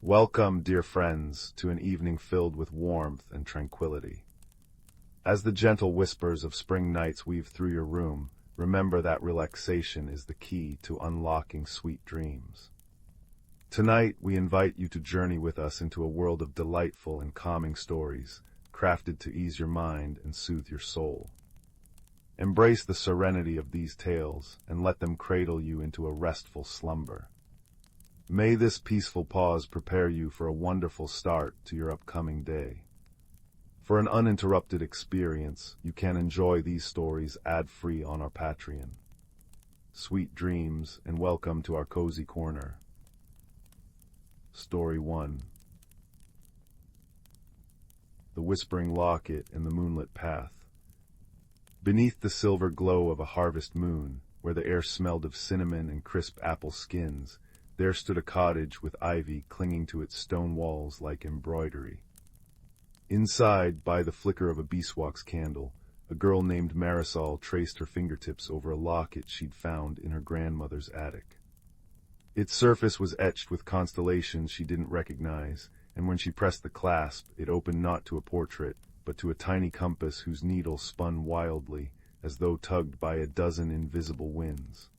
Welcome, dear friends, to an evening filled with warmth and tranquility. As the gentle whispers of spring nights weave through your room, remember that relaxation is the key to unlocking sweet dreams. Tonight, we invite you to journey with us into a world of delightful and calming stories, crafted to ease your mind and soothe your soul. Embrace the serenity of these tales and let them cradle you into a restful slumber. May this peaceful pause prepare you for a wonderful start to your upcoming day. For an uninterrupted experience, you can enjoy these stories ad-free on our Patreon. Sweet dreams, and welcome to our cozy corner. Story 1. The Whispering Locket and the Moonlit Path. Beneath the silver glow of a harvest moon, where the air smelled of cinnamon and crisp apple skins, there stood a cottage with ivy clinging to its stone walls like embroidery. Inside, by the flicker of a beeswax candle, a girl named Marisol traced her fingertips over a locket she'd found in her grandmother's attic. Its surface was etched with constellations she didn't recognize, and when she pressed the clasp, it opened not to a portrait, but to a tiny compass whose needle spun wildly, as though tugged by a dozen invisible winds.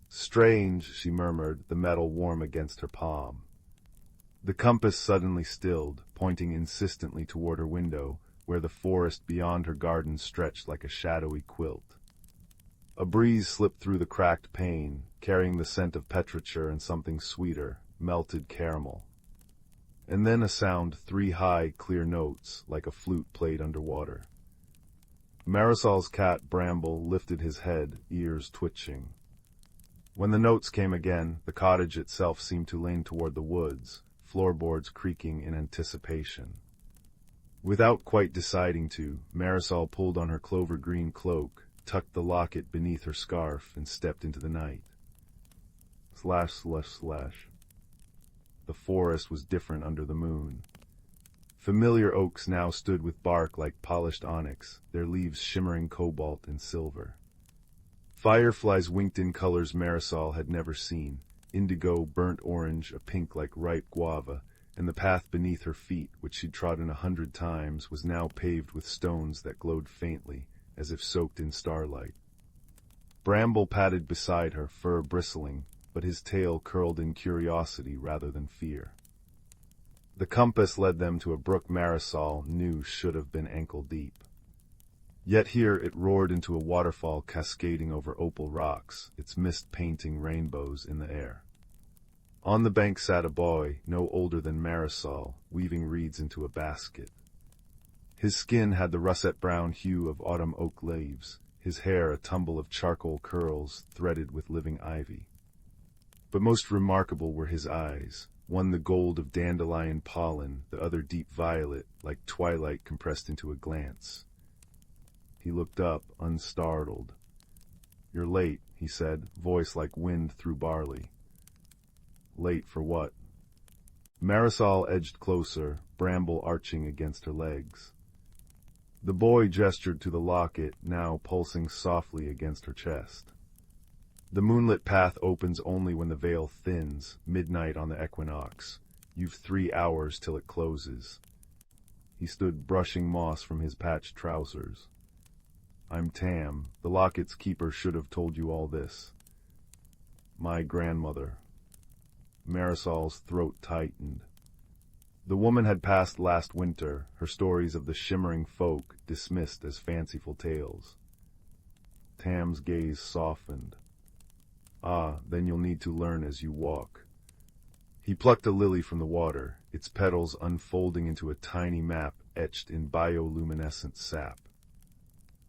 "Strange," she murmured, the metal warm against her palm. The compass suddenly stilled, pointing insistently toward her window, where the forest beyond her garden stretched like a shadowy quilt. A breeze slipped through the cracked pane, carrying the scent of petrichor and something sweeter, melted caramel. And then a sound, three high, clear notes, like a flute played underwater. Marisol's cat Bramble lifted his head, ears twitching. When the notes came again, the cottage itself seemed to lean toward the woods, floorboards creaking in anticipation. Without quite deciding to, Marisol pulled on her clover-green cloak, tucked the locket beneath her scarf, and stepped into the night. Slash, slash, slash. The forest was different under the moon. Familiar oaks now stood with bark like polished onyx, their leaves shimmering cobalt and silver. Fireflies winked in colors Marisol had never seen, indigo, burnt orange, a pink like ripe guava, and the path beneath her feet, which she'd trodden 100 times, was now paved with stones that glowed faintly, as if soaked in starlight. Bramble padded beside her, fur bristling, but his tail curled in curiosity rather than fear. The compass led them to a brook Marisol knew should have been ankle-deep. Yet here it roared into a waterfall cascading over opal rocks, its mist painting rainbows in the air. On the bank sat a boy, no older than Marisol, weaving reeds into a basket. His skin had the russet-brown hue of autumn oak leaves, his hair a tumble of charcoal curls threaded with living ivy. But most remarkable were his eyes, one the gold of dandelion pollen, the other deep violet, like twilight compressed into a glance. He looked up, unstartled. "You're late," he said, voice like wind through barley. "Late for what?" Marisol edged closer, Bramble arching against her legs. The boy gestured to the locket, now pulsing softly against her chest. "The moonlit path opens only when the veil thins, midnight on the equinox. You've 3 hours till it closes." He stood brushing moss from his patched trousers. "I'm Tam. The locket's keeper should have told you all this." "My grandmother." Marisol's throat tightened. The woman had passed last winter, her stories of the shimmering folk dismissed as fanciful tales. Tam's gaze softened. "Ah, then you'll need to learn as you walk." He plucked a lily from the water, its petals unfolding into a tiny map etched in bioluminescent sap.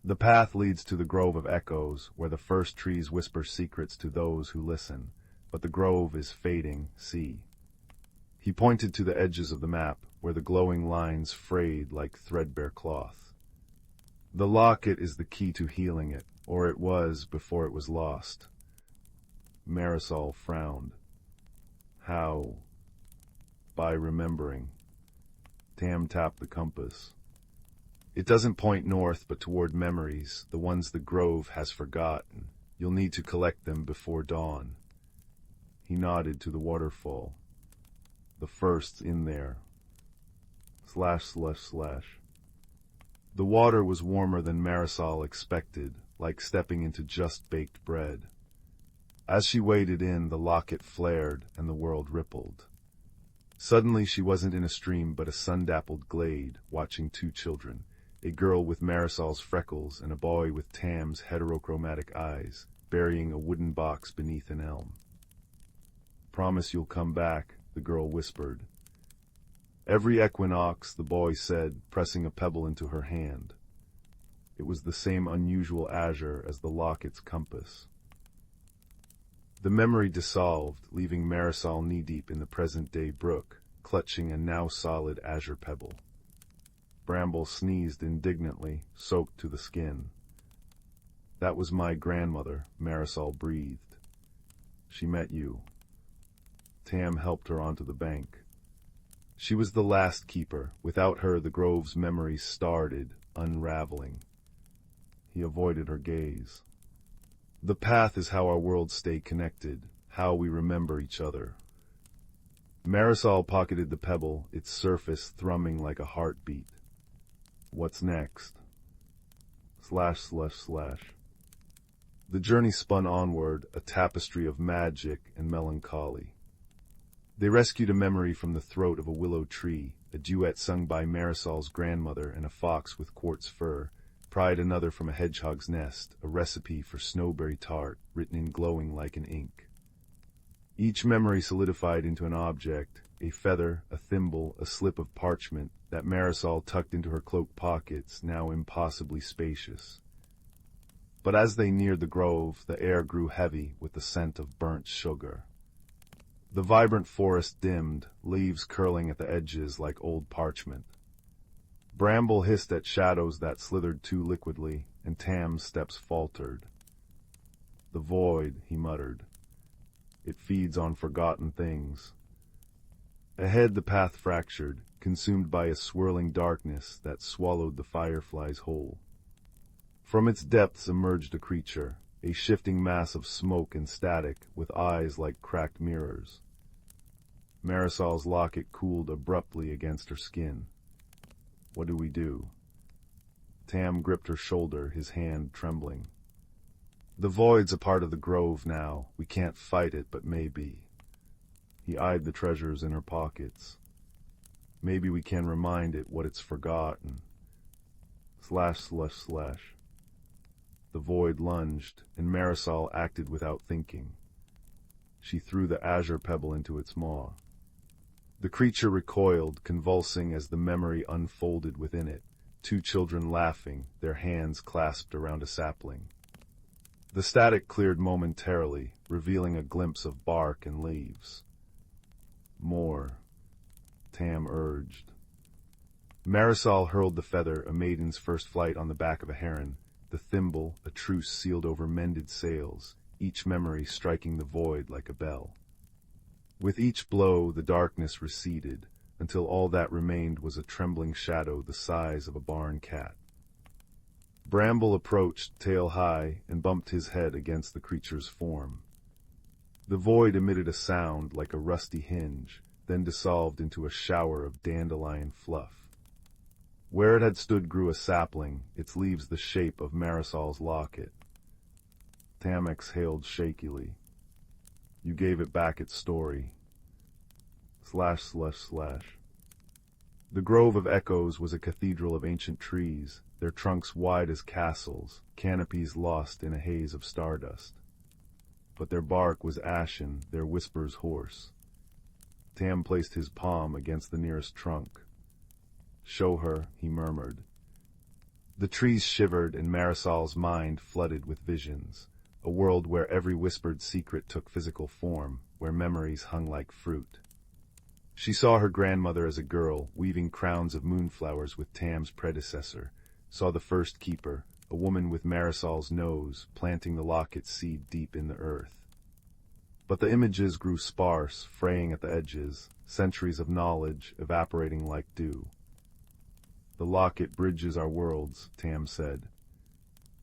"The path leads to the Grove of Echoes, where the first trees whisper secrets to those who listen, but the grove is fading, see." He pointed to the edges of the map, where the glowing lines frayed like threadbare cloth. "The locket is the key to healing it, or it was before it was lost." Marisol frowned. "How?" "By remembering." Tam tapped the compass. "It doesn't point north, but toward memories, the ones the grove has forgotten. You'll need to collect them before dawn." He nodded to the waterfall. The first's in there. Slash, slash, slash. The water was warmer than Marisol expected, like stepping into just-baked bread. As she waded in, the locket flared and the world rippled. Suddenly she wasn't in a stream but a sun-dappled glade, watching two children, a girl with Marisol's freckles and a boy with Tam's heterochromatic eyes, burying a wooden box beneath an elm. "Promise you'll come back," the girl whispered. "Every equinox," the boy said, pressing a pebble into her hand. It was the same unusual azure as the locket's compass. The memory dissolved, leaving Marisol knee-deep in the present-day brook, clutching a now-solid azure pebble. Bramble sneezed indignantly, soaked to the skin. "That was my grandmother," Marisol breathed. "She met you." Tam helped her onto the bank. She was the last keeper. Without her, the grove's memories started, unraveling. He avoided her gaze. "The path is how our worlds stay connected, how we remember each other." Marisol pocketed the pebble, its surface thrumming like a heartbeat. "What's next?" Slash, slash, slash. The journey spun onward, a tapestry of magic and melancholy. They rescued a memory from the throat of a willow tree, a duet sung by Marisol's grandmother and a fox with quartz fur, pried another from a hedgehog's nest, a recipe for snowberry tart, written in glowing lichen ink. Each memory solidified into an object, a feather, a thimble, a slip of parchment, that Marisol tucked into her cloak pockets, now impossibly spacious. But as they neared the grove, the air grew heavy with the scent of burnt sugar. The vibrant forest dimmed, leaves curling at the edges like old parchment. Bramble hissed at shadows that slithered too liquidly, and Tam's steps faltered. "The void," he muttered. "It feeds on forgotten things." Ahead the path fractured, consumed by a swirling darkness that swallowed the fireflies whole. From its depths emerged a creature, a shifting mass of smoke and static, with eyes like cracked mirrors. Marisol's locket cooled abruptly against her skin. "What do we do?" Tam gripped her shoulder, his hand trembling. "The void's a part of the grove now. We can't fight it, but maybe." He eyed the treasures in her pockets. "Maybe we can remind it what it's forgotten." Slash, slash, slash. The void lunged, and Marisol acted without thinking. She threw the azure pebble into its maw. The creature recoiled, convulsing as the memory unfolded within it, two children laughing, their hands clasped around a sapling. The static cleared momentarily, revealing a glimpse of bark and leaves. "More," Tam urged. Marisol hurled the feather, a maiden's first flight on the back of a heron, the thimble, a truce sealed over mended sails, each memory striking the void like a bell. With each blow, the darkness receded, until all that remained was a trembling shadow the size of a barn cat. Bramble approached, tail high, and bumped his head against the creature's form. The void emitted a sound like a rusty hinge, then dissolved into a shower of dandelion fluff. Where it had stood grew a sapling, its leaves the shape of Marisol's locket. Tam exhaled shakily. "You gave it back its story." Slash, slash, slash. The grove of echoes was a cathedral of ancient trees, their trunks wide as castles, canopies lost in a haze of stardust. But their bark was ashen, their whispers hoarse. Tam placed his palm against the nearest trunk. "Show her," he murmured. The trees shivered, and Marisol's mind flooded with visions, a world where every whispered secret took physical form, where memories hung like fruit. She saw her grandmother as a girl, weaving crowns of moonflowers with Tam's predecessor, saw the first keeper, a woman with Marisol's nose, planting the locket's seed deep in the earth. But the images grew sparse, fraying at the edges, centuries of knowledge evaporating like dew. "The locket bridges our worlds," Tam said.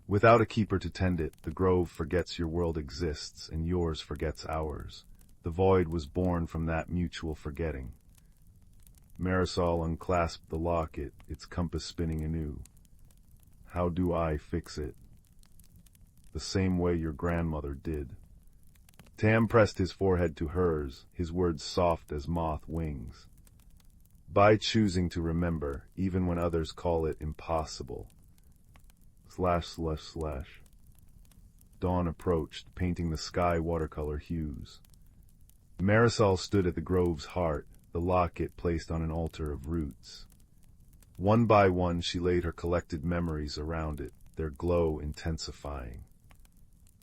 "Without a keeper to tend it, the grove forgets your world exists, and yours forgets ours. The void was born from that mutual forgetting." Marisol unclasped the locket, its compass spinning anew. How do I fix it? The same way your grandmother did. Tam pressed his forehead to hers, his words soft as moth wings. By choosing to remember, even when others call it impossible. / Dawn approached, painting the sky watercolor hues. Marisol stood at the grove's heart, the locket placed on an altar of roots. One by one she laid her collected memories around it, their glow intensifying.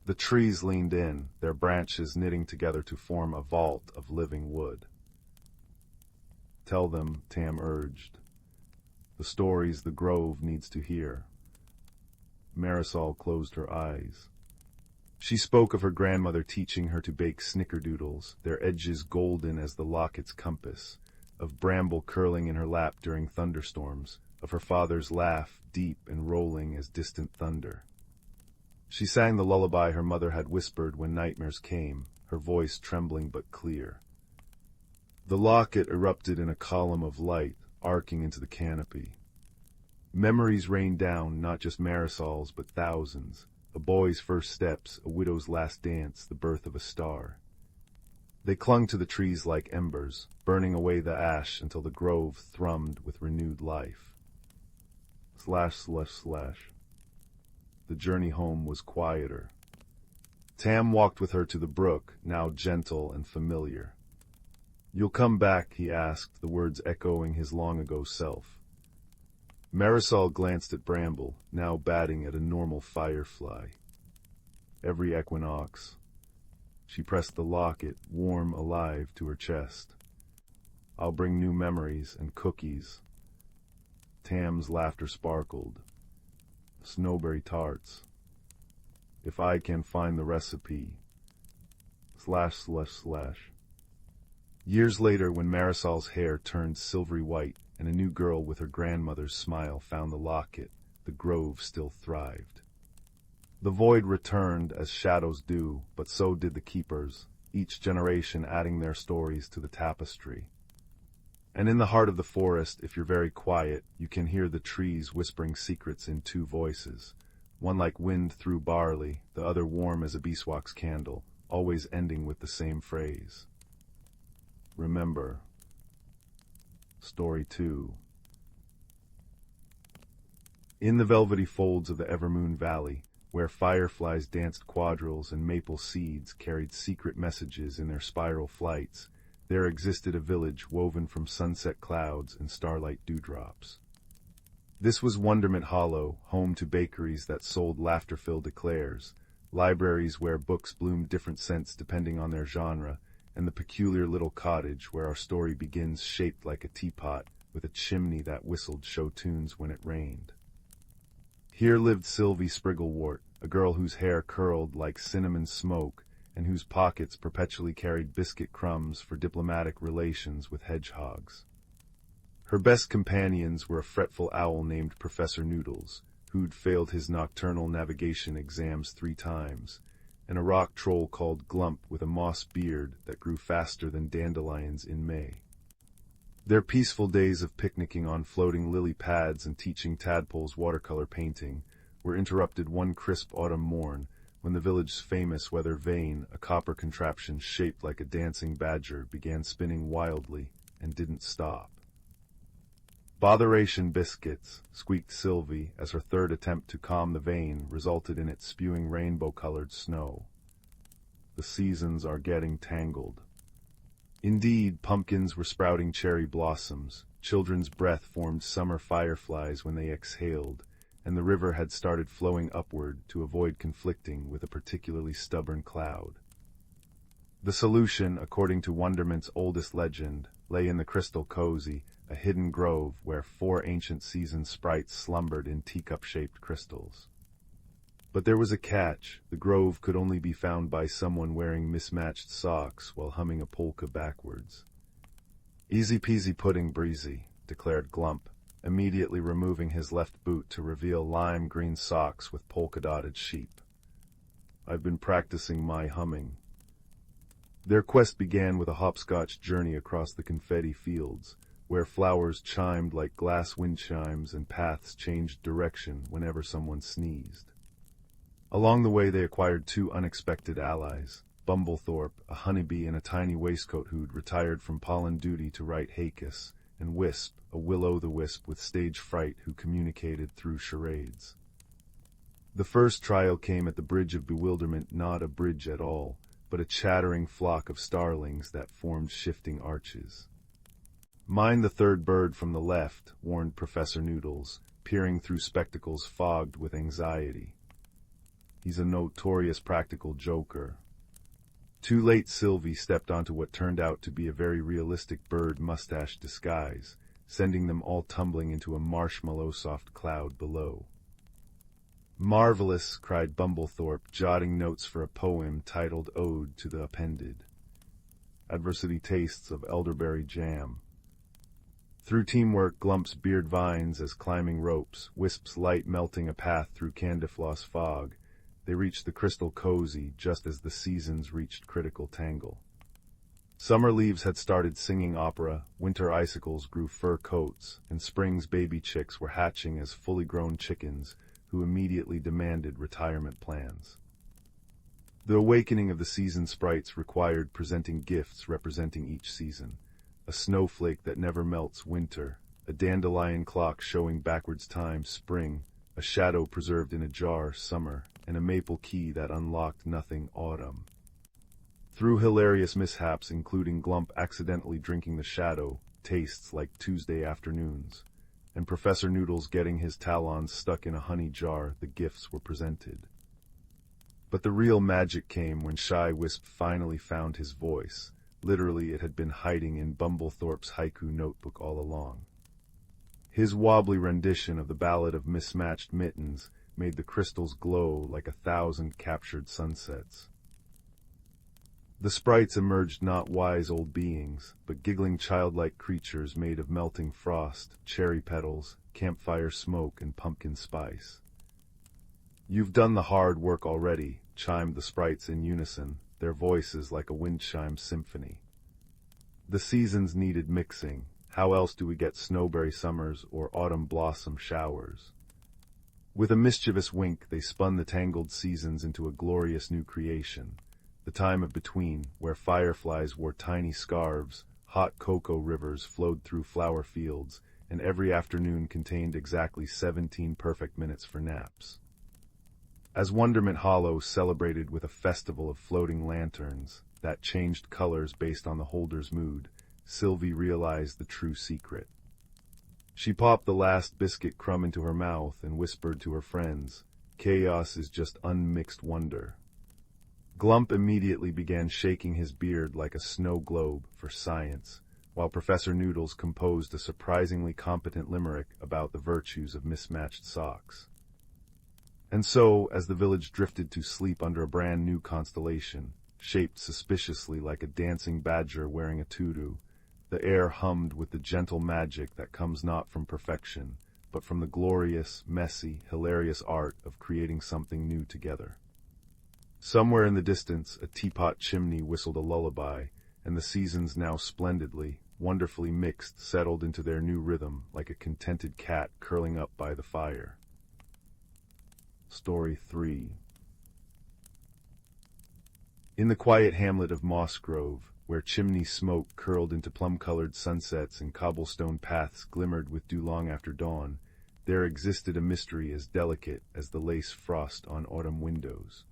The trees leaned in, their branches knitting together to form a vault of living wood. Tell them, Tam urged. The stories the grove needs to hear. Marisol closed her eyes. She spoke of her grandmother teaching her to bake snickerdoodles, their edges golden as the locket's compass, of bramble curling in her lap during thunderstorms, of her father's laugh, deep and rolling as distant thunder. She sang the lullaby her mother had whispered when nightmares came, her voice trembling but clear. The locket erupted in a column of light, arcing into the canopy. Memories rained down, not just Marisol's, but thousands. A boy's first steps, a widow's last dance, the birth of a star. They clung to the trees like embers, burning away the ash until the grove thrummed with renewed life. The journey home was quieter. Tam walked with her to the brook, now gentle and familiar. You'll come back, he asked, the words echoing his long-ago self. Marisol glanced at Bramble, now batting at a normal firefly. Every equinox. She pressed the locket, warm, alive, to her chest. I'll bring new memories and cookies. Tam's laughter sparkled. Snowberry tarts. If I can find the recipe. / Years later, when Marisol's hair turned silvery white, and a new girl with her grandmother's smile found the locket, the grove still thrived. The void returned as shadows do, but so did the keepers, each generation adding their stories to the tapestry. And in the heart of the forest, if you're very quiet, you can hear the trees whispering secrets in two voices, one like wind through barley, the other warm as a beeswax candle, always ending with the same phrase. Remember. Story 2. In the velvety folds of the Evermoon Valley, where fireflies danced quadrilles and maple seeds carried secret messages in their spiral flights, there existed a village woven from sunset clouds and starlight dewdrops. This was Wonderment Hollow, home to bakeries that sold laughter-filled eclairs, libraries where books bloomed different scents depending on their genre, and the peculiar little cottage where our story begins, shaped like a teapot, with a chimney that whistled show tunes when it rained. Here lived Sylvie Sprigglewort, a girl whose hair curled like cinnamon smoke, and whose pockets perpetually carried biscuit crumbs for diplomatic relations with hedgehogs. Her best companions were a fretful owl named Professor Noodles, who'd failed his nocturnal navigation exams 3 times, and a rock troll called Glump with a moss beard that grew faster than dandelions in May. Their peaceful days of picnicking on floating lily pads and teaching tadpoles watercolor painting were interrupted one crisp autumn morn when the village's famous weather vane, a copper contraption shaped like a dancing badger, began spinning wildly and didn't stop. Botheration biscuits, squeaked Sylvie as her third attempt to calm the vane resulted in it spewing rainbow-colored snow. The seasons are getting tangled. Indeed, pumpkins were sprouting cherry blossoms, children's breath formed summer fireflies when they exhaled, and the river had started flowing upward to avoid conflicting with a particularly stubborn cloud. The solution, according to Wonderment's oldest legend, lay in the Crystal Cozy, a hidden grove where 4 ancient season sprites slumbered in teacup-shaped crystals. But there was a catch. The grove could only be found by someone wearing mismatched socks while humming a polka backwards. Easy peasy pudding breezy, declared Glump, immediately removing his left boot to reveal lime green socks with polka-dotted sheep. I've been practicing my humming. Their quest began with a hopscotch journey across the confetti fields, where flowers chimed like glass wind chimes and paths changed direction whenever someone sneezed. Along the way they acquired two unexpected allies, Bumblethorpe, a honeybee in a tiny waistcoat who'd retired from pollen duty to write Hacus, and Wisp, a will-o'-the-wisp with stage fright who communicated through charades. The first trial came at the Bridge of Bewilderment, not a bridge at all, but a chattering flock of starlings that formed shifting arches. "Mind the third bird from the left," warned Professor Noodles, peering through spectacles fogged with anxiety. "He's a notorious practical joker." Too late, Sylvie stepped onto what turned out to be a very realistic bird mustache disguise, sending them all tumbling into a marshmallow-soft cloud below. "Marvelous!" cried Bumblethorpe, jotting notes for a poem titled Ode to the Appended. "Adversity tastes of elderberry jam." Through teamwork, Glump's beard vines as climbing ropes, Wisp's light melting a path through Candifloss fog, they reached the crystal cozy just as the seasons reached critical tangle. Summer leaves had started singing opera, winter icicles grew fur coats, and spring's baby chicks were hatching as fully grown chickens, who immediately demanded retirement plans. The awakening of the season sprites required presenting gifts representing each season: a snowflake that never melts, winter; a dandelion clock showing backwards time, spring; a shadow preserved in a jar, summer; and a maple key that unlocked nothing, autumn. Through hilarious mishaps, including Glump accidentally drinking the shadow, tastes like Tuesday afternoons, and Professor Noodles getting his talons stuck in a honey jar, the gifts were presented. But the real magic came when Shy Wisp finally found his voice. Literally, it had been hiding in Bumblethorpe's haiku notebook all along. His wobbly rendition of the Ballad of Mismatched Mittens made the crystals glow like 1,000 captured sunsets. The sprites emerged not wise old beings, but giggling childlike creatures made of melting frost, cherry petals, campfire smoke, and pumpkin spice. "You've done the hard work already," chimed the sprites in unison, their voices like a wind chime symphony. "The seasons needed mixing. How else do we get snowberry summers or autumn blossom showers?" With a mischievous wink, they spun the tangled seasons into a glorious new creation, the time of between, where fireflies wore tiny scarves, hot cocoa rivers flowed through flower fields, and every afternoon contained exactly 17 perfect minutes for naps. As Wonderment Hollow celebrated with a festival of floating lanterns that changed colors based on the holder's mood, Sylvie realized the true secret. She popped the last biscuit crumb into her mouth and whispered to her friends, "Chaos is just unmixed wonder." Glump immediately began shaking his beard like a snow globe for science, while Professor Noodles composed a surprisingly competent limerick about the virtues of mismatched socks. And so, as the village drifted to sleep under a brand new constellation, shaped suspiciously like a dancing badger wearing a tutu, the air hummed with the gentle magic that comes not from perfection, but from the glorious, messy, hilarious art of creating something new together. Somewhere in the distance, a teapot chimney whistled a lullaby, and the seasons, now splendidly, wonderfully mixed, settled into their new rhythm like a contented cat curling up by the fire. Story 3. In the quiet hamlet of Moss Grove, where chimney smoke curled into plum-colored sunsets and cobblestone paths glimmered with dew long after dawn, there existed a mystery as delicate as the lace frost on autumn windows.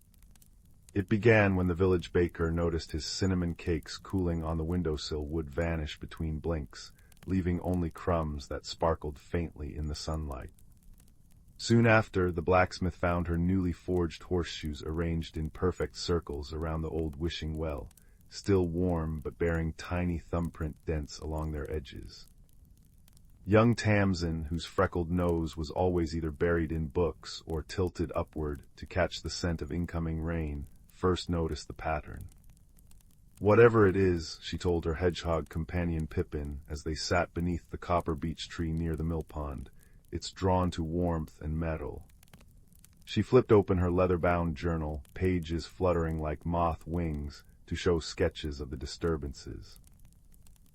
It began when the village baker noticed his cinnamon cakes cooling on the windowsill would vanish between blinks, leaving only crumbs that sparkled faintly in the sunlight. Soon after, the blacksmith found her newly forged horseshoes arranged in perfect circles around the old wishing well, still warm but bearing tiny thumbprint dents along their edges. Young Tamsin, whose freckled nose was always either buried in books or tilted upward to catch the scent of incoming rain, first noticed the pattern. "Whatever it is," she told her hedgehog companion Pippin as they sat beneath the copper beech tree near the mill pond, "it's drawn to warmth and metal." She flipped open her leather-bound journal, pages fluttering like moth wings to show sketches of the disturbances.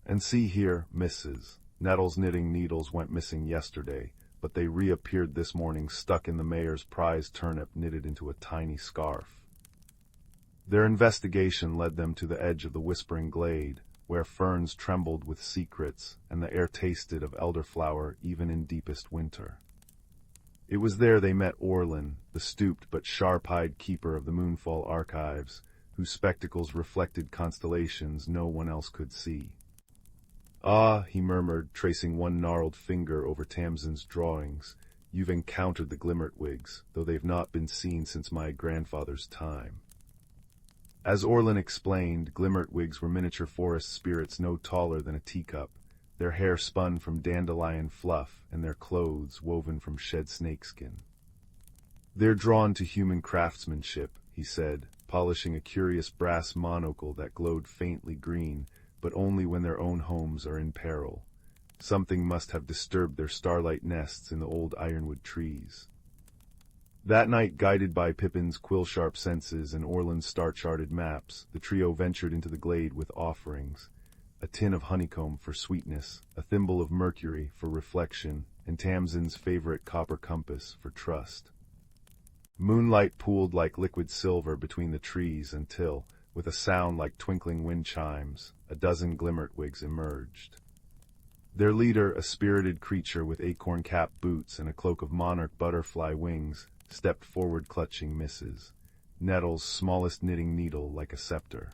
"And see here, Mrs. Nettle's knitting needles went missing yesterday, but they reappeared this morning stuck in the mayor's prize turnip knitted into a tiny scarf. Their investigation led them to the edge of the whispering glade, where ferns trembled with secrets and the air tasted of elderflower even in deepest winter. It was there they met Orlin, the stooped but sharp-eyed keeper of the Moonfall archives, whose spectacles reflected constellations no one else could see. "Ah," he murmured, tracing one gnarled finger over Tamsin's drawings, "you've encountered the Glimmertwigs, though they've not been seen since my grandfather's time." As Orlin explained, Glimmertwigs were miniature forest spirits no taller than a teacup, their hair spun from dandelion fluff and their clothes woven from shed snakeskin. "They're drawn to human craftsmanship," he said, polishing a curious brass monocle that glowed faintly green, but only when their own homes are in peril. Something must have disturbed their starlight nests in the old ironwood trees. That night, guided by Pippin's quill-sharp senses and Orlin's star-charted maps, the trio ventured into the glade with offerings: a tin of honeycomb for sweetness, a thimble of mercury for reflection, and Tamsin's favorite copper compass for trust. Moonlight pooled like liquid silver between the trees until, with a sound like twinkling wind chimes, a dozen Glimmertwigs emerged. Their leader, a spirited creature with acorn-capped boots and a cloak of monarch butterfly wings, stepped forward clutching Mrs. Nettle's smallest knitting needle like a scepter.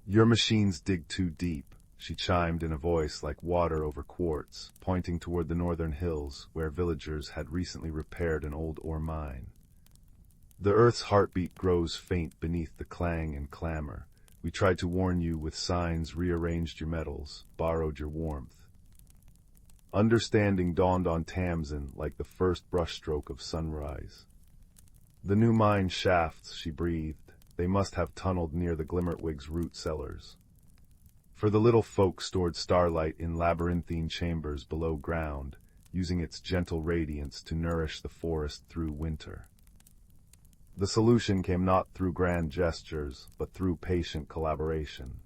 "Your machines dig too deep," she chimed in a voice like water over quartz, pointing toward the northern hills where villagers had recently repaired an old ore mine. "The earth's heartbeat grows faint beneath the clang and clamor. We tried to warn you with signs, rearranged your metals, borrowed your warmth." Understanding dawned on Tamsin like the first brushstroke of sunrise. "The new mine shafts," she breathed. "They must have tunneled near the Glimmertwig's root cellars." For the little folk stored starlight in labyrinthine chambers below ground, using its gentle radiance to nourish the forest through winter. The solution came not through grand gestures, but through patient collaboration.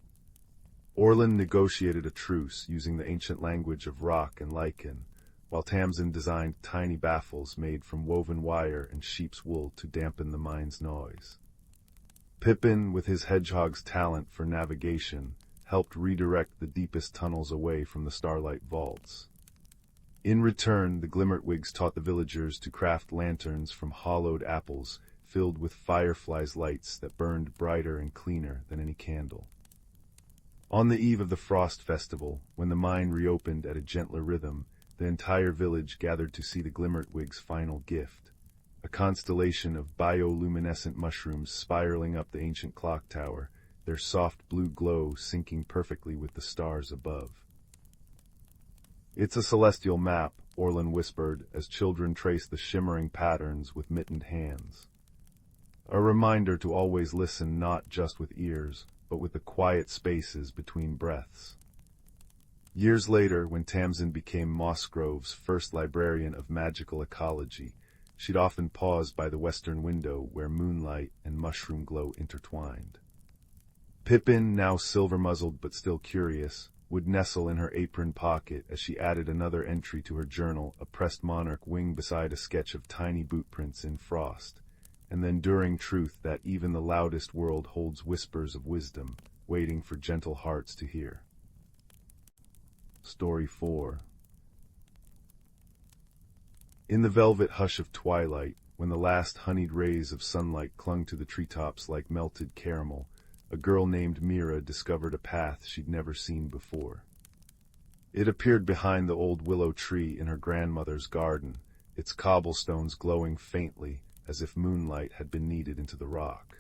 Orlin negotiated a truce using the ancient language of rock and lichen, while Tamsin designed tiny baffles made from woven wire and sheep's wool to dampen the mine's noise. Pippin, with his hedgehog's talent for navigation, helped redirect the deepest tunnels away from the starlight vaults. In return, the Glimmertwigs taught the villagers to craft lanterns from hollowed apples filled with fireflies' lights that burned brighter and cleaner than any candle. On the eve of the Frost Festival, when the mine reopened at a gentler rhythm, the entire village gathered to see the Glimmertwig's final gift, a constellation of bioluminescent mushrooms spiraling up the ancient clock tower, their soft blue glow syncing perfectly with the stars above. "It's a celestial map," Orlin whispered as children traced the shimmering patterns with mittened hands. "A reminder to always listen not just with ears, but with the quiet spaces between breaths." Years later, when Tamsin became Mossgrove's first librarian of magical ecology, she'd often pause by the western window where moonlight and mushroom glow intertwined. Pippin, now silver-muzzled but still curious, would nestle in her apron pocket as she added another entry to her journal, a pressed monarch wing beside a sketch of tiny bootprints in frost, and the enduring truth that even the loudest world holds whispers of wisdom, waiting for gentle hearts to hear. Story 4. In the velvet hush of twilight, when the last honeyed rays of sunlight clung to the treetops like melted caramel, a girl named Mira discovered a path she'd never seen before. It appeared behind the old willow tree in her grandmother's garden, its cobblestones glowing faintly, as if moonlight had been kneaded into the rock.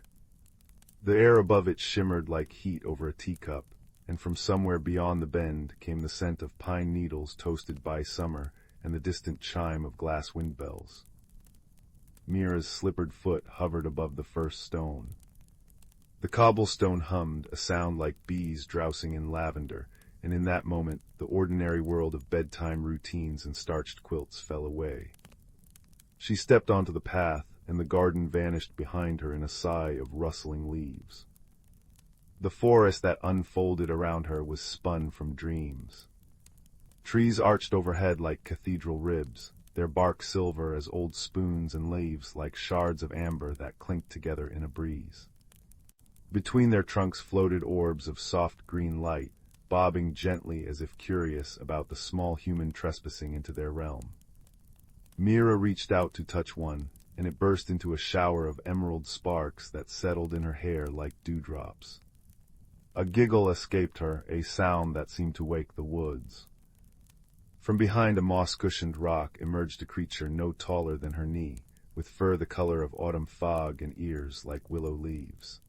The air above it shimmered like heat over a teacup, and from somewhere beyond the bend came the scent of pine needles toasted by summer and the distant chime of glass windbells. Mira's slippered foot hovered above the first stone. The cobblestone hummed, a sound like bees drowsing in lavender, and in that moment the ordinary world of bedtime routines and starched quilts fell away. She stepped onto the path, and the garden vanished behind her in a sigh of rustling leaves. The forest that unfolded around her was spun from dreams. Trees arched overhead like cathedral ribs, their bark silver as old spoons and leaves like shards of amber that clinked together in a breeze. Between their trunks floated orbs of soft green light, bobbing gently as if curious about the small human trespassing into their realm. Mira reached out to touch one, and it burst into a shower of emerald sparks that settled in her hair like dewdrops. A giggle escaped her, a sound that seemed to wake the woods. From behind a moss-cushioned rock emerged a creature no taller than her knee, with fur the color of autumn fog and ears like willow leaves.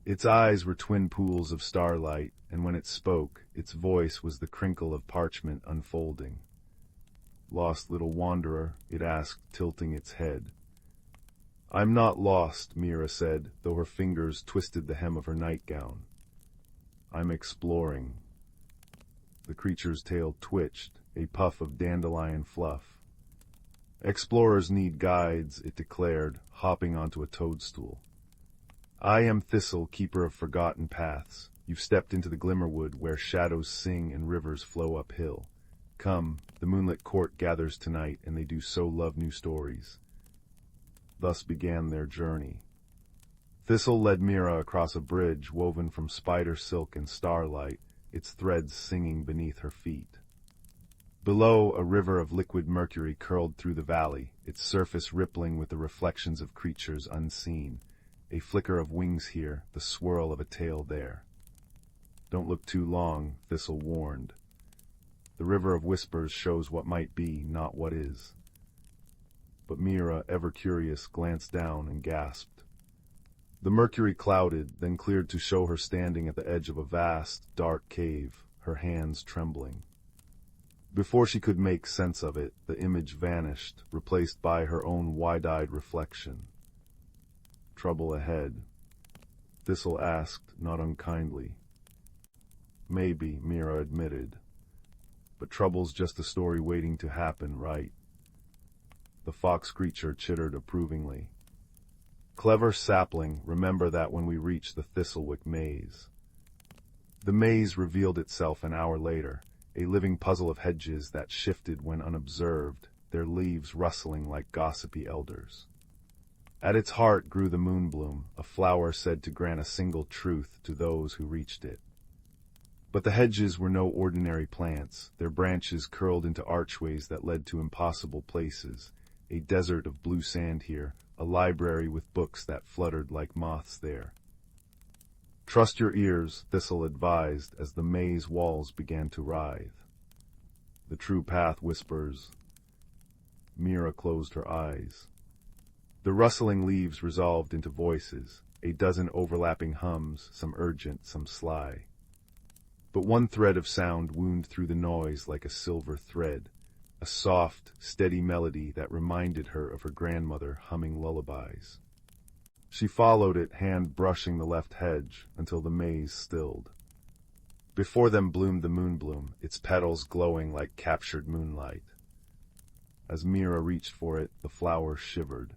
Its eyes were twin pools of starlight, and when it spoke, its voice was the crinkle of parchment unfolding. "Lost little wanderer?" it asked, tilting its head. "I'm not lost," Mira said, though her fingers twisted the hem of her nightgown. "I'm exploring." The creature's tail twitched, a puff of dandelion fluff. "Explorers need guides," it declared, hopping onto a toadstool. "I am Thistle, keeper of forgotten paths. You've stepped into the Glimmerwood where shadows sing and rivers flow uphill. Come, the moonlit court gathers tonight, and they do so love new stories." Thus began their journey. Thistle led Mira across a bridge woven from spider silk and starlight, its threads singing beneath her feet. Below, a river of liquid mercury curled through the valley, its surface rippling with the reflections of creatures unseen. A flicker of wings here, the swirl of a tail there. "Don't look too long," Thistle warned. "The river of whispers shows what might be, not what is." But Mira, ever curious, glanced down and gasped. The mercury clouded, then cleared to show her standing at the edge of a vast, dark cave, her hands trembling. Before she could make sense of it, the image vanished, replaced by her own wide-eyed reflection. "Trouble ahead?" Thistle asked, not unkindly. "Maybe," Mira admitted. "But trouble's just a story waiting to happen, right?" The fox creature chittered approvingly. "Clever sapling, remember that when we reach the Thistlewick maze." The maze revealed itself an hour later, a living puzzle of hedges that shifted when unobserved, their leaves rustling like gossipy elders. At its heart grew the moonbloom, a flower said to grant a single truth to those who reached it. But the hedges were no ordinary plants, their branches curled into archways that led to impossible places, a desert of blue sand here, a library with books that fluttered like moths there. "Trust your ears," Thistle advised as the maze walls began to writhe. "The true path whispers." Mira closed her eyes. The rustling leaves resolved into voices, a dozen overlapping hums, some urgent, some sly. But one thread of sound wound through the noise like a silver thread, a soft, steady melody that reminded her of her grandmother humming lullabies. She followed it, hand brushing the left hedge, until the maze stilled. Before them bloomed the moonbloom, its petals glowing like captured moonlight. As Mira reached for it, the flower shivered.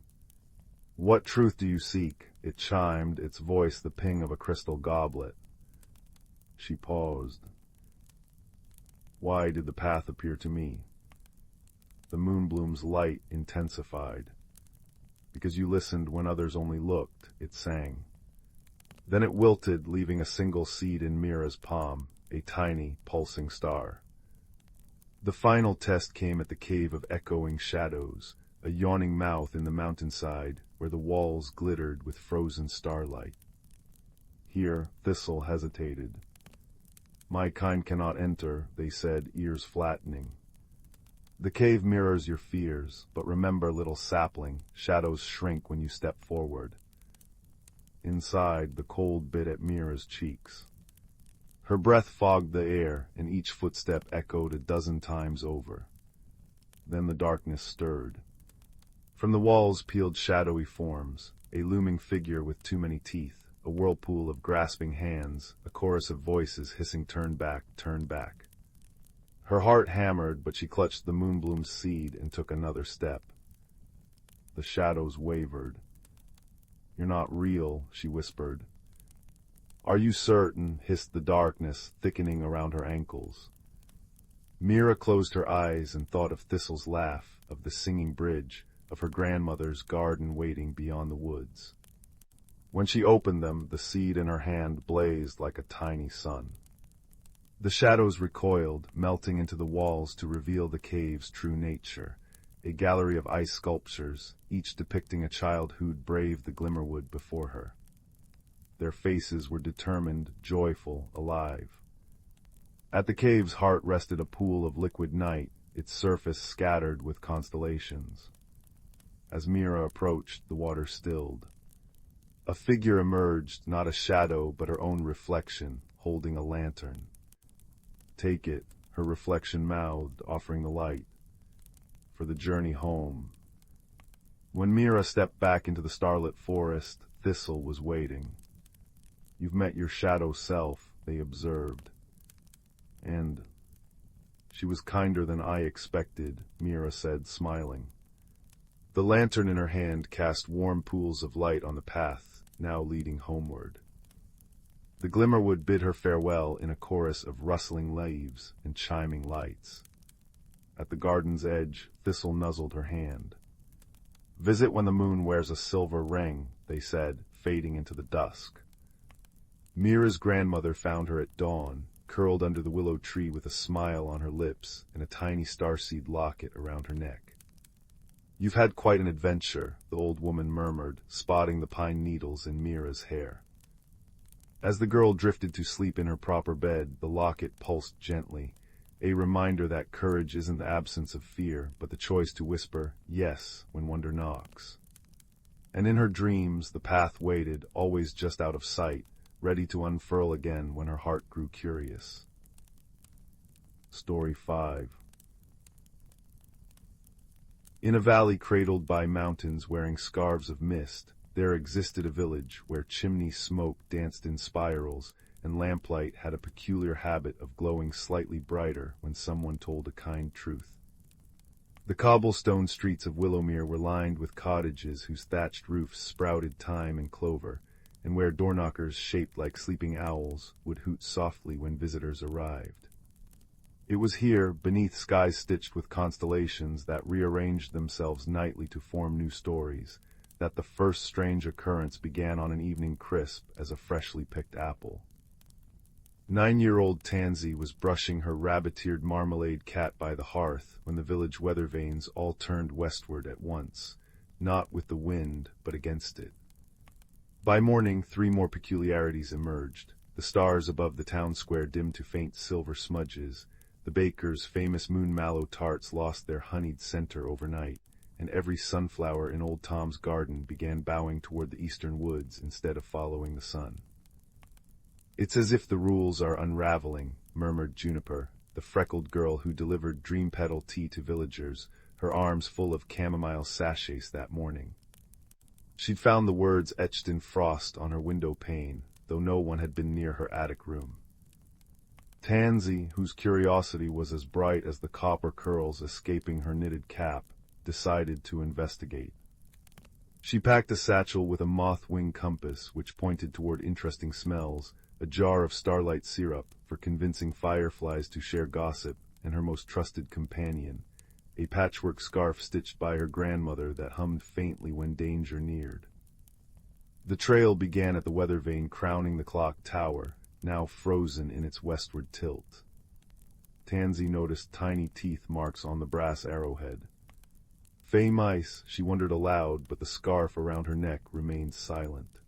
"What truth do you seek?" it chimed, its voice the ping of a crystal goblet. She paused. "Why did the path appear to me?" The moonbloom's light intensified. "Because you listened when others only looked," it sang. Then it wilted, leaving a single seed in Mira's palm, a tiny, pulsing star. The final test came at the cave of echoing shadows, a yawning mouth in the mountainside where the walls glittered with frozen starlight. Here, Thistle hesitated. "My kind cannot enter," they said, ears flattening. "The cave mirrors your fears, but remember, little sapling, shadows shrink when you step forward." Inside, the cold bit at Mira's cheeks. Her breath fogged the air, and each footstep echoed a dozen times over. Then the darkness stirred. From the walls peeled shadowy forms, a looming figure with too many teeth, a whirlpool of grasping hands, a chorus of voices hissing, "Turn back, turn back." Her heart hammered, but she clutched the moonbloom's seed and took another step. The shadows wavered. "You're not real," she whispered. "Are you certain?" hissed the darkness, thickening around her ankles. Mira closed her eyes and thought of Thistle's laugh, of the singing bridge, of her grandmother's garden waiting beyond the woods. When she opened them, the seed in her hand blazed like a tiny sun. The shadows recoiled, melting into the walls to reveal the cave's true nature, a gallery of ice sculptures, each depicting a child who'd braved the glimmerwood before her. Their faces were determined, joyful, alive. At the cave's heart rested a pool of liquid night, its surface scattered with constellations. As Mira approached, the water stilled. A figure emerged, not a shadow, but her own reflection, holding a lantern. "Take it," her reflection mouthed, offering the light. "For the journey home." When Mira stepped back into the starlit forest, Thistle was waiting. "You've met your shadow self," they observed. "And she was kinder than I expected," Mira said, smiling. The lantern in her hand cast warm pools of light on the path, now leading homeward. The glimmerwood bid her farewell in a chorus of rustling leaves and chiming lights. At the garden's edge, Thistle nuzzled her hand. "Visit when the moon wears a silver ring," they said, fading into the dusk. Mira's grandmother found her at dawn, curled under the willow tree with a smile on her lips and a tiny starseed locket around her neck. "You've had quite an adventure," the old woman murmured, spotting the pine needles in Mira's hair. As the girl drifted to sleep in her proper bed, the locket pulsed gently, a reminder that courage isn't the absence of fear, but the choice to whisper yes when wonder knocks. And in her dreams, the path waited, always just out of sight, ready to unfurl again when her heart grew curious. Story 5. In a valley cradled by mountains wearing scarves of mist, there existed a village where chimney smoke danced in spirals, and lamplight had a peculiar habit of glowing slightly brighter when someone told a kind truth. The cobblestone streets of Willowmere were lined with cottages whose thatched roofs sprouted thyme and clover, and where doorknockers shaped like sleeping owls would hoot softly when visitors arrived. It was here, beneath skies stitched with constellations that rearranged themselves nightly to form new stories, that the first strange occurrence began on an evening crisp as a freshly picked apple. 9-year-old Tansy was brushing her rabbit-eared marmalade cat by the hearth when the village weather vanes all turned westward at once, not with the wind, but against it. By morning, 3 more peculiarities emerged. The stars above the town square dimmed to faint silver smudges, the baker's famous moon mallow tarts lost their honeyed center overnight, and every sunflower in Old Tom's garden began bowing toward the eastern woods instead of following the sun. "It's as if the rules are unraveling," murmured Juniper, the freckled girl who delivered dream petal tea to villagers, her arms full of chamomile sachets that morning. She'd found the words etched in frost on her window pane, though no one had been near her attic room. Tansy, whose curiosity was as bright as the copper curls escaping her knitted cap, decided to investigate. She packed a satchel with a moth-wing compass which pointed toward interesting smells, a jar of starlight syrup for convincing fireflies to share gossip, and her most trusted companion, a patchwork scarf stitched by her grandmother that hummed faintly when danger neared. The trail began at the weather vane crowning the clock tower, now frozen in its westward tilt. Tansy noticed tiny teeth marks on the brass arrowhead. Fey mice, she wondered aloud, but the scarf around her neck remained silent.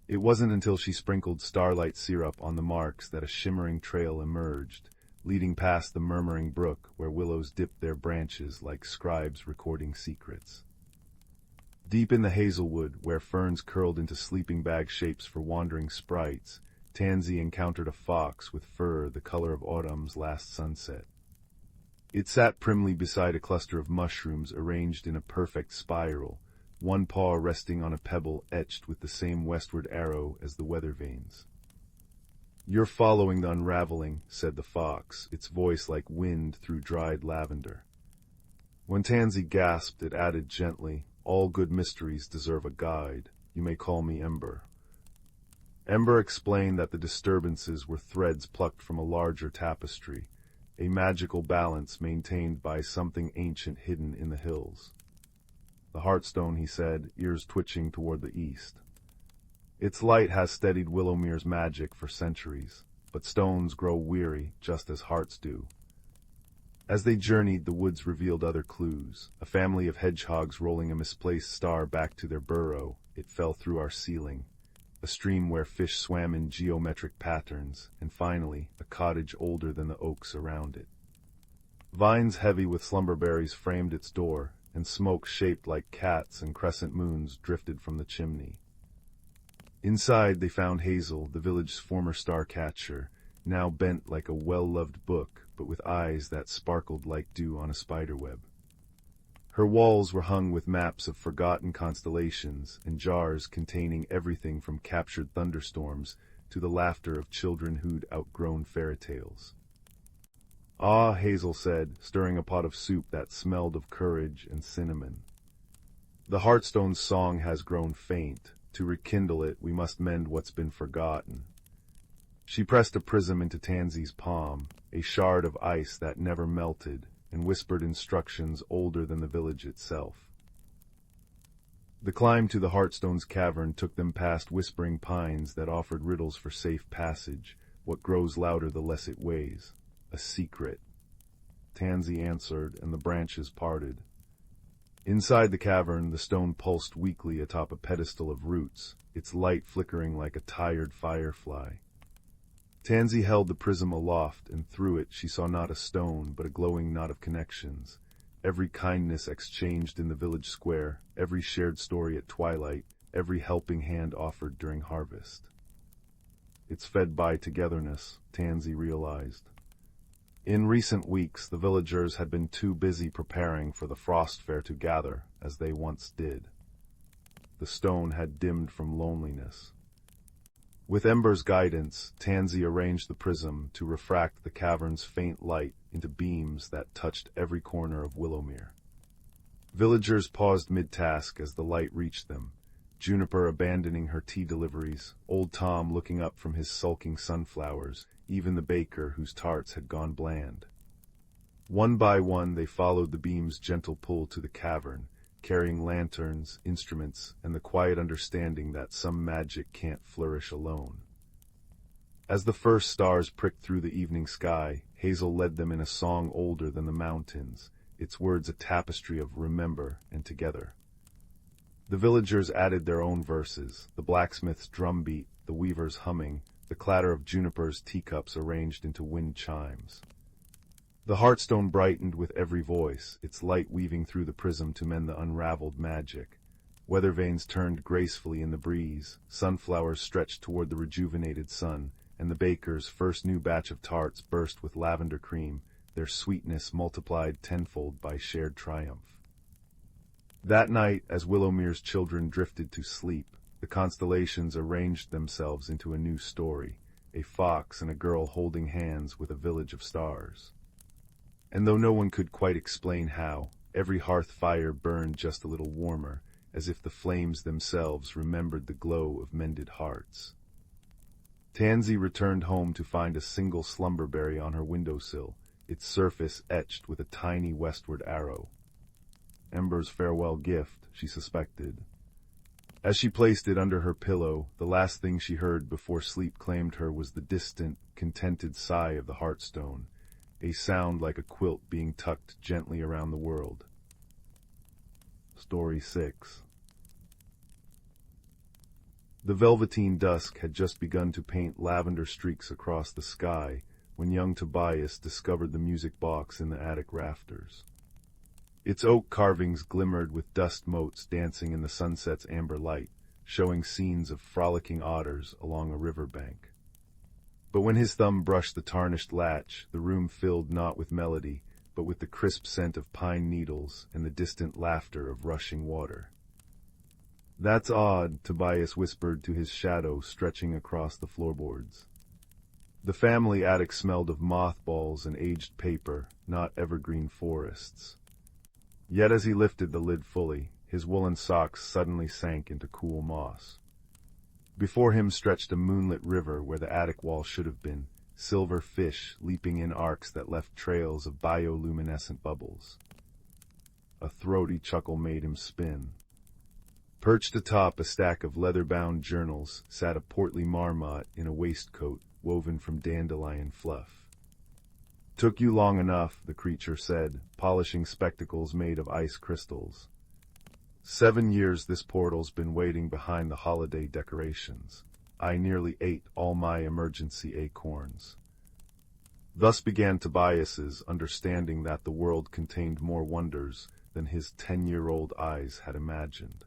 It wasn't until she sprinkled starlight syrup on the marks that a shimmering trail emerged, leading past the murmuring brook where willows dipped their branches like scribes recording secrets. Deep in the hazelwood, where ferns curled into sleeping bag shapes for wandering sprites, Tansy encountered a fox with fur the color of autumn's last sunset. It sat primly beside a cluster of mushrooms arranged in a perfect spiral, one paw resting on a pebble etched with the same westward arrow as the weather vanes. "You're following the unraveling," said the fox, its voice like wind through dried lavender. When Tansy gasped, it added gently, "All good mysteries deserve a guide. You may call me Ember." Ember explained that the disturbances were threads plucked from a larger tapestry, a magical balance maintained by something ancient hidden in the hills. The Heartstone, he said, ears twitching toward the east. Its light has steadied Willowmere's magic for centuries, but stones grow weary just as hearts do. As they journeyed, the woods revealed other clues. A family of hedgehogs rolling a misplaced star back to their burrow. It fell through our ceiling. A stream where fish swam in geometric patterns, and finally, a cottage older than the oaks around it. Vines heavy with slumberberries framed its door, and smoke shaped like cats and crescent moons drifted from the chimney. Inside they found Hazel, the village's former star catcher, now bent like a well-loved book, but with eyes that sparkled like dew on a spiderweb. Her walls were hung with maps of forgotten constellations and jars containing everything from captured thunderstorms to the laughter of children who'd outgrown fairy tales. "Ah," Hazel said, stirring a pot of soup that smelled of courage and cinnamon. "The Heartstone's song has grown faint. To rekindle it, we must mend what's been forgotten." She pressed a prism into Tansy's palm, a shard of ice that never melted, and whispered instructions older than the village itself. The climb to the Heartstone's cavern took them past whispering pines that offered riddles for safe passage. What grows louder the less it weighs. A secret. Tansy answered, and the branches parted. Inside the cavern, the stone pulsed weakly atop a pedestal of roots, its light flickering like a tired firefly. Tansy held the prism aloft, and through it she saw not a stone, but a glowing knot of connections. Every kindness exchanged in the village square, every shared story at twilight, every helping hand offered during harvest. It's fed by togetherness, Tansy realized. In recent weeks, the villagers had been too busy preparing for the frost fair to gather, as they once did. The stone had dimmed from loneliness. With Ember's guidance, Tansy arranged the prism to refract the cavern's faint light into beams that touched every corner of Willowmere. Villagers paused mid-task as the light reached them, Juniper abandoning her tea deliveries, Old Tom looking up from his sulking sunflowers, even the baker whose tarts had gone bland. One by one they followed the beam's gentle pull to the cavern, carrying lanterns, instruments, and the quiet understanding that some magic can't flourish alone. As the first stars pricked through the evening sky, Hazel led them in a song older than the mountains, its words a tapestry of remember and together. The villagers added their own verses, the blacksmith's drumbeat, the weaver's humming, the clatter of Juniper's teacups arranged into wind chimes. The Heartstone brightened with every voice, its light weaving through the prism to mend the unraveled magic. Weather vanes turned gracefully in the breeze, sunflowers stretched toward the rejuvenated sun, and the baker's first new batch of tarts burst with lavender cream, their sweetness multiplied tenfold by shared triumph. That night, as Willowmere's children drifted to sleep, the constellations arranged themselves into a new story, a fox and a girl holding hands with a village of stars. And though no one could quite explain how, every hearth fire burned just a little warmer, as if the flames themselves remembered the glow of mended hearts. Tansy returned home to find a single slumberberry on her windowsill, its surface etched with a tiny westward arrow. Ember's farewell gift, she suspected. As she placed it under her pillow, the last thing she heard before sleep claimed her was the distant, contented sigh of the Heartstone, a sound like a quilt being tucked gently around the world. Story 6. The velveteen dusk had just begun to paint lavender streaks across the sky when young Tobias discovered the music box in the attic rafters. Its oak carvings glimmered with dust motes dancing in the sunset's amber light, showing scenes of frolicking otters along a river bank. But when his thumb brushed the tarnished latch, the room filled not with melody, but with the crisp scent of pine needles and the distant laughter of rushing water. "That's odd," Tobias whispered to his shadow stretching across the floorboards. The family attic smelled of mothballs and aged paper, not evergreen forests. Yet as he lifted the lid fully, his woolen socks suddenly sank into cool moss. Before him stretched a moonlit river where the attic wall should have been, silver fish leaping in arcs that left trails of bioluminescent bubbles. A throaty chuckle made him spin. Perched atop a stack of leather-bound journals sat a portly marmot in a waistcoat woven from dandelion fluff. "Took you long enough," the creature said, polishing spectacles made of ice crystals. 7 years this portal's been waiting behind the holiday decorations. I nearly ate all my emergency acorns. Thus began Tobias's understanding that the world contained more wonders than his 10-year-old eyes had imagined.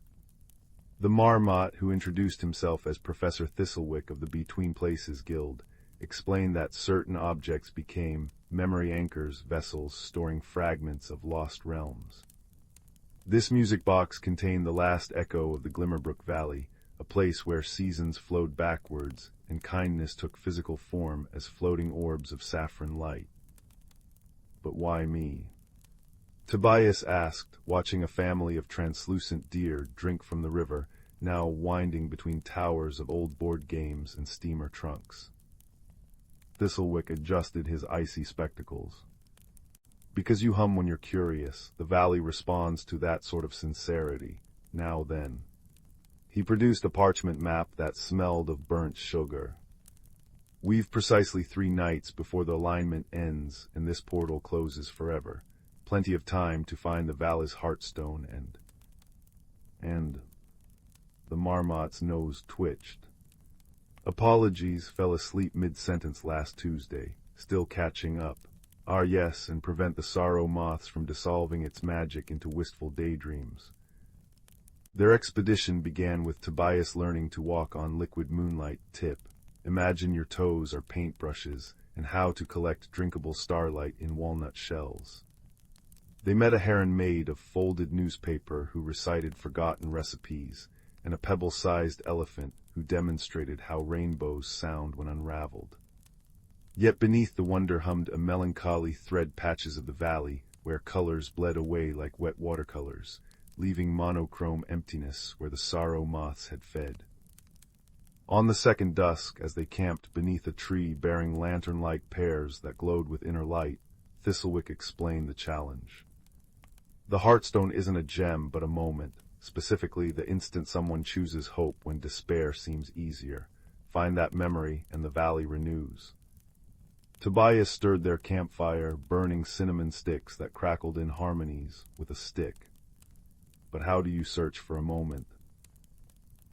The marmot, who introduced himself as Professor Thistlewick of the Between Places Guild, explained that certain objects became memory anchors, vessels storing fragments of lost realms. This music box contained the last echo of the Glimmerbrook Valley, a place where seasons flowed backwards and kindness took physical form as floating orbs of saffron light. But why me? Tobias asked, watching a family of translucent deer drink from the river, now winding between towers of old board games and steamer trunks. Thistlewick adjusted his icy spectacles. "Because you hum when you're curious, the valley responds to that sort of sincerity, now then." He produced a parchment map that smelled of burnt sugar. "We've precisely 3 nights before the alignment ends and this portal closes forever. Plenty of time to find the valley's heartstone and the marmot's nose twitched. "Apologies, fell asleep mid-sentence last Tuesday. Still catching up. Yes, and prevent the sorrow moths from dissolving its magic into wistful daydreams." Their expedition began with Tobias learning to walk on liquid moonlight. Tip: imagine your toes are paintbrushes, and how to collect drinkable starlight in walnut shells. They met a heron maid of folded newspaper who recited forgotten recipes, and a pebble-sized elephant who demonstrated how rainbows sound when unraveled. Yet beneath the wonder hummed a melancholy thread patches of the valley, where colors bled away like wet watercolors, leaving monochrome emptiness where the sorrow moths had fed. On the second dusk, as they camped beneath a tree bearing lantern-like pears that glowed with inner light, Thistlewick explained the challenge. The heartstone isn't a gem, but a moment, specifically the instant someone chooses hope when despair seems easier. Find that memory, and the valley renews. Tobias stirred their campfire, burning cinnamon sticks that crackled in harmonies with a stick. But how do you search for a moment?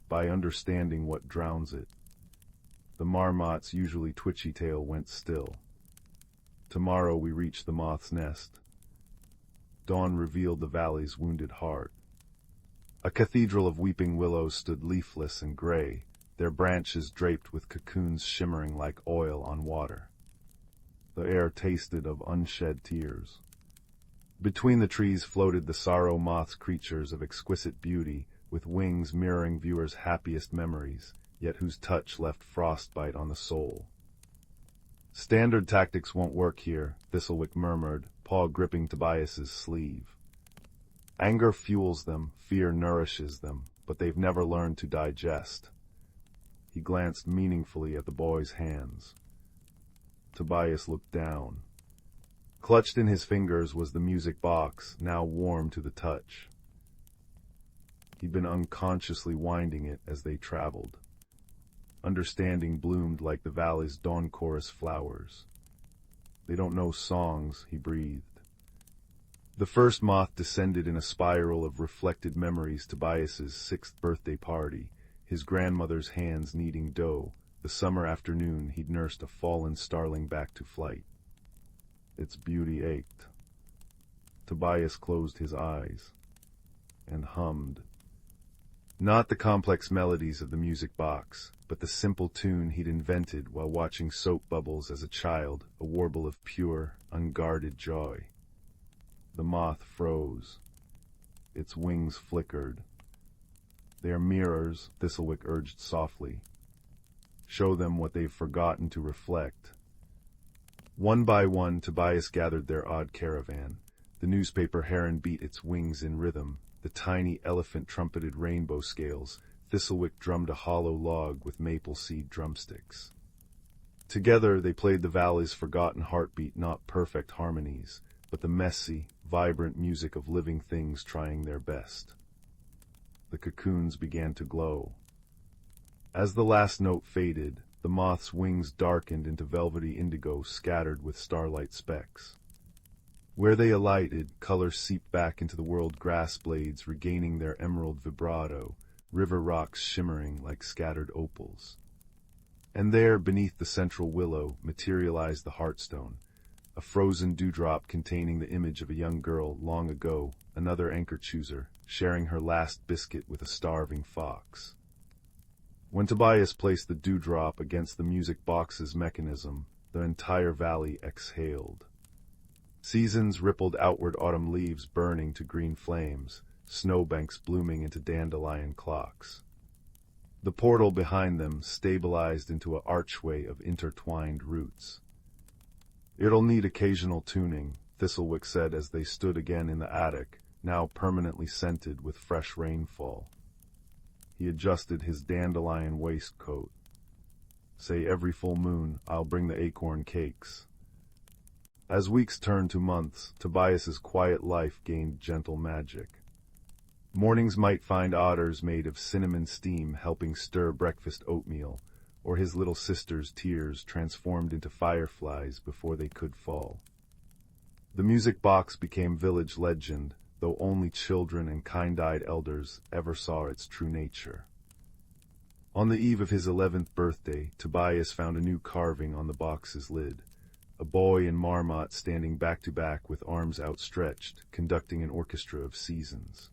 By understanding what drowns it. The marmot's usually twitchy tail went still. Tomorrow we reach the moth's nest. Dawn revealed the valley's wounded heart. A cathedral of weeping willows stood leafless and gray, their branches draped with cocoons shimmering like oil on water. The air tasted of unshed tears. Between the trees floated the sorrow moth's creatures of exquisite beauty, with wings mirroring viewers' happiest memories, yet whose touch left frostbite on the soul. "Standard tactics won't work here," Thistlewick murmured, paw gripping Tobias's sleeve. "Anger fuels them, fear nourishes them, but they've never learned to digest." He glanced meaningfully at the boy's hands. Tobias looked down. Clutched in his fingers was the music box, now warm to the touch. He'd been unconsciously winding it as they traveled. Understanding bloomed like the valley's dawn chorus flowers. "They don't know songs," he breathed. The first moth descended in a spiral of reflected memories. Tobias's 6th birthday party, his grandmother's hands kneading dough, the summer afternoon he'd nursed a fallen starling back to flight. Its beauty ached. Tobias closed his eyes and hummed. Not the complex melodies of the music box, but the simple tune he'd invented while watching soap bubbles as a child, a warble of pure, unguarded joy. The moth froze. Its wings flickered. "They are mirrors," Thistlewick urged softly. "Show them what they've forgotten to reflect." One by one, Tobias gathered their odd caravan. The newspaper heron beat its wings in rhythm. The tiny elephant trumpeted rainbow scales. Thistlewick drummed a hollow log with maple seed drumsticks. Together they played the valley's forgotten heartbeat, not perfect harmonies, but the messy, vibrant music of living things trying their best. The cocoons began to glow. As the last note faded, the moth's wings darkened into velvety indigo scattered with starlight specks. Where they alighted, color seeped back into the world, grass blades regaining their emerald vibrato, river rocks shimmering like scattered opals. And there, beneath the central willow, materialized the heartstone, a frozen dewdrop containing the image of a young girl long ago, another anchor chooser, sharing her last biscuit with a starving fox. When Tobias placed the dewdrop against the music box's mechanism, the entire valley exhaled. Seasons rippled outward, autumn leaves burning to green flames, snowbanks blooming into dandelion clocks. The portal behind them stabilized into an archway of intertwined roots. "It'll need occasional tuning," Thistlewick said as they stood again in the attic, now permanently scented with fresh rainfall. He adjusted his dandelion waistcoat. "Say every full moon, I'll bring the acorn cakes." As weeks turned to months, Tobias's quiet life gained gentle magic. Mornings might find otters made of cinnamon steam helping stir breakfast oatmeal, or his little sister's tears transformed into fireflies before they could fall. The music box became village legend, though only children and kind-eyed elders ever saw its true nature. On the eve of his 11th birthday, Tobias found a new carving on the box's lid, a boy in marmot standing back-to-back with arms outstretched, conducting an orchestra of seasons.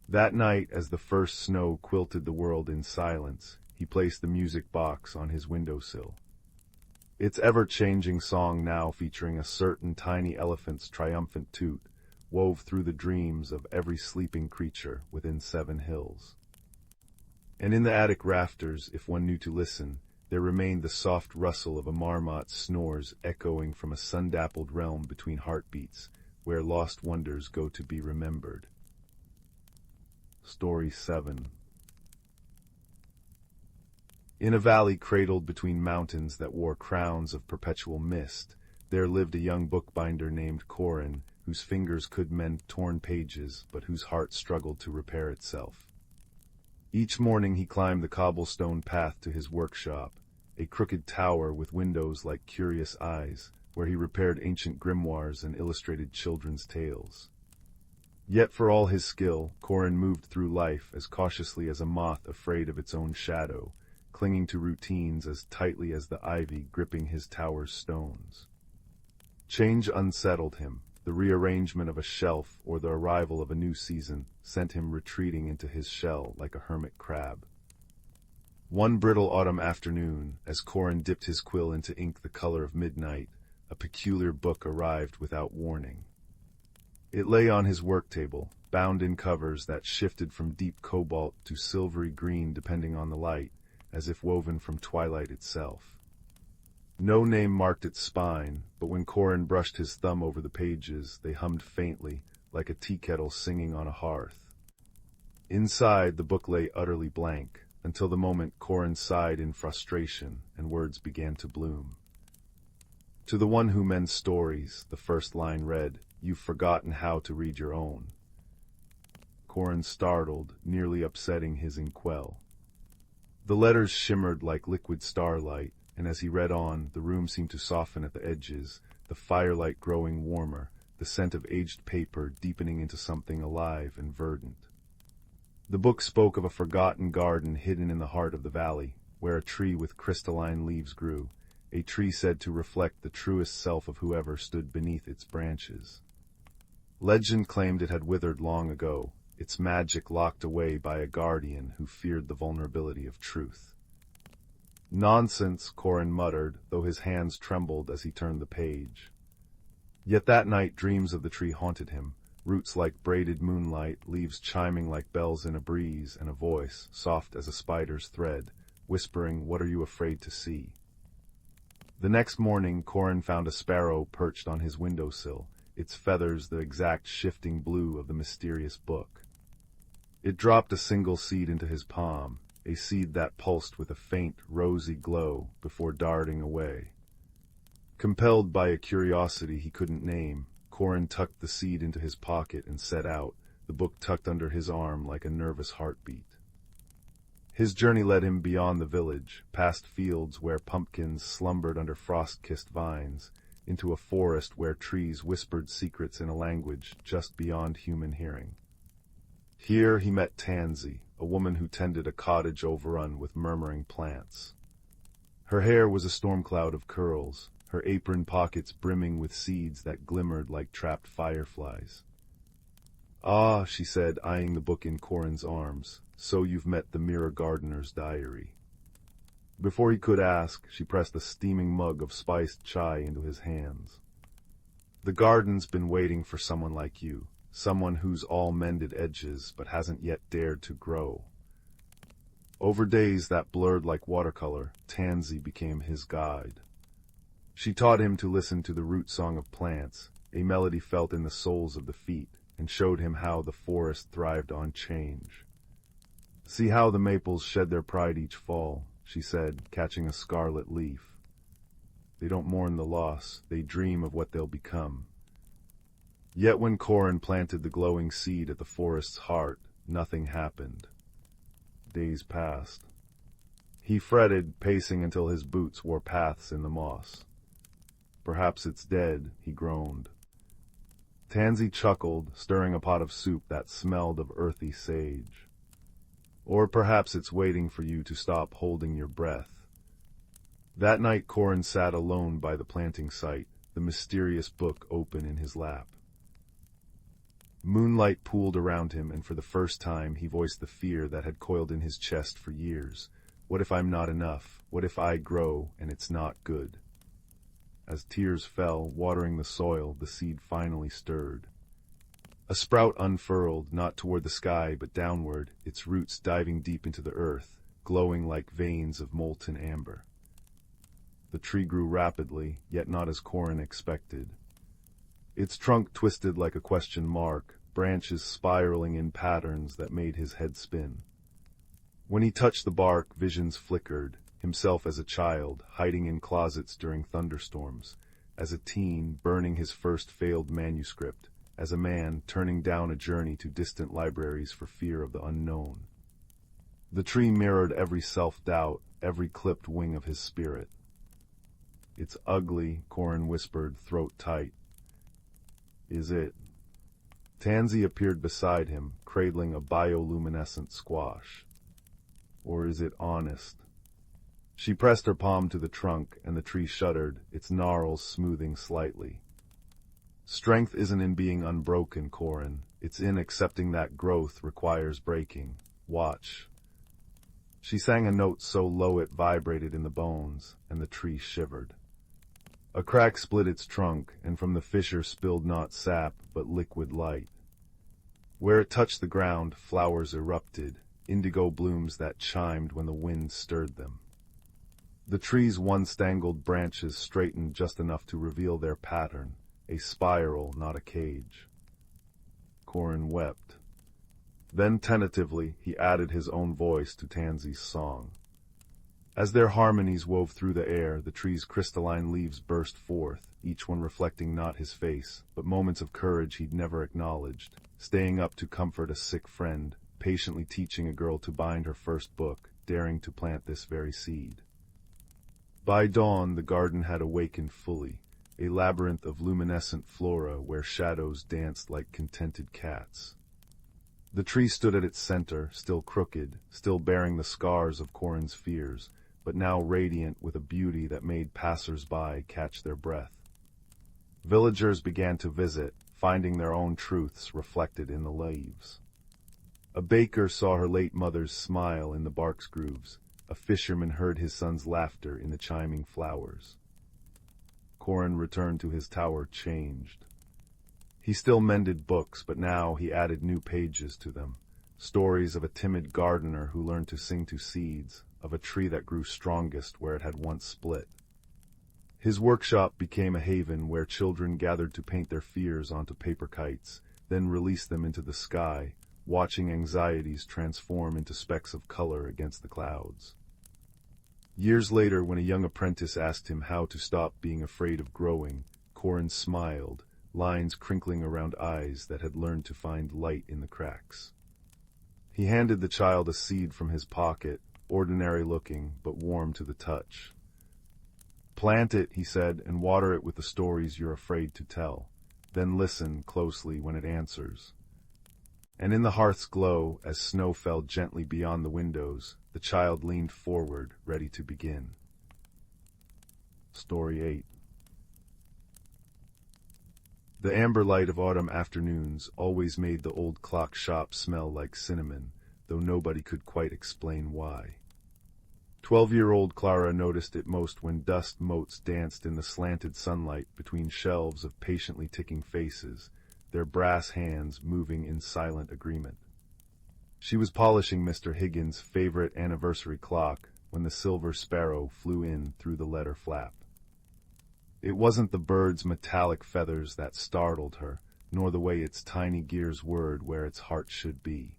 That night, as the first snow quilted the world in silence, he placed the music box on his windowsill. Its ever-changing song now featuring a certain tiny elephant's triumphant toot, wove through the dreams of every sleeping creature within 7 hills. And in the attic rafters, if one knew to listen, there remained the soft rustle of a marmot's snores echoing from a sun-dappled realm between heartbeats, where lost wonders go to be remembered. Story 7. In a valley cradled between mountains that wore crowns of perpetual mist, there lived a young bookbinder named Corin, whose fingers could mend torn pages, but whose heart struggled to repair itself. Each morning he climbed the cobblestone path to his workshop, a crooked tower with windows like curious eyes, where he repaired ancient grimoires and illustrated children's tales. Yet for all his skill, Corin moved through life as cautiously as a moth afraid of its own shadow, clinging to routines as tightly as the ivy gripping his tower's stones. Change unsettled him. The rearrangement of a shelf or the arrival of a new season sent him retreating into his shell like a hermit crab. One brittle autumn afternoon, as Corin dipped his quill into ink the color of midnight, a peculiar book arrived without warning. It lay on his work table, bound in covers that shifted from deep cobalt to silvery green depending on the light, as if woven from twilight itself. No name marked its spine, but when Corin brushed his thumb over the pages, they hummed faintly, like a tea kettle singing on a hearth. Inside, the book lay utterly blank, until the moment Corin sighed in frustration and words began to bloom. "To the one who mends stories," the first line read, "you've forgotten how to read your own." Corin startled, nearly upsetting his inkwell. The letters shimmered like liquid starlight, and as he read on, the room seemed to soften at the edges, the firelight growing warmer, the scent of aged paper deepening into something alive and verdant. The book spoke of a forgotten garden hidden in the heart of the valley, where a tree with crystalline leaves grew, a tree said to reflect the truest self of whoever stood beneath its branches. Legend claimed it had withered long ago, its magic locked away by a guardian who feared the vulnerability of truth. "Nonsense," Corin muttered, though his hands trembled as he turned the page. Yet that night dreams of the tree haunted him, roots like braided moonlight, leaves chiming like bells in a breeze, and a voice, soft as a spider's thread, whispering, "What are you afraid to see?" The next morning, Corin found a sparrow perched on his windowsill, its feathers the exact shifting blue of the mysterious book. It dropped a single seed into his palm, a seed that pulsed with a faint, rosy glow before darting away. Compelled by a curiosity he couldn't name, Corin tucked the seed into his pocket and set out, the book tucked under his arm like a nervous heartbeat. His journey led him beyond the village, past fields where pumpkins slumbered under frost-kissed vines, into a forest where trees whispered secrets in a language just beyond human hearing. Here he met Tansy, a woman who tended a cottage overrun with murmuring plants. Her hair was a storm cloud of curls, her apron pockets brimming with seeds that glimmered like trapped fireflies. "Ah," she said, eyeing the book in Corin's arms, "so you've met the Mirror Gardener's diary." Before he could ask, she pressed a steaming mug of spiced chai into his hands. "The garden's been waiting for someone like you, someone who's all mended edges but hasn't yet dared to grow." Over days that blurred like watercolor, Tansy became his guide. She taught him to listen to the root song of plants, a melody felt in the soles of the feet, and showed him how the forest thrived on change. "See how the maples shed their pride each fall," she said, catching a scarlet leaf. "They don't mourn the loss, they dream of what they'll become." Yet when Corin planted the glowing seed at the forest's heart, nothing happened. Days passed. He fretted, pacing until his boots wore paths in the moss. "Perhaps it's dead," he groaned. Tansy chuckled, stirring a pot of soup that smelled of earthy sage. "Or perhaps it's waiting for you to stop holding your breath." That night Corin sat alone by the planting site, the mysterious book open in his lap. Moonlight pooled around him, and for the first time he voiced the fear that had coiled in his chest for years. What if I'm not enough? What if I grow and it's not good? As tears fell, watering the soil, the seed finally stirred. A sprout unfurled, not toward the sky, but downward, its roots diving deep into the earth, glowing like veins of molten amber. The tree grew rapidly, yet not as Corin expected. Its trunk twisted like a question mark, branches spiraling in patterns that made his head spin. When he touched the bark, visions flickered, himself as a child, hiding in closets during thunderstorms, as a teen, burning his first failed manuscript, as a man, turning down a journey to distant libraries for fear of the unknown. The tree mirrored every self-doubt, every clipped wing of his spirit. "It's ugly," Corin whispered, throat tight. "Is it?" Tansy appeared beside him, cradling a bioluminescent squash. "Or is it honest?" She pressed her palm to the trunk, and the tree shuddered, its gnarls smoothing slightly. "Strength isn't in being unbroken, Corin. It's in accepting that growth requires breaking. Watch." She sang a note so low it vibrated in the bones, and the tree shivered. A crack split its trunk, and from the fissure spilled not sap, but liquid light. Where it touched the ground, flowers erupted, indigo blooms that chimed when the wind stirred them. The tree's once tangled branches straightened just enough to reveal their pattern, a spiral, not a cage. Corin wept. Then tentatively, he added his own voice to Tansy's song. As their harmonies wove through the air, the tree's crystalline leaves burst forth, each one reflecting not his face, but moments of courage he'd never acknowledged, staying up to comfort a sick friend, patiently teaching a girl to bind her first book, daring to plant this very seed. By dawn, the garden had awakened fully, a labyrinth of luminescent flora where shadows danced like contented cats. The tree stood at its center, still crooked, still bearing the scars of Corin's fears, but now radiant with a beauty that made passers-by catch their breath. Villagers began to visit, finding their own truths reflected in the leaves. A baker saw her late mother's smile in the bark's grooves. A fisherman heard his son's laughter in the chiming flowers. Corin returned to his tower changed. He still mended books, but now he added new pages to them. Stories of a timid gardener who learned to sing to seeds, of a tree that grew strongest where it had once split. His workshop became a haven where children gathered to paint their fears onto paper kites, then release them into the sky, watching anxieties transform into specks of color against the clouds. Years later, when a young apprentice asked him how to stop being afraid of growing, Corin smiled, lines crinkling around eyes that had learned to find light in the cracks. He handed the child a seed from his pocket, ordinary-looking but warm to the touch. "Plant it," he said, "and water it with the stories you're afraid to tell. Then listen closely when it answers." And in the hearth's glow, as snow fell gently beyond the windows, the child leaned forward, ready to begin. Story 8. The amber light of autumn afternoons always made the old clock shop smell like cinnamon, though nobody could quite explain why. 12-year-old Clara noticed it most when dust motes danced in the slanted sunlight between shelves of patiently ticking faces, their brass hands moving in silent agreement. She was polishing Mr. Higgins' favorite anniversary clock when the silver sparrow flew in through the letter flap. It wasn't the bird's metallic feathers that startled her, nor the way its tiny gears whirred where its heart should be.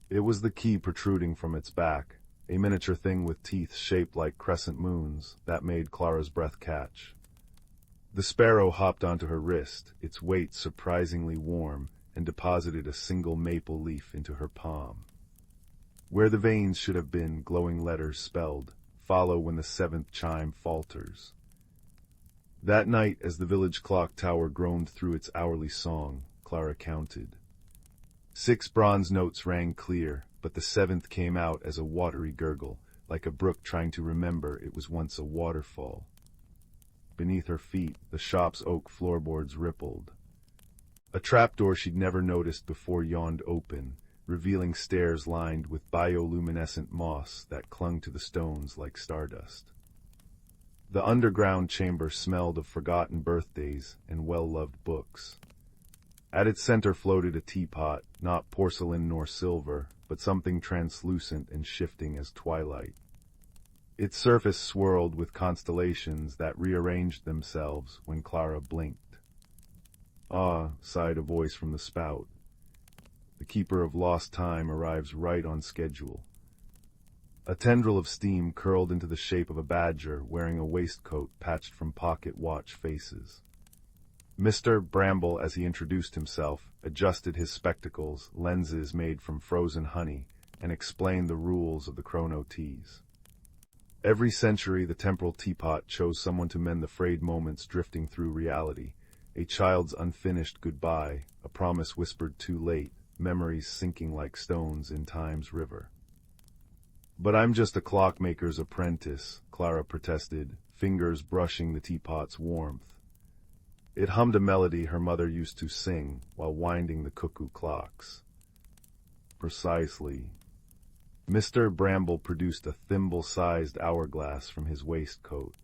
It was the key protruding from its back, a miniature thing with teeth shaped like crescent moons, that made Clara's breath catch. The sparrow hopped onto her wrist, its weight surprisingly warm, and deposited a single maple leaf into her palm. Where the veins should have been, glowing letters spelled, "Follow when the seventh chime falters." That night, as the village clock tower groaned through its hourly song, Clara counted. 6 bronze notes rang clear, but the 7th came out as a watery gurgle, like a brook trying to remember it was once a waterfall. Beneath her feet, the shop's oak floorboards rippled. A trapdoor she'd never noticed before yawned open, revealing stairs lined with bioluminescent moss that clung to the stones like stardust. The underground chamber smelled of forgotten birthdays and well-loved books. At its center floated a teapot, not porcelain nor silver, but something translucent and shifting as twilight. Its surface swirled with constellations that rearranged themselves when Clara blinked. "Ah," sighed a voice from the spout. "The keeper of lost time arrives right on schedule." A tendril of steam curled into the shape of a badger wearing a waistcoat patched from pocket watch faces. Mr. Bramble, as he introduced himself, adjusted his spectacles, lenses made from frozen honey, and explained the rules of the chrono teas. Every century, the temporal teapot chose someone to mend the frayed moments drifting through reality, a child's unfinished goodbye, a promise whispered too late, memories sinking like stones in time's river. "But I'm just a clockmaker's apprentice," Clara protested, fingers brushing the teapot's warmth. It hummed a melody her mother used to sing while winding the cuckoo clocks. "Precisely." Mr. Bramble produced a thimble-sized hourglass from his waistcoat.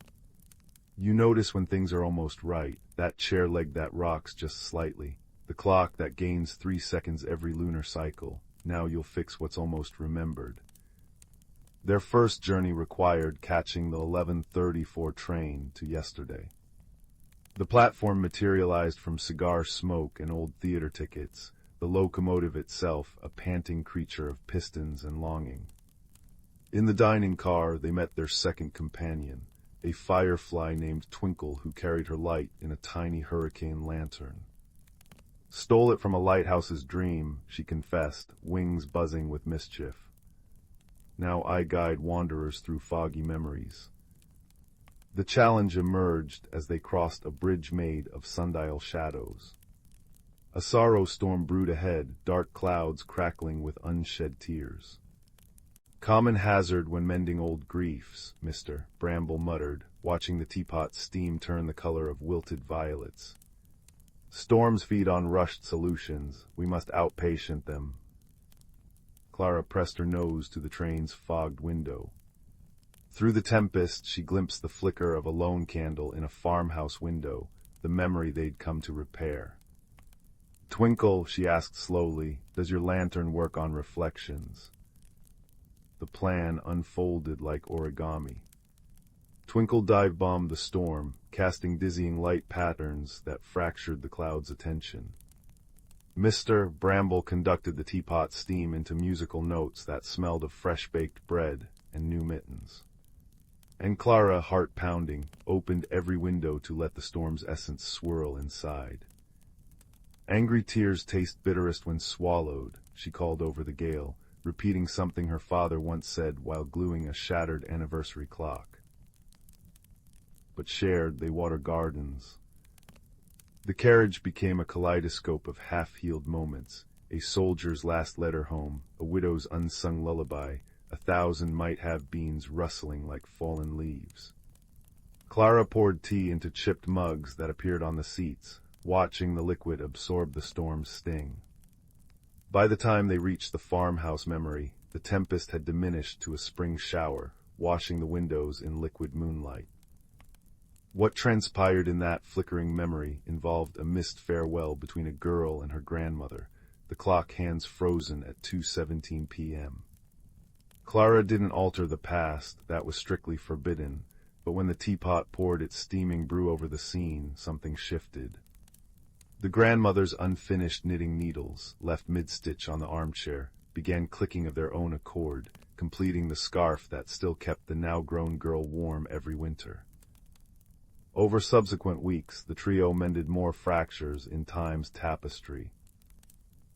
"You notice when things are almost right, that chair leg that rocks just slightly, the clock that gains 3 seconds every lunar cycle. Now you'll fix what's almost remembered." Their first journey required catching the 11:34 train to yesterday. The platform materialized from cigar smoke and old theater tickets, the locomotive itself a panting creature of pistons and longing. In the dining car, they met their second companion, a firefly named Twinkle who carried her light in a tiny hurricane lantern. "Stole it from a lighthouse's dream," she confessed, wings buzzing with mischief. "Now I guide wanderers through foggy memories." The challenge emerged as they crossed a bridge made of sundial shadows. A sorrow storm brewed ahead, dark clouds crackling with unshed tears. "Common hazard when mending old griefs," Mr. Bramble muttered, watching the teapot's steam turn the color of wilted violets. "Storms feed on rushed solutions. We must outpatient them." Clara pressed her nose to the train's fogged window. Through the tempest, she glimpsed the flicker of a lone candle in a farmhouse window, the memory they'd come to repair. "Twinkle," she asked slowly, "does your lantern work on reflections?" The plan unfolded like origami. Twinkle dive-bombed the storm, casting dizzying light patterns that fractured the cloud's attention. Mr. Bramble conducted the teapot's steam into musical notes that smelled of fresh-baked bread and new mittens. And Clara, heart pounding, opened every window to let the storm's essence swirl inside. Angry tears taste bitterest when swallowed, she called over the gale, repeating something her father once said while gluing a shattered anniversary clock. But shared, they water gardens. The carriage became a kaleidoscope of half-healed moments, a soldier's last letter home, a widow's unsung lullaby, 1,000 might-have beans rustling like fallen leaves. Clara poured tea into chipped mugs that appeared on the seats, watching the liquid absorb the storm's sting. By the time they reached the farmhouse memory, the tempest had diminished to a spring shower, washing the windows in liquid moonlight. What transpired in that flickering memory involved a missed farewell between a girl and her grandmother, the clock hands frozen at 2:17 p.m. Clara didn't alter the past, that was strictly forbidden, but when the teapot poured its steaming brew over the scene, something shifted. The grandmother's unfinished knitting needles, left mid-stitch on the armchair, began clicking of their own accord, completing the scarf that still kept the now-grown girl warm every winter. Over subsequent weeks, the trio mended more fractures in time's tapestry.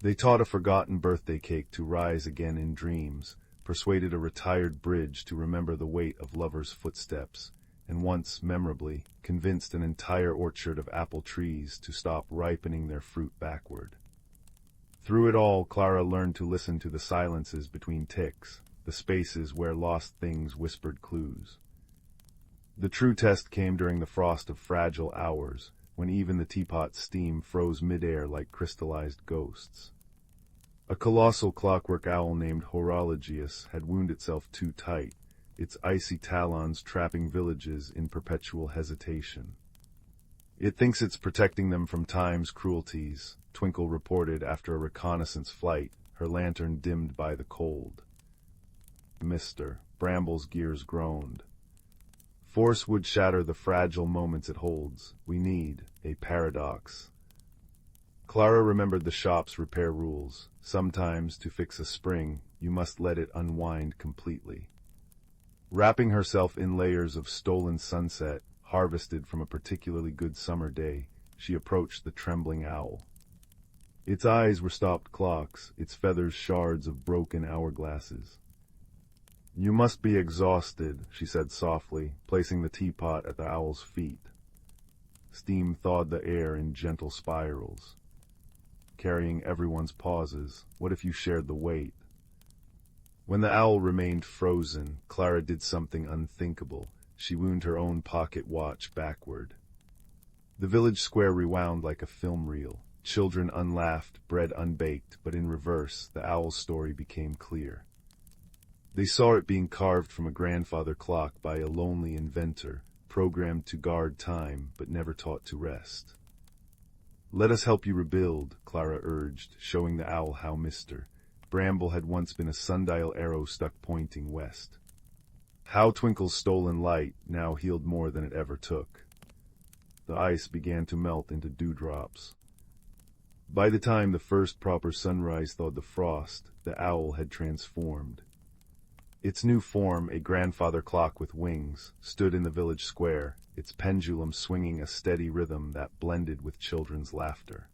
They taught a forgotten birthday cake to rise again in dreams, persuaded a retired bridge to remember the weight of lovers' footsteps, and once, memorably, convinced an entire orchard of apple trees to stop ripening their fruit backward. Through it all, Clara learned to listen to the silences between ticks, the spaces where lost things whispered clues. The true test came during the frost of fragile hours, when even the teapot's steam froze midair like crystallized ghosts. A colossal clockwork owl named Horologius had wound itself too tight, its icy talons trapping villages in perpetual hesitation. It thinks it's protecting them from time's cruelties, Twinkle reported after a reconnaissance flight, her lantern dimmed by the cold. Mr. Bramble's gears groaned. Force would shatter the fragile moments it holds. We need a paradox. Clara remembered the shop's repair rules. Sometimes, to fix a spring, you must let it unwind completely. Wrapping herself in layers of stolen sunset, harvested from a particularly good summer day, she approached the trembling owl. Its eyes were stopped clocks, its feathers shards of broken hourglasses. "You must be exhausted," she said softly, placing the teapot at the owl's feet. Steam thawed the air in gentle spirals. Carrying everyone's pauses, what if you shared the weight? When the owl remained frozen, Clara did something unthinkable. She wound her own pocket watch backward. The village square rewound like a film reel. Children unlaughed, bread unbaked, but in reverse, the owl's story became clear. They saw it being carved from a grandfather clock by a lonely inventor, programmed to guard time, but never taught to rest. "Let us help you rebuild," Clara urged, showing the owl how Mr. Bramble had once been a sundial arrow stuck pointing west. How Twinkle's stolen light now healed more than it ever took. The ice began to melt into dewdrops. By the time the first proper sunrise thawed the frost, the owl had transformed. Its new form, a grandfather clock with wings, stood in the village square, its pendulum swinging a steady rhythm that blended with children's laughter.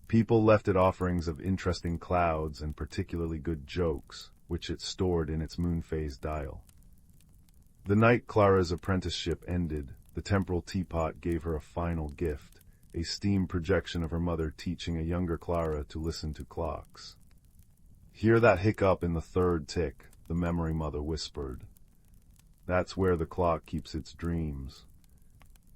People left it offerings of interesting clouds and particularly good jokes, which it stored in its moon-phase dial. The night Clara's apprenticeship ended, the temporal teapot gave her a final gift, a steam projection of her mother teaching a younger Clara to listen to clocks. "Hear that hiccup in the third tick," the memory mother whispered. "That's where the clock keeps its dreams."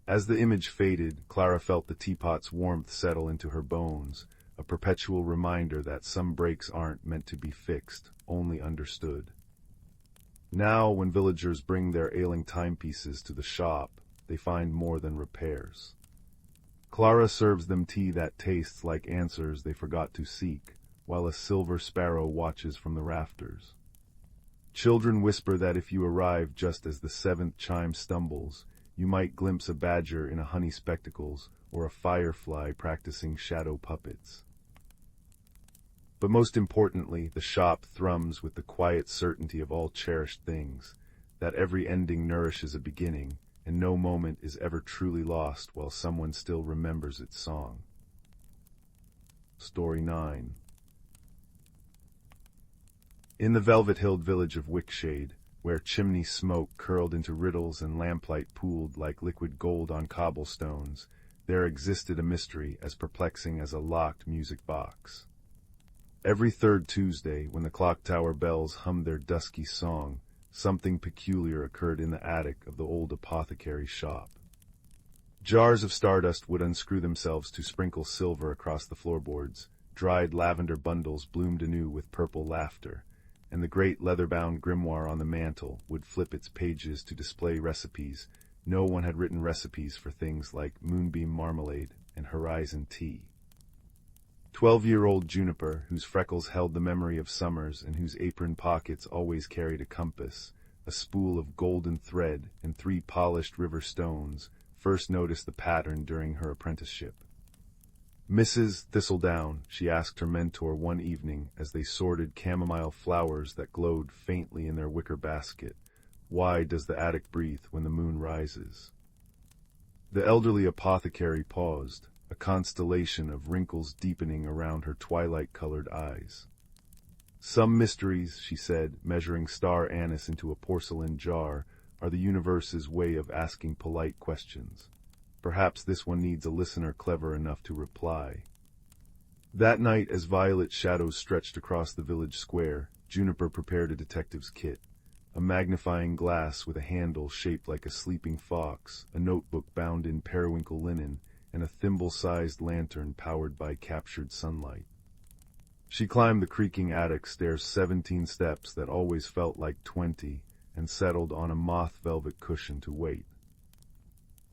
As the image faded, Clara felt the teapot's warmth settle into her bones, a perpetual reminder that some breaks aren't meant to be fixed, only understood. Now, when villagers bring their ailing timepieces to the shop, they find more than repairs. Clara serves them tea that tastes like answers they forgot to seek, while a silver sparrow watches from the rafters. Children whisper that if you arrive just as the seventh chime stumbles, you might glimpse a badger in a honey spectacles or a firefly practicing shadow puppets. But most importantly, the shop thrums with the quiet certainty of all cherished things, that every ending nourishes a beginning, and no moment is ever truly lost while someone still remembers its song. Story 9. In the velvet-hilled village of Wickshade, where chimney smoke curled into riddles and lamplight pooled like liquid gold on cobblestones, there existed a mystery as perplexing as a locked music box. Every third Tuesday, when the clock tower bells hummed their dusky song, something peculiar occurred in the attic of the old apothecary's shop. Jars of stardust would unscrew themselves to sprinkle silver across the floorboards, dried lavender bundles bloomed anew with purple laughter, and the great leather-bound grimoire on the mantel would flip its pages to display recipes. No one had written recipes for things like moonbeam marmalade and horizon tea. 12-year-old Juniper, whose freckles held the memory of summers and whose apron pockets always carried a compass, a spool of golden thread, and 3 polished river stones, first noticed the pattern during her apprenticeship. "Mrs. Thistledown," she asked her mentor one evening as they sorted chamomile flowers that glowed faintly in their wicker basket, "why does the attic breathe when the moon rises?" The elderly apothecary paused, a constellation of wrinkles deepening around her twilight-colored eyes. "Some mysteries," she said, measuring star anise into a porcelain jar, "are the universe's way of asking polite questions. Perhaps this one needs a listener clever enough to reply." That night, as violet shadows stretched across the village square, Juniper prepared a detective's kit. A magnifying glass with a handle shaped like a sleeping fox, a notebook bound in periwinkle linen, and a thimble-sized lantern powered by captured sunlight. She climbed the creaking attic stairs 17 steps that always felt like 20, and settled on a moth-velvet cushion to wait.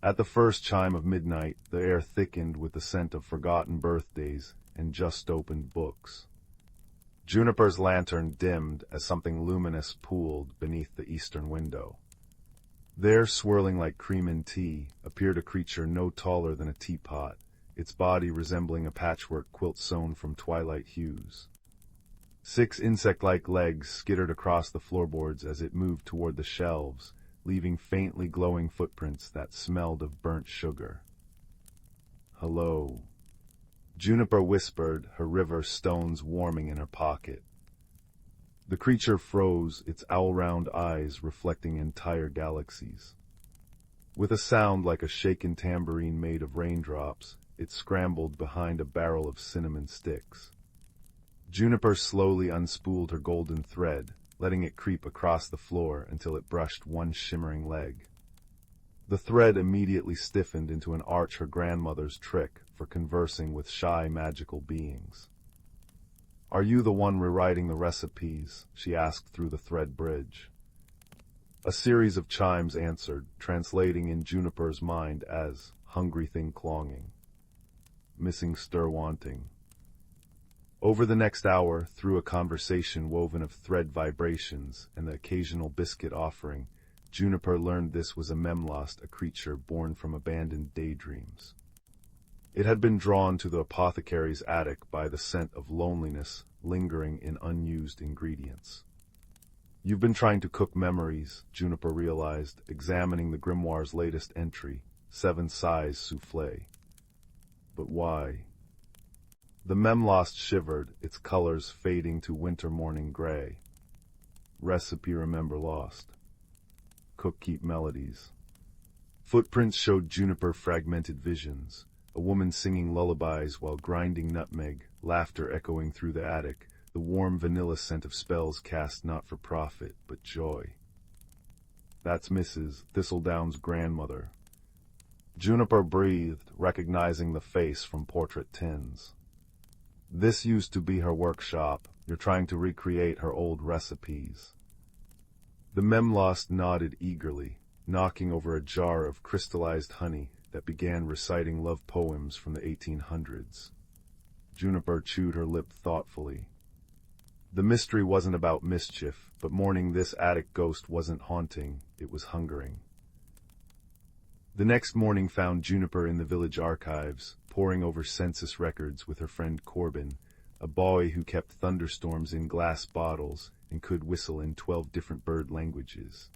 At the first chime of midnight, the air thickened with the scent of forgotten birthdays and just-opened books. Juniper's lantern dimmed as something luminous pooled beneath the eastern window. There, swirling like cream in tea, appeared a creature no taller than a teapot, its body resembling a patchwork quilt sewn from twilight hues. 6 insect-like legs skittered across the floorboards as it moved toward the shelves, leaving faintly glowing footprints that smelled of burnt sugar. "Hello," Juniper whispered, her river stones warming in her pocket. The creature froze, its owl-round eyes reflecting entire galaxies. With a sound like a shaken tambourine made of raindrops, it scrambled behind a barrel of cinnamon sticks. Juniper slowly unspooled her golden thread, letting it creep across the floor until it brushed one shimmering leg. The thread immediately stiffened into an arch, her grandmother's trick for conversing with shy magical beings. "Are you the one rewriting the recipes?" she asked through the thread bridge. A series of chimes answered, translating in Juniper's mind as "hungry thing clanging," "missing stir wanting." Over the next hour, through a conversation woven of thread vibrations and the occasional biscuit offering, Juniper learned this was a memlost, a creature born from abandoned daydreams. It had been drawn to the apothecary's attic by the scent of loneliness lingering in unused ingredients. "You've been trying to cook memories," Juniper realized, examining the grimoire's latest entry, 7 size soufflé. "But why?" The memlost shivered, its colors fading to winter morning gray. "Recipe remember lost. Cook keep melodies." Footprints showed Juniper fragmented visions, a woman singing lullabies while grinding nutmeg, laughter echoing through the attic, the warm vanilla scent of spells cast not for profit, but joy. "That's Mrs. Thistledown's grandmother." Juniper breathed, recognizing the face from portrait tins. "This used to be her workshop. You're trying to recreate her old recipes." The memlost nodded eagerly, knocking over a jar of crystallized honey that began reciting love poems from the 1800s. Juniper chewed her lip thoughtfully. The mystery wasn't about mischief, but mourning this attic ghost wasn't haunting, it was hungering. The next morning found Juniper in the village archives, poring over census records with her friend Corbin, a boy who kept thunderstorms in glass bottles and could whistle in 12 different bird languages.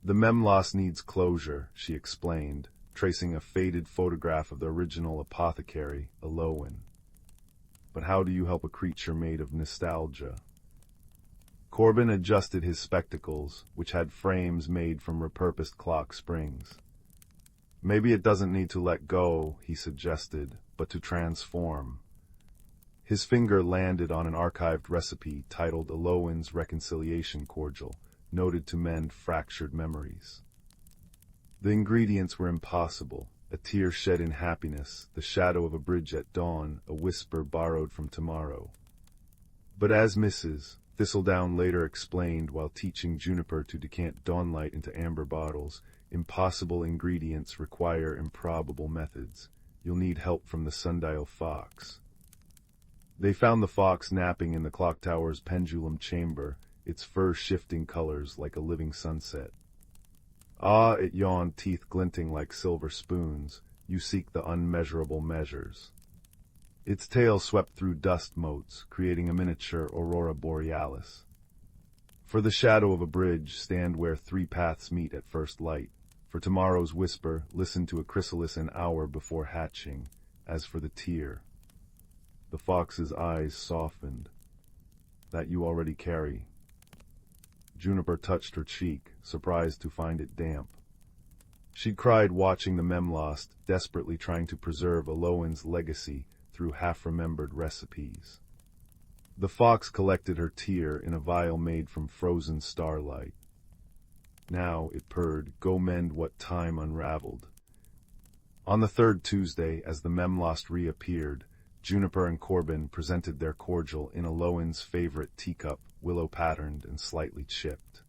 The Memloss needs closure, she explained, tracing a faded photograph of the original apothecary, Alowan. But how do you help a creature made of nostalgia? Corbin adjusted his spectacles, which had frames made from repurposed clock springs. Maybe it doesn't need to let go, he suggested, but to transform. His finger landed on an archived recipe titled Alowan's Reconciliation Cordial, noted to mend fractured memories. The ingredients were impossible: a tear shed in happiness, the shadow of a bridge at dawn, a whisper borrowed from tomorrow. But as Mrs. Thistledown later explained while teaching Juniper to decant dawnlight into amber bottles, impossible ingredients require improbable methods. You'll need help from the sundial fox. They found the fox napping in the clock tower's pendulum chamber, its fur shifting colors like a living sunset. Ah, it yawned, teeth glinting like silver spoons. You seek the unmeasurable measures. Its tail swept through dust motes, creating a miniature aurora borealis. For the shadow of a bridge, stand where three paths meet at first light. For tomorrow's whisper, listen to a chrysalis an hour before hatching. As for the tear, the fox's eyes softened. That you already carry. Juniper touched her cheek, surprised to find it damp. She'd cried watching the Memloss, desperately trying to preserve Alowan's legacy through half-remembered recipes. The fox collected her tear in a vial made from frozen starlight. Now, it purred, go mend what time unraveled. On the third Tuesday, as the Memloss reappeared, Juniper and Corbin presented their cordial in Alowan's favorite teacup, willow-patterned and slightly chipped.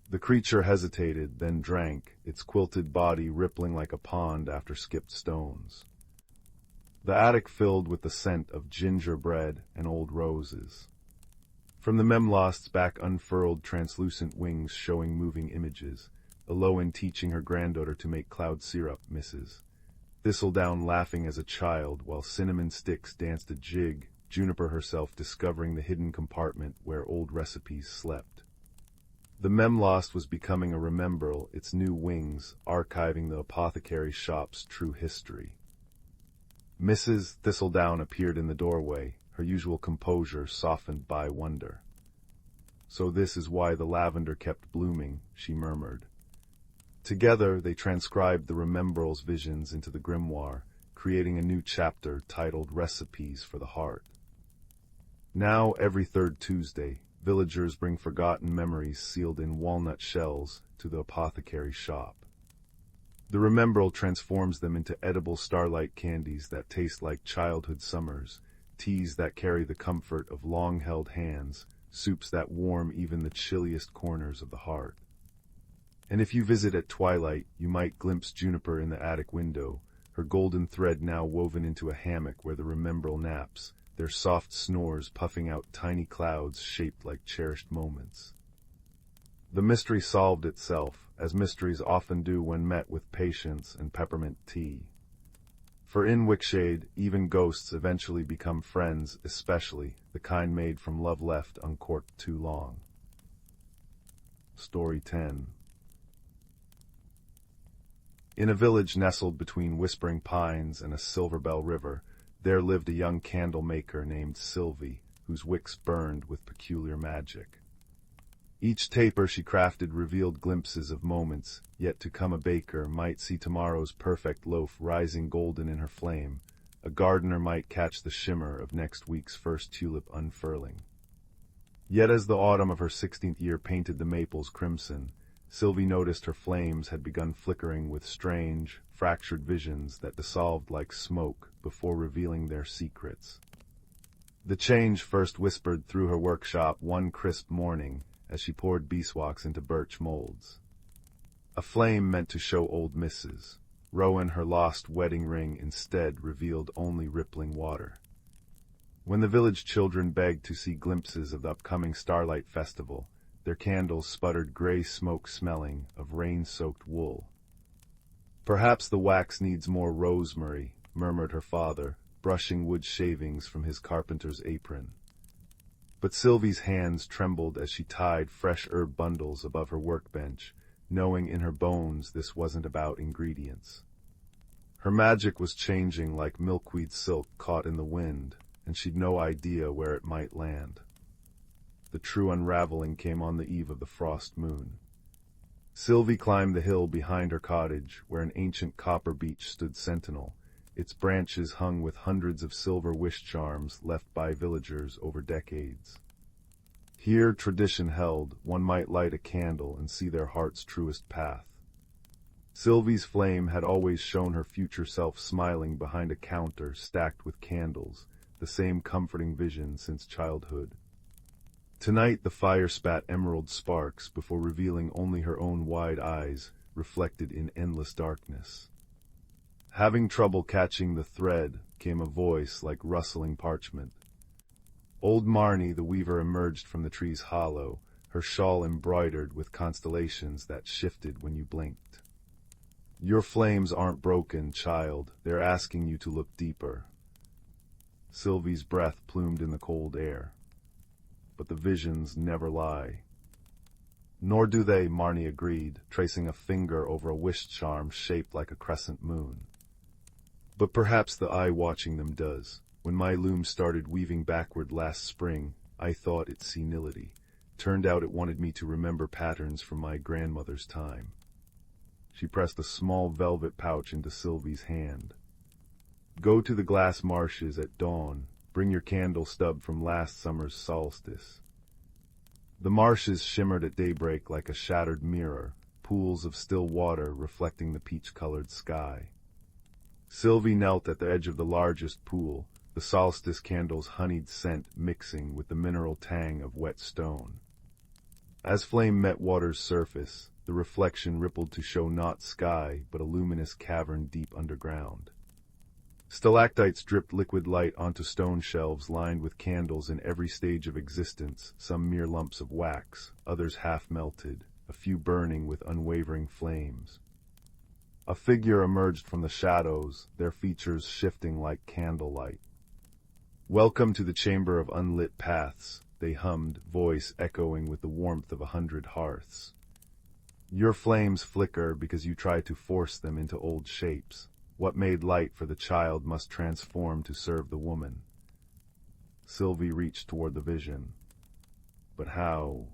The creature hesitated, then drank, its quilted body rippling like a pond after skipped stones. The attic filled with the scent of gingerbread and old roses. From the Memloss's back unfurled translucent wings showing moving images, Alowan teaching her granddaughter to make cloud syrup, Mrs. Thistledown laughing as a child while cinnamon sticks danced a jig, Juniper herself discovering the hidden compartment where old recipes slept. The Memloss was becoming a remembrel, its new wings archiving the apothecary shop's true history. Mrs. Thistledown appeared in the doorway, her usual composure softened by wonder. So this is why the lavender kept blooming, she murmured. Together they transcribed the remembrel's visions into the grimoire, creating a new chapter titled Recipes for the Heart. Now, every third Tuesday, villagers bring forgotten memories sealed in walnut shells to the apothecary shop. The remembrel transforms them into edible starlight candies that taste like childhood summers, teas that carry the comfort of long-held hands, soups that warm even the chilliest corners of the heart. And if you visit at twilight, you might glimpse Juniper in the attic window, her golden thread now woven into a hammock where the remembrel naps, their soft snores puffing out tiny clouds shaped like cherished moments. The mystery solved itself, as mysteries often do when met with patience and peppermint tea. For in Wickshade, even ghosts eventually become friends, especially the kind made from love left uncorked too long. Story 10. In a village nestled between whispering pines and a silver-bell river, there lived a young candle maker named Sylvie, whose wicks burned with peculiar magic. Each taper she crafted revealed glimpses of moments yet to come. A baker might see tomorrow's perfect loaf rising golden in her flame. A gardener might catch the shimmer of next week's first tulip unfurling. Yet as the autumn of her 16th year painted the maples crimson, Sylvie noticed her flames had begun flickering with strange, fractured visions that dissolved like smoke before revealing their secrets. The change first whispered through her workshop one crisp morning as she poured beeswax into birch molds. A flame meant to show old Mrs. Rowan her lost wedding ring instead revealed only rippling water. When the village children begged to see glimpses of the upcoming Starlight Festival, their candles sputtered gray smoke smelling of rain-soaked wool. Perhaps the wax needs more rosemary, murmured her father, brushing wood shavings from his carpenter's apron. But Sylvie's hands trembled as she tied fresh herb bundles above her workbench, knowing in her bones this wasn't about ingredients. Her magic was changing like milkweed silk caught in the wind, and she'd no idea where it might land. The true unraveling came on the eve of the frost moon. Sylvie climbed the hill behind her cottage, where an ancient copper beech stood sentinel, its branches hung with hundreds of silver wish charms left by villagers over decades. Here tradition held, one might light a candle and see their heart's truest path. Sylvie's flame had always shown her future self smiling behind a counter stacked with candles, the same comforting vision since childhood. Tonight the fire spat emerald sparks before revealing only her own wide eyes, reflected in endless darkness. Having trouble catching the thread, came a voice like rustling parchment. Old Marnie the weaver emerged from the tree's hollow, her shawl embroidered with constellations that shifted when you blinked. Your flames aren't broken, child, they're asking you to look deeper. Sylvie's breath plumed in the cold air. But the visions never lie. Nor do they, Marnie agreed, tracing a finger over a wish charm shaped like a crescent moon. But perhaps the eye watching them does. When my loom started weaving backward last spring, I thought it senility. Turned out it wanted me to remember patterns from my grandmother's time. She pressed a small velvet pouch into Sylvie's hand. Go to the glass marshes at dawn. Bring your candle stub from last summer's solstice. The marshes shimmered at daybreak like a shattered mirror, pools of still water reflecting the peach-colored sky. Sylvie knelt at the edge of the largest pool, the solstice candle's honeyed scent mixing with the mineral tang of wet stone. As flame met water's surface, the reflection rippled to show not sky, but a luminous cavern deep underground. Stalactites dripped liquid light onto stone shelves lined with candles in every stage of existence, some mere lumps of wax, others half-melted, a few burning with unwavering flames. A figure emerged from the shadows, their features shifting like candlelight. Welcome to the chamber of unlit paths, they hummed, voice echoing with the warmth of 100 hearths. Your flames flicker because you try to force them into old shapes. What made light for the child must transform to serve the woman. Sylvie reached toward the vision. But how?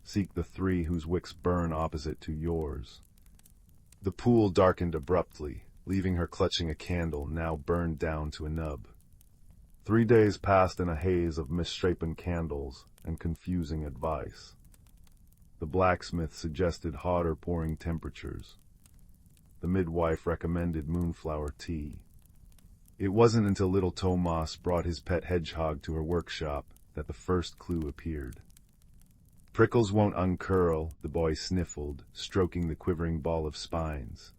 Seek the three whose wicks burn opposite to yours. The pool darkened abruptly, leaving her clutching a candle now burned down to a nub. 3 days passed in a haze of misshapen candles and confusing advice. The blacksmith suggested hotter pouring temperatures. The midwife recommended moonflower tea. It wasn't until little Tomas brought his pet hedgehog to her workshop that the first clue appeared. Prickles won't uncurl, the boy sniffled, stroking the quivering ball of spines.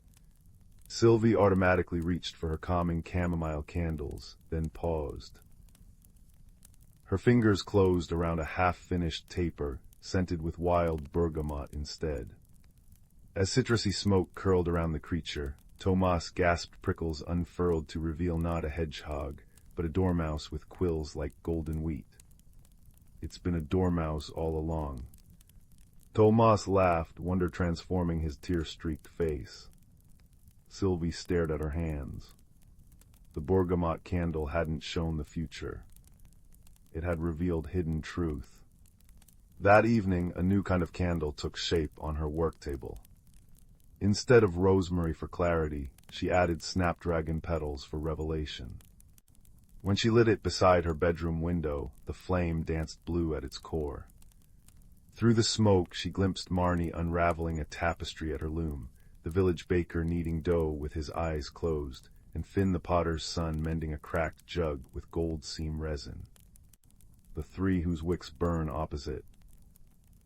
Sylvie automatically reached for her calming chamomile candles, then paused. Her fingers closed around a half-finished taper, scented with wild bergamot instead. As citrusy smoke curled around the creature, Tomas gasped. Prickles unfurled to reveal not a hedgehog, but a dormouse with quills like golden wheat. It's been a dormouse all along. Tomas laughed, wonder transforming his tear-streaked face. Sylvie stared at her hands. The bergamot candle hadn't shown the future. It had revealed hidden truth. That evening, a new kind of candle took shape on her work table. Instead of rosemary for clarity, she added snapdragon petals for revelation. When she lit it beside her bedroom window, the flame danced blue at its core. Through the smoke, she glimpsed Marnie unraveling a tapestry at her loom, the village baker kneading dough with his eyes closed, and Finn the potter's son mending a cracked jug with gold seam resin. The three whose wicks burn opposite.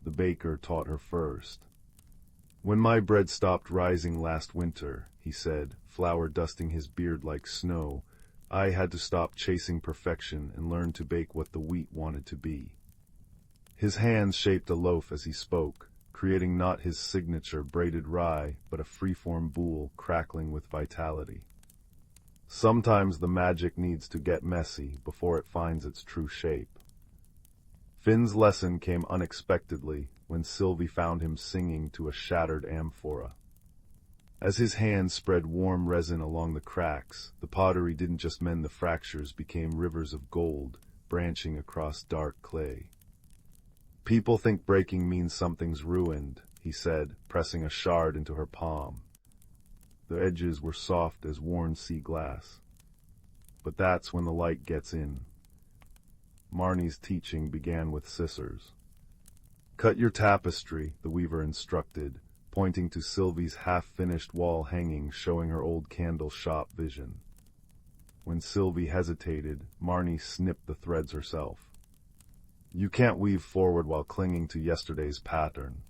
The baker taught her first. When my bread stopped rising last winter, he said, flour dusting his beard like snow, I had to stop chasing perfection and learn to bake what the wheat wanted to be. His hands shaped a loaf as he spoke, creating not his signature braided rye, but a freeform boule crackling with vitality. Sometimes the magic needs to get messy before it finds its true shape. Finn's lesson came unexpectedly when Sylvie found him singing to a shattered amphora. As his hands spread warm resin along the cracks, the pottery didn't just mend the fractures, became rivers of gold, branching across dark clay. "People think breaking means something's ruined," he said, pressing a shard into her palm. The edges were soft as worn sea glass. But that's when the light gets in. Marnie's teaching began with scissors. "Cut your tapestry," the weaver instructed, pointing to Sylvie's half-finished wall hanging showing her old candle shop vision. When Sylvie hesitated, Marnie snipped the threads herself. "You can't weave forward while clinging to yesterday's pattern."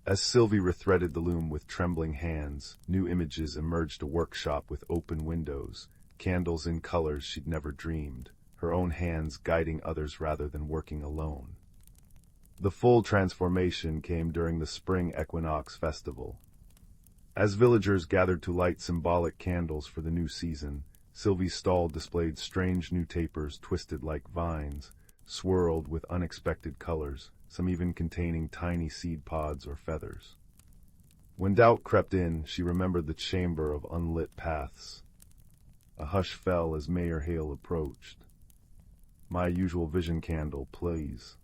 As Sylvie rethreaded the loom with trembling hands, new images emerged: a workshop with open windows, candles in colors she'd never dreamed, her own hands guiding others rather than working alone. The full transformation came during the spring equinox festival. As villagers gathered to light symbolic candles for the new season, Sylvie's stall displayed strange new tapers twisted like vines, swirled with unexpected colors, some even containing tiny seed pods or feathers. When doubt crept in, she remembered the chamber of unlit paths. A hush fell as Mayor Hale approached. "My usual vision candle, please."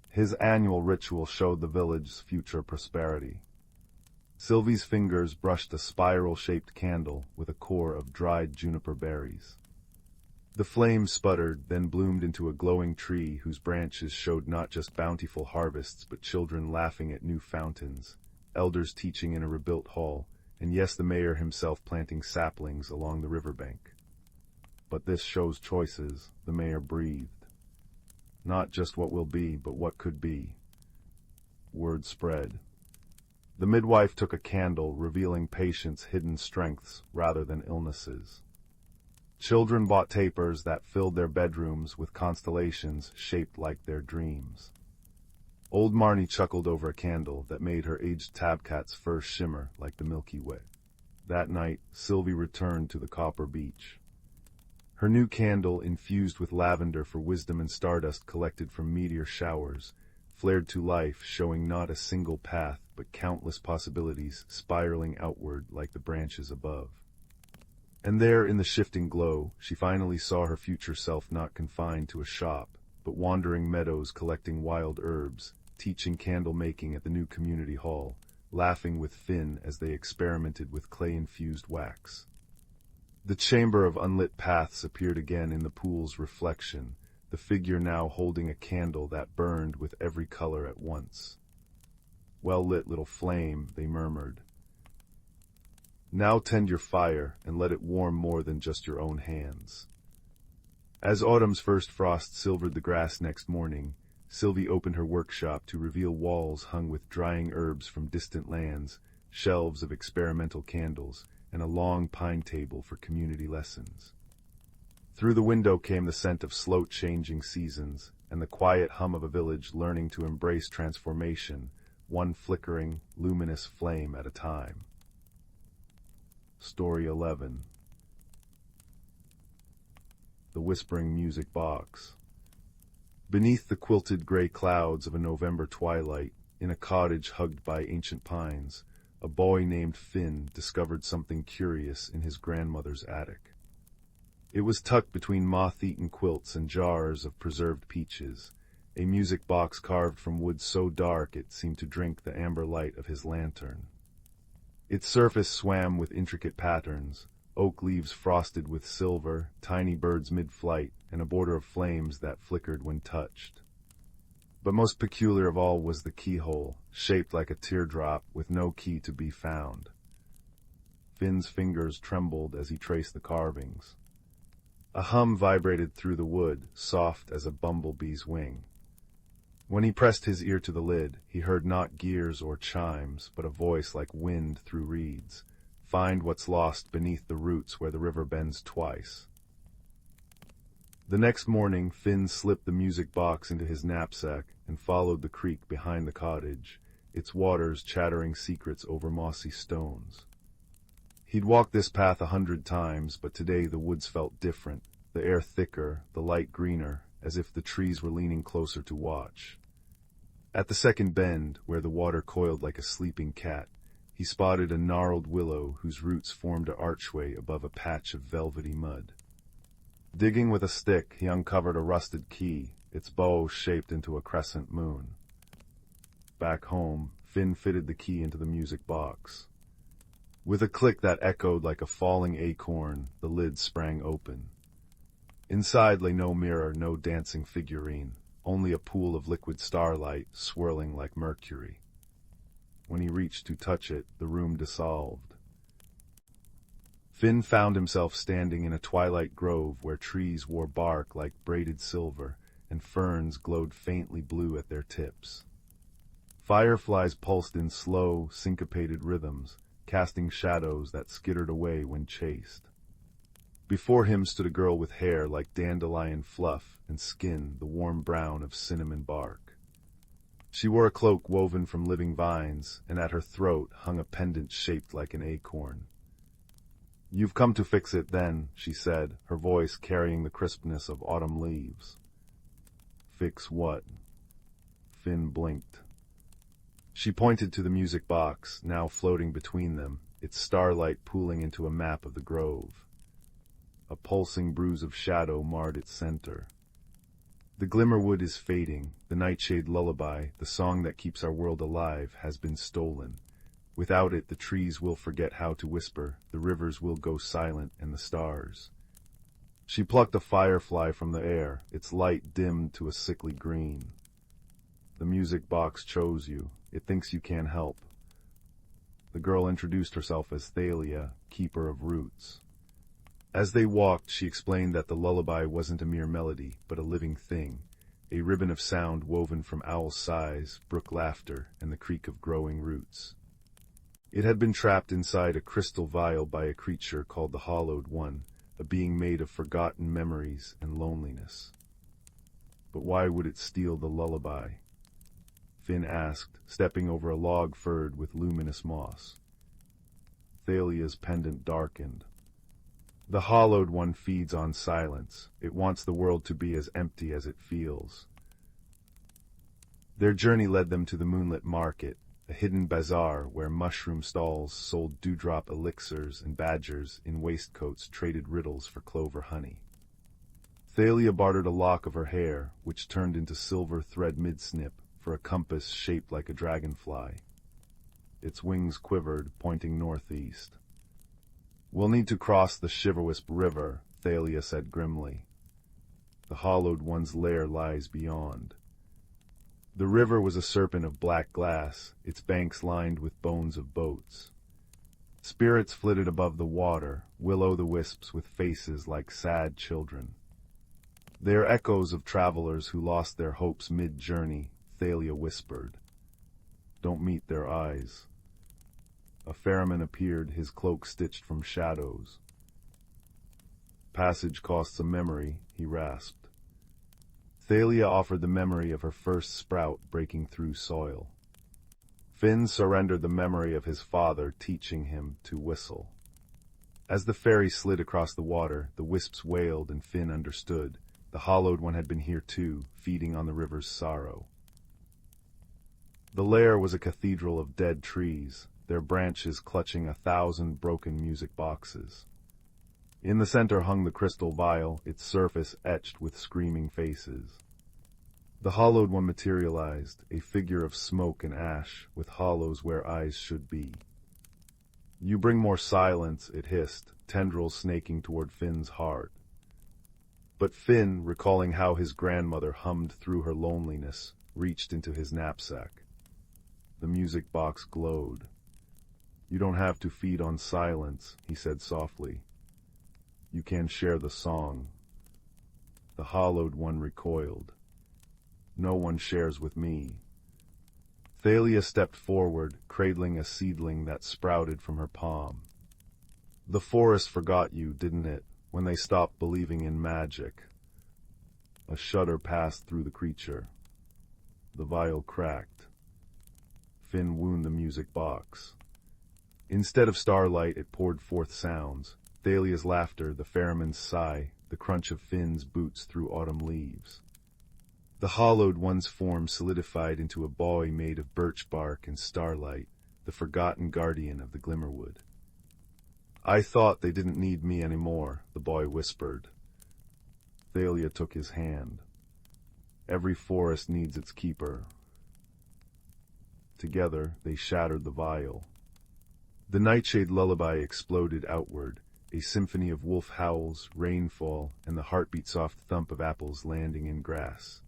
His annual ritual showed the village's future prosperity. Sylvie's fingers brushed a spiral-shaped candle with a core of dried juniper berries. The flame sputtered, then bloomed into a glowing tree whose branches showed not just bountiful harvests but children laughing at new fountains, elders teaching in a rebuilt hall, and yes, the mayor himself planting saplings along the riverbank. "But this shows choices," the mayor breathed. "Not just what will be, but what could be." Word spread. The midwife took a candle, revealing patients' hidden strengths rather than illnesses. Children bought tapers that filled their bedrooms with constellations shaped like their dreams. Old Marnie chuckled over a candle that made her aged tabcat's fur shimmer like the Milky Way. That night, Sylvie returned to the copper beach. Her new candle, infused with lavender for wisdom and stardust collected from meteor showers, flared to life, showing not a single path, but countless possibilities spiraling outward like the branches above. And there, in the shifting glow, she finally saw her future self not confined to a shop, but wandering meadows collecting wild herbs, teaching candle-making at the new community hall, laughing with Finn as they experimented with clay-infused wax. The chamber of unlit paths appeared again in the pool's reflection, the figure now holding a candle that burned with every color at once. "Well-lit little flame," they murmured. "Now tend your fire and let it warm more than just your own hands." As autumn's first frost silvered the grass next morning, Sylvie opened her workshop to reveal walls hung with drying herbs from distant lands, shelves of experimental candles, and a long pine table for community lessons. Through the window came the scent of slow-changing seasons, and the quiet hum of a village learning to embrace transformation, one flickering, luminous flame at a time. Story 11. The Whispering Music Box. Beneath the quilted gray clouds of a November twilight, in a cottage hugged by ancient pines, a boy named Finn discovered something curious in his grandmother's attic. It was tucked between moth-eaten quilts and jars of preserved peaches, a music box carved from wood so dark it seemed to drink the amber light of his lantern. Its surface swam with intricate patterns, oak leaves frosted with silver, tiny birds mid-flight, and a border of flames that flickered when touched. But most peculiar of all was the keyhole, shaped like a teardrop with no key to be found. Finn's fingers trembled as he traced the carvings. A hum vibrated through the wood, soft as a bumblebee's wing. When he pressed his ear to the lid, he heard not gears or chimes, but a voice like wind through reeds. "Find what's lost beneath the roots where the river bends twice." The next morning, Finn slipped the music box into his knapsack and followed the creek behind the cottage, its waters chattering secrets over mossy stones. He'd walked this path 100 times, but today the woods felt different, the air thicker, the light greener, as if the trees were leaning closer to watch. At the second bend, where the water coiled like a sleeping cat, he spotted a gnarled willow whose roots formed an archway above a patch of velvety mud. Digging with a stick, he uncovered a rusted key, its bow shaped into a crescent moon. Back home, Finn fitted the key into the music box. With a click that echoed like a falling acorn, the lid sprang open. Inside lay no mirror, no dancing figurine, only a pool of liquid starlight swirling like mercury. When he reached to touch it, the room dissolved. Finn found himself standing in a twilight grove where trees wore bark like braided silver, and ferns glowed faintly blue at their tips. Fireflies pulsed in slow, syncopated rhythms, casting shadows that skittered away when chased. Before him stood a girl with hair like dandelion fluff and skin the warm brown of cinnamon bark. She wore a cloak woven from living vines, and at her throat hung a pendant shaped like an acorn. "You've come to fix it, then," she said, her voice carrying the crispness of autumn leaves. "Fix what?" Finn blinked. She pointed to the music box, now floating between them, its starlight pooling into a map of the grove. A pulsing bruise of shadow marred its center. "The glimmerwood is fading, the nightshade lullaby, the song that keeps our world alive, has been stolen. Without it, the trees will forget how to whisper, the rivers will go silent, and the stars." She plucked a firefly from the air, its light dimmed to a sickly green. "The music box chose you. It thinks you can't help." The girl introduced herself as Thalia, keeper of roots. As they walked, she explained that the lullaby wasn't a mere melody, but a living thing, a ribbon of sound woven from owl sighs, brook laughter, and the creak of growing roots. It had been trapped inside a crystal vial by a creature called the Hollowed One, a being made of forgotten memories and loneliness. But why would it steal the lullaby? Finn asked, stepping over a log furred with luminous moss. Thalia's pendant darkened. "The Hollowed One feeds on silence. It wants the world to be as empty as it feels." Their journey led them to the Moonlit market, a hidden bazaar where mushroom stalls sold dewdrop elixirs and badgers in waistcoats traded riddles for clover honey. Thalia bartered a lock of her hair, which turned into silver thread mid-snip, for a compass shaped like a dragonfly. Its wings quivered, pointing northeast. "We'll need to cross the Shiverwisp River," Thalia said grimly. "The Hollowed One's lair lies beyond." The river was a serpent of black glass, its banks lined with bones of boats. Spirits flitted above the water, will-o'-the-wisps with faces like sad children. "They are echoes of travelers who lost their hopes mid-journey," Thalia whispered. "Don't meet their eyes." A ferryman appeared, his cloak stitched from shadows. "Passage costs a memory," he rasped. Thalia offered the memory of her first sprout breaking through soil. Finn surrendered the memory of his father teaching him to whistle. As the ferry slid across the water, the wisps wailed and Finn understood. The Hollowed One had been here too, feeding on the river's sorrow. The lair was a cathedral of dead trees, their branches clutching 1,000 broken music boxes. In the center hung the crystal vial, its surface etched with screaming faces. The Hollowed One materialized, a figure of smoke and ash, with hollows where eyes should be. "You bring more silence," it hissed, tendrils snaking toward Finn's heart. But Finn, recalling how his grandmother hummed through her loneliness, reached into his knapsack. The music box glowed. "You don't have to feed on silence," he said softly. "You can share the song." The Hollowed One recoiled. "No one shares with me." Thalia stepped forward, cradling a seedling that sprouted from her palm. "The forest forgot you, didn't it, when they stopped believing in magic?" A shudder passed through the creature. The vial cracked. Finn wound the music box. Instead of starlight, it poured forth sounds: Thalia's laughter, the ferryman's sigh, the crunch of Finn's boots through autumn leaves. The hollowed one's form solidified into a boy made of birch bark and starlight, the forgotten guardian of the Glimmerwood. "I thought they didn't need me anymore," the boy whispered. Thalia took his hand. "Every forest needs its keeper." Together, they shattered the vial. The nightshade lullaby exploded outward, a symphony of wolf howls, rainfall, and the heartbeat-soft thump of apples landing in grass.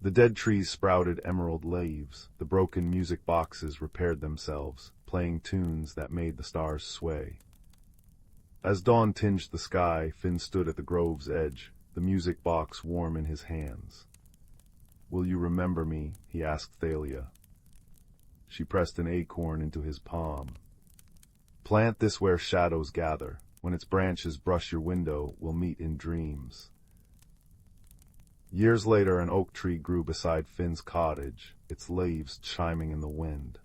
The dead trees sprouted emerald leaves, the broken music boxes repaired themselves, playing tunes that made the stars sway. As dawn tinged the sky, Finn stood at the grove's edge, the music box warm in his hands. "Will you remember me?" he asked Thalia. She pressed an acorn into his palm. "Plant this where shadows gather. When its branches brush your window, we'll meet in dreams." Years later, an oak tree grew beside Finn's cottage, its leaves chiming in the wind.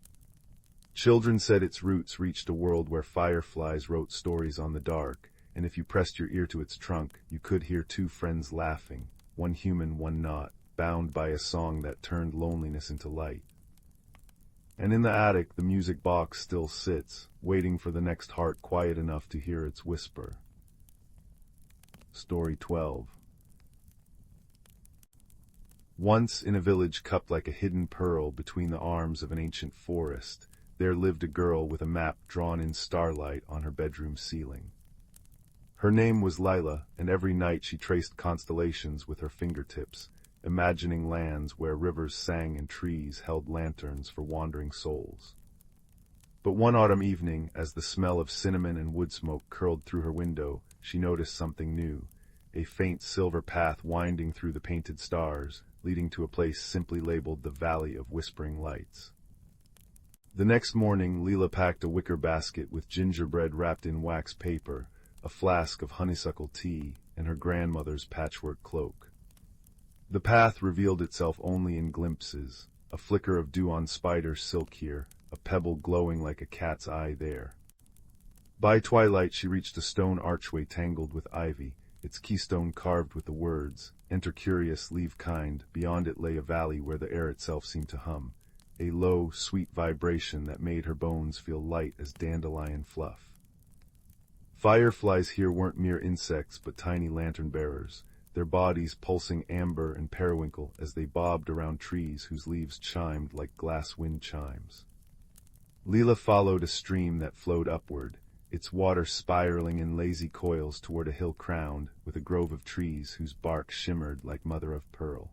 Children said its roots reached a world where fireflies wrote stories on the dark, and if you pressed your ear to its trunk, you could hear two friends laughing, one human, one not, bound by a song that turned loneliness into light. And in the attic, the music box still sits, waiting for the next heart quiet enough to hear its whisper. Story 12. Once, in a village cupped like a hidden pearl between the arms of an ancient forest, there lived a girl with a map drawn in starlight on her bedroom ceiling. Her name was Lila, and every night she traced constellations with her fingertips, imagining lands where rivers sang and trees held lanterns for wandering souls. But one autumn evening, as the smell of cinnamon and wood smoke curled through her window, she noticed something new, a faint silver path winding through the painted stars, leading to a place simply labeled the Valley of Whispering Lights. The next morning, Leela packed a wicker basket with gingerbread wrapped in wax paper, a flask of honeysuckle tea, and her grandmother's patchwork cloak. The path revealed itself only in glimpses, a flicker of dew on spider silk here, a pebble glowing like a cat's eye there. By twilight she reached a stone archway tangled with ivy, its keystone carved with the words, "Enter curious, leave kind." Beyond it lay a valley where the air itself seemed to hum, a low, sweet vibration that made her bones feel light as dandelion fluff. Fireflies here weren't mere insects but tiny lantern-bearers, their bodies pulsing amber and periwinkle as they bobbed around trees whose leaves chimed like glass wind chimes. Leela followed a stream that flowed upward, its water spiraling in lazy coils toward a hill crowned with a grove of trees whose bark shimmered like mother of pearl.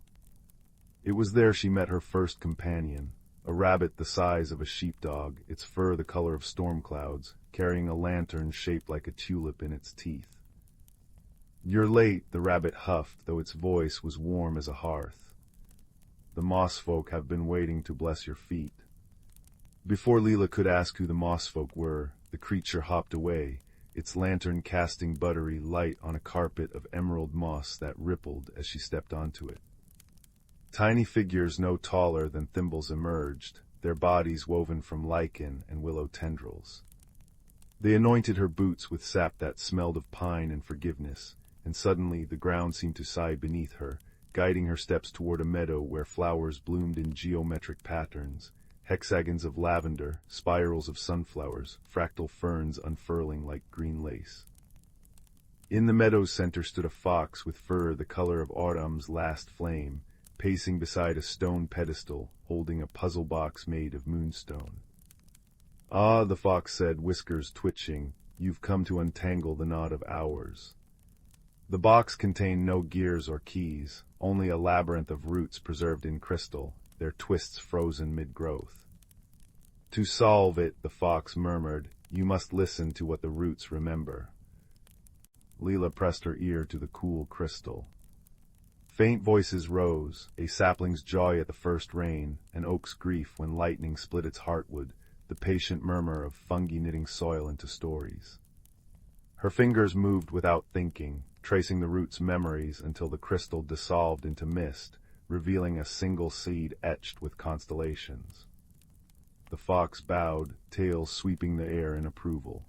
It was there she met her first companion, a rabbit the size of a sheepdog, its fur the color of storm clouds, carrying a lantern shaped like a tulip in its teeth. "You're late," the rabbit huffed, though its voice was warm as a hearth. "The moss folk have been waiting to bless your feet." Before Leela could ask who the moss folk were, the creature hopped away, its lantern casting buttery light on a carpet of emerald moss that rippled as she stepped onto it. Tiny figures no taller than thimbles emerged, their bodies woven from lichen and willow tendrils. They anointed her boots with sap that smelled of pine and forgiveness, and suddenly the ground seemed to sigh beneath her, guiding her steps toward a meadow where flowers bloomed in geometric patterns, hexagons of lavender, spirals of sunflowers, fractal ferns unfurling like green lace. In the meadow's center stood a fox with fur the color of autumn's last flame, pacing beside a stone pedestal, holding a puzzle box made of moonstone. "Ah," the fox said, whiskers twitching, "you've come to untangle the knot of hours." The box contained no gears or keys, only a labyrinth of roots preserved in crystal, their twists frozen mid-growth. "To solve it," the fox murmured, "you must listen to what the roots remember." Leela pressed her ear to the cool crystal. Faint voices rose, a sapling's joy at the first rain, an oak's grief when lightning split its heartwood, the patient murmur of fungi knitting soil into stories. Her fingers moved without thinking, tracing the root's memories until the crystal dissolved into mist, revealing a single seed etched with constellations. The fox bowed, tail sweeping the air in approval.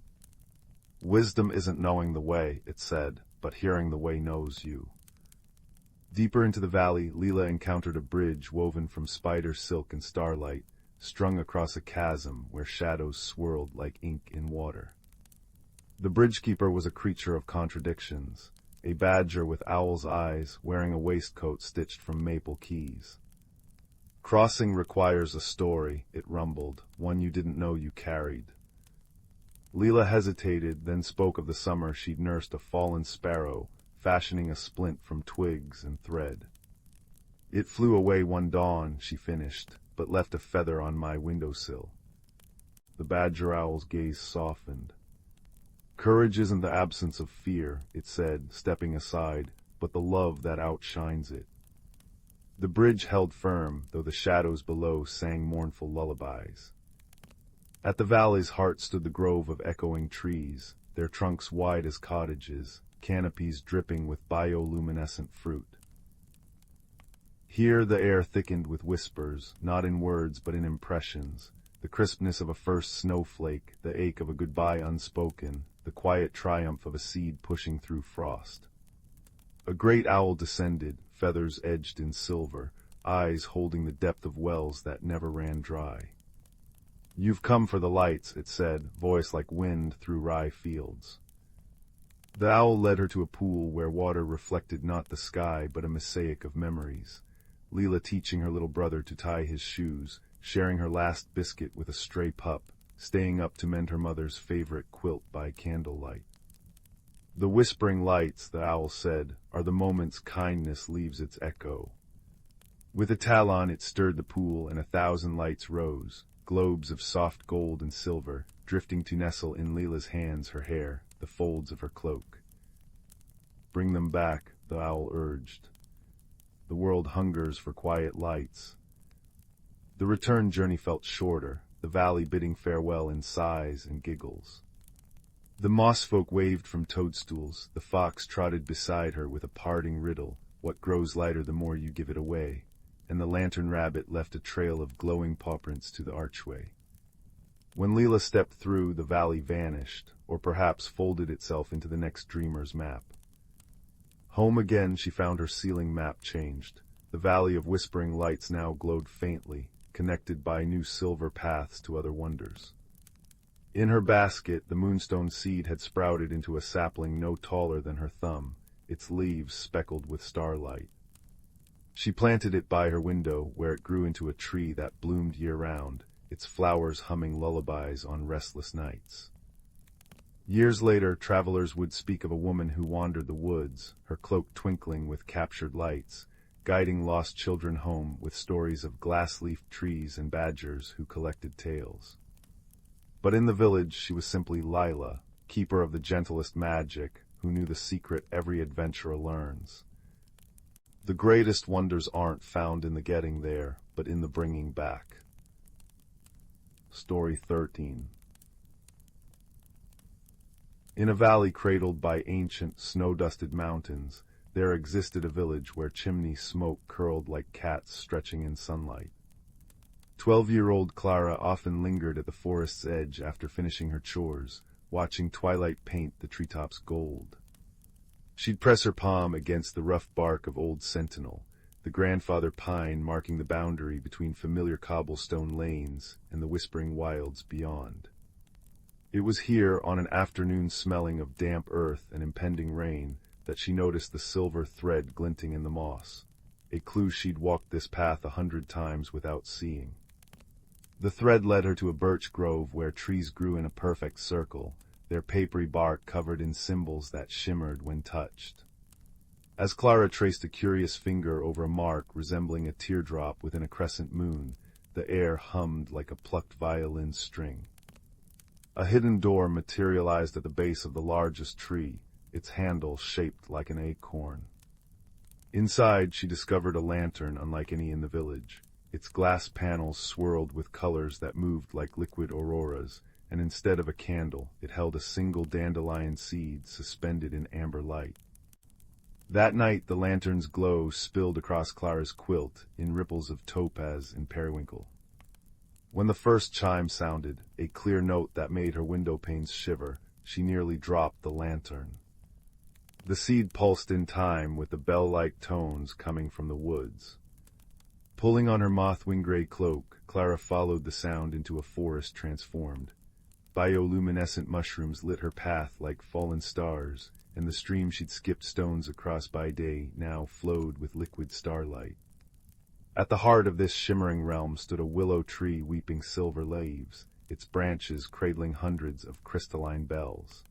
Wisdom isn't knowing the way, it said, but hearing the way knows you. Deeper into the valley, Leela encountered a bridge woven from spider silk and starlight, strung across a chasm where shadows swirled like ink in water. The bridgekeeper was a creature of contradictions, a badger with owl's eyes, wearing a waistcoat stitched from maple keys. Crossing requires a story, it rumbled, one you didn't know you carried. Leela hesitated, then spoke of the summer she'd nursed a fallen sparrow, fashioning a splint from twigs and thread. It flew away one dawn, she finished, but left a feather on my windowsill. The badger owl's gaze softened. Courage isn't the absence of fear, it said, stepping aside, but the love that outshines it. The bridge held firm, though the shadows below sang mournful lullabies. At the valley's heart stood the grove of echoing trees, their trunks wide as cottages, canopies dripping with bioluminescent fruit. Here the air thickened with whispers, not in words but in impressions, the crispness of a first snowflake, the ache of a goodbye unspoken, the quiet triumph of a seed pushing through frost. A great owl descended, feathers edged in silver, eyes holding the depth of wells that never ran dry. "You've come for the lights," it said, voice like wind through rye fields. The owl led her to a pool where water reflected not the sky but a mosaic of memories. Leela teaching her little brother to tie his shoes, sharing her last biscuit with a stray pup, staying up to mend her mother's favorite quilt by candlelight. The whispering lights, the owl said, are the moments kindness leaves its echo. With a talon it stirred the pool and 1,000 lights rose, globes of soft gold and silver, drifting to nestle in Leela's hands, her hair, the folds of her cloak. "Bring them back," the owl urged. "The world hungers for quiet lights." The return journey felt shorter, the valley bidding farewell in sighs and giggles. The mossfolk waved from toadstools, the fox trotted beside her with a parting riddle, what grows lighter the more you give it away, and the lantern rabbit left a trail of glowing pawprints to the archway. When Leela stepped through, the valley vanished, or perhaps folded itself into the next dreamer's map. Home again, she found her ceiling map changed. The valley of whispering lights now glowed faintly, connected by new silver paths to other wonders. In her basket, the moonstone seed had sprouted into a sapling no taller than her thumb, its leaves speckled with starlight. She planted it by her window, where it grew into a tree that bloomed year-round, its flowers humming lullabies on restless nights. Years later, travelers would speak of a woman who wandered the woods, her cloak twinkling with captured lights, guiding lost children home with stories of glass-leafed trees and badgers who collected tales. But in the village she was simply Lila, keeper of the gentlest magic, who knew the secret every adventurer learns. The greatest wonders aren't found in the getting there, but in the bringing back. Story 13. In a valley cradled by ancient, snow-dusted mountains, there existed a village where chimney smoke curled like cats stretching in sunlight. 12-year-old Clara often lingered at the forest's edge after finishing her chores, watching twilight paint the treetops gold. She'd press her palm against the rough bark of old sentinel, the grandfather pine marking the boundary between familiar cobblestone lanes and the whispering wilds beyond. It was here, on an afternoon smelling of damp earth and impending rain, that she noticed the silver thread glinting in the moss, a clue she'd walked this path 100 times without seeing. The thread led her to a birch grove where trees grew in a perfect circle, their papery bark covered in symbols that shimmered when touched. As Clara traced a curious finger over a mark resembling a teardrop within a crescent moon, the air hummed like a plucked violin string. A hidden door materialized at the base of the largest tree, its handle shaped like an acorn. Inside, she discovered a lantern unlike any in the village. Its glass panels swirled with colors that moved like liquid auroras, and instead of a candle, it held a single dandelion seed suspended in amber light. That night, the lantern's glow spilled across Clara's quilt in ripples of topaz and periwinkle. When the first chime sounded, a clear note that made her window panes shiver, she nearly dropped the lantern. The seed pulsed in time with the bell-like tones coming from the woods. Pulling on her moth-wing gray cloak, Clara followed the sound into a forest transformed. Bioluminescent mushrooms lit her path like fallen stars, and the stream she'd skipped stones across by day now flowed with liquid starlight. At the heart of this shimmering realm stood a willow tree weeping silver leaves, its branches cradling hundreds of crystalline bells.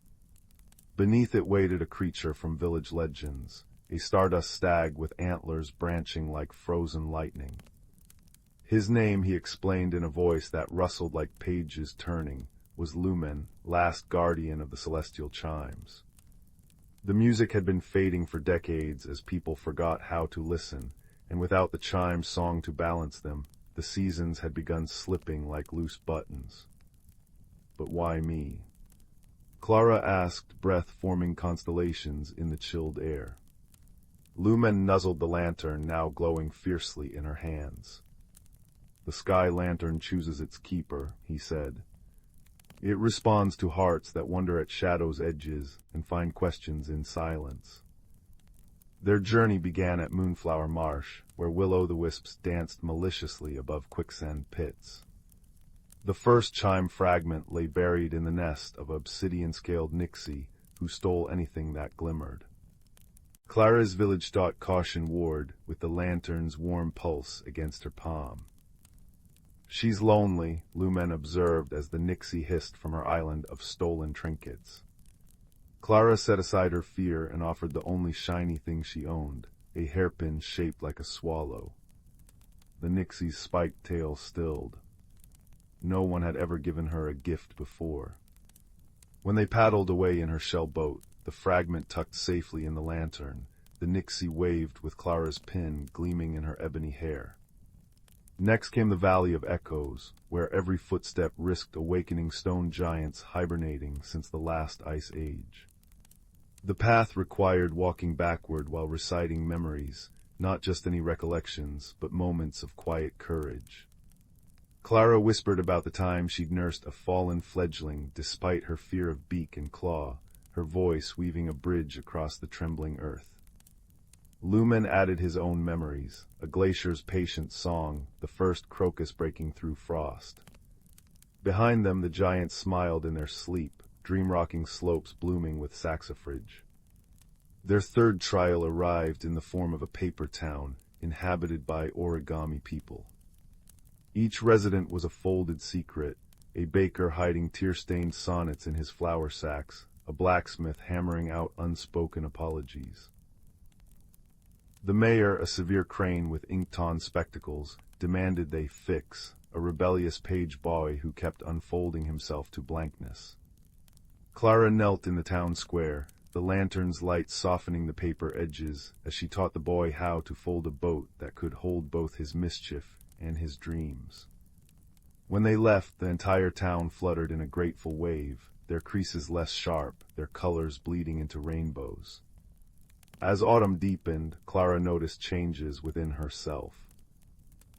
Beneath it waited a creature from village legends, a stardust stag with antlers branching like frozen lightning. His name, he explained in a voice that rustled like pages turning, was Lumen, last guardian of the celestial chimes. The music had been fading for decades as people forgot how to listen, and without the chime song to balance them, the seasons had begun slipping like loose buttons. But why me? Clara asked, breath forming constellations in the chilled air. Lumen nuzzled the lantern, now glowing fiercely in her hands. The sky lantern chooses its keeper, he said. It responds to hearts that wonder at shadow's edges and find questions in silence. Their journey began at Moonflower Marsh, where will-o'-the-wisps danced maliciously above quicksand pits. The first chime fragment lay buried in the nest of obsidian-scaled nixie who stole anything that glimmered. Clara's village thought caution ward with the lantern's warm pulse against her palm. She's lonely, Lumen observed as the nixie hissed from her island of stolen trinkets. Clara set aside her fear and offered the only shiny thing she owned, a hairpin shaped like a swallow. The nixie's spiked tail stilled. No one had ever given her a gift before. When they paddled away in her shell boat, the fragment tucked safely in the lantern, the nixie waved with Clara's pin gleaming in her ebony hair. Next came the Valley of Echoes, where every footstep risked awakening stone giants hibernating since the last ice age. The path required walking backward while reciting memories, not just any recollections, but moments of quiet courage. Clara whispered about the time she'd nursed a fallen fledgling despite her fear of beak and claw, her voice weaving a bridge across the trembling earth. Lumen added his own memories, a glacier's patient song, the first crocus breaking through frost. Behind them the giants smiled in their sleep, dream-rocking slopes blooming with saxifrage. Their third trial arrived in the form of a paper town, inhabited by origami people. Each resident was a folded secret, a baker hiding tear-stained sonnets in his flour sacks, a blacksmith hammering out unspoken apologies. The mayor, a severe crane with ink-on spectacles, demanded they fix, a rebellious page boy who kept unfolding himself to blankness. Clara knelt in the town square, the lantern's light softening the paper edges as she taught the boy how to fold a boat that could hold both his mischief and his dreams. When they left, the entire town fluttered in a grateful wave, their creases less sharp, their colors bleeding into rainbows. As autumn deepened, Clara noticed changes within herself.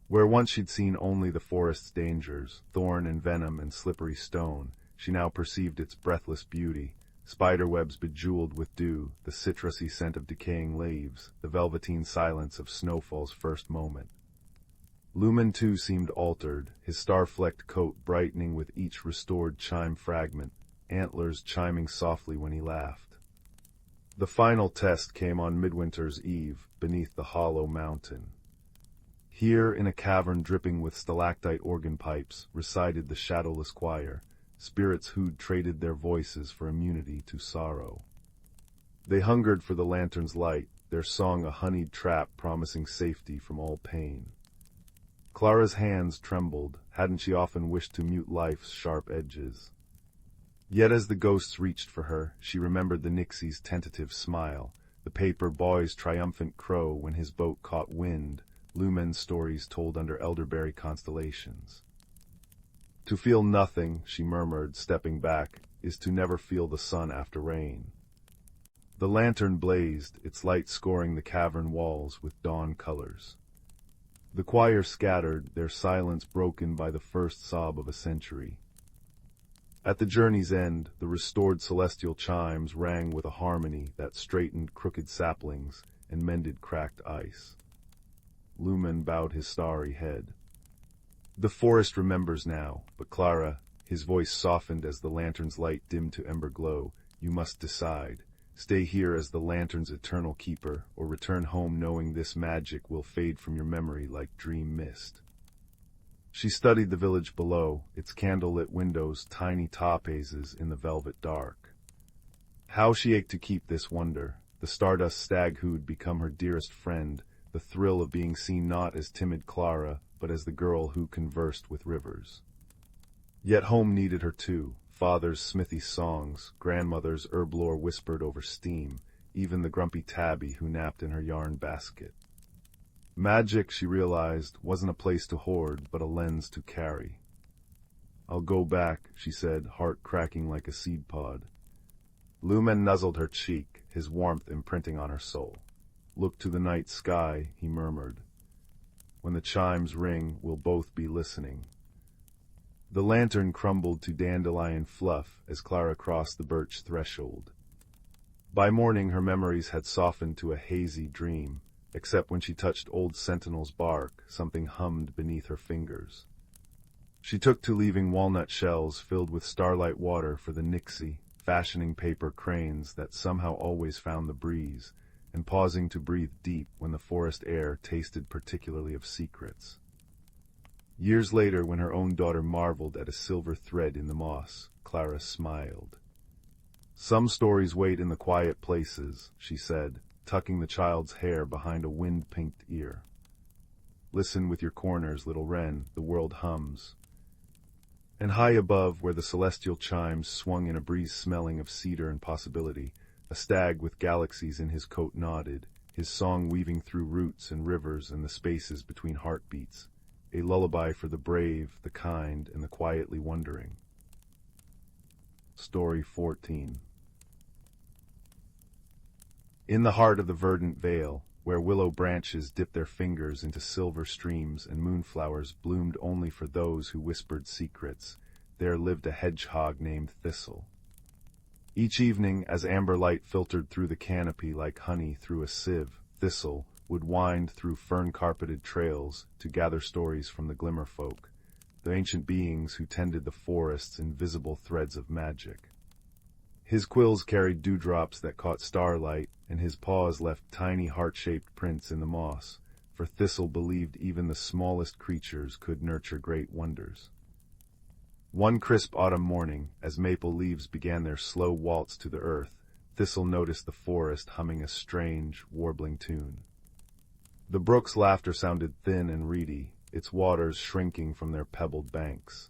Where once she'd seen only the forest's dangers, thorn and venom and slippery stone, she now perceived its breathless beauty, spiderwebs bejeweled with dew, the citrusy scent of decaying leaves, the velveteen silence of snowfall's first moment. Lumen too seemed altered, his star-flecked coat brightening with each restored chime fragment, antlers chiming softly when he laughed. The final test came on Midwinter's Eve, beneath the hollow mountain. Here, in a cavern dripping with stalactite organ pipes, resided the shadowless choir, spirits who'd traded their voices for immunity to sorrow. They hungered for the lantern's light, their song a honeyed trap promising safety from all pain. Clara's hands trembled, hadn't she often wished to mute life's sharp edges? Yet as the ghosts reached for her, she remembered the nixie's tentative smile, the paper boy's triumphant crow when his boat caught wind, Lumen's stories told under elderberry constellations. To feel nothing, she murmured, stepping back, is to never feel the sun after rain. The lantern blazed, its light scoring the cavern walls with dawn colors. The choir scattered, their silence broken by the first sob of a century. At the journey's end, the restored celestial chimes rang with a harmony that straightened crooked saplings and mended cracked ice. Lumen bowed his starry head. The forest remembers now, but Clara, his voice softened as the lantern's light dimmed to ember glow, you must decide. Stay here as the lantern's eternal keeper, or return home knowing this magic will fade from your memory like dream mist. She studied the village below, its candlelit windows tiny topazes in the velvet dark. How she ached to keep this wonder, the stardust stag who'd become her dearest friend, the thrill of being seen not as timid Clara, but as the girl who conversed with rivers. Yet home needed her too. Father's smithy songs, grandmother's herb lore whispered over steam, even the grumpy tabby who napped in her yarn basket. Magic, she realized, wasn't a place to hoard, but a lens to carry. I'll go back, she said, heart cracking like a seed pod. Lumen nuzzled her cheek, his warmth imprinting on her soul. Look to the night sky, he murmured. When the chimes ring, we'll both be listening. The lantern crumbled to dandelion fluff as Clara crossed the birch threshold. By morning her memories had softened to a hazy dream, except when she touched old Sentinel's bark, something hummed beneath her fingers. She took to leaving walnut shells filled with starlight water for the Nixie, fashioning paper cranes that somehow always found the breeze, and pausing to breathe deep when the forest air tasted particularly of secrets. Years later, when her own daughter marveled at a silver thread in the moss, Clara smiled. Some stories wait in the quiet places, she said, tucking the child's hair behind a wind-pinked ear. Listen with your corners, little wren, the world hums. And high above, where the celestial chimes swung in a breeze smelling of cedar and possibility, a stag with galaxies in his coat nodded, his song weaving through roots and rivers and the spaces between heartbeats. A lullaby for the brave, the kind, and the quietly wondering. Story 14. In the heart of the verdant vale, where willow branches dipped their fingers into silver streams and moonflowers bloomed only for those who whispered secrets, there lived a hedgehog named Thistle. Each evening, as amber light filtered through the canopy like honey through a sieve, Thistle would wind through fern-carpeted trails to gather stories from the glimmer folk, the ancient beings who tended the forest's invisible threads of magic. His quills carried dewdrops that caught starlight, and his paws left tiny heart-shaped prints in the moss, for Thistle believed even the smallest creatures could nurture great wonders. One crisp autumn morning, as maple leaves began their slow waltz to the earth, Thistle noticed the forest humming a strange, warbling tune. The brook's laughter sounded thin and reedy, its waters shrinking from their pebbled banks.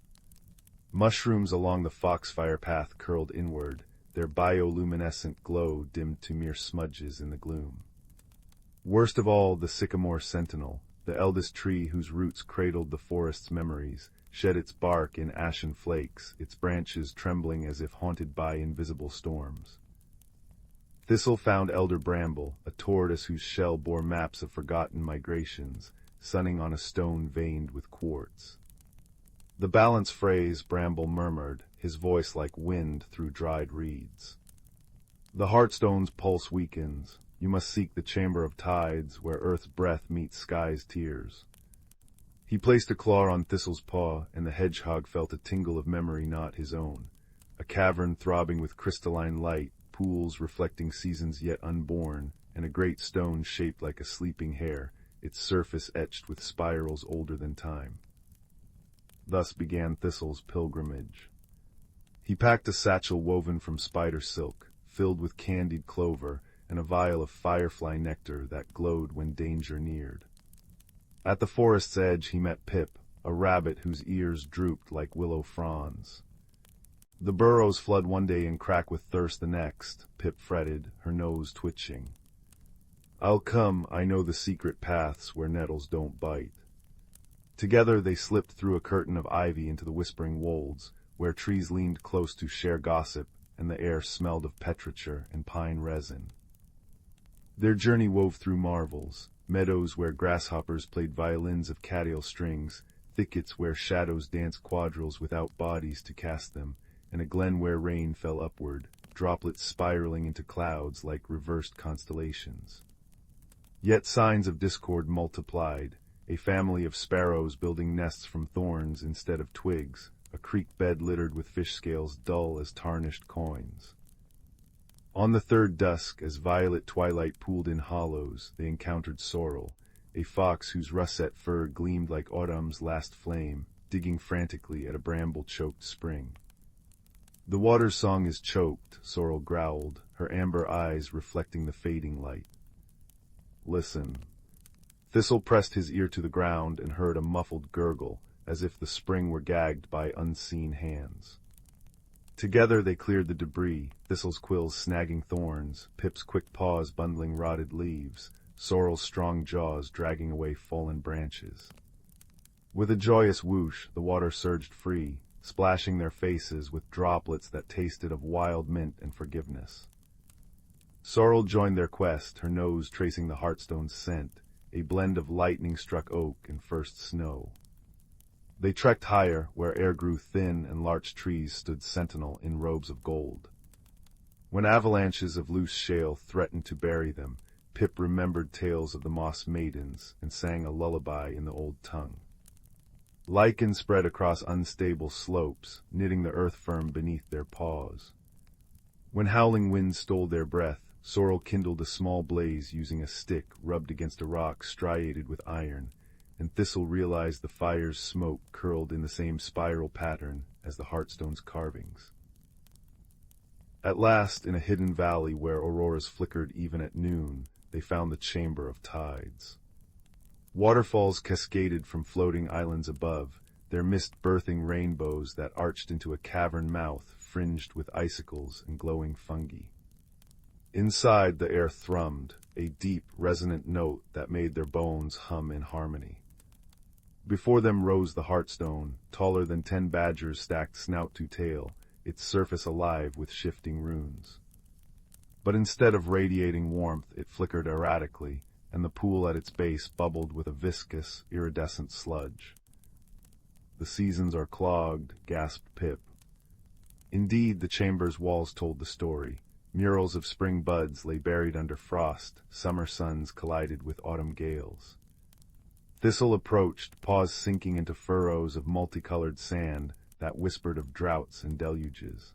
Mushrooms along the foxfire path curled inward, their bioluminescent glow dimmed to mere smudges in the gloom. Worst of all, the sycamore sentinel, the eldest tree whose roots cradled the forest's memories, shed its bark in ashen flakes, its branches trembling as if haunted by invisible storms. Thistle found elder bramble, a tortoise whose shell bore maps of forgotten migrations, sunning on a stone veined with quartz. The balance phrase, Bramble murmured, his voice like wind through dried reeds. The heartstone's pulse weakens. You must seek the chamber of tides, where earth's breath meets sky's tears. He placed a claw on Thistle's paw, and the hedgehog felt a tingle of memory not his own. A cavern throbbing with crystalline light, pools reflecting seasons yet unborn, and a great stone shaped like a sleeping hare, its surface etched with spirals older than time. Thus began Thistle's pilgrimage. He packed a satchel woven from spider silk, filled with candied clover, and a vial of firefly nectar that glowed when danger neared. At the forest's edge he met Pip, a rabbit whose ears drooped like willow fronds. The burrows flood one day and crack with thirst the next, Pip fretted, her nose twitching. I'll come, I know the secret paths where nettles don't bite. Together they slipped through a curtain of ivy into the whispering wolds, where trees leaned close to share gossip, and the air smelled of petrichor and pine resin. Their journey wove through marvels, meadows where grasshoppers played violins of cattail strings, thickets where shadows danced quadrilles without bodies to cast them, and a glen where rain fell upward, droplets spiraling into clouds like reversed constellations. Yet signs of discord multiplied, a family of sparrows building nests from thorns instead of twigs, a creek bed littered with fish scales dull as tarnished coins. On the third dusk, as violet twilight pooled in hollows, they encountered Sorrel, a fox whose russet fur gleamed like autumn's last flame, digging frantically at a bramble-choked spring. "The water's song is choked," Sorrel growled, her amber eyes reflecting the fading light. "Listen." Thistle pressed his ear to the ground and heard a muffled gurgle, as if the spring were gagged by unseen hands. Together they cleared the debris, Thistle's quills snagging thorns, Pip's quick paws bundling rotted leaves, Sorrel's strong jaws dragging away fallen branches. With a joyous whoosh, the water surged free, splashing their faces with droplets that tasted of wild mint and forgiveness. Sorrel joined their quest, her nose tracing the Heartstone's scent, a blend of lightning-struck oak and first snow. They trekked higher, where air grew thin and larch trees stood sentinel in robes of gold. When avalanches of loose shale threatened to bury them, Pip remembered tales of the moss maidens and sang a lullaby in the old tongue. Lichen spread across unstable slopes, knitting the earth firm beneath their paws. When howling winds stole their breath, Sorrel kindled a small blaze using a stick rubbed against a rock striated with iron, and Thistle realized the fire's smoke curled in the same spiral pattern as the Heartstone's carvings. At last, in a hidden valley where auroras flickered even at noon, they found the Chamber of Tides. Waterfalls cascaded from floating islands above, their mist birthing rainbows that arched into a cavern mouth fringed with icicles and glowing fungi. Inside, the air thrummed, a deep, resonant note that made their bones hum in harmony. Before them rose the Heartstone, taller than 10 badgers stacked snout to tail, its surface alive with shifting runes. But instead of radiating warmth, it flickered erratically, and the pool at its base bubbled with a viscous, iridescent sludge. "The seasons are clogged," gasped Pip. Indeed, the chamber's walls told the story. Murals of spring buds lay buried under frost, summer suns collided with autumn gales. Thistle approached, paws sinking into furrows of multicolored sand that whispered of droughts and deluges.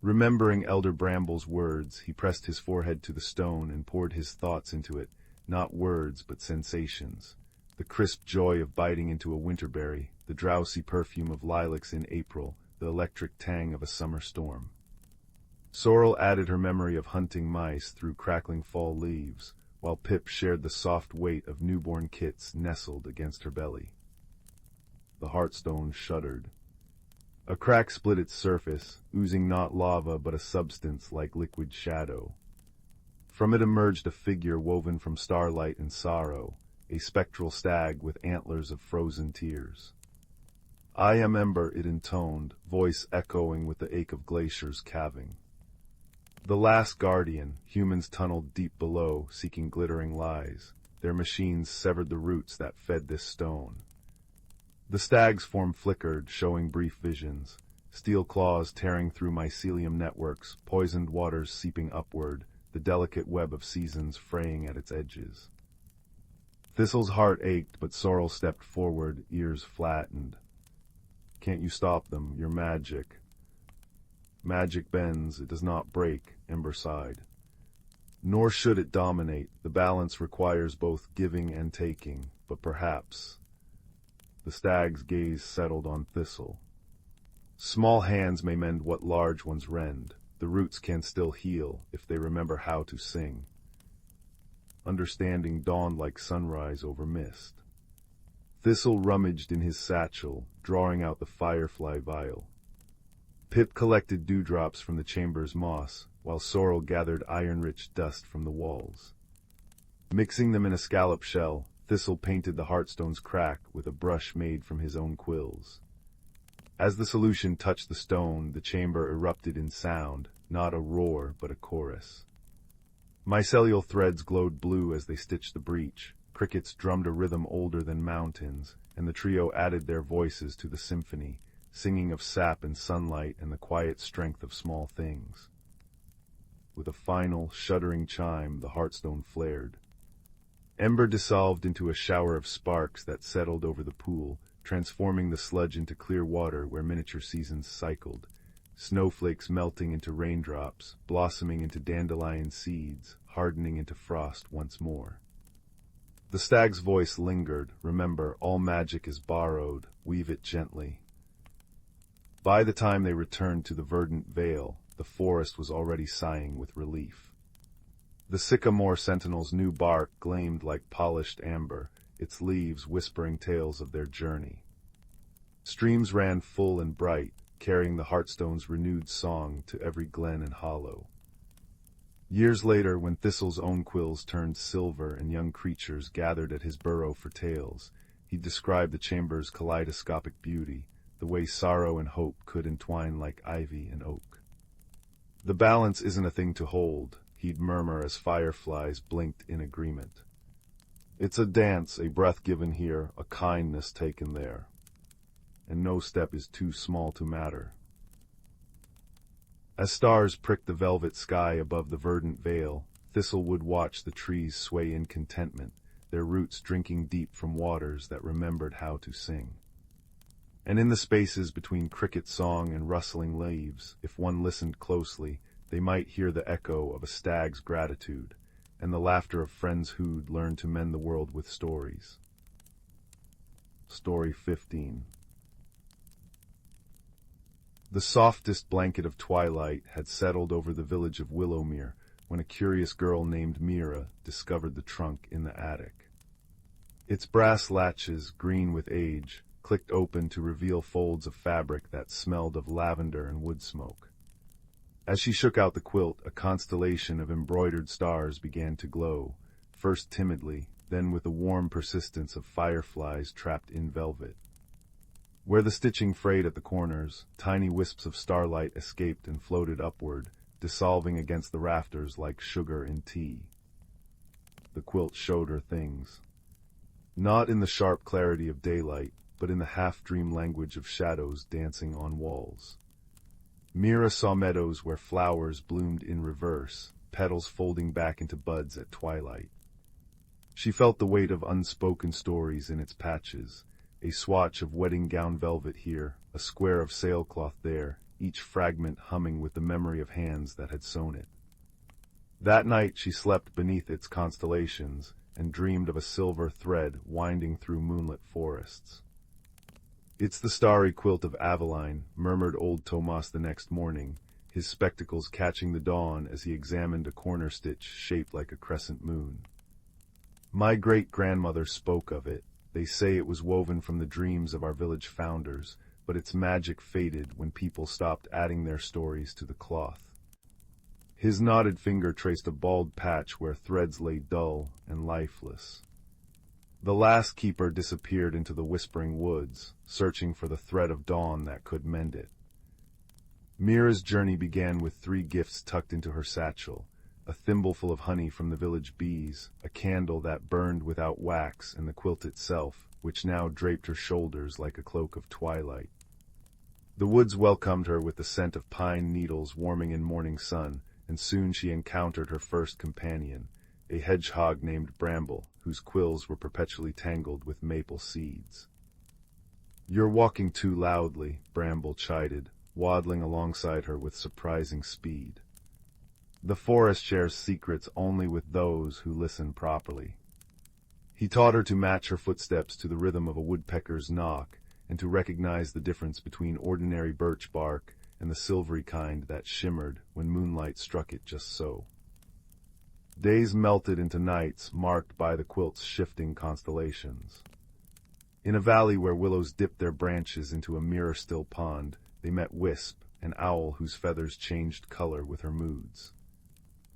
Remembering Elder Bramble's words, he pressed his forehead to the stone and poured his thoughts into it, not words but sensations. The crisp joy of biting into a winterberry, the drowsy perfume of lilacs in April, the electric tang of a summer storm. Sorrel added her memory of hunting mice through crackling fall leaves, while Pip shared the soft weight of newborn kits nestled against her belly. The Heartstone shuddered. A crack split its surface, oozing not lava but a substance like liquid shadow. From it emerged a figure woven from starlight and sorrow, a spectral stag with antlers of frozen tears. "I am Ember," it intoned, voice echoing with the ache of glaciers calving. The last guardian, humans tunneled deep below, seeking glittering lies. Their machines severed the roots that fed this stone. The stag's form flickered, showing brief visions, steel claws tearing through mycelium networks, poisoned waters seeping upward, the delicate web of seasons fraying at its edges. Thistle's heart ached, but Sorrel stepped forward, ears flattened. "Can't you stop them? You're magic." "Magic bends, it does not break," Ember sighed. "Nor should it dominate. The balance requires both giving and taking, but perhaps—" The stag's gaze settled on Thistle. "Small hands may mend what large ones rend. The roots can still heal, if they remember how to sing." Understanding dawned like sunrise over mist. Thistle rummaged in his satchel, drawing out the firefly vial. Pip collected dewdrops from the chamber's moss, while Sorrel gathered iron-rich dust from the walls. Mixing them in a scallop shell, Thistle painted the Heartstone's crack with a brush made from his own quills. As the solution touched the stone, the chamber erupted in sound, not a roar but a chorus. Mycelial threads glowed blue as they stitched the breach, crickets drummed a rhythm older than mountains, and the trio added their voices to the symphony, singing of sap and sunlight and the quiet strength of small things. With a final, shuddering chime, the hearthstone flared. Ember dissolved into a shower of sparks that settled over the pool, transforming the sludge into clear water where miniature seasons cycled, snowflakes melting into raindrops, blossoming into dandelion seeds, hardening into frost once more. The stag's voice lingered. Remember, all magic is borrowed. Weave it gently. By the time they returned to the verdant vale, the forest was already sighing with relief. The sycamore sentinel's new bark gleamed like polished amber, its leaves whispering tales of their journey. Streams ran full and bright, carrying the hearthstone's renewed song to every glen and hollow. Years later, when Thistle's own quills turned silver and young creatures gathered at his burrow for tales, he described the chamber's kaleidoscopic beauty, the way sorrow and hope could entwine like ivy and oak. "The balance isn't a thing to hold," he'd murmur as fireflies blinked in agreement. "It's a dance, a breath given here, a kindness taken there. And no step is too small to matter." As stars pricked the velvet sky above the verdant vale, Thistle would watch the trees sway in contentment, their roots drinking deep from waters that remembered how to sing. And in the spaces between cricket song and rustling leaves, if one listened closely, they might hear the echo of a stag's gratitude, and the laughter of friends who'd learned to mend the world with stories. Story 15. The softest blanket of twilight had settled over the village of Willowmere when a curious girl named Mira discovered the trunk in the attic. Its brass latches, green with age, clicked open to reveal folds of fabric that smelled of lavender and wood smoke. As she shook out the quilt, a constellation of embroidered stars began to glow, first timidly, then with the warm persistence of fireflies trapped in velvet. Where the stitching frayed at the corners, tiny wisps of starlight escaped and floated upward, dissolving against the rafters like sugar in tea. The quilt showed her things. Not in the sharp clarity of daylight, but in the half-dream language of shadows dancing on walls. Mira saw meadows where flowers bloomed in reverse, petals folding back into buds at twilight. She felt the weight of unspoken stories in its patches, a swatch of wedding gown velvet here, a square of sailcloth there, each fragment humming with the memory of hands that had sewn it. That night she slept beneath its constellations and dreamed of a silver thread winding through moonlit forests. "It's the starry quilt of Aveline," murmured old Tomas the next morning, his spectacles catching the dawn as he examined a corner stitch shaped like a crescent moon. "My great-grandmother spoke of it. They say it was woven from the dreams of our village founders, but its magic faded when people stopped adding their stories to the cloth." His knotted finger traced a bald patch where threads lay dull and lifeless. The last keeper disappeared into the whispering woods, searching for the thread of dawn that could mend it. Mira's journey began with 3 gifts tucked into her satchel: a thimbleful of honey from the village bees, a candle that burned without wax, and the quilt itself, which now draped her shoulders like a cloak of twilight. The woods welcomed her with the scent of pine needles warming in morning sun, and soon she encountered her first companion, a hedgehog named Bramble, whose quills were perpetually tangled with maple seeds. "You're walking too loudly," Bramble chided, waddling alongside her with surprising speed. "The forest shares secrets only with those who listen properly." He taught her to match her footsteps to the rhythm of a woodpecker's knock, and to recognize the difference between ordinary birch bark and the silvery kind that shimmered when moonlight struck it just so. Days melted into nights marked by the quilt's shifting constellations. In a valley where willows dipped their branches into a mirror-still pond, they met Wisp, an owl whose feathers changed color with her moods.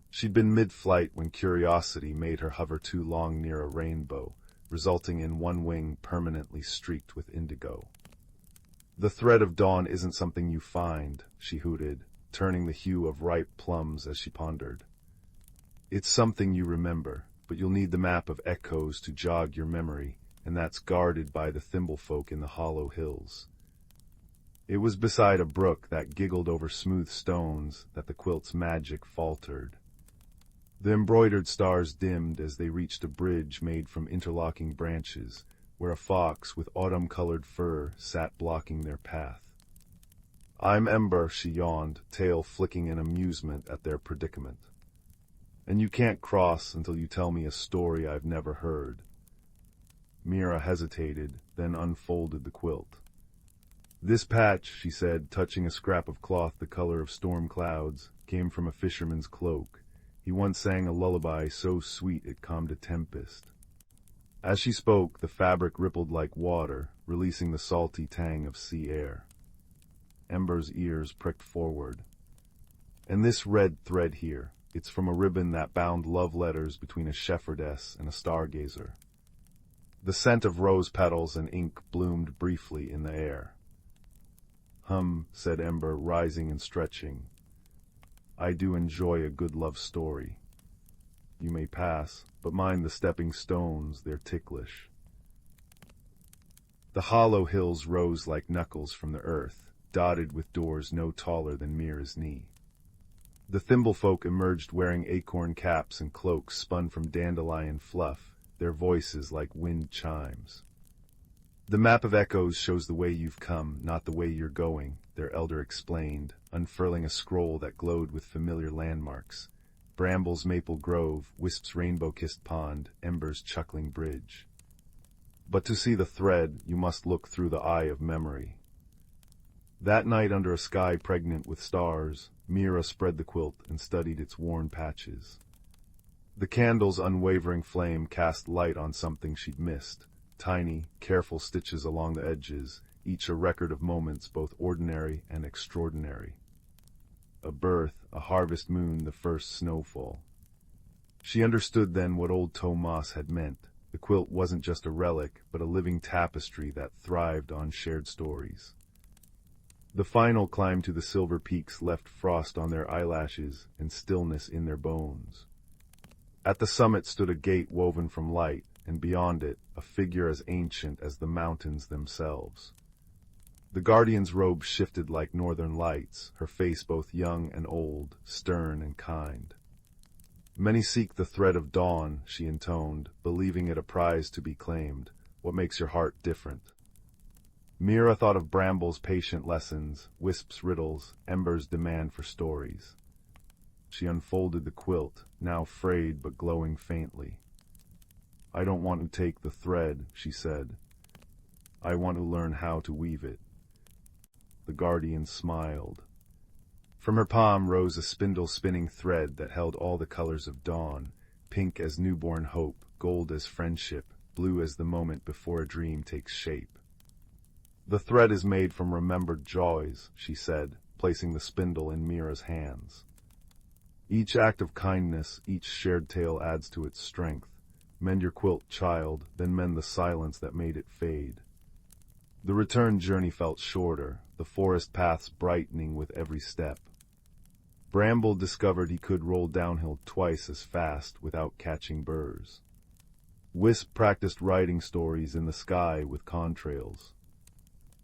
She'd been mid-flight when curiosity made her hover too long near a rainbow, resulting in one wing permanently streaked with indigo. "The thread of dawn isn't something you find," she hooted, turning the hue of ripe plums as she pondered. It's something you remember, but you'll need the map of echoes to jog your memory, and that's guarded by the thimblefolk in the hollow hills. It was beside a brook that giggled over smooth stones that the quilt's magic faltered. The embroidered stars dimmed as they reached a bridge made from interlocking branches, where a fox with autumn-colored fur sat blocking their path. "I'm Ember," she yawned, tail flicking in amusement at their predicament. "And you can't cross until you tell me a story I've never heard." Mira hesitated, then unfolded the quilt. "This patch," she said, touching a scrap of cloth the color of storm clouds, came from a fisherman's cloak. He once sang a lullaby so sweet it calmed a tempest. As she spoke, the fabric rippled like water, releasing the salty tang of sea air. Ember's ears pricked forward. "And this red thread here, it's from a ribbon that bound love letters between a shepherdess and a stargazer." The scent of rose petals and ink bloomed briefly in the air. Said Ember, rising and stretching. "I do enjoy a good love story. You may pass, but mind the stepping stones, they're ticklish." The hollow hills rose like knuckles from the earth, dotted with doors no taller than Mira's knee. The thimblefolk emerged wearing acorn caps and cloaks spun from dandelion fluff, their voices like wind chimes. "The map of echoes shows the way you've come, not the way you're going," their elder explained, unfurling a scroll that glowed with familiar landmarks. Bramble's maple grove, Wisp's rainbow-kissed pond, Ember's chuckling bridge. "But to see the thread, you must look through the eye of memory." That night under a sky pregnant with stars, Mira spread the quilt and studied its worn patches. The candle's unwavering flame cast light on something she'd missed, tiny, careful stitches along the edges, each a record of moments both ordinary and extraordinary. A birth, a harvest moon, the first snowfall. She understood then what old Tomas had meant. The quilt wasn't just a relic, but a living tapestry that thrived on shared stories. The final climb to the silver peaks left frost on their eyelashes and stillness in their bones. At the summit stood a gate woven from light, and beyond it, a figure as ancient as the mountains themselves. The guardian's robe shifted like northern lights, her face both young and old, stern and kind. "Many seek the thread of dawn," she intoned, believing it a prize to be claimed. "What makes your heart different?" Mira thought of Bramble's patient lessons, Wisp's riddles, Ember's demand for stories. She unfolded the quilt, now frayed but glowing faintly. "I don't want to take the thread," she said. "I want to learn how to weave it." The guardian smiled. From her palm rose a spindle-spinning thread that held all the colors of dawn, pink as newborn hope, gold as friendship, blue as the moment before a dream takes shape. "The thread is made from remembered joys," she said, placing the spindle in Mira's hands. "Each act of kindness, each shared tale adds to its strength. Mend your quilt, child, then mend the silence that made it fade." The return journey felt shorter, the forest paths brightening with every step. Bramble discovered he could roll downhill twice as fast without catching burrs. Wisp practiced writing stories in the sky with contrails.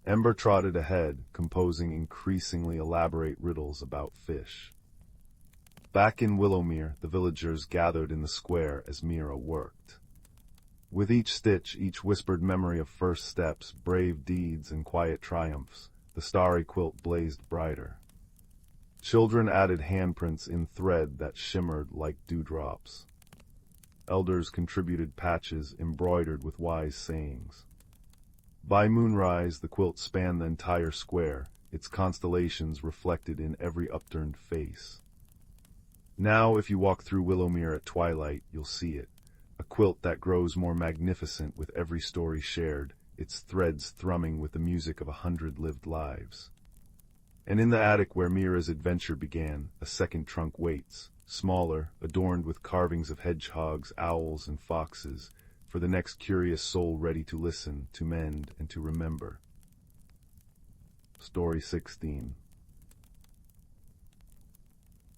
Ember trotted ahead, composing increasingly elaborate riddles about fish. Back in Willowmere, the villagers gathered in the square as Mira worked. With each stitch, each whispered memory of first steps, brave deeds, and quiet triumphs, the starry quilt blazed brighter. Children added handprints in thread that shimmered like dewdrops. Elders contributed patches embroidered with wise sayings. By moonrise, the quilt spanned the entire square, its constellations reflected in every upturned face. Now, if you walk through Willowmere at twilight, you'll see it. A quilt that grows more magnificent with every story shared, its threads thrumming with the music of 100 lived lives. And in the attic where Mira's adventure began, a second trunk waits, smaller, adorned with carvings of hedgehogs, owls, and foxes, for the next curious soul ready to listen, to mend, and to remember. Story 16.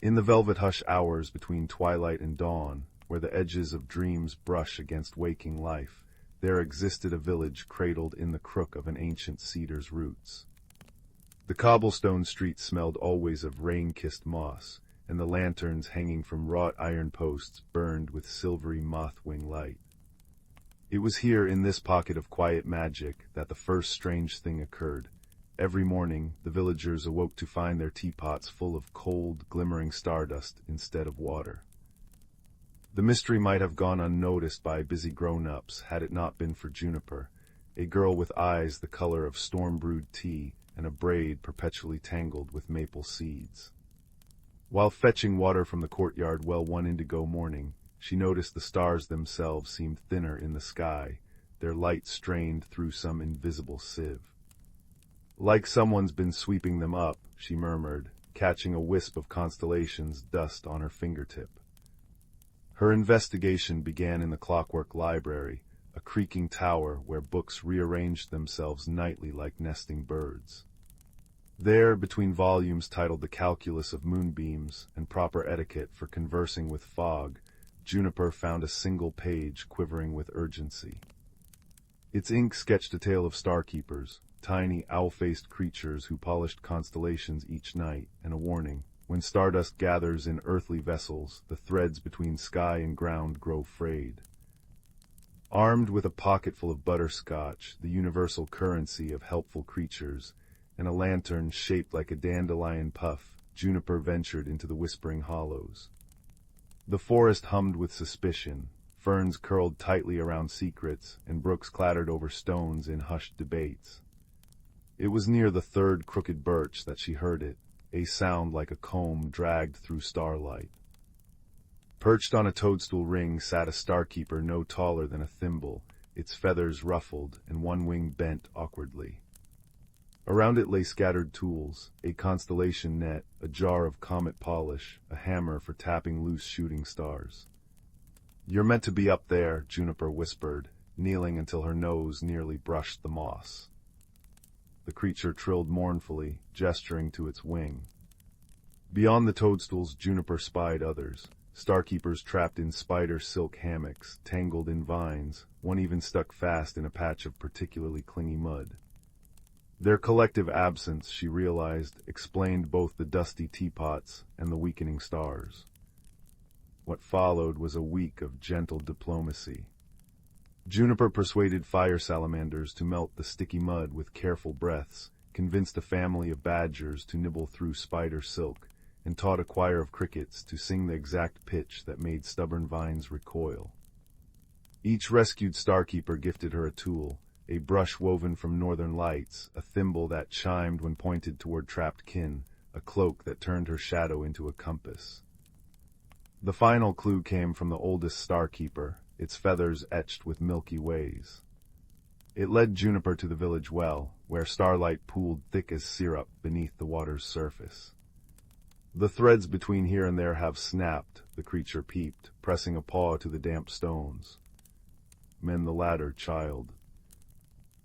In the velvet hush hours between twilight and dawn, where the edges of dreams brush against waking life, there existed a village cradled in the crook of an ancient cedar's roots. The cobblestone street smelled always of rain-kissed moss, and the lanterns hanging from wrought iron posts burned with silvery moth-wing light. It was here, in this pocket of quiet magic, that the first strange thing occurred. Every morning, the villagers awoke to find their teapots full of cold, glimmering stardust instead of water. The mystery might have gone unnoticed by busy grown-ups had it not been for Juniper, a girl with eyes the color of storm-brewed tea and a braid perpetually tangled with maple seeds. While fetching water from the courtyard well one indigo morning, she noticed the stars themselves seemed thinner in the sky, their light strained through some invisible sieve. "Like someone's been sweeping them up," she murmured, catching a wisp of constellations dust on her fingertip. Her investigation began in the clockwork library, a creaking tower where books rearranged themselves nightly like nesting birds. There, between volumes titled The Calculus of Moonbeams and Proper Etiquette for Conversing with Fog, Juniper found a single page quivering with urgency. Its ink sketched a tale of starkeepers, tiny owl-faced creatures who polished constellations each night, and a warning: when stardust gathers in earthly vessels, the threads between sky and ground grow frayed. Armed with a pocketful of butterscotch, the universal currency of helpful creatures, and a lantern shaped like a dandelion puff, Juniper ventured into the whispering hollows. The forest hummed with suspicion, ferns curled tightly around secrets, and brooks clattered over stones in hushed debates. It was near the third crooked birch that she heard it, a sound like a comb dragged through starlight. Perched on a toadstool ring sat a starkeeper no taller than a thimble, its feathers ruffled and one wing bent awkwardly. Around it lay scattered tools, a constellation net, a jar of comet polish, a hammer for tapping loose shooting stars. "You're meant to be up there," Juniper whispered, kneeling until her nose nearly brushed the moss. The creature trilled mournfully, gesturing to its wing. Beyond the toadstools, Juniper spied others, starkeepers trapped in spider silk hammocks, tangled in vines, one even stuck fast in a patch of particularly clingy mud. Their collective absence, she realized, explained both the dusty teapots and the weakening stars. What followed was a week of gentle diplomacy. Juniper persuaded fire salamanders to melt the sticky mud with careful breaths, convinced a family of badgers to nibble through spider silk, and taught a choir of crickets to sing the exact pitch that made stubborn vines recoil. Each rescued starkeeper gifted her a tool, a brush woven from northern lights, a thimble that chimed when pointed toward trapped kin, a cloak that turned her shadow into a compass. The final clue came from the oldest starkeeper, its feathers etched with milky ways. It led Juniper to the village well, where starlight pooled thick as syrup beneath the water's surface. "The threads between here and there have snapped," the creature peeped, pressing a paw to the damp stones. "Mend the ladder, child."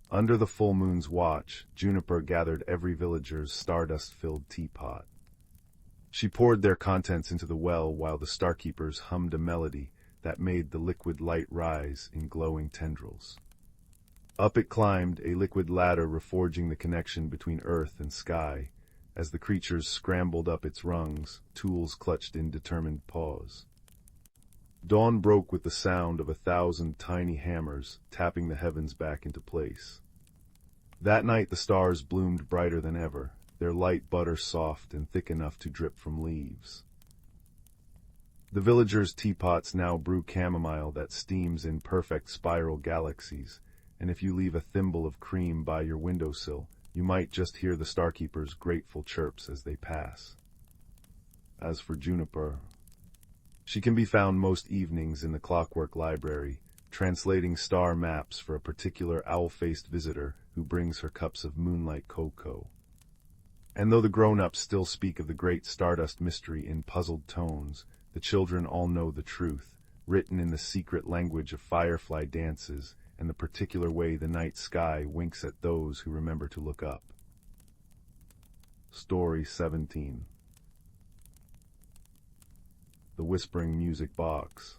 Under the full moon's watch, Juniper gathered every villager's stardust-filled teapot. She poured their contents into the well while the starkeepers hummed a melody that made the liquid light rise in glowing tendrils. Up it climbed, a liquid ladder reforging the connection between earth and sky. As the creatures scrambled up its rungs, tools clutched in determined paws. Dawn broke with the sound of 1,000 tiny hammers tapping the heavens back into place. That night the stars bloomed brighter than ever, their light butter soft and thick enough to drip from leaves. The villagers' teapots now brew chamomile that steams in perfect spiral galaxies, and if you leave a thimble of cream by your windowsill, you might just hear the starkeepers' grateful chirps as they pass. As for Juniper, she can be found most evenings in the clockwork library, translating star maps for a particular owl-faced visitor who brings her cups of moonlight cocoa. And though the grown-ups still speak of the great stardust mystery in puzzled tones, the children all know the truth, written in the secret language of firefly dances and the particular way the night sky winks at those who remember to look up. Story 17. the whispering music box.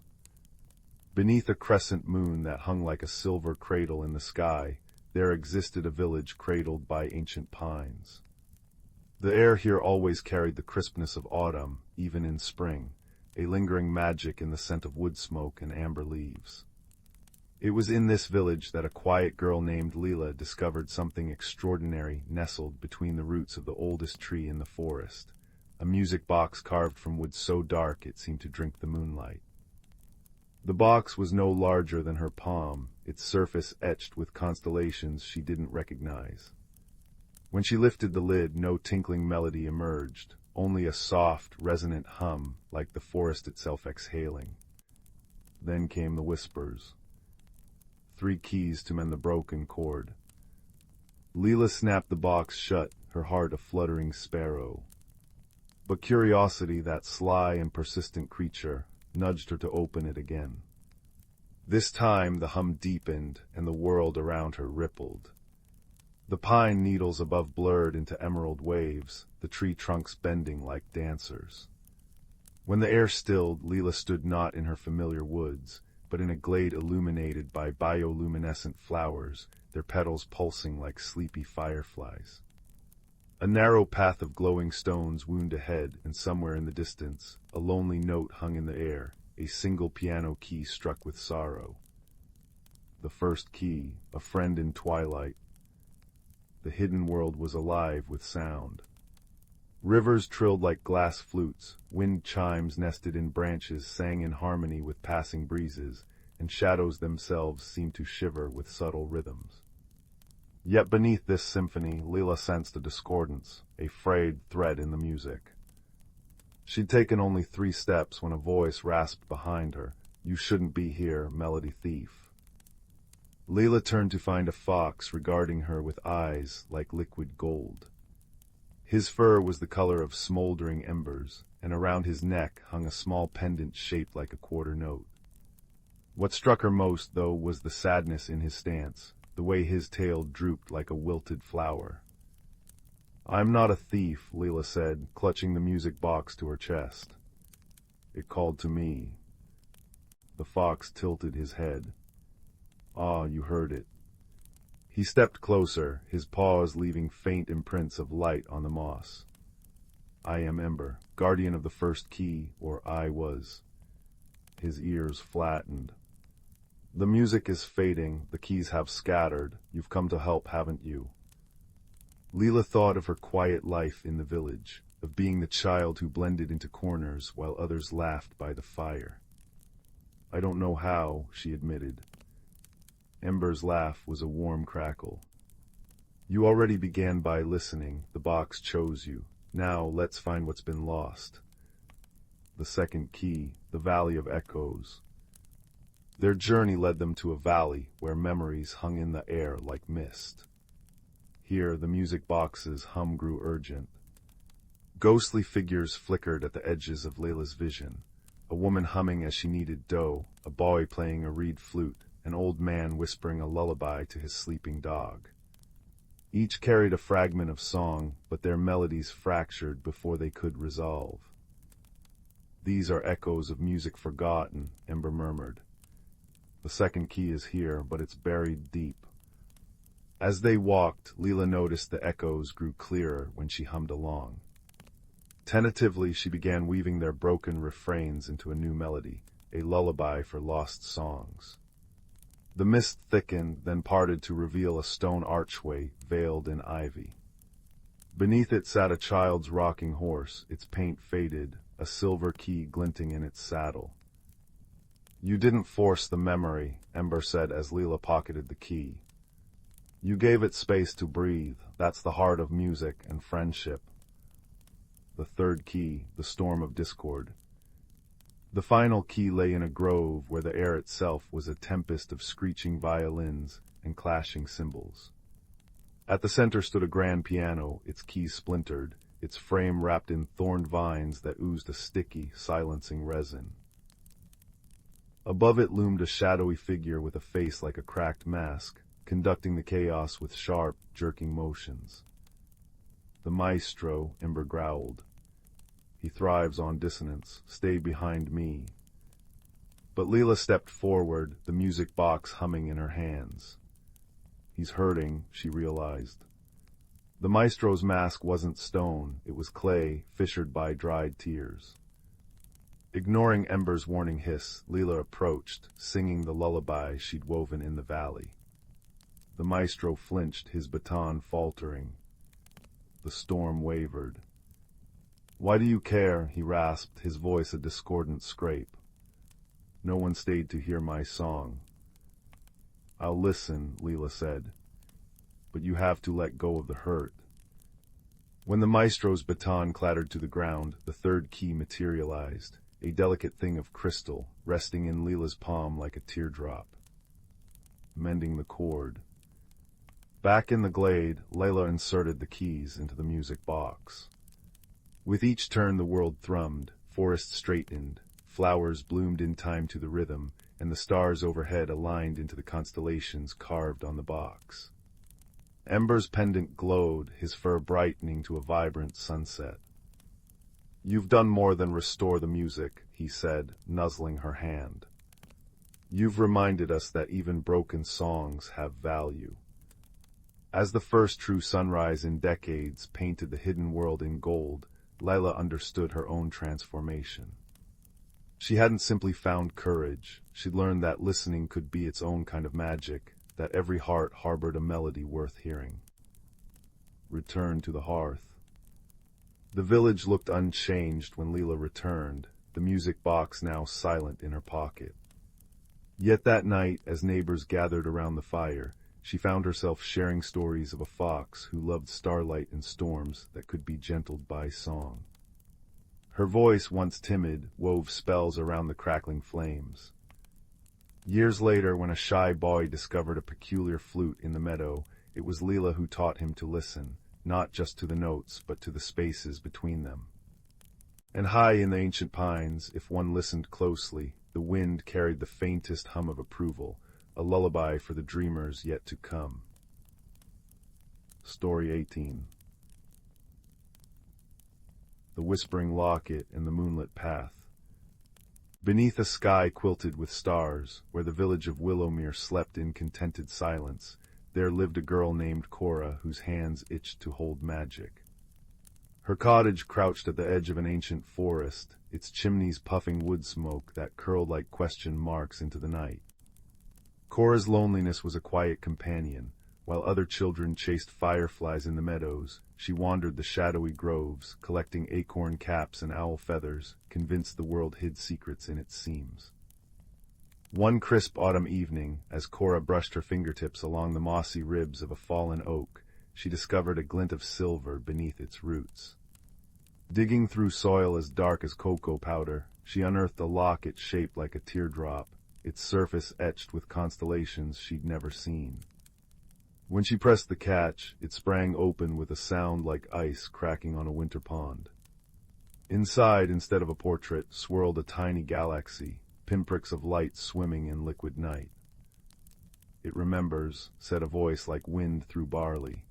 Beneath a crescent moon that hung like a silver cradle in the sky, there existed a village cradled by ancient pines. The air here always carried the crispness of autumn, even in spring, a lingering magic in the scent of wood smoke and amber leaves. It was in this village that a quiet girl named Leela discovered something extraordinary nestled between the roots of the oldest tree in the forest, a music box carved from wood so dark it seemed to drink the moonlight. The box was no larger than her palm, its surface etched with constellations she didn't recognize. When she lifted the lid, no tinkling melody emerged, only a soft, resonant hum like the forest itself exhaling. Then came the whispers. 3 keys to mend the broken chord. Leela snapped the box shut, her heart a fluttering sparrow. But curiosity, that sly and persistent creature, nudged her to open it again. This time the hum deepened and the world around her rippled. The pine needles above blurred into emerald waves, the tree trunks bending like dancers. When the air stilled, Leela stood not in her familiar woods, but in a glade illuminated by bioluminescent flowers, their petals pulsing like sleepy fireflies. A narrow path of glowing stones wound ahead, and somewhere in the distance, a lonely note hung in the air, a single piano key struck with sorrow. The first key, a friend in twilight. The hidden world was alive with sound. Rivers trilled like glass flutes, wind chimes nested in branches sang in harmony with passing breezes, and shadows themselves seemed to shiver with subtle rhythms. Yet beneath this symphony, Leela sensed a discordance, a frayed thread in the music. She'd taken only 3 steps when a voice rasped behind her, "You shouldn't be here, melody thief." Leela turned to find a fox regarding her with eyes like liquid gold. His fur was the color of smoldering embers, and around his neck hung a small pendant shaped like a quarter note. What struck her most, though, was the sadness in his stance, the way his tail drooped like a wilted flower. "I'm not a thief," Leela said, clutching the music box to her chest. "It called to me." The fox tilted his head. "Ah, you heard it." He stepped closer, his paws leaving faint imprints of light on the moss. "I am Ember, guardian of the first key, or I was." His ears flattened. "The music is fading, the keys have scattered. You've come to help, haven't you?" Leela thought of her quiet life in the village, of being the child who blended into corners while others laughed by the fire. "I don't know how," she admitted. Ember's laugh was a warm crackle. "You already began by listening, the box chose you. Now let's find what's been lost." The second key, the Valley of Echoes. Their journey led them to a valley where memories hung in the air like mist. Here the music box's hum grew urgent. Ghostly figures flickered at the edges of Leila's vision, a woman humming as she kneaded dough, a boy playing a reed flute, an old man whispering a lullaby to his sleeping dog. Each carried a fragment of song, but their melodies fractured before they could resolve. "These are echoes of music forgotten," Ember murmured. "The second key is here, but it's buried deep." As they walked, Leela noticed the echoes grew clearer when she hummed along. Tentatively, she began weaving their broken refrains into a new melody, a lullaby for lost songs. The mist thickened, then parted to reveal a stone archway veiled in ivy. Beneath it sat a child's rocking horse, its paint faded, a silver key glinting in its saddle. "You didn't force the memory," Ember said as Leela pocketed the key. "You gave it space to breathe. That's the heart of music and friendship." The third key, the Storm of Discord. The final key lay in a grove where the air itself was a tempest of screeching violins and clashing cymbals. At the center stood a grand piano, its keys splintered, its frame wrapped in thorned vines that oozed a sticky, silencing resin. Above it loomed a shadowy figure with a face like a cracked mask, conducting the chaos with sharp, jerking motions. "The maestro," Ember growled. He thrives on dissonance. Stay behind me. But Leela stepped forward, the music box humming in her hands. He's hurting, she realized. The maestro's mask wasn't stone, it was clay, fissured by dried tears. Ignoring Ember's warning hiss, Leela approached, singing the lullaby she'd woven in the valley. The maestro flinched, his baton faltering. The storm wavered. "Why do you care?" he rasped, his voice a discordant scrape. "No one stayed to hear my song." "I'll listen," Leela said. "But you have to let go of the hurt." When the maestro's baton clattered to the ground, the third key materialized, a delicate thing of crystal, resting in Leela's palm like a teardrop. Mending the chord. Back in the glade, Layla inserted the keys into the music box. With each turn the world thrummed, forests straightened, flowers bloomed in time to the rhythm, and the stars overhead aligned into the constellations carved on the box. Ember's pendant glowed, his fur brightening to a vibrant sunset. "You've done more than restore the music," he said, nuzzling her hand. "You've reminded us that even broken songs have value." As the first true sunrise in decades painted the hidden world in gold, Layla understood her own transformation. She hadn't simply found courage, she'd learned that listening could be its own kind of magic, that every heart harbored a melody worth hearing. Return to the hearth. The village looked unchanged when Leela returned, the music box now silent in her pocket. Yet that night, as neighbors gathered around the fire, she found herself sharing stories of a fox who loved starlight and storms that could be gentled by song. Her voice, once timid, wove spells around the crackling flames. Years later, when a shy boy discovered a peculiar flute in the meadow, it was Leela who taught him to listen, not just to the notes, but to the spaces between them. And high in the ancient pines, if one listened closely, the wind carried the faintest hum of approval, a lullaby for the dreamers yet to come. Story 18. The Whispering Locket and the Moonlit Path. Beneath a sky quilted with stars, where the village of Willowmere slept in contented silence, there lived a girl named Cora whose hands itched to hold magic. Her cottage crouched at the edge of an ancient forest, its chimneys puffing wood smoke that curled like question marks into the night. Cora's loneliness was a quiet companion. While other children chased fireflies in the meadows, she wandered the shadowy groves, collecting acorn caps and owl feathers, convinced the world hid secrets in its seams. One crisp autumn evening, as Cora brushed her fingertips along the mossy ribs of a fallen oak, she discovered a glint of silver beneath its roots. Digging through soil as dark as cocoa powder, she unearthed a locket shaped like a teardrop, its surface etched with constellations she'd never seen. When she pressed the catch, it sprang open with a sound like ice cracking on a winter pond. Inside, instead of a portrait, swirled a tiny galaxy, pinpricks of light swimming in liquid night. "It remembers," said a voice like wind through barley.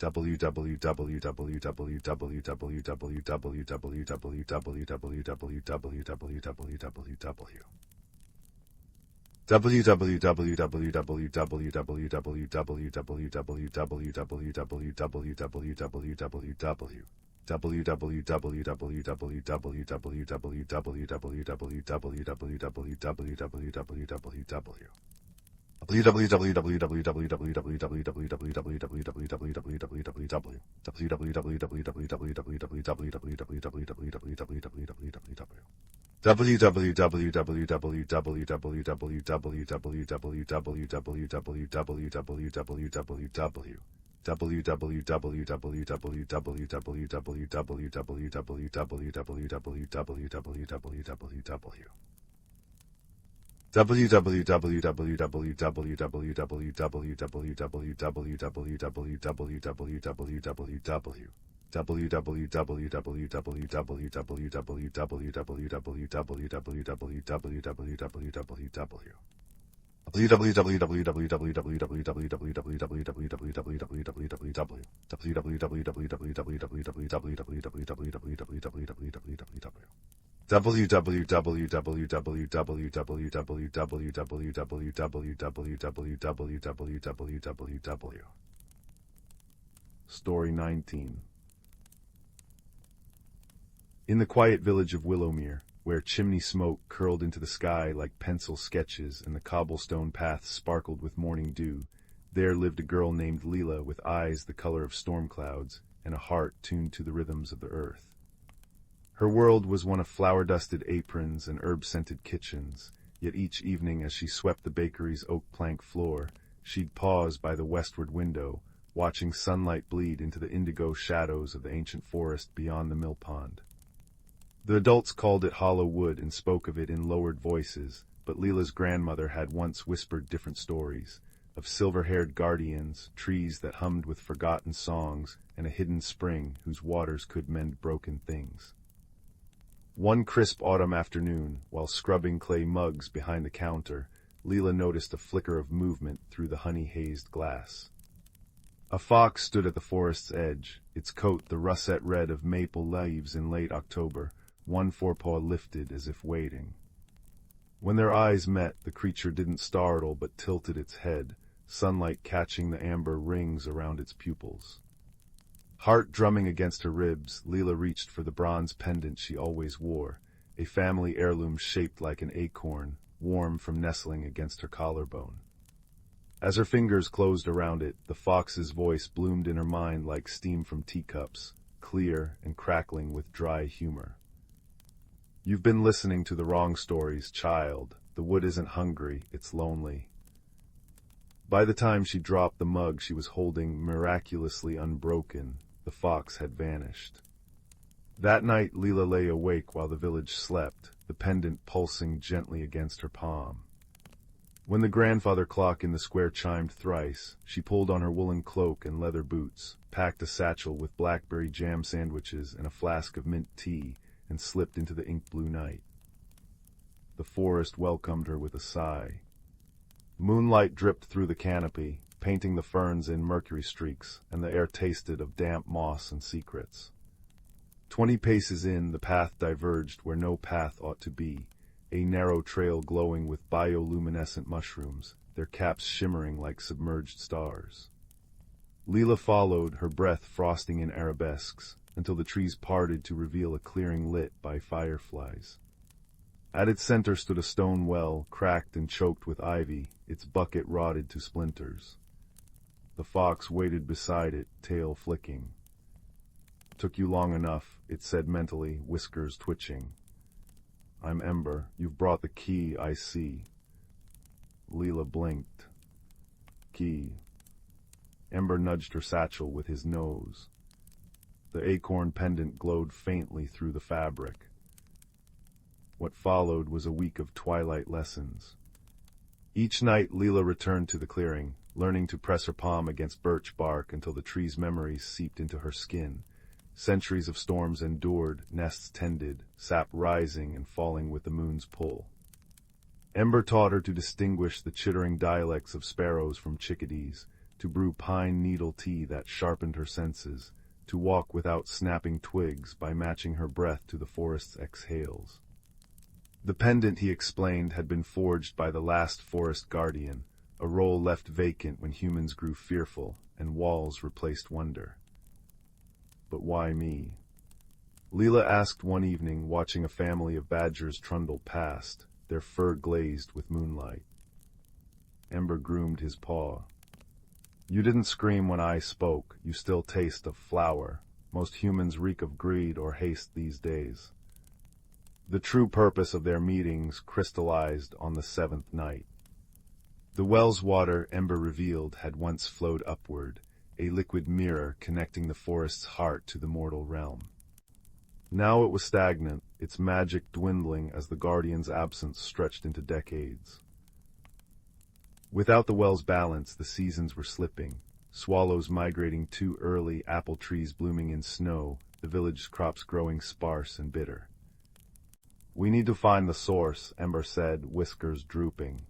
www Story 19. In the quiet village of Willowmere, where chimney smoke curled into the sky like pencil sketches and the cobblestone paths sparkled with morning dew, there lived a girl named Leela with eyes the color of storm clouds and a heart tuned to the rhythms of the earth. Her world was one of flower-dusted aprons and herb-scented kitchens, yet each evening as she swept the bakery's oak plank floor, she'd pause by the westward window, watching sunlight bleed into the indigo shadows of the ancient forest beyond the mill pond. The adults called it hollow wood and spoke of it in lowered voices, but Leela's grandmother had once whispered different stories, of silver-haired guardians, trees that hummed with forgotten songs, and a hidden spring whose waters could mend broken things. One crisp autumn afternoon, while scrubbing clay mugs behind the counter, Leela noticed a flicker of movement through the honey-hazed glass. A fox stood at the forest's edge, its coat the russet red of maple leaves in late October, one forepaw lifted as if waiting. When their eyes met, the creature didn't startle but tilted its head, sunlight catching the amber rings around its pupils. Heart drumming against her ribs, Leela reached for the bronze pendant she always wore, a family heirloom shaped like an acorn, warm from nestling against her collarbone. As her fingers closed around it, the fox's voice bloomed in her mind like steam from teacups, clear and crackling with dry humor. "You've been listening to the wrong stories, child. The wood isn't hungry, it's lonely." By the time she dropped the mug she was holding miraculously unbroken, the fox had vanished. That night Leela lay awake while the village slept, the pendant pulsing gently against her palm. When the grandfather clock in the square chimed thrice, she pulled on her woolen cloak and leather boots, packed a satchel with blackberry jam sandwiches and a flask of mint tea, and slipped into the ink-blue night. The forest welcomed her with a sigh. Moonlight dripped through the canopy, painting the ferns in mercury streaks, and the air tasted of damp moss and secrets. 20 paces in, the path diverged where no path ought to be, a narrow trail glowing with bioluminescent mushrooms, their caps shimmering like submerged stars. Leela followed, her breath frosting in arabesques, until the trees parted to reveal a clearing lit by fireflies. At its center stood a stone well, cracked and choked with ivy, its bucket rotted to splinters. The fox waited beside it, tail flicking. "Took you long enough," it said mentally, whiskers twitching. "I'm Ember. You've brought the key, I see." Leela blinked. "Key." Ember nudged her satchel with his nose. The acorn pendant glowed faintly through the fabric. What followed was a week of twilight lessons. Each night Leela returned to the clearing, learning to press her palm against birch bark until the tree's memories seeped into her skin. Centuries of storms endured, nests tended, sap rising and falling with the moon's pull. Ember taught her to distinguish the chittering dialects of sparrows from chickadees, to brew pine needle tea that sharpened her senses, to walk without snapping twigs by matching her breath to the forest's exhales. The pendant, he explained, had been forged by the last forest guardian, a role left vacant when humans grew fearful and walls replaced wonder. But why me? Leela asked one evening, watching a family of badgers trundle past, their fur glazed with moonlight. Ember groomed his paw. You didn't scream when I spoke, you still taste of flower. Most humans reek of greed or haste these days. The true purpose of their meetings crystallized on the seventh night. The well's water, Ember revealed, had once flowed upward, a liquid mirror connecting the forest's heart to the mortal realm. Now it was stagnant, its magic dwindling as the Guardian's absence stretched into decades. Without the well's balance, the seasons were slipping, swallows migrating too early, apple trees blooming in snow, the village crops growing sparse and bitter. We need to find the source, Ember said, whiskers drooping.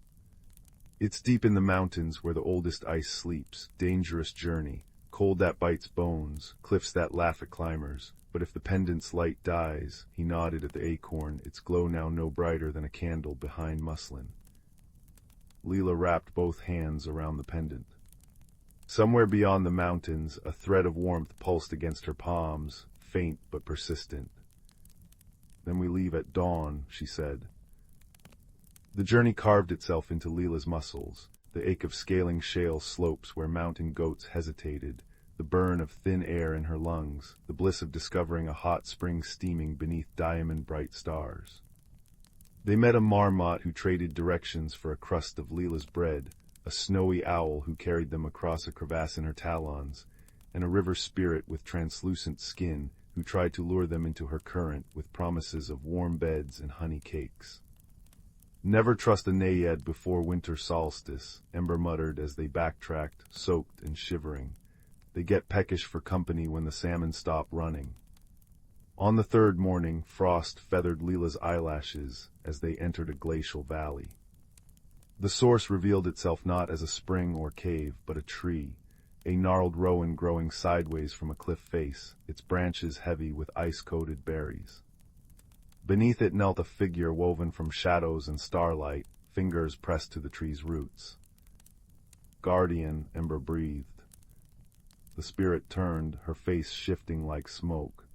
It's deep in the mountains where the oldest ice sleeps, dangerous journey, cold that bites bones, cliffs that laugh at climbers. But if the pendant's light dies, he nodded at the acorn, its glow now no brighter than a candle behind muslin. Leela wrapped both hands around the pendant. Somewhere beyond the mountains, a thread of warmth pulsed against her palms, faint but persistent. Then we leave at dawn, she said. The journey carved itself into Leela's muscles, the ache of scaling shale slopes where mountain goats hesitated, the burn of thin air in her lungs, the bliss of discovering a hot spring steaming beneath diamond-bright stars. They met a marmot who traded directions for a crust of Leela's bread, a snowy owl who carried them across a crevasse in her talons, and a river spirit with translucent skin who tried to lure them into her current with promises of warm beds and honey cakes. Never trust a naiad before winter solstice, Ember muttered as they backtracked, soaked and shivering. They get peckish for company when the salmon stop running. On the third morning, frost feathered Leela's eyelashes as they entered a glacial valley. The source revealed itself not as a spring or cave, but a tree, a gnarled rowan growing sideways from a cliff face, its branches heavy with ice-coated berries. Beneath it knelt a figure woven from shadows and starlight, fingers pressed to the tree's roots. Guardian, Ember breathed. The spirit turned, her face shifting like smoke.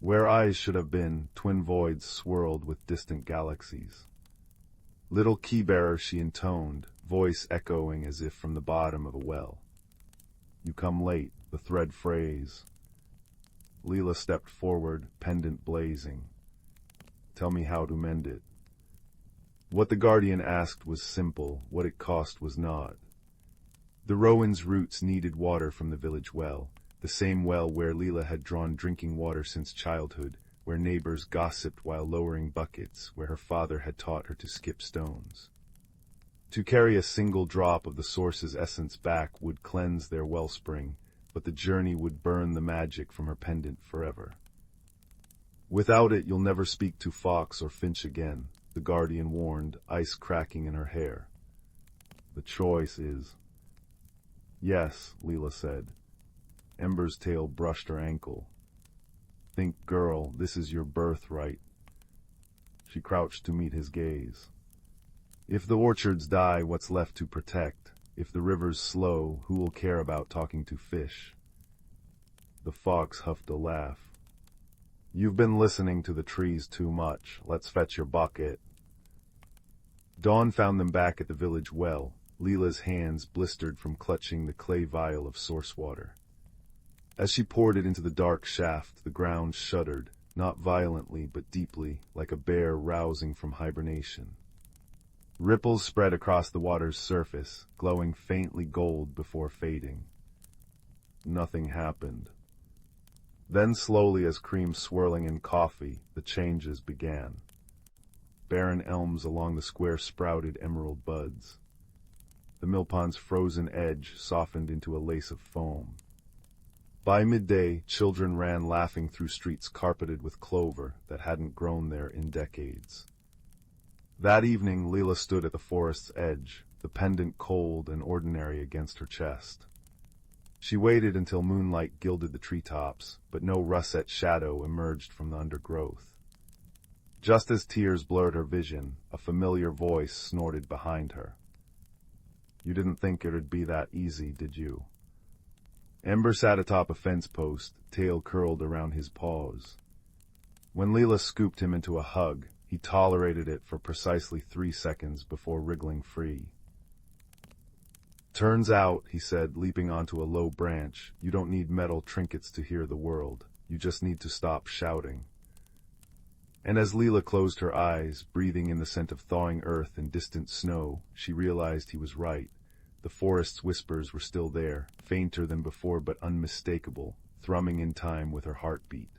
Where eyes should have been, twin voids swirled with distant galaxies. Little key-bearer, she intoned, voice echoing as if from the bottom of a well. You come late, the thread frays. Leela stepped forward, pendant blazing. Tell me how to mend it. What the Guardian asked was simple, what it cost was not. The rowan's roots needed water from the village well, the same well where Leela had drawn drinking water since childhood, where neighbors gossiped while lowering buckets, where her father had taught her to skip stones. To carry a single drop of the source's essence back would cleanse their wellspring, but the journey would burn the magic from her pendant forever. Without it, you'll never speak to fox or finch again, the Guardian warned, ice cracking in her hair. The choice is... Yes, Leela said. Ember's tail brushed her ankle. Think, girl, this is your birthright. She crouched to meet his gaze. If the orchards die, what's left to protect? If the rivers slow, who will care about talking to fish? The fox huffed a laugh. You've been listening to the trees too much. Let's fetch your bucket. Dawn found them back at the village well, Leela's hands blistered from clutching the clay vial of source water. As she poured it into the dark shaft, the ground shuddered, not violently but deeply, like a bear rousing from hibernation. Ripples spread across the water's surface, glowing faintly gold before fading. Nothing happened. Then slowly, as cream swirling in coffee, the changes began. Barren elms along the square sprouted emerald buds. The millpond's frozen edge softened into a lace of foam. By midday, children ran laughing through streets carpeted with clover that hadn't grown there in decades. That evening, Leela stood at the forest's edge, the pendant cold and ordinary against her chest. She waited until moonlight gilded the treetops, but no russet shadow emerged from the undergrowth. Just as tears blurred her vision, a familiar voice snorted behind her. "You didn't think it'd be that easy, did you?" Ember sat atop a fence post, tail curled around his paws. When Leela scooped him into a hug, he tolerated it for precisely 3 seconds before wriggling free. "Turns out," he said, leaping onto a low branch, "you don't need metal trinkets to hear the world. You just need to stop shouting." And as Leela closed her eyes, breathing in the scent of thawing earth and distant snow, she realized he was right. The forest's whispers were still there, fainter than before but unmistakable, thrumming in time with her heartbeat.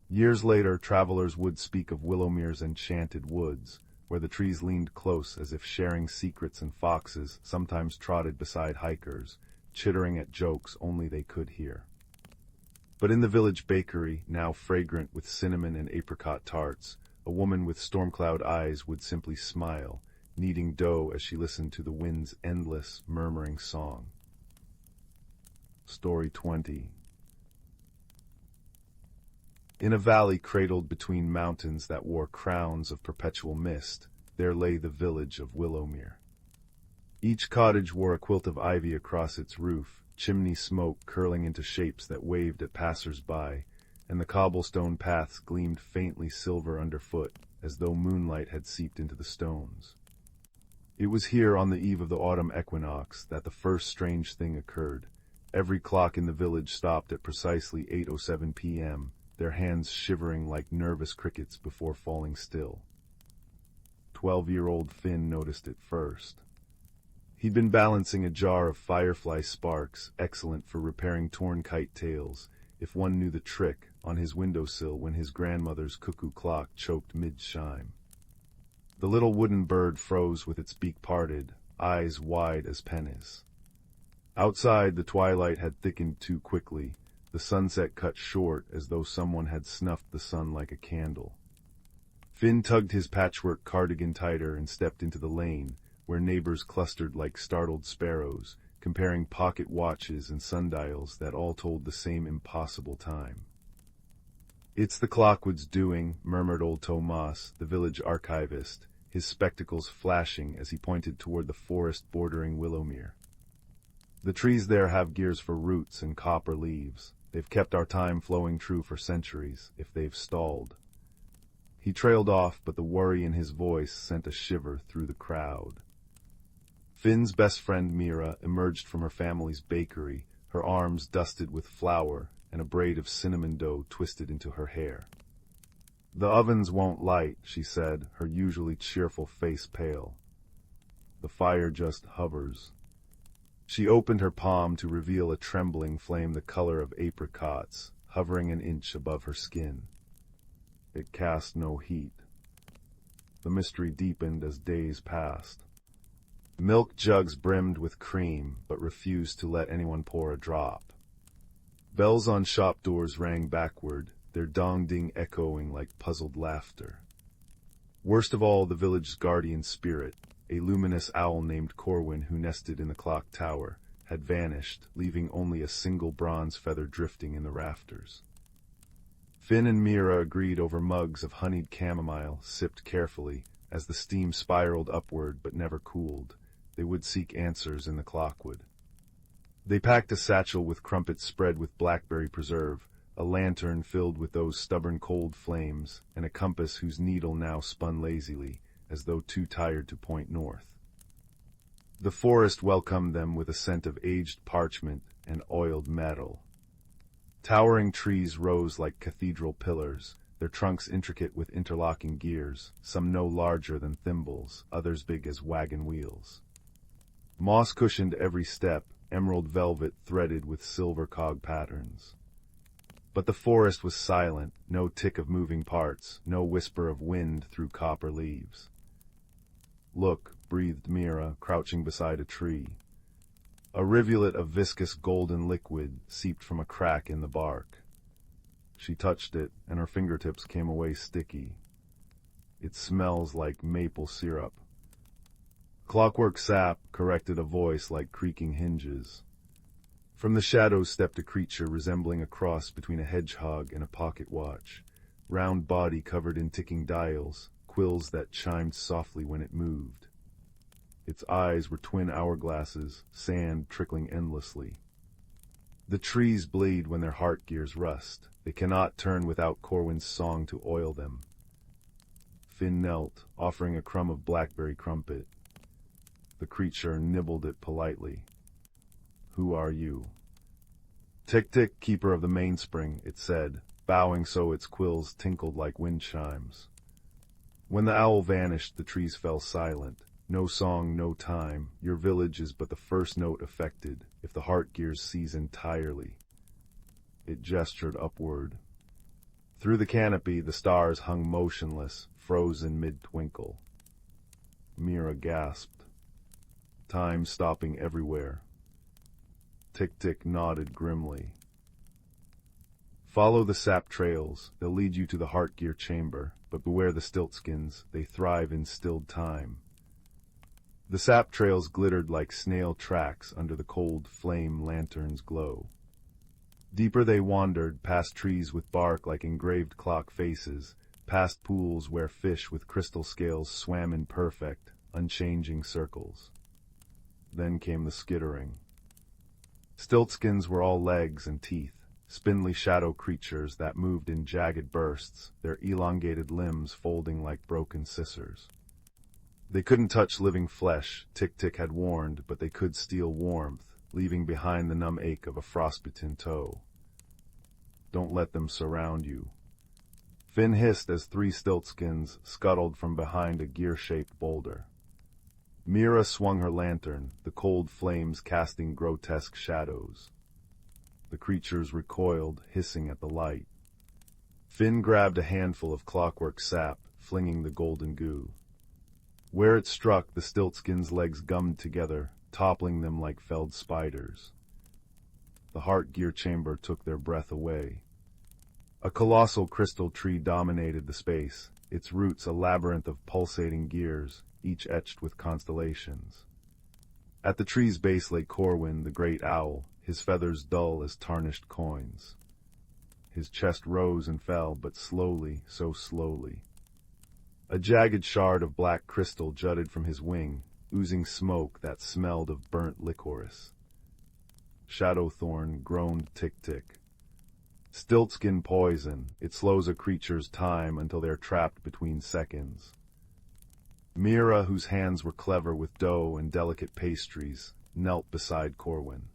Years later, travelers would speak of Willowmere's enchanted woods, where the trees leaned close as if sharing secrets, and foxes sometimes trotted beside hikers, chittering at jokes only they could hear. But in the village bakery, now fragrant with cinnamon and apricot tarts, a woman with storm-cloud eyes would simply smile, kneading dough as she listened to the wind's endless, murmuring song. Story 20. In a valley cradled between mountains that wore crowns of perpetual mist, there lay the village of Willowmere. Each cottage wore a quilt of ivy across its roof, chimney smoke curling into shapes that waved at passers-by, and the cobblestone paths gleamed faintly silver underfoot, as though moonlight had seeped into the stones. It was here, on the eve of the autumn equinox, that the first strange thing occurred. Every clock in the village stopped at precisely 8:07 p.m., their hands shivering like nervous crickets before falling still. 12-year-old Finn noticed it first. He'd been balancing a jar of firefly sparks, excellent for repairing torn kite tails, if one knew the trick, on his windowsill when his grandmother's cuckoo clock choked mid-chime. The little wooden bird froze with its beak parted, eyes wide as pennies. Outside, the twilight had thickened too quickly, the sunset cut short as though someone had snuffed the sun like a candle. Finn tugged his patchwork cardigan tighter and stepped into the lane, where neighbors clustered like startled sparrows, comparing pocket watches and sundials that all told the same impossible time. "It's the clockwood's doing," murmured old Tomas, the village archivist, his spectacles flashing as he pointed toward the forest bordering Willowmere. "The trees there have gears for roots and copper leaves. They've kept our time flowing true for centuries, if they've stalled." He trailed off, but the worry in his voice sent a shiver through the crowd. Finn's best friend Mira emerged from her family's bakery, her arms dusted with flour and a braid of cinnamon dough twisted into her hair. "The ovens won't light," she said, her usually cheerful face pale. "The fire just hovers." She opened her palm to reveal a trembling flame the color of apricots, hovering an inch above her skin. It cast no heat. The mystery deepened as days passed. Milk jugs brimmed with cream, but refused to let anyone pour a drop. Bells on shop doors rang backward, their dong-ding echoing like puzzled laughter. Worst of all, the village's guardian spirit, a luminous owl named Corwin who nested in the clock tower, had vanished, leaving only a single bronze feather drifting in the rafters. Finn and Mira agreed over mugs of honeyed chamomile, sipped carefully, as the steam spiraled upward but never cooled. They would seek answers in the clockwood. They packed a satchel with crumpets spread with blackberry preserve, a lantern filled with those stubborn cold flames, and a compass whose needle now spun lazily, as though too tired to point north. The forest welcomed them with a scent of aged parchment and oiled metal. Towering trees rose like cathedral pillars, their trunks intricate with interlocking gears, some no larger than thimbles, others big as wagon wheels. Moss cushioned every step, emerald velvet threaded with silver cog patterns. But the forest was silent, no tick of moving parts, no whisper of wind through copper leaves. "Look," breathed Mira, crouching beside a tree. A rivulet of viscous golden liquid seeped from a crack in the bark. She touched it, and her fingertips came away sticky. "It smells like maple syrup." Clockwork sap, corrected a voice like creaking hinges. From the shadows stepped a creature resembling a cross between a hedgehog and a pocket watch, round body covered in ticking dials, quills that chimed softly when it moved. Its eyes were twin hourglasses, sand trickling endlessly. The trees bleed when their heart gears rust. They cannot turn without Corwin's song to oil them. Finn knelt, offering a crumb of blackberry crumpet. The creature nibbled it politely. "Who are you?" "Tick-tick, keeper of the mainspring," it said, bowing so its quills tinkled like wind chimes. When the owl vanished, the trees fell silent. No song, no time. Your village is but the first note affected, if the heart gears cease entirely. It gestured upward. Through the canopy, the stars hung motionless, frozen mid-twinkle. Mira gasped. Time stopping everywhere. Tick-tick nodded grimly. "Follow the sap trails. They'll lead you to the heart gear chamber, but beware the stiltskins. They thrive in stilled time." The sap trails glittered like snail tracks under the cold flame lantern's glow. Deeper they wandered, past trees with bark like engraved clock faces, past pools where fish with crystal scales swam in perfect, unchanging circles. Then came the skittering. Stiltskins were all legs and teeth, spindly shadow creatures that moved in jagged bursts, their elongated limbs folding like broken scissors. They couldn't touch living flesh, Tick-tick had warned, but they could steal warmth, leaving behind the numb ache of a frostbitten toe. "Don't let them surround you." Finn hissed as 3 stiltskins scuttled from behind a gear-shaped boulder. Mira swung her lantern, the cold flames casting grotesque shadows. The creatures recoiled, hissing at the light. Finn grabbed a handful of clockwork sap, flinging the golden goo. Where it struck, the stiltskins' legs gummed together, toppling them like felled spiders. The heart gear chamber took their breath away. A colossal crystal tree dominated the space, its roots a labyrinth of pulsating gears, each etched with constellations. At the tree's base lay Corwin, the great owl, his feathers dull as tarnished coins. His chest rose and fell, but slowly, so slowly. A jagged shard of black crystal jutted from his wing, oozing smoke that smelled of burnt licorice. Shadowthorn groaned tick-tick. Stiltskin poison, it slows a creature's time until they're trapped between seconds. Mira, whose hands were clever with dough and delicate pastries, knelt beside Corwin.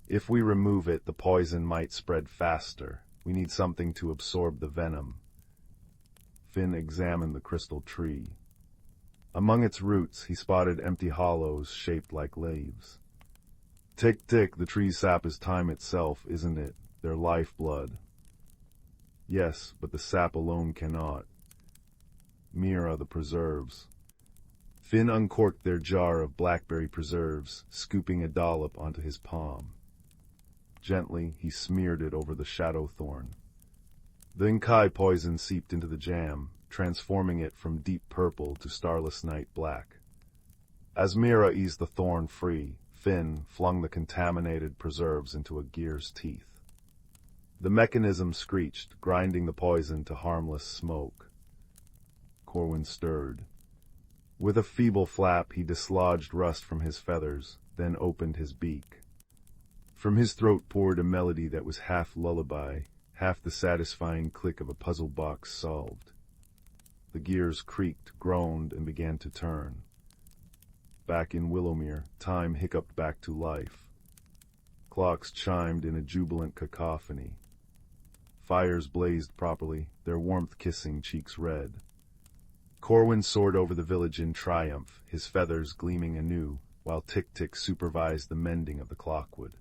"If we remove it, the poison might spread faster. We need something to absorb the venom." Finn examined the crystal tree. Among its roots, he spotted empty hollows shaped like leaves. "Tick-tick, the tree's sap is time itself, isn't it? Their lifeblood." "Yes, but the sap alone cannot." Mira, the preserves. Finn uncorked their jar of blackberry preserves, scooping a dollop onto his palm. Gently, he smeared it over the shadowthorn. The Inkai poison seeped into the jam, transforming it from deep purple to starless night black. As Mira eased the thorn free, Finn flung the contaminated preserves into a gear's teeth. The mechanism screeched, grinding the poison to harmless smoke. Corwin stirred. With a feeble flap, he dislodged rust from his feathers, then opened his beak. From his throat poured a melody that was half lullaby, half the satisfying click of a puzzle box solved. The gears creaked, groaned, and began to turn. Back in Willowmere, time hiccuped back to life. Clocks chimed in a jubilant cacophony. Fires blazed properly, their warmth kissing cheeks red. Corwin soared over the village in triumph, his feathers gleaming anew, while Tick-tick supervised the mending of the clockwood.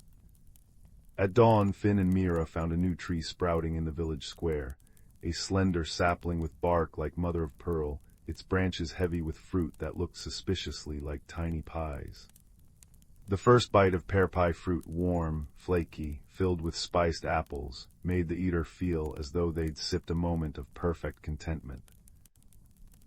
At dawn, Finn and Mira found a new tree sprouting in the village square, a slender sapling with bark like mother of pearl, its branches heavy with fruit that looked suspiciously like tiny pies. The first bite of pear pie fruit, warm, flaky, filled with spiced apples, made the eater feel as though they'd sipped a moment of perfect contentment.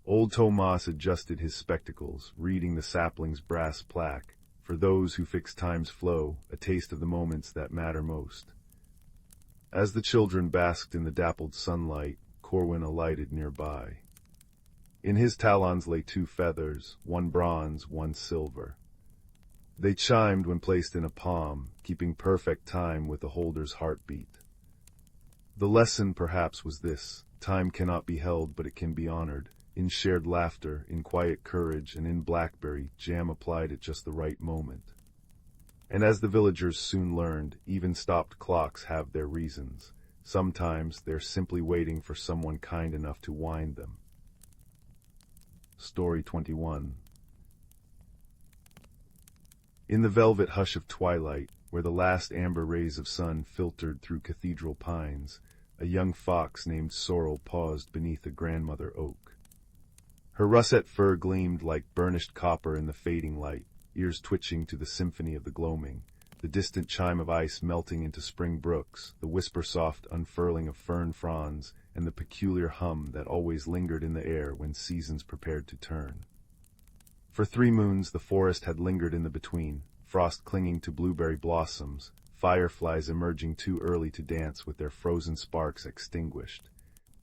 Old Tomas adjusted his spectacles, reading the sapling's brass plaque, "For those who fix time's flow, a taste of the moments that matter most." As the children basked in the dappled sunlight, Corwin alighted nearby. In his talons lay 2 feathers, one bronze, one silver. They chimed when placed in a palm, keeping perfect time with the holder's heartbeat. The lesson, perhaps, was this: time cannot be held, but it can be honored. In shared laughter, in quiet courage, and in blackberry jam applied at just the right moment. And as the villagers soon learned, even stopped clocks have their reasons. Sometimes they're simply waiting for someone kind enough to wind them. Story 21. In the velvet hush of twilight, where the last amber rays of sun filtered through cathedral pines, a young fox named Sorrel paused beneath a grandmother oak. Her russet fur gleamed like burnished copper in the fading light, ears twitching to the symphony of the gloaming, the distant chime of ice melting into spring brooks, the whisper-soft unfurling of fern fronds, and the peculiar hum that always lingered in the air when seasons prepared to turn. For 3 moons the forest had lingered in the between, frost clinging to blueberry blossoms, fireflies emerging too early to dance with their frozen sparks extinguished,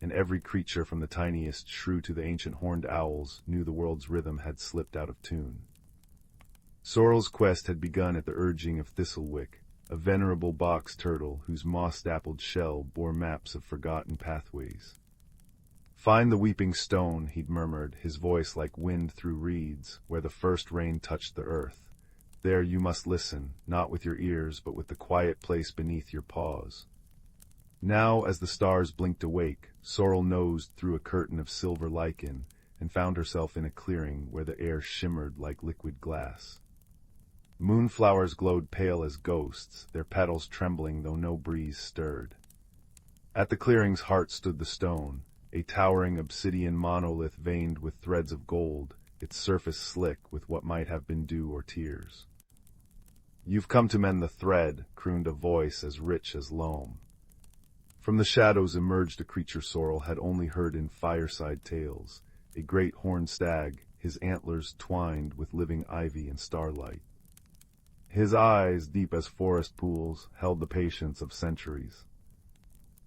and every creature from the tiniest shrew to the ancient horned owls knew the world's rhythm had slipped out of tune. Sorrel's quest had begun at the urging of Thistlewick, a venerable box turtle whose moss-dappled shell bore maps of forgotten pathways. "Find the weeping stone," he'd murmured, his voice like wind through reeds, "where the first rain touched the earth. There you must listen, not with your ears, but with the quiet place beneath your paws." Now, as the stars blinked awake, Sorrel nosed through a curtain of silver lichen, and found herself in a clearing where the air shimmered like liquid glass. Moonflowers glowed pale as ghosts, their petals trembling though no breeze stirred. At the clearing's heart stood the stone, a towering obsidian monolith veined with threads of gold, its surface slick with what might have been dew or tears. "You've come to mend the thread," crooned a voice as rich as loam. From the shadows emerged a creature Sorrel had only heard in fireside tales, a great horned stag, his antlers twined with living ivy and starlight. His eyes, deep as forest pools, held the patience of centuries.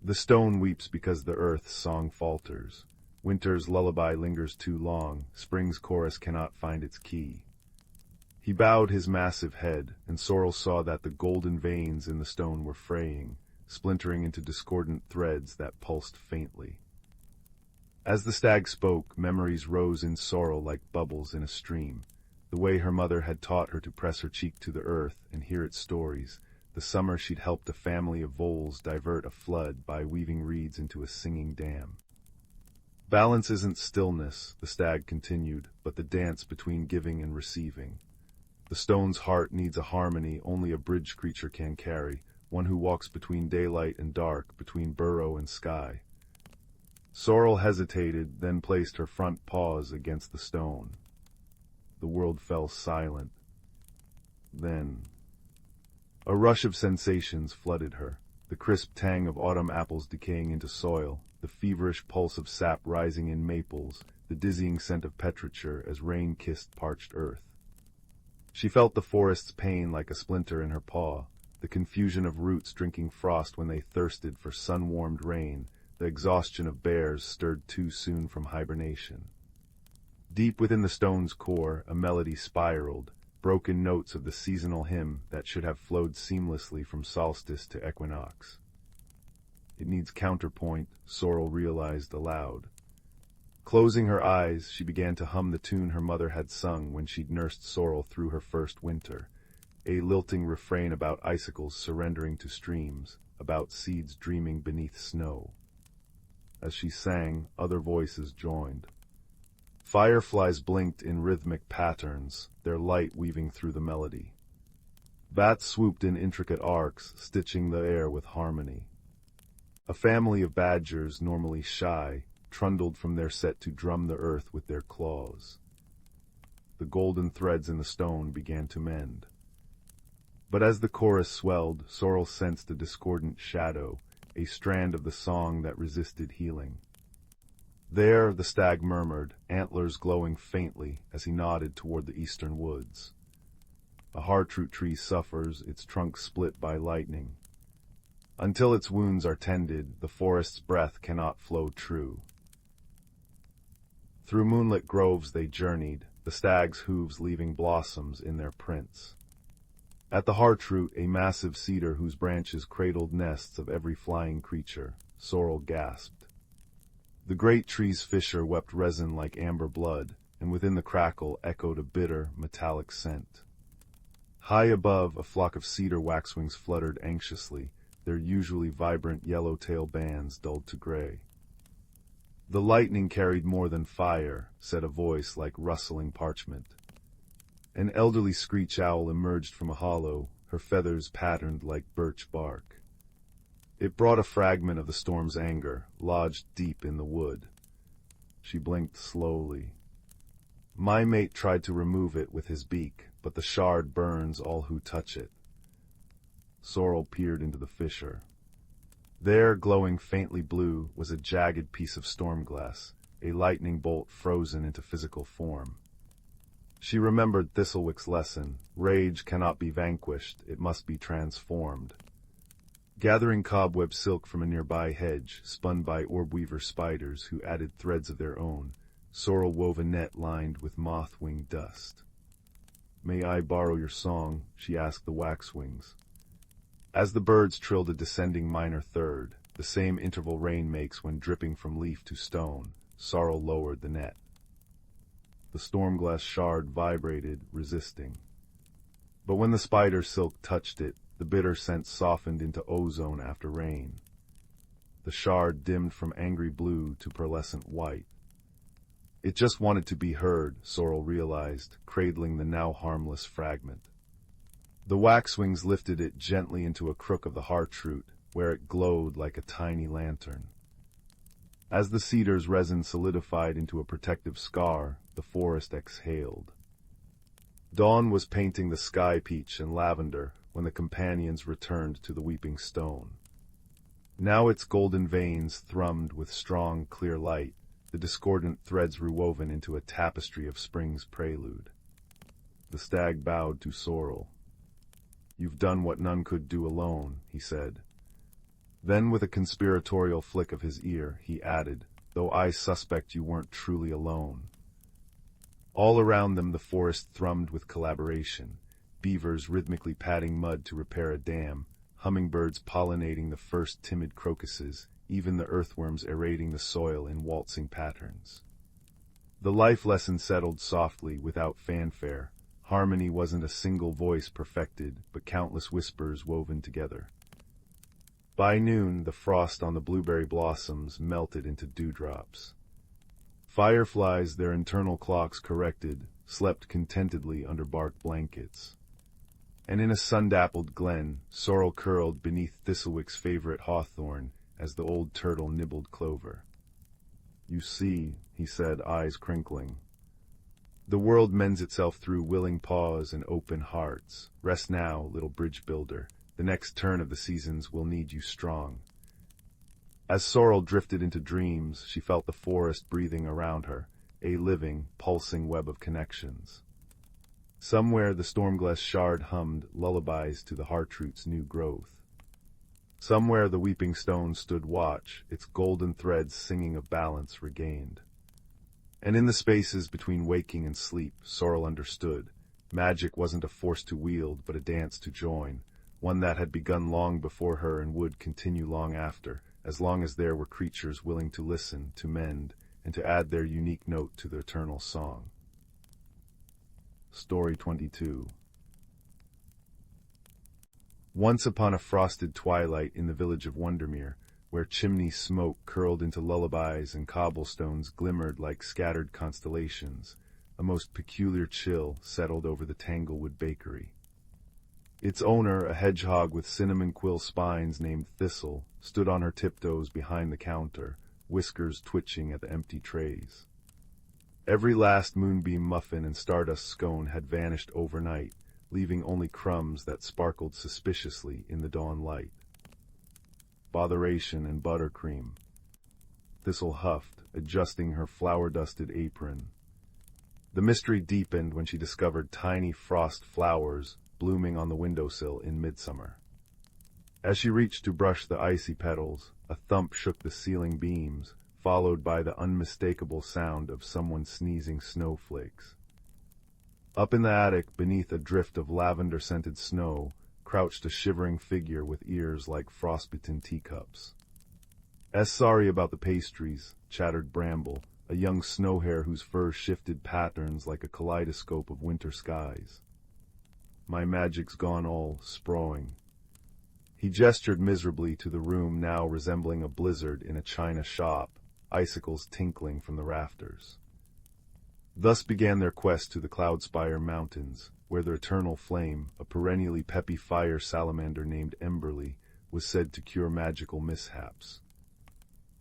The stone weeps because the earth's song falters. Winter's lullaby lingers too long, spring's chorus cannot find its key. He bowed his massive head, and Sorrel saw that the golden veins in the stone were fraying, splintering into discordant threads that pulsed faintly. As the stag spoke, memories rose in Sorrel like bubbles in a stream. The way her mother had taught her to press her cheek to the earth and hear its stories, the summer she'd helped a family of voles divert a flood by weaving reeds into a singing dam. "Balance isn't stillness," the stag continued, "but the dance between giving and receiving. The stone's heart needs a harmony only a bridge creature can carry, one who walks between daylight and dark, between burrow and sky." Sorrel hesitated, then placed her front paws against the stone. The world fell silent. Then a rush of sensations flooded her, the crisp tang of autumn apples decaying into soil, the feverish pulse of sap rising in maples, the dizzying scent of petrichor as rain kissed parched earth. She felt the forest's pain like a splinter in her paw, the confusion of roots drinking frost when they thirsted for sun-warmed rain, the exhaustion of bears stirred too soon from hibernation. Deep within the stone's core, a melody spiraled, broken notes of the seasonal hymn that should have flowed seamlessly from solstice to equinox. It needs counterpoint, Sorrel realized aloud. Closing her eyes, she began to hum the tune her mother had sung when she'd nursed Sorrel through her first winter, a lilting refrain about icicles surrendering to streams, about seeds dreaming beneath snow. As she sang, other voices joined. Fireflies blinked in rhythmic patterns, their light weaving through the melody. Bats swooped in intricate arcs, stitching the air with harmony. A family of badgers, normally shy, trundled from their set to drum the earth with their claws. The golden threads in the stone began to mend. But as the chorus swelled, Sorrel sensed a discordant shadow, a strand of the song that resisted healing. There, the stag murmured, antlers glowing faintly as he nodded toward the eastern woods. A heartroot tree suffers, its trunk split by lightning. Until its wounds are tended, the forest's breath cannot flow true. Through moonlit groves they journeyed, the stag's hooves leaving blossoms in their prints. At the heartroot, a massive cedar whose branches cradled nests of every flying creature, Sorrel gasped. The great tree's fissure wept resin like amber blood, and within the crackle echoed a bitter, metallic scent. High above, a flock of cedar waxwings fluttered anxiously, their usually vibrant yellow-tail bands dulled to gray. The lightning carried more than fire, said a voice like rustling parchment. An elderly screech owl emerged from a hollow, her feathers patterned like birch bark. It brought a fragment of the storm's anger, lodged deep in the wood. She blinked slowly. My mate tried to remove it with his beak, but the shard burns all who touch it. Sorrel peered into the fissure. There, glowing faintly blue, was a jagged piece of storm glass, a lightning bolt frozen into physical form. She remembered Thistlewick's lesson: rage cannot be vanquished, it must be transformed. Gathering cobweb silk from a nearby hedge, spun by orb-weaver spiders who added threads of their own, Sorrel wove a net lined with moth-winged dust. "May I borrow your song?" she asked the waxwings. As the birds trilled a descending minor third, the same interval rain makes when dripping from leaf to stone, Sorrel lowered the net. The stormglass shard vibrated, resisting. But when the spider silk touched it, the bitter scent softened into ozone after rain. The shard dimmed from angry blue to pearlescent white. It just wanted to be heard, Sorrel realized, cradling the now harmless fragment. The waxwings lifted it gently into a crook of the heartroot, where it glowed like a tiny lantern. As the cedar's resin solidified into a protective scar, the forest exhaled. Dawn was painting the sky peach and lavender when the companions returned to the weeping stone. Now its golden veins thrummed with strong, clear light, the discordant threads rewoven into a tapestry of spring's prelude. The stag bowed to Sorrel. "You've done what none could do alone," he said. Then, with a conspiratorial flick of his ear, he added, "Though I suspect you weren't truly alone." All around them the forest thrummed with collaboration, beavers rhythmically patting mud to repair a dam, hummingbirds pollinating the first timid crocuses, even the earthworms aerating the soil in waltzing patterns. The life lesson settled softly, without fanfare. Harmony wasn't a single voice perfected, but countless whispers woven together. By noon, the frost on the blueberry blossoms melted into dewdrops. Fireflies, their internal clocks corrected, slept contentedly under bark blankets. And in a sun-dappled glen, Sorrel curled beneath Thistlewick's favorite hawthorn as the old turtle nibbled clover. "You see," he said, eyes crinkling. "The world mends itself through willing paws and open hearts. Rest now, little bridge builder. The next turn of the seasons will need you strong." As Sorrel drifted into dreams, she felt the forest breathing around her, a living, pulsing web of connections. Somewhere the stormglass shard hummed lullabies to the heartroot's new growth. Somewhere the weeping stone stood watch, its golden threads singing of balance regained. And in the spaces between waking and sleep, Sorrel understood. Magic wasn't a force to wield, but a dance to join, one that had begun long before her and would continue long after, as long as there were creatures willing to listen, to mend, and to add their unique note to the eternal song. Story 22. Once upon a frosted twilight in the village of Wondermere, where chimney smoke curled into lullabies and cobblestones glimmered like scattered constellations, a most peculiar chill settled over the Tanglewood bakery. Its owner, a hedgehog with cinnamon quill spines named Thistle, stood on her tiptoes behind the counter, whiskers twitching at the empty trays. Every last moonbeam muffin and stardust scone had vanished overnight, leaving only crumbs that sparkled suspiciously in the dawn light. Botheration and buttercream. Thistle huffed, adjusting her flower-dusted apron. The mystery deepened when she discovered tiny frost flowers blooming on the windowsill in midsummer. As she reached to brush the icy petals, a thump shook the ceiling beams, followed by the unmistakable sound of someone sneezing snowflakes. Up in the attic, beneath a drift of lavender-scented snow, crouched a shivering figure with ears like frostbitten teacups. Sorry about the pastries," chattered Bramble, a young snow hare whose fur shifted patterns like a kaleidoscope of winter skies. "My magic's gone all sprawling." He gestured miserably to the room now resembling a blizzard in a china shop, icicles tinkling from the rafters. Thus began their quest to the Cloudspire Mountains, where the eternal flame, a perennially peppy fire salamander named Emberly, was said to cure magical mishaps.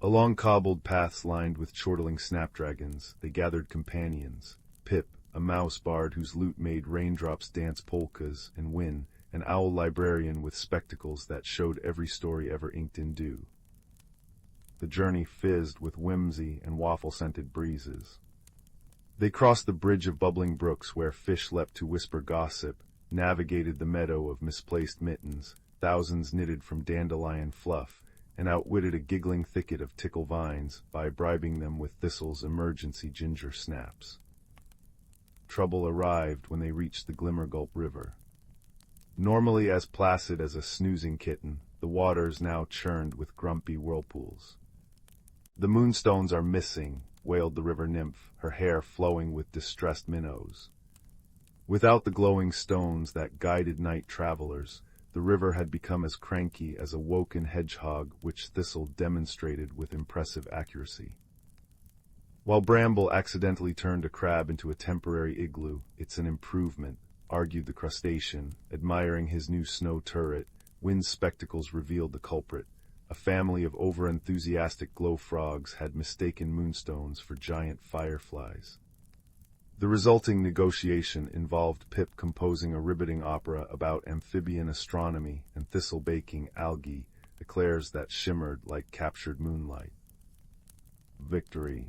Along cobbled paths lined with chortling snapdragons, they gathered companions: Pip, a mouse bard whose lute made raindrops dance polkas, and Win, an owl librarian with spectacles that showed every story ever inked in dew. The journey fizzed with whimsy and waffle-scented breezes. They crossed the bridge of bubbling brooks where fish leapt to whisper gossip, navigated the meadow of misplaced mittens, thousands knitted from dandelion fluff, and outwitted a giggling thicket of tickle vines by bribing them with Thistle's emergency ginger snaps. Trouble arrived when they reached the Glimmergulp River. Normally as placid as a snoozing kitten, the waters now churned with grumpy whirlpools. "The moonstones are missing," wailed the river nymph, her hair flowing with distressed minnows. Without the glowing stones that guided night travelers, the river had become as cranky as a woken hedgehog, which Thistle demonstrated with impressive accuracy. While Bramble accidentally turned a crab into a temporary igloo, "It's an improvement," argued the crustacean, admiring his new snow turret. Wind's spectacles revealed the culprit. A family of over-enthusiastic glow frogs had mistaken moonstones for giant fireflies. The resulting negotiation involved Pip composing a riveting opera about amphibian astronomy and Thistle baking algae, eclairs that shimmered like captured moonlight. Victory.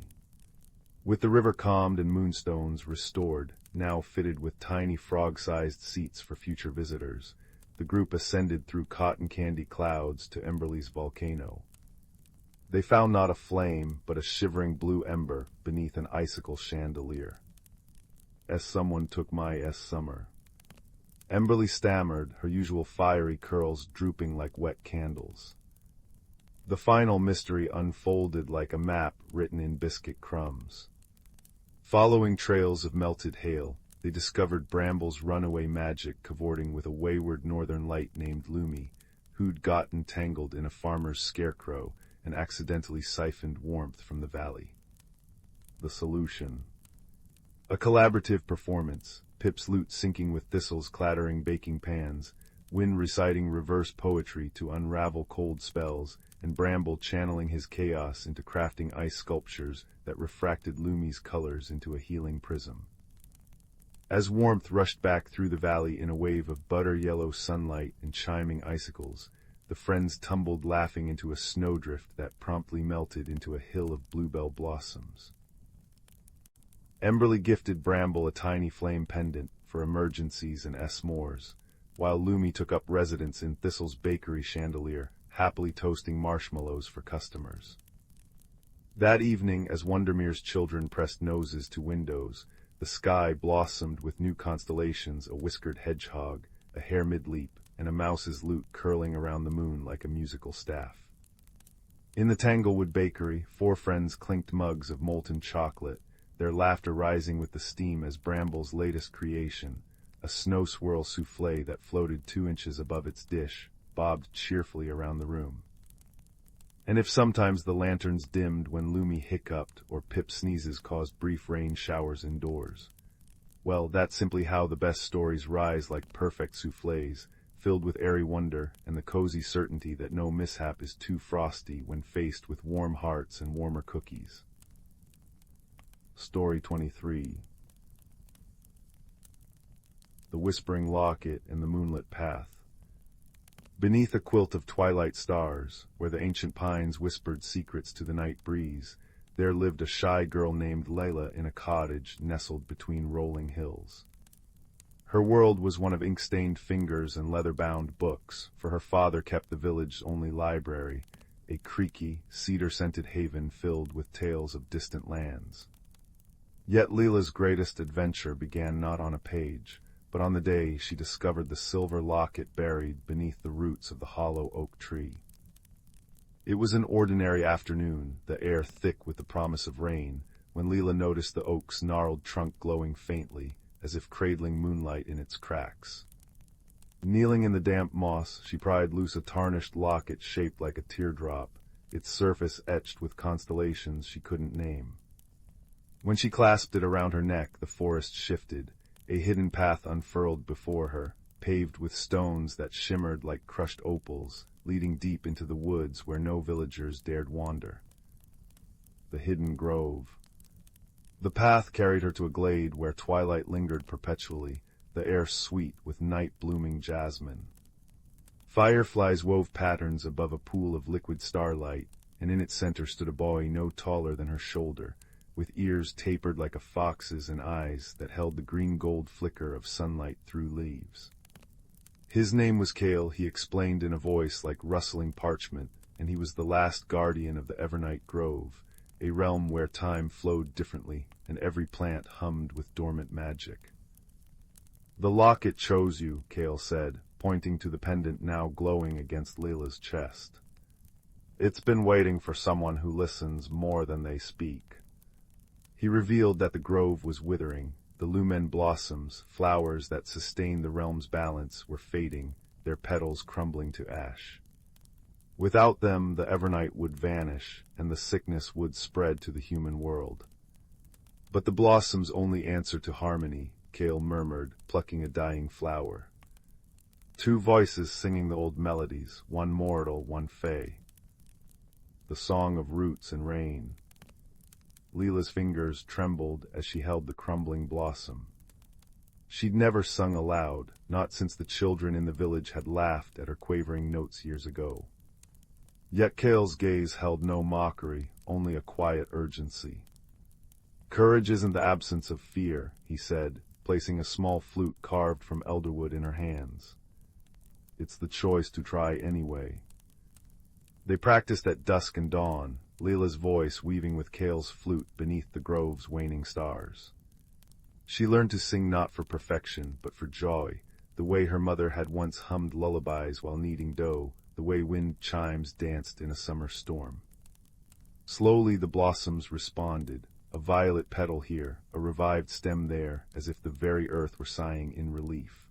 With the river calmed and moonstones restored, now fitted with tiny frog-sized seats for future visitors, the group ascended through cotton candy clouds to Emberly's volcano. They found not a flame, but a shivering blue ember beneath an icicle chandelier. "Someone took my summer." Emberly stammered, her usual fiery curls drooping like wet candles. The final mystery unfolded like a map written in biscuit crumbs. Following trails of melted hail, they discovered Bramble's runaway magic cavorting with a wayward northern light named Lumi, who'd gotten tangled in a farmer's scarecrow and accidentally siphoned warmth from the valley. The solution. A collaborative performance, Pip's lute syncing with Thistle's clattering baking pans, Win reciting reverse poetry to unravel cold spells, and Bramble channeling his chaos into crafting ice sculptures that refracted Lumi's colors into a healing prism. As warmth rushed back through the valley in a wave of butter-yellow sunlight and chiming icicles, the friends tumbled laughing into a snowdrift that promptly melted into a hill of bluebell blossoms. Emberly gifted Bramble a tiny flame pendant for emergencies and s'mores, while Lumi took up residence in Thistle's bakery chandelier, happily toasting marshmallows for customers. That evening, as Wondermere's children pressed noses to windows, the sky blossomed with new constellations: a whiskered hedgehog, a hare mid-leap, and a mouse's lute curling around the moon like a musical staff. In the Tanglewood bakery, 4 friends clinked mugs of molten chocolate, their laughter rising with the steam as Bramble's latest creation, a snow swirl soufflé that floated 2 inches above its dish, bobbed cheerfully around the room. And if sometimes the lanterns dimmed when Lumi hiccuped or Pip's sneezes caused brief rain showers indoors, well, that's simply how the best stories rise, like perfect soufflés, filled with airy wonder and the cozy certainty that no mishap is too frosty when faced with warm hearts and warmer cookies. Story 23. The Whispering Locket and the Moonlit Path. Beneath a quilt of twilight stars, where the ancient pines whispered secrets to the night breeze, there lived a shy girl named Layla in a cottage nestled between rolling hills. Her world was one of ink-stained fingers and leather-bound books, for her father kept the village's only library, a creaky, cedar-scented haven filled with tales of distant lands. Yet Leela's greatest adventure began not on a page, but on the day she discovered the silver locket buried beneath the roots of the hollow oak tree. It was an ordinary afternoon, the air thick with the promise of rain, when Leela noticed the oak's gnarled trunk glowing faintly, as if cradling moonlight in its cracks. Kneeling in the damp moss, she pried loose a tarnished locket shaped like a teardrop, its surface etched with constellations she couldn't name. When she clasped it around her neck, the forest shifted. A hidden path unfurled before her, paved with stones that shimmered like crushed opals, leading deep into the woods where no villagers dared wander. The hidden grove. The path carried her to a glade where twilight lingered perpetually, the air sweet with night-blooming jasmine. Fireflies wove patterns above a pool of liquid starlight, and in its center stood a boy no taller than her shoulder, with ears tapered like a fox's and eyes that held the green-gold flicker of sunlight through leaves. His name was Kale, he explained in a voice like rustling parchment, and he was the last guardian of the Evernight Grove, a realm where time flowed differently, and every plant hummed with dormant magic. "The locket chose you," Kale said, pointing to the pendant now glowing against Layla's chest. "It's been waiting for someone who listens more than they speak." He revealed that the grove was withering. The lumen blossoms, flowers that sustained the realm's balance, were fading, their petals crumbling to ash. Without them, the Evernight would vanish, and the sickness would spread to the human world. "But the blossoms only answer to harmony," Kale murmured, plucking a dying flower. "Two voices singing the old melodies, one mortal, one fey. The song of roots and rain." Leela's fingers trembled as she held the crumbling blossom. She'd never sung aloud, not since the children in the village had laughed at her quavering notes years ago. Yet Kale's gaze held no mockery, only a quiet urgency. "Courage isn't the absence of fear," he said, placing a small flute carved from elderwood in her hands. "It's the choice to try anyway." They practiced at dusk and dawn, Leela's voice weaving with Kale's flute beneath the grove's waning stars. She learned to sing not for perfection, but for joy, the way her mother had once hummed lullabies while kneading dough, the way wind chimes danced in a summer storm. Slowly the blossoms responded, a violet petal here, a revived stem there, as if the very earth were sighing in relief.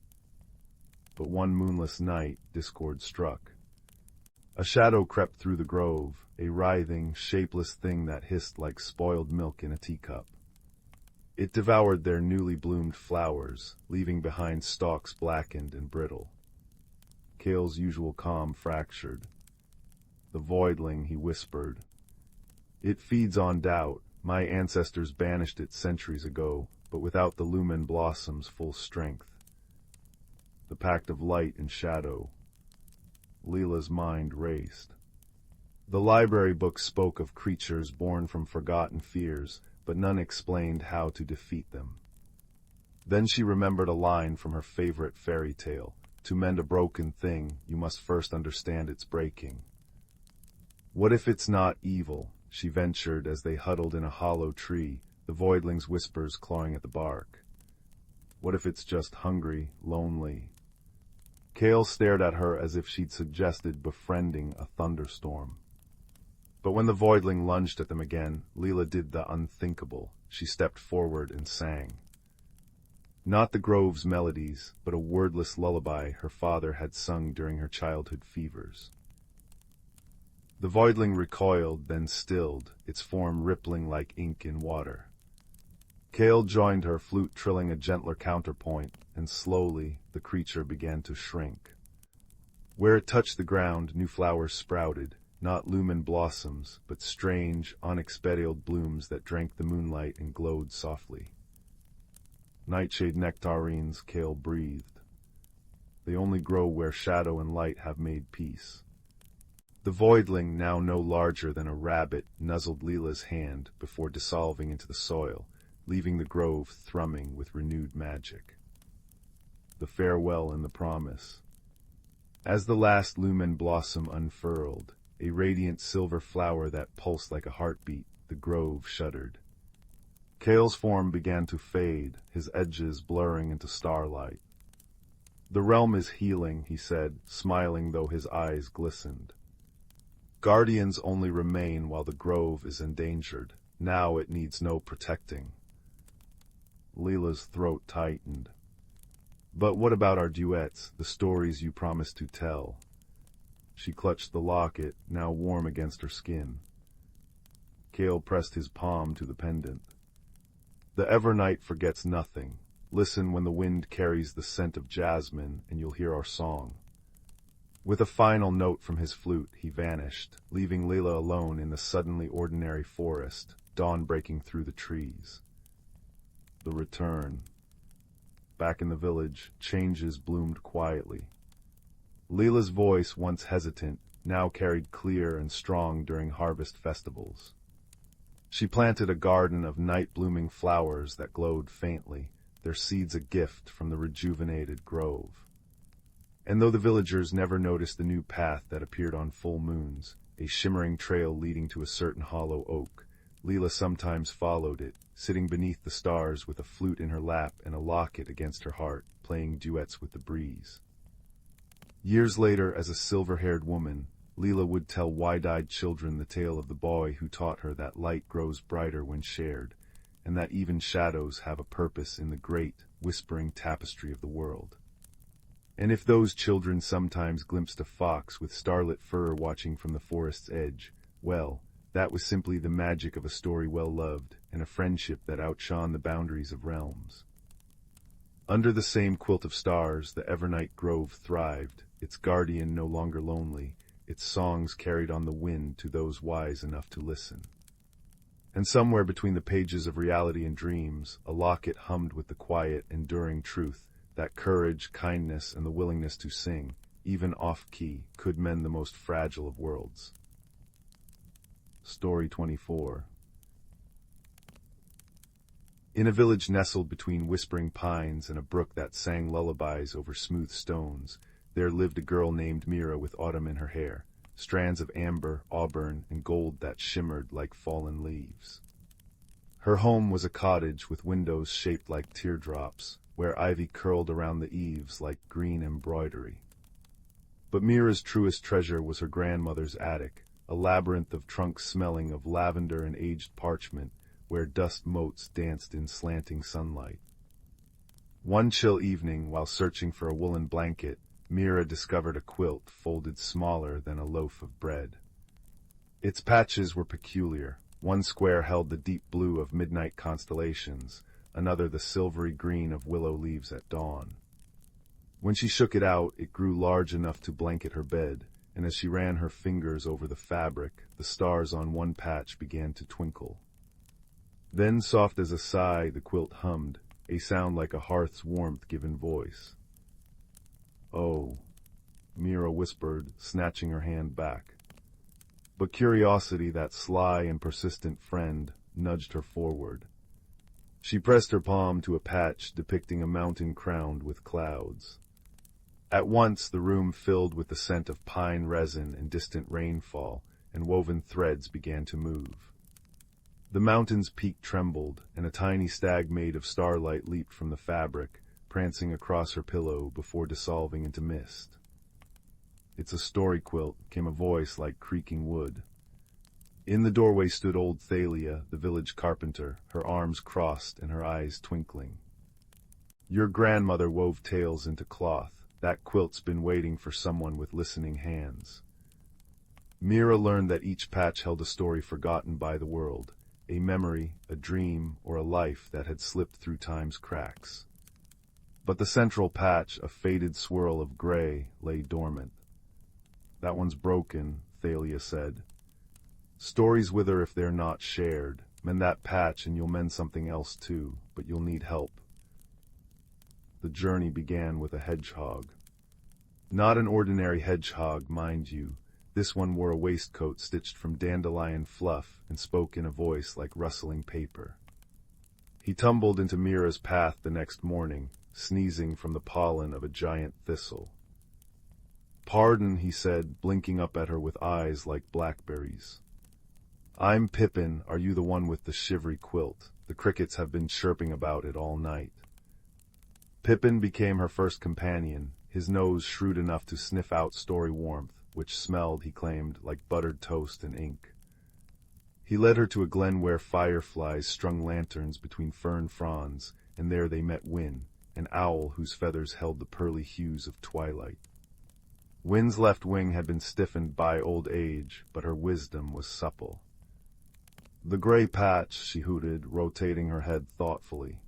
But one moonless night, discord struck. A shadow crept through the grove, a writhing, shapeless thing that hissed like spoiled milk in a teacup. It devoured their newly bloomed flowers, leaving behind stalks blackened and brittle. Kale's usual calm fractured. "The voidling," he whispered. "It feeds on doubt. My ancestors banished it centuries ago, but without the lumen blossoms' full strength. The pact of light and shadow." Leela's mind raced. The library books spoke of creatures born from forgotten fears, but none explained how to defeat them. Then she remembered a line from her favorite fairy tale: "To mend a broken thing, you must first understand its breaking." "What if it's not evil?" she ventured as they huddled in a hollow tree, the voidling's whispers clawing at the bark. "What if it's just hungry, lonely?" Kale stared at her as if she'd suggested befriending a thunderstorm. But when the voidling lunged at them again, Leela did the unthinkable. She stepped forward and sang. Not the grove's melodies, but a wordless lullaby her father had sung during her childhood fevers. The voidling recoiled, then stilled, its form rippling like ink in water. Kale joined her, flute trilling a gentler counterpoint, and slowly the creature began to shrink. Where it touched the ground, new flowers sprouted, not lumen blossoms, but strange, unexpected blooms that drank the moonlight and glowed softly. "Nightshade nectarines," Kale breathed. They only grow where shadow and light have made peace. The voidling, now no larger than a rabbit, nuzzled Leela's hand before dissolving into the soil, leaving the grove thrumming with renewed magic. The farewell and the promise. As the last lumen blossom unfurled, a radiant silver flower that pulsed like a heartbeat, the grove shuddered. Kale's form began to fade, his edges blurring into starlight. "The realm is healing," he said, smiling though his eyes glistened. "Guardians only remain while the grove is endangered. Now it needs no protecting." Leela's throat tightened. "But what about our duets, the stories you promised to tell?" She clutched the locket, now warm against her skin. Kale pressed his palm to the pendant. "The Evernight forgets nothing. Listen when the wind carries the scent of jasmine, and you'll hear our song." With a final note from his flute, he vanished, leaving Leela alone in the suddenly ordinary forest, dawn breaking through the trees. The return. Back in the village, changes bloomed quietly. Leela's voice, once hesitant, now carried clear and strong during harvest festivals. She planted a garden of night-blooming flowers that glowed faintly, their seeds a gift from the rejuvenated grove. And though the villagers never noticed the new path that appeared on full moons, a shimmering trail leading to a certain hollow oak, Leela sometimes followed it, sitting beneath the stars with a flute in her lap and a locket against her heart, playing duets with the breeze. Years later, as a silver-haired woman, Leela would tell wide-eyed children the tale of the boy who taught her that light grows brighter when shared, and that even shadows have a purpose in the great, whispering tapestry of the world. And if those children sometimes glimpsed a fox with starlit fur watching from the forest's edge, well, that was simply the magic of a story well-loved, and a friendship that outshone the boundaries of realms. Under the same quilt of stars, the Evernight Grove thrived, its guardian no longer lonely, its songs carried on the wind to those wise enough to listen. And somewhere between the pages of reality and dreams, a locket hummed with the quiet, enduring truth that courage, kindness, and the willingness to sing, even off-key, could mend the most fragile of worlds. Story 24. In a village nestled between whispering pines and a brook that sang lullabies over smooth stones, there lived a girl named Mira with autumn in her hair, strands of amber, auburn, and gold that shimmered like fallen leaves. Her home was a cottage with windows shaped like teardrops, where ivy curled around the eaves like green embroidery. But Mira's truest treasure was her grandmother's attic, a labyrinth of trunks smelling of lavender and aged parchment, where dust motes danced in slanting sunlight. One chill evening, while searching for a woolen blanket, Mira discovered a quilt folded smaller than a loaf of bread. Its patches were peculiar. One square held the deep blue of midnight constellations, another the silvery green of willow leaves at dawn. When she shook it out, it grew large enough to blanket her bed, and as she ran her fingers over the fabric, the stars on one patch began to twinkle. Then, soft as a sigh, the quilt hummed, a sound like a hearth's warmth given voice. "Oh," Mira whispered, snatching her hand back. But curiosity, that sly and persistent friend, nudged her forward. She pressed her palm to a patch depicting a mountain crowned with clouds. At once the room filled with the scent of pine resin and distant rainfall, and woven threads began to move. The mountain's peak trembled, and a tiny stag made of starlight leaped from the fabric, prancing across her pillow before dissolving into mist. "It's a story quilt," came a voice like creaking wood. In the doorway stood old Thalia, the village carpenter, her arms crossed and her eyes twinkling. "Your grandmother wove tales into cloth. That quilt's been waiting for someone with listening hands." Mira learned that each patch held a story forgotten by the world, a memory, a dream, or a life that had slipped through time's cracks. But the central patch, a faded swirl of gray, lay dormant. "That one's broken," Thalia said. "Stories wither if they're not shared. Mend that patch and you'll mend something else too, but you'll need help." The journey began with a hedgehog. Not an ordinary hedgehog, mind you. This one wore a waistcoat stitched from dandelion fluff and spoke in a voice like rustling paper. He tumbled into Mira's path the next morning, sneezing from the pollen of a giant thistle. "Pardon," he said, blinking up at her with eyes like blackberries. "I'm Pippin. Are you the one with the shivery quilt? The crickets have been chirping about it all night." Pippin became her first companion, his nose shrewd enough to sniff out story warmth, which smelled, he claimed, like buttered toast and ink. He led her to a glen where fireflies strung lanterns between fern fronds, and there they met Win, an owl whose feathers held the pearly hues of twilight. Win's left wing had been stiffened by old age, but her wisdom was supple. "The gray patch," she hooted, rotating her head thoughtfully.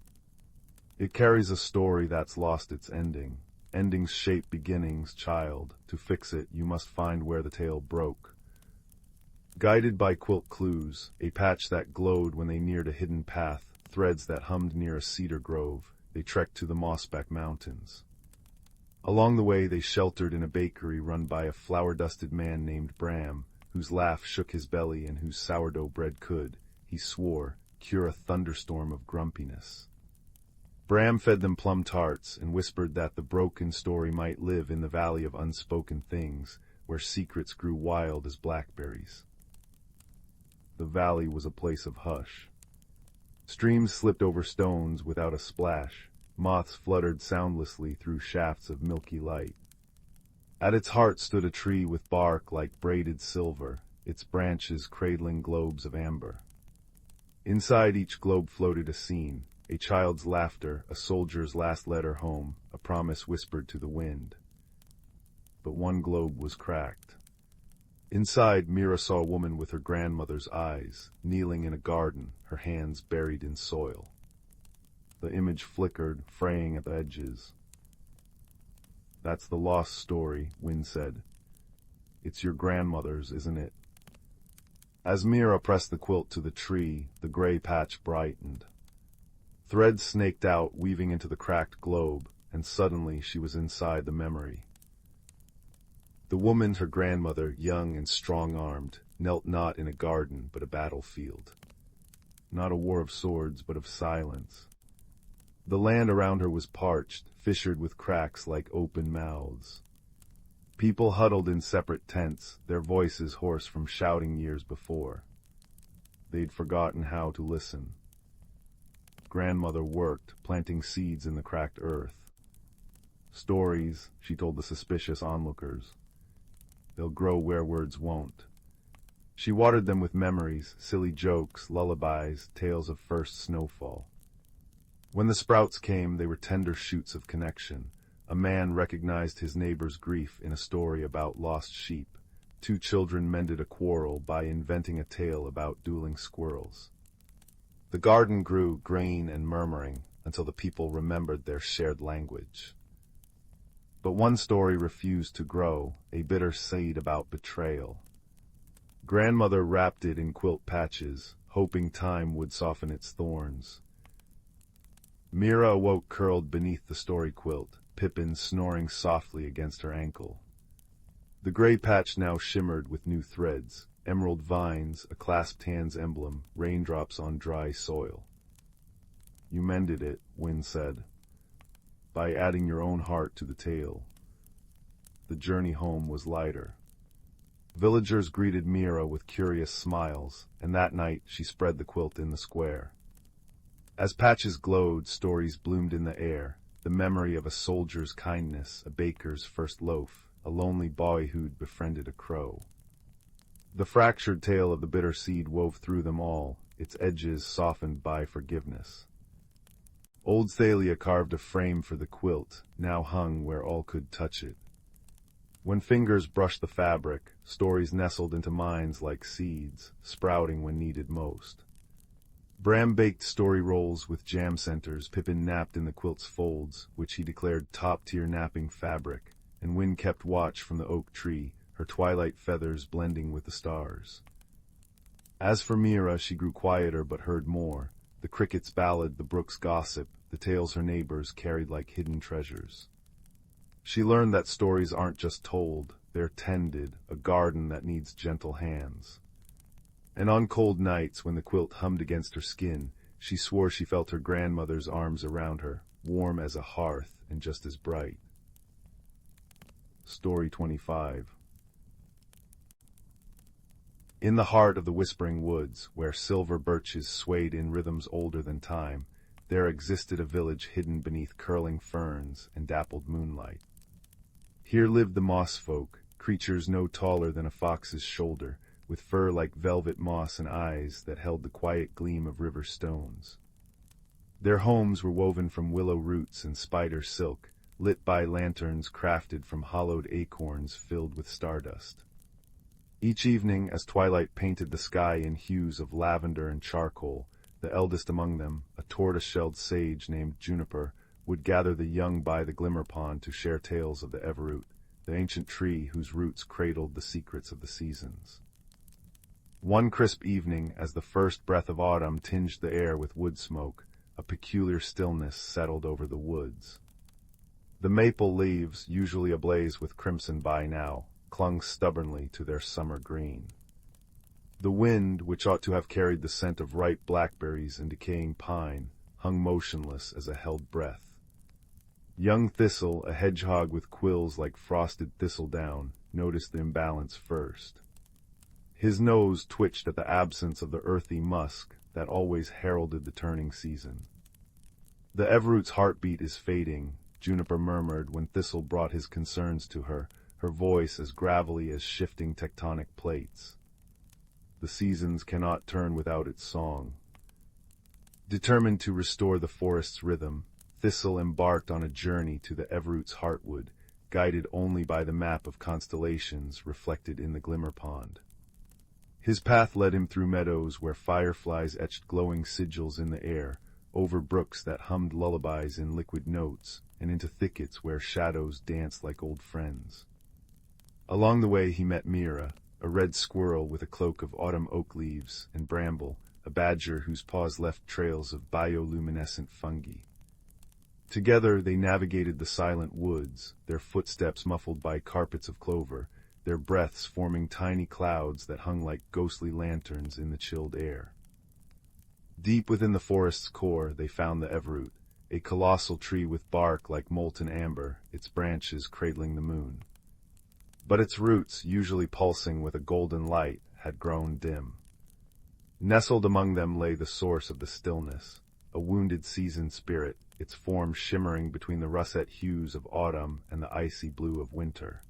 "It carries a story that's lost its ending. Endings shape beginnings, child. To fix it, you must find where the tale broke." Guided by quilt clues, a patch that glowed when they neared a hidden path, threads that hummed near a cedar grove, they trekked to the Mossback Mountains. Along the way they sheltered in a bakery run by a flour-dusted man named Bram, whose laugh shook his belly and whose sourdough bread could, he swore, cure a thunderstorm of grumpiness. Bram fed them plum tarts and whispered that the broken story might live in the valley of unspoken things, where secrets grew wild as blackberries. The valley was a place of hush. Streams slipped over stones without a splash. Moths fluttered soundlessly through shafts of milky light. At its heart stood a tree with bark like braided silver, its branches cradling globes of amber. Inside each globe floated a scene, a child's laughter, a soldier's last letter home, a promise whispered to the wind. But one globe was cracked. Inside, Mira saw a woman with her grandmother's eyes, kneeling in a garden, her hands buried in soil. The image flickered, fraying at the edges. "That's the lost story," Wynne said. "It's your grandmother's, isn't it?" As Mira pressed the quilt to the tree, the gray patch brightened. Threads snaked out, weaving into the cracked globe, and suddenly she was inside the memory. The woman, her grandmother, young and strong-armed, knelt not in a garden but a battlefield. Not a war of swords, but of silence. The land around her was parched, fissured with cracks like open mouths. People huddled in separate tents, their voices hoarse from shouting years before. They'd forgotten how to listen. Grandmother worked, planting seeds in the cracked earth. "Stories," she told the suspicious onlookers. "They'll grow where words won't." She watered them with memories, silly jokes, lullabies, tales of first snowfall. When the sprouts came, they were tender shoots of connection. A man recognized his neighbor's grief in a story about lost sheep. Two children mended a quarrel by inventing a tale about dueling squirrels. The garden grew, green and murmuring, until the people remembered their shared language. But one story refused to grow, a bitter seed about betrayal. Grandmother wrapped it in quilt patches, hoping time would soften its thorns. Mira awoke curled beneath the story quilt, Pippin snoring softly against her ankle. The gray patch now shimmered with new threads, emerald vines, a clasped hands emblem, raindrops on dry soil. "You mended it," Wynne said, "by adding your own heart to the tale." The journey home was lighter. Villagers greeted Mira with curious smiles, and that night she spread the quilt in the square. As patches glowed, stories bloomed in the air, the memory of a soldier's kindness, a baker's first loaf, a lonely boy who'd befriended a crow. The fractured tale of the bitter seed wove through them all, its edges softened by forgiveness. Old Thalia carved a frame for the quilt, now hung where all could touch it. When fingers brushed the fabric, stories nestled into minds like seeds, sprouting when needed most. Bram baked story rolls with jam centers, Pippin napped in the quilt's folds, which he declared top-tier napping fabric, and Wynne kept watch from the oak tree, her twilight feathers blending with the stars. As for Mira, she grew quieter but heard more. The crickets' ballad, the brook's gossip, the tales her neighbors carried like hidden treasures. She learned that stories aren't just told, they're tended, a garden that needs gentle hands. And on cold nights, when the quilt hummed against her skin, she swore she felt her grandmother's arms around her, warm as a hearth and just as bright. Story 25. In the heart of the whispering woods, where silver birches swayed in rhythms older than time, there existed a village hidden beneath curling ferns and dappled moonlight. Here lived the moss folk, creatures no taller than a fox's shoulder, with fur like velvet moss and eyes that held the quiet gleam of river stones. Their homes were woven from willow roots and spider silk, lit by lanterns crafted from hollowed acorns filled with stardust. Each evening, as twilight painted the sky in hues of lavender and charcoal, the eldest among them, a tortoise-shelled sage named Juniper, would gather the young by the glimmer pond to share tales of the everroot, the ancient tree whose roots cradled the secrets of the seasons. One crisp evening, as the first breath of autumn tinged the air with wood smoke, a peculiar stillness settled over the woods. The maple leaves, usually ablaze with crimson by now, clung stubbornly to their summer green. The wind, which ought to have carried the scent of ripe blackberries and decaying pine, hung motionless as a held breath. Young Thistle, a hedgehog with quills like frosted thistledown, noticed the imbalance first. His nose twitched at the absence of the earthy musk that always heralded the turning season. "The everroot's heartbeat is fading," Juniper murmured when Thistle brought his concerns to her, her voice as gravelly as shifting tectonic plates. "The seasons cannot turn without its song." Determined to restore the forest's rhythm, Thistle embarked on a journey to the everroot's heartwood, guided only by the map of constellations reflected in the glimmer pond. His path led him through meadows where fireflies etched glowing sigils in the air, over brooks that hummed lullabies in liquid notes, and into thickets where shadows danced like old friends. Along the way he met Mira, a red squirrel with a cloak of autumn oak leaves and bramble, a badger whose paws left trails of bioluminescent fungi. Together they navigated the silent woods, their footsteps muffled by carpets of clover, their breaths forming tiny clouds that hung like ghostly lanterns in the chilled air. Deep within the forest's core they found the everroot, a colossal tree with bark like molten amber, its branches cradling the moon. But its roots, usually pulsing with a golden light, had grown dim. Nestled among them lay the source of the stillness, a wounded seasoned spirit, its form shimmering between the russet hues of autumn and the icy blue of winter.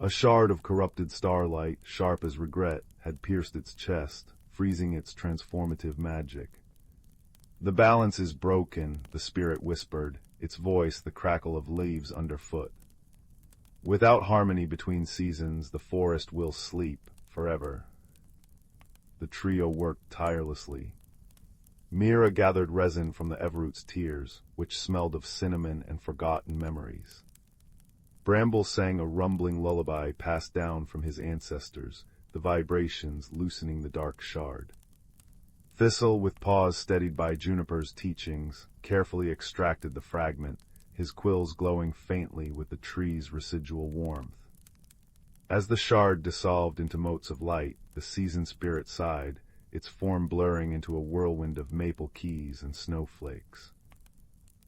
A shard of corrupted starlight, sharp as regret, had pierced its chest, freezing its transformative magic. "The balance is broken," the spirit whispered, its voice the crackle of leaves underfoot. "Without harmony between seasons, the forest will sleep forever." The trio worked tirelessly. Mira gathered resin from the everroot's tears, which smelled of cinnamon and forgotten memories. Bramble sang a rumbling lullaby passed down from his ancestors, the vibrations loosening the dark shard. Thistle, with paws steadied by Juniper's teachings, carefully extracted the fragment, his quills glowing faintly with the tree's residual warmth. As the shard dissolved into motes of light, the seasoned spirit sighed, its form blurring into a whirlwind of maple keys and snowflakes.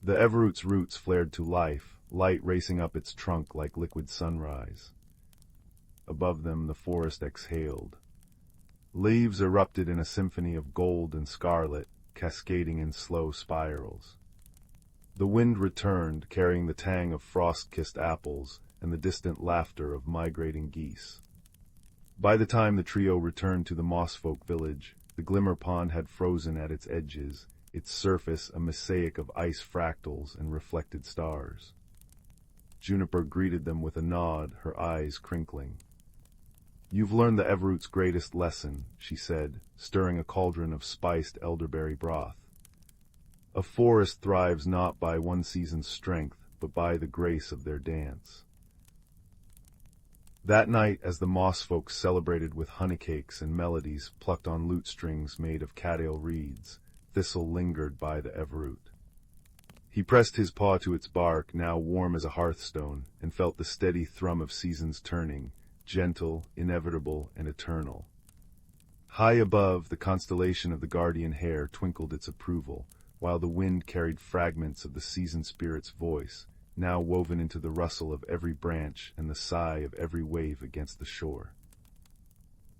The everroot's roots flared to life, light racing up its trunk like liquid sunrise. Above them the forest exhaled. Leaves erupted in a symphony of gold and scarlet, cascading in slow spirals. The wind returned, carrying the tang of frost-kissed apples and the distant laughter of migrating geese. By the time the trio returned to the Mossfolk village, the glimmer pond had frozen at its edges, its surface a mosaic of ice fractals and reflected stars. Juniper greeted them with a nod, her eyes crinkling. "You've learned the everroot's greatest lesson," she said, stirring a cauldron of spiced elderberry broth. "A forest thrives not by one season's strength, but by the grace of their dance." That night, as the moss folk celebrated with honeycakes and melodies plucked on lute strings made of cattail reeds, Thistle lingered by the everroot. He pressed his paw to its bark, now warm as a hearthstone, and felt the steady thrum of seasons turning, gentle, inevitable, and eternal. High above, the constellation of the guardian hare twinkled its approval, while the wind carried fragments of the season spirit's voice, now woven into the rustle of every branch and the sigh of every wave against the shore.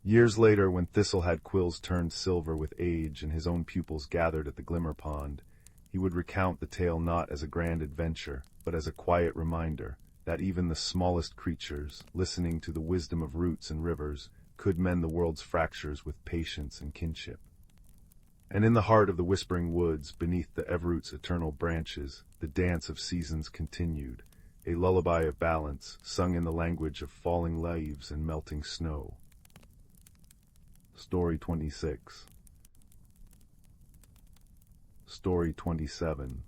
Years later, when Thistle had quills turned silver with age and his own pupils gathered at the Glimmer Pond, he would recount the tale not as a grand adventure, but as a quiet reminder that even the smallest creatures, listening to the wisdom of roots and rivers, could mend the world's fractures with patience and kinship. And in the heart of the whispering woods, beneath the everroot's eternal branches, the dance of seasons continued, a lullaby of balance, sung in the language of falling leaves and melting snow. Story 26. Story 27.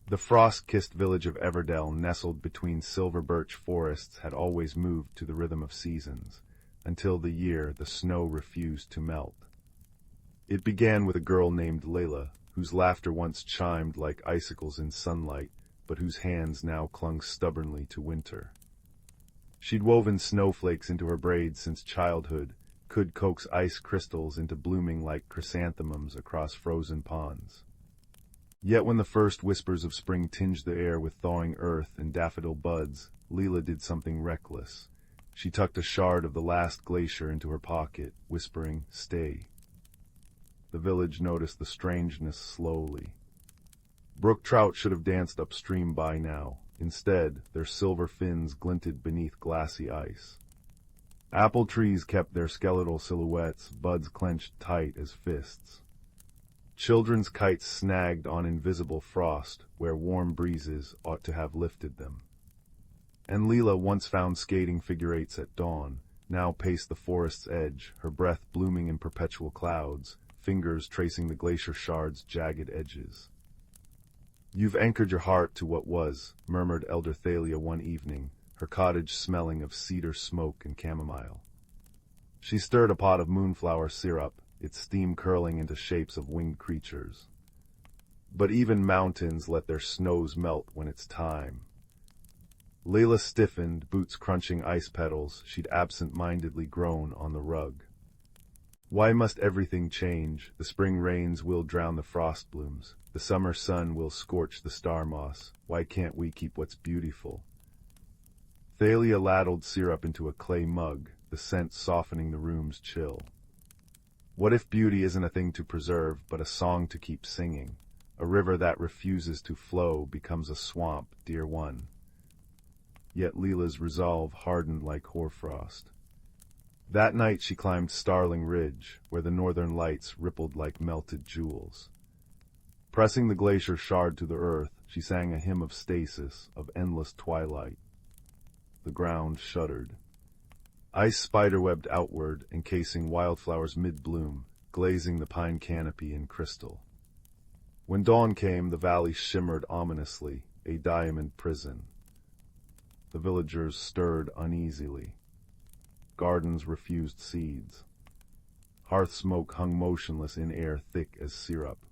The frost-kissed village of Everdell, nestled between silver birch forests, had always moved to the rhythm of seasons, until the snow refused to melt. It began with a girl named Layla, whose laughter once chimed like icicles in sunlight, but whose hands now clung stubbornly to winter. She'd woven snowflakes into her braids since childhood, could coax ice crystals into blooming like chrysanthemums across frozen ponds. Yet when the first whispers of spring tinged the air with thawing earth and daffodil buds, Leela did something reckless. She tucked a shard of the last glacier into her pocket, whispering, "Stay." The village noticed the strangeness slowly. Brook trout should have danced upstream by now. Instead, their silver fins glinted beneath glassy ice. Apple trees kept their skeletal silhouettes, buds clenched tight as fists. Children's kites snagged on invisible frost, where warm breezes ought to have lifted them. And Leela, once found skating figure eights at dawn, now paced the forest's edge, her breath blooming in perpetual clouds, fingers tracing the glacier shard's jagged edges. "You've anchored your heart to what was," murmured Elder Thalia one evening, her cottage smelling of cedar smoke and chamomile. She stirred a pot of moonflower syrup, its steam curling into shapes of winged creatures. But even mountains let their snows melt when it's time. Layla stiffened, boots crunching ice petals she'd absent-mindedly grown on the rug. Why must everything change? The spring rains will drown the frost blooms. The summer sun will scorch the star moss. Why can't we keep what's beautiful? Thalia ladled syrup into a clay mug, the scent softening the room's chill. What if beauty isn't a thing to preserve, but a song to keep singing? A river that refuses to flow becomes a swamp, dear one. Yet Leela's resolve hardened like hoarfrost. That night she climbed Starling Ridge, where the northern lights rippled like melted jewels. Pressing the glacier shard to the earth, she sang a hymn of stasis, of endless twilight. The ground shuddered. Ice spiderwebbed outward, encasing wildflowers mid-bloom, glazing the pine canopy in crystal. When dawn came, the valley shimmered ominously, a diamond prison. The villagers stirred uneasily. Gardens refused seeds. Hearth smoke hung motionless in air thick as syrup.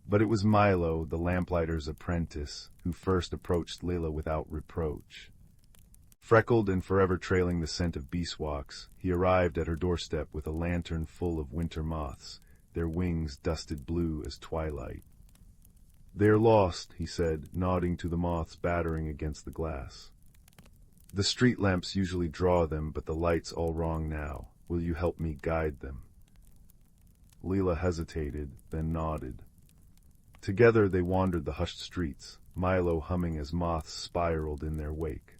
But it was Milo, the lamplighter's apprentice, who first approached Layla without reproach. Freckled and forever trailing the scent of beeswax, he arrived at her doorstep with a lantern full of winter moths, their wings dusted blue as twilight. "They're lost," he said, nodding to the moths battering against the glass. "The street lamps usually draw them, but the light's all wrong now. Will you help me guide them?" Leela hesitated, then nodded. Together they wandered the hushed streets, Milo humming as moths spiraled in their wake.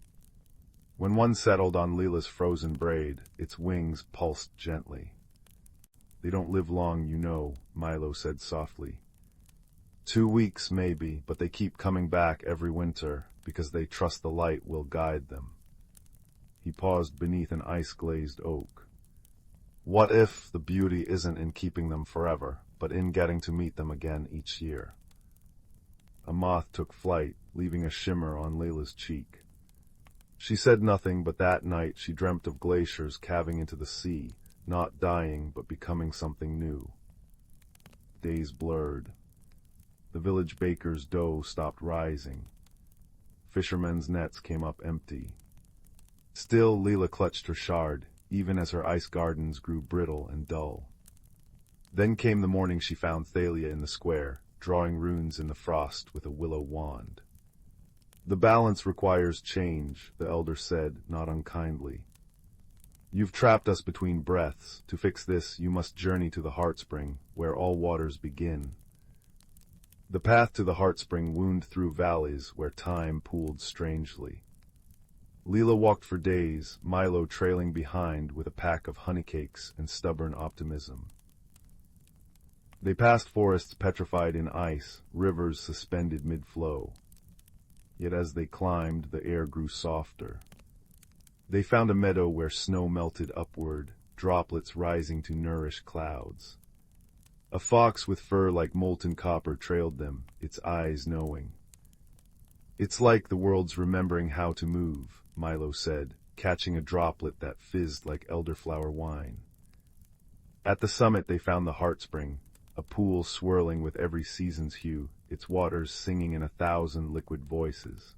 When one settled on Leela's frozen braid, its wings pulsed gently. "They don't live long, you know," Milo said softly. 2 weeks, maybe, but they keep coming back every winter, because they trust the light will guide them. He paused beneath an ice-glazed oak. "What if the beauty isn't in keeping them forever, but in getting to meet them again each year?" A moth took flight, leaving a shimmer on Layla's cheek. She said nothing, but that night she dreamt of glaciers calving into the sea, not dying but becoming something new. Days blurred. The village baker's dough stopped rising. Fishermen's nets came up empty. Still, Leela clutched her shard, even as her ice gardens grew brittle and dull. Then came the morning she found Thalia in the square, drawing runes in the frost with a willow wand. "The balance requires change," the elder said, not unkindly. "You've trapped us between breaths. To fix this, you must journey to the heartspring, where all waters begin." The path to the heartspring wound through valleys where time pooled strangely. Leela walked for days, Milo trailing behind with a pack of honeycakes and stubborn optimism. They passed forests petrified in ice, rivers suspended mid-flow. Yet as they climbed, the air grew softer. They found a meadow where snow melted upward, droplets rising to nourish clouds. A fox with fur like molten copper trailed them, its eyes knowing. "It's like the world's remembering how to move," Milo said, catching a droplet that fizzed like elderflower wine. At the summit they found the heartspring, a pool swirling with every season's hue, its waters singing in 1,000 liquid voices.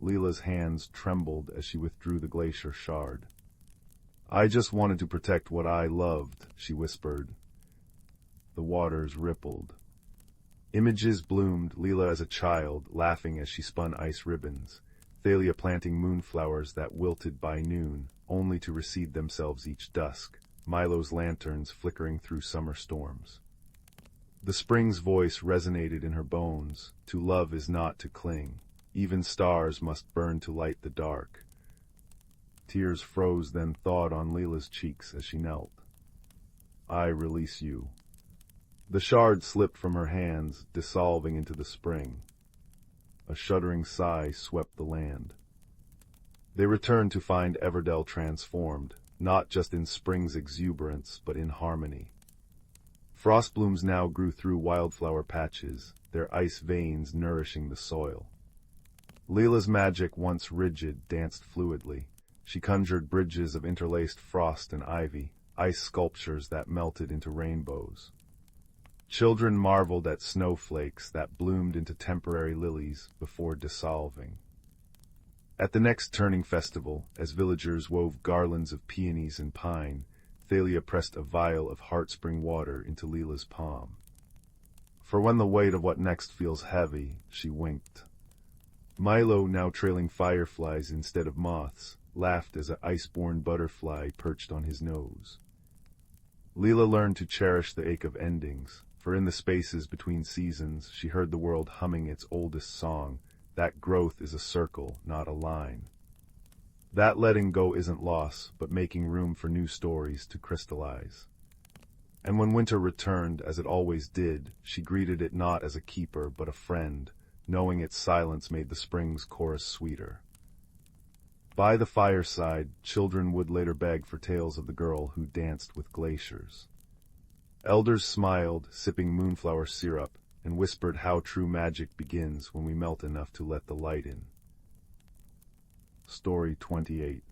Leela's hands trembled as she withdrew the glacier shard. "I just wanted to protect what I loved," she whispered. The waters rippled. Images bloomed, Leela as a child, laughing as she spun ice ribbons, Thalia planting moonflowers that wilted by noon, only to reseed themselves each dusk, Milo's lanterns flickering through summer storms. The spring's voice resonated in her bones. To love is not to cling. Even stars must burn to light the dark. Tears froze, then thawed on Leela's cheeks as she knelt. "I release you." The shard slipped from her hands, dissolving into the spring. A shuddering sigh swept the land. They returned to find Everdell transformed, not just in spring's exuberance, but in harmony. Frost blooms now grew through wildflower patches, their ice veins nourishing the soil. Leela's magic, once rigid, danced fluidly. She conjured bridges of interlaced frost and ivy, ice sculptures that melted into rainbows. Children marveled at snowflakes that bloomed into temporary lilies before dissolving. At the next turning festival, as villagers wove garlands of peonies and pine, Thalia pressed a vial of heartspring water into Leela's palm. "For when the weight of what next feels heavy," she winked. Milo, now trailing fireflies instead of moths, laughed as an ice-born butterfly perched on his nose. Leela learned to cherish the ache of endings, for in the spaces between seasons she heard the world humming its oldest song, that growth is a circle, not a line. That letting go isn't loss, but making room for new stories to crystallize. And when winter returned, as it always did, she greeted it not as a keeper, but a friend, knowing its silence made the spring's chorus sweeter. By the fireside, children would later beg for tales of the girl who danced with glaciers. Elders smiled, sipping moonflower syrup, and whispered how true magic begins when we melt enough to let the light in. Story 28.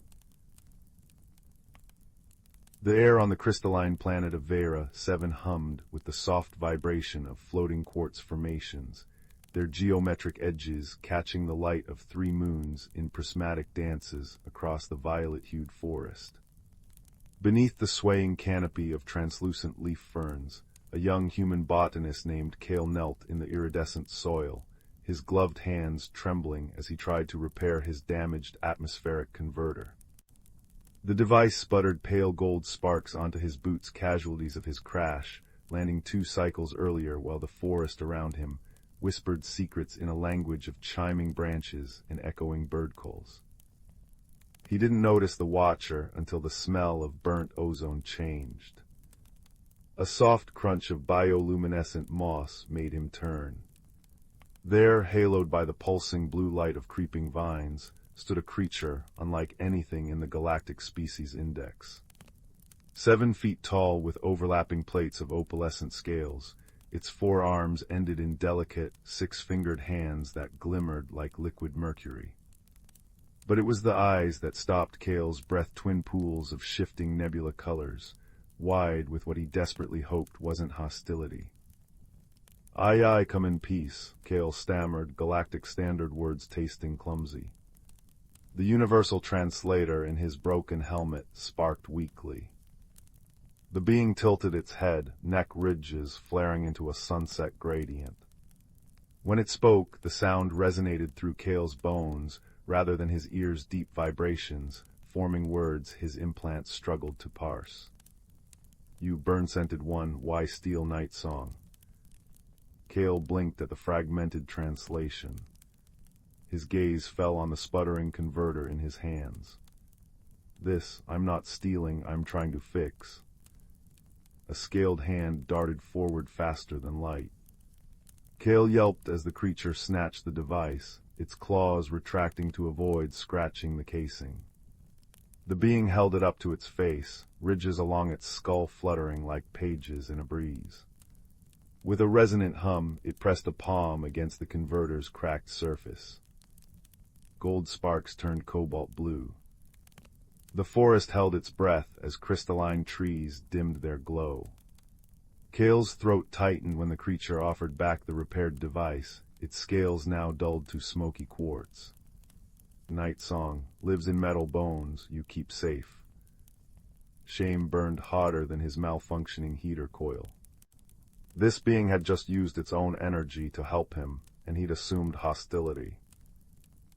The air on the crystalline planet of Vera 7 hummed with the soft vibration of floating quartz formations, their geometric edges catching the light of 3 moons in prismatic dances across the violet-hued forest. Beneath the swaying canopy of translucent leaf ferns, a young human botanist named Kale knelt in the iridescent soil, his gloved hands trembling as he tried to repair his damaged atmospheric converter. The device sputtered pale gold sparks onto his boots, casualties of his crash, landing 2 cycles earlier, while the forest around him whispered secrets in a language of chiming branches and echoing bird calls. He didn't notice the watcher until the smell of burnt ozone changed. A soft crunch of bioluminescent moss made him turn. There, haloed by the pulsing blue light of creeping vines, stood a creature unlike anything in the galactic species index. 7 feet tall with overlapping plates of opalescent scales, its forearms ended in delicate, 6-fingered hands that glimmered like liquid mercury. But it was the eyes that stopped Kale's breath, twin pools of shifting nebula colors, wide with what he desperately hoped wasn't hostility. Aye aye, come in peace, Kale stammered, galactic standard words tasting clumsy. The universal translator in his broken helmet sparked weakly. The being tilted its head, neck ridges flaring into a sunset gradient. When it spoke, the sound resonated through Kale's bones rather than his ears' deep vibrations, forming words his implants struggled to parse. You burn-scented one, why steal night song? Kale blinked at the fragmented translation. His gaze fell on the sputtering converter in his hands. This, I'm not stealing, I'm trying to fix. A scaled hand darted forward faster than light. Kale yelped as the creature snatched the device, its claws retracting to avoid scratching the casing. The being held it up to its face, ridges along its skull fluttering like pages in a breeze. With a resonant hum, it pressed a palm against the converter's cracked surface. Gold sparks turned cobalt blue. The forest held its breath as crystalline trees dimmed their glow. Kale's throat tightened when the creature offered back the repaired device, its scales now dulled to smoky quartz. Night song, lives in metal bones, you keep safe. Shame burned hotter than his malfunctioning heater coil. This being had just used its own energy to help him, and he'd assumed hostility.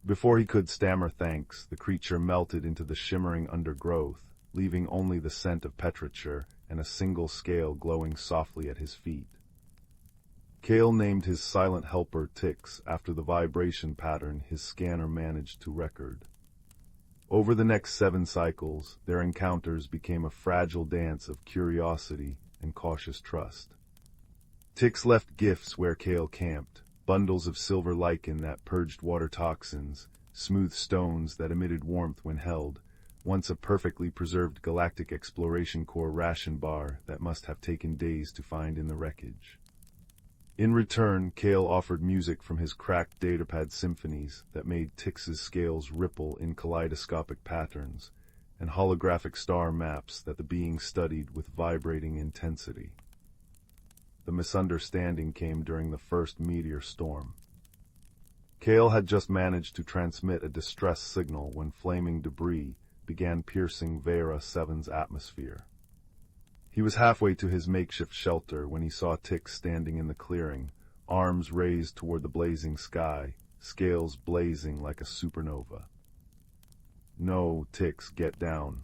Before he could stammer thanks, the creature melted into the shimmering undergrowth, leaving only the scent of petrichor and a single scale glowing softly at his feet. Kale named his silent helper Tix after the vibration pattern his scanner managed to record. Over the next 7 cycles, their encounters became a fragile dance of curiosity and cautious trust. Tix left gifts where Kale camped, bundles of silver lichen that purged water toxins, smooth stones that emitted warmth when held, once a perfectly preserved Galactic Exploration Corps ration bar that must have taken days to find in the wreckage. In return, Kale offered music from his cracked datapad symphonies that made Tix's scales ripple in kaleidoscopic patterns, and holographic star maps that the being studied with vibrating intensity. The misunderstanding came during the first meteor storm. Kale had just managed to transmit a distress signal when flaming debris began piercing Vera 7's atmosphere. He was halfway to his makeshift shelter when he saw Tix standing in the clearing, arms raised toward the blazing sky, scales blazing like a supernova. No, Tix, get down.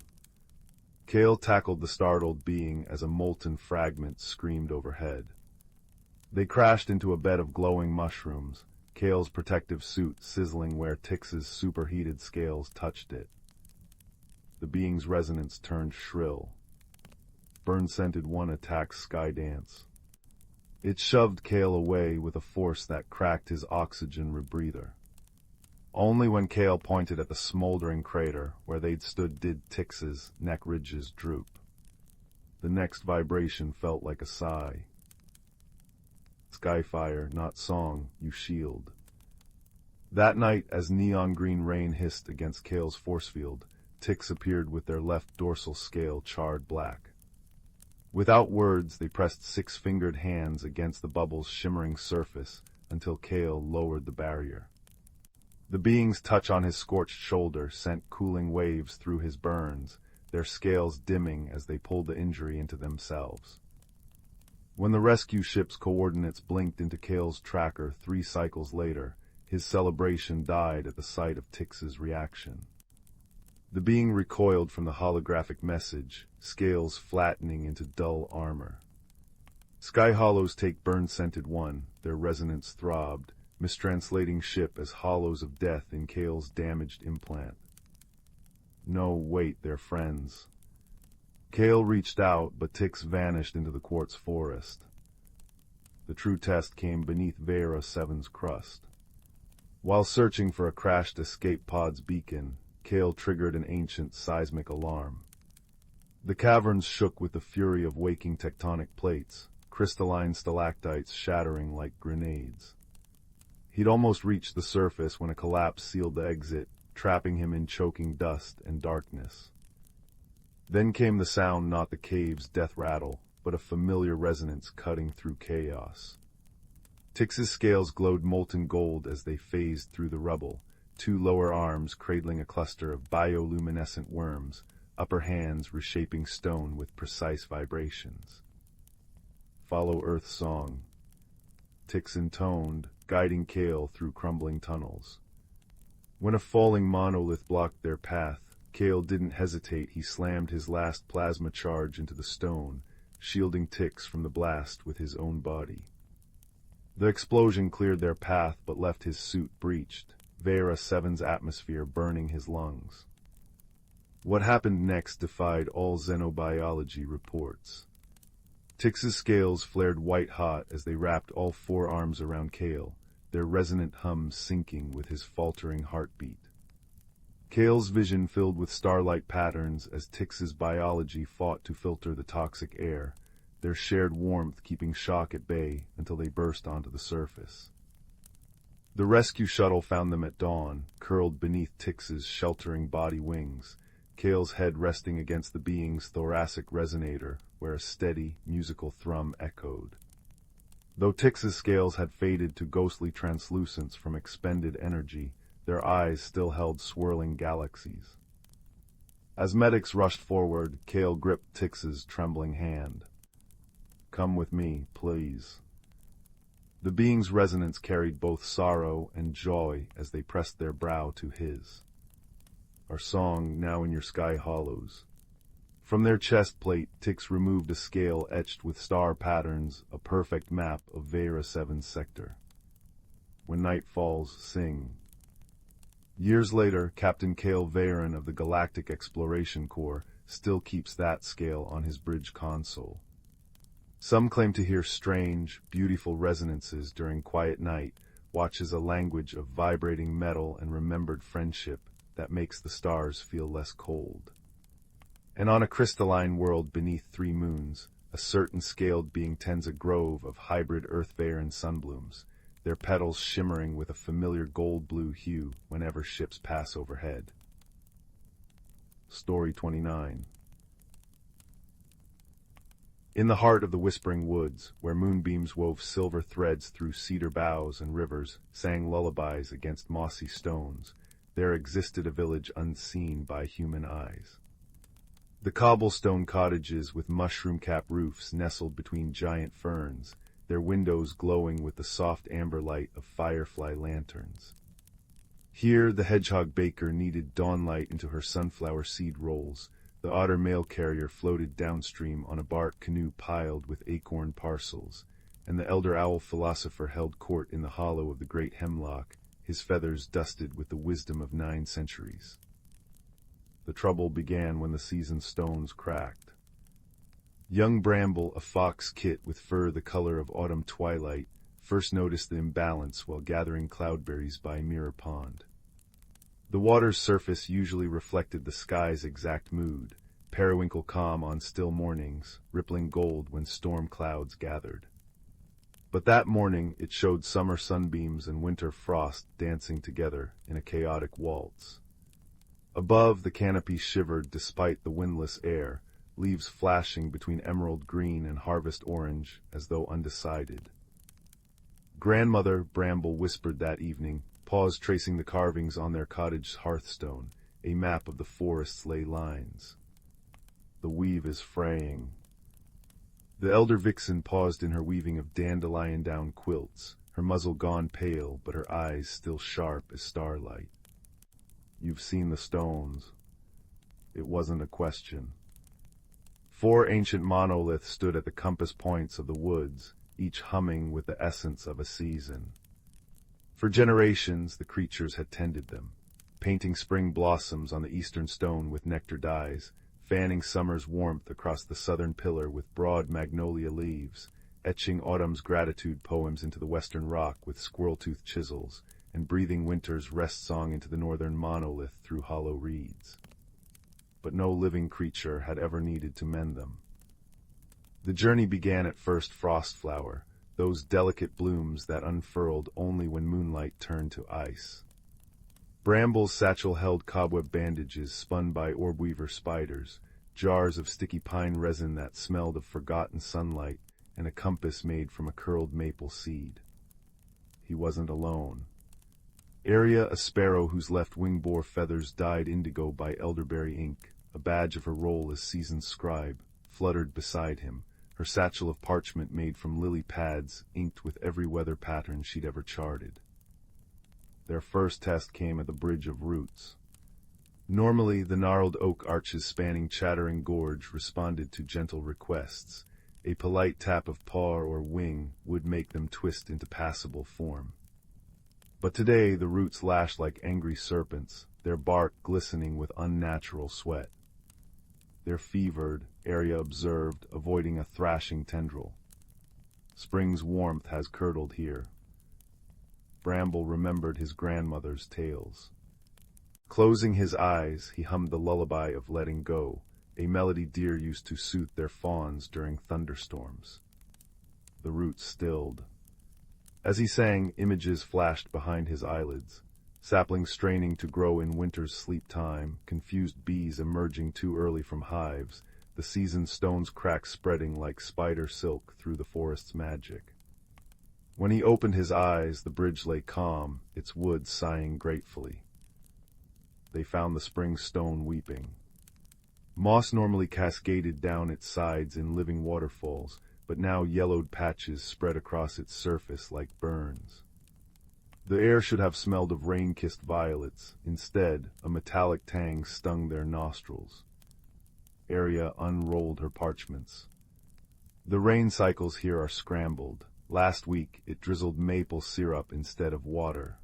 Kale tackled the startled being as a molten fragment screamed overhead. They crashed into a bed of glowing mushrooms, Kale's protective suit sizzling where Tix's superheated scales touched it. The being's resonance turned shrill. Burn-scented one attacks Skydance. It shoved Kale away with a force that cracked his oxygen rebreather. Only when Kale pointed at the smoldering crater where they'd stood did Tix's neck ridges droop. The next vibration felt like a sigh. Skyfire, not song, you shield. That night, as neon green rain hissed against Kale's force field, Tix appeared with their left dorsal scale charred black. Without words, they pressed 6-fingered hands against the bubble's shimmering surface until Kale lowered the barrier. The being's touch on his scorched shoulder sent cooling waves through his burns, their scales dimming as they pulled the injury into themselves. When the rescue ship's coordinates blinked into Kale's tracker 3 cycles later, his celebration died at the sight of Tix's reaction. The being recoiled from the holographic message, scales flattening into dull armor. Sky hollows take burn-scented one, their resonance throbbed, mistranslating ship as hollows of death in Kale's damaged implant. No, wait, they're friends. Kale reached out, but Tix vanished into the quartz forest. The true test came beneath Vera 7's crust. While searching for a crashed escape pod's beacon, Kale triggered an ancient seismic alarm. The caverns shook with the fury of waking tectonic plates, crystalline stalactites shattering like grenades. He'd almost reached the surface when a collapse sealed the exit, trapping him in choking dust and darkness. Then came the sound, not the cave's death rattle, but a familiar resonance cutting through chaos. Tix's scales glowed molten gold as they phased through the rubble, two lower arms cradling a cluster of bioluminescent worms, upper hands reshaping stone with precise vibrations. Follow Earth's song, Tix intoned, guiding Kale through crumbling tunnels. When a falling monolith blocked their path, Kale didn't hesitate. He slammed his last plasma charge into the stone, shielding Tix from the blast with his own body. The explosion cleared their path but left his suit breached, Vera 7's atmosphere burning his lungs. What happened next defied all xenobiology reports. Tix's scales flared white-hot as they wrapped all four arms around Kale, their resonant hum syncing with his faltering heartbeat. Kale's vision filled with starlight patterns as Tix's biology fought to filter the toxic air, their shared warmth keeping shock at bay until they burst onto the surface. The rescue shuttle found them at dawn, curled beneath Tix's sheltering body wings, Kale's head resting against the being's thoracic resonator, where a steady, musical thrum echoed. Though Tix's scales had faded to ghostly translucence from expended energy, their eyes still held swirling galaxies. As medics rushed forward, Kale gripped Tix's trembling hand. "Come with me, please." The being's resonance carried both sorrow and joy as they pressed their brow to his. "Our song now in your sky hollows." From their chest plate, Tix removed a scale etched with star patterns, a perfect map of Vera 7's sector. "When night falls, sing." Years later, Captain Kale Varen of the Galactic Exploration Corps still keeps that scale on his bridge console. Some claim to hear strange, beautiful resonances during quiet night, watches a language of vibrating metal and remembered friendship that makes the stars feel less cold. And on a crystalline world beneath three moons, a certain scaled being tends a grove of hybrid Earth-Varen sunblooms, their petals shimmering with a familiar gold-blue hue whenever ships pass overhead. Story 29. In the heart of the whispering woods, where moonbeams wove silver threads through cedar boughs and rivers sang lullabies against mossy stones, there existed a village unseen by human eyes. The cobblestone cottages with mushroom-capped roofs nestled between giant ferns, their windows glowing with the soft amber light of firefly lanterns. Here the hedgehog baker kneaded dawnlight into her sunflower seed rolls, the otter mail carrier floated downstream on a bark canoe piled with acorn parcels, and the elder owl philosopher held court in the hollow of the great hemlock, his feathers dusted with the wisdom of 9 centuries. The trouble began when the season's stones cracked. Young Bramble, a fox kit with fur the color of autumn twilight, first noticed the imbalance while gathering cloudberries by Mirror Pond. The water's surface usually reflected the sky's exact mood, periwinkle calm on still mornings, rippling gold when storm clouds gathered. But that morning it showed summer sunbeams and winter frost dancing together in a chaotic waltz. Above, the canopy shivered despite the windless air, leaves flashing between emerald green and harvest orange as though undecided. Grandmother Bramble whispered that evening, paused tracing the carvings on their cottage hearthstone, a map of the forest's ley lines. "The weave is fraying." The elder vixen paused in her weaving of dandelion-down quilts, her muzzle gone pale but her eyes still sharp as starlight. "You've seen the stones." It wasn't a question. 4 ancient monoliths stood at the compass points of the woods, each humming with the essence of a season. For generations, the creatures had tended them, painting spring blossoms on the eastern stone with nectar dyes, fanning summer's warmth across the southern pillar with broad magnolia leaves, etching autumn's gratitude poems into the western rock with squirrel-toothed chisels, and breathing winter's rest song into the northern monolith through hollow reeds. But no living creature had ever needed to mend them. The journey began at first frostflower, those delicate blooms that unfurled only when moonlight turned to ice. Bramble's satchel held cobweb bandages spun by orbweaver spiders, jars of sticky pine resin that smelled of forgotten sunlight, and a compass made from a curled maple seed. he wasn't alone. Arya, a sparrow whose left wing bore feathers dyed indigo by elderberry ink, a badge of her role as seasoned scribe, fluttered beside him, her satchel of parchment made from lily pads inked with every weather pattern she'd ever charted. Their first test came at the Bridge of Roots. Normally, the gnarled oak arches spanning Chattering Gorge responded to gentle requests. A polite tap of paw or wing would make them twist into passable form. But today the roots lashed like angry serpents, their bark glistening with unnatural sweat. They're fevered, Arya observed, avoiding a thrashing tendril. Spring's warmth has curdled here. Bramble remembered his grandmother's tales. Closing his eyes, he hummed the lullaby of letting go, a melody deer used to soothe their fawns during thunderstorms. The roots stilled. As he sang, images flashed behind his eyelids. Saplings straining to grow in winter's sleep time, confused bees emerging too early from hives, the seasoned stone's cracks spreading like spider silk through the forest's magic. When he opened his eyes, the bridge lay calm, its woods sighing gratefully. They found the spring stone weeping. Moss normally cascaded down its sides in living waterfalls, but now yellowed patches spread across its surface like burns. The air should have smelled of rain-kissed violets. Instead, a metallic tang stung their nostrils. Arya unrolled her parchments. The rain cycles here are scrambled. Last week, it drizzled maple syrup instead of water.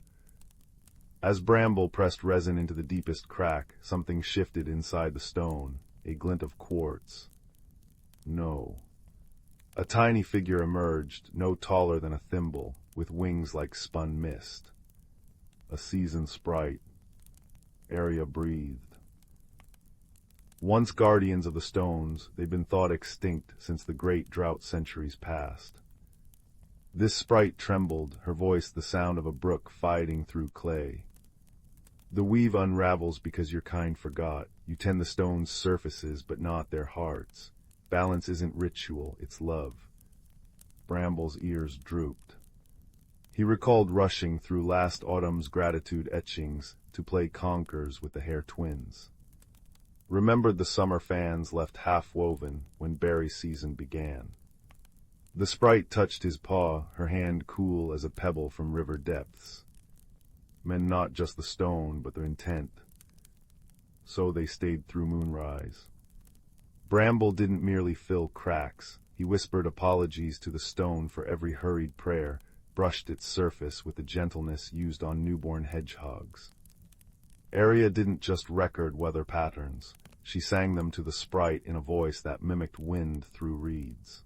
As Bramble pressed resin into the deepest crack, something shifted inside the stone, a glint of quartz. No. A tiny figure emerged, no taller than a thimble, with wings like spun mist. A seasoned sprite. Arya breathed. Once guardians of the stones, they'd been thought extinct since the great drought centuries past. This sprite trembled, her voice the sound of a brook fighting through clay. The weave unravels because your kind forgot. You tend the stone's surfaces, but not their hearts. Balance isn't ritual, it's love. Bramble's ears drooped. He recalled rushing through last autumn's gratitude etchings to play conkers with the Hare twins. Remembered the summer fans left half-woven when berry season began. The sprite touched his paw, her hand cool as a pebble from river depths. Meant not just the stone, but the intent. So they stayed through moonrise. Bramble didn't merely fill cracks. He whispered apologies to the stone for every hurried prayer, brushed its surface with the gentleness used on newborn hedgehogs. Arya didn't just record weather patterns. She sang them to the sprite in a voice that mimicked wind through reeds.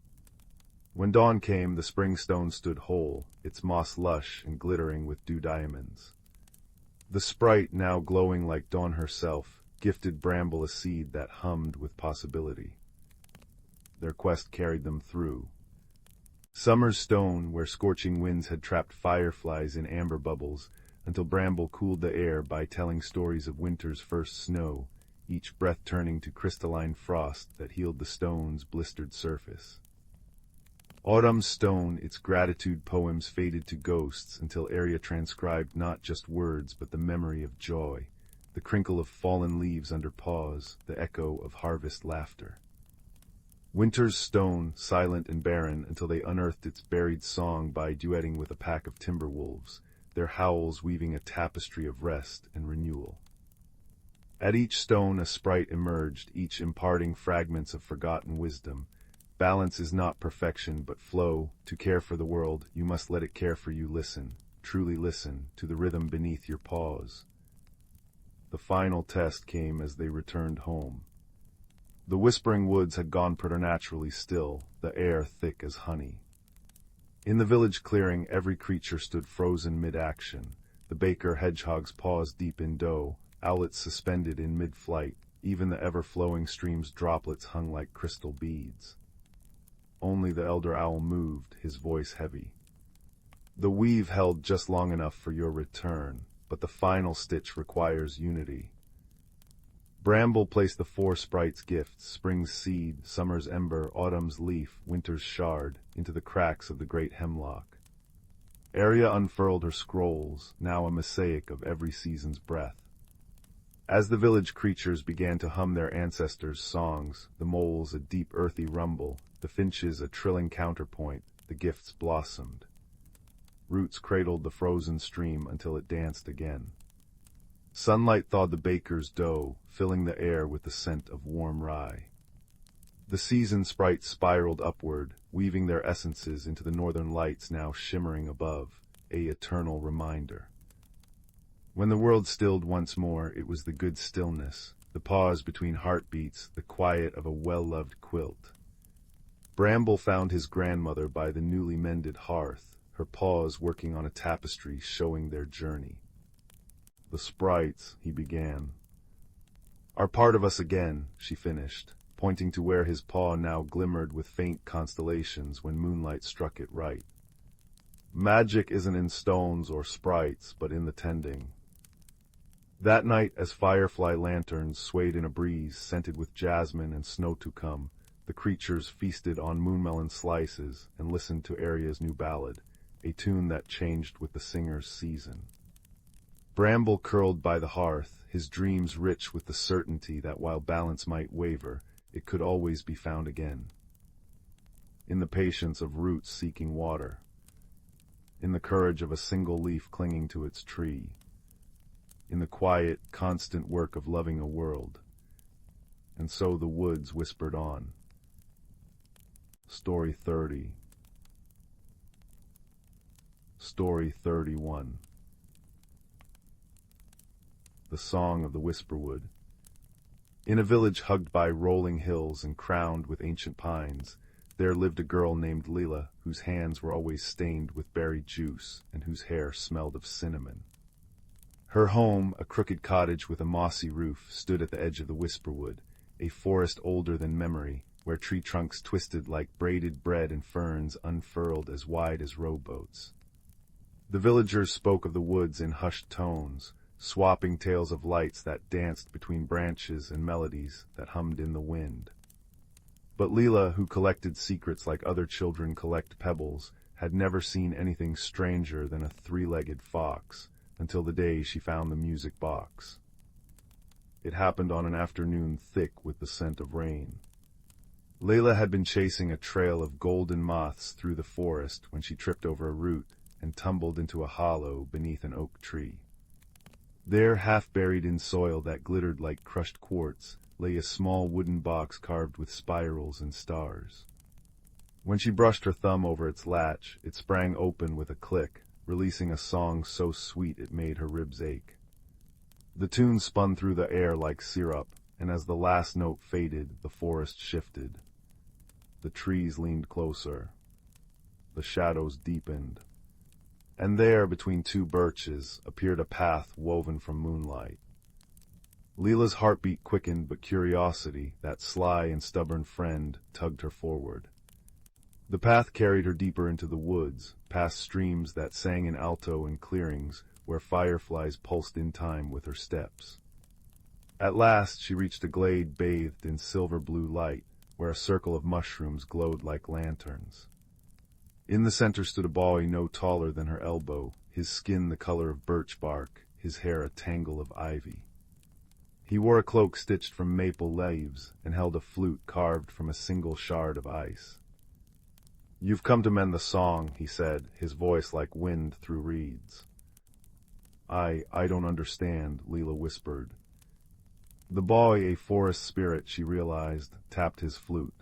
When dawn came, the spring stone stood whole, its moss lush and glittering with dew diamonds. The sprite, now glowing like dawn herself, gifted Bramble a seed that hummed with possibility. Their quest carried them through. Summer's stone, where scorching winds had trapped fireflies in amber bubbles, until Bramble cooled the air by telling stories of winter's first snow, each breath turning to crystalline frost that healed the stone's blistered surface. Autumn's stone, its gratitude poems faded to ghosts until Arya transcribed not just words but the memory of joy, the crinkle of fallen leaves under paws, the echo of harvest laughter. Winter's stone, silent and barren until they unearthed its buried song by duetting with a pack of timber wolves, their howls weaving a tapestry of rest and renewal. At each stone a sprite emerged, each imparting fragments of forgotten wisdom. Balance is not perfection, but flow. To care for the world, you must let it care for you. Listen, truly listen, to the rhythm beneath your paws. The final test came as they returned home. The whispering woods had gone preternaturally still, the air thick as honey. In the village clearing, every creature stood frozen mid-action. The baker hedgehog's paws deep in dough, owlets suspended in mid-flight, even the ever-flowing stream's droplets hung like crystal beads. Only the elder owl moved, his voice heavy. The weave held just long enough for your return, but the final stitch requires unity. Bramble placed the 4 sprites' gifts, spring's seed, summer's ember, autumn's leaf, winter's shard, into the cracks of the great hemlock. Arya unfurled her scrolls, now a mosaic of every season's breath. As the village creatures began to hum their ancestors' songs, the moles a deep earthy rumble, the finches a trilling counterpoint, the gifts blossomed. Roots cradled the frozen stream until it danced again. Sunlight thawed the baker's dough, filling the air with the scent of warm rye. The season sprites spiraled upward, weaving their essences into the northern lights now shimmering above, a eternal reminder. When the world stilled once more, it was the good stillness, the pause between heartbeats, the quiet of a well-loved quilt. Bramble found his grandmother by the newly mended hearth, her paws working on a tapestry showing their journey. "The sprites," he began, "are part of us again," she finished, pointing to where his paw now glimmered with faint constellations when moonlight struck it right. "Magic isn't in stones or sprites, but in the tending." That night, as firefly lanterns swayed in a breeze scented with jasmine and snow to come, the creatures feasted on moonmelon slices and listened to Arya's new ballad, a tune that changed with the singer's season. Bramble curled by the hearth, his dreams rich with the certainty that while balance might waver, it could always be found again. In the patience of roots seeking water, in the courage of a single leaf clinging to its tree, in the quiet, constant work of loving a world. And so the woods whispered on. Story 30. Story 31. The Song of the Whisperwood. In a village hugged by rolling hills and crowned with ancient pines, there lived a girl named Leela, whose hands were always stained with berry juice and whose hair smelled of cinnamon. Her home, a crooked cottage with a mossy roof, stood at the edge of the Whisperwood, a forest older than memory, where tree trunks twisted like braided bread and ferns unfurled as wide as rowboats. The villagers spoke of the woods in hushed tones, swapping tales of lights that danced between branches and melodies that hummed in the wind. But Leela, who collected secrets like other children collect pebbles, had never seen anything stranger than a three-legged fox, until the day she found the music box. It happened on an afternoon thick with the scent of rain. Leela had been chasing a trail of golden moths through the forest when she tripped over a root and tumbled into a hollow beneath an oak tree. There, half buried in soil that glittered like crushed quartz, lay a small wooden box carved with spirals and stars. When she brushed her thumb over its latch, it sprang open with a click, releasing a song so sweet it made her ribs ache. The tune spun through the air like syrup, and as the last note faded, the forest shifted. The trees leaned closer. The shadows deepened. And there, between two birches, appeared a path woven from moonlight. Leela's heartbeat quickened, but curiosity, that sly and stubborn friend, tugged her forward. The path carried her deeper into the woods, past streams that sang in alto and clearings, where fireflies pulsed in time with her steps. At last she reached a glade bathed in silver-blue light, where a circle of mushrooms glowed like lanterns. In the center stood a boy no taller than her elbow, his skin the color of birch bark, his hair a tangle of ivy. He wore a cloak stitched from maple leaves and held a flute carved from a single shard of ice. "You've come to mend the song," he said, his voice like wind through reeds. I don't understand," Leela whispered. The boy, a forest spirit, she realized, tapped his flute.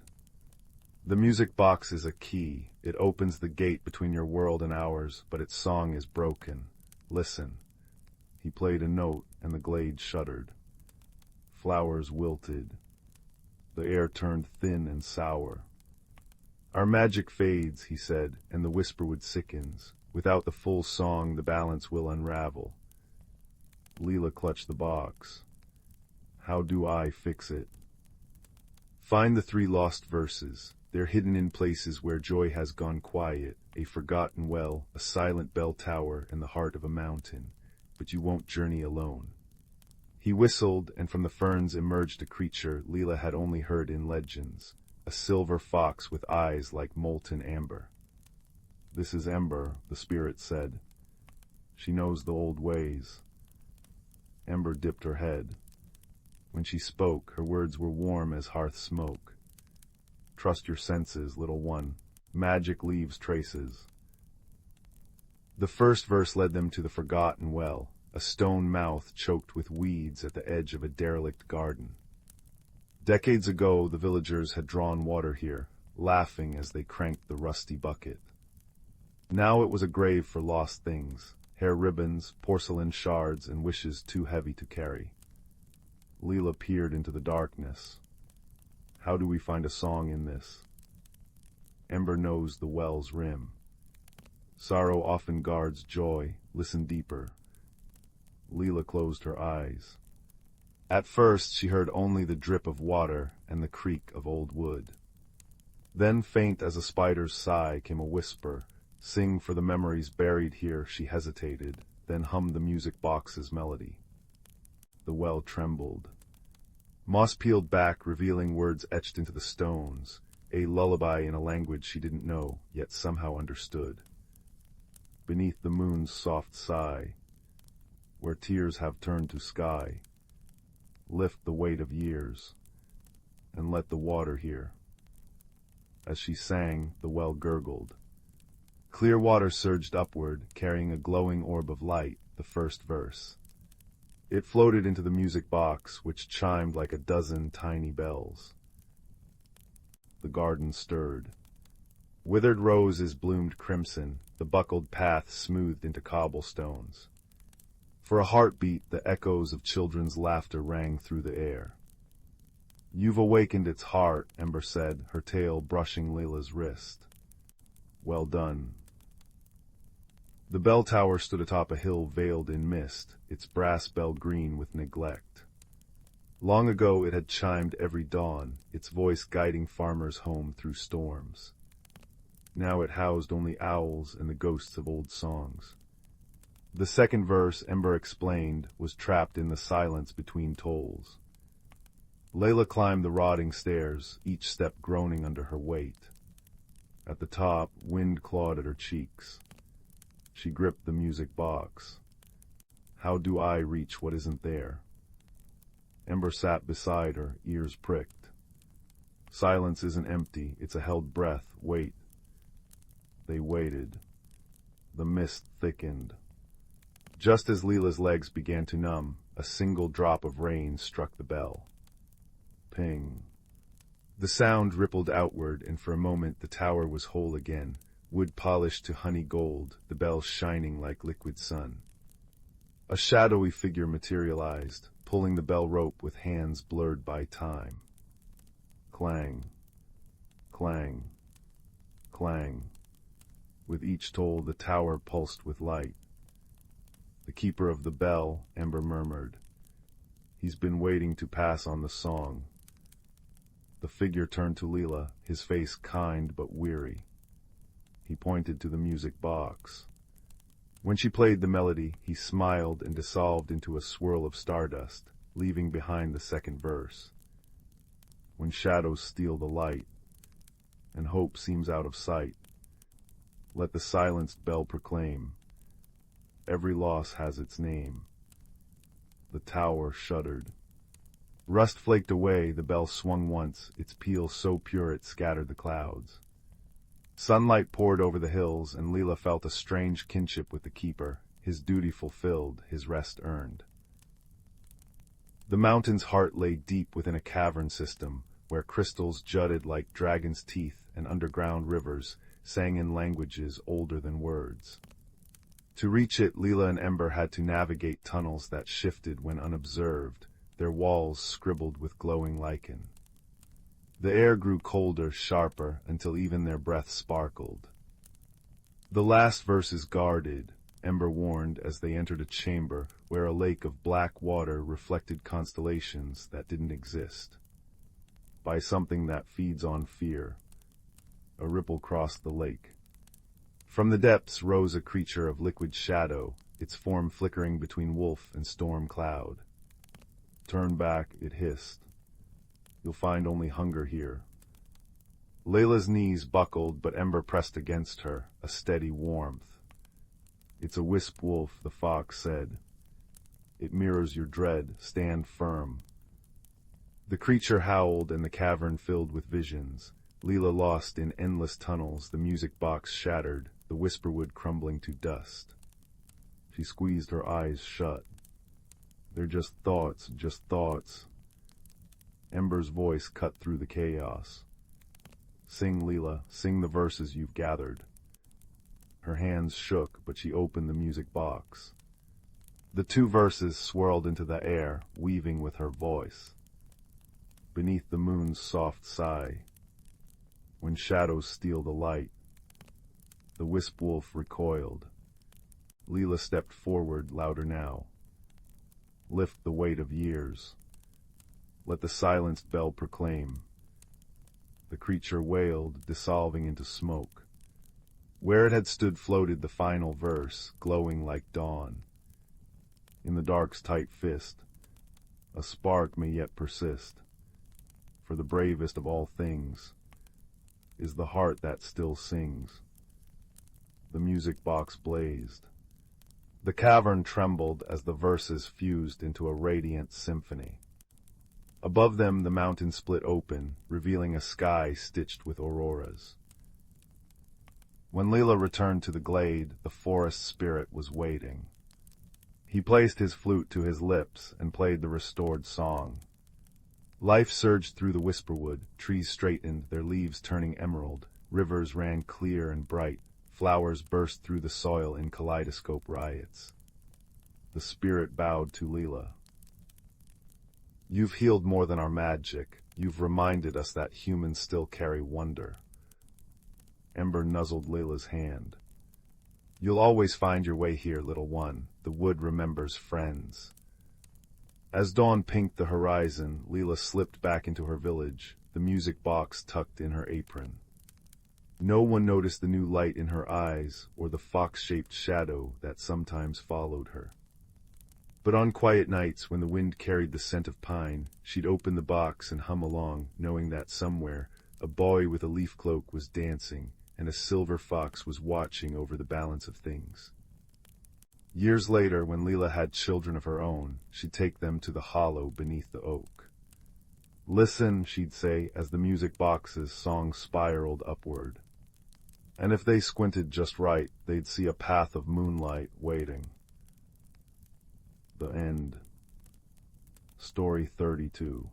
"The music box is a key. It opens the gate between your world and ours, but its song is broken. Listen." He played a note, and the glade shuddered. Flowers wilted. The air turned thin and sour. "Our magic fades," he said, "and the whisperwood sickens. Without the full song, the balance will unravel." Leela clutched the box. "How do I fix it?" "Find the 3 lost verses. They're hidden in places where joy has gone quiet, a forgotten well, a silent bell tower, and the heart of a mountain. But you won't journey alone." He whistled, and from the ferns emerged a creature Leela had only heard in legends, a silver fox with eyes like molten amber. This is Ember, the spirit said. She knows the old ways. Ember dipped her head. When she spoke, her words were warm as hearth smoke. Trust your senses, little one. Magic leaves traces. The first verse led them to the forgotten well, a stone mouth choked with weeds at the edge of a derelict garden. Decades ago, the villagers had drawn water here, laughing as they cranked the rusty bucket. Now it was a grave for lost things, hair ribbons, porcelain shards, and wishes too heavy to carry. Leela peered into the darkness. How do we find a song in this? Ember knows the well's rim. Sorrow often guards joy. Listen deeper. Leela closed her eyes. At first she heard only the drip of water and the creak of old wood. Then, faint as a spider's sigh, came a whisper. Sing for the memories buried here. She hesitated, then hummed the music box's melody. The well trembled. Moss peeled back, revealing words etched into the stones, a lullaby in a language she didn't know, yet somehow understood. Beneath the moon's soft sigh, where tears have turned to sky, lift the weight of years, and let the water hear. As she sang, the well gurgled. Clear water surged upward, carrying a glowing orb of light, the first verse. It floated into the music box, which chimed like a dozen tiny bells. The garden stirred. Withered roses bloomed crimson, the buckled path smoothed into cobblestones. For a heartbeat, the echoes of children's laughter rang through the air. You've awakened its heart, Ember said, her tail brushing Leila's wrist. Well done. The bell tower stood atop a hill veiled in mist, its brass bell green with neglect. Long ago it had chimed every dawn, its voice guiding farmers home through storms. Now it housed only owls and the ghosts of old songs. The second verse, Ember explained, was trapped in the silence between tolls. Leila climbed the rotting stairs, each step groaning under her weight. At the top, wind clawed at her cheeks. She gripped the music box. How do I reach what isn't there? Ember sat beside her, ears pricked. Silence isn't empty, it's a held breath. Wait. They waited. The mist thickened. Just as Leila's legs began to numb, a single drop of rain struck the bell. Ping. The sound rippled outward, and for a moment the tower was whole again, wood polished to honey gold, the bell shining like liquid sun. A shadowy figure materialized, pulling the bell rope with hands blurred by time. Clang. Clang. Clang. With each toll, the tower pulsed with light. The keeper of the bell, Ember murmured. He's been waiting to pass on the song. The figure turned to Leila, his face kind but weary. He pointed to the music box. When she played the melody, he smiled and dissolved into a swirl of stardust, leaving behind the second verse. When shadows steal the light, and hope seems out of sight, let the silenced bell proclaim, every loss has its name. The tower shuddered. Rust flaked away, the bell swung once, its peal so pure it scattered the clouds. Sunlight poured over the hills, and Leila felt a strange kinship with the keeper, his duty fulfilled, his rest earned. The mountain's heart lay deep within a cavern system, where crystals jutted like dragon's teeth and underground rivers sang in languages older than words. To reach it, Leila and Ember had to navigate tunnels that shifted when unobserved, their walls scribbled with glowing lichen. The air grew colder, sharper, until even their breath sparkled. The last verse is guarded, Ember warned as they entered a chamber where a lake of black water reflected constellations that didn't exist. By something that feeds on fear. A ripple crossed the lake. From the depths rose a creature of liquid shadow, its form flickering between wolf and storm cloud. Turn back, it hissed. You'll find only hunger here. Layla's knees buckled, but Ember pressed against her, a steady warmth. "It's a wisp wolf," the fox said. "It mirrors your dread. Stand firm." The creature howled, and the cavern filled with visions. Leela lost in endless tunnels, the music box shattered, the whisperwood crumbling to dust. She squeezed her eyes shut. "They're just thoughts, just thoughts." Ember's voice cut through the chaos. "Sing, Leela, sing the verses you've gathered." Her hands shook, but she opened the music box. The 2 verses swirled into the air, weaving with her voice. Beneath the moon's soft sigh, when shadows steal the light. The wisp wolf recoiled. Leela stepped forward, louder now. "Lift the weight of years. Let the silenced bell proclaim." The creature wailed, dissolving into smoke. Where it had stood floated the final verse, glowing like dawn. In the dark's tight fist, a spark may yet persist. For the bravest of all things is the heart that still sings. The music box blazed. The cavern trembled as the verses fused into a radiant symphony. Above them the mountain split open, revealing a sky stitched with auroras. When Leela returned to the glade, the forest spirit was waiting. He placed his flute to his lips and played the restored song. Life surged through the whisperwood, trees straightened, their leaves turning emerald, rivers ran clear and bright, flowers burst through the soil in kaleidoscope riots. The spirit bowed to Leela. "You've healed more than our magic. You've reminded us that humans still carry wonder." Ember nuzzled Layla's hand. "You'll always find your way here, little one. The wood remembers friends." As dawn pinked the horizon, Leela slipped back into her village, the music box tucked in her apron. No one noticed the new light in her eyes or the fox-shaped shadow that sometimes followed her. But on quiet nights, when the wind carried the scent of pine, she'd open the box and hum along, knowing that somewhere a boy with a leaf cloak was dancing, and a silver fox was watching over the balance of things. Years later, when Leela had children of her own, she'd take them to the hollow beneath the oak. "Listen," she'd say, as the music box's song spiraled upward. And if they squinted just right, they'd see a path of moonlight waiting. The end. Story 32.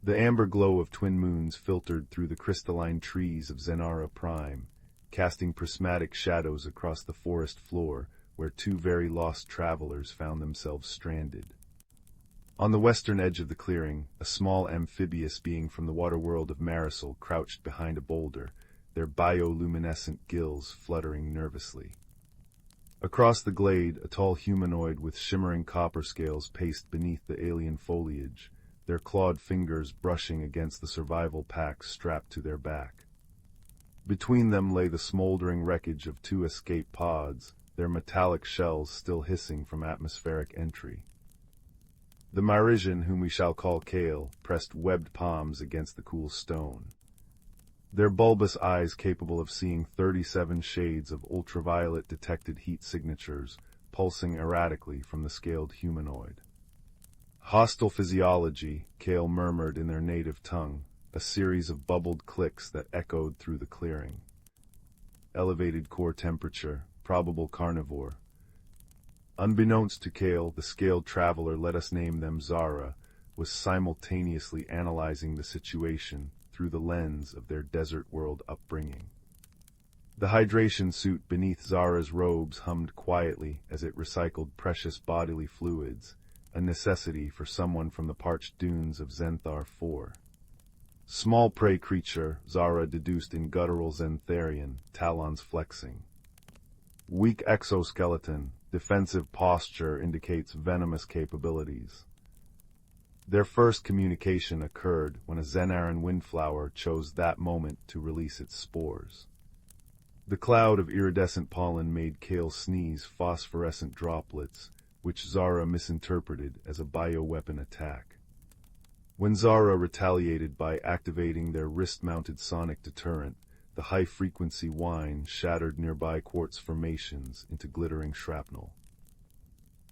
The amber glow of twin moons filtered through the crystalline trees of Zenara Prime, casting prismatic shadows across the forest floor where 2 very lost travelers found themselves stranded. On the western edge of the clearing, a small amphibious being from the water world of Marisol crouched behind a boulder, their bioluminescent gills fluttering nervously. Across the glade, a tall humanoid with shimmering copper scales paced beneath the alien foliage, their clawed fingers brushing against the survival packs strapped to their back. Between them lay the smoldering wreckage of 2 escape pods, their metallic shells still hissing from atmospheric entry. The Myrishan, whom we shall call Kale, pressed webbed palms against the cool stone. Their bulbous eyes capable of seeing 37 shades of ultraviolet detected heat signatures, pulsing erratically from the scaled humanoid. "Hostile physiology," Kale murmured in their native tongue, a series of bubbled clicks that echoed through the clearing. "Elevated core temperature, probable carnivore." Unbeknownst to Kale, the scaled traveler, let us name them Zara, was simultaneously analyzing the situation through the lens of their desert world upbringing. The hydration suit beneath Zara's robes hummed quietly as it recycled precious bodily fluids, a necessity for someone from the parched dunes of Zenthar 4. Small prey creature, Zara deduced in guttural Zentharian, talons flexing. Weak exoskeleton, defensive posture indicates venomous capabilities. Their first communication occurred when a Zenaran windflower chose that moment to release its spores. The cloud of iridescent pollen made Kale sneeze phosphorescent droplets, which Zara misinterpreted as a bioweapon attack. When Zara retaliated by activating their wrist-mounted sonic deterrent, the high-frequency whine shattered nearby quartz formations into glittering shrapnel.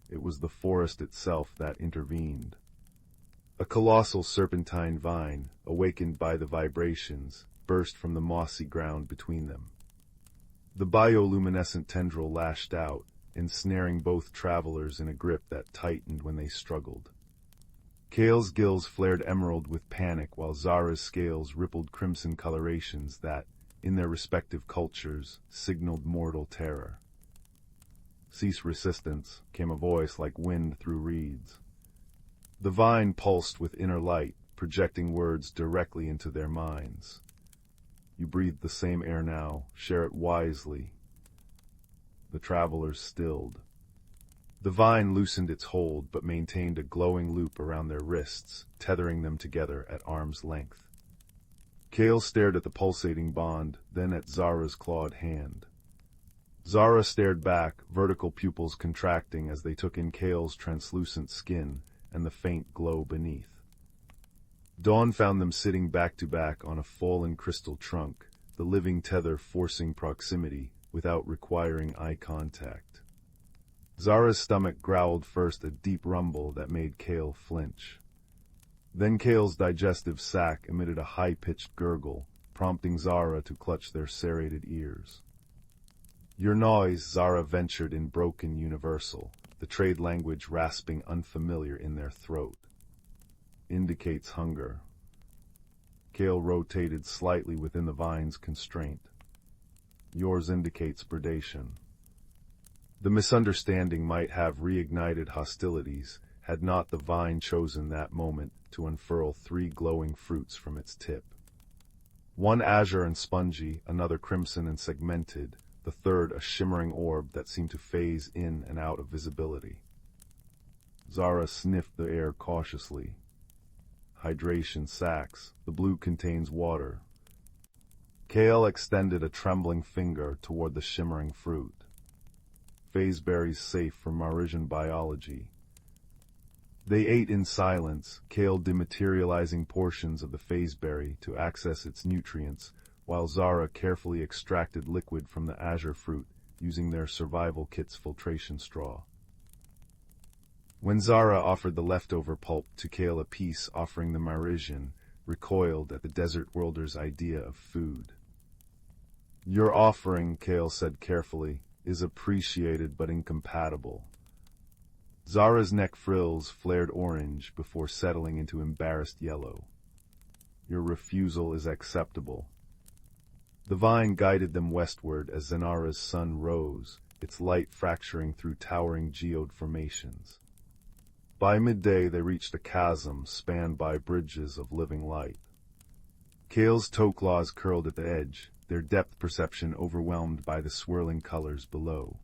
It was the forest itself that intervened. A colossal serpentine vine, awakened by the vibrations, burst from the mossy ground between them. The bioluminescent tendril lashed out, ensnaring both travelers in a grip that tightened when they struggled. Kale's gills flared emerald with panic while Zara's scales rippled crimson colorations that, in their respective cultures, signaled mortal terror. "Cease resistance," came a voice like wind through reeds. The vine pulsed with inner light, projecting words directly into their minds. "You breathe the same air now, share it wisely." The travelers stilled. The vine loosened its hold but maintained a glowing loop around their wrists, tethering them together at arm's length. Kale stared at the pulsating bond, then at Zara's clawed hand. Zara stared back, vertical pupils contracting as they took in Kale's translucent skin and the faint glow beneath. Dawn found them sitting back-to-back on a fallen crystal trunk, the living tether forcing proximity without requiring eye contact. Zara's stomach growled first, a deep rumble that made Kale flinch. Then Kale's digestive sac emitted a high-pitched gurgle, prompting Zara to clutch their serrated ears. "Your noise," Zara ventured in broken universal, the trade language rasping unfamiliar in their throat, "indicates hunger." Kale rotated slightly within the vine's constraint. "Yours indicates predation." The misunderstanding might have reignited hostilities had not the vine chosen that moment to unfurl 3 glowing fruits from its tip. One azure and spongy, another crimson and segmented, the third a shimmering orb that seemed to phase in and out of visibility. Zara sniffed the air cautiously. "Hydration sacs. The blue contains water." Kale extended a trembling finger toward the shimmering fruit. "Phaseberries safe for Marisian biology." They ate in silence, Kale dematerializing portions of the phaseberry to access its nutrients, while Zara carefully extracted liquid from the azure fruit using their survival kit's filtration straw. When Zara offered the leftover pulp to Kale, a piece offering the Marisian recoiled at the desert worlder's idea of food. "Your offering," Kale said carefully, "is appreciated but incompatible." Zara's neck frills flared orange before settling into embarrassed yellow. "Your refusal is acceptable." The vine guided them westward as Zanara's sun rose, its light fracturing through towering geode formations. By midday they reached a chasm spanned by bridges of living light. Kale's toe claws curled at the edge, their depth perception overwhelmed by the swirling colors below.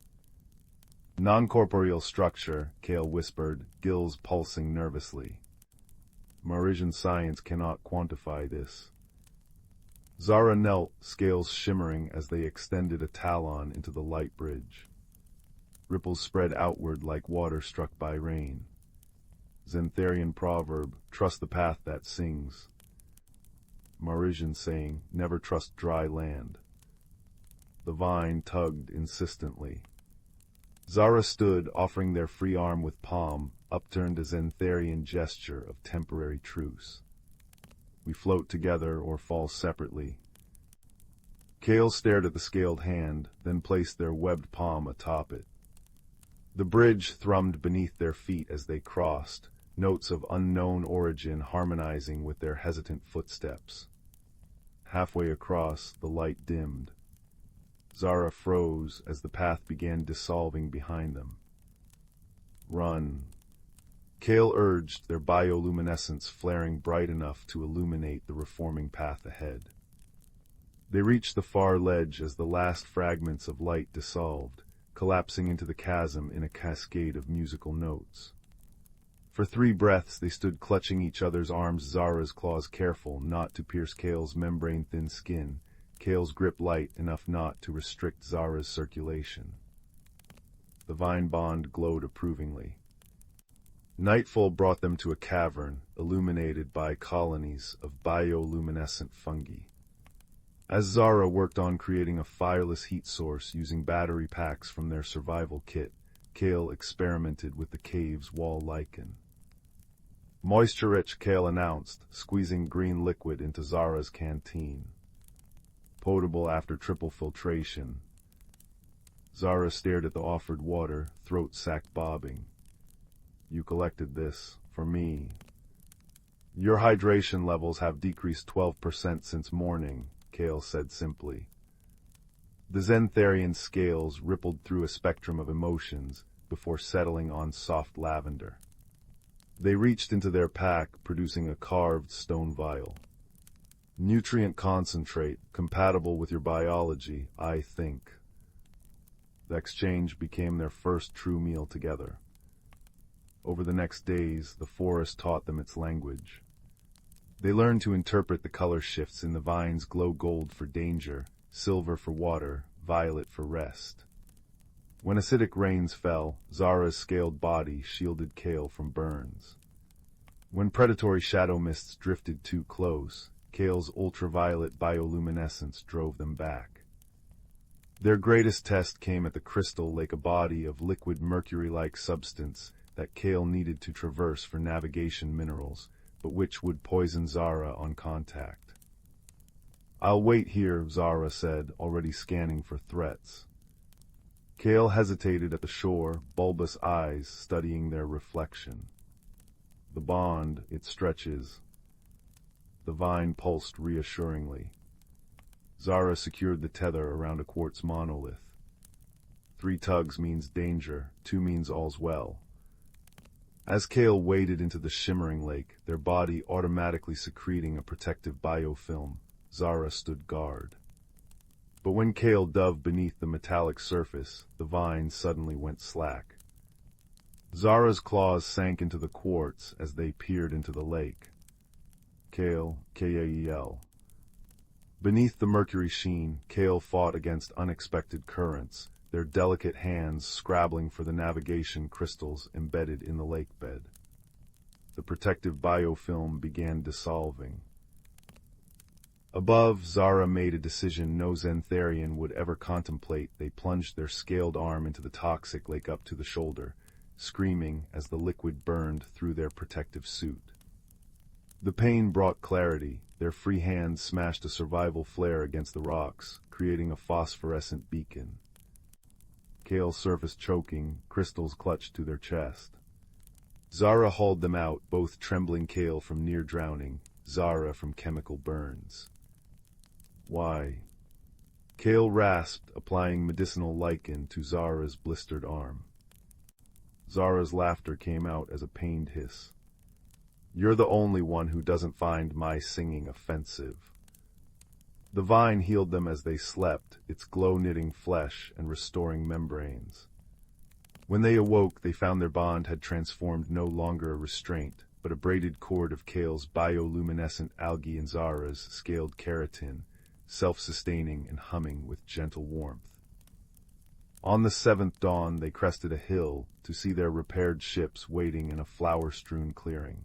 "Non-corporeal structure," Kale whispered, gills pulsing nervously. "Marisian science cannot quantify this." Zara knelt, scales shimmering as they extended a talon into the light bridge. Ripples spread outward like water struck by rain. Xantharian proverb, "Trust the path that sings." Marisian saying, "Never trust dry land." The vine tugged insistently. Zara stood, offering their free arm with palm, upturned a Xantharian gesture of temporary truce. "We float together or fall separately." Kale stared at the scaled hand, then placed their webbed palm atop it. The bridge thrummed beneath their feet as they crossed, notes of unknown origin harmonizing with their hesitant footsteps. Halfway across, the light dimmed. Zara froze as the path began dissolving behind them. "Run." Kale urged, their bioluminescence flaring bright enough to illuminate the reforming path ahead. They reached the far ledge as the last fragments of light dissolved, collapsing into the chasm in a cascade of musical notes. For 3 breaths they stood clutching each other's arms, Zara's claws careful not to pierce Kale's membrane-thin skin, Kale's grip light enough not to restrict Zara's circulation. The vine bond glowed approvingly. Nightfall brought them to a cavern, illuminated by colonies of bioluminescent fungi. As Zara worked on creating a fireless heat source using battery packs from their survival kit, Kale experimented with the cave's wall lichen. Moisture-rich, Kale announced, squeezing green liquid into Zara's canteen. Potable after triple filtration. Zara stared at the offered water, throat sac bobbing. You collected this, for me. Your hydration levels have decreased 12% since morning, Kale said simply. The Zentharian scales rippled through a spectrum of emotions before settling on soft lavender. They reached into their pack, producing a carved stone vial. Nutrient concentrate, compatible with your biology, I think. The exchange became their first true meal together. Over the next days, the forest taught them its language. They learned to interpret the color shifts in the vine's glow gold for danger, silver for water, violet for rest. When acidic rains fell, Zara's scaled body shielded Kale from burns. When predatory shadow mists drifted too close, Kale's ultraviolet bioluminescence drove them back. Their greatest test came at the crystal lake, a body of liquid mercury-like substance that Kale needed to traverse for navigation minerals, but which would poison Zara on contact. I'll wait here, Zara said, already scanning for threats. Kale hesitated at the shore, bulbous eyes studying their reflection. The bond, it stretches. The vine pulsed reassuringly. Zara secured the tether around a quartz monolith. 3 tugs means danger, 2 means all's well. As Kale waded into the shimmering lake, their body automatically secreting a protective biofilm, Zara stood guard. But when Kale dove beneath the metallic surface, the vine suddenly went slack. Zara's claws sank into the quartz as they peered into the lake. Kale, K-A-E-L. Beneath the mercury sheen, Kale fought against unexpected currents, their delicate hands scrabbling for the navigation crystals embedded in the lake bed. The protective biofilm began dissolving. Above, Zara made a decision no Zentharian would ever contemplate. They plunged their scaled arm into the toxic lake up to the shoulder, screaming as the liquid burned through their protective suit. The pain brought clarity. Their free hands smashed a survival flare against the rocks, creating a phosphorescent beacon. Kale surfaced choking, crystals clutched to their chest. Zara hauled them out, both trembling, Kale from near drowning, Zara from chemical burns. Why? Kale rasped, applying medicinal lichen to Zara's blistered arm. Zara's laughter came out as a pained hiss. You're the only one who doesn't find my singing offensive. The vine healed them as they slept, its glow-knitting flesh and restoring membranes. When they awoke, they found their bond had transformed, no longer a restraint, but a braided cord of Kale's bioluminescent algae and Zara's scaled keratin, self-sustaining and humming with gentle warmth. On the 7th dawn, they crested a hill to see their repaired ships waiting in a flower-strewn clearing.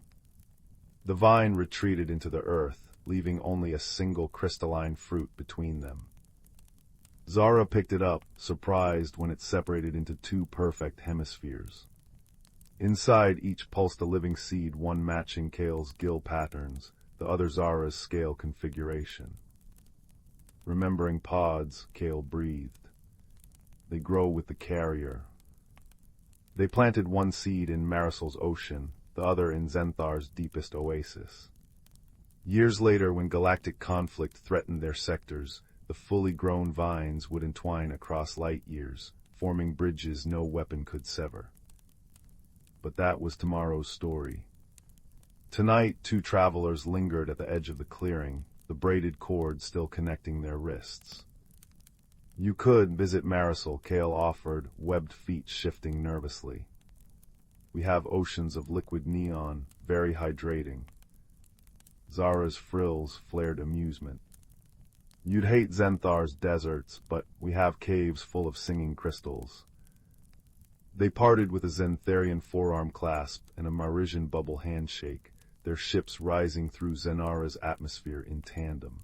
The vine retreated into the earth, leaving only a single crystalline fruit between them. Zara picked it up, surprised when it separated into 2 perfect hemispheres. Inside each pulsed a living seed, one matching Kale's gill patterns, the other Zara's scale configuration. Remembering pods, Kale breathed. They grow with the carrier. They planted one seed in Marisol's ocean, the other in Zenthar's deepest oasis. Years later, when galactic conflict threatened their sectors, the fully grown vines would entwine across light years, forming bridges no weapon could sever. But that was tomorrow's story. Tonight, 2 travelers lingered at the edge of the clearing, the braided cord still connecting their wrists. You could visit Marisol, Kale offered, webbed feet shifting nervously. We have oceans of liquid neon, very hydrating. Zara's frills flared amusement. You'd hate Zenthar's deserts, but we have caves full of singing crystals. They parted with a Xantharian forearm clasp and a Marisian bubble handshake, their ships rising through Zenara's atmosphere in tandem.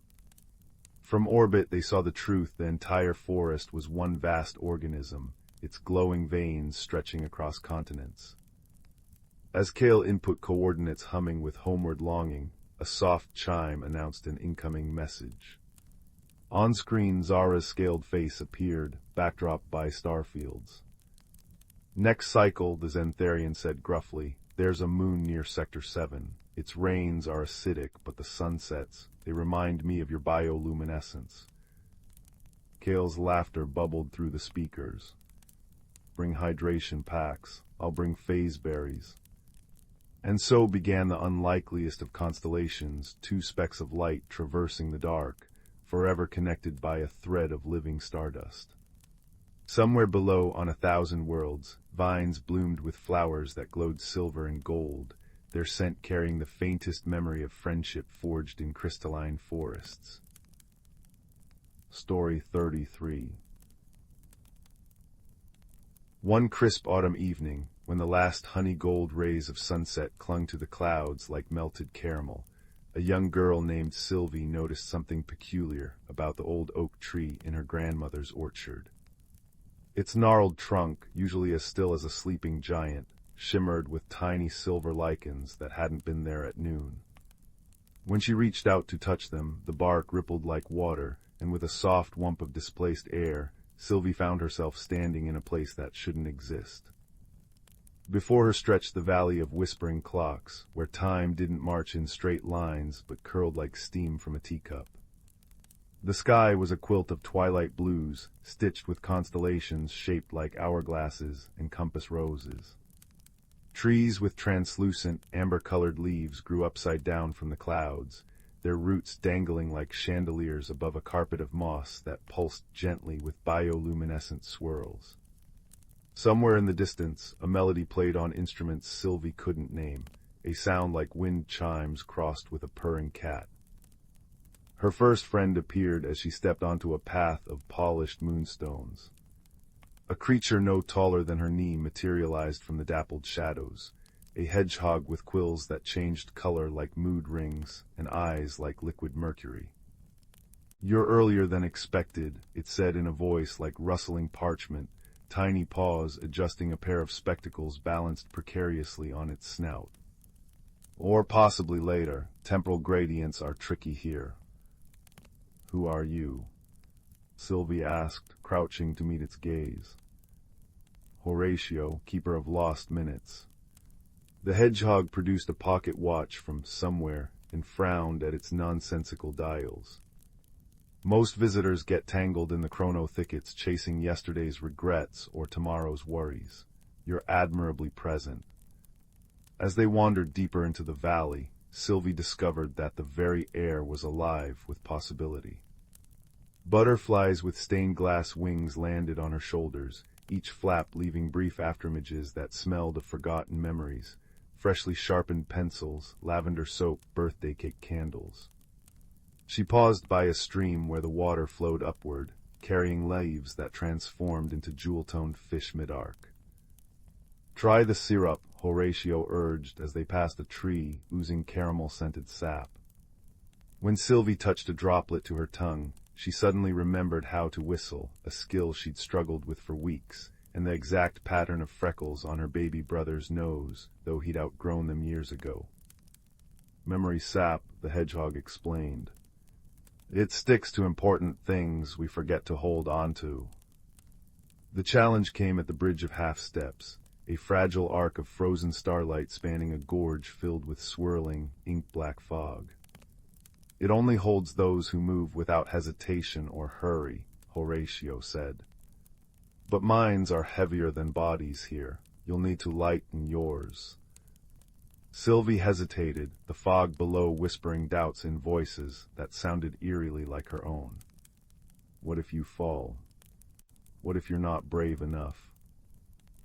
From orbit they saw the truth: the entire forest was one vast organism, its glowing veins stretching across continents. As Kale input coordinates humming with homeward longing, a soft chime announced an incoming message. On-screen, Zara's scaled face appeared, backdropped by starfields. "Next cycle," the Xantharian said gruffly, "there's a moon near Sector 7. Its rains are acidic, but the sunsets, they remind me of your bioluminescence." Kale's laughter bubbled through the speakers. "Bring hydration packs. I'll bring phase berries." And so began the unlikeliest of constellations, two specks of light traversing the dark, forever connected by a thread of living stardust. Somewhere below, on 1,000 worlds, vines bloomed with flowers that glowed silver and gold, their scent carrying the faintest memory of friendship forged in crystalline forests. Story 33. One crisp autumn evening, when the last honey-gold rays of sunset clung to the clouds like melted caramel, a young girl named Sylvie noticed something peculiar about the old oak tree in her grandmother's orchard. Its gnarled trunk, usually as still as a sleeping giant, shimmered with tiny silver lichens that hadn't been there at noon. When she reached out to touch them, the bark rippled like water, and with a soft whump of displaced air, Sylvie found herself standing in a place that shouldn't exist. Before her stretched the valley of whispering clocks, where time didn't march in straight lines but curled like steam from a teacup. The sky was a quilt of twilight blues, stitched with constellations shaped like hourglasses and compass roses. Trees with translucent, amber-colored leaves grew upside down from the clouds, their roots dangling like chandeliers above a carpet of moss that pulsed gently with bioluminescent swirls. Somewhere in the distance, a melody played on instruments Sylvie couldn't name, a sound like wind chimes crossed with a purring cat. Her first friend appeared as she stepped onto a path of polished moonstones. A creature no taller than her knee materialized from the dappled shadows, a hedgehog with quills that changed color like mood rings and eyes like liquid mercury. "You're earlier than expected," it said in a voice like rustling parchment, tiny paws adjusting a pair of spectacles balanced precariously on its snout. "Or possibly later. Temporal gradients are tricky here." "Who are you?" Sylvie asked, crouching to meet its gaze. "Horatio, keeper of lost minutes." The hedgehog produced a pocket watch from somewhere and frowned at its nonsensical dials. "Most visitors get tangled in the chrono thickets chasing yesterday's regrets or tomorrow's worries. You're admirably present." As they wandered deeper into the valley, Sylvie discovered that the very air was alive with possibility. Butterflies with stained glass wings landed on her shoulders, each flap leaving brief afterimages that smelled of forgotten memories, freshly sharpened pencils, lavender soap, birthday cake candles. She paused by a stream where the water flowed upward, carrying leaves that transformed into jewel-toned fish mid-arc. "Try the syrup," Horatio urged as they passed a tree oozing caramel-scented sap. When Sylvie touched a droplet to her tongue, she suddenly remembered how to whistle, a skill she'd struggled with for weeks, and the exact pattern of freckles on her baby brother's nose, though he'd outgrown them years ago. "Memory sap," the hedgehog explained. "It sticks to important things we forget to hold on to." The challenge came at the Bridge of Half Steps, a fragile arc of frozen starlight spanning a gorge filled with swirling, ink-black fog. "It only holds those who move without hesitation or hurry," Horatio said. "But minds are heavier than bodies here. You'll need to lighten yours." Sylvie hesitated, the fog below whispering doubts in voices that sounded eerily like her own. "What if you fall? What if you're not brave enough?"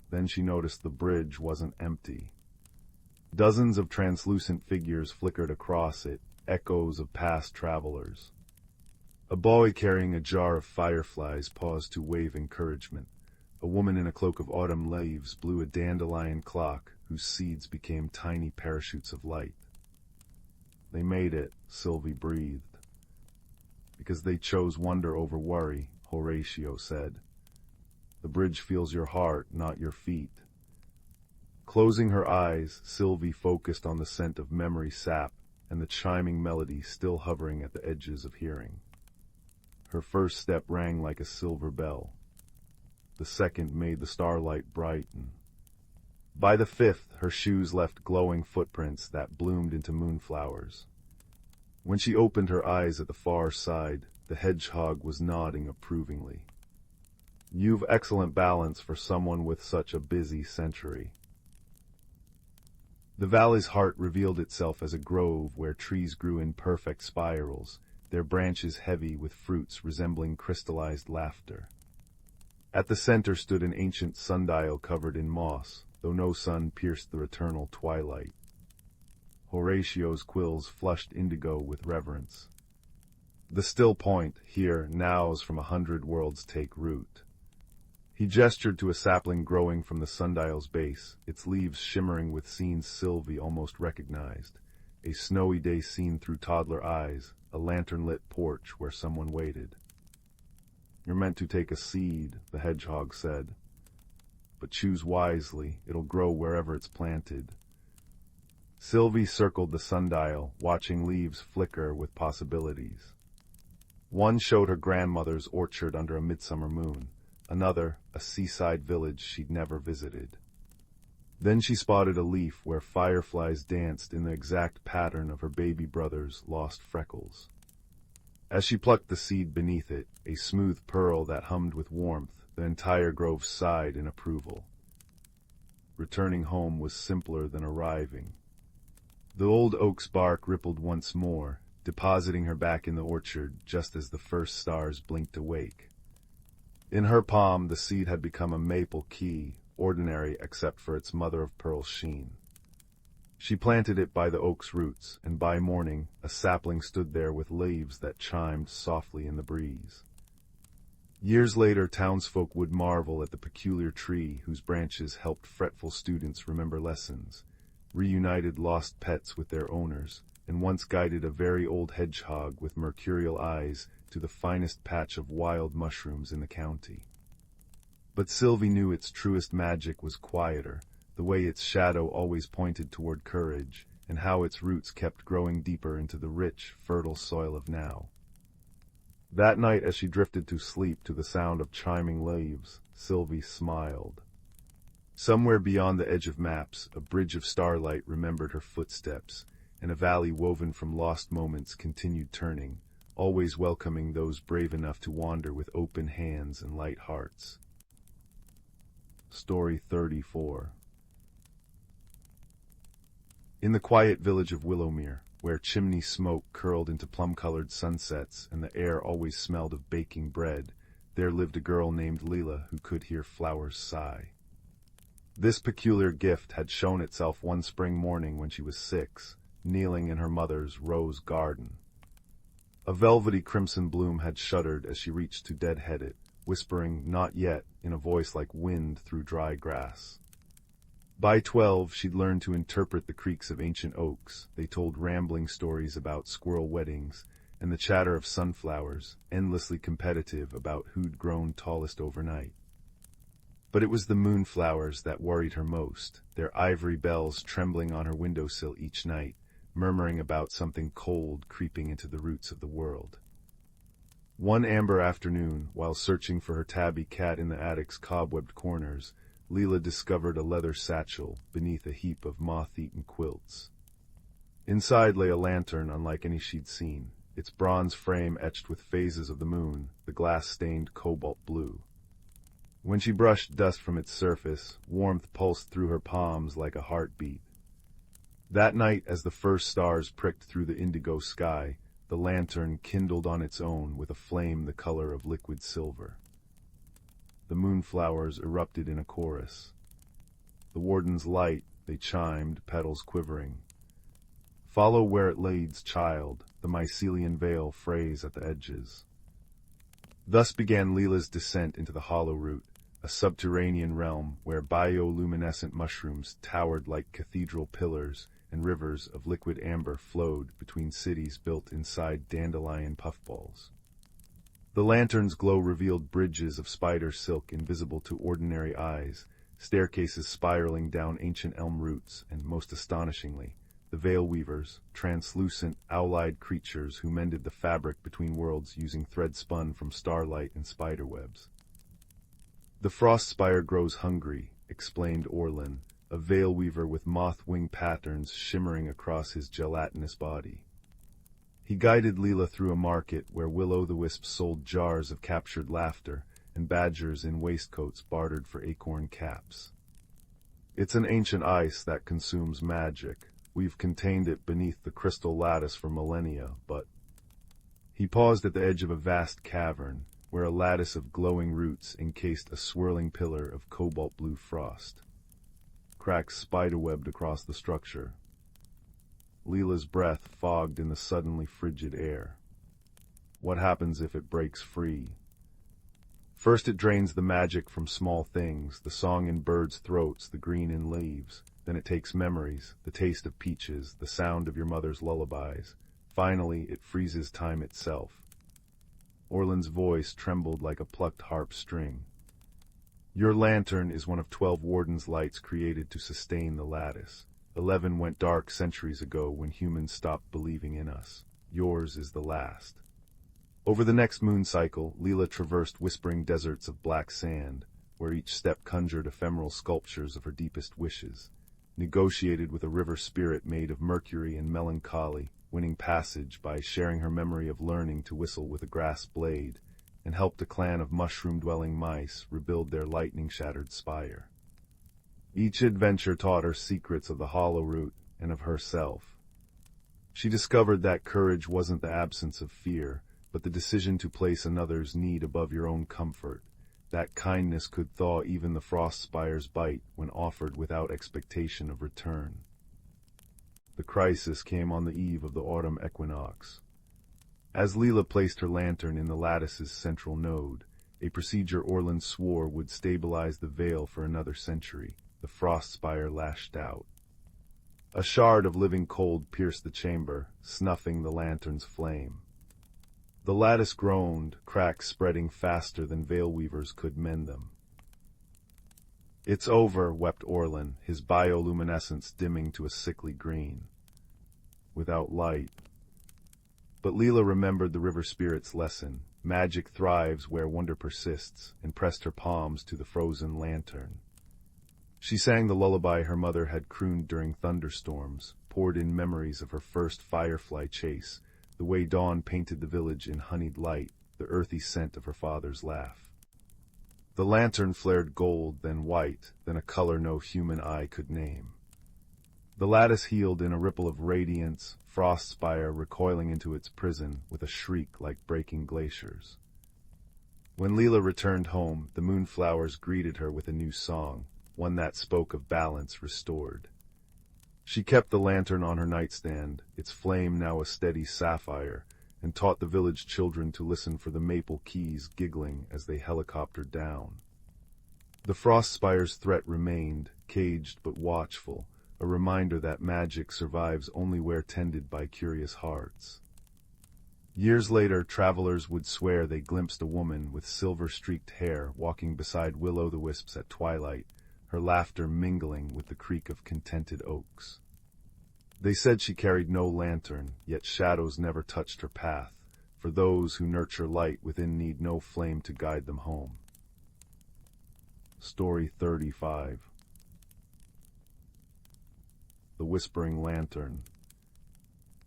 Then she noticed the bridge wasn't empty. Dozens of translucent figures flickered across it, echoes of past travelers. A boy carrying a jar of fireflies paused to wave encouragement. a woman in a cloak of autumn leaves blew a dandelion clock whose seeds became tiny parachutes of light. They made it, Sylvie breathed. Because they chose wonder over worry, Horatio said. The bridge feels your heart, not your feet. Closing her eyes, Sylvie focused on the scent of memory sap and the chiming melody still hovering at the edges of hearing. Her first step rang like a silver bell. The second made the starlight brighten. By the fifth, her shoes left glowing footprints that bloomed into moonflowers. When she opened her eyes at the far side, the hedgehog was nodding approvingly. You've excellent balance for someone with such a busy century. The valley's heart revealed itself as a grove where trees grew in perfect spirals, their branches heavy with fruits resembling crystallized laughter. At the center stood an ancient sundial covered in moss, though no sun pierced the eternal twilight. Horatio's quills flushed indigo with reverence. The still point, here, nows from 100 worlds take root. He gestured to a sapling growing from the sundial's base, its leaves shimmering with scenes Sylvie almost recognized. A snowy day seen through toddler eyes, a lantern-lit porch where someone waited. You're meant to take a seed, the hedgehog said. But choose wisely, it'll grow wherever it's planted. Sylvie circled the sundial, watching leaves flicker with possibilities. One showed her grandmother's orchard under a midsummer moon. Another, a seaside village she'd never visited. Then she spotted a leaf where fireflies danced in the exact pattern of her baby brother's lost freckles. As she plucked the seed beneath it, a smooth pearl that hummed with warmth, the entire grove sighed in approval. Returning home was simpler than arriving. The old oak's bark rippled once more, depositing her back in the orchard just as the first stars blinked awake. In her palm, the seed had become a maple key, ordinary except for its mother-of-pearl sheen. She planted it by the oak's roots, and by morning a sapling stood there with leaves that chimed softly in the breeze. Years later, townsfolk would marvel at the peculiar tree whose branches helped fretful students remember lessons, reunited lost pets with their owners, and once guided a very old hedgehog with mercurial eyes to the finest patch of wild mushrooms in the county. But Sylvie knew its truest magic was quieter, the way its shadow always pointed toward courage, and how its roots kept growing deeper into the rich, fertile soil of now. That night, as she drifted to sleep to the sound of chiming leaves, Sylvie smiled. Somewhere beyond the edge of maps, a bridge of starlight remembered her footsteps, and a valley woven from lost moments continued turning, always welcoming those brave enough to wander with open hands and light hearts. Story 34. In the quiet village of Willowmere, where chimney smoke curled into plum-colored sunsets and the air always smelled of baking bread, there lived a girl named Leela who could hear flowers sigh. This peculiar gift had shown itself one spring morning when she was 6, kneeling in her mother's rose garden. A velvety crimson bloom had shuddered as she reached to deadhead it, whispering, "Not yet," in a voice like wind through dry grass. By 12, she'd learned to interpret the creaks of ancient oaks. They told rambling stories about squirrel weddings, and the chatter of sunflowers, endlessly competitive about who'd grown tallest overnight. But it was the moonflowers that worried her most, their ivory bells trembling on her windowsill each night, murmuring about something cold creeping into the roots of the world. One amber afternoon, while searching for her tabby cat in the attic's cobwebbed corners, Leela discovered a leather satchel beneath a heap of moth-eaten quilts. Inside lay a lantern unlike any she'd seen, its bronze frame etched with phases of the moon, the glass stained cobalt blue. When she brushed dust from its surface, warmth pulsed through her palms like a heartbeat. That night, as the first stars pricked through the indigo sky, the lantern kindled on its own with a flame the color of liquid silver. The moonflowers erupted in a chorus. The warden's light, they chimed, petals quivering. "Follow where it leads, child," the mycelian veil phrase at the edges. Thus began Leela's descent into the hollow root, a subterranean realm where bioluminescent mushrooms towered like cathedral pillars and rivers of liquid amber flowed between cities built inside dandelion puffballs. The lantern's glow revealed bridges of spider silk invisible to ordinary eyes, staircases spiraling down ancient elm roots, and, most astonishingly, the veil weavers, translucent, owl-eyed creatures who mended the fabric between worlds using thread spun from starlight and spiderwebs. "The frost spire grows hungry," explained Orlin, a veil weaver with moth-wing patterns shimmering across his gelatinous body. He guided Leela through a market where will-o'-the-wisps sold jars of captured laughter, and badgers in waistcoats bartered for acorn caps. "It's an ancient ice that consumes magic. We've contained it beneath the crystal lattice for millennia, but—" He paused at the edge of a vast cavern, where a lattice of glowing roots encased a swirling pillar of cobalt-blue frost. Cracks spiderwebbed across the structure. Leela's breath fogged in the suddenly frigid air. What happens if it breaks free? First it drains the magic from small things, the song in birds' throats, the green in leaves. Then it takes memories, the taste of peaches, the sound of your mother's lullabies. Finally, it freezes time itself. Orlin's voice trembled like a plucked harp string. "Your lantern is one of 12 Warden's lights created to sustain the lattice. 11 went dark centuries ago when humans stopped believing in us. Yours is the last." Over the next moon cycle, Leela traversed whispering deserts of black sand, where each step conjured ephemeral sculptures of her deepest wishes, negotiated with a river spirit made of mercury and melancholy, winning passage by sharing her memory of learning to whistle with a grass blade, and helped a clan of mushroom-dwelling mice rebuild their lightning-shattered spire. Each adventure taught her secrets of the hollow root and of herself. She discovered that courage wasn't the absence of fear, but the decision to place another's need above your own comfort, that kindness could thaw even the frost spire's bite when offered without expectation of return. The crisis came on the eve of the autumn equinox. As Leela placed her lantern in the lattice's central node, a procedure Orlin swore would stabilize the veil for another century, the frost spire lashed out. A shard of living cold pierced the chamber, snuffing the lantern's flame. The lattice groaned, cracks spreading faster than veil weavers could mend them. "It's over," wept Orlin, his bioluminescence dimming to a sickly green. "Without light." But Leela remembered the river spirit's lesson. Magic thrives where wonder persists, and pressed her palms to the frozen lantern. She sang the lullaby her mother had crooned during thunderstorms, poured in memories of her first firefly chase, the way dawn painted the village in honeyed light, the earthy scent of her father's laugh. The lantern flared gold, then white, then a color no human eye could name. The lattice healed in a ripple of radiance, frost spire recoiling into its prison with a shriek like breaking glaciers. When Leela returned home, the moonflowers greeted her with a new song, one that spoke of balance restored. She kept the lantern on her nightstand, its flame now a steady sapphire, and taught the village children to listen for the maple keys giggling as they helicoptered down. The frost spire's threat remained, caged but watchful, a reminder that magic survives only where tended by curious hearts. Years later, travelers would swear they glimpsed a woman with silver-streaked hair walking beside will-o'-the-wisps at twilight, her laughter mingling with the creak of contented oaks. They said she carried no lantern, yet shadows never touched her path, for those who nurture light within need no flame to guide them home. Story 35. The Whispering Lantern.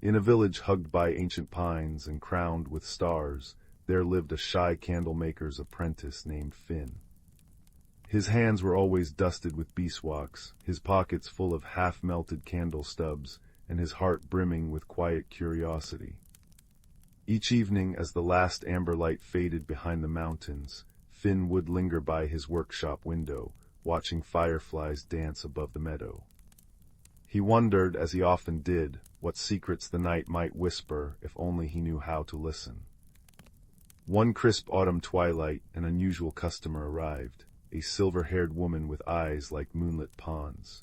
In a village hugged by ancient pines and crowned with stars, there lived a shy candlemaker's apprentice named Finn. His hands were always dusted with beeswax, his pockets full of half-melted candle stubs, and his heart brimming with quiet curiosity. Each evening, as the last amber light faded behind the mountains, Finn would linger by his workshop window, watching fireflies dance above the meadow. He wondered, as he often did, what secrets the night might whisper if only he knew how to listen. One crisp autumn twilight, an unusual customer arrived. a silver-haired woman with eyes like moonlit ponds.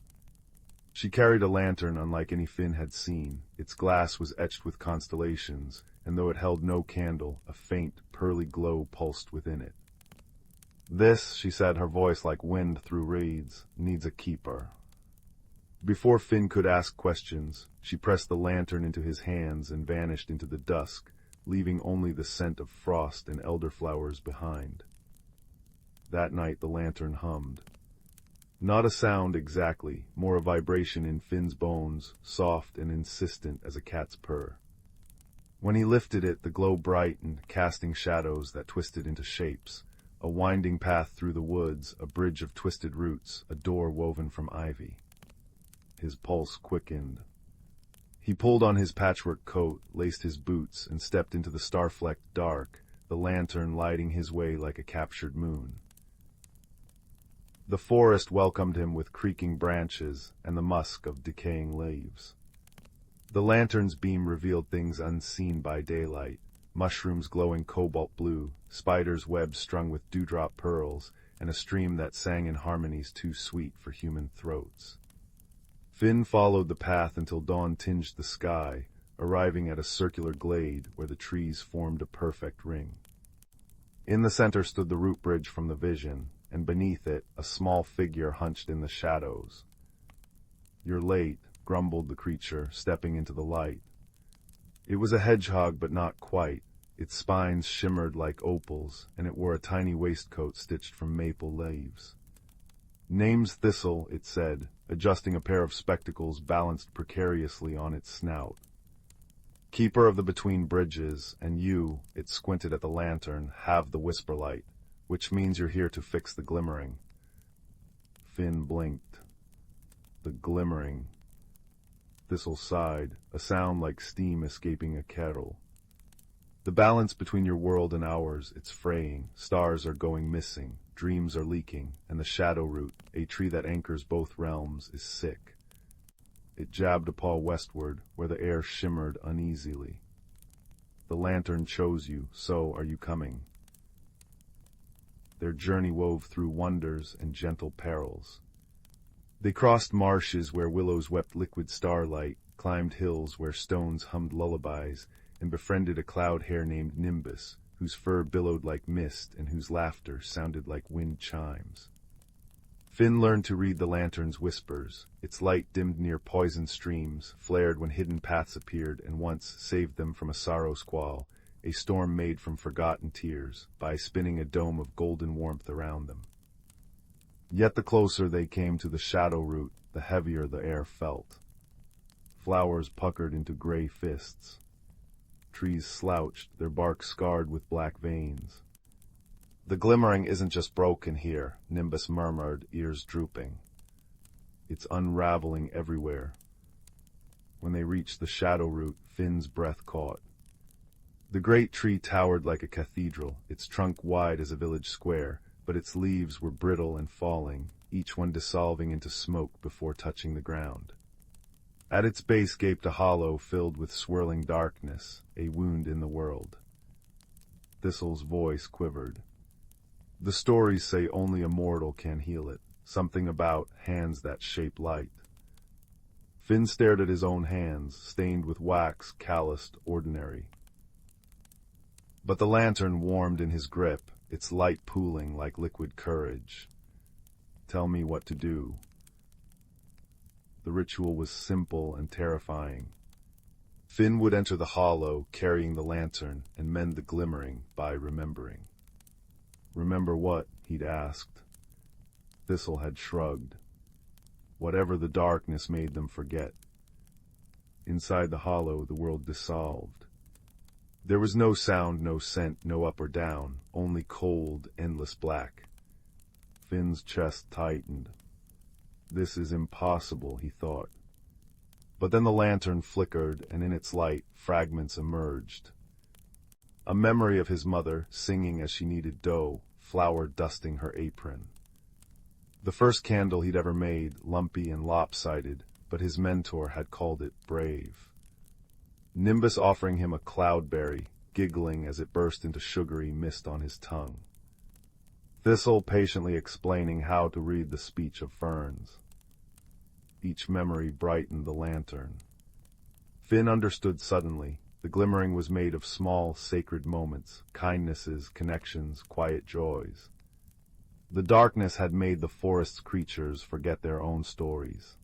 She carried a lantern unlike any Finn had seen. Its glass was etched with constellations, and though it held no candle, a faint, pearly glow pulsed within it. "This," she said, her voice like wind through reeds, "needs a keeper." Before Finn could ask questions, she pressed the lantern into his hands and vanished into the dusk, leaving only the scent of frost and elderflowers behind. That night the lantern hummed. Not a sound exactly, more a vibration in Finn's bones, soft and insistent as a cat's purr. When he lifted it, the glow brightened, casting shadows that twisted into shapes. A winding path through the woods, a bridge of twisted roots, a door woven from ivy. His pulse quickened. He pulled on his patchwork coat, laced his boots, and stepped into the star-flecked dark, the lantern lighting his way like a captured moon. The forest welcomed him with creaking branches and the musk of decaying leaves. The lantern's beam revealed things unseen by daylight, mushrooms glowing cobalt blue, spiders' webs strung with dewdrop pearls, and a stream that sang in harmonies too sweet for human throats. Finn followed the path until dawn tinged the sky, arriving at a circular glade where the trees formed a perfect ring. In the center stood the root bridge from the vision, and beneath it, a small figure hunched in the shadows. "You're late," grumbled the creature, stepping into the light. It was a hedgehog, but not quite. Its spines shimmered like opals, and it wore a tiny waistcoat stitched from maple leaves. "Name's Thistle," it said, adjusting a pair of spectacles balanced precariously on its snout. "Keeper of the Between Bridges, and you," it squinted at the lantern, "have the whisper light, which means you're here to fix the glimmering." Finn blinked. The glimmering. Thistle sighed, a sound like steam escaping a kettle. "The balance between your world and ours, it's fraying. Stars are going missing, dreams are leaking, and the shadow root, a tree that anchors both realms, is sick." It jabbed a paw westward, where the air shimmered uneasily. "The lantern chose you, so are you coming?" Their journey wove through wonders and gentle perils. They crossed marshes where willows wept liquid starlight, climbed hills where stones hummed lullabies, and befriended a cloud hare named Nimbus, whose fur billowed like mist and whose laughter sounded like wind chimes. Finn learned to read the lantern's whispers. Its light dimmed near poison streams, flared when hidden paths appeared, and once saved them from a sorrow squall, a storm made from forgotten tears, by spinning a dome of golden warmth around them. Yet the closer they came to the shadow root, the heavier the air felt. Flowers puckered into gray fists. Trees slouched, their bark scarred with black veins. "The glimmering isn't just broken here," Nimbus murmured, ears drooping. "It's unraveling everywhere." When they reached the shadow root, Finn's breath caught. The great tree towered like a cathedral, its trunk wide as a village square, but its leaves were brittle and falling, each one dissolving into smoke before touching the ground. At its base gaped a hollow filled with swirling darkness, a wound in the world. Thistle's voice quivered. "The stories say only a mortal can heal it, something about hands that shape light." Finn stared at his own hands, stained with wax, calloused, ordinary. But the lantern warmed in his grip, its light pooling like liquid courage. "Tell me what to do." The ritual was simple and terrifying. Finn would enter the hollow, carrying the lantern, and mend the glimmering by remembering. "Remember what?" he'd asked. Thistle had shrugged. Whatever the darkness made them forget. Inside the hollow, the world dissolved. There was no sound, no scent, no up or down, only cold, endless black. Finn's chest tightened. "This is impossible," he thought. But then the lantern flickered, and in its light, fragments emerged. A memory of his mother, singing as she kneaded dough, flour dusting her apron. The first candle he'd ever made, lumpy and lopsided, but his mentor had called it brave. Nimbus offering him a cloudberry, giggling as it burst into sugary mist on his tongue. Thistle patiently explaining how to read the speech of ferns. Each memory brightened the lantern. Finn understood suddenly. The glimmering was made of small, sacred moments, kindnesses, connections, quiet joys. The darkness had made the forest's creatures forget their own stories.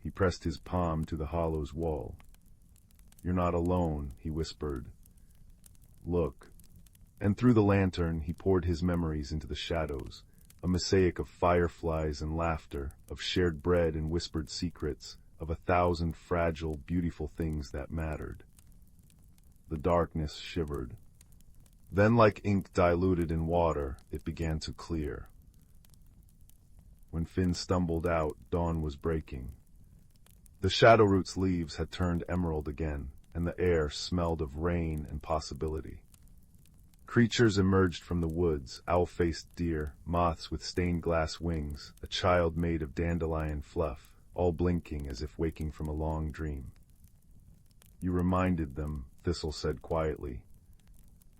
He pressed his palm to the hollow's wall. "You're not alone," he whispered. "Look." And through the lantern he poured his memories into the shadows, a mosaic of fireflies and laughter, of shared bread and whispered secrets, of 1,000 fragile, beautiful things that mattered. The darkness shivered. Then, like ink diluted in water, it began to clear. When Finn stumbled out, dawn was breaking. The shadowroot's leaves had turned emerald again, and the air smelled of rain and possibility. Creatures emerged from the woods, owl-faced deer, moths with stained glass wings, a child made of dandelion fluff, all blinking as if waking from a long dream. "You reminded them," Thistle said quietly.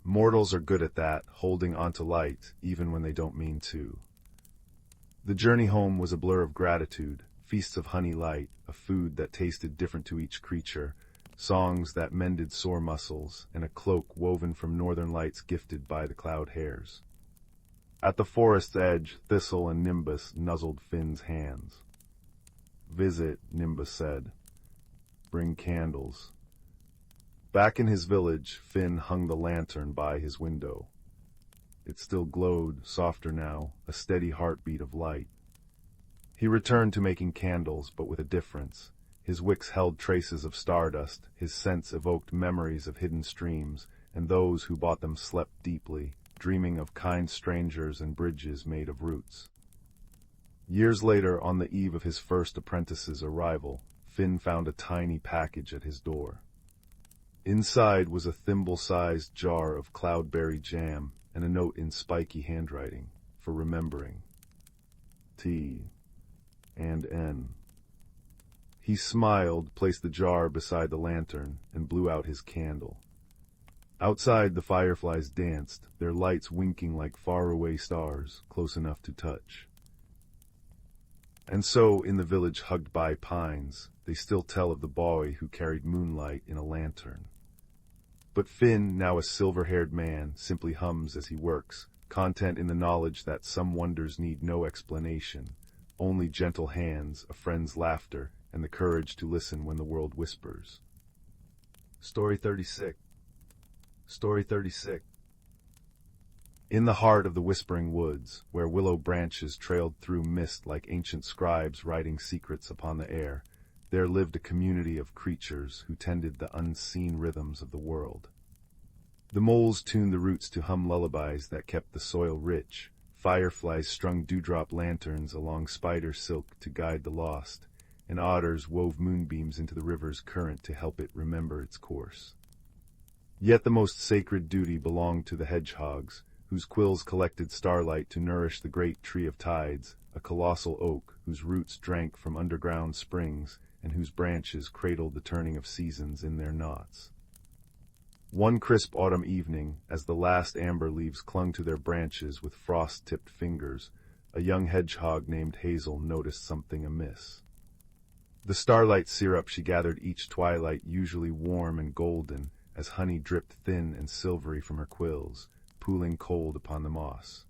"Mortals are good at that, holding onto light, even when they don't mean to." The journey home was a blur of gratitude, feasts of honey light, a food that tasted different to each creature, songs that mended sore muscles, and a cloak woven from northern lights gifted by the cloud hares. At the forest's edge, Thistle and Nimbus nuzzled Finn's hands. "Visit," Nimbus said. "Bring candles." Back in his village, Finn hung the lantern by his window. It still glowed, softer now, a steady heartbeat of light. He returned to making candles, but with a difference. His wicks held traces of stardust, his scents evoked memories of hidden streams, and those who bought them slept deeply, dreaming of kind strangers and bridges made of roots. Years later, on the eve of his first apprentice's arrival, Finn found a tiny package at his door. Inside was a thimble-sized jar of cloudberry jam and a note in spiky handwriting, for remembering. T and N. He smiled, placed the jar beside the lantern, and blew out his candle. Outside, the fireflies danced, their lights winking like faraway stars, close enough to touch. And so, in the village hugged by pines, they still tell of the boy who carried moonlight in a lantern. But Finn, now a silver-haired man, simply hums as he works, content in the knowledge that some wonders need no explanation, only gentle hands, a friend's laughter, and the courage to listen when the world whispers. Story 36. Story 36. In the heart of the whispering woods, where willow branches trailed through mist like ancient scribes writing secrets upon the air, there lived a community of creatures who tended the unseen rhythms of the world. The moles tuned the roots to hum lullabies that kept the soil rich, fireflies strung dewdrop lanterns along spider silk to guide the lost, and otters wove moonbeams into the river's current to help it remember its course. Yet the most sacred duty belonged to the hedgehogs, whose quills collected starlight to nourish the great tree of tides, a colossal oak whose roots drank from underground springs and whose branches cradled the turning of seasons in their knots. One crisp autumn evening, as the last amber leaves clung to their branches with frost-tipped fingers, a young hedgehog named Hazel noticed something amiss. The starlight syrup she gathered each twilight, usually warm and golden, as honey dripped thin and silvery from her quills, pooling cold upon the moss.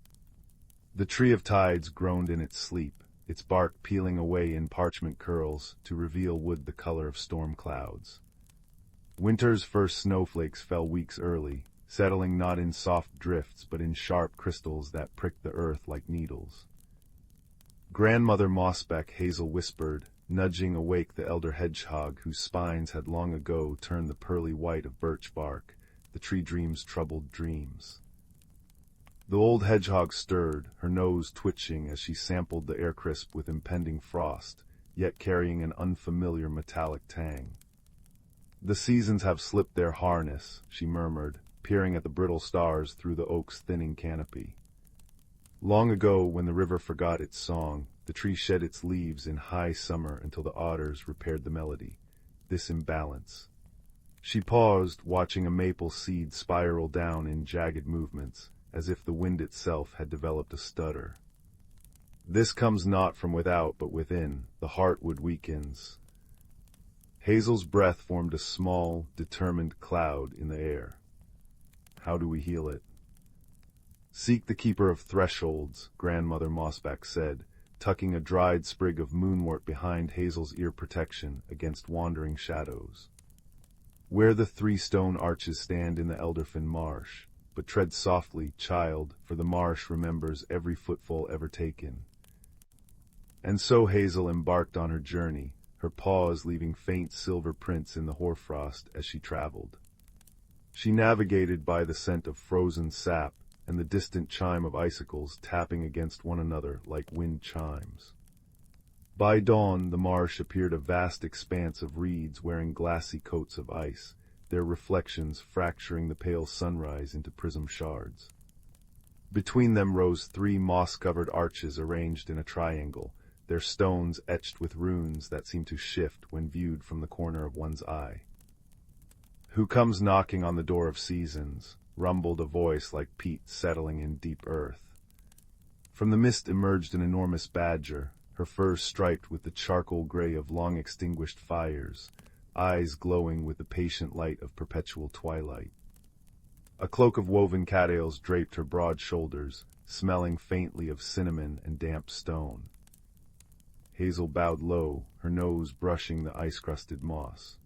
The tree of tides groaned in its sleep, its bark peeling away in parchment curls to reveal wood the color of storm clouds. Winter's first snowflakes fell weeks early, settling not in soft drifts but in sharp crystals that pricked the earth like needles. Grandmother Mossbeck, Hazel whispered, nudging awake the elder hedgehog whose spines had long ago turned the pearly white of birch bark, the tree dream's troubled dreams. The old hedgehog stirred, her nose twitching as she sampled the air crisp with impending frost, yet carrying an unfamiliar metallic tang. "The seasons have slipped their harness," she murmured, peering at the brittle stars through the oak's thinning canopy. Long ago, when the river forgot its song, the tree shed its leaves in high summer until the otters repaired the melody, this imbalance. She paused, watching a maple seed spiral down in jagged movements, as if the wind itself had developed a stutter. This comes not from without but within, the heartwood weakens. Hazel's breath formed a small, determined cloud in the air. How do we heal it? Seek the keeper of thresholds, Grandmother Mossback said, tucking a dried sprig of moonwort behind Hazel's ear protection against wandering shadows. Where the 3 stone arches stand in the Elderfin marsh, but tread softly, child, for the marsh remembers every footfall ever taken. And so Hazel embarked on her journey, her paws leaving faint silver prints in the hoarfrost as she traveled. She navigated by the scent of frozen sap and the distant chime of icicles tapping against one another like wind chimes. By dawn, the marsh appeared a vast expanse of reeds wearing glassy coats of ice, their reflections fracturing the pale sunrise into prism shards. Between them rose 3 moss-covered arches arranged in a triangle, their stones etched with runes that seemed to shift when viewed from the corner of one's eye. "Who comes knocking on the door of seasons?" rumbled a voice like peat settling in deep earth. From the mist emerged an enormous badger, her fur striped with the charcoal gray of long-extinguished fires, eyes glowing with the patient light of perpetual twilight. A cloak of woven cattails draped her broad shoulders, smelling faintly of cinnamon and damp stone. Hazel bowed low, her nose brushing the ice-crusted moss.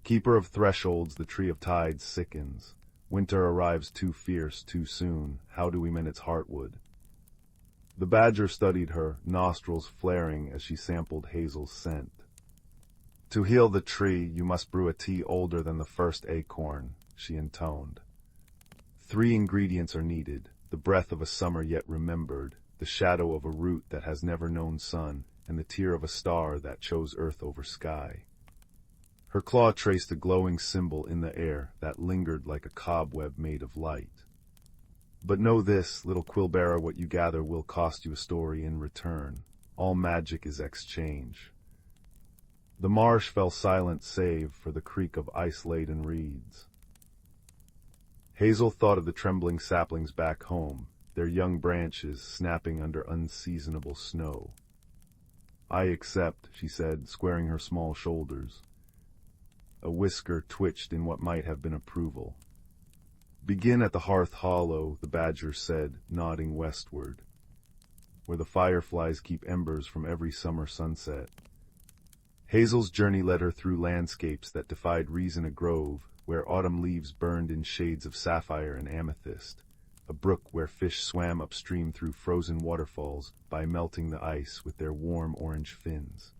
"Keeper of thresholds, the tree of tides sickens. Winter arrives too fierce, too soon. How do we mend its heartwood?" The badger studied her, nostrils flaring as she sampled Hazel's scent. "To heal the tree, you must brew a tea older than the first acorn," she intoned. 3 ingredients are needed: the breath of a summer yet remembered, the shadow of a root that has never known sun, and the tear of a star that chose earth over sky. Her claw traced a glowing symbol in the air that lingered like a cobweb made of light. "But know this, little quillbearer, what you gather will cost you a story in return. All magic is exchange." The marsh fell silent save for the creak of ice-laden reeds. Hazel thought of the trembling saplings back home, their young branches snapping under unseasonable snow. "I accept," she said, squaring her small shoulders. A whisker twitched in what might have been approval. "Begin at the hearth hollow," the badger said, nodding westward, "where the fireflies keep embers from every summer sunset." Hazel's journey led her through landscapes that defied reason, a grove where autumn leaves burned in shades of sapphire and amethyst, a brook where fish swam upstream through frozen waterfalls by melting the ice with their warm orange fins.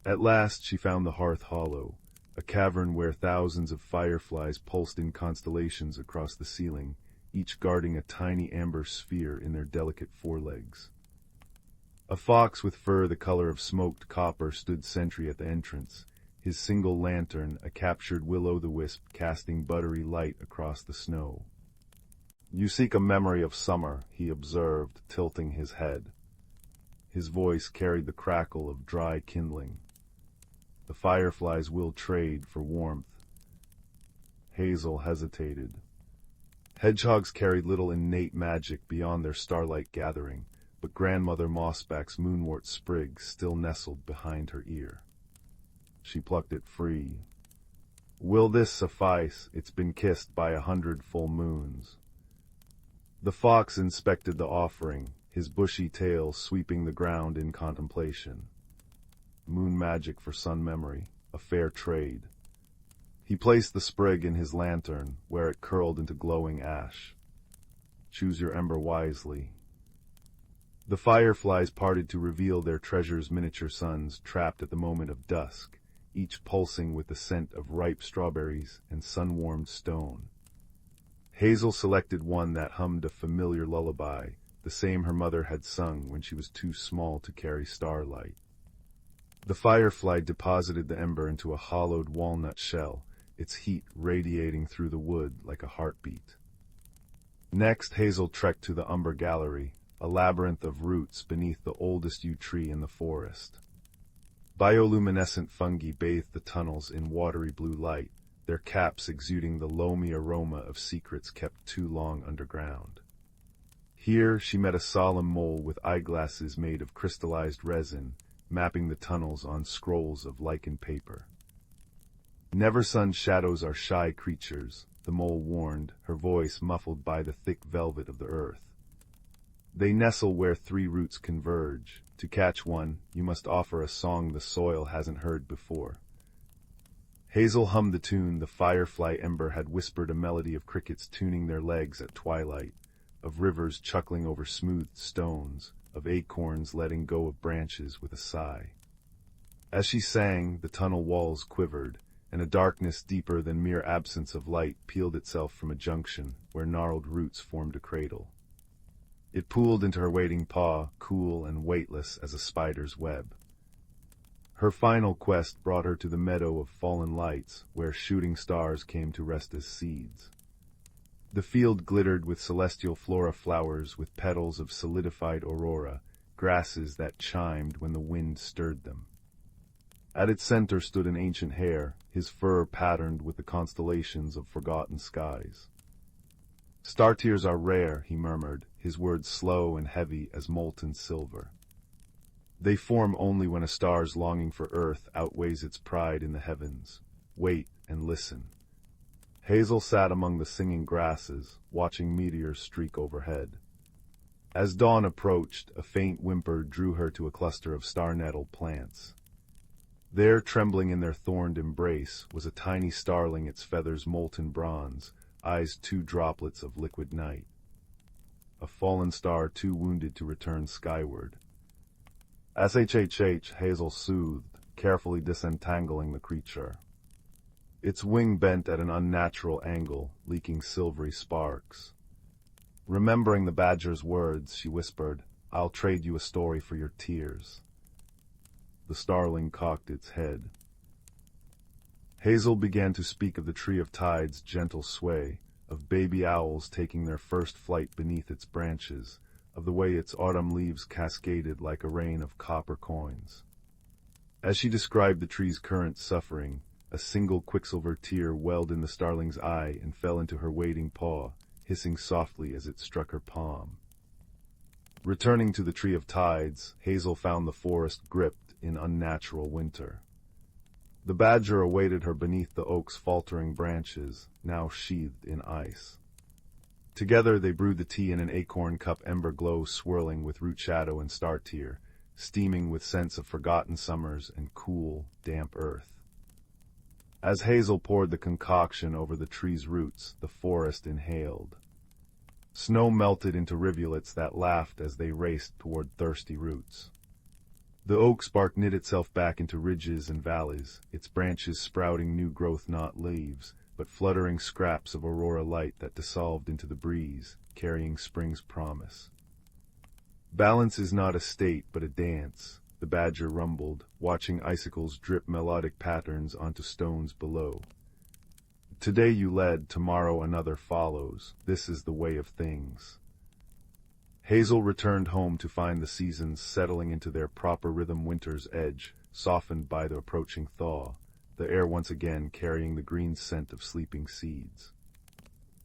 At last she found the hearth hollow, a cavern where thousands of fireflies pulsed in constellations across the ceiling, each guarding a tiny amber sphere in their delicate forelegs. A fox with fur the color of smoked copper stood sentry at the entrance, his single lantern a captured will-o'-the-wisp casting buttery light across the snow. "You seek a memory of summer," he observed, tilting his head. His voice carried the crackle of dry kindling. "The fireflies will trade for warmth." Hazel hesitated. Hedgehogs carried little innate magic beyond their starlight gathering, but Grandmother Mossback's moonwort sprig still nestled behind her ear. She plucked it free. "Will this suffice? It's been kissed by 100 full moons." The fox inspected the offering, his bushy tail sweeping the ground in contemplation. Moon magic for sun memory, a fair trade. He placed the sprig in his lantern, where it curled into glowing ash. "Choose your ember wisely." The fireflies parted to reveal their treasure's miniature suns trapped at the moment of dusk, each pulsing with the scent of ripe strawberries and sun-warmed stone. Hazel selected one that hummed a familiar lullaby, the same her mother had sung when she was too small to carry starlight. The firefly deposited the ember into a hollowed walnut shell, its heat radiating through the wood like a heartbeat. Next, Hazel trekked to the umber gallery, a labyrinth of roots beneath the oldest yew tree in the forest. Bioluminescent fungi bathed the tunnels in watery blue light, their caps exuding the loamy aroma of secrets kept too long underground. Here she met a solemn mole with eyeglasses made of crystallized resin, mapping the tunnels on scrolls of lichen paper. Never-sun shadows are shy creatures, the mole warned, her voice muffled by the thick velvet of the earth. They nestle where three roots converge. To catch one, you must offer a song the soil hasn't heard before. Hazel hummed the tune the firefly ember had whispered, a melody of crickets tuning their legs at twilight, of rivers chuckling over smoothed stones, of acorns letting go of branches with a sigh. As she sang, the tunnel walls quivered, and a darkness deeper than mere absence of light peeled itself from a junction where gnarled roots formed a cradle. It pooled into her waiting paw, cool and weightless as a spider's web. Her final quest brought her to the meadow of fallen lights, where shooting stars came to rest as seeds. The field glittered with celestial flora flowers with petals of solidified aurora, grasses that chimed when the wind stirred them. At its center stood an ancient hare, his fur patterned with the constellations of forgotten skies. "Star tears are rare," he murmured, his words slow and heavy as molten silver. "They form only when a star's longing for Earth outweighs its pride in the heavens. Wait and listen." Hazel sat among the singing grasses, watching meteors streak overhead. As dawn approached, a faint whimper drew her to a cluster of star-nettle plants. There, trembling in their thorned embrace, was a tiny starling, its feathers molten bronze, eyes two droplets of liquid night. A fallen star too wounded to return skyward. "SHHH," Hazel soothed, carefully disentangling the creature. Its wing bent at an unnatural angle, leaking silvery sparks. Remembering the badger's words, she whispered, "I'll trade you a story for your tears." The starling cocked its head. Hazel began to speak of the Tree of Tide's gentle sway, of baby owls taking their first flight beneath its branches, of the way its autumn leaves cascaded like a rain of copper coins. As she described the tree's current suffering, a single quicksilver tear welled in the starling's eye and fell into her waiting paw, hissing softly as it struck her palm. Returning to the Tree of Tides, Hazel found the forest gripped in unnatural winter. The badger awaited her beneath the oak's faltering branches, now sheathed in ice. Together they brewed the tea in an acorn cup, ember glow swirling with root shadow and star tear, steaming with scents of forgotten summers and cool, damp earth. As Hazel poured the concoction over the tree's roots, the forest inhaled. Snow melted into rivulets that laughed as they raced toward thirsty roots. The oak's bark knit itself back into ridges and valleys, its branches sprouting new growth, not leaves, but fluttering scraps of aurora light that dissolved into the breeze, carrying spring's promise. "Balance is not a state, but a dance," the badger rumbled, watching icicles drip melodic patterns onto stones below. "Today you led, tomorrow another follows. This is the way of things." Hazel returned home to find the seasons settling into their proper rhythm, winter's edge, softened by the approaching thaw, the air once again carrying the green scent of sleeping seeds.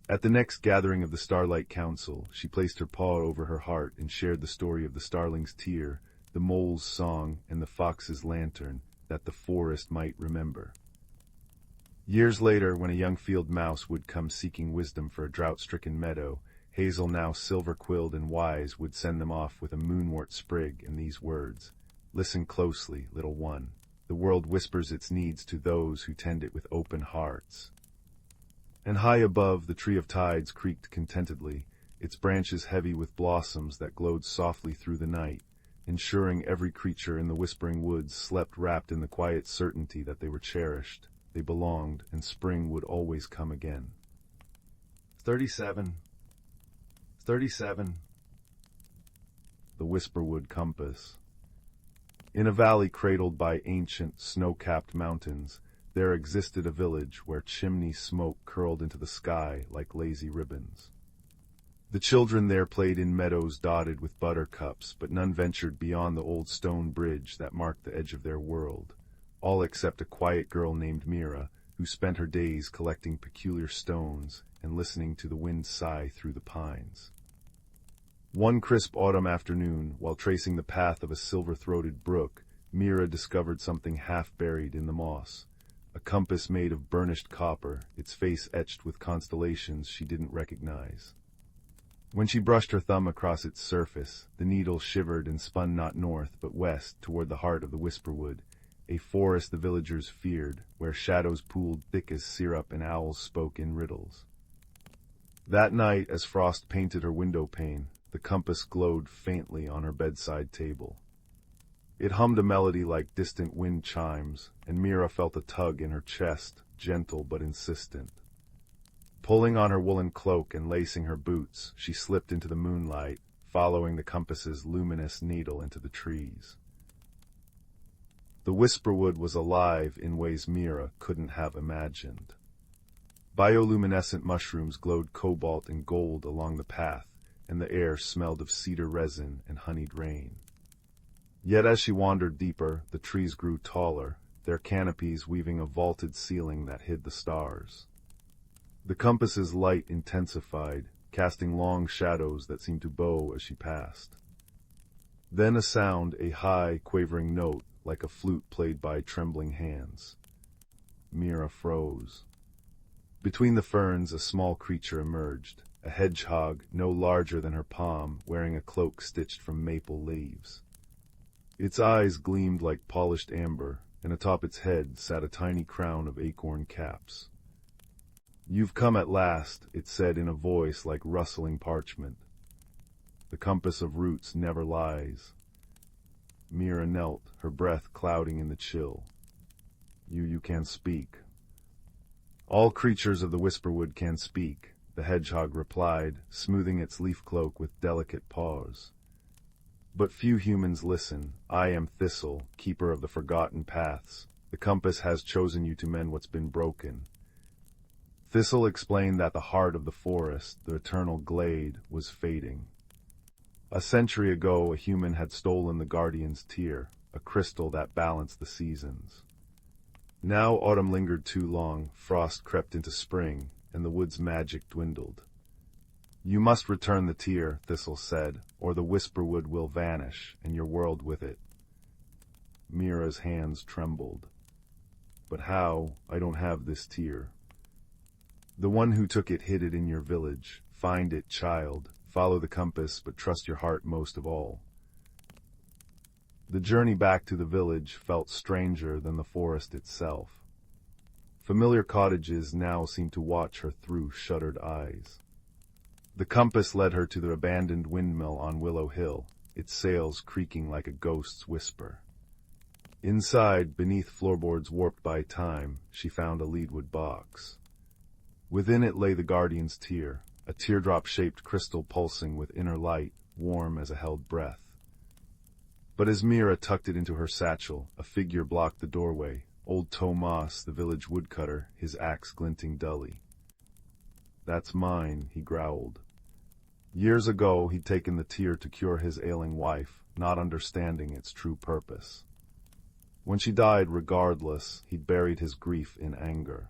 At the next gathering of the Starlight Council, she placed her paw over her heart and shared the story of the starling's tear, the mole's song, and the fox's lantern, that the forest might remember. Years later, when a young field mouse would come seeking wisdom for a drought-stricken meadow, Hazel, now silver-quilled and wise, would send them off with a moonwort sprig and these words: "Listen closely, little one. The world whispers its needs to those who tend it with open hearts." And high above, the Tree of Tides creaked contentedly, its branches heavy with blossoms that glowed softly through the night, ensuring every creature in the whispering woods slept wrapped in the quiet certainty that they were cherished, they belonged, and spring would always come again. 37. The Whisperwood Compass. In a valley cradled by ancient, snow-capped mountains, there existed a village where chimney smoke curled into the sky like lazy ribbons. The children there played in meadows dotted with buttercups, but none ventured beyond the old stone bridge that marked the edge of their world, all except a quiet girl named Mira, who spent her days collecting peculiar stones and listening to the wind sigh through the pines. One crisp autumn afternoon, while tracing the path of a silver-throated brook, Mira discovered something half-buried in the moss. A compass made of burnished copper, its face etched with constellations she didn't recognize. When she brushed her thumb across its surface, the needle shivered and spun not north but west toward the heart of the Whisperwood, a forest the villagers feared, where shadows pooled thick as syrup and owls spoke in riddles. That night, as frost painted her window pane, the compass glowed faintly on her bedside table. It hummed a melody like distant wind chimes, and Mira felt a tug in her chest, gentle but insistent. Pulling on her woolen cloak and lacing her boots, she slipped into the moonlight, following the compass's luminous needle into the trees. The Whisperwood was alive in ways Mira couldn't have imagined. Bioluminescent mushrooms glowed cobalt and gold along the path, and the air smelled of cedar resin and honeyed rain. Yet as she wandered deeper, the trees grew taller, their canopies weaving a vaulted ceiling that hid the stars. The compass's light intensified, casting long shadows that seemed to bow as she passed. Then a sound, a high, quavering note, like a flute played by trembling hands. Mira froze. Between the ferns, a small creature emerged, a hedgehog no larger than her palm, wearing a cloak stitched from maple leaves. Its eyes gleamed like polished amber, and atop its head sat a tiny crown of acorn caps. "You've come at last," it said in a voice like rustling parchment. "The compass of roots never lies." Mira knelt, her breath clouding in the chill. You can speak." "All creatures of the Whisperwood can speak," the hedgehog replied, smoothing its leaf cloak with delicate paws. "But few humans listen. I am Thistle, keeper of the forgotten paths. The compass has chosen you to mend what's been broken." Thistle explained that the heart of the forest, the eternal glade, was fading. A century ago, a human had stolen the Guardian's tear, a crystal that balanced the seasons. Now autumn lingered too long, frost crept into spring, and the wood's magic dwindled. "You must return the tear," Thistle said, "or the Whisperwood will vanish, and your world with it." Mira's hands trembled. "But how? I don't have this tear." "The one who took it hid it in your village. Find it, child. Follow the compass, but trust your heart most of all." The journey back to the village felt stranger than the forest itself. Familiar cottages now seemed to watch her through shuttered eyes. The compass led her to the abandoned windmill on Willow Hill, its sails creaking like a ghost's whisper. Inside, beneath floorboards warped by time, she found a leadwood box. Within it lay the Guardian's tear, a teardrop-shaped crystal pulsing with inner light, warm as a held breath. But as Mira tucked it into her satchel, a figure blocked the doorway, old Tomas, the village woodcutter, his axe glinting dully. "That's mine," he growled. Years ago, he'd taken the tear to cure his ailing wife, not understanding its true purpose. When she died regardless, he'd buried his grief in anger.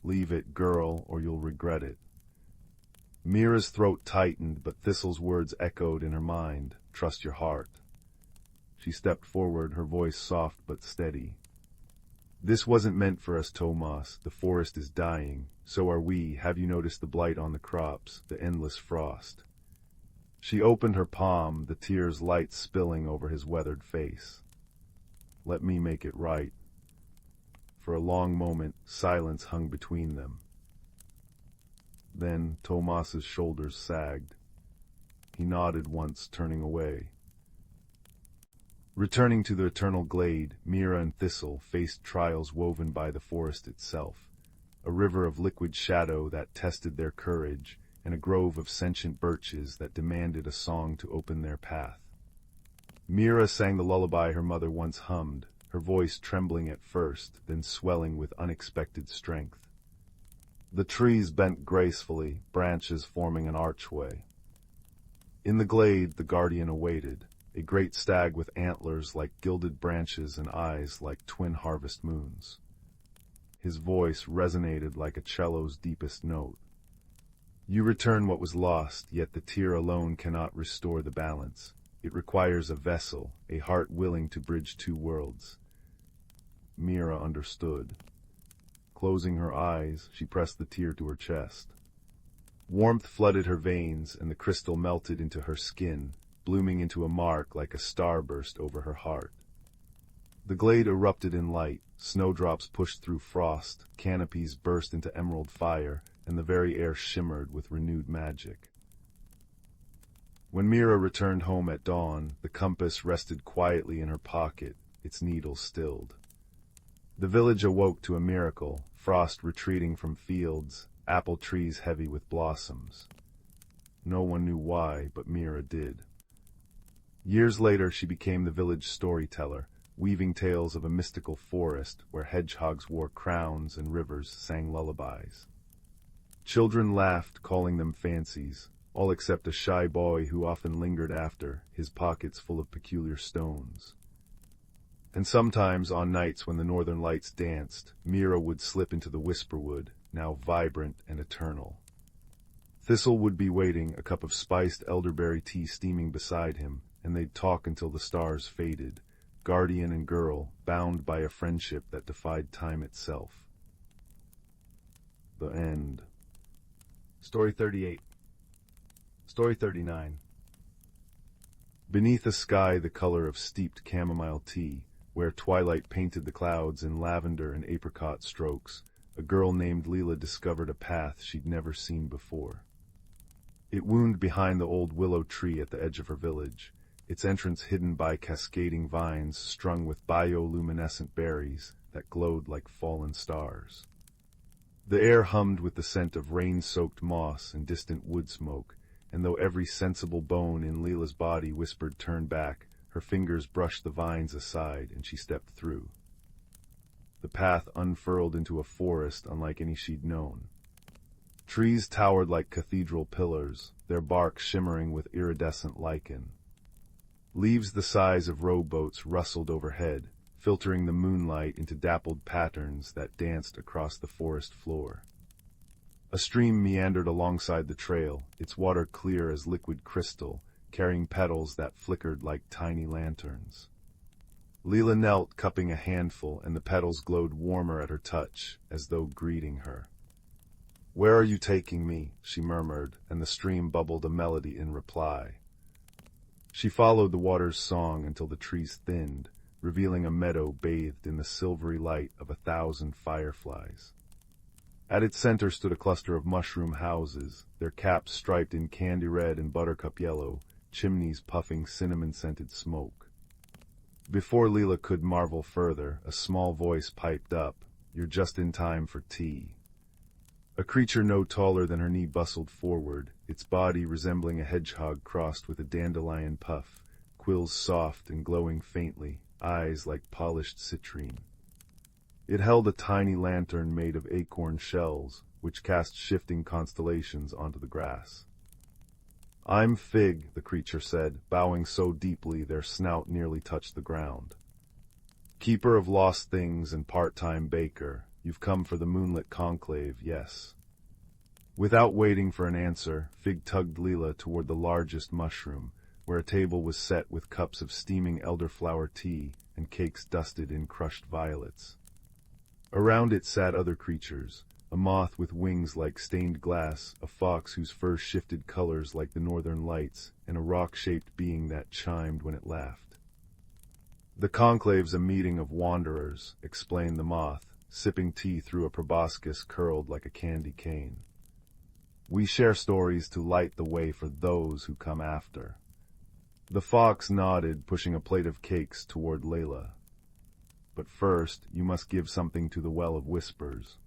"Leave it, girl, or you'll regret it." Mira's throat tightened, but Thistle's words echoed in her mind, "Trust your heart." She stepped forward, her voice soft but steady. "This wasn't meant for us, Tomas. The forest is dying. So are we. Have you noticed the blight on the crops, the endless frost?" She opened her palm, the tears light spilling over his weathered face. "Let me make it right." For a long moment, silence hung between them. Then Tomas's shoulders sagged. He nodded once, turning away. Returning to the eternal glade, Mira and Thistle faced trials woven by the forest itself, a river of liquid shadow that tested their courage, and a grove of sentient birches that demanded a song to open their path. Mira sang the lullaby her mother once hummed, her voice trembling at first, then swelling with unexpected strength. The trees bent gracefully, branches forming an archway. In the glade, the Guardian awaited, a great stag with antlers like gilded branches and eyes like twin harvest moons. His voice resonated like a cello's deepest note. You return what was lost, yet the tear alone cannot restore the balance. It requires a vessel, a heart willing to bridge two worlds. Mira understood. Closing her eyes, she pressed the tear to her chest. Warmth flooded her veins, and the crystal melted into her skin, blooming into a mark like a starburst over her heart. The glade erupted in light, snowdrops pushed through frost, canopies burst into emerald fire, and the very air shimmered with renewed magic. When Mira returned home at dawn, the compass rested quietly in her pocket, its needle stilled. The village awoke to a miracle, frost retreating from fields, apple trees heavy with blossoms. No one knew why, but Mira did. Years later, she became the village storyteller, weaving tales of a mystical forest where hedgehogs wore crowns and rivers sang lullabies. Children laughed, calling them fancies, all except a shy boy who often lingered after, his pockets full of peculiar stones. And sometimes, on nights when the northern lights danced, Mira would slip into the whisperwood, now vibrant and eternal. Thistle would be waiting, a cup of spiced elderberry tea steaming beside him, and they'd talk until the stars faded, guardian and girl, bound by a friendship that defied time itself. The end. Story 38. Story 39. Beneath a sky the color of steeped chamomile tea, where twilight painted the clouds in lavender and apricot strokes, a girl named Leela discovered a path she'd never seen before. It wound behind the old willow tree at the edge of her village, its entrance hidden by cascading vines strung with bioluminescent berries that glowed like fallen stars. The air hummed with the scent of rain-soaked moss and distant wood smoke, and though every sensible bone in Leela's body whispered turn back, her fingers brushed the vines aside and she stepped through. The path unfurled into a forest unlike any she'd known. Trees towered like cathedral pillars, their bark shimmering with iridescent lichen. Leaves the size of rowboats rustled overhead, filtering the moonlight into dappled patterns that danced across the forest floor. A stream meandered alongside the trail, its water clear as liquid crystal, carrying petals that flickered like tiny lanterns. Leela knelt, cupping a handful, and the petals glowed warmer at her touch, as though greeting her. "Where are you taking me?" she murmured, and the stream bubbled a melody in reply. She followed the water's song until the trees thinned, revealing a meadow bathed in the silvery light of 1,000 fireflies. At its center stood a cluster of mushroom houses, their caps striped in candy red and buttercup yellow, chimneys puffing cinnamon-scented smoke. Before Leela could marvel further, a small voice piped up, "You're just in time for tea." A creature no taller than her knee bustled forward, its body resembling a hedgehog crossed with a dandelion puff, quills soft and glowing faintly, eyes like polished citrine. It held a tiny lantern made of acorn shells, which cast shifting constellations onto the grass. "I'm Fig," the creature said, bowing so deeply their snout nearly touched the ground. "Keeper of lost things and part-time baker, you've come for the Moonlit conclave, yes." Without waiting for an answer, Fig tugged Leela toward the largest mushroom, where a table was set with cups of steaming elderflower tea and cakes dusted in crushed violets. Around it sat other creatures, a moth with wings like stained glass, a fox whose fur shifted colors like the northern lights, and a rock-shaped being that chimed when it laughed. "The conclave's a meeting of wanderers," explained the moth, sipping tea through a proboscis curled like a candy cane. "We share stories to light the way for those who come after." The fox nodded, pushing a plate of cakes toward Leela. "But first, you must give something to the Well of Whispers."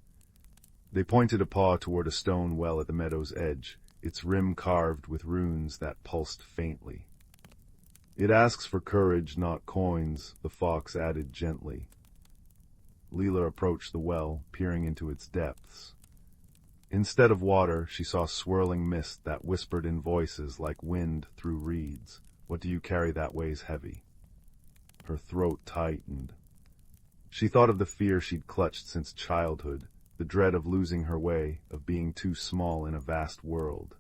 They pointed a paw toward a stone well at the meadow's edge, its rim carved with runes that pulsed faintly. "It asks for courage, not coins," the fox added gently. Leela approached the well, peering into its depths. Instead of water, she saw swirling mist that whispered in voices like wind through reeds. "What do you carry that weighs heavy?" Her throat tightened. She thought of the fear she'd clutched since childhood, the dread of losing her way, of being too small in a vast world.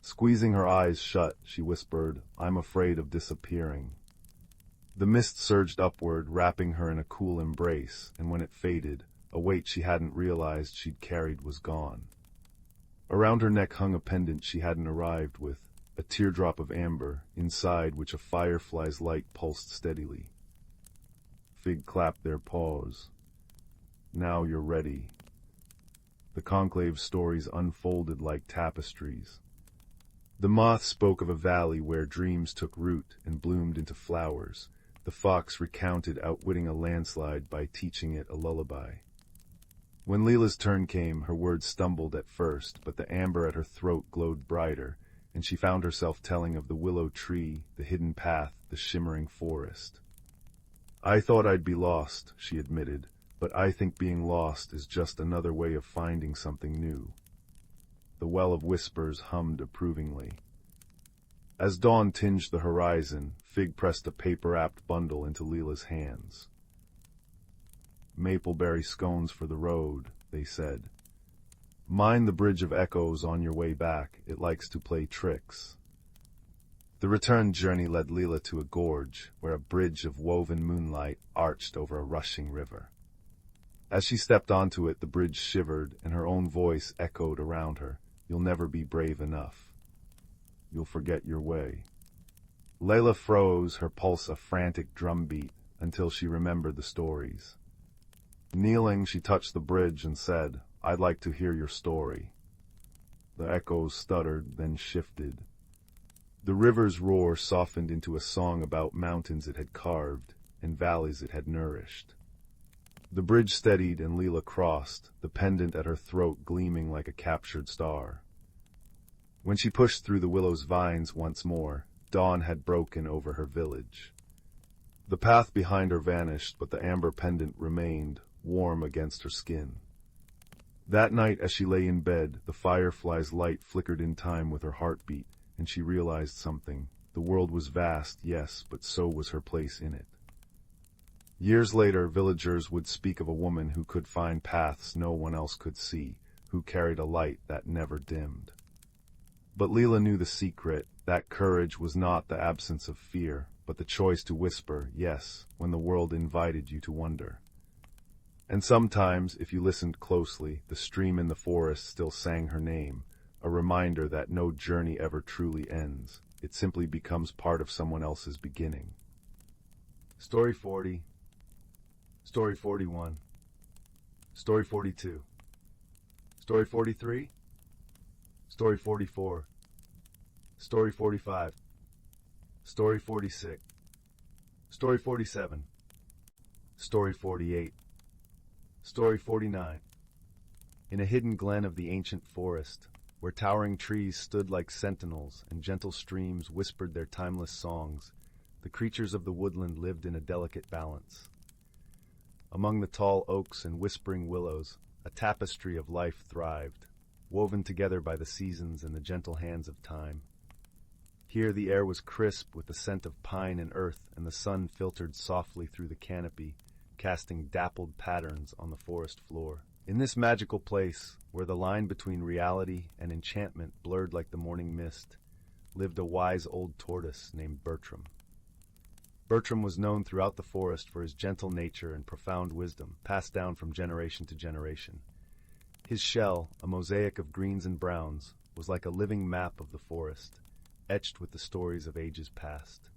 Squeezing her eyes shut, she whispered, "I'm afraid of disappearing." The mist surged upward, wrapping her in a cool embrace, and when it faded, a weight she hadn't realized she'd carried was gone. Around her neck hung a pendant she hadn't arrived with, a teardrop of amber, inside which a firefly's light pulsed steadily. Fig clapped their paws. "Now you're ready." The conclave's stories unfolded like tapestries. The moth spoke of a valley where dreams took root and bloomed into flowers. The fox recounted outwitting a landslide by teaching it a lullaby. When Leela's turn came, her words stumbled at first, but the amber at her throat glowed brighter, and she found herself telling of the willow tree, the hidden path, the shimmering forest. "I thought I'd be lost," she admitted, "but I think being lost is just another way of finding something new." The well of whispers hummed approvingly. As dawn tinged the horizon, Fig pressed a paper-wrapped bundle into Leela's hands. "Mapleberry scones for the road," they said. "Mind the Bridge of Echoes on your way back. It likes to play tricks." The return journey led Leela to a gorge, where a bridge of woven moonlight arched over a rushing river. As she stepped onto it, the bridge shivered, and her own voice echoed around her. "You'll never be brave enough. You'll forget your way." Layla froze, her pulse a frantic drumbeat, until she remembered the stories. Kneeling, she touched the bridge and said, "I'd like to hear your story." The echoes stuttered, then shifted. The river's roar softened into a song about mountains it had carved and valleys it had nourished. The bridge steadied and Leela crossed, the pendant at her throat gleaming like a captured star. When she pushed through the willow's vines once more, dawn had broken over her village. The path behind her vanished, but the amber pendant remained, warm against her skin. That night, as she lay in bed, the firefly's light flickered in time with her heartbeat, and she realized something. The world was vast, yes, but so was her place in it. Years later, villagers would speak of a woman who could find paths no one else could see, who carried a light that never dimmed. But Leela knew the secret. That courage was not the absence of fear, but the choice to whisper, yes, when the world invited you to wonder. And sometimes, if you listened closely, the stream in the forest still sang her name, a reminder that no journey ever truly ends. It simply becomes part of someone else's beginning. Story 40. Story 41. Story 42. Story 43. Story 44. Story 45. Story 46. Story 47. Story 48. Story 49. In a hidden glen of the ancient forest, where towering trees stood like sentinels and gentle streams whispered their timeless songs, the creatures of the woodland lived in a delicate balance. Among the tall oaks and whispering willows, a tapestry of life thrived, woven together by the seasons and the gentle hands of time. Here the air was crisp with the scent of pine and earth, and the sun filtered softly through the canopy, casting dappled patterns on the forest floor. In this magical place, where the line between reality and enchantment blurred like the morning mist, lived a wise old tortoise named Bertram. Bertram was known throughout the forest for his gentle nature and profound wisdom, passed down from generation to generation. His shell, a mosaic of greens and browns, was like a living map of the forest, etched with the stories of ages past.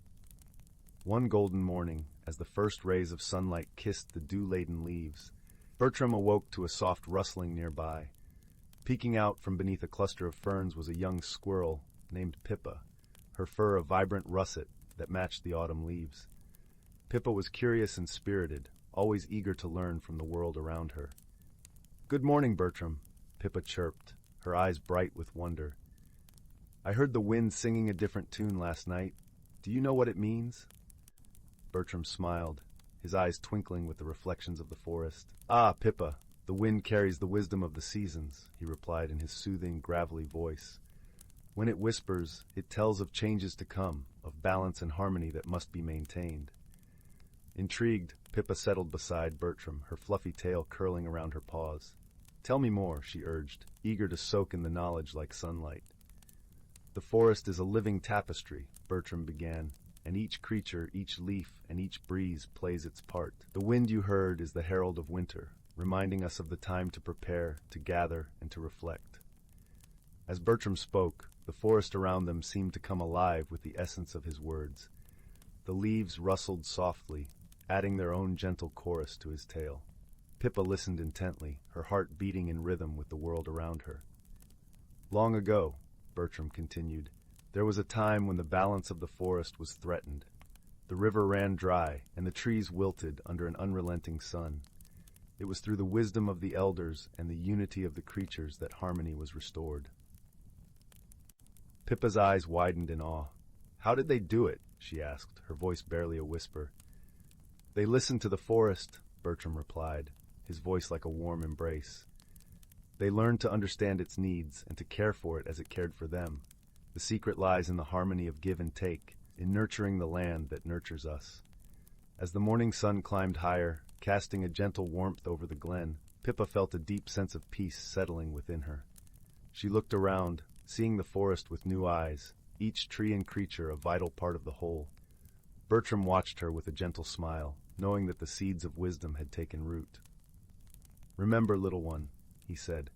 One golden morning, as the first rays of sunlight kissed the dew-laden leaves, Bertram awoke to a soft rustling nearby. Peeking out from beneath a cluster of ferns was a young squirrel named Pippa, her fur a vibrant russet that matched the autumn leaves. Pippa was curious and spirited, always eager to learn from the world around her. "Good morning, Bertram," Pippa chirped, her eyes bright with wonder. "I heard the wind singing a different tune last night. Do you know what it means?" Bertram smiled, his eyes twinkling with the reflections of the forest. "Ah, Pippa, the wind carries the wisdom of the seasons," he replied in his soothing, gravelly voice. "When it whispers, it tells of changes to come, of balance and harmony that must be maintained." Intrigued, Pippa settled beside Bertram, her fluffy tail curling around her paws. "Tell me more," she urged, eager to soak in the knowledge like sunlight. "The forest is a living tapestry," Bertram began, "and each creature, each leaf, and each breeze plays its part. The wind you heard is the herald of winter, reminding us of the time to prepare, to gather, and to reflect." As Bertram spoke, the forest around them seemed to come alive with the essence of his words. The leaves rustled softly, adding their own gentle chorus to his tale. Pippa listened intently, her heart beating in rhythm with the world around her. "Long ago," Bertram continued, "there was a time when the balance of the forest was threatened. The river ran dry, and the trees wilted under an unrelenting sun. It was through the wisdom of the elders and the unity of the creatures that harmony was restored." Pippa's eyes widened in awe. "How did they do it?" she asked, her voice barely a whisper. "They listened to the forest," Bertram replied, his voice like a warm embrace. "They learned to understand its needs and to care for it as it cared for them. The secret lies in the harmony of give and take, in nurturing the land that nurtures us." As the morning sun climbed higher, casting a gentle warmth over the glen, Pippa felt a deep sense of peace settling within her. She looked around, seeing the forest with new eyes, each tree and creature a vital part of the whole. Bertram watched her with a gentle smile, knowing that the seeds of wisdom had taken root. "Remember, little one," he said,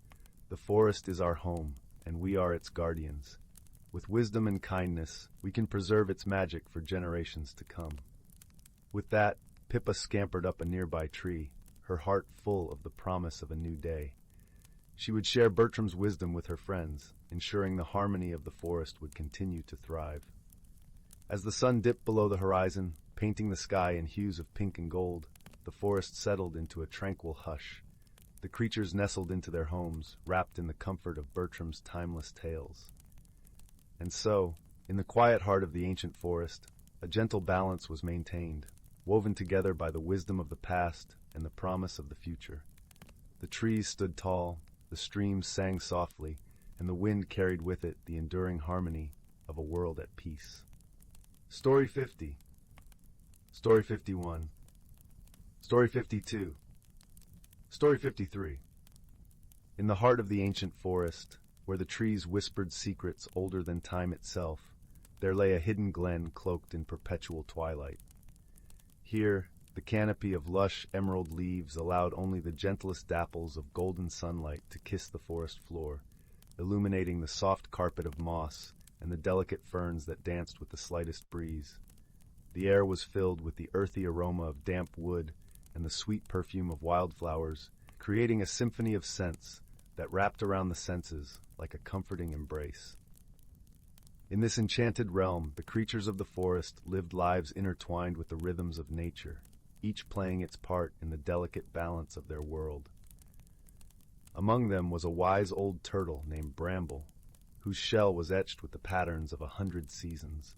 "the forest is our home, and we are its guardians. With wisdom and kindness, we can preserve its magic for generations to come." With that, Pippa scampered up a nearby tree, her heart full of the promise of a new day. She would share Bertram's wisdom with her friends, ensuring the harmony of the forest would continue to thrive. As the sun dipped below the horizon, painting the sky in hues of pink and gold, the forest settled into a tranquil hush. The creatures nestled into their homes, wrapped in the comfort of Bertram's timeless tales. And so, in the quiet heart of the ancient forest, a gentle balance was maintained, woven together by the wisdom of the past and the promise of the future. The trees stood tall, the streams sang softly, and the wind carried with it the enduring harmony of a world at peace. Story 50. Story 51. Story 52. Story 53. In the heart of the ancient forest, where the trees whispered secrets older than time itself, there lay a hidden glen cloaked in perpetual twilight. Here, the canopy of lush emerald leaves allowed only the gentlest dapples of golden sunlight to kiss the forest floor, illuminating the soft carpet of moss and the delicate ferns that danced with the slightest breeze. The air was filled with the earthy aroma of damp wood and the sweet perfume of wildflowers, creating a symphony of scents that wrapped around the senses like a comforting embrace. In this enchanted realm, the creatures of the forest lived lives intertwined with the rhythms of nature, each playing its part in the delicate balance of their world. Among them was a wise old turtle named Bramble, whose shell was etched with the patterns of 100 seasons.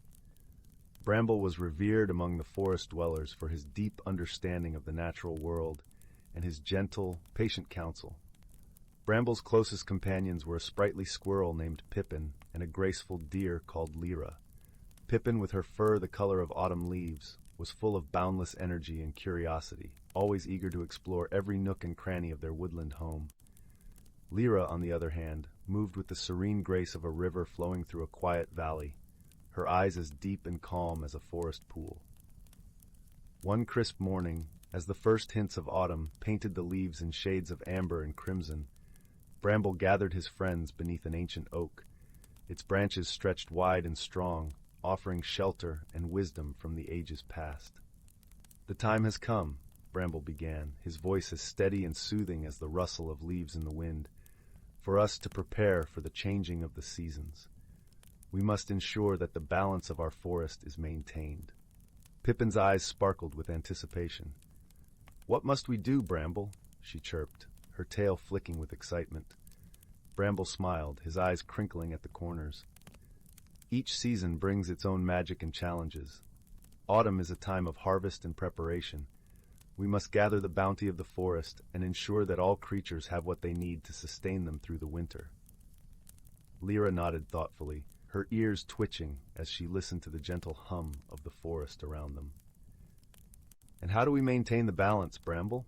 Bramble was revered among the forest dwellers for his deep understanding of the natural world and his gentle, patient counsel. Bramble's closest companions were a sprightly squirrel named Pippin and a graceful deer called Lyra. Pippin, with her fur the color of autumn leaves, was full of boundless energy and curiosity, always eager to explore every nook and cranny of their woodland home. Lyra, on the other hand, moved with the serene grace of a river flowing through a quiet valley, her eyes as deep and calm as a forest pool. One crisp morning, as the first hints of autumn painted the leaves in shades of amber and crimson, Bramble gathered his friends beneath an ancient oak. Its branches stretched wide and strong, offering shelter and wisdom from the ages past. "The time has come," Bramble began, his voice as steady and soothing as the rustle of leaves in the wind, "for us to prepare for the changing of the seasons. We must ensure that the balance of our forest is maintained." Pippin's eyes sparkled with anticipation. "What must we do, Bramble?" she chirped, her tail flicking with excitement. Bramble smiled, his eyes crinkling at the corners. "Each season brings its own magic and challenges. Autumn is a time of harvest and preparation. We must gather the bounty of the forest and ensure that all creatures have what they need to sustain them through the winter." Lyra nodded thoughtfully, her ears twitching as she listened to the gentle hum of the forest around them. And how do we maintain the balance, Bramble?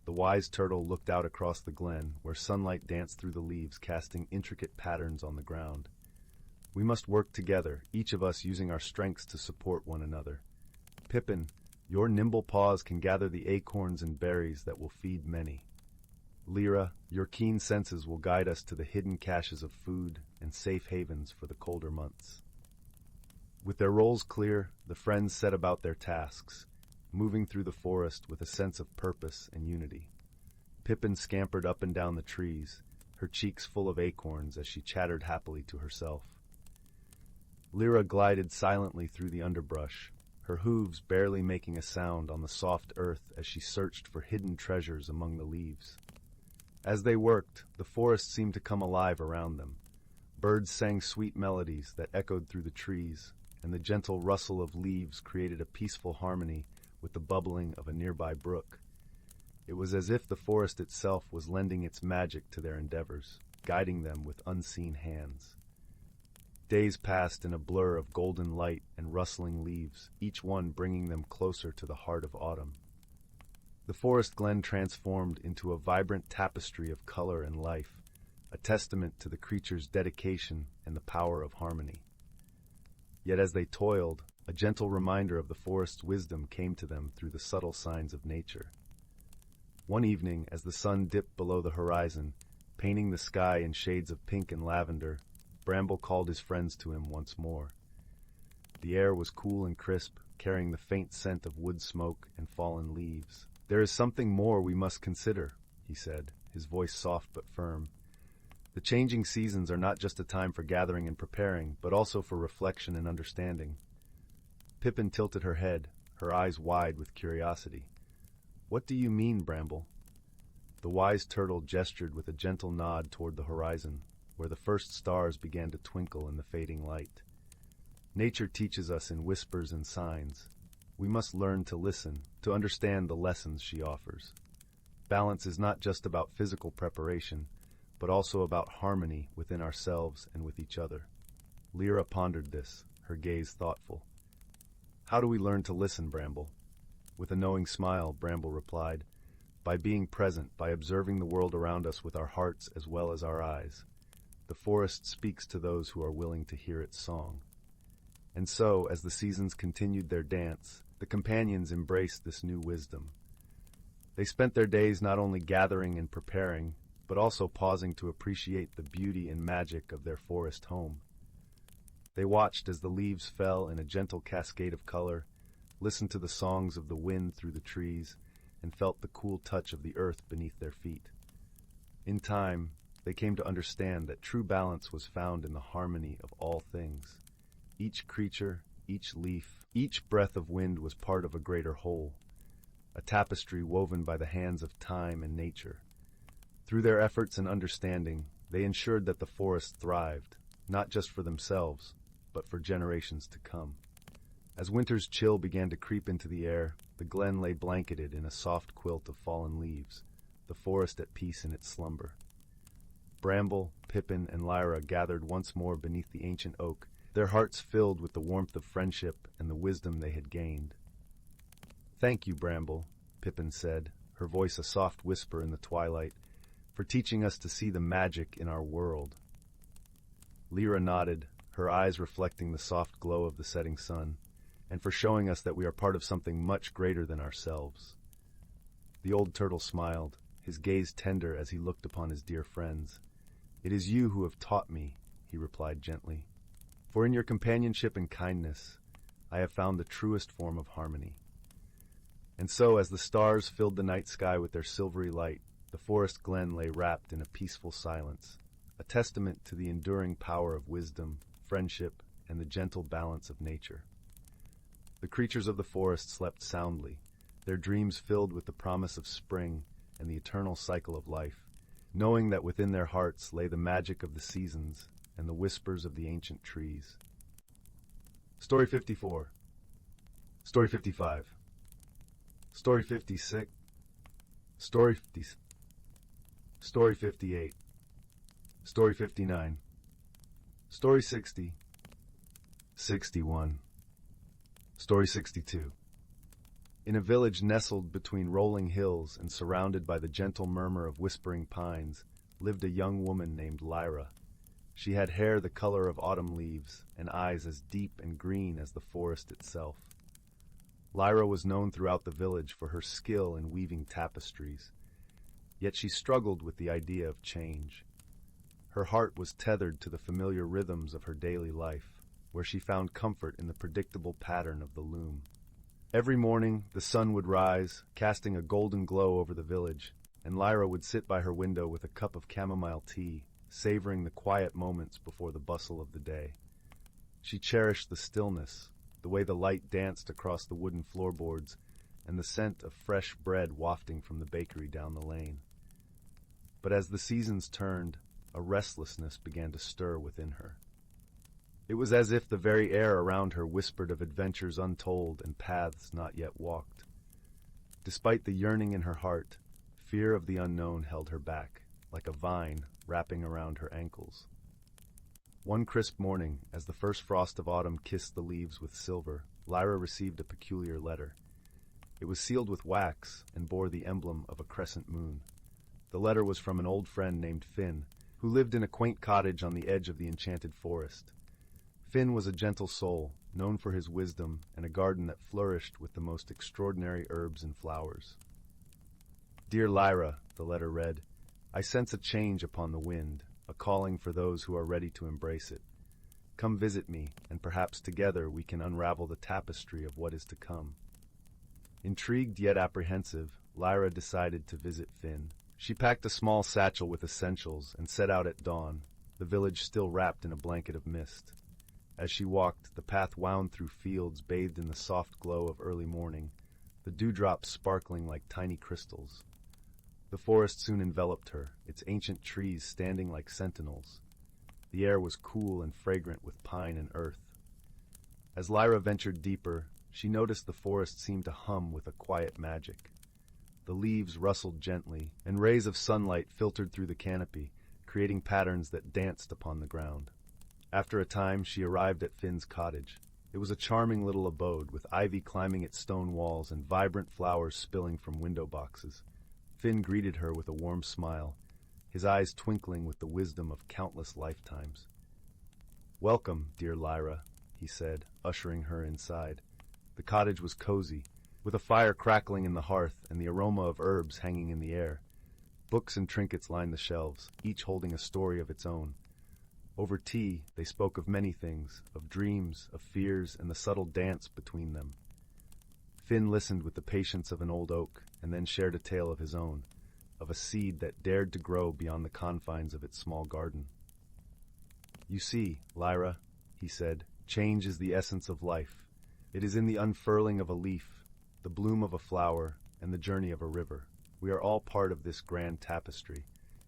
The wise turtle looked out across the glen, where sunlight danced through the leaves, casting intricate patterns on the ground. We must work together, each of us using our strengths to support one another. Pippin, your nimble paws can gather the acorns and berries that will feed many. Lyra, your keen senses will guide us to the hidden caches of food and safe havens for the colder months. With their roles clear, the friends set about their tasks, moving through the forest with a sense of purpose and unity. Pippin scampered up and down the trees, her cheeks full of acorns as she chattered happily to herself. Lyra glided silently through the underbrush, her hooves barely making a sound on the soft earth as she searched for hidden treasures among the leaves. As they worked, the forest seemed to come alive around them. Birds sang sweet melodies that echoed through the trees, and the gentle rustle of leaves created a peaceful harmony with the bubbling of a nearby brook. It was as if the forest itself was lending its magic to their endeavors, guiding them with unseen hands. Days passed in a blur of golden light and rustling leaves, each one bringing them closer to the heart of autumn. The forest glen transformed into a vibrant tapestry of color and life, a testament to the creature's dedication and the power of harmony. Yet as they toiled, a gentle reminder of the forest's wisdom came to them through the subtle signs of nature. One evening, as the sun dipped below the horizon, painting the sky in shades of pink and lavender, Bramble called his friends to him once more. The air was cool and crisp, carrying the faint scent of wood smoke and fallen leaves. "There is something more we must consider," he said, his voice soft but firm. "The changing seasons are not just a time for gathering and preparing, but also for reflection and understanding." Pippin tilted her head, her eyes wide with curiosity. "What do you mean, Bramble?" The wise turtle gestured with a gentle nod toward the horizon, where the first stars began to twinkle in the fading light. "Nature teaches us in whispers and signs. We must learn to listen, to understand the lessons she offers. Balance is not just about physical preparation, but also about harmony within ourselves and with each other." Lyra pondered this, her gaze thoughtful. "How do we learn to listen, Bramble?" With a knowing smile, Bramble replied, "By being present, by observing the world around us with our hearts as well as our eyes. The forest speaks to those who are willing to hear its song." And so, as the seasons continued their dance, the companions embraced this new wisdom. They spent their days not only gathering and preparing, but also pausing to appreciate the beauty and magic of their forest home. They watched as the leaves fell in a gentle cascade of color, listened to the songs of the wind through the trees, and felt the cool touch of the earth beneath their feet. In time, they came to understand that true balance was found in the harmony of all things. Each creature, each leaf, each breath of wind was part of a greater whole, a tapestry woven by the hands of time and nature. Through their efforts and understanding, they ensured that the forest thrived, not just for themselves, but for generations to come. As winter's chill began to creep into the air, the glen lay blanketed in a soft quilt of fallen leaves, the forest at peace in its slumber. Bramble, Pippin, and Lyra gathered once more beneath the ancient oak, their hearts filled with the warmth of friendship and the wisdom they had gained. "Thank you, Bramble," Pippin said, her voice a soft whisper in the twilight, "for teaching us to see the magic in our world." Lyra nodded, her eyes reflecting the soft glow of the setting sun, and for showing us that we are part of something much greater than ourselves. The old turtle smiled, his gaze tender as he looked upon his dear friends. "It is you who have taught me," he replied gently. "For in your companionship and kindness, I have found the truest form of harmony." And so, as the stars filled the night sky with their silvery light, the forest glen lay wrapped in a peaceful silence, a testament to the enduring power of wisdom, friendship, and the gentle balance of nature. The creatures of the forest slept soundly, their dreams filled with the promise of spring and the eternal cycle of life, knowing that within their hearts lay the magic of the seasons and the whispers of the ancient trees. Story 54. Story 55. Story 56. Story 50. Story 58. Story 59. Story 60. 61. Story 62. In a village nestled between rolling hills and surrounded by the gentle murmur of whispering pines, lived a young woman named Lyra. She had hair the color of autumn leaves and eyes as deep and green as the forest itself. Lyra was known throughout the village for her skill in weaving tapestries, yet she struggled with the idea of change. Her heart was tethered to the familiar rhythms of her daily life, where she found comfort in the predictable pattern of the loom. Every morning, the sun would rise, casting a golden glow over the village, and Lyra would sit by her window with a cup of chamomile tea, savoring the quiet moments before the bustle of the day. She cherished the stillness, the way the light danced across the wooden floorboards, and the scent of fresh bread wafting from the bakery down the lane. But as the seasons turned, a restlessness began to stir within her. It was as if the very air around her whispered of adventures untold and paths not yet walked. Despite the yearning in her heart, fear of the unknown held her back, like a vine wrapping around her ankles. One crisp morning, as the first frost of autumn kissed the leaves with silver, Lyra received a peculiar letter. It was sealed with wax and bore the emblem of a crescent moon. The letter was from an old friend named Finn, who lived in a quaint cottage on the edge of the enchanted forest. Finn was a gentle soul, known for his wisdom and a garden that flourished with the most extraordinary herbs and flowers. "Dear Lyra," the letter read, "I sense a change upon the wind, a calling for those who are ready to embrace it. Come visit me, and perhaps together we can unravel the tapestry of what is to come." Intrigued yet apprehensive, Lyra decided to visit Finn. She packed a small satchel with essentials and set out at dawn, the village still wrapped in a blanket of mist. As she walked, the path wound through fields bathed in the soft glow of early morning, the dewdrops sparkling like tiny crystals. The forest soon enveloped her, its ancient trees standing like sentinels. The air was cool and fragrant with pine and earth. As Lyra ventured deeper, she noticed the forest seemed to hum with a quiet magic. The leaves rustled gently, and rays of sunlight filtered through the canopy, creating patterns that danced upon the ground. After a time, she arrived at Finn's cottage. It was a charming little abode, with ivy climbing its stone walls and vibrant flowers spilling from window boxes. Finn greeted her with a warm smile, his eyes twinkling with the wisdom of countless lifetimes. "Welcome, dear Lyra," he said, ushering her inside. The cottage was cozy, with a fire crackling in the hearth and the aroma of herbs hanging in the air. Books and trinkets lined the shelves, each holding a story of its own. Over tea, they spoke of many things, of dreams, of fears, and the subtle dance between them. Finn listened with the patience of an old oak, and then shared a tale of his own, of a seed that dared to grow beyond the confines of its small garden. "You see, Lyra," he said, "change is the essence of life. It is in the unfurling of a leaf, the bloom of a flower, and the journey of a river. We are all part of this grand tapestry,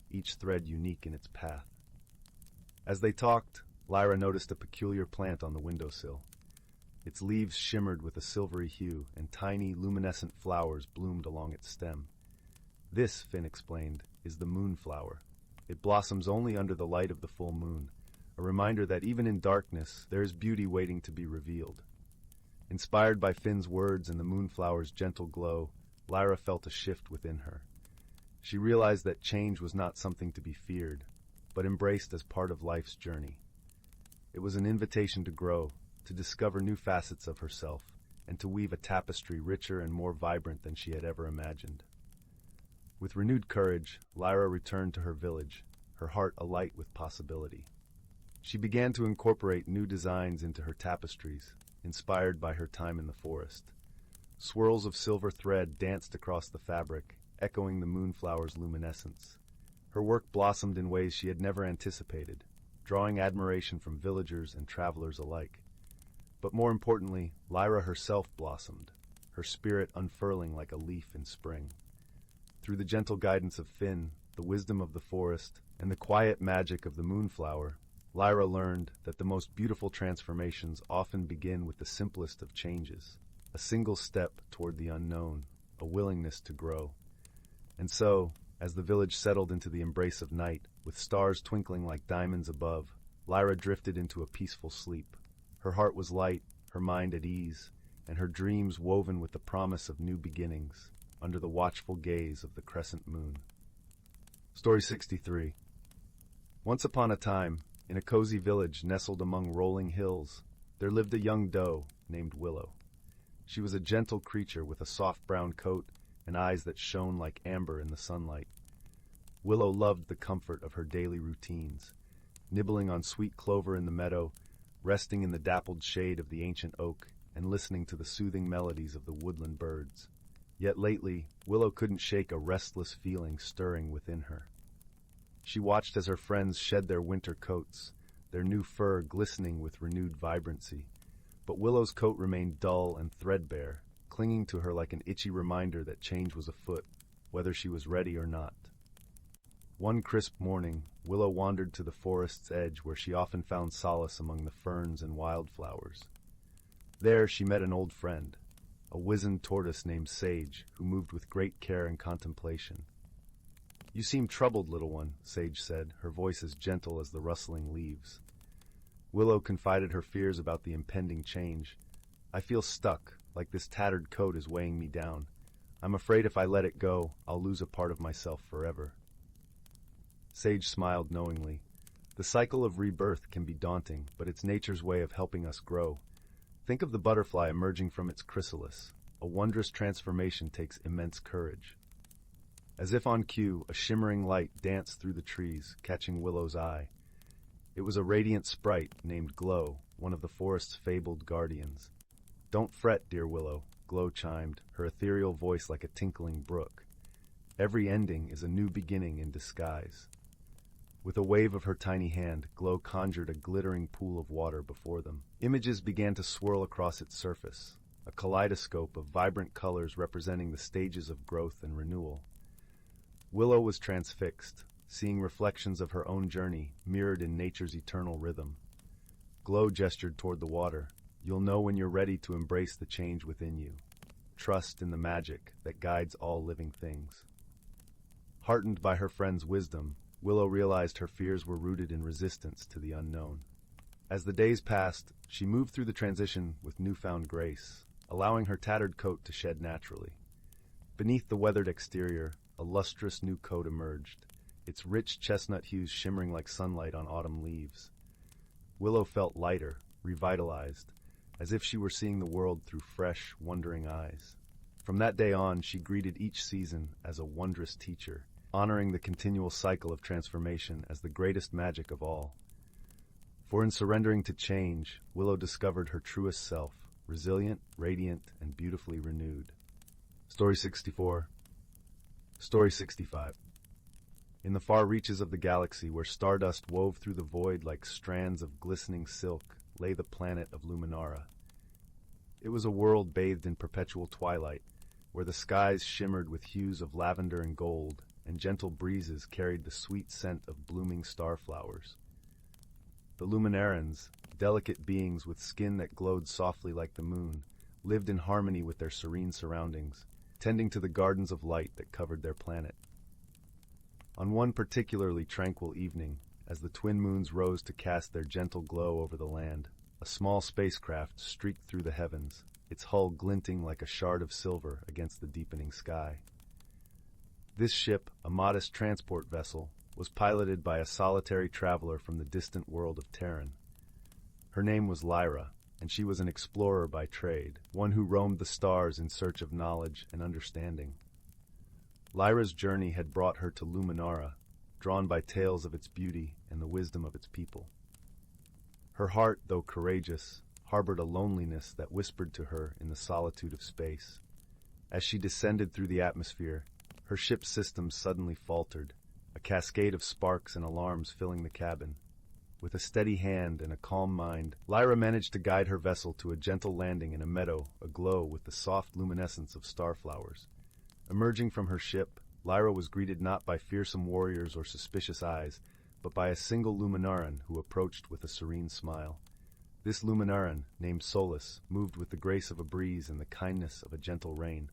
each thread unique in its path." As they talked, Lyra noticed a peculiar plant on the windowsill. Its leaves shimmered with a silvery hue, and tiny, luminescent flowers bloomed along its stem. "This," Finn explained, "is the moonflower. It blossoms only under the light of the full moon, a reminder that even in darkness there is beauty waiting to be revealed." Inspired by Finn's words and the moonflower's gentle glow, Lyra felt a shift within her. She realized that change was not something to be feared, but embraced as part of life's journey. It was an invitation to grow, to discover new facets of herself, and to weave a tapestry richer and more vibrant than she had ever imagined. With renewed courage, Lyra returned to her village, her heart alight with possibility. She began to incorporate new designs into her tapestries, inspired by her time in the forest. Swirls of silver thread danced across the fabric, echoing the moonflower's luminescence. Her work blossomed in ways she had never anticipated, drawing admiration from villagers and travelers alike. But more importantly, Lyra herself blossomed, her spirit unfurling like a leaf in spring. Through the gentle guidance of Finn, the wisdom of the forest, and the quiet magic of the moonflower, Lyra learned that the most beautiful transformations often begin with the simplest of changes, a single step toward the unknown, a willingness to grow. And so, as the village settled into the embrace of night, with stars twinkling like diamonds above, Lyra drifted into a peaceful sleep. Her heart was light, her mind at ease, and her dreams woven with the promise of new beginnings, under the watchful gaze of the crescent moon. Story 63. Once upon a time, in a cozy village nestled among rolling hills, there lived a young doe named Willow. She was a gentle creature with a soft brown coat and eyes that shone like amber in the sunlight. Willow loved the comfort of her daily routines, nibbling on sweet clover in the meadow, resting in the dappled shade of the ancient oak, and listening to the soothing melodies of the woodland birds. Yet lately, Willow couldn't shake a restless feeling stirring within her. She watched as her friends shed their winter coats, their new fur glistening with renewed vibrancy. But Willow's coat remained dull and threadbare, clinging to her like an itchy reminder that change was afoot, whether she was ready or not. One crisp morning, Willow wandered to the forest's edge where she often found solace among the ferns and wildflowers. There she met an old friend, a wizened tortoise named Sage, who moved with great care and contemplation. "You seem troubled, little one," Sage said, her voice as gentle as the rustling leaves. Willow confided her fears about the impending change. "I feel stuck, like this tattered coat is weighing me down. I'm afraid if I let it go, I'll lose a part of myself forever." Sage smiled knowingly. The cycle of rebirth can be daunting, but it's nature's way of helping us grow. Think of the butterfly emerging from its chrysalis. A wondrous transformation takes immense courage. As if on cue, a shimmering light danced through the trees, catching Willow's eye. It was a radiant sprite named Glow, one of the forest's fabled guardians. "Don't fret, dear Willow," Glow chimed, her ethereal voice like a tinkling brook. "Every ending is a new beginning in disguise." With a wave of her tiny hand, Glow conjured a glittering pool of water before them. Images began to swirl across its surface, a kaleidoscope of vibrant colors representing the stages of growth and renewal. Willow was transfixed, seeing reflections of her own journey mirrored in nature's eternal rhythm. Glow gestured toward the water. "You'll know when you're ready to embrace the change within you. Trust in the magic that guides all living things." Heartened by her friend's wisdom, Willow realized her fears were rooted in resistance to the unknown. As the days passed, she moved through the transition with newfound grace, allowing her tattered coat to shed naturally. Beneath the weathered exterior, a lustrous new coat emerged, its rich chestnut hues shimmering like sunlight on autumn leaves. Willow felt lighter, revitalized, as if she were seeing the world through fresh, wondering eyes. From that day on, she greeted each season as a wondrous teacher, honoring the continual cycle of transformation as the greatest magic of all. For in surrendering to change, Willow discovered her truest self, resilient, radiant, and beautifully renewed. Story 64. Story 65. In the far reaches of the galaxy, where stardust wove through the void like strands of glistening silk, lay the planet of Luminara. It was a world bathed in perpetual twilight, where the skies shimmered with hues of lavender and gold, and gentle breezes carried the sweet scent of blooming starflowers. The Luminarans, delicate beings with skin that glowed softly like the moon, lived in harmony with their serene surroundings, tending to the gardens of light that covered their planet. On one particularly tranquil evening, as the twin moons rose to cast their gentle glow over the land, a small spacecraft streaked through the heavens, its hull glinting like a shard of silver against the deepening sky. This ship, a modest transport vessel, was piloted by a solitary traveler from the distant world of Terran. Her name was Lyra, and she was an explorer by trade, one who roamed the stars in search of knowledge and understanding. Lyra's journey had brought her to Luminara, drawn by tales of its beauty and the wisdom of its people. Her heart, though courageous, harbored a loneliness that whispered to her in the solitude of space. As she descended through the atmosphere, her ship's systems suddenly faltered, a cascade of sparks and alarms filling the cabin. With a steady hand and a calm mind, Lyra managed to guide her vessel to a gentle landing in a meadow aglow with the soft luminescence of starflowers. Emerging from her ship, Lyra was greeted not by fearsome warriors or suspicious eyes, but by a single Luminaran who approached with a serene smile. This Luminaran, named Solus, moved with the grace of a breeze and the kindness of a gentle rain.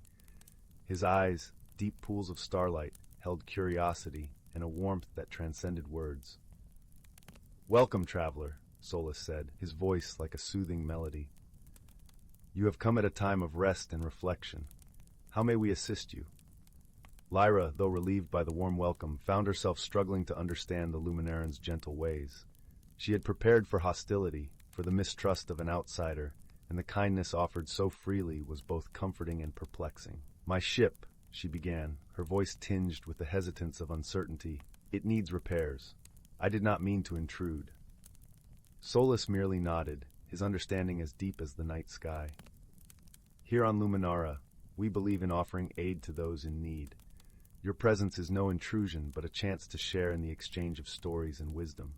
His eyes, deep pools of starlight, held curiosity and a warmth that transcended words. "Welcome, traveler," Solus said, his voice like a soothing melody. You have come at a time of rest and reflection. How may we assist you? Lyra, though relieved by the warm welcome, found herself struggling to understand the Luminaran's gentle ways. She had prepared for hostility, for the mistrust of an outsider, and the kindness offered so freely was both comforting and perplexing. "My ship," she began, her voice tinged with the hesitance of uncertainty, "it needs repairs. I did not mean to intrude." Solus merely nodded, his understanding as deep as the night sky. "Here on Luminara, we believe in offering aid to those in need. Your presence is no intrusion, but a chance to share in the exchange of stories and wisdom."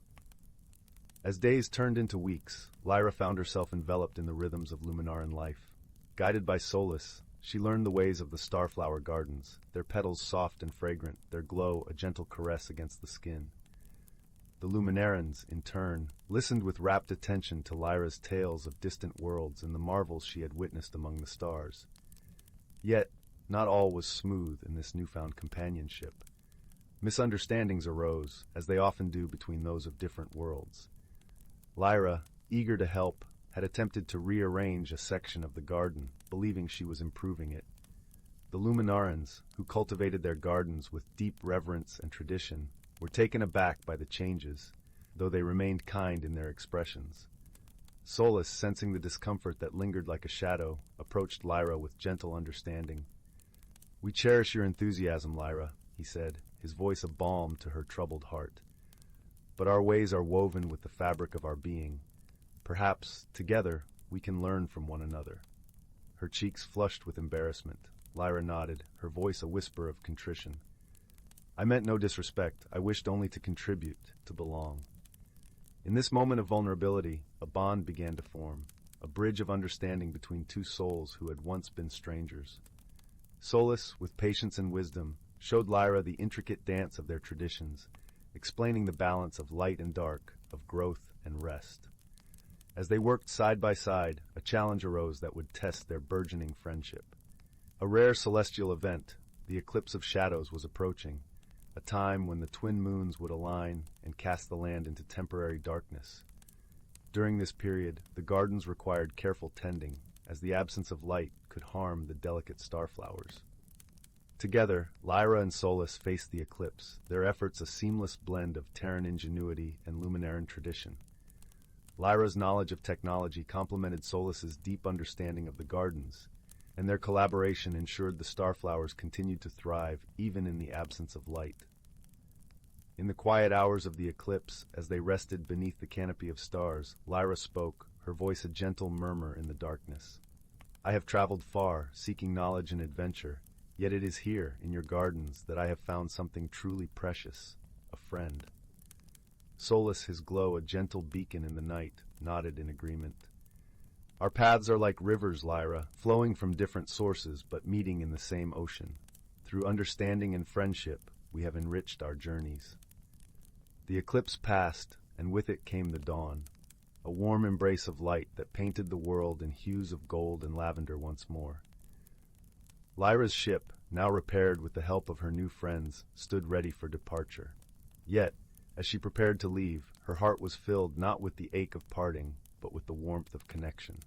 As days turned into weeks, Lyra found herself enveloped in the rhythms of Luminaran life. Guided by Solus, she learned the ways of the starflower gardens, their petals soft and fragrant, their glow a gentle caress against the skin. The Luminarans, in turn, listened with rapt attention to Lyra's tales of distant worlds and the marvels she had witnessed among the stars. Yet, not all was smooth in this newfound companionship. Misunderstandings arose, as they often do between those of different worlds. Lyra, eager to help, had attempted to rearrange a section of the garden, believing she was improving it. The Luminarans, who cultivated their gardens with deep reverence and tradition, were taken aback by the changes, though they remained kind in their expressions. Solus, sensing the discomfort that lingered like a shadow, approached Lyra with gentle understanding. "We cherish your enthusiasm, Lyra," he said, his voice a balm to her troubled heart. "But our ways are woven with the fabric of our being. Perhaps, together, we can learn from one another." Her cheeks flushed with embarrassment. Lyra nodded, her voice a whisper of contrition. "I meant no disrespect. I wished only to contribute, to belong." In this moment of vulnerability, a bond began to form, a bridge of understanding between two souls who had once been strangers. Solus, with patience and wisdom, showed Lyra the intricate dance of their traditions, explaining the balance of light and dark, of growth and rest. As they worked side by side, a challenge arose that would test their burgeoning friendship. A rare celestial event, the eclipse of shadows, was approaching, a time when the twin moons would align and cast the land into temporary darkness. During this period, the gardens required careful tending, as the absence of light could harm the delicate starflowers. Together, Lyra and Solus faced the eclipse, their efforts a seamless blend of Terran ingenuity and Luminaran tradition. Lyra's knowledge of technology complemented Solus's deep understanding of the gardens, and their collaboration ensured the starflowers continued to thrive even in the absence of light. In the quiet hours of the eclipse, as they rested beneath the canopy of stars, Lyra spoke, her voice a gentle murmur in the darkness. "I have traveled far, seeking knowledge and adventure, yet it is here, in your gardens, that I have found something truly precious, a friend." Solus, his glow a gentle beacon in the night, nodded in agreement. "Our paths are like rivers, Lyra, flowing from different sources but meeting in the same ocean. Through understanding and friendship, we have enriched our journeys." The eclipse passed, and with it came the dawn, a warm embrace of light that painted the world in hues of gold and lavender once more. Lyra's ship, now repaired with the help of her new friends, stood ready for departure. Yet, as she prepared to leave, her heart was filled not with the ache of parting, but with the warmth of connection.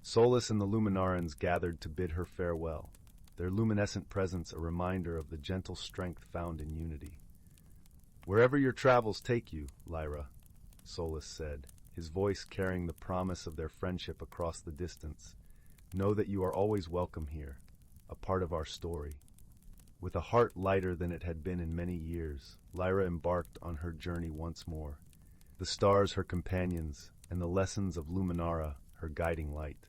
Solus and the Luminarans gathered to bid her farewell, their luminescent presence a reminder of the gentle strength found in unity. "Wherever your travels take you, Lyra," Solus said, his voice carrying the promise of their friendship across the distance, "know that you are always welcome here, a part of our story." With a heart lighter than it had been in many years, Lyra embarked on her journey once more, the stars her companions, and the lessons of Luminara her guiding light.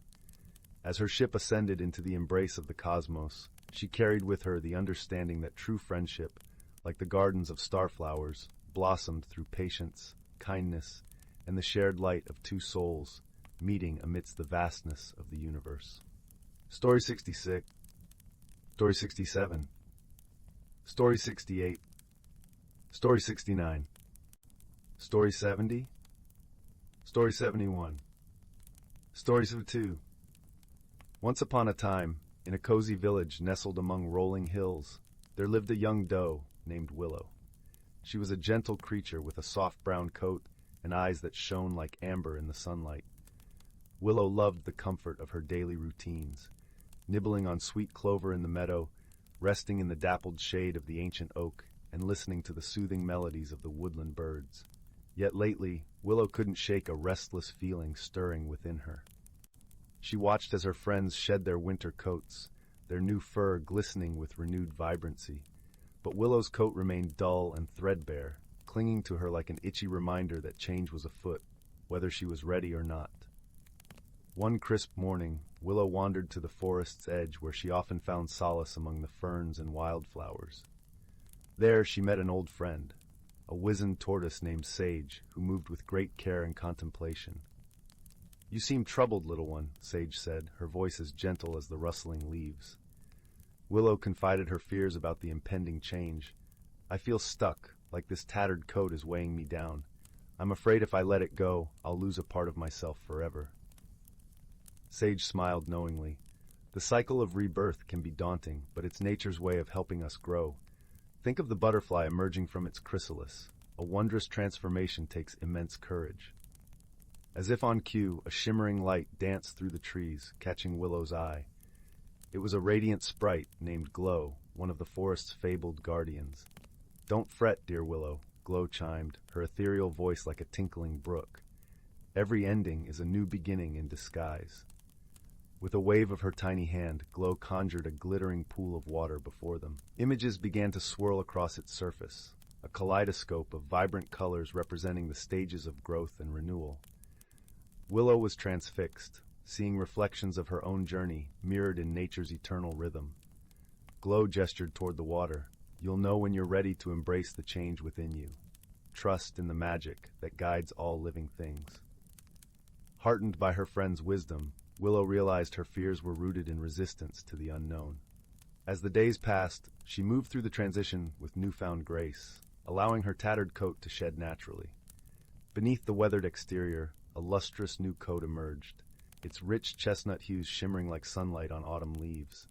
As her ship ascended into the embrace of the cosmos, she carried with her the understanding that true friendship, like the gardens of starflowers, blossomed through patience, kindness, and the shared light of two souls, meeting amidst the vastness of the universe. Story 66. Story 67. Story 68. Story 69. Story 70. Story 71. Story 72. Once upon a time, in a cozy village nestled among rolling hills, there lived a young doe named Willow. She was a gentle creature with a soft brown coat and eyes that shone like amber in the sunlight. Willow loved the comfort of her daily routines, nibbling on sweet clover in the meadow, resting in the dappled shade of the ancient oak, and listening to the soothing melodies of the woodland birds. Yet lately, Willow couldn't shake a restless feeling stirring within her. She watched as her friends shed their winter coats, their new fur glistening with renewed vibrancy. But Willow's coat remained dull and threadbare, clinging to her like an itchy reminder that change was afoot, whether she was ready or not. One crisp morning, Willow wandered to the forest's edge where she often found solace among the ferns and wildflowers. There she met an old friend, a wizened tortoise named Sage, who moved with great care and contemplation. "You seem troubled, little one," Sage said, her voice as gentle as the rustling leaves. Willow confided her fears about the impending change. "I feel stuck, like this tattered coat is weighing me down. I'm afraid if I let it go, I'll lose a part of myself forever." Sage smiled knowingly. The cycle of rebirth can be daunting, but it's nature's way of helping us grow. Think of the butterfly emerging from its chrysalis. A wondrous transformation takes immense courage. As if on cue, a shimmering light danced through the trees, catching Willow's eye. It was a radiant sprite named Glow, one of the forest's fabled guardians. "Don't fret, dear Willow," Glow chimed, her ethereal voice like a tinkling brook. "Every ending is a new beginning in disguise." With a wave of her tiny hand, Glow conjured a glittering pool of water before them. Images began to swirl across its surface, a kaleidoscope of vibrant colors representing the stages of growth and renewal. Willow was transfixed, seeing reflections of her own journey mirrored in nature's eternal rhythm. Glow gestured toward the water. "You'll know when you're ready to embrace the change within you. Trust in the magic that guides all living things." Heartened by her friend's wisdom, Willow realized her fears were rooted in resistance to the unknown. As the days passed, she moved through the transition with newfound grace, allowing her tattered coat to shed naturally. Beneath the weathered exterior, a lustrous new coat emerged, its rich chestnut hues shimmering like sunlight on autumn leaves.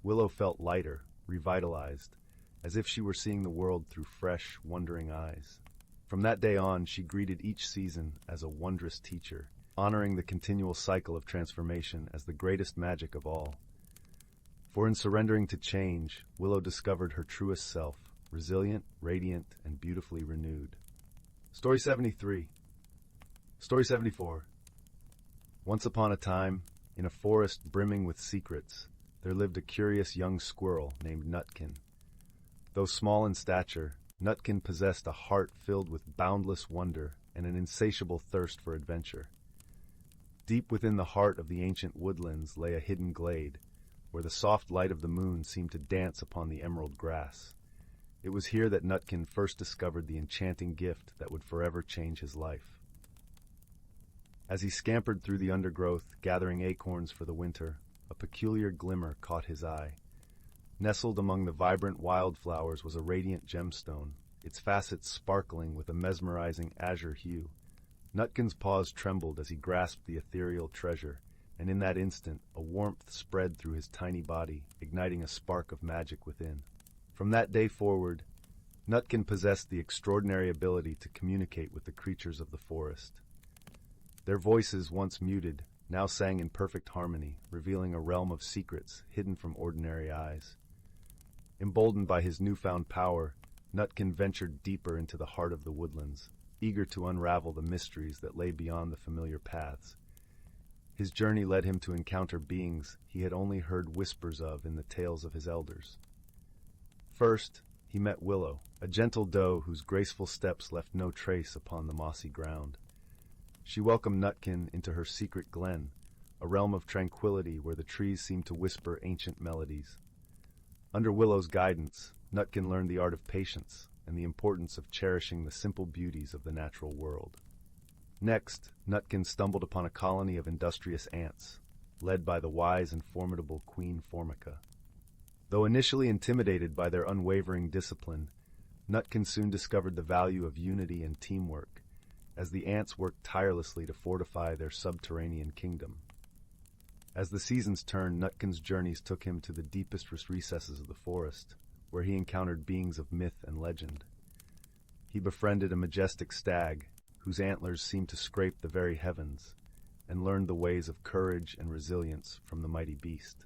Willow felt lighter, revitalized, as if she were seeing the world through fresh, wondering eyes. From that day on, she greeted each season as a wondrous teacher, honoring the continual cycle of transformation as the greatest magic of all. For in surrendering to change, Willow discovered her truest self, resilient, radiant, and beautifully renewed. Story 73. Story 74. Once upon a time, in a forest brimming with secrets, there lived a curious young squirrel named Nutkin. Though small in stature, Nutkin possessed a heart filled with boundless wonder and an insatiable thirst for adventure. Deep within the heart of the ancient woodlands lay a hidden glade, where the soft light of the moon seemed to dance upon the emerald grass. It was here that Nutkin first discovered the enchanting gift that would forever change his life. As he scampered through the undergrowth, gathering acorns for the winter, a peculiar glimmer caught his eye. Nestled among the vibrant wildflowers was a radiant gemstone, its facets sparkling with a mesmerizing azure hue. Nutkin's paws trembled as he grasped the ethereal treasure, and in that instant a warmth spread through his tiny body, igniting a spark of magic within. From that day forward, Nutkin possessed the extraordinary ability to communicate with the creatures of the forest. Their voices, once muted, now sang in perfect harmony, revealing a realm of secrets hidden from ordinary eyes. Emboldened by his newfound power, Nutkin ventured deeper into the heart of the woodlands, eager to unravel the mysteries that lay beyond the familiar paths. His journey led him to encounter beings he had only heard whispers of in the tales of his elders. First, he met Willow, a gentle doe whose graceful steps left no trace upon the mossy ground. She welcomed Nutkin into her secret glen, a realm of tranquility where the trees seemed to whisper ancient melodies. Under Willow's guidance, Nutkin learned the art of patience and the importance of cherishing the simple beauties of the natural world. Next, Nutkin stumbled upon a colony of industrious ants, led by the wise and formidable Queen Formica. Though initially intimidated by their unwavering discipline, Nutkin soon discovered the value of unity and teamwork, as the ants worked tirelessly to fortify their subterranean kingdom. As the seasons turned, Nutkin's journeys took him to the deepest recesses of the forest, where he encountered beings of myth and legend. He befriended a majestic stag, whose antlers seemed to scrape the very heavens, and learned the ways of courage and resilience from the mighty beast.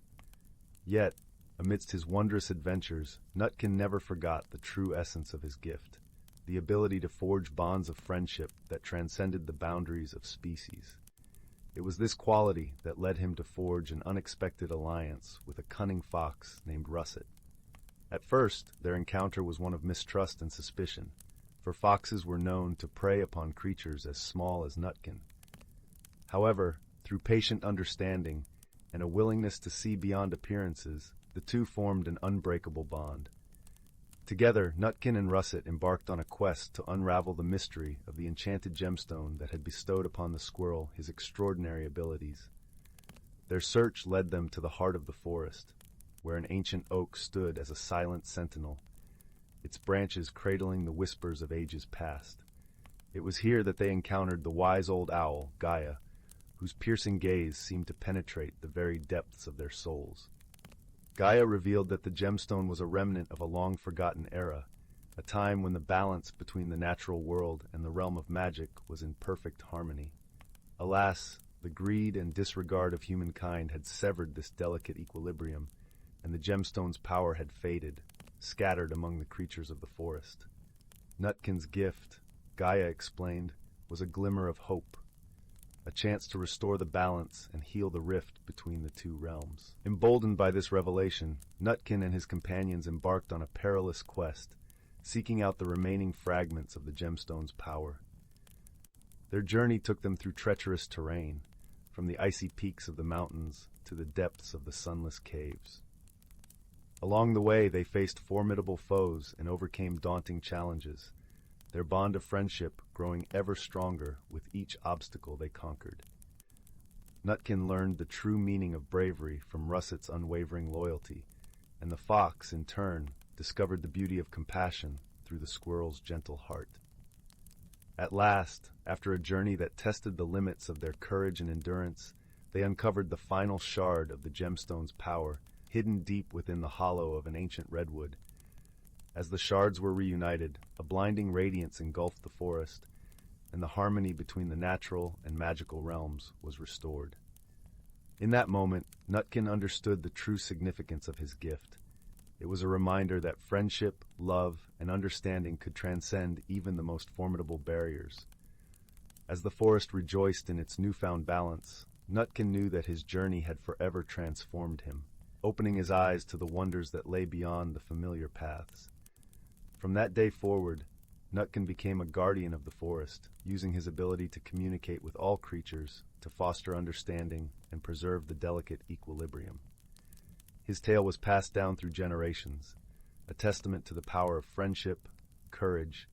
Yet, amidst his wondrous adventures, Nutkin never forgot the true essence of his gift, the ability to forge bonds of friendship that transcended the boundaries of species. It was this quality that led him to forge an unexpected alliance with a cunning fox named Russet. At first, their encounter was one of mistrust and suspicion, for foxes were known to prey upon creatures as small as Nutkin. However, through patient understanding and a willingness to see beyond appearances, the two formed an unbreakable bond. Together, Nutkin and Russet embarked on a quest to unravel the mystery of the enchanted gemstone that had bestowed upon the squirrel his extraordinary abilities. Their search led them to the heart of the forest, where an ancient oak stood as a silent sentinel, its branches cradling the whispers of ages past. It was here that they encountered the wise old owl, Gaia, whose piercing gaze seemed to penetrate the very depths of their souls. Gaia revealed that the gemstone was a remnant of a long-forgotten era, a time when the balance between the natural world and the realm of magic was in perfect harmony. Alas, the greed and disregard of humankind had severed this delicate equilibrium, and the gemstone's power had faded, scattered among the creatures of the forest. Nutkin's gift, Gaia explained, was a glimmer of hope, a chance to restore the balance and heal the rift between the two realms. Emboldened by this revelation, Nutkin and his companions embarked on a perilous quest, seeking out the remaining fragments of the gemstone's power. Their journey took them through treacherous terrain, from the icy peaks of the mountains to the depths of the sunless caves. Along the way, they faced formidable foes and overcame daunting challenges, their bond of friendship growing ever stronger with each obstacle they conquered. Nutkin learned the true meaning of bravery from Russet's unwavering loyalty, and the fox, in turn, discovered the beauty of compassion through the squirrel's gentle heart. At last, after a journey that tested the limits of their courage and endurance, they uncovered the final shard of the gemstone's power, hidden deep within the hollow of an ancient redwood. As the shards were reunited, a blinding radiance engulfed the forest, and the harmony between the natural and magical realms was restored. In that moment, Nutkin understood the true significance of his gift. It was a reminder that friendship, love, and understanding could transcend even the most formidable barriers. As the forest rejoiced in its newfound balance, Nutkin knew that his journey had forever transformed him, opening his eyes to the wonders that lay beyond the familiar paths. From that day forward, Nutkin became a guardian of the forest, using his ability to communicate with all creatures to foster understanding and preserve the delicate equilibrium. His tale was passed down through generations, a testament to the power of friendship, courage,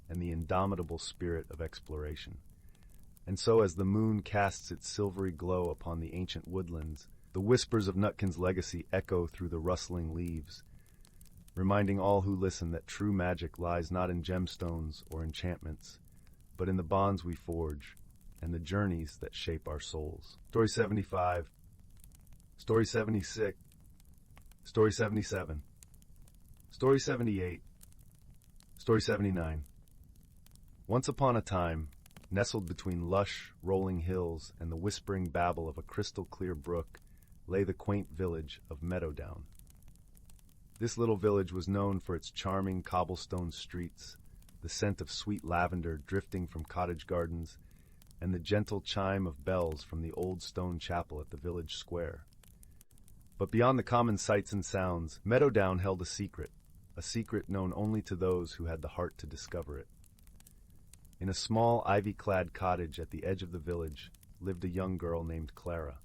and the indomitable spirit of exploration. And so as the moon casts its silvery glow upon the ancient woodlands, the whispers of Nutkin's legacy echo through the rustling leaves, reminding all who listen that true magic lies not in gemstones or enchantments, but in the bonds we forge and the journeys that shape our souls. Story 75, Story 76, Story 77, Story 78, Story 79. Once upon a time, nestled between lush, rolling hills and the whispering babble of a crystal-clear brook, lay the quaint village of Meadowdown. This little village was known for its charming cobblestone streets, the scent of sweet lavender drifting from cottage gardens, and the gentle chime of bells from the old stone chapel at the village square. But beyond the common sights and sounds, Meadowdown held a secret known only to those who had the heart to discover it. In a small, ivy-clad cottage at the edge of the village lived a young girl named Clara.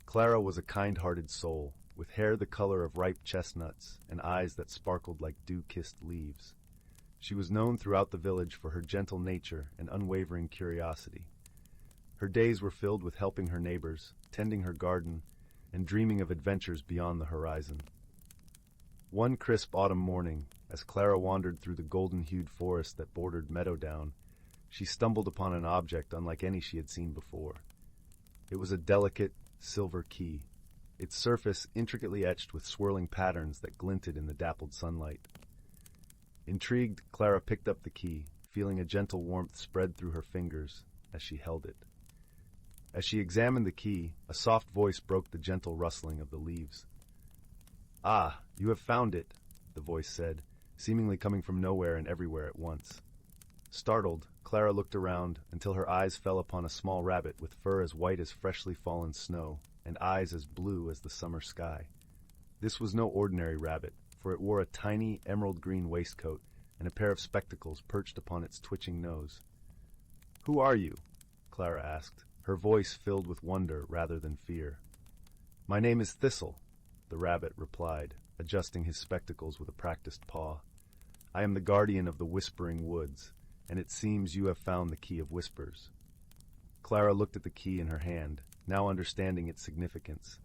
Clara was a kind-hearted soul, with hair the color of ripe chestnuts and eyes that sparkled like dew-kissed leaves. She was known throughout the village for her gentle nature and unwavering curiosity. Her days were filled with helping her neighbors, tending her garden, and dreaming of adventures beyond the horizon. One crisp autumn morning, as Clara wandered through the golden-hued forest that bordered Meadowdown, she stumbled upon an object unlike any she had seen before. It was a delicate, silver key, its surface intricately etched with swirling patterns that glinted in the dappled sunlight. Intrigued, Clara picked up the key, feeling a gentle warmth spread through her fingers as she held it. As she examined the key, a soft voice broke the gentle rustling of the leaves. "Ah, you have found it," the voice said, seemingly coming from nowhere and everywhere at once. Startled, Clara looked around until her eyes fell upon a small rabbit with fur as white as freshly fallen snow and eyes as blue as the summer sky. This was no ordinary rabbit, for it wore a tiny emerald-green waistcoat and a pair of spectacles perched upon its twitching nose. "Who are you?" Clara asked, her voice filled with wonder rather than fear. "My name is Thistle," the rabbit replied, adjusting his spectacles with a practiced paw. "I am the guardian of the Whispering Woods, and it seems you have found the Key of Whispers." Clara looked at the key in her hand, now understanding its significance.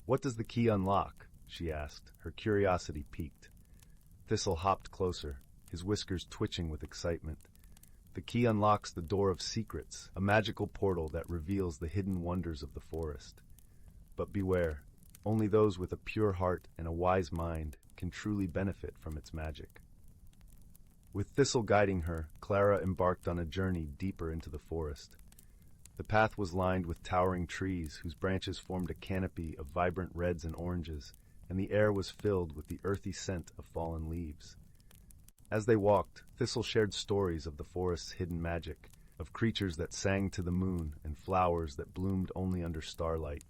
"What does the key unlock?" she asked, her curiosity piqued. Thistle hopped closer, his whiskers twitching with excitement. "The key unlocks the Door of Secrets, a magical portal that reveals the hidden wonders of the forest. But beware, only those with a pure heart and a wise mind can truly benefit from its magic." With Thistle guiding her, Clara embarked on a journey deeper into the forest. The path was lined with towering trees whose branches formed a canopy of vibrant reds and oranges, and the air was filled with the earthy scent of fallen leaves. As they walked, Thistle shared stories of the forest's hidden magic, of creatures that sang to the moon and flowers that bloomed only under starlight.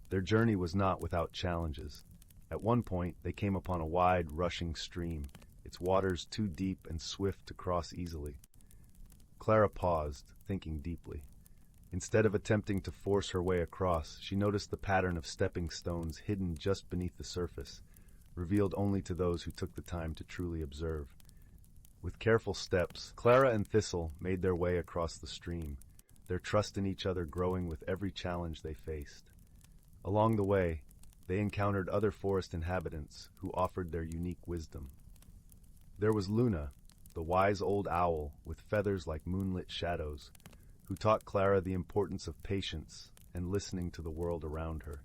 Their journey was not without challenges. At one point, they came upon a wide, rushing stream, its waters too deep and swift to cross easily. Clara paused, thinking deeply. Instead of attempting to force her way across, she noticed the pattern of stepping stones hidden just beneath the surface, revealed only to those who took the time to truly observe. With careful steps, Clara and Thistle made their way across the stream, their trust in each other growing with every challenge they faced. Along the way, they encountered other forest inhabitants who offered their unique wisdom. There was Luna, the wise old owl with feathers like moonlit shadows, who taught Clara the importance of patience and listening to the world around her.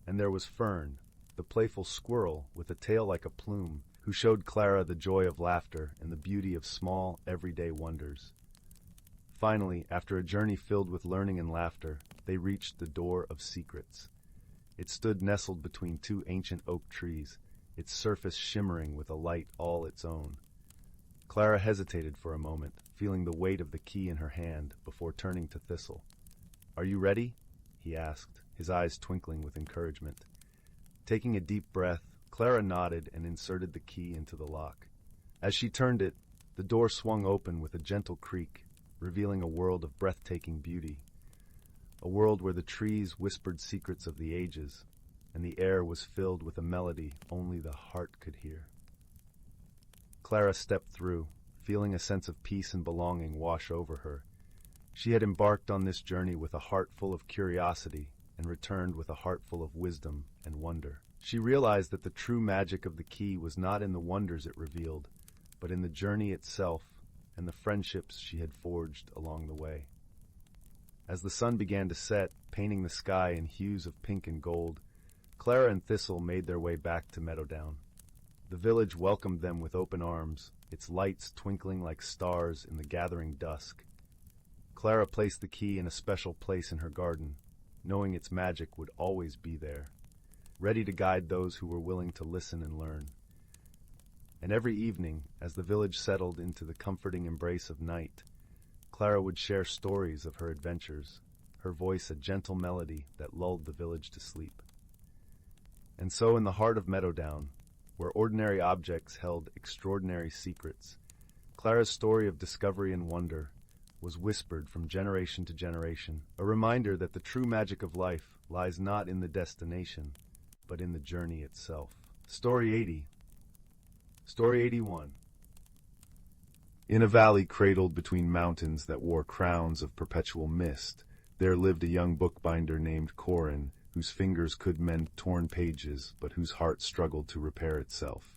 And there was Fern, the playful squirrel with a tail like a plume, who showed Clara the joy of laughter and the beauty of small, everyday wonders. Finally, after a journey filled with learning and laughter, they reached the Door of Secrets. It stood nestled between two ancient oak trees, its surface shimmering with a light all its own. Clara hesitated for a moment, feeling the weight of the key in her hand before turning to Thistle. "Are you ready?" he asked, his eyes twinkling with encouragement. Taking a deep breath, Clara nodded and inserted the key into the lock. As she turned it, the door swung open with a gentle creak, revealing a world of breathtaking beauty. A world where the trees whispered secrets of the ages, and the air was filled with a melody only the heart could hear. Clara stepped through, feeling a sense of peace and belonging wash over her. She had embarked on this journey with a heart full of curiosity and returned with a heart full of wisdom and wonder. She realized that the true magic of the key was not in the wonders it revealed, but in the journey itself and the friendships she had forged along the way. As the sun began to set, painting the sky in hues of pink and gold, Clara and Thistle made their way back to Meadowdown. The village welcomed them with open arms, its lights twinkling like stars in the gathering dusk. Clara placed the key in a special place in her garden, knowing its magic would always be there, ready to guide those who were willing to listen and learn. And every evening, as the village settled into the comforting embrace of night, Clara would share stories of her adventures, her voice a gentle melody that lulled the village to sleep. And so in the heart of Meadowdown, where ordinary objects held extraordinary secrets, Clara's story of discovery and wonder was whispered from generation to generation, a reminder that the true magic of life lies not in the destination, but in the journey itself. Story 80. Story 81. In a valley cradled between mountains that wore crowns of perpetual mist, there lived a young bookbinder named Corin, whose fingers could mend torn pages, but whose heart struggled to repair itself.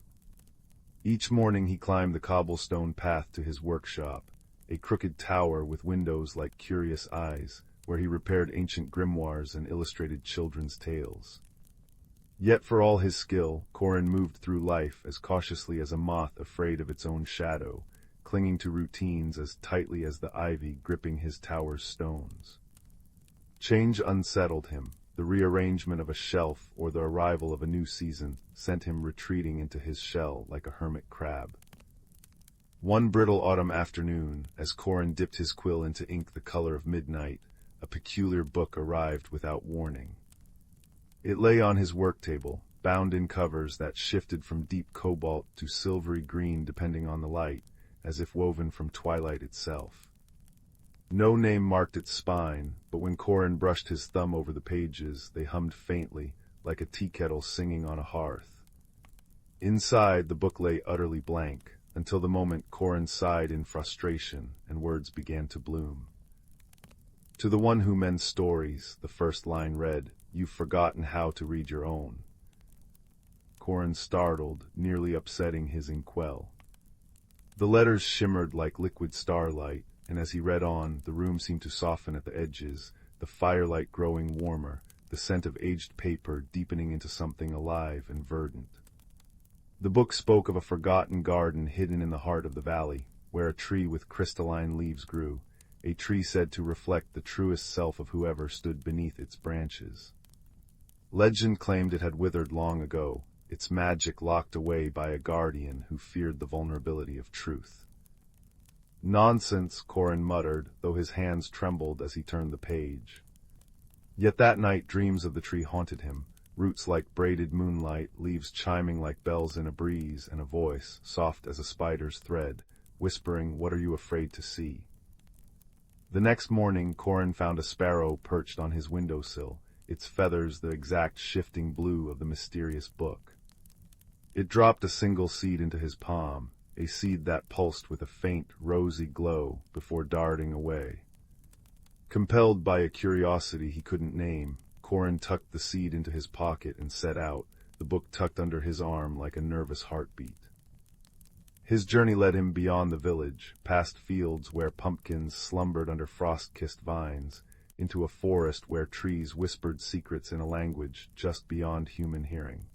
Each morning he climbed the cobblestone path to his workshop, a crooked tower with windows like curious eyes, where he repaired ancient grimoires and illustrated children's tales. Yet for all his skill, Corin moved through life as cautiously as a moth afraid of its own shadow, clinging to routines as tightly as the ivy gripping his tower's stones. Change unsettled him. The rearrangement of a shelf or the arrival of a new season sent him retreating into his shell like a hermit crab. One brittle autumn afternoon, as Corin dipped his quill into ink the color of midnight, a peculiar book arrived without warning. It lay on his work table, bound in covers that shifted from deep cobalt to silvery green depending on the light, as if woven from twilight itself. No name marked its spine, but when Corin brushed his thumb over the pages, they hummed faintly, like a tea kettle singing on a hearth. Inside, the book lay utterly blank, until the moment Corin sighed in frustration and words began to bloom. To the one who mends stories, the first line read, "You've forgotten how to read your own." Corin startled, nearly upsetting his inkwell. The letters shimmered like liquid starlight, and as he read on, the room seemed to soften at the edges, the firelight growing warmer, the scent of aged paper deepening into something alive and verdant. The book spoke of a forgotten garden hidden in the heart of the valley, where a tree with crystalline leaves grew, a tree said to reflect the truest self of whoever stood beneath its branches. Legend claimed it had withered long ago, its magic locked away by a guardian who feared the vulnerability of truth. "Nonsense," Corin muttered, though his hands trembled as he turned the page. Yet that night dreams of the tree haunted him, roots like braided moonlight, leaves chiming like bells in a breeze, and a voice, soft as a spider's thread, whispering, "What are you afraid to see?" The next morning, Corin found a sparrow perched on his windowsill, its feathers the exact shifting blue of the mysterious book. It dropped a single seed into his palm, a seed that pulsed with a faint, rosy glow before darting away. Compelled by a curiosity he couldn't name, Corin tucked the seed into his pocket and set out, the book tucked under his arm like a nervous heartbeat. His journey led him beyond the village, past fields where pumpkins slumbered under frost-kissed vines, into a forest where trees whispered secrets in a language just beyond human hearing.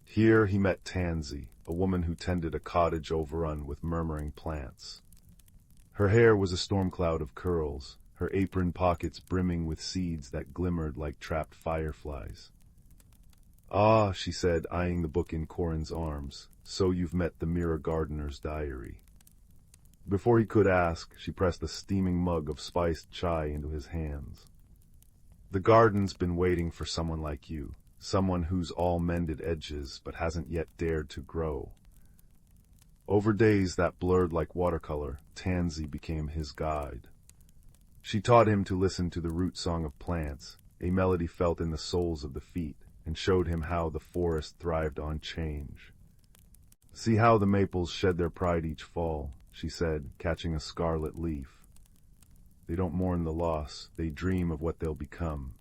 Here he met Tansy, a woman who tended a cottage overrun with murmuring plants. Her hair was a storm cloud of curls, her apron pockets brimming with seeds that glimmered like trapped fireflies. "Ah," she said, eyeing the book in Corin's arms, "so you've met the Mirror Gardener's diary." Before he could ask, she pressed a steaming mug of spiced chai into his hands. "The garden's been waiting for someone like you. Someone who's all mended edges but hasn't yet dared to grow." Over days that blurred like watercolor, Tansy became his guide. She taught him to listen to the root song of plants, a melody felt in the soles of the feet, and showed him how the forest thrived on change. "See how the maples shed their pride each fall," she said, catching a scarlet leaf. "They don't mourn the loss, they dream of what they'll become."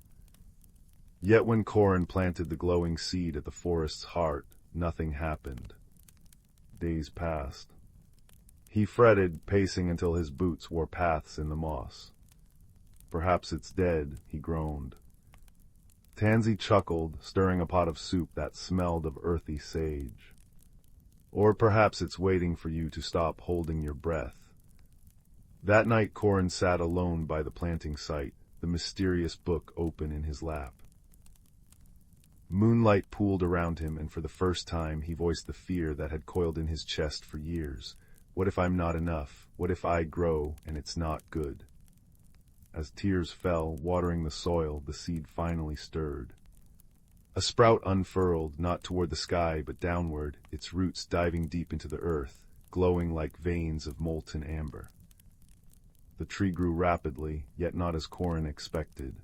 Yet when Corin planted the glowing seed at the forest's heart, nothing happened. Days passed. He fretted, pacing until his boots wore paths in the moss. "Perhaps it's dead," he groaned. Tansy chuckled, stirring a pot of soup that smelled of earthy sage. "Or perhaps it's waiting for you to stop holding your breath." That night Corin sat alone by the planting site, the mysterious book open in his lap. Moonlight pooled around him, and for the first time he voiced the fear that had coiled in his chest for years. What if I'm not enough? What if I grow and it's not good? As tears fell, watering the soil, the seed finally stirred. A sprout unfurled, not toward the sky but downward, its roots diving deep into the earth, glowing like veins of molten amber. The tree grew rapidly, yet not as Corin expected.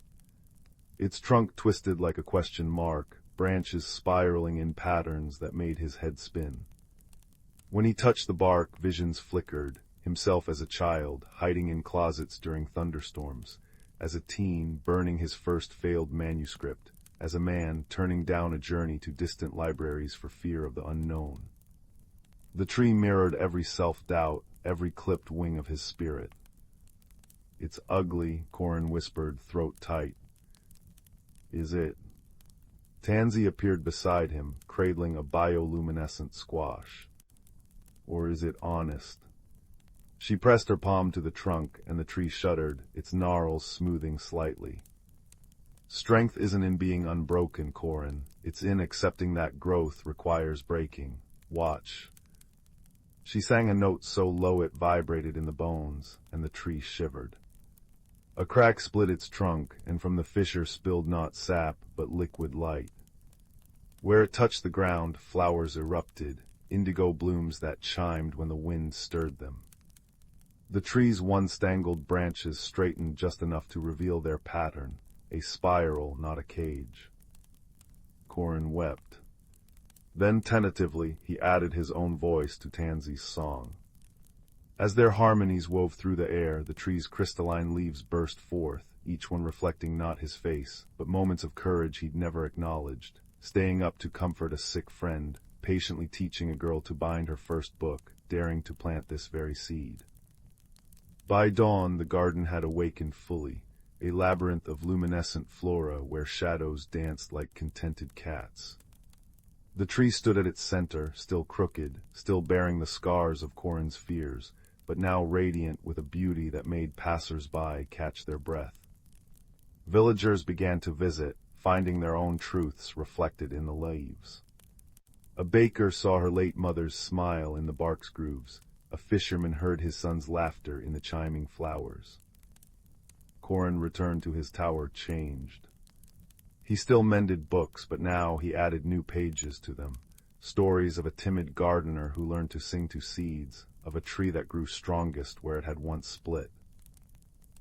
Its trunk twisted like a question mark, branches spiraling in patterns that made his head spin. When he touched the bark, visions flickered, himself as a child, hiding in closets during thunderstorms, as a teen, burning his first failed manuscript, as a man, turning down a journey to distant libraries for fear of the unknown. The tree mirrored every self-doubt, every clipped wing of his spirit. "It's ugly," Corin whispered, throat tight. "Is it?" Tansy appeared beside him, cradling a bioluminescent squash. "Or is it honest?" She pressed her palm to the trunk, and the tree shuddered, its gnarls smoothing slightly. Strength isn't in being unbroken, Corin. It's in accepting that growth requires breaking. Watch. She sang a note so low it vibrated in the bones, and the tree shivered. A crack split its trunk, and from the fissure spilled not sap, but liquid light. Where it touched the ground, flowers erupted, indigo blooms that chimed when the wind stirred them. The tree's once tangled branches straightened just enough to reveal their pattern, a spiral, not a cage. Corin wept. Then tentatively, he added his own voice to Tansy's song. As their harmonies wove through the air, the tree's crystalline leaves burst forth, each one reflecting not his face, but moments of courage he'd never acknowledged, staying up to comfort a sick friend, patiently teaching a girl to bind her first book, daring to plant this very seed. By dawn, the garden had awakened fully, a labyrinth of luminescent flora where shadows danced like contented cats. The tree stood at its center, still crooked, still bearing the scars of Corin's fears, but now radiant with a beauty that made passers-by catch their breath. Villagers began to visit, finding their own truths reflected in the leaves. A baker saw her late mother's smile in the bark's grooves. A fisherman heard his son's laughter in the chiming flowers. Corin returned to his tower changed. He still mended books, but now he added new pages to them. Stories of a timid gardener who learned to sing to seeds, of a tree that grew strongest where it had once split.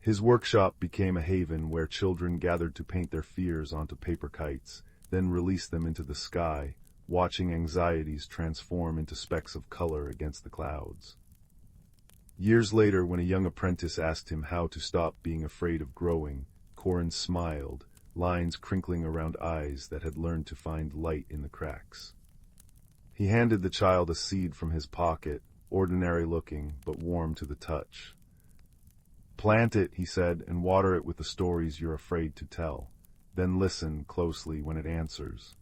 His workshop became a haven where children gathered to paint their fears onto paper kites, then release them into the sky, watching anxieties transform into specks of color against the clouds. Years later, when a young apprentice asked him how to stop being afraid of growing, Corin smiled, lines crinkling around eyes that had learned to find light in the cracks. He handed the child a seed from his pocket, ordinary-looking, but warm to the touch. "Plant it," he said, "and water it with the stories you're afraid to tell. Then listen closely when it answers."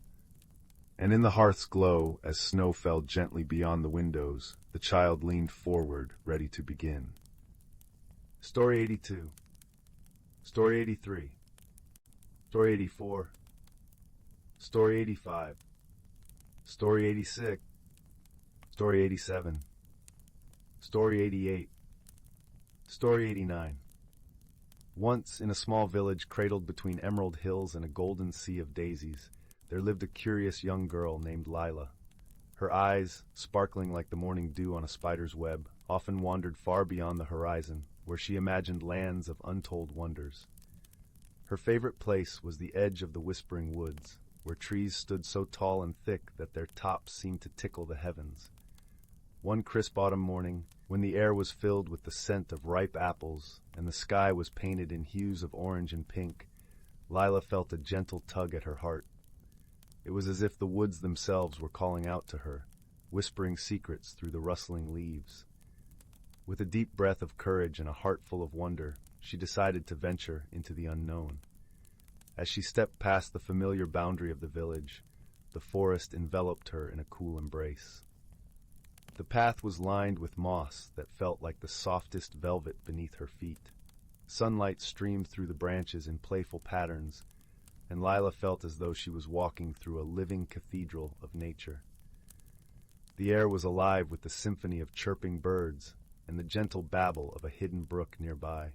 And in the hearth's glow, as snow fell gently beyond the windows, the child leaned forward, ready to begin. Story 82. Story 83. Story 84. Story 85. Story 86. Story 87. Story 88. Story 89. Once, in a small village cradled between emerald hills and a golden sea of daisies, there lived a curious young girl named Lila. Her eyes, sparkling like the morning dew on a spider's web, often wandered far beyond the horizon, where she imagined lands of untold wonders. Her favorite place was the edge of the whispering woods, where trees stood so tall and thick that their tops seemed to tickle the heavens. One crisp autumn morning, when the air was filled with the scent of ripe apples and the sky was painted in hues of orange and pink, Lila felt a gentle tug at her heart. It was as if the woods themselves were calling out to her, whispering secrets through the rustling leaves. With a deep breath of courage and a heart full of wonder, she decided to venture into the unknown. As she stepped past the familiar boundary of the village, the forest enveloped her in a cool embrace. The path was lined with moss that felt like the softest velvet beneath her feet. Sunlight streamed through the branches in playful patterns, and Lila felt as though she was walking through a living cathedral of nature. The air was alive with the symphony of chirping birds and the gentle babble of a hidden brook nearby.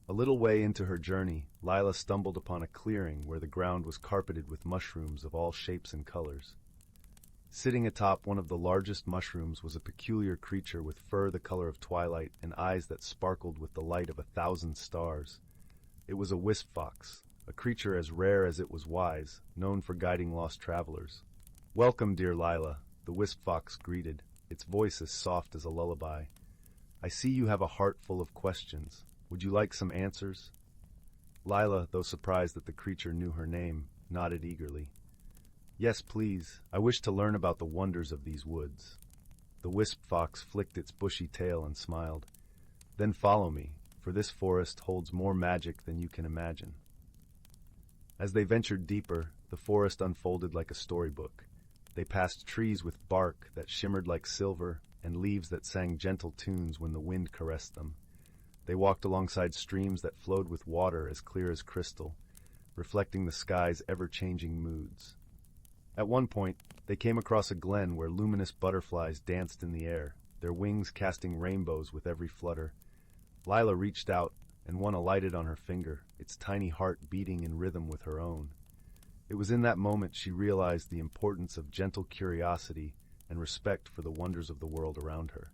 A little way into her journey, Lila stumbled upon a clearing where the ground was carpeted with mushrooms of all shapes and colors. Sitting atop one of the largest mushrooms was a peculiar creature with fur the color of twilight and eyes that sparkled with the light of 1,000 stars. It was a wisp fox, a creature as rare as it was wise, known for guiding lost travelers. "Welcome, dear Lila," the wisp fox greeted, its voice as soft as a lullaby. "I see you have a heart full of questions. Would you like some answers?" Lila, though surprised that the creature knew her name, nodded eagerly. "Yes, please. I wish to learn about the wonders of these woods." The wisp fox flicked its bushy tail and smiled. "Then follow me, for this forest holds more magic than you can imagine." As they ventured deeper, the forest unfolded like a storybook. They passed trees with bark that shimmered like silver and leaves that sang gentle tunes when the wind caressed them. They walked alongside streams that flowed with water as clear as crystal, reflecting the sky's ever-changing moods. At one point, they came across a glen where luminous butterflies danced in the air, their wings casting rainbows with every flutter. Lila reached out, and one alighted on her finger, its tiny heart beating in rhythm with her own. It was in that moment she realized the importance of gentle curiosity and respect for the wonders of the world around her.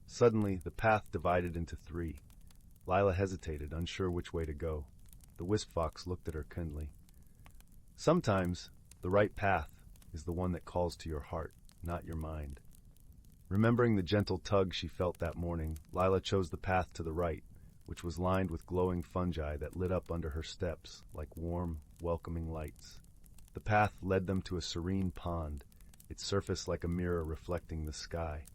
Suddenly, the path divided into three. Lila hesitated, unsure which way to go. The wisp fox looked at her kindly. Sometimes, the right path is the one that calls to your heart, not your mind. Remembering the gentle tug she felt that morning, Lila chose the path to the right, which was lined with glowing fungi that lit up under her steps like warm, welcoming lights. The path led them to a serene pond, its surface like a mirror reflecting the sky.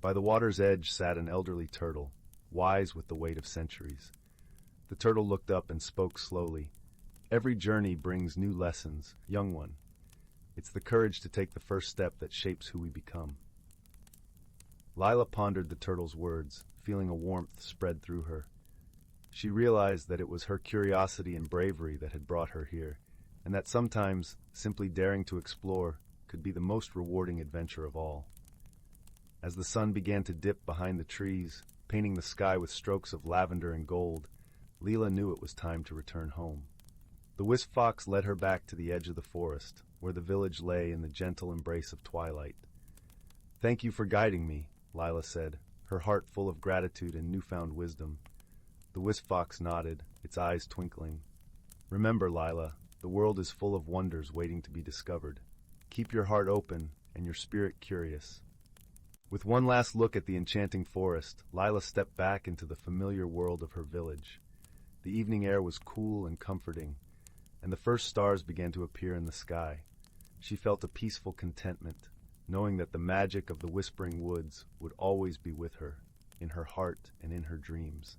By the water's edge sat an elderly turtle, wise with the weight of centuries. The turtle looked up and spoke slowly. Every journey brings new lessons, young one. It's the courage to take the first step that shapes who we become. Lila pondered the turtle's words, feeling a warmth spread through her. She realized that it was her curiosity and bravery that had brought her here, and that sometimes simply daring to explore could be the most rewarding adventure of all. As the sun began to dip behind the trees, painting the sky with strokes of lavender and gold, Lila knew it was time to return home. The wisp fox led her back to the edge of the forest, where the village lay in the gentle embrace of twilight. "Thank you for guiding me," Lila said, her heart full of gratitude and newfound wisdom. The wisp fox nodded, its eyes twinkling. "Remember, Lila, the world is full of wonders waiting to be discovered. Keep your heart open and your spirit curious." With one last look at the enchanting forest, Lila stepped back into the familiar world of her village. The evening air was cool and comforting, and the first stars began to appear in the sky. She felt a peaceful contentment, knowing that the magic of the whispering woods would always be with her, in her heart and in her dreams.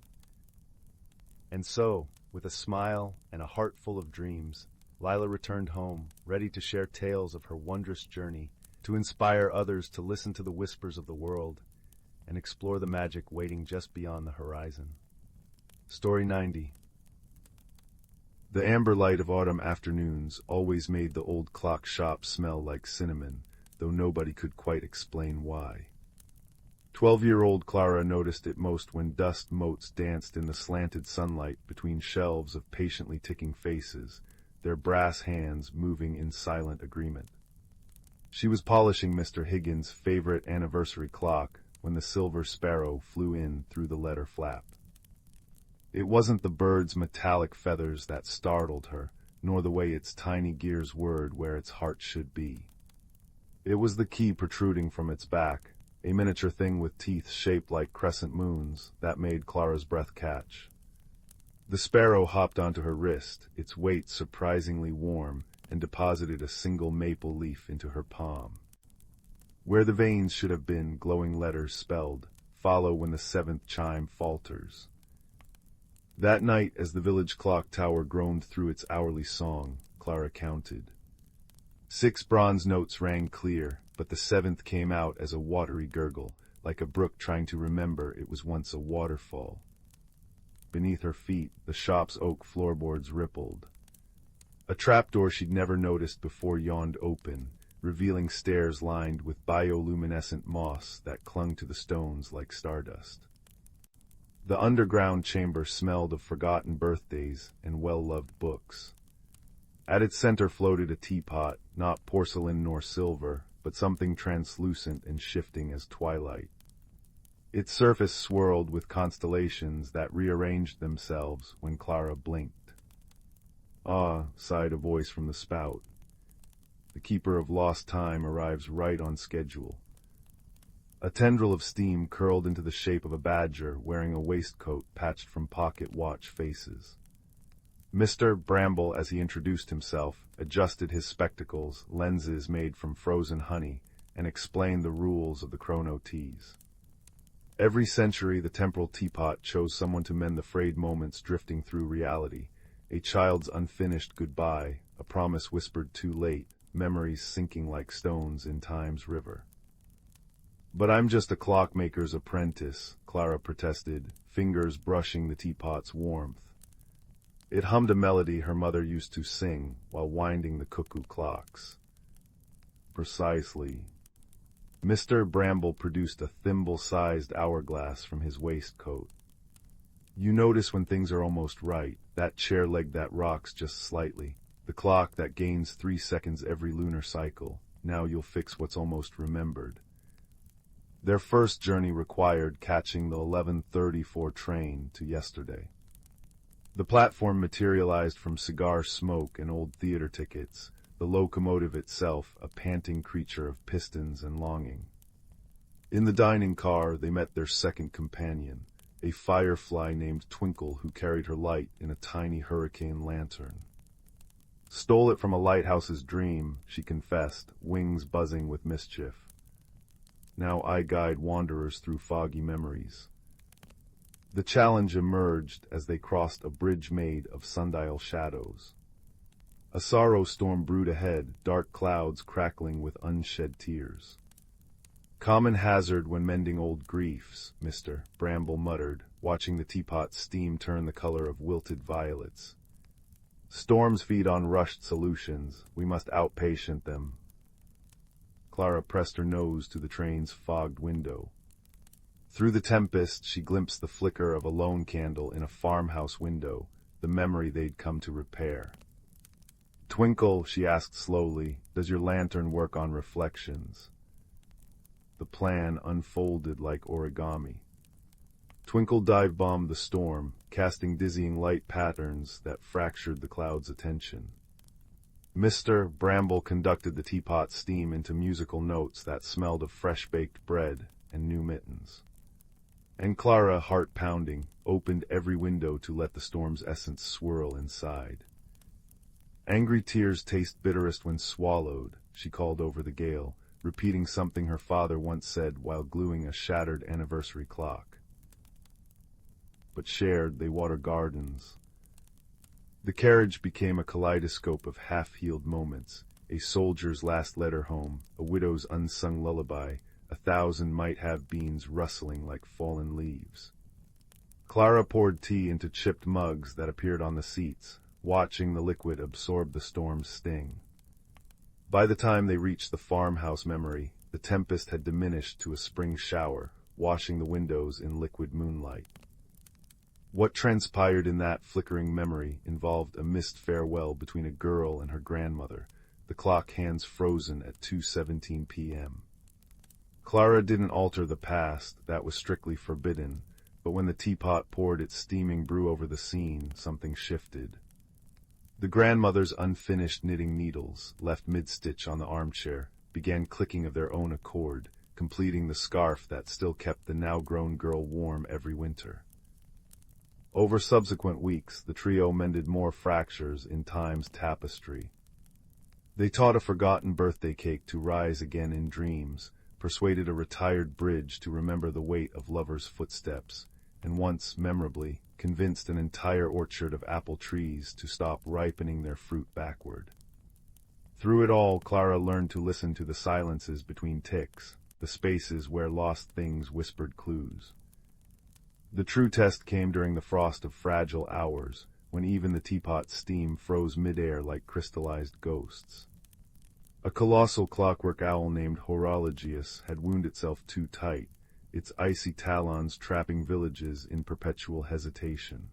And so, with a smile and a heart full of dreams, Lila returned home, ready to share tales of her wondrous journey, to inspire others to listen to the whispers of the world and explore the magic waiting just beyond the horizon. Story 90. The amber light of autumn afternoons always made the old clock shop smell like cinnamon, though nobody could quite explain why. 12-year-old Clara noticed it most when dust motes danced in the slanted sunlight between shelves of patiently ticking faces, their brass hands moving in silent agreement. She was polishing Mr. Higgins' favorite anniversary clock when the silver sparrow flew in through the letter flap. It wasn't the bird's metallic feathers that startled her, nor the way its tiny gears whirred where its heart should be. It was the key protruding from its back, a miniature thing with teeth shaped like crescent moons, that made Clara's breath catch. The sparrow hopped onto her wrist, its weight surprisingly warm, and deposited a single maple leaf into her palm. Where the veins should have been, glowing letters spelled, "Follow when the seventh chime falters." That night, as the village clock tower groaned through its hourly song, Clara counted. 6 bronze notes rang clear, but the 7th came out as a watery gurgle, like a brook trying to remember it was once a waterfall. Beneath her feet, the shop's oak floorboards rippled. A trapdoor she'd never noticed before yawned open, revealing stairs lined with bioluminescent moss that clung to the stones like stardust. The underground chamber smelled of forgotten birthdays and well-loved books. At its center floated a teapot, not porcelain nor silver, but something translucent and shifting as twilight. Its surface swirled with constellations that rearranged themselves when Clara blinked. "Ah," sighed a voice from the spout. "The keeper of lost time arrives right on schedule." A tendril of steam curled into the shape of a badger wearing a waistcoat patched from pocket watch faces. Mr. Bramble, as he introduced himself, adjusted his spectacles, lenses made from frozen honey, and explained the rules of the chrono teas. Every century the temporal teapot chose someone to mend the frayed moments drifting through reality, a child's unfinished goodbye, a promise whispered too late, memories sinking like stones in time's river. "But I'm just a clockmaker's apprentice," Clara protested, fingers brushing the teapot's warmth. It hummed a melody her mother used to sing while winding the cuckoo clocks. Precisely. Mr. Bramble produced a thimble-sized hourglass from his waistcoat. You notice when things are almost right, that chair leg that rocks just slightly, the clock that gains 3 seconds every lunar cycle. Now you'll fix what's almost remembered. Their first journey required catching the 11:34 train to yesterday. The platform materialized from cigar smoke and old theater tickets, the locomotive itself a panting creature of pistons and longing. In the dining car, they met their second companion, a firefly named Twinkle who carried her light in a tiny hurricane lantern. Stole it from a lighthouse's dream, she confessed, wings buzzing with mischief. Now I guide wanderers through foggy memories. The challenge emerged as they crossed a bridge made of sundial shadows. A sorrow storm brewed ahead, dark clouds crackling with unshed tears. Common hazard when mending old griefs, Mr. Bramble muttered, watching the teapot steam turn the color of wilted violets. Storms feed on rushed solutions. We must outpatient them. Clara pressed her nose to the train's fogged window. Through the tempest, she glimpsed the flicker of a lone candle in a farmhouse window, the memory they'd come to repair. Twinkle, she asked slowly, does your lantern work on reflections? The plan unfolded like origami. Twinkle dive-bombed the storm, casting dizzying light patterns that fractured the cloud's attention. Mr. Bramble conducted the teapot steam into musical notes that smelled of fresh-baked bread and new mittens. And Clara, heart-pounding, opened every window to let the storm's essence swirl inside. Angry tears taste bitterest when swallowed, she called over the gale, repeating something her father once said while gluing a shattered anniversary clock. But shared, they water gardens. The carriage became a kaleidoscope of half-healed moments, a soldier's last letter home, a widow's unsung lullaby, 1,000 might-have beans rustling like fallen leaves. Clara poured tea into chipped mugs that appeared on the seats, watching the liquid absorb the storm's sting. By the time they reached the farmhouse memory, the tempest had diminished to a spring shower, washing the windows in liquid moonlight. What transpired in that flickering memory involved a missed farewell between a girl and her grandmother, the clock hands frozen at 2:17 p.m. Clara didn't alter the past, that was strictly forbidden, but when the teapot poured its steaming brew over the scene, something shifted. The grandmother's unfinished knitting needles, left mid-stitch on the armchair, began clicking of their own accord, completing the scarf that still kept the now-grown girl warm every winter. Over subsequent weeks, the trio mended more fractures in time's tapestry. They taught a forgotten birthday cake to rise again in dreams, persuaded a retired bridge to remember the weight of lovers' footsteps, and once, memorably, convinced an entire orchard of apple trees to stop ripening their fruit backward. Through it all, Clara learned to listen to the silences between ticks, the spaces where lost things whispered clues. The true test came during the frost of fragile hours, when even the teapot's steam froze mid-air like crystallized ghosts. A colossal clockwork owl named Horologius had wound itself too tight, its icy talons trapping villages in perpetual hesitation.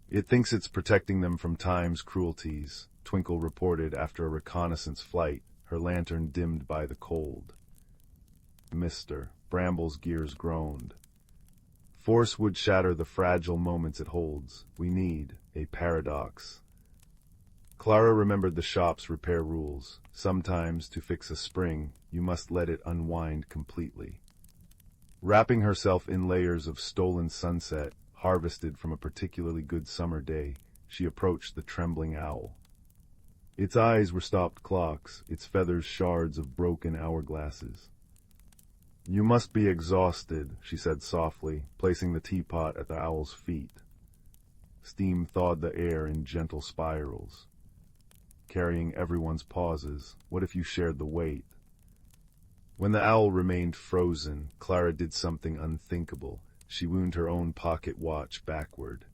It thinks it's protecting them from time's cruelties, Twinkle reported after a reconnaissance flight, her lantern dimmed by the cold. Mr. Bramble's gears groaned. Force would shatter the fragile moments it holds. We need a paradox. Clara remembered the shop's repair rules. Sometimes, to fix a spring, you must let it unwind completely. Wrapping herself in layers of stolen sunset, harvested from a particularly good summer day, she approached the trembling owl. Its eyes were stopped clocks, its feathers shards of broken hourglasses. You must be exhausted, she said softly, placing the teapot at the owl's feet. Steam thawed the air in gentle spirals. Carrying everyone's pauses, what if you shared the weight? When the owl remained frozen, Clara did something unthinkable. She wound her own pocket watch backward.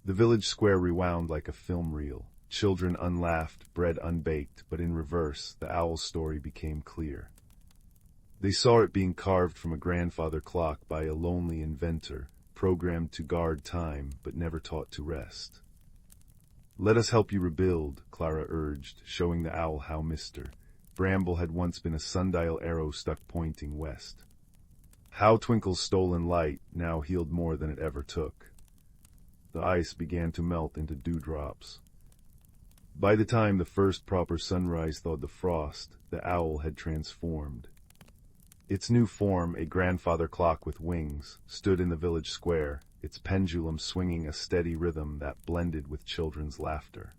The village square rewound like a film reel. Children unlaughed, bread unbaked, but in reverse, the owl's story became clear. They saw it being carved from a grandfather clock by a lonely inventor, programmed to guard time, but never taught to rest. "Let us help you rebuild," Clara urged, showing the owl how Mr. Bramble had once been a sundial arrow stuck pointing west. How Twinkle's stolen light now healed more than it ever took. The ice began to melt into dewdrops. By the time the first proper sunrise thawed the frost, the owl had transformed. Its new form, a grandfather clock with wings, stood in the village square, its pendulum swinging a steady rhythm that blended with children's laughter.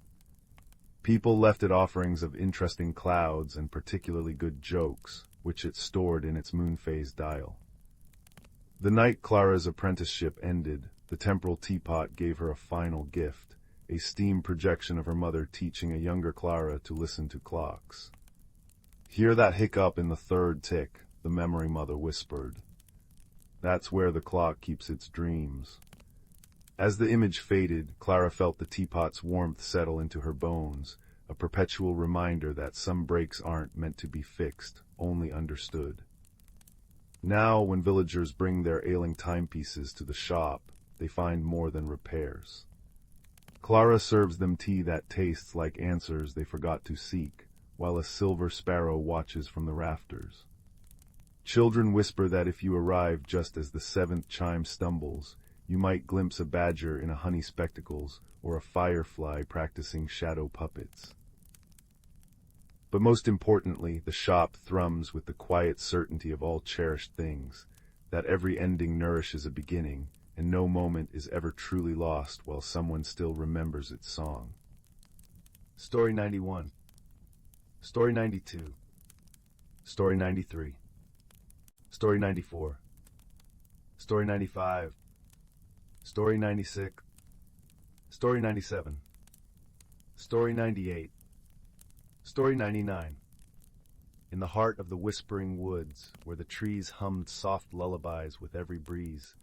People left it offerings of interesting clouds and particularly good jokes, which it stored in its moon-phase dial. The night Clara's apprenticeship ended, the temporal teapot gave her a final gift, a steam projection of her mother teaching a younger Clara to listen to clocks. "Hear that hiccup in the third tick," the memory mother whispered. "That's where the clock keeps its dreams." As the image faded, Clara felt the teapot's warmth settle into her bones, a perpetual reminder that some breaks aren't meant to be fixed, only understood. Now, when villagers bring their ailing timepieces to the shop, they find more than repairs. Clara serves them tea that tastes like answers they forgot to seek, while a silver sparrow watches from the rafters. Children whisper that if you arrive just as the seventh chime stumbles, you might glimpse a badger in a honey spectacles or a firefly practicing shadow puppets. But most importantly, the shop thrums with the quiet certainty of all cherished things, that every ending nourishes a beginning, and no moment is ever truly lost while someone still remembers its song. Story 91. Story 92. Story 93. Story 94. Story 95. Story 96. Story 97. Story 98. Story 99. In the heart of the whispering woods, where the trees hummed soft lullabies with every breeze,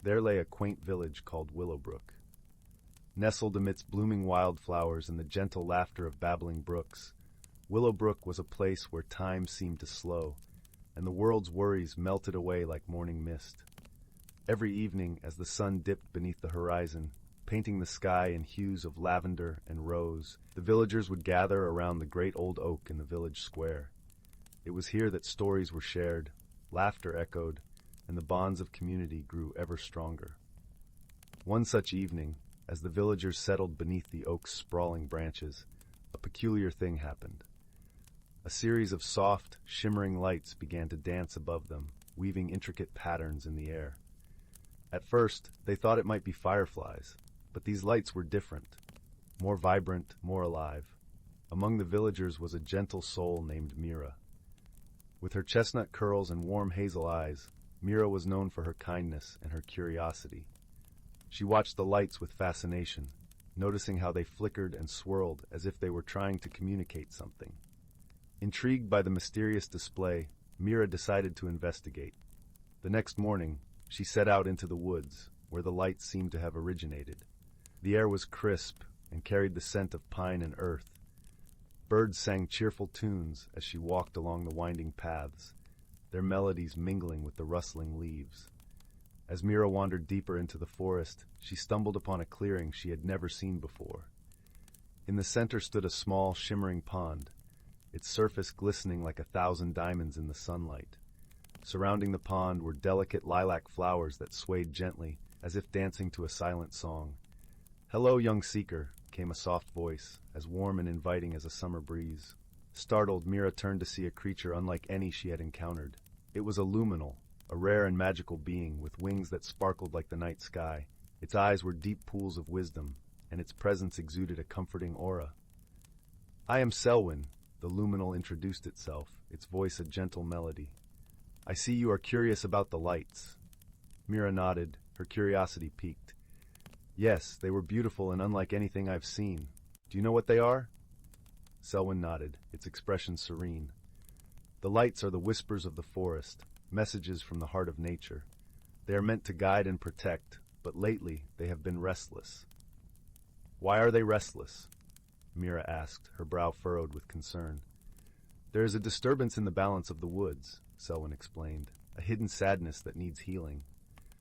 there lay a quaint village called Willowbrook. Nestled amidst blooming wildflowers and the gentle laughter of babbling brooks, Willowbrook was a place where time seemed to slow, and the world's worries melted away like morning mist. Every evening, as the sun dipped beneath the horizon, painting the sky in hues of lavender and rose, the villagers would gather around the great old oak in the village square. It was here that stories were shared, laughter echoed, and the bonds of community grew ever stronger. One such evening, as the villagers settled beneath the oak's sprawling branches, a peculiar thing happened. A series of soft, shimmering lights began to dance above them, weaving intricate patterns in the air. At first, they thought it might be fireflies, but these lights were different, more vibrant, more alive. Among the villagers was a gentle soul named Mira. With her chestnut curls and warm hazel eyes, Mira was known for her kindness and her curiosity. She watched the lights with fascination, noticing how they flickered and swirled as if they were trying to communicate something. Intrigued by the mysterious display, Mira decided to investigate. The next morning, she set out into the woods, where the lights seemed to have originated. The air was crisp and carried the scent of pine and earth. Birds sang cheerful tunes as she walked along the winding paths, their melodies mingling with the rustling leaves. As Mira wandered deeper into the forest, she stumbled upon a clearing she had never seen before. In the center stood a small, shimmering pond, its surface glistening like 1,000 diamonds in the sunlight. Surrounding the pond were delicate lilac flowers that swayed gently, as if dancing to a silent song. "Hello, young seeker," came a soft voice, as warm and inviting as a summer breeze. Startled, Mira turned to see a creature unlike any she had encountered. It was a luminal, a rare and magical being with wings that sparkled like the night sky. Its eyes were deep pools of wisdom, and its presence exuded a comforting aura. "I am Selwyn," the luminal introduced itself, its voice a gentle melody. "I see you are curious about the lights." Mira nodded, her curiosity piqued. "Yes, they were beautiful and unlike anything I've seen. Do you know what they are?" Selwyn nodded, its expression serene. "The lights are the whispers of the forest, messages from the heart of nature. They are meant to guide and protect, but lately they have been restless. Why are they restless? Mira asked, her brow furrowed with concern. There is a disturbance in the balance of the woods, Selwyn explained, a hidden sadness that needs healing.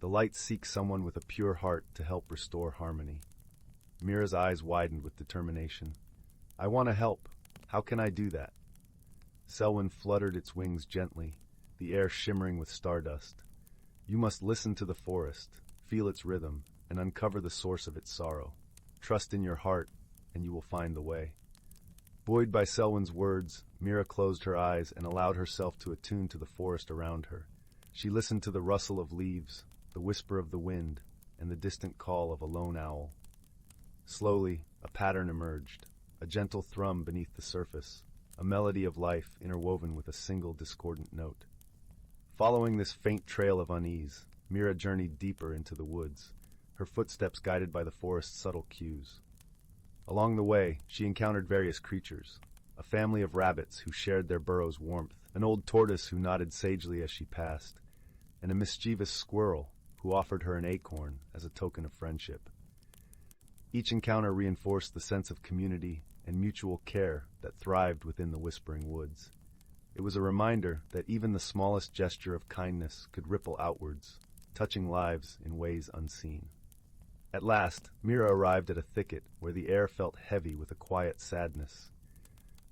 The light seeks someone with a pure heart to help restore harmony. Mira's eyes widened with determination. I want to help. How can I do that? Selwyn fluttered its wings gently, the air shimmering with stardust. You must listen to the forest, feel its rhythm, and uncover the source of its sorrow. Trust in your heart, and you will find the way. Buoyed by Selwyn's words, Mira closed her eyes and allowed herself to attune to the forest around her. She listened to the rustle of leaves, the whisper of the wind, and the distant call of a lone owl. Slowly, a pattern emerged, a gentle thrum beneath the surface, a melody of life interwoven with a single discordant note. Following this faint trail of unease, Mira journeyed deeper into the woods, her footsteps guided by the forest's subtle cues. Along the way, she encountered various creatures, a family of rabbits who shared their burrow's warmth, an old tortoise who nodded sagely as she passed, and a mischievous squirrel who offered her an acorn as a token of friendship. Each encounter reinforced the sense of community and mutual care that thrived within the Whispering Woods. It was a reminder that even the smallest gesture of kindness could ripple outwards, touching lives in ways unseen. At last, Mira arrived at a thicket where the air felt heavy with a quiet sadness.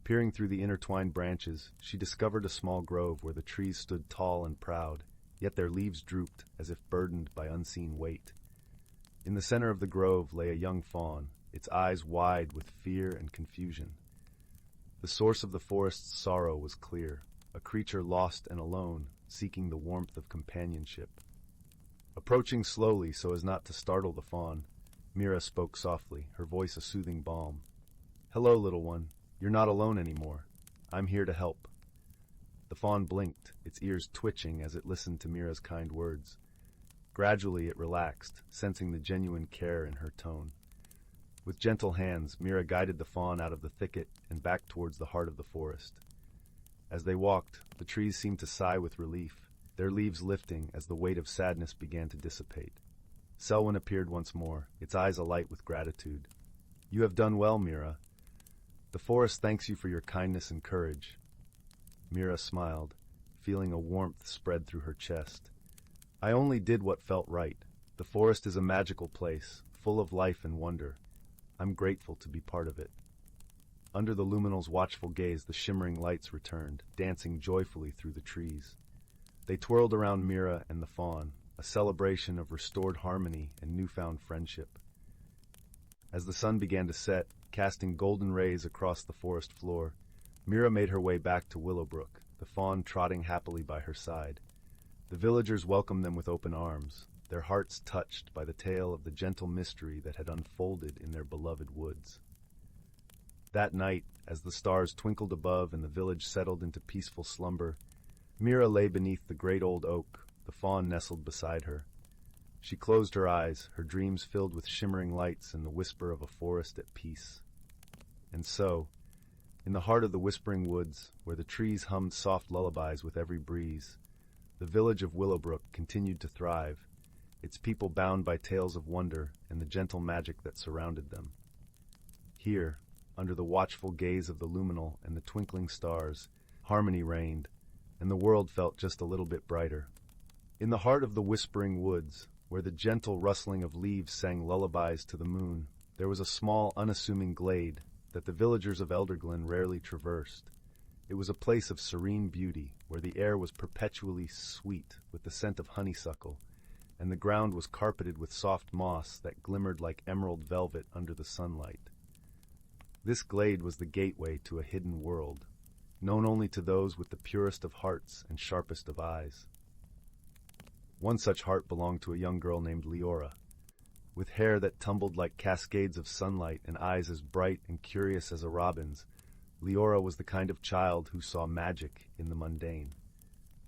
Peering through the intertwined branches, she discovered a small grove where the trees stood tall and proud, yet their leaves drooped as if burdened by unseen weight. In the center of the grove lay a young fawn, its eyes wide with fear and confusion. The source of the forest's sorrow was clear, a creature lost and alone, seeking the warmth of companionship. Approaching slowly so as not to startle the fawn, Mira spoke softly, her voice a soothing balm. Hello, little one. You're not alone anymore. I'm here to help. The fawn blinked, its ears twitching as it listened to Mira's kind words. Gradually it relaxed, sensing the genuine care in her tone. With gentle hands, Mira guided the fawn out of the thicket and back towards the heart of the forest. As they walked, the trees seemed to sigh with relief, their leaves lifting as the weight of sadness began to dissipate. Selwyn appeared once more, its eyes alight with gratitude. You have done well, Mira. The forest thanks you for your kindness and courage. Mira smiled, feeling a warmth spread through her chest. I only did what felt right. The forest is a magical place, full of life and wonder. I'm grateful to be part of it. Under the luminal's watchful gaze, the shimmering lights returned, dancing joyfully through the trees. They twirled around Mira and the fawn, a celebration of restored harmony and newfound friendship. As the sun began to set, casting golden rays across the forest floor, Mira made her way back to Willowbrook, the fawn trotting happily by her side. The villagers welcomed them with open arms, their hearts touched by the tale of the gentle mystery that had unfolded in their beloved woods. That night, as the stars twinkled above and the village settled into peaceful slumber, Mira lay beneath the great old oak, the fawn nestled beside her. She closed her eyes, her dreams filled with shimmering lights and the whisper of a forest at peace. And so, in the heart of the Whispering Woods, where the trees hummed soft lullabies with every breeze, the village of Willowbrook continued to thrive, its people bound by tales of wonder and the gentle magic that surrounded them. Here, under the watchful gaze of the luminal and the twinkling stars, harmony reigned, and the world felt just a little bit brighter. In the heart of the Whispering Woods, where the gentle rustling of leaves sang lullabies to the moon, there was a small, unassuming glade that the villagers of Elderglen rarely traversed. It was a place of serene beauty, where the air was perpetually sweet with the scent of honeysuckle, and the ground was carpeted with soft moss that glimmered like emerald velvet under the sunlight. This glade was the gateway to a hidden world, known only to those with the purest of hearts and sharpest of eyes. One such heart belonged to a young girl named Leora. With hair that tumbled like cascades of sunlight and eyes as bright and curious as a robin's, Leora was the kind of child who saw magic in the mundane.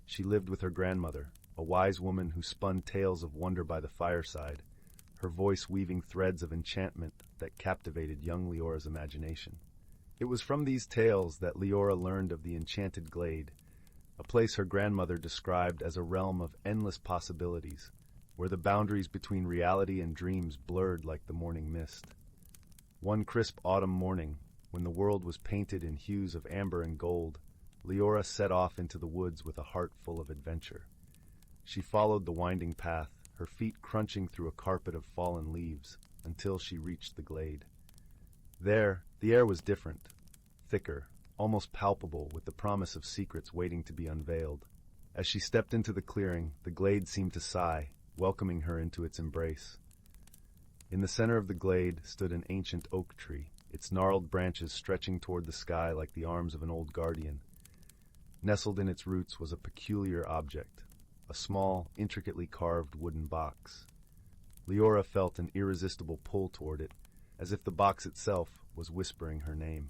She lived with her grandmother, a wise woman who spun tales of wonder by the fireside, her voice weaving threads of enchantment that captivated young Leora's imagination. It was from these tales that Leora learned of the enchanted glade, a place her grandmother described as a realm of endless possibilities, where the boundaries between reality and dreams blurred like the morning mist. One crisp autumn morning, when the world was painted in hues of amber and gold, Leora set off into the woods with a heart full of adventure. She followed the winding path, her feet crunching through a carpet of fallen leaves, until she reached the glade. There, the air was different, thicker, almost palpable, with the promise of secrets waiting to be unveiled. As she stepped into the clearing, the glade seemed to sigh, welcoming her into its embrace. In the center of the glade stood an ancient oak tree, its gnarled branches stretching toward the sky like the arms of an old guardian. Nestled in its roots was a peculiar object, a small, intricately carved wooden box. Leora felt an irresistible pull toward it, as if the box itself was whispering her name.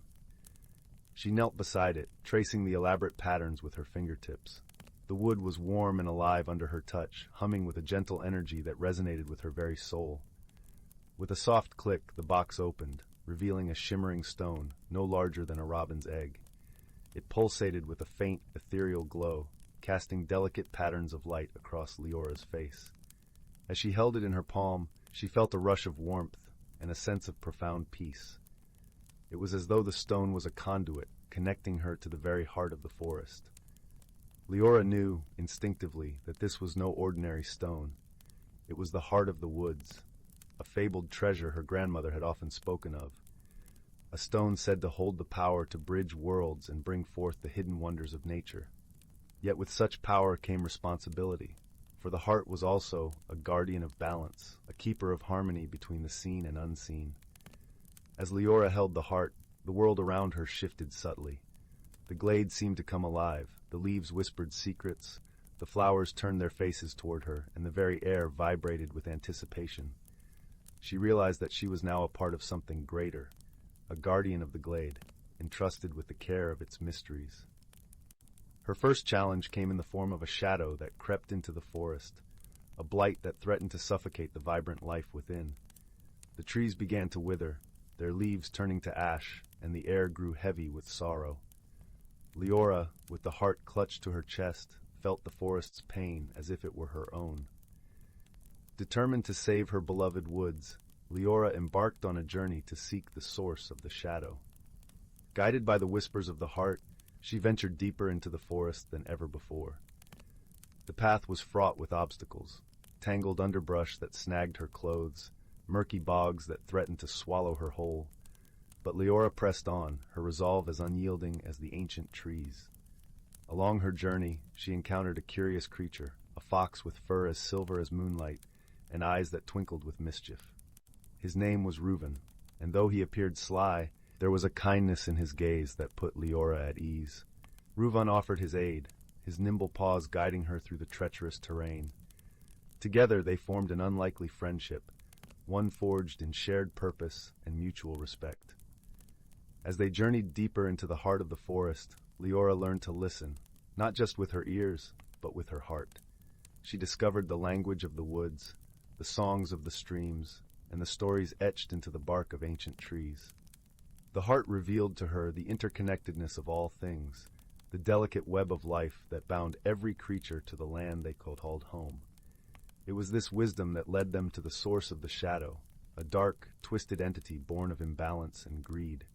She knelt beside it, tracing the elaborate patterns with her fingertips. The wood was warm and alive under her touch, humming with a gentle energy that resonated with her very soul. With a soft click, the box opened, revealing a shimmering stone, no larger than a robin's egg. It pulsated with a faint, ethereal glow, casting delicate patterns of light across Leora's face. As she held it in her palm, she felt a rush of warmth and a sense of profound peace. It was as though the stone was a conduit, connecting her to the very heart of the forest. Leora knew, instinctively, that this was no ordinary stone. It was the heart of the woods, a fabled treasure her grandmother had often spoken of. A stone said to hold the power to bridge worlds and bring forth the hidden wonders of nature. Yet with such power came responsibility, for the heart was also a guardian of balance, a keeper of harmony between the seen and unseen. As Leora held the heart, the world around her shifted subtly. The glade seemed to come alive, the leaves whispered secrets, the flowers turned their faces toward her, and the very air vibrated with anticipation. She realized that she was now a part of something greater, a guardian of the glade, entrusted with the care of its mysteries. Her first challenge came in the form of a shadow that crept into the forest, a blight that threatened to suffocate the vibrant life within. The trees began to wither, their leaves turning to ash, and the air grew heavy with sorrow. Leora, with the heart clutched to her chest, felt the forest's pain as if it were her own. Determined to save her beloved woods, Leora embarked on a journey to seek the source of the shadow. Guided by the whispers of the heart, she ventured deeper into the forest than ever before. The path was fraught with obstacles, tangled underbrush that snagged her clothes, murky bogs that threatened to swallow her whole. But Leora pressed on, her resolve as unyielding as the ancient trees. Along her journey, she encountered a curious creature, a fox with fur as silver as moonlight, and eyes that twinkled with mischief. His name was Reuven, and though he appeared sly, there was a kindness in his gaze that put Leora at ease. Reuven offered his aid, his nimble paws guiding her through the treacherous terrain. Together they formed an unlikely friendship, one forged in shared purpose and mutual respect. As they journeyed deeper into the heart of the forest, Leora learned to listen, not just with her ears, but with her heart. She discovered the language of the woods, the songs of the streams, and the stories etched into the bark of ancient trees. The heart revealed to her the interconnectedness of all things, the delicate web of life that bound every creature to the land they called home. It was this wisdom that led them to the source of the shadow, a dark, twisted entity born of imbalance and greed.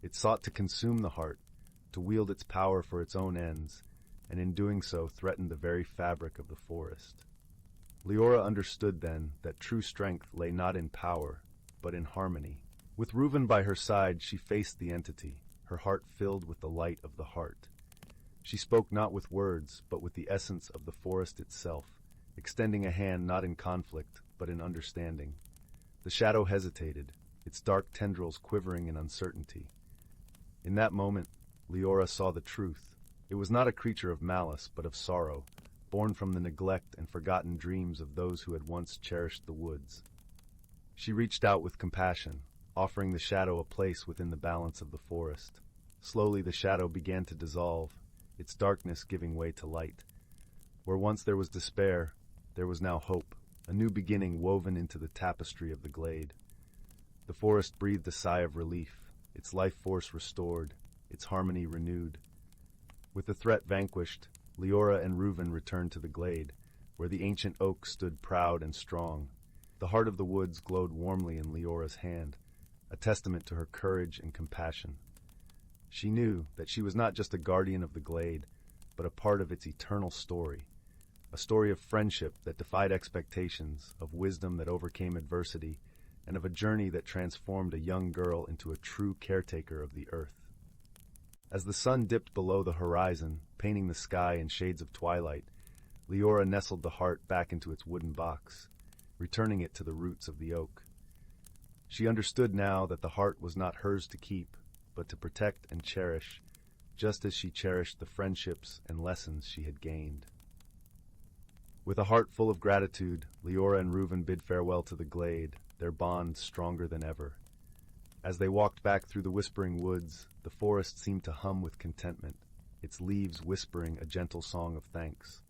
It sought to consume the heart, to wield its power for its own ends, and in doing so threatened the very fabric of the forest. Leora understood then that true strength lay not in power, but in harmony. With Reuven by her side, she faced the entity, her heart filled with the light of the heart. She spoke not with words, but with the essence of the forest itself, extending a hand not in conflict, but in understanding. The shadow hesitated, its dark tendrils quivering in uncertainty. In that moment, Leora saw the truth. It was not a creature of malice, but of sorrow, born from the neglect and forgotten dreams of those who had once cherished the woods. She reached out with compassion, offering the shadow a place within the balance of the forest. Slowly the shadow began to dissolve, its darkness giving way to light. Where once there was despair, there was now hope, a new beginning woven into the tapestry of the glade. The forest breathed a sigh of relief, its life force restored, its harmony renewed. With the threat vanquished, Leora and Reuven returned to the glade, where the ancient oak stood proud and strong. The heart of the woods glowed warmly in Leora's hand, a testament to her courage and compassion. She knew that she was not just a guardian of the glade, but a part of its eternal story, a story of friendship that defied expectations, of wisdom that overcame adversity, and of a journey that transformed a young girl into a true caretaker of the earth. As the sun dipped below the horizon, painting the sky in shades of twilight, Leora nestled the heart back into its wooden box, returning it to the roots of the oak. She understood now that the heart was not hers to keep, but to protect and cherish, just as she cherished the friendships and lessons she had gained. With a heart full of gratitude, Leora and Reuven bid farewell to the glade, their bond stronger than ever. As they walked back through the whispering woods, the forest seemed to hum with contentment, its leaves whispering a gentle song of thanks.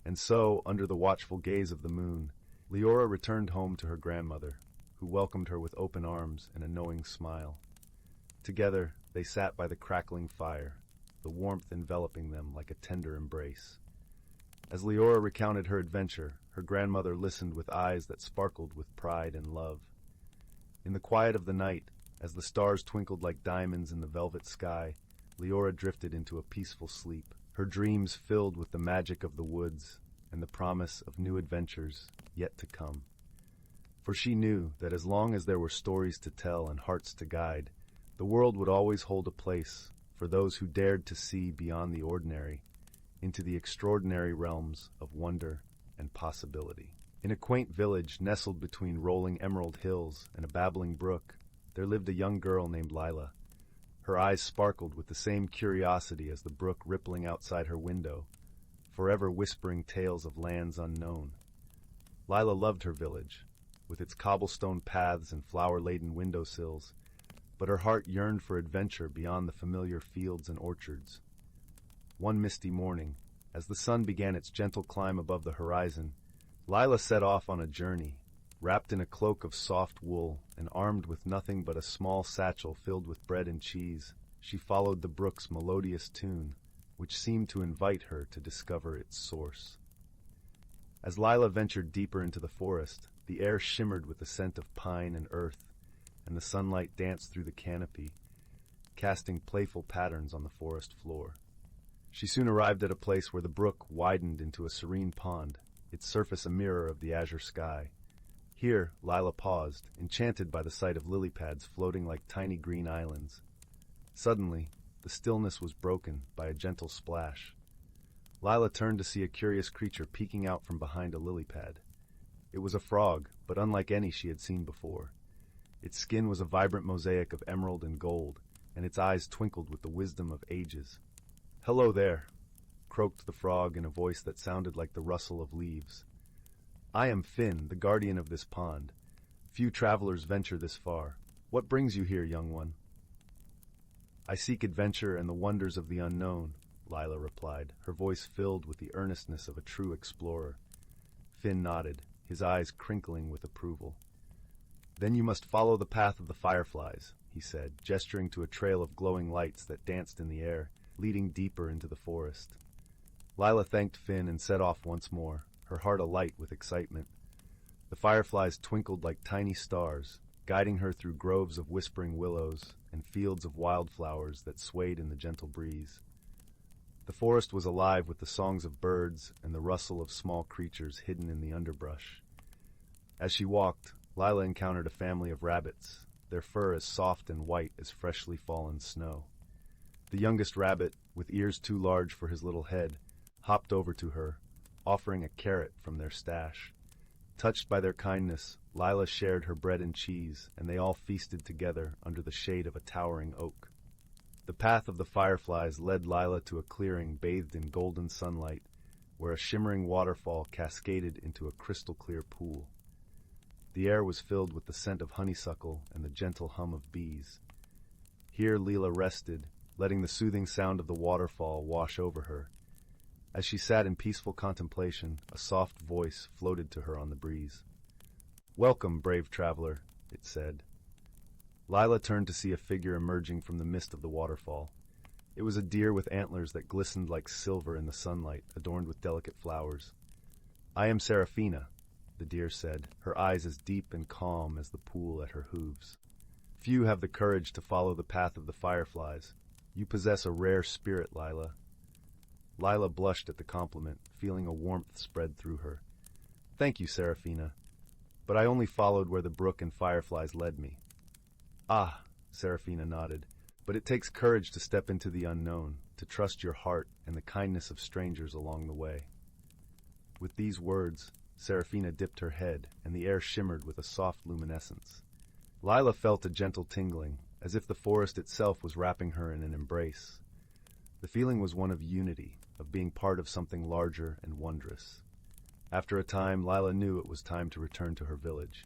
And so, under the watchful gaze of the moon, Leora returned home to her grandmother, who welcomed her with open arms and a knowing smile. Together, they sat by the crackling fire, the warmth enveloping them like a tender embrace. As Leora recounted her adventure, her grandmother listened with eyes that sparkled with pride and love. In the quiet of the night, as the stars twinkled like diamonds in the velvet sky, Leora drifted into a peaceful sleep, her dreams filled with the magic of the woods and the promise of new adventures yet to come. For she knew that as long as there were stories to tell and hearts to guide, the world would always hold a place for those who dared to see beyond the ordinary into the extraordinary realms of wonder and possibility. In a quaint village nestled between rolling emerald hills and a babbling brook, there lived a young girl named Lila. Her eyes sparkled with the same curiosity as the brook rippling outside her window, forever whispering tales of lands unknown. Lila loved her village, with its cobblestone paths and flower-laden windowsills, but her heart yearned for adventure beyond the familiar fields and orchards. One misty morning, as the sun began its gentle climb above the horizon, Lila set off on a journey, wrapped in a cloak of soft wool and armed with nothing but a small satchel filled with bread and cheese. She followed the brook's melodious tune, which seemed to invite her to discover its source. As Lila ventured deeper into the forest, the air shimmered with the scent of pine and earth, and the sunlight danced through the canopy, casting playful patterns on the forest floor. She soon arrived at a place where the brook widened into a serene pond, its surface a mirror of the azure sky. Here, Lila paused, enchanted by the sight of lily pads floating like tiny green islands. Suddenly, the stillness was broken by a gentle splash. Lila turned to see a curious creature peeking out from behind a lily pad. It was a frog, but unlike any she had seen before. Its skin was a vibrant mosaic of emerald and gold, and its eyes twinkled with the wisdom of ages. "Hello there," croaked the frog in a voice that sounded like the rustle of leaves. "I am Finn, the guardian of this pond. Few travelers venture this far. What brings you here, young one?" "I seek adventure and the wonders of the unknown," Lila replied, her voice filled with the earnestness of a true explorer. Finn nodded, his eyes crinkling with approval. "Then you must follow the path of the fireflies," he said, gesturing to a trail of glowing lights that danced in the air, leading deeper into the forest. Lila thanked Finn and set off once more, her heart alight with excitement. The fireflies twinkled like tiny stars, guiding her through groves of whispering willows and fields of wildflowers that swayed in the gentle breeze. The forest was alive with the songs of birds and the rustle of small creatures hidden in the underbrush. As she walked, Lila encountered a family of rabbits, their fur as soft and white as freshly fallen snow. The youngest rabbit, with ears too large for his little head, hopped over to her, offering a carrot from their stash. Touched by their kindness, Lila shared her bread and cheese, and they all feasted together under the shade of a towering oak. The path of the fireflies led Lila to a clearing bathed in golden sunlight, where a shimmering waterfall cascaded into a crystal-clear pool. The air was filled with the scent of honeysuckle and the gentle hum of bees. Here Lila rested, letting the soothing sound of the waterfall wash over her. As she sat in peaceful contemplation, a soft voice floated to her on the breeze. "Welcome, brave traveler," it said. Lila turned to see a figure emerging from the mist of the waterfall. It was a deer with antlers that glistened like silver in the sunlight, adorned with delicate flowers. "I am Seraphina," the deer said, her eyes as deep and calm as the pool at her hooves. Few have the courage to follow the path of the fireflies. You possess a rare spirit, Lila. Lila blushed at the compliment, feeling a warmth spread through her. Thank you, Seraphina. But I only followed where the brook and fireflies led me. Ah, Seraphina nodded. But it takes courage to step into the unknown, to trust your heart and the kindness of strangers along the way. With these words, Seraphina dipped her head, and the air shimmered with a soft luminescence. Lila felt a gentle tingling, as if the forest itself was wrapping her in an embrace. The feeling was one of unity, of being part of something larger and wondrous. After a time, Lila knew it was time to return to her village.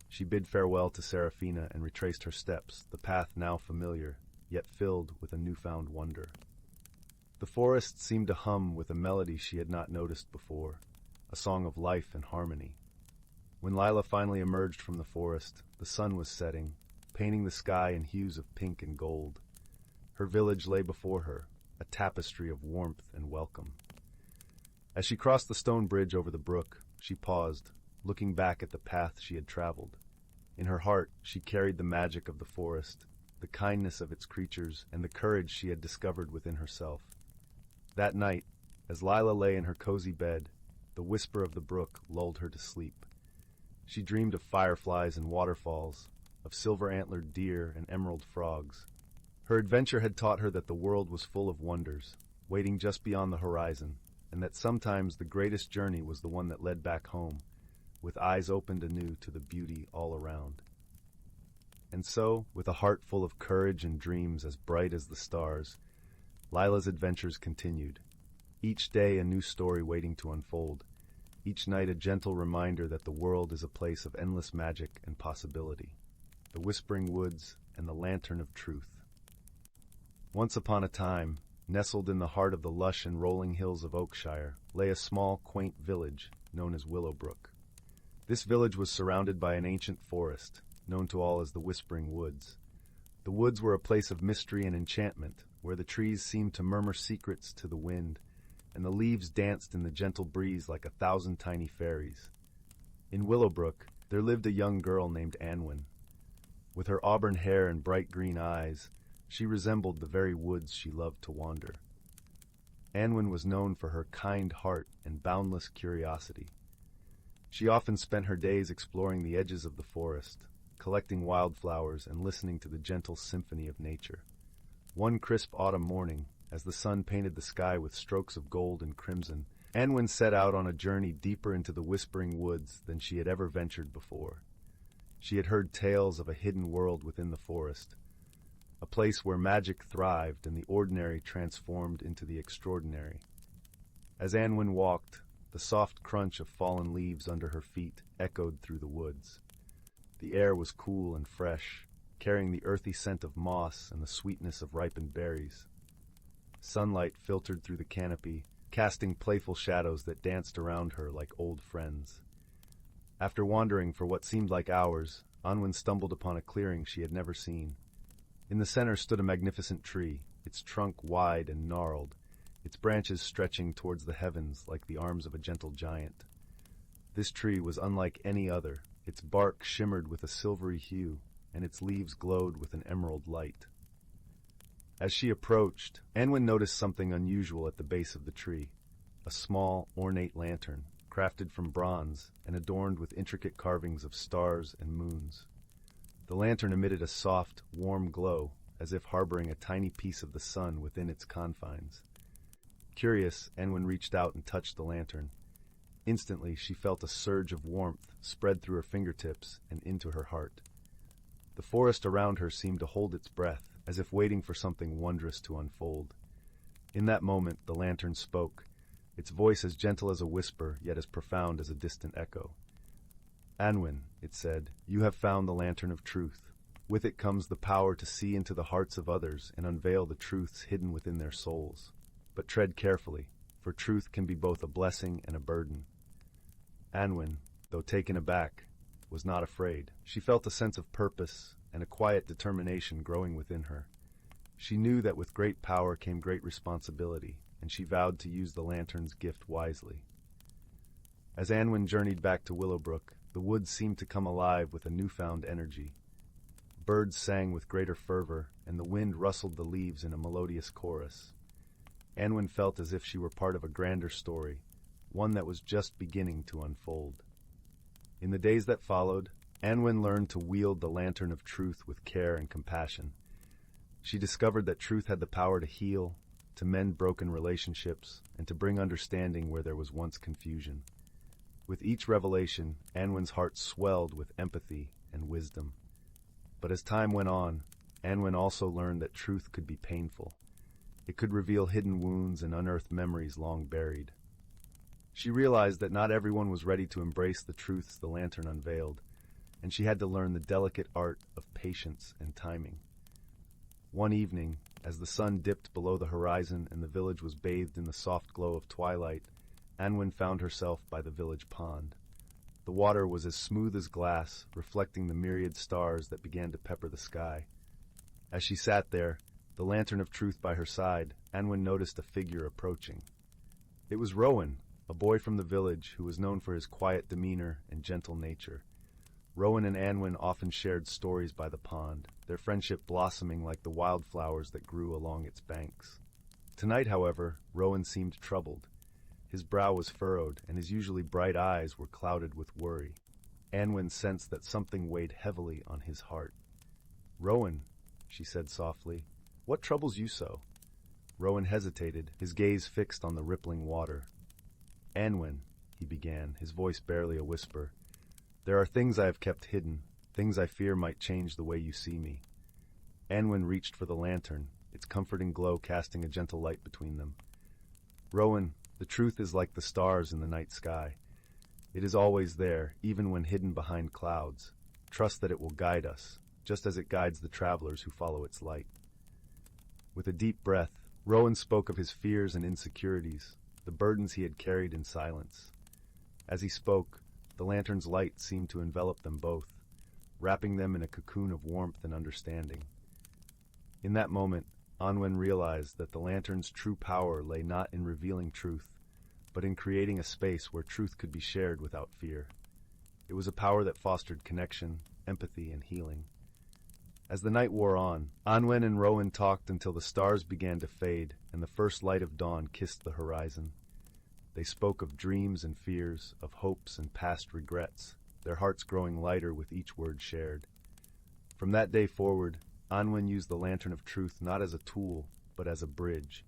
She bid farewell to Seraphina and retraced her steps, the path now familiar, yet filled with a newfound wonder. The forest seemed to hum with a melody she had not noticed before, a song of life and harmony. When Lila finally emerged from the forest, the sun was setting, painting the sky in hues of pink and gold. Her village lay before her, a tapestry of warmth and welcome. As she crossed the stone bridge over the brook, she paused, looking back at the path she had traveled. In her heart, she carried the magic of the forest, the kindness of its creatures, and the courage she had discovered within herself. That night, as Lila lay in her cozy bed, the whisper of the brook lulled her to sleep. She dreamed of fireflies and waterfalls, of silver-antlered deer and emerald frogs. Her adventure had taught her that the world was full of wonders, waiting just beyond the horizon, and that sometimes the greatest journey was the one that led back home, with eyes opened anew to the beauty all around. And so, with a heart full of courage and dreams as bright as the stars, Lila's adventures continued. Each day a new story waiting to unfold, each night a gentle reminder that the world is a place of endless magic and possibility. The Whispering Woods and the Lantern of Truth. Once upon a time, nestled in the heart of the lush and rolling hills of Oakshire, lay a small, quaint village known as Willowbrook. This village was surrounded by an ancient forest, known to all as the Whispering Woods. The woods were a place of mystery and enchantment, where the trees seemed to murmur secrets to the wind, and the leaves danced in the gentle breeze like 1,000 tiny fairies. In Willowbrook, there lived a young girl named Anwen. With her auburn hair and bright green eyes, she resembled the very woods she loved to wander. Anwen was known for her kind heart and boundless curiosity. She often spent her days exploring the edges of the forest, collecting wildflowers and listening to the gentle symphony of nature. One crisp autumn morning, as the sun painted the sky with strokes of gold and crimson, Anwen set out on a journey deeper into the Whispering Woods than she had ever ventured before. She had heard tales of a hidden world within the forest, a place where magic thrived and the ordinary transformed into the extraordinary. As Anwen walked, the soft crunch of fallen leaves under her feet echoed through the woods. The air was cool and fresh, carrying the earthy scent of moss and the sweetness of ripened berries. Sunlight filtered through the canopy, casting playful shadows that danced around her like old friends. After wandering for what seemed like hours, Anwen stumbled upon a clearing she had never seen. In the center stood a magnificent tree, its trunk wide and gnarled, its branches stretching towards the heavens like the arms of a gentle giant. This tree was unlike any other. Its bark shimmered with a silvery hue, and its leaves glowed with an emerald light. As she approached, Anwen noticed something unusual at the base of the tree, a small, ornate lantern, crafted from bronze and adorned with intricate carvings of stars and moons. The lantern emitted a soft, warm glow, as if harboring a tiny piece of the sun within its confines. Curious, Anwen reached out and touched the lantern. Instantly, she felt a surge of warmth spread through her fingertips and into her heart. The forest around her seemed to hold its breath, as if waiting for something wondrous to unfold. In that moment, the lantern spoke, its voice as gentle as a whisper, yet as profound as a distant echo. "Anwen," it said, "you have found the Lantern of Truth. With it comes the power to see into the hearts of others and unveil the truths hidden within their souls. But tread carefully, for truth can be both a blessing and a burden." Anwen, though taken aback, was not afraid. She felt a sense of purpose and a quiet determination growing within her. She knew that with great power came great responsibility, and she vowed to use the lantern's gift wisely. As Anwen journeyed back to Willowbrook, the woods seemed to come alive with a newfound energy. birds sang with greater fervor, and the wind rustled the leaves in a melodious chorus. Anwen felt as if she were part of a grander story, one that was just beginning to unfold. In the days that followed, Anwen learned to wield the lantern of truth with care and compassion. She discovered that truth had the power to heal, to mend broken relationships, and to bring understanding where there was once confusion. With each revelation, Anwen's heart swelled with empathy and wisdom. But as time went on, Anwen also learned that truth could be painful. It could reveal hidden wounds and unearth memories long buried. She realized that not everyone was ready to embrace the truths the lantern unveiled, and she had to learn the delicate art of patience and timing. One evening, as the sun dipped below the horizon and the village was bathed in the soft glow of twilight, Anwen found herself by the village pond. The water was as smooth as glass, reflecting the myriad stars that began to pepper the sky. As she sat there, the lantern of truth by her side, Anwen noticed a figure approaching. It was Rowan, a boy from the village who was known for his quiet demeanor and gentle nature. Rowan and Anwen often shared stories by the pond, their friendship blossoming like the wildflowers that grew along its banks. Tonight, however, Rowan seemed troubled. His brow was furrowed, and his usually bright eyes were clouded with worry. Anwen sensed that something weighed heavily on his heart. "Rowan," she said softly, "what troubles you so?" Rowan hesitated, his gaze fixed on the rippling water. "Anwen," he began, his voice barely a whisper, "there are things I have kept hidden, things I fear might change the way you see me." Anwen reached for the lantern, its comforting glow casting a gentle light between them. "Rowan, the truth is like the stars in the night sky. It is always there, even when hidden behind clouds. Trust that it will guide us, just as it guides the travelers who follow its light." With a deep breath, Rowan spoke of his fears and insecurities, the burdens he had carried in silence. As he spoke, the lantern's light seemed to envelop them both, wrapping them in a cocoon of warmth and understanding. In that moment, Anwen realized that the lantern's true power lay not in revealing truth, but in creating a space where truth could be shared without fear. It was a power that fostered connection, empathy, and healing. As the night wore on, Anwen and Rowan talked until the stars began to fade and the first light of dawn kissed the horizon. They spoke of dreams and fears, of hopes and past regrets, their hearts growing lighter with each word shared. From that day forward, Anwen used the lantern of truth not as a tool, but as a bridge,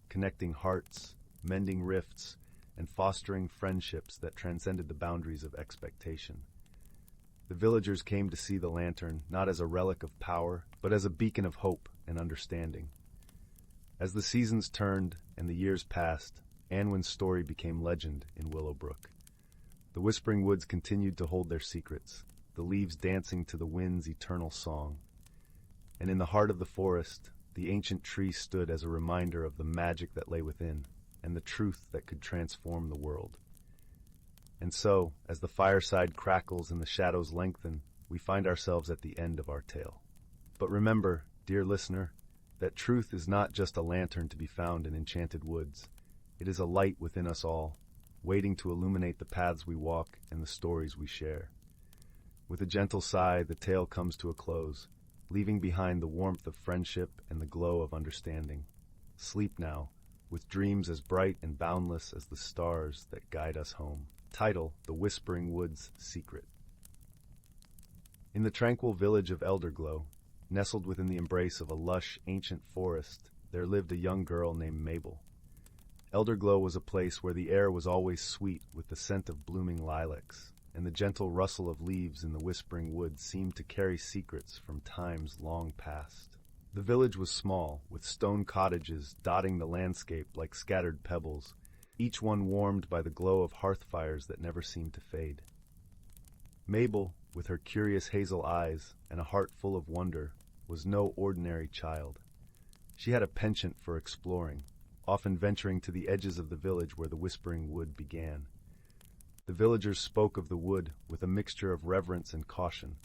connecting hearts, mending rifts, and fostering friendships that transcended the boundaries of expectation. The villagers came to see the lantern not as a relic of power, but as a beacon of hope and understanding. As the seasons turned and the years passed, Anwen's story became legend in Willowbrook. The Whispering Woods continued to hold their secrets, the leaves dancing to the wind's eternal song. And in the heart of the forest, the ancient tree stood as a reminder of the magic that lay within, and the truth that could transform the world. And so, as the fireside crackles and the shadows lengthen, we find ourselves at the end of our tale. But remember, dear listener, that truth is not just a lantern to be found in enchanted woods. It is a light within us all, waiting to illuminate the paths we walk and the stories we share. With a gentle sigh, the tale comes to a close, leaving behind the warmth of friendship and the glow of understanding. Sleep now, with dreams as bright and boundless as the stars that guide us home. Title: The Whispering Woods Secret. In the tranquil village of Elderglow, nestled within the embrace of a lush, ancient forest, there lived a young girl named Mabel. Elderglow was a place where the air was always sweet with the scent of blooming lilacs, and the gentle rustle of leaves in the whispering woods seemed to carry secrets from times long past. The village was small, with stone cottages dotting the landscape like scattered pebbles, each one warmed by the glow of hearth fires that never seemed to fade. Mabel, with her curious hazel eyes and a heart full of wonder, was no ordinary child. She had a penchant for exploring, often venturing to the edges of the village where the Whispering Wood began. The villagers spoke of the wood with a mixture of reverence and caution,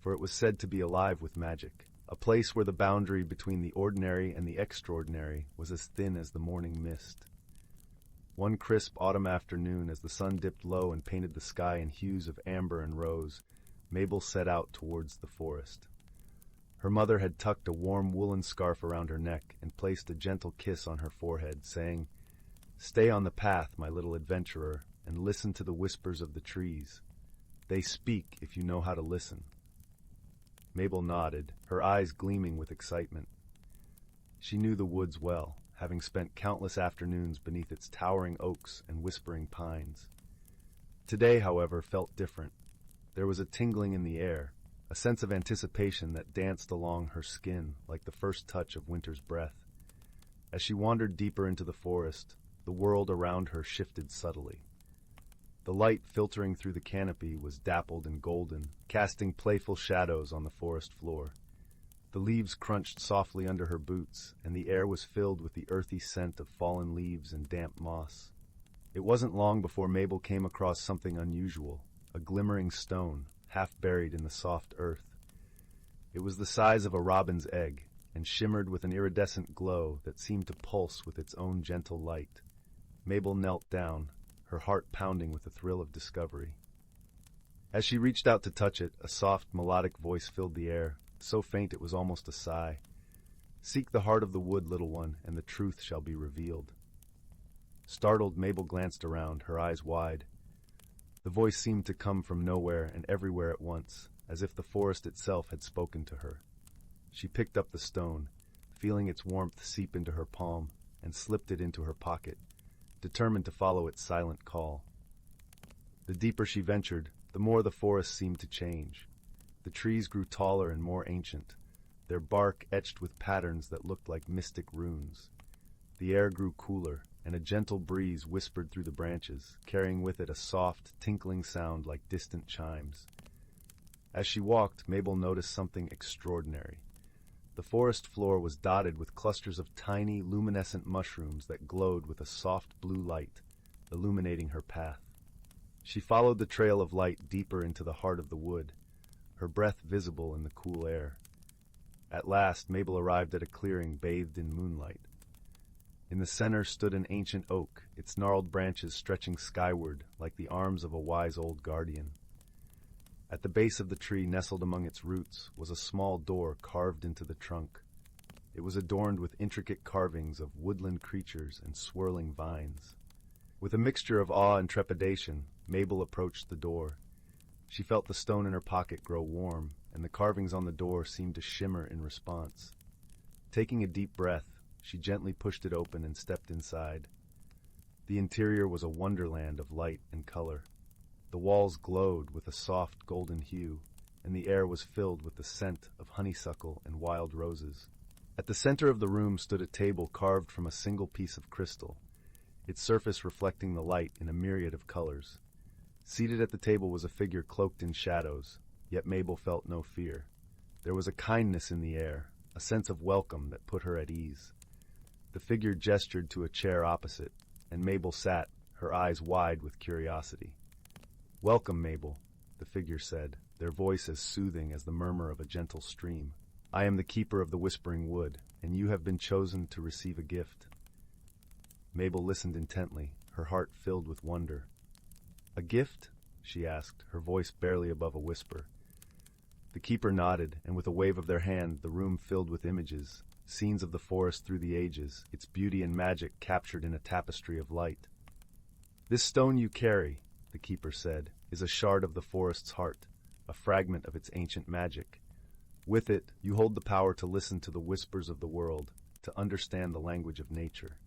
for it was said to be alive with magic, a place where the boundary between the ordinary and the extraordinary was as thin as the morning mist. One crisp autumn afternoon, as the sun dipped low and painted the sky in hues of amber and rose, Mabel set out towards the forest. Her mother had tucked a warm woolen scarf around her neck and placed a gentle kiss on her forehead, saying, "Stay on the path, my little adventurer, and listen to the whispers of the trees. They speak if you know how to listen." Mabel nodded, her eyes gleaming with excitement. She knew the woods well, having spent countless afternoons beneath its towering oaks and whispering pines. Today, however, felt different. There was a tingling in the air, a sense of anticipation that danced along her skin like the first touch of winter's breath. As she wandered deeper into the forest, the world around her shifted subtly. The light filtering through the canopy was dappled and golden, casting playful shadows on the forest floor. The leaves crunched softly under her boots, and the air was filled with the earthy scent of fallen leaves and damp moss. It wasn't long before Mabel came across something unusual, a glimmering stone, half buried in the soft earth. It was the size of a robin's egg, and shimmered with an iridescent glow that seemed to pulse with its own gentle light. Mabel knelt down, her heart pounding with the thrill of discovery. As she reached out to touch it, a soft, melodic voice filled the air, so faint it was almost a sigh. "Seek the heart of the wood, little one, and the truth shall be revealed." Startled, Mabel glanced around, her eyes wide. The voice seemed to come from nowhere and everywhere at once, as if the forest itself had spoken to her. She picked up the stone, feeling its warmth seep into her palm, and slipped it into her pocket, determined to follow its silent call. The deeper she ventured, the more the forest seemed to change. The trees grew taller and more ancient, their bark etched with patterns that looked like mystic runes. The air grew cooler, and a gentle breeze whispered through the branches, carrying with it a soft, tinkling sound like distant chimes. As she walked, Mabel noticed something extraordinary. The forest floor was dotted with clusters of tiny, luminescent mushrooms that glowed with a soft blue light, illuminating her path. She followed the trail of light deeper into the heart of the wood, her breath visible in the cool air. At last, Mabel arrived at a clearing bathed in moonlight. In the center stood an ancient oak, its gnarled branches stretching skyward like the arms of a wise old guardian. At the base of the tree, nestled among its roots, was a small door carved into the trunk. It was adorned with intricate carvings of woodland creatures and swirling vines. With a mixture of awe and trepidation, Mabel approached the door. She felt the stone in her pocket grow warm, and the carvings on the door seemed to shimmer in response. Taking a deep breath, she gently pushed it open and stepped inside. The interior was a wonderland of light and color. The walls glowed with a soft golden hue, and the air was filled with the scent of honeysuckle and wild roses. At the center of the room stood a table carved from a single piece of crystal, its surface reflecting the light in a myriad of colors. Seated at the table was a figure cloaked in shadows, yet Mabel felt no fear. There was a kindness in the air, a sense of welcome that put her at ease. The figure gestured to a chair opposite, and Mabel sat, her eyes wide with curiosity. "Welcome, Mabel," the figure said, their voice as soothing as the murmur of a gentle stream. "I am the keeper of the Whispering Wood, and you have been chosen to receive a gift." Mabel listened intently, her heart filled with wonder. "A gift?" she asked, her voice barely above a whisper. The keeper nodded, and with a wave of their hand, the room filled with images, scenes of the forest through the ages, its beauty and magic captured in a tapestry of light. "This stone you carry," the keeper said, "is a shard of the forest's heart, a fragment of its ancient magic. With it, you hold the power to listen to the whispers of the world, to understand the language of nature."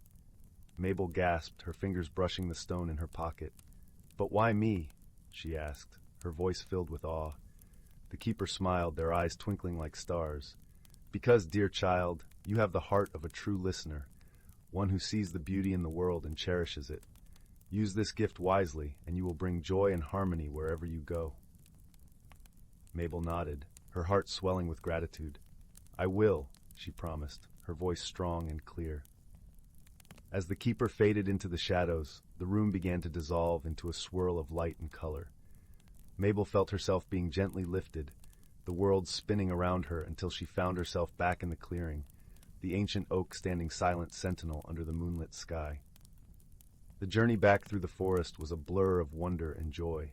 Mabel gasped, her fingers brushing the stone in her pocket. "But why me?" she asked, her voice filled with awe. The keeper smiled, their eyes twinkling like stars. "Because, dear child, you have the heart of a true listener, one who sees the beauty in the world and cherishes it. Use this gift wisely, and you will bring joy and harmony wherever you go." Mabel nodded, her heart swelling with gratitude. "I will," she promised, her voice strong and clear. As the keeper faded into the shadows, the room began to dissolve into a swirl of light and color. Mabel felt herself being gently lifted, the world spinning around her until she found herself back in the clearing, the ancient oak standing silent sentinel under the moonlit sky. The journey back through the forest was a blur of wonder and joy.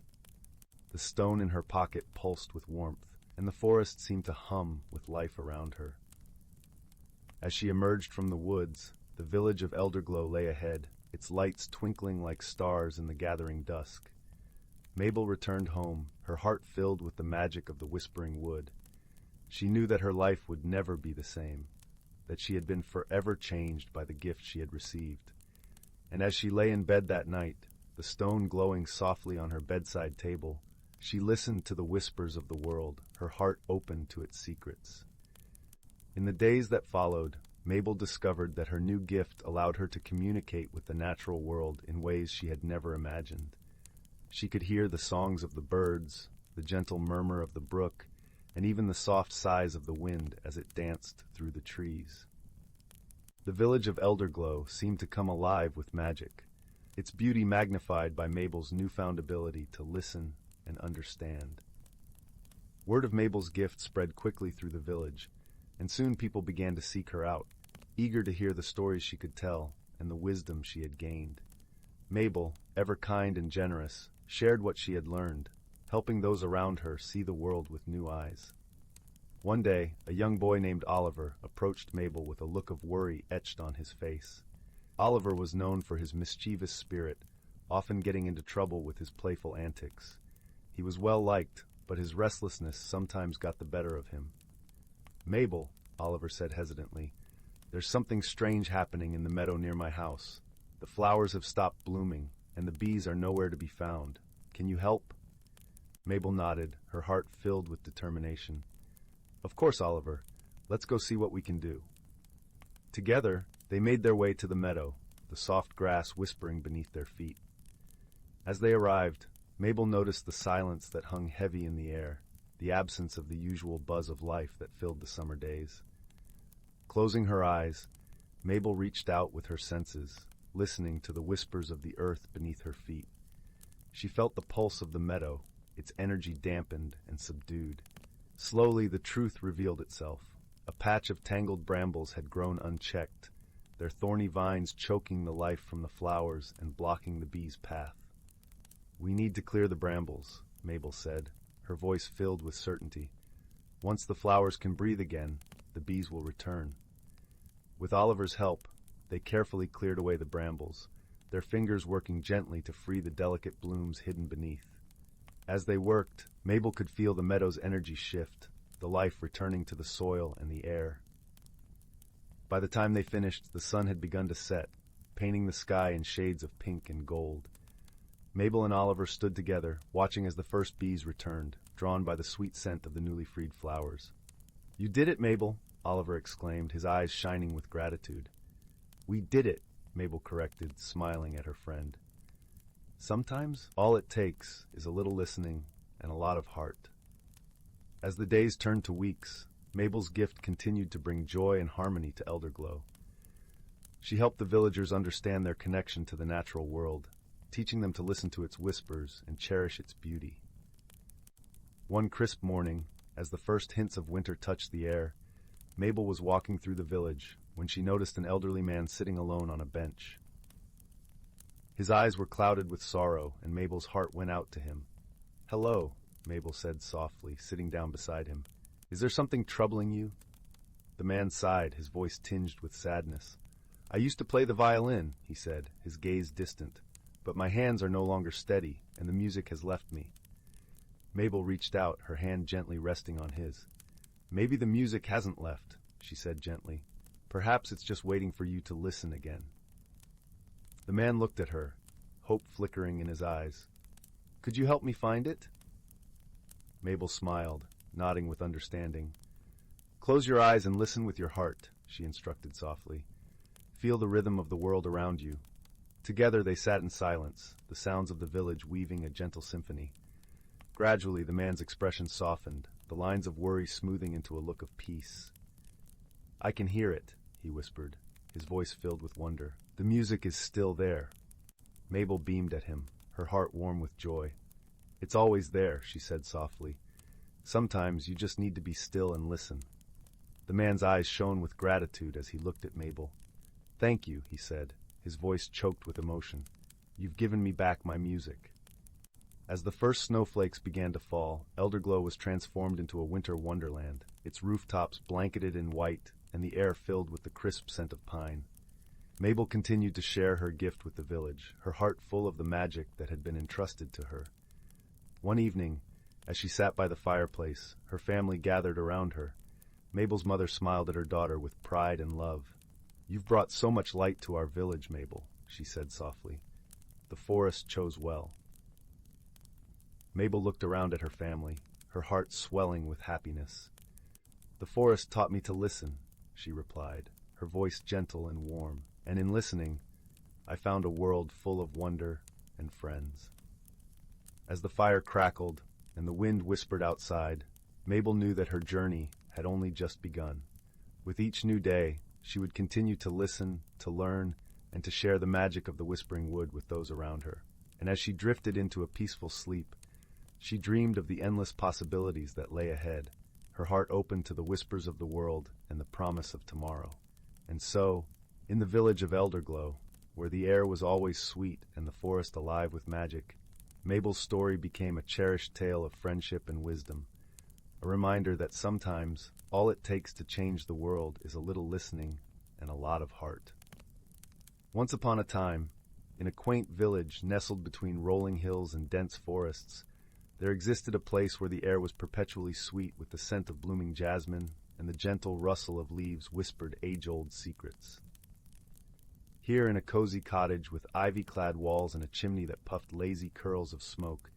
The stone in her pocket pulsed with warmth, and the forest seemed to hum with life around her. As she emerged from the woods, the village of Elderglow lay ahead, its lights twinkling like stars in the gathering dusk. Mabel returned home, her heart filled with the magic of the Whispering Wood. She knew that her life would never be the same, that she had been forever changed by the gift she had received. And as she lay in bed that night, the stone glowing softly on her bedside table, she listened to the whispers of the world, her heart open to its secrets. In the days that followed, Mabel discovered that her new gift allowed her to communicate with the natural world in ways she had never imagined. She could hear the songs of the birds, the gentle murmur of the brook, and even the soft sighs of the wind as it danced through the trees. The village of Elderglow seemed to come alive with magic, its beauty magnified by Mabel's newfound ability to listen and understand. Word of Mabel's gift spread quickly through the village, and soon people began to seek her out, eager to hear the stories she could tell and the wisdom she had gained. Mabel, ever kind and generous, shared what she had learned, helping those around her see the world with new eyes. One day, a young boy named Oliver approached Mabel with a look of worry etched on his face. Oliver was known for his mischievous spirit, often getting into trouble with his playful antics. He was well liked, but his restlessness sometimes got the better of him. "Mabel," Oliver said hesitantly, "there's something strange happening in the meadow near my house. The flowers have stopped blooming, and the bees are nowhere to be found. Can you help?" Mabel nodded, her heart filled with determination. "Of course, Oliver. Let's go see what we can do." Together, they made their way to the meadow, the soft grass whispering beneath their feet. As they arrived, Mabel noticed the silence that hung heavy in the air, the absence of the usual buzz of life that filled the summer days. Closing her eyes, Mabel reached out with her senses, listening to the whispers of the earth beneath her feet. She felt the pulse of the meadow, its energy dampened and subdued. Slowly the truth revealed itself. A patch of tangled brambles had grown unchecked, their thorny vines choking the life from the flowers and blocking the bees' path. "We need to clear the brambles," Mabel said, her voice filled with certainty. "Once the flowers can breathe again, the bees will return." With Oliver's help, they carefully cleared away the brambles, their fingers working gently to free the delicate blooms hidden beneath. As they worked, Mabel could feel the meadow's energy shift, the life returning to the soil and the air. By the time they finished, the sun had begun to set, painting the sky in shades of pink and gold. Mabel and Oliver stood together, watching as the first bees returned, drawn by the sweet scent of the newly freed flowers. "You did it, Mabel," Oliver exclaimed, his eyes shining with gratitude. "We did it," Mabel corrected, smiling at her friend. Sometimes all it takes is a little listening and a lot of heart. As the days turned to weeks, Mabel's gift continued to bring joy and harmony to Elderglow. She helped the villagers understand their connection to the natural world, teaching them to listen to its whispers and cherish its beauty. One crisp morning, as the first hints of winter touched the air, Mabel was walking through the village when she noticed an elderly man sitting alone on a bench. His eyes were clouded with sorrow, and Mabel's heart went out to him. "Hello," Mabel said softly, sitting down beside him. "Is there something troubling you?" The man sighed, his voice tinged with sadness. "I used to play the violin," he said, his gaze distant, "but my hands are no longer steady, and the music has left me." Mabel reached out, her hand gently resting on his. "Maybe the music hasn't left," she said gently. "Perhaps it's just waiting for you to listen again." The man looked at her, hope flickering in his eyes. "Could you help me find it?" Mabel smiled, nodding with understanding. "Close your eyes and listen with your heart," she instructed softly. "Feel the rhythm of the world around you." Together they sat in silence, the sounds of the village weaving a gentle symphony. Gradually the man's expression softened, the lines of worry smoothing into a look of peace. "I can hear it," he whispered, his voice filled with wonder. "The music is still there." Mabel beamed at him, her heart warm with joy. "It's always there," she said softly. "Sometimes you just need to be still and listen." The man's eyes shone with gratitude as he looked at Mabel. "Thank you," he said, his voice choked with emotion. "You've given me back my music." As the first snowflakes began to fall, Elderglow was transformed into a winter wonderland, its rooftops blanketed in white and the air filled with the crisp scent of pine. Mabel continued to share her gift with the village, her heart full of the magic that had been entrusted to her. One evening, as she sat by the fireplace, her family gathered around her. Mabel's mother smiled at her daughter with pride and love. "You've brought so much light to our village, Mabel," she said softly. "The forest chose well." Mabel looked around at her family, her heart swelling with happiness. "The forest taught me to listen," she replied, her voice gentle and warm. "And in listening, I found a world full of wonder and friends." As the fire crackled and the wind whispered outside, Mabel knew that her journey had only just begun. With each new day, she would continue to listen, to learn, and to share the magic of the Whispering Wood with those around her. And as she drifted into a peaceful sleep, she dreamed of the endless possibilities that lay ahead, her heart open to the whispers of the world and the promise of tomorrow. And so, in the village of Elderglow, where the air was always sweet and the forest alive with magic, Mabel's story became a cherished tale of friendship and wisdom, a reminder that sometimes all it takes to change the world is a little listening and a lot of heart. Once upon a time, in a quaint village nestled between rolling hills and dense forests, there existed a place where the air was perpetually sweet with the scent of blooming jasmine, and the gentle rustle of leaves whispered age-old secrets. Here, in a cozy cottage with ivy-clad walls and a chimney that puffed lazy curls of smoke,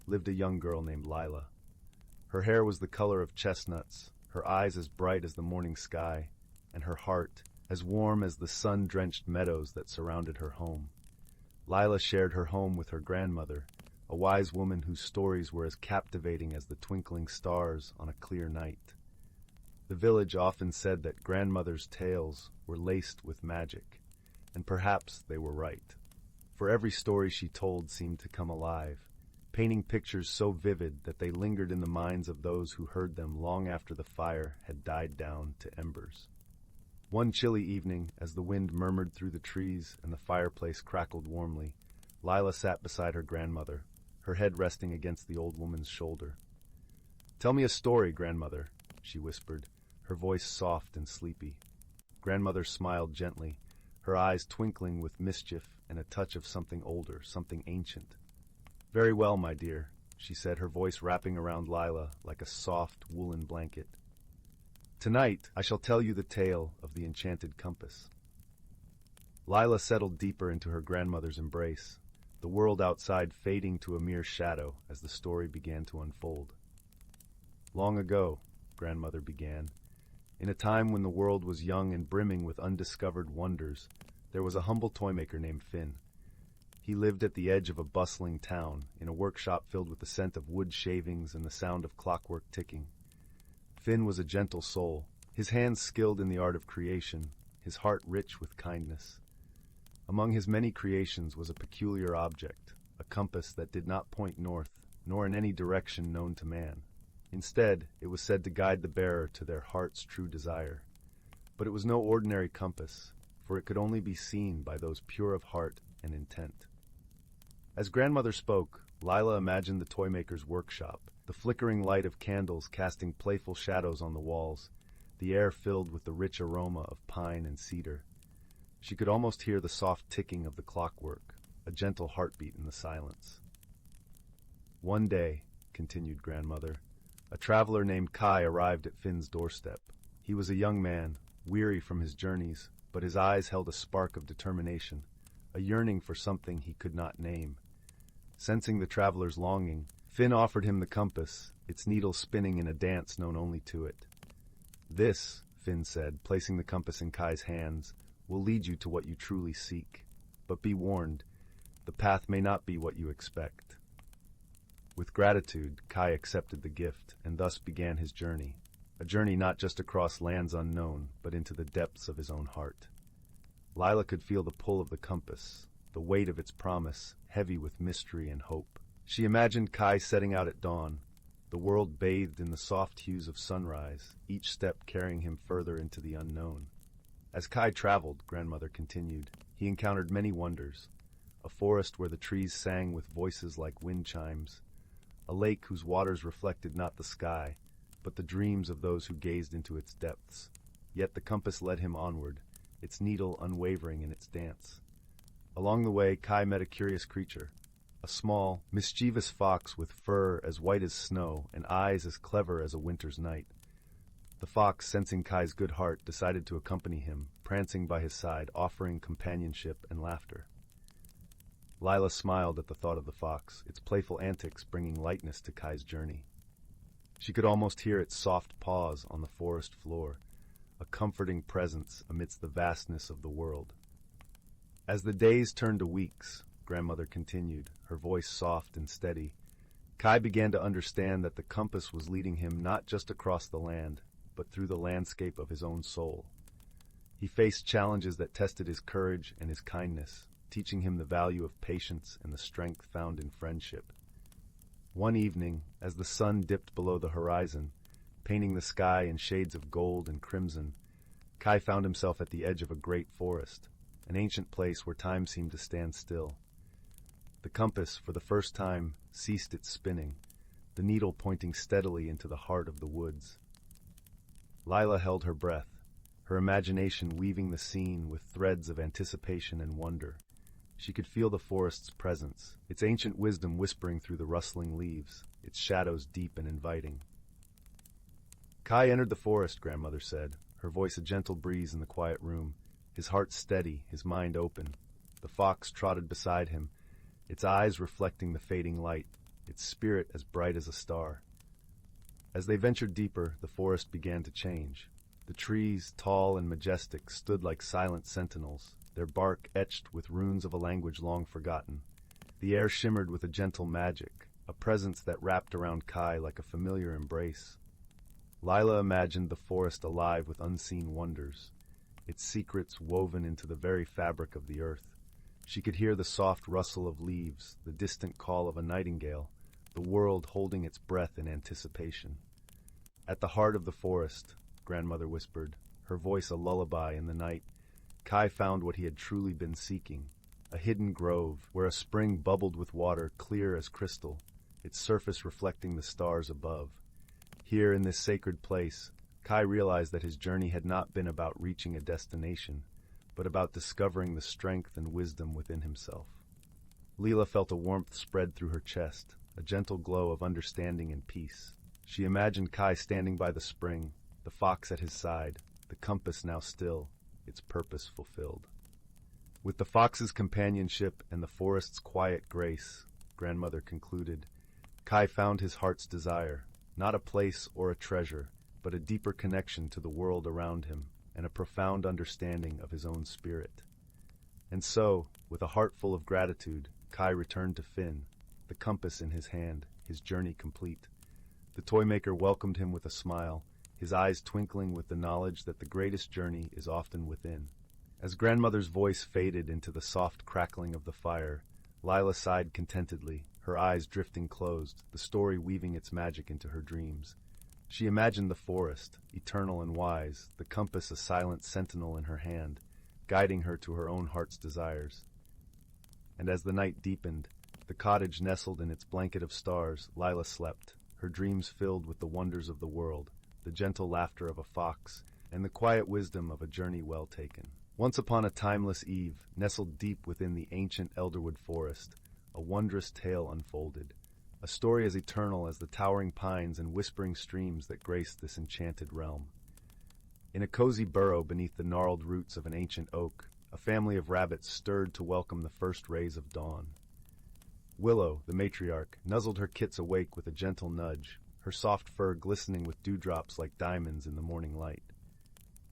lived a young girl named Lila. Her hair was the color of chestnuts, her eyes as bright as the morning sky, and her heart as warm as the sun-drenched meadows that surrounded her home. Lila shared her home with her grandmother, a wise woman whose stories were as captivating as the twinkling stars on a clear night. The village often said that grandmother's tales were laced with magic, and perhaps they were right. For every story she told seemed to come alive, painting pictures so vivid that they lingered in the minds of those who heard them long after the fire had died down to embers. One chilly evening, as the wind murmured through the trees and the fireplace crackled warmly, Lila sat beside her grandmother, her head resting against the old woman's shoulder. "Tell me a story, grandmother," she whispered, her voice soft and sleepy. Grandmother smiled gently, her eyes twinkling with mischief and a touch of something older, something ancient. "Very well, my dear," she said, her voice wrapping around Lila like a soft woolen blanket. "Tonight, I shall tell you the tale of the enchanted compass." Lila settled deeper into her grandmother's embrace, the world outside fading to a mere shadow as the story began to unfold. "Long ago," grandmother began, "in a time when the world was young and brimming with undiscovered wonders, there was a humble toymaker named Finn. He lived at the edge of a bustling town, in a workshop filled with the scent of wood shavings and the sound of clockwork ticking. Finn was a gentle soul, his hands skilled in the art of creation, his heart rich with kindness. Among his many creations was a peculiar object, a compass that did not point north, nor in any direction known to man. Instead, it was said to guide the bearer to their heart's true desire. But it was no ordinary compass, for it could only be seen by those pure of heart and intent." As grandmother spoke, Lila imagined the toymaker's workshop, the flickering light of candles casting playful shadows on the walls, the air filled with the rich aroma of pine and cedar. She could almost hear the soft ticking of the clockwork, a gentle heartbeat in the silence. "One day," continued grandmother, "a traveler named Kai arrived at Finn's doorstep. He was a young man, weary from his journeys, but his eyes held a spark of determination, a yearning for something he could not name. Sensing the traveler's longing, Finn offered him the compass, its needle spinning in a dance known only to it. "This," Finn said, placing the compass in Kai's hands, "will lead you to what you truly seek. But be warned, the path may not be what you expect." With gratitude, Kai accepted the gift, and thus began his journey, a journey not just across lands unknown, but into the depths of his own heart. Lila could feel the pull of the compass, the weight of its promise, heavy with mystery and hope. She imagined Kai setting out at dawn, the world bathed in the soft hues of sunrise, each step carrying him further into the unknown. As Kai traveled, grandmother continued, he encountered many wonders. a forest where the trees sang with voices like wind chimes, a lake whose waters reflected not the sky, but the dreams of those who gazed into its depths. Yet the compass led him onward, its needle unwavering in its dance. Along the way, Kai met a curious creature, a small, mischievous fox with fur as white as snow and eyes as clever as a winter's night. The fox, sensing Kai's good heart, decided to accompany him, prancing by his side, offering companionship and laughter. Lila smiled at the thought of the fox, its playful antics bringing lightness to Kai's journey. She could almost hear its soft paws on the forest floor, a comforting presence amidst the vastness of the world. As the days turned to weeks, Grandmother continued, her voice soft and steady, Kai began to understand that the compass was leading him not just across the land, but through the landscape of his own soul. He faced challenges that tested his courage and his kindness, teaching him the value of patience and the strength found in friendship. One evening, as the sun dipped below the horizon, painting the sky in shades of gold and crimson, Kai found himself at the edge of a great forest, an ancient place where time seemed to stand still. The compass, for the first time, ceased its spinning, the needle pointing steadily into the heart of the woods. Lila held her breath, her imagination weaving the scene with threads of anticipation and wonder. She could feel the forest's presence, its ancient wisdom whispering through the rustling leaves, its shadows deep and inviting. Kai entered the forest, Grandmother said, her voice a gentle breeze in the quiet room, his heart steady, his mind open. The fox trotted beside him, its eyes reflecting the fading light, its spirit as bright as a star. As they ventured deeper, the forest began to change. The trees, tall and majestic, stood like silent sentinels, their bark etched with runes of a language long forgotten. The air shimmered with a gentle magic, a presence that wrapped around Kai like a familiar embrace. Lila imagined the forest alive with unseen wonders, its secrets woven into the very fabric of the earth. She could hear the soft rustle of leaves, the distant call of a nightingale, the world holding its breath in anticipation. At the heart of the forest, Grandmother whispered, her voice a lullaby in the night, Kai found what he had truly been seeking, a hidden grove where a spring bubbled with water clear as crystal, its surface reflecting the stars above. Here in this sacred place, Kai realized that his journey had not been about reaching a destination, but about discovering the strength and wisdom within himself. Leela felt a warmth spread through her chest, a gentle glow of understanding and peace. She imagined Kai standing by the spring, the fox at his side, the compass now still, its purpose fulfilled. With the fox's companionship and the forest's quiet grace, Grandmother concluded, Kai found his heart's desire, not a place or a treasure, but a deeper connection to the world around him and a profound understanding of his own spirit. And so, with a heart full of gratitude, Kai returned to Finn, the compass in his hand, his journey complete. The toy maker welcomed him with a smile, his eyes twinkling with the knowledge that the greatest journey is often within. As Grandmother's voice faded into the soft crackling of the fire, Lila sighed contentedly, her eyes drifting closed, the story weaving its magic into her dreams. She imagined the forest, eternal and wise, the compass a silent sentinel in her hand, guiding her to her own heart's desires. And as the night deepened, the cottage nestled in its blanket of stars, Lila slept, her dreams filled with the wonders of the world, the gentle laughter of a fox, and the quiet wisdom of a journey well taken. Once upon a timeless eve, nestled deep within the ancient elderwood forest, a wondrous tale unfolded, a story as eternal as the towering pines and whispering streams that graced this enchanted realm. In a cozy burrow beneath the gnarled roots of an ancient oak, a family of rabbits stirred to welcome the first rays of dawn. Willow, the matriarch, nuzzled her kits awake with a gentle nudge, her soft fur glistening with dewdrops like diamonds in the morning light.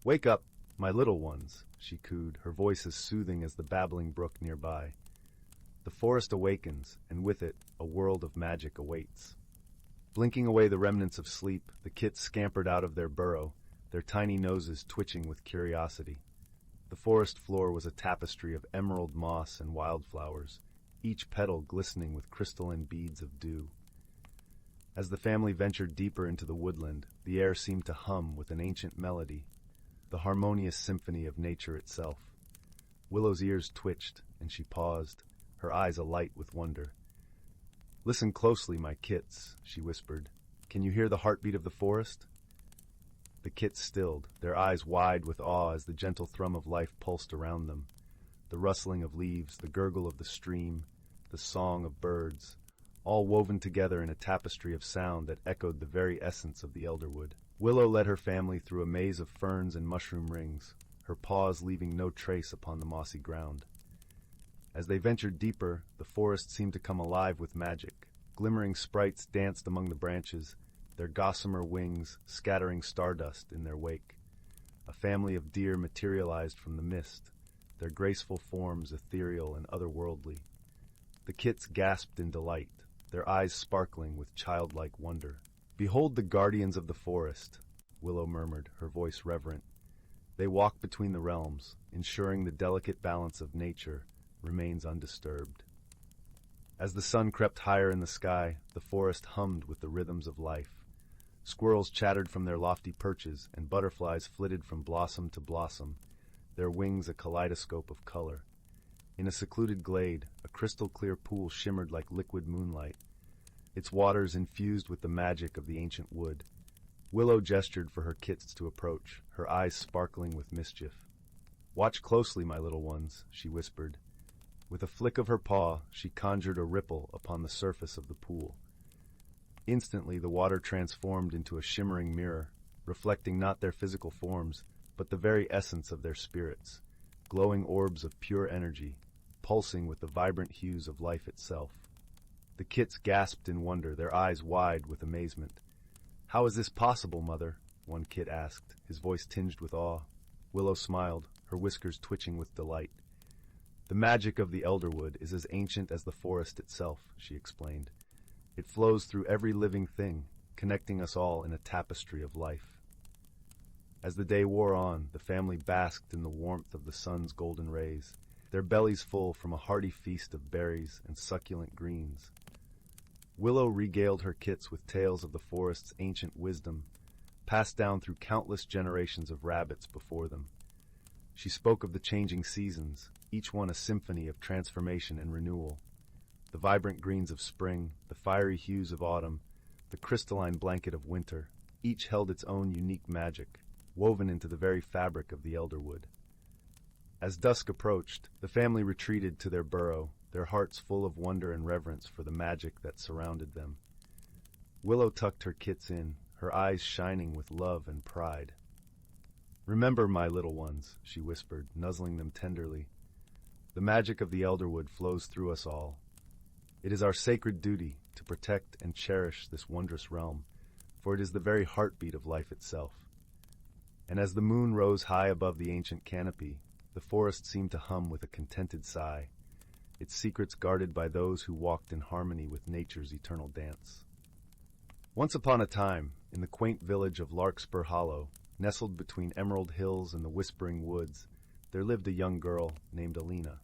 "Wake up, my little ones," she cooed, her voice as soothing as the babbling brook nearby. The forest awakens, and with it, a world of magic awaits. Blinking away the remnants of sleep, the kits scampered out of their burrow, their tiny noses twitching with curiosity. The forest floor was a tapestry of emerald moss and wildflowers, each petal glistening with crystalline beads of dew. As the family ventured deeper into the woodland, the air seemed to hum with an ancient melody, the harmonious symphony of nature itself. Willow's ears twitched, and she paused, her eyes alight with wonder. "Listen closely, my kits," she whispered. "Can you hear the heartbeat of the forest?" The kits stilled, their eyes wide with awe as the gentle thrum of life pulsed around them. The rustling of leaves, the gurgle of the stream, the song of birds, all woven together in a tapestry of sound that echoed the very essence of the elderwood. Willow led her family through a maze of ferns and mushroom rings, her paws leaving no trace upon the mossy ground. As they ventured deeper, the forest seemed to come alive with magic. Glimmering sprites danced among the branches, their gossamer wings scattering stardust in their wake. A family of deer materialized from the mist, their graceful forms ethereal and otherworldly. The kits gasped in delight, their eyes sparkling with childlike wonder. "Behold the guardians of the forest," Willow murmured, her voice reverent. "They walk between the realms, ensuring the delicate balance of nature remains undisturbed." As the sun crept higher in the sky, the forest hummed with the rhythms of life. Squirrels chattered from their lofty perches, and butterflies flitted from blossom to blossom, their wings a kaleidoscope of color. In a secluded glade, a crystal-clear pool shimmered like liquid moonlight, its waters infused with the magic of the ancient wood. Willow gestured for her kits to approach, her eyes sparkling with mischief. "Watch closely, my little ones," she whispered. With a flick of her paw, she conjured a ripple upon the surface of the pool. Instantly, the water transformed into a shimmering mirror, reflecting not their physical forms, but the very essence of their spirits, glowing orbs of pure energy, pulsing with the vibrant hues of life itself. The kits gasped in wonder, their eyes wide with amazement. "How is this possible, Mother?" one kit asked, his voice tinged with awe. Willow smiled, her whiskers twitching with delight. "The magic of the elderwood is as ancient as the forest itself," she explained. "It flows through every living thing, connecting us all in a tapestry of life." As the day wore on, the family basked in the warmth of the sun's golden rays, their bellies full from a hearty feast of berries and succulent greens. Willow regaled her kits with tales of the forest's ancient wisdom, passed down through countless generations of rabbits before them. She spoke of the changing seasons, each one a symphony of transformation and renewal. The vibrant greens of spring, the fiery hues of autumn, the crystalline blanket of winter, each held its own unique magic, woven into the very fabric of the elderwood. As dusk approached, the family retreated to their burrow, their hearts full of wonder and reverence for the magic that surrounded them. Willow tucked her kits in, her eyes shining with love and pride. "Remember, my little ones," she whispered, nuzzling them tenderly. "The magic of the elderwood flows through us all. It is our sacred duty to protect and cherish this wondrous realm, for it is the very heartbeat of life itself." And as the moon rose high above the ancient canopy, the forest seemed to hum with a contented sigh, its secrets guarded by those who walked in harmony with nature's eternal dance. Once upon a time, in the quaint village of Larkspur Hollow, nestled between emerald hills and the whispering woods, there lived a young girl named Alina.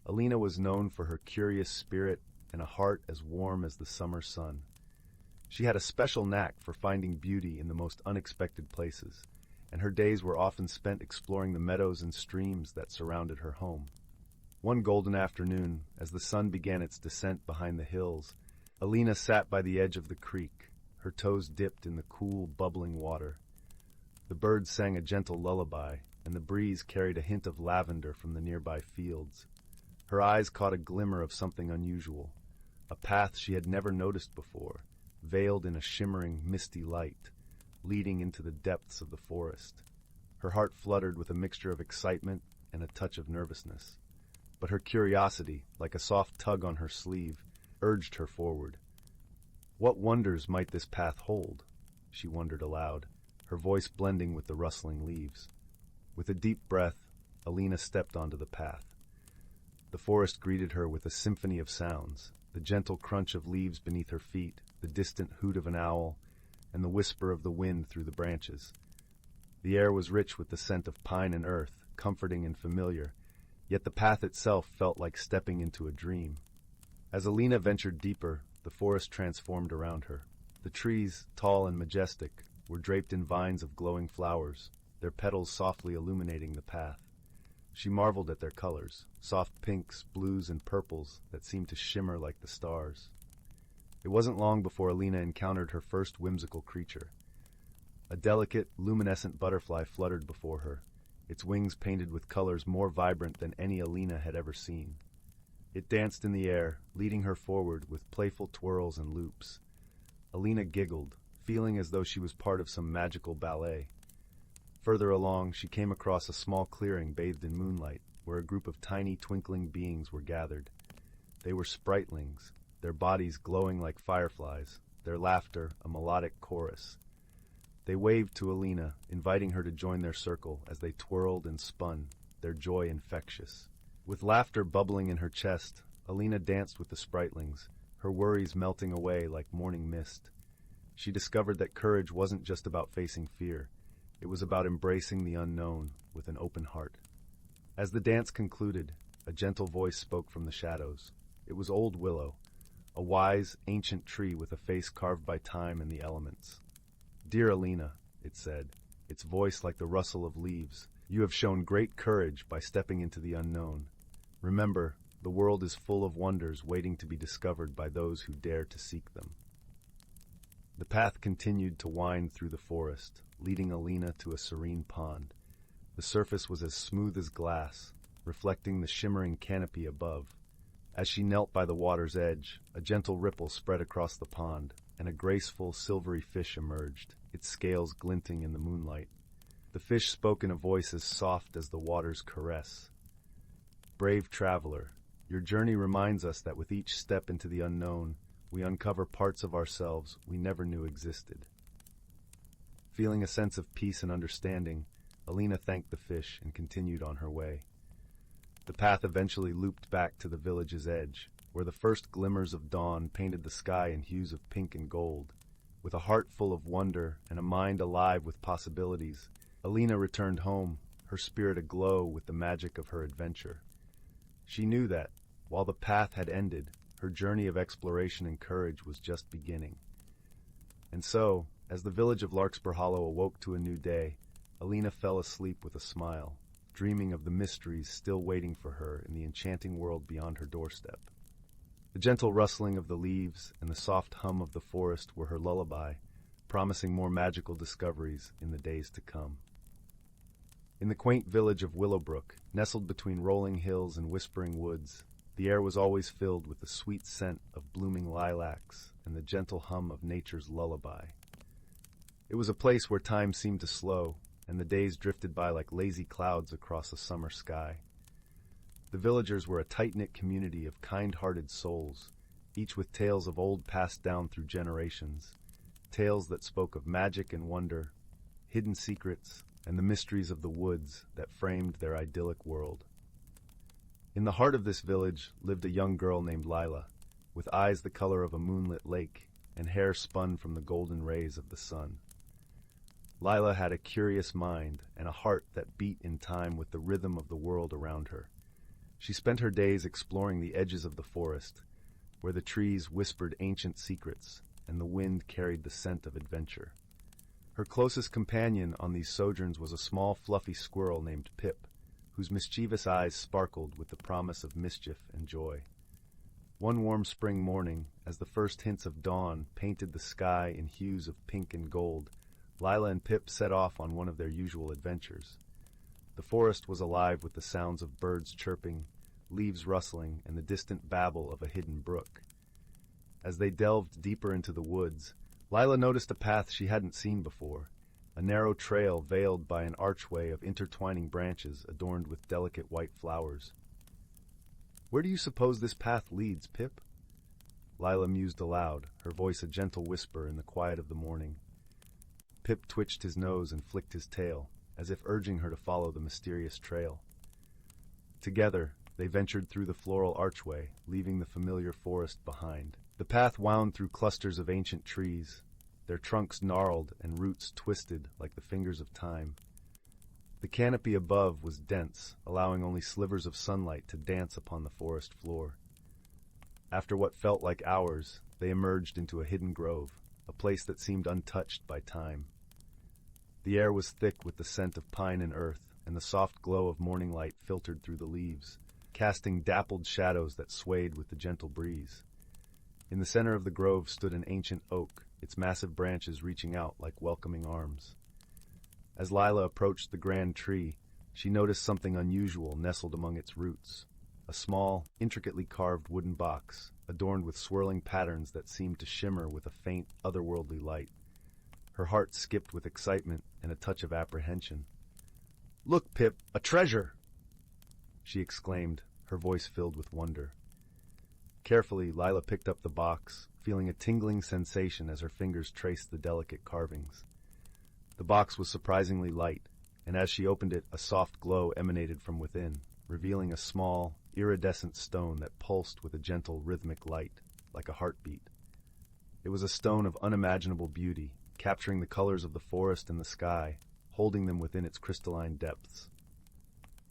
Alina was known for her curious spirit and a heart as warm as the summer sun. She had a special knack for finding beauty in the most unexpected places, and her days were often spent exploring the meadows and streams that surrounded her home. One golden afternoon, as the sun began its descent behind the hills, Alina sat by the edge of the creek, her toes dipped in the cool, bubbling water. The birds sang a gentle lullaby, and the breeze carried a hint of lavender from the nearby fields. Her eyes caught a glimmer of something unusual, a path she had never noticed before, veiled in a shimmering, misty light, leading into the depths of the forest. Her heart fluttered with a mixture of excitement and a touch of nervousness. But her curiosity, like a soft tug on her sleeve, urged her forward. What wonders might this path hold? She wondered aloud, her voice blending with the rustling leaves. With a deep breath, Alina stepped onto the path. The forest greeted her with a symphony of sounds, the gentle crunch of leaves beneath her feet, the distant hoot of an owl, and the whisper of the wind through the branches. The air was rich with the scent of pine and earth, comforting and familiar, yet the path itself felt like stepping into a dream. As Alina ventured deeper, the forest transformed around her. The trees, tall and majestic, were draped in vines of glowing flowers, their petals softly illuminating the path. She marveled at their colors, soft pinks, blues, and purples that seemed to shimmer like the stars. It wasn't long before Alina encountered her first whimsical creature. A delicate, luminescent butterfly fluttered before her, its wings painted with colors more vibrant than any Alina had ever seen. It danced in the air, leading her forward with playful twirls and loops. Alina giggled, feeling as though she was part of some magical ballet. Further along, she came across a small clearing bathed in moonlight, where a group of tiny twinkling beings were gathered. They were spritlings, their bodies glowing like fireflies, their laughter a melodic chorus. They waved to Alina, inviting her to join their circle as they twirled and spun, their joy infectious. With laughter bubbling in her chest, Alina danced with the spritlings, her worries melting away like morning mist. She discovered that courage wasn't just about facing fear. It was about embracing the unknown with an open heart. As the dance concluded, a gentle voice spoke from the shadows. It was Old Willow, a wise, ancient tree with a face carved by time and the elements. "Dear Alina," it said, its voice like the rustle of leaves, "you have shown great courage by stepping into the unknown. Remember, the world is full of wonders waiting to be discovered by those who dare to seek them." The path continued to wind through the forest, leading Alina to a serene pond. The surface was as smooth as glass, reflecting the shimmering canopy above. As she knelt by the water's edge, a gentle ripple spread across the pond, and a graceful, silvery fish emerged, its scales glinting in the moonlight. The fish spoke in a voice as soft as the water's caress. "Brave traveler, your journey reminds us that with each step into the unknown, we uncover parts of ourselves we never knew existed." Feeling a sense of peace and understanding, Alina thanked the fish and continued on her way. The path eventually looped back to the village's edge, where the first glimmers of dawn painted the sky in hues of pink and gold. With a heart full of wonder and a mind alive with possibilities, Alina returned home, her spirit aglow with the magic of her adventure. She knew that, while the path had ended, her journey of exploration and courage was just beginning. And so, as the village of Larkspur Hollow awoke to a new day, Alina fell asleep with a smile, dreaming of the mysteries still waiting for her in the enchanting world beyond her doorstep. The gentle rustling of the leaves and the soft hum of the forest were her lullaby, promising more magical discoveries in the days to come. In the quaint village of Willowbrook, nestled between rolling hills and whispering woods, the air was always filled with the sweet scent of blooming lilacs and the gentle hum of nature's lullaby. It was a place where time seemed to slow, and the days drifted by like lazy clouds across a summer sky. The villagers were a tight-knit community of kind-hearted souls, each with tales of old passed down through generations, tales that spoke of magic and wonder, hidden secrets, and the mysteries of the woods that framed their idyllic world. In the heart of this village lived a young girl named Lila, with eyes the color of a moonlit lake and hair spun from the golden rays of the sun. Lila had a curious mind and a heart that beat in time with the rhythm of the world around her. She spent her days exploring the edges of the forest, where the trees whispered ancient secrets and the wind carried the scent of adventure. Her closest companion on these sojourns was a small, fluffy squirrel named Pip, whose mischievous eyes sparkled with the promise of mischief and joy. One warm spring morning, as the first hints of dawn painted the sky in hues of pink and gold, Lila and Pip set off on one of their usual adventures. The forest was alive with the sounds of birds chirping, leaves rustling, and the distant babble of a hidden brook. As they delved deeper into the woods, Lila noticed a path she hadn't seen before, a narrow trail veiled by an archway of intertwining branches adorned with delicate white flowers. "Where do you suppose this path leads, Pip?" Lila mused aloud, her voice a gentle whisper in the quiet of the morning. Pip twitched his nose and flicked his tail, as if urging her to follow the mysterious trail. Together, they ventured through the floral archway, leaving the familiar forest behind. The path wound through clusters of ancient trees, their trunks gnarled and roots twisted like the fingers of time. The canopy above was dense, allowing only slivers of sunlight to dance upon the forest floor. After what felt like hours, they emerged into a hidden grove, a place that seemed untouched by time. The air was thick with the scent of pine and earth, and the soft glow of morning light filtered through the leaves, casting dappled shadows that swayed with the gentle breeze. In the center of the grove stood an ancient oak, its massive branches reaching out like welcoming arms. As Lila approached the grand tree, she noticed something unusual nestled among its roots. A small, intricately carved wooden box, adorned with swirling patterns that seemed to shimmer with a faint, otherworldly light. Her heart skipped with excitement and a touch of apprehension. "Look, Pip, a treasure!" she exclaimed, her voice filled with wonder. Carefully, Lila picked up the box, feeling a tingling sensation as her fingers traced the delicate carvings. The box was surprisingly light, and as she opened it, a soft glow emanated from within, revealing a small, iridescent stone that pulsed with a gentle, rhythmic light, like a heartbeat. It was a stone of unimaginable beauty, capturing the colors of the forest and the sky, holding them within its crystalline depths.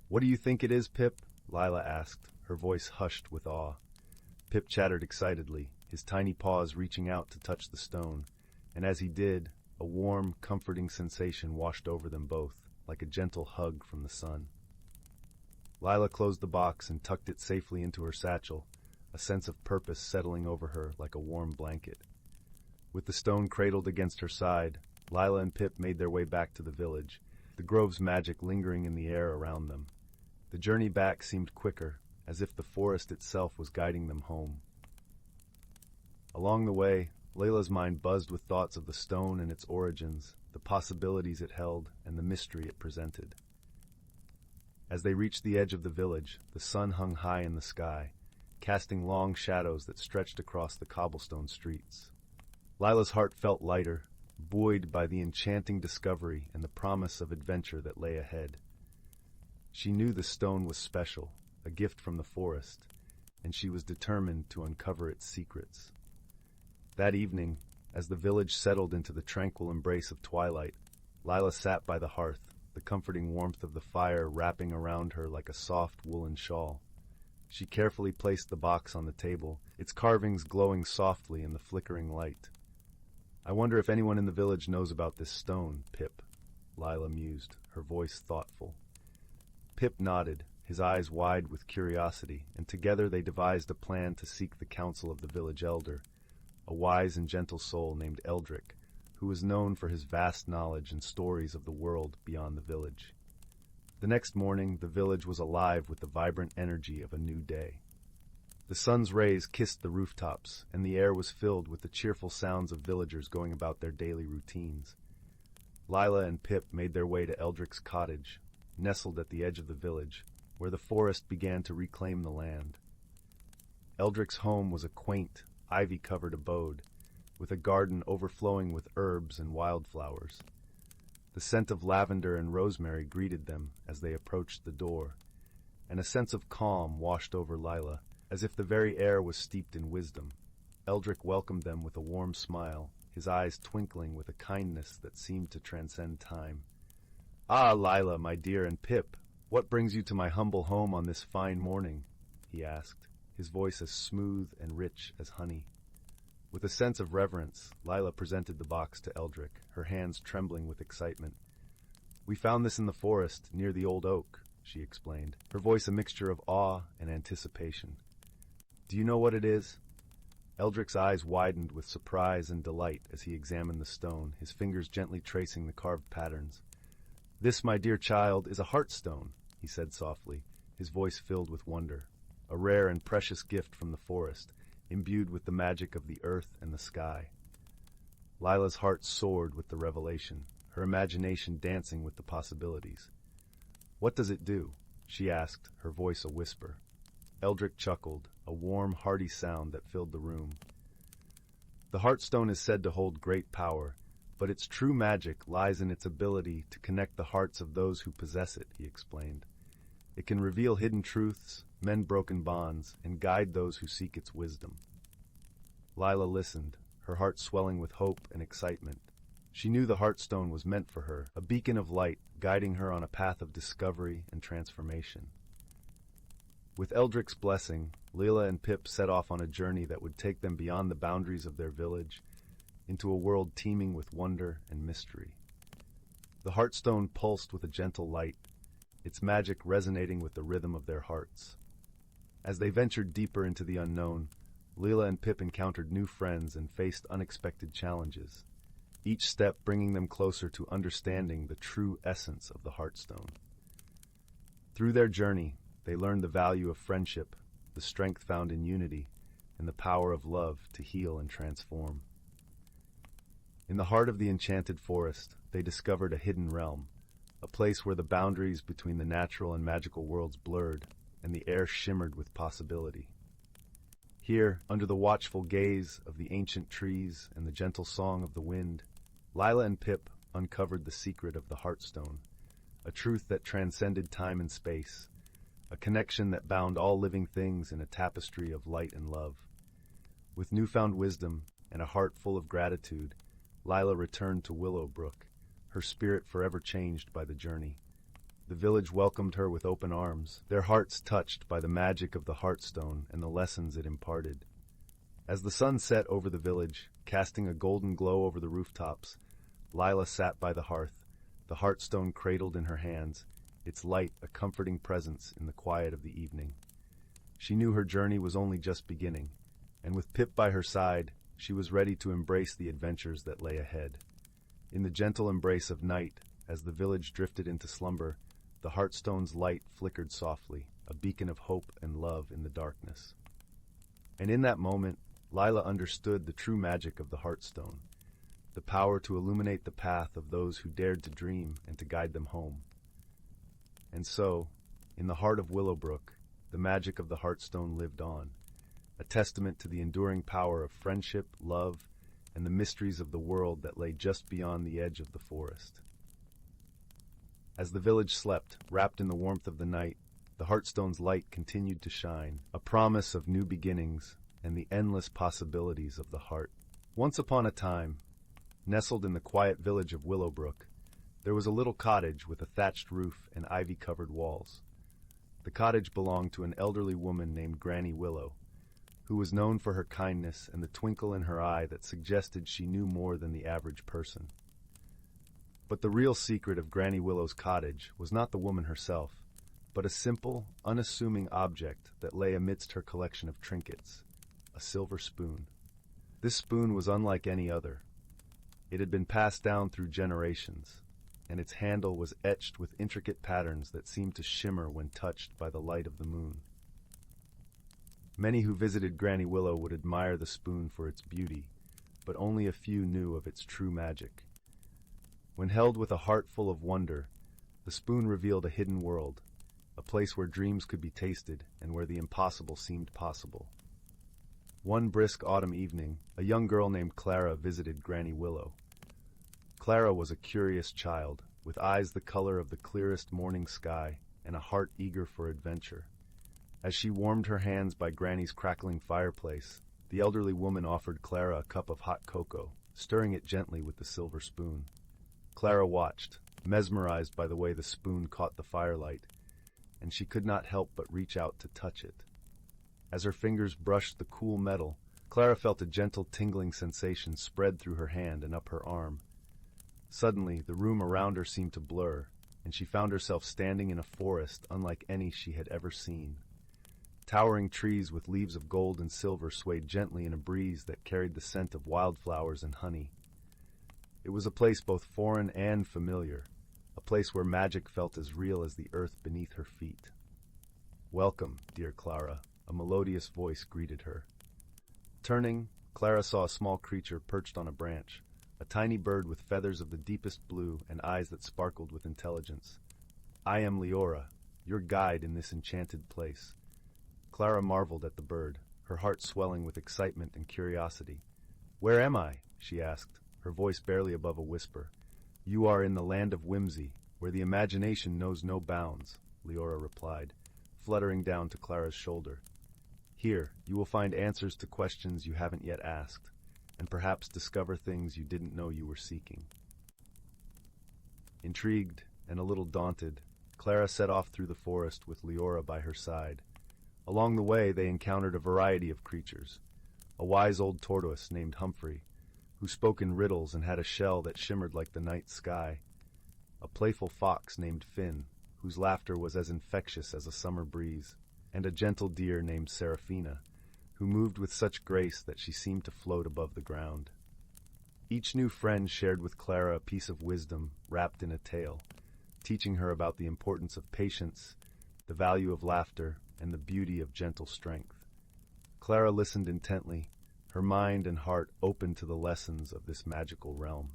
"What do you think it is, Pip?" Lila asked, her voice hushed with awe. Pip chattered excitedly, his tiny paws reaching out to touch the stone, and as he did, a warm, comforting sensation washed over them both, like a gentle hug from the sun. Lila closed the box and tucked it safely into her satchel, a sense of purpose settling over her like a warm blanket. With the stone cradled against her side, Lila and Pip made their way back to the village, the grove's magic lingering in the air around them. The journey back seemed quicker, as if the forest itself was guiding them home. Along the way, Layla's mind buzzed with thoughts of the stone and its origins, the possibilities it held, and the mystery it presented. As they reached the edge of the village, the sun hung high in the sky, casting long shadows that stretched across the cobblestone streets. Lila's heart felt lighter, buoyed by the enchanting discovery and the promise of adventure that lay ahead. She knew the stone was special, a gift from the forest, and she was determined to uncover its secrets. That evening, as the village settled into the tranquil embrace of twilight, Lila sat by the hearth, the comforting warmth of the fire wrapping around her like a soft woolen shawl. She carefully placed the box on the table, its carvings glowing softly in the flickering light. "I wonder if anyone in the village knows about this stone, Pip," Lila mused, her voice thoughtful. Pip nodded, his eyes wide with curiosity, and together they devised a plan to seek the counsel of the village elder, a wise and gentle soul named Eldrick, who was known for his vast knowledge and stories of the world beyond the village. The next morning, the village was alive with the vibrant energy of a new day. The sun's rays kissed the rooftops, and the air was filled with the cheerful sounds of villagers going about their daily routines. Lila and Pip made their way to Eldrick's cottage, nestled at the edge of the village, where the forest began to reclaim the land. Eldrick's home was a quaint, ivy-covered abode, with a garden overflowing with herbs and wildflowers. The scent of lavender and rosemary greeted them as they approached the door, and a sense of calm washed over Lila, as if the very air was steeped in wisdom. Eldrick welcomed them with a warm smile, his eyes twinkling with a kindness that seemed to transcend time. "Ah, Lila, my dear, and Pip, what brings you to my humble home on this fine morning?" he asked, his voice as smooth and rich as honey. With a sense of reverence, Lila presented the box to Eldrick, her hands trembling with excitement. "We found this in the forest, near the old oak," she explained, her voice a mixture of awe and anticipation. "Do you know what it is?" Eldrick's eyes widened with surprise and delight as he examined the stone, his fingers gently tracing the carved patterns. "This, my dear child, is a heartstone," he said softly, his voice filled with wonder. "A rare and precious gift from the forest, imbued with the magic of the earth and the sky." Lila's heart soared with the revelation, her imagination dancing with the possibilities. "What does it do?" she asked, her voice a whisper. Eldrick chuckled, a warm, hearty sound that filled the room. "The Heartstone is said to hold great power, but its true magic lies in its ability to connect the hearts of those who possess it," he explained. "It can reveal hidden truths, mend broken bonds, and guide those who seek its wisdom." Lila listened, her heart swelling with hope and excitement. She knew the Heartstone was meant for her, a beacon of light guiding her on a path of discovery and transformation. With Eldrick's blessing, Lila and Pip set off on a journey that would take them beyond the boundaries of their village, into a world teeming with wonder and mystery. The Heartstone pulsed with a gentle light, its magic resonating with the rhythm of their hearts. As they ventured deeper into the unknown, Leela and Pip encountered new friends and faced unexpected challenges, each step bringing them closer to understanding the true essence of the Heartstone. Through their journey, they learned the value of friendship, the strength found in unity, and the power of love to heal and transform. In the heart of the enchanted forest, they discovered a hidden realm, a place where the boundaries between the natural and magical worlds blurred, and the air shimmered with possibility. Here, under the watchful gaze of the ancient trees and the gentle song of the wind, Lila and Pip uncovered the secret of the Heartstone, a truth that transcended time and space, a connection that bound all living things in a tapestry of light and love. With newfound wisdom and a heart full of gratitude, Lila returned to Willowbrook, her spirit forever changed by the journey. The village welcomed her with open arms, their hearts touched by the magic of the Heartstone and the lessons it imparted. As the sun set over the village, casting a golden glow over the rooftops, Lila sat by the hearth, the Heartstone cradled in her hands, its light a comforting presence in the quiet of the evening. She knew her journey was only just beginning, and with Pip by her side, she was ready to embrace the adventures that lay ahead. In the gentle embrace of night, as the village drifted into slumber, the Heartstone's light flickered softly, a beacon of hope and love in the darkness. And in that moment, Lila understood the true magic of the Heartstone, the power to illuminate the path of those who dared to dream and to guide them home. And so, in the heart of Willowbrook, the magic of the Heartstone lived on, a testament to the enduring power of friendship, love, and the mysteries of the world that lay just beyond the edge of the forest. As the village slept, wrapped in the warmth of the night, the Heartstone's light continued to shine, a promise of new beginnings and the endless possibilities of the heart. Once upon a time, nestled in the quiet village of Willowbrook, there was a little cottage with a thatched roof and ivy-covered walls. The cottage belonged to an elderly woman named Granny Willow, who was known for her kindness and the twinkle in her eye that suggested she knew more than the average person. But the real secret of Granny Willow's cottage was not the woman herself, but a simple, unassuming object that lay amidst her collection of trinkets, a silver spoon. This spoon was unlike any other. It had been passed down through generations, and its handle was etched with intricate patterns that seemed to shimmer when touched by the light of the moon. Many who visited Granny Willow would admire the spoon for its beauty, but only a few knew of its true magic. When held with a heart full of wonder, the spoon revealed a hidden world, a place where dreams could be tasted and where the impossible seemed possible. One brisk autumn evening, a young girl named Clara visited Granny Willow. Clara was a curious child, with eyes the color of the clearest morning sky and a heart eager for adventure. As she warmed her hands by Granny's crackling fireplace, the elderly woman offered Clara a cup of hot cocoa, stirring it gently with the silver spoon. Clara watched, mesmerized by the way the spoon caught the firelight, and she could not help but reach out to touch it. As her fingers brushed the cool metal, Clara felt a gentle tingling sensation spread through her hand and up her arm. Suddenly, the room around her seemed to blur, and she found herself standing in a forest unlike any she had ever seen. Towering trees with leaves of gold and silver swayed gently in a breeze that carried the scent of wildflowers and honey. It was a place both foreign and familiar, a place where magic felt as real as the earth beneath her feet. "Welcome, dear Clara," a melodious voice greeted her. Turning, Clara saw a small creature perched on a branch, a tiny bird with feathers of the deepest blue and eyes that sparkled with intelligence. "I am Leora, your guide in this enchanted place." Clara marveled at the bird, her heart swelling with excitement and curiosity. "Where am I?" she asked, her voice barely above a whisper. "You are in the land of whimsy, where the imagination knows no bounds," Leora replied, fluttering down to Clara's shoulder. "Here, you will find answers to questions you haven't yet asked, and perhaps discover things you didn't know you were seeking." Intrigued and a little daunted, Clara set off through the forest with Leora by her side. Along the way, they encountered a variety of creatures. A wise old tortoise named Humphrey, who spoke in riddles and had a shell that shimmered like the night sky. A playful fox named Finn, whose laughter was as infectious as a summer breeze, and a gentle deer named Seraphina, who moved with such grace that she seemed to float above the ground. Each new friend shared with Clara a piece of wisdom wrapped in a tale, teaching her about the importance of patience, the value of laughter, and the beauty of gentle strength. Clara listened intently, her mind and heart open to the lessons of this magical realm.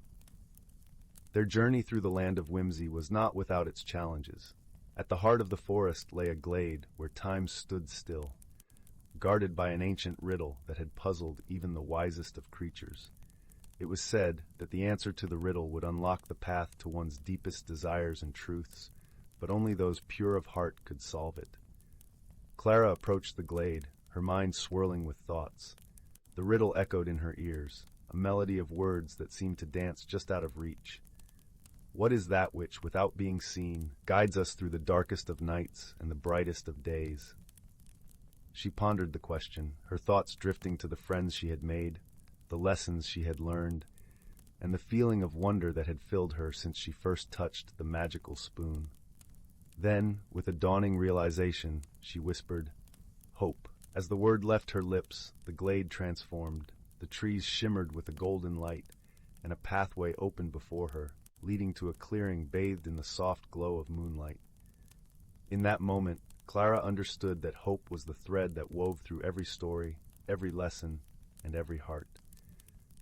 Their journey through the land of whimsy was not without its challenges. At the heart of the forest lay a glade where time stood still, guarded by an ancient riddle that had puzzled even the wisest of creatures. It was said that the answer to the riddle would unlock the path to one's deepest desires and truths, but only those pure of heart could solve it. Clara approached the glade, her mind swirling with thoughts. The riddle echoed in her ears, a melody of words that seemed to dance just out of reach. What is that which, without being seen, guides us through the darkest of nights and the brightest of days? She pondered the question, her thoughts drifting to the friends she had made, the lessons she had learned, and the feeling of wonder that had filled her since she first touched the magical spoon. Then, with a dawning realization, she whispered, "Hope." As the word left her lips, the glade transformed, the trees shimmered with a golden light, and a pathway opened before her, leading to a clearing bathed in the soft glow of moonlight. In that moment, Clara understood that hope was the thread that wove through every story, every lesson, and every heart.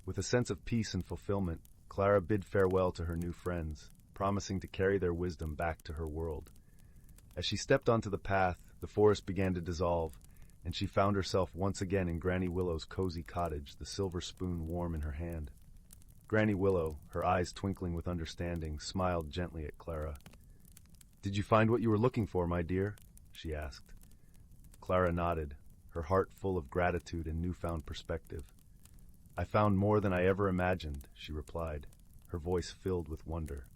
With a sense of peace and fulfillment, Clara bid farewell to her new friends, promising to carry their wisdom back to her world. As she stepped onto the path, the forest began to dissolve, and she found herself once again in Granny Willow's cozy cottage, the silver spoon warm in her hand. Granny Willow, her eyes twinkling with understanding, smiled gently at Clara. "Did you find what you were looking for, my dear?" she asked. Clara nodded, her heart full of gratitude and newfound perspective. "I found more than I ever imagined," she replied, her voice filled with wonder.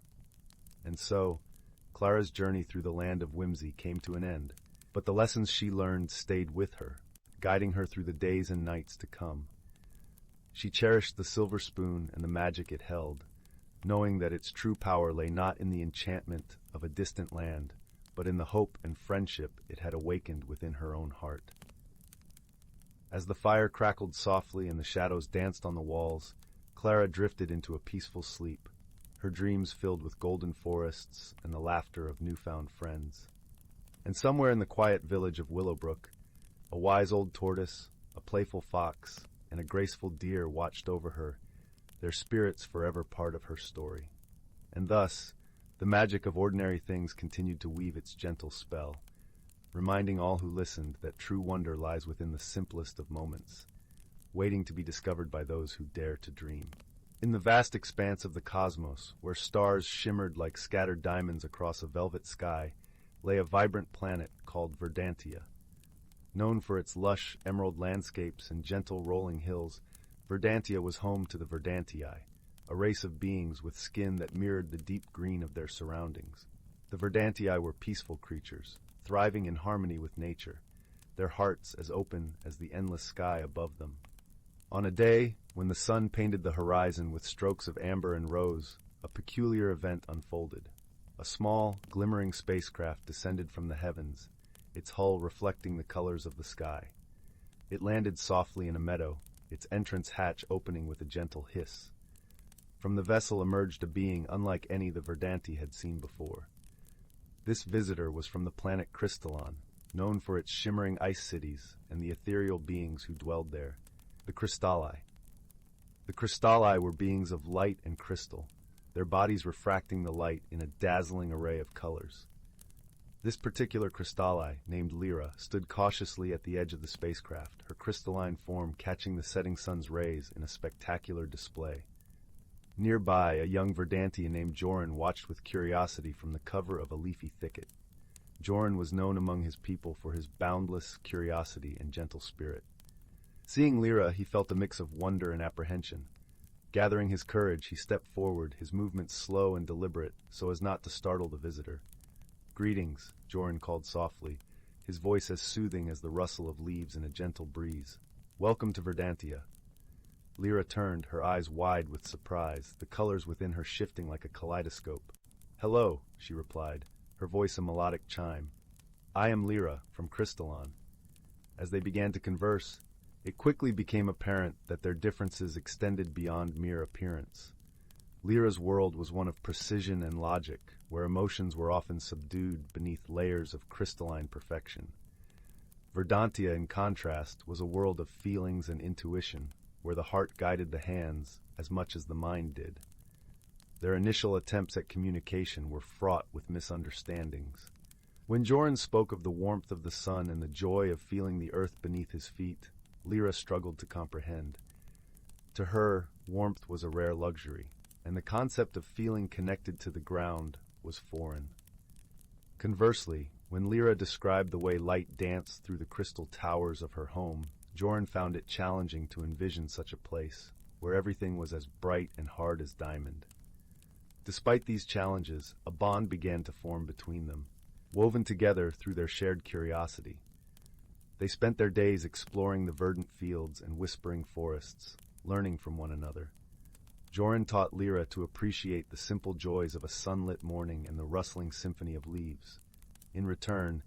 And so, Clara's journey through the land of whimsy came to an end, but the lessons she learned stayed with her, guiding her through the days and nights to come. She cherished the silver spoon and the magic it held, knowing that its true power lay not in the enchantment of a distant land, but in the hope and friendship it had awakened within her own heart. As the fire crackled softly and the shadows danced on the walls, Clara drifted into a peaceful sleep, her dreams filled with golden forests and the laughter of newfound friends. And somewhere in the quiet village of Willowbrook, a wise old tortoise, a playful fox, and a graceful deer watched over her, their spirits forever part of her story. And thus, the magic of ordinary things continued to weave its gentle spell, reminding all who listened that true wonder lies within the simplest of moments, waiting to be discovered by those who dare to dream. In the vast expanse of the cosmos, where stars shimmered like scattered diamonds across a velvet sky, lay a vibrant planet called Verdantia. Known for its lush, emerald landscapes and gentle rolling hills, Verdantia was home to the Verdantii, a race of beings with skin that mirrored the deep green of their surroundings. The Verdantii were peaceful creatures, thriving in harmony with nature, their hearts as open as the endless sky above them. On a day when the sun painted the horizon with strokes of amber and rose, a peculiar event unfolded. A small, glimmering spacecraft descended from the heavens, its hull reflecting the colors of the sky. It landed softly in a meadow, its entrance hatch opening with a gentle hiss. From the vessel emerged a being unlike any the Verdanti had seen before. This visitor was from the planet Crystallon, known for its shimmering ice cities and the ethereal beings who dwelled there, the Crystalli. The Crystalli were beings of light and crystal, their bodies refracting the light in a dazzling array of colors. This particular Crystalli, named Lyra, stood cautiously at the edge of the spacecraft, her crystalline form catching the setting sun's rays in a spectacular display. Nearby, a young Verdanti named Joran watched with curiosity from the cover of a leafy thicket. Joran was known among his people for his boundless curiosity and gentle spirit. Seeing Lyra, he felt a mix of wonder and apprehension. Gathering his courage, he stepped forward, his movements slow and deliberate, so as not to startle the visitor. "Greetings," Joran called softly, his voice as soothing as the rustle of leaves in a gentle breeze. "Welcome to Verdantia." Lyra turned, her eyes wide with surprise, the colors within her shifting like a kaleidoscope. "Hello," she replied, her voice a melodic chime. "I am Lyra, from Crystalon." As they began to converse, it quickly became apparent that their differences extended beyond mere appearance. Lyra's world was one of precision and logic, where emotions were often subdued beneath layers of crystalline perfection. Verdantia, in contrast, was a world of feelings and intuition, where the heart guided the hands as much as the mind did. Their initial attempts at communication were fraught with misunderstandings. When Joran spoke of the warmth of the sun and the joy of feeling the earth beneath his feet, Lyra struggled to comprehend. To her, warmth was a rare luxury, and the concept of feeling connected to the ground was foreign. Conversely, when Lyra described the way light danced through the crystal towers of her home, Joran found it challenging to envision such a place, where everything was as bright and hard as diamond. Despite these challenges, a bond began to form between them, woven together through their shared curiosity. They spent their days exploring the verdant fields and whispering forests, learning from one another. Joran taught Lyra to appreciate the simple joys of a sunlit morning and the rustling symphony of leaves. In return,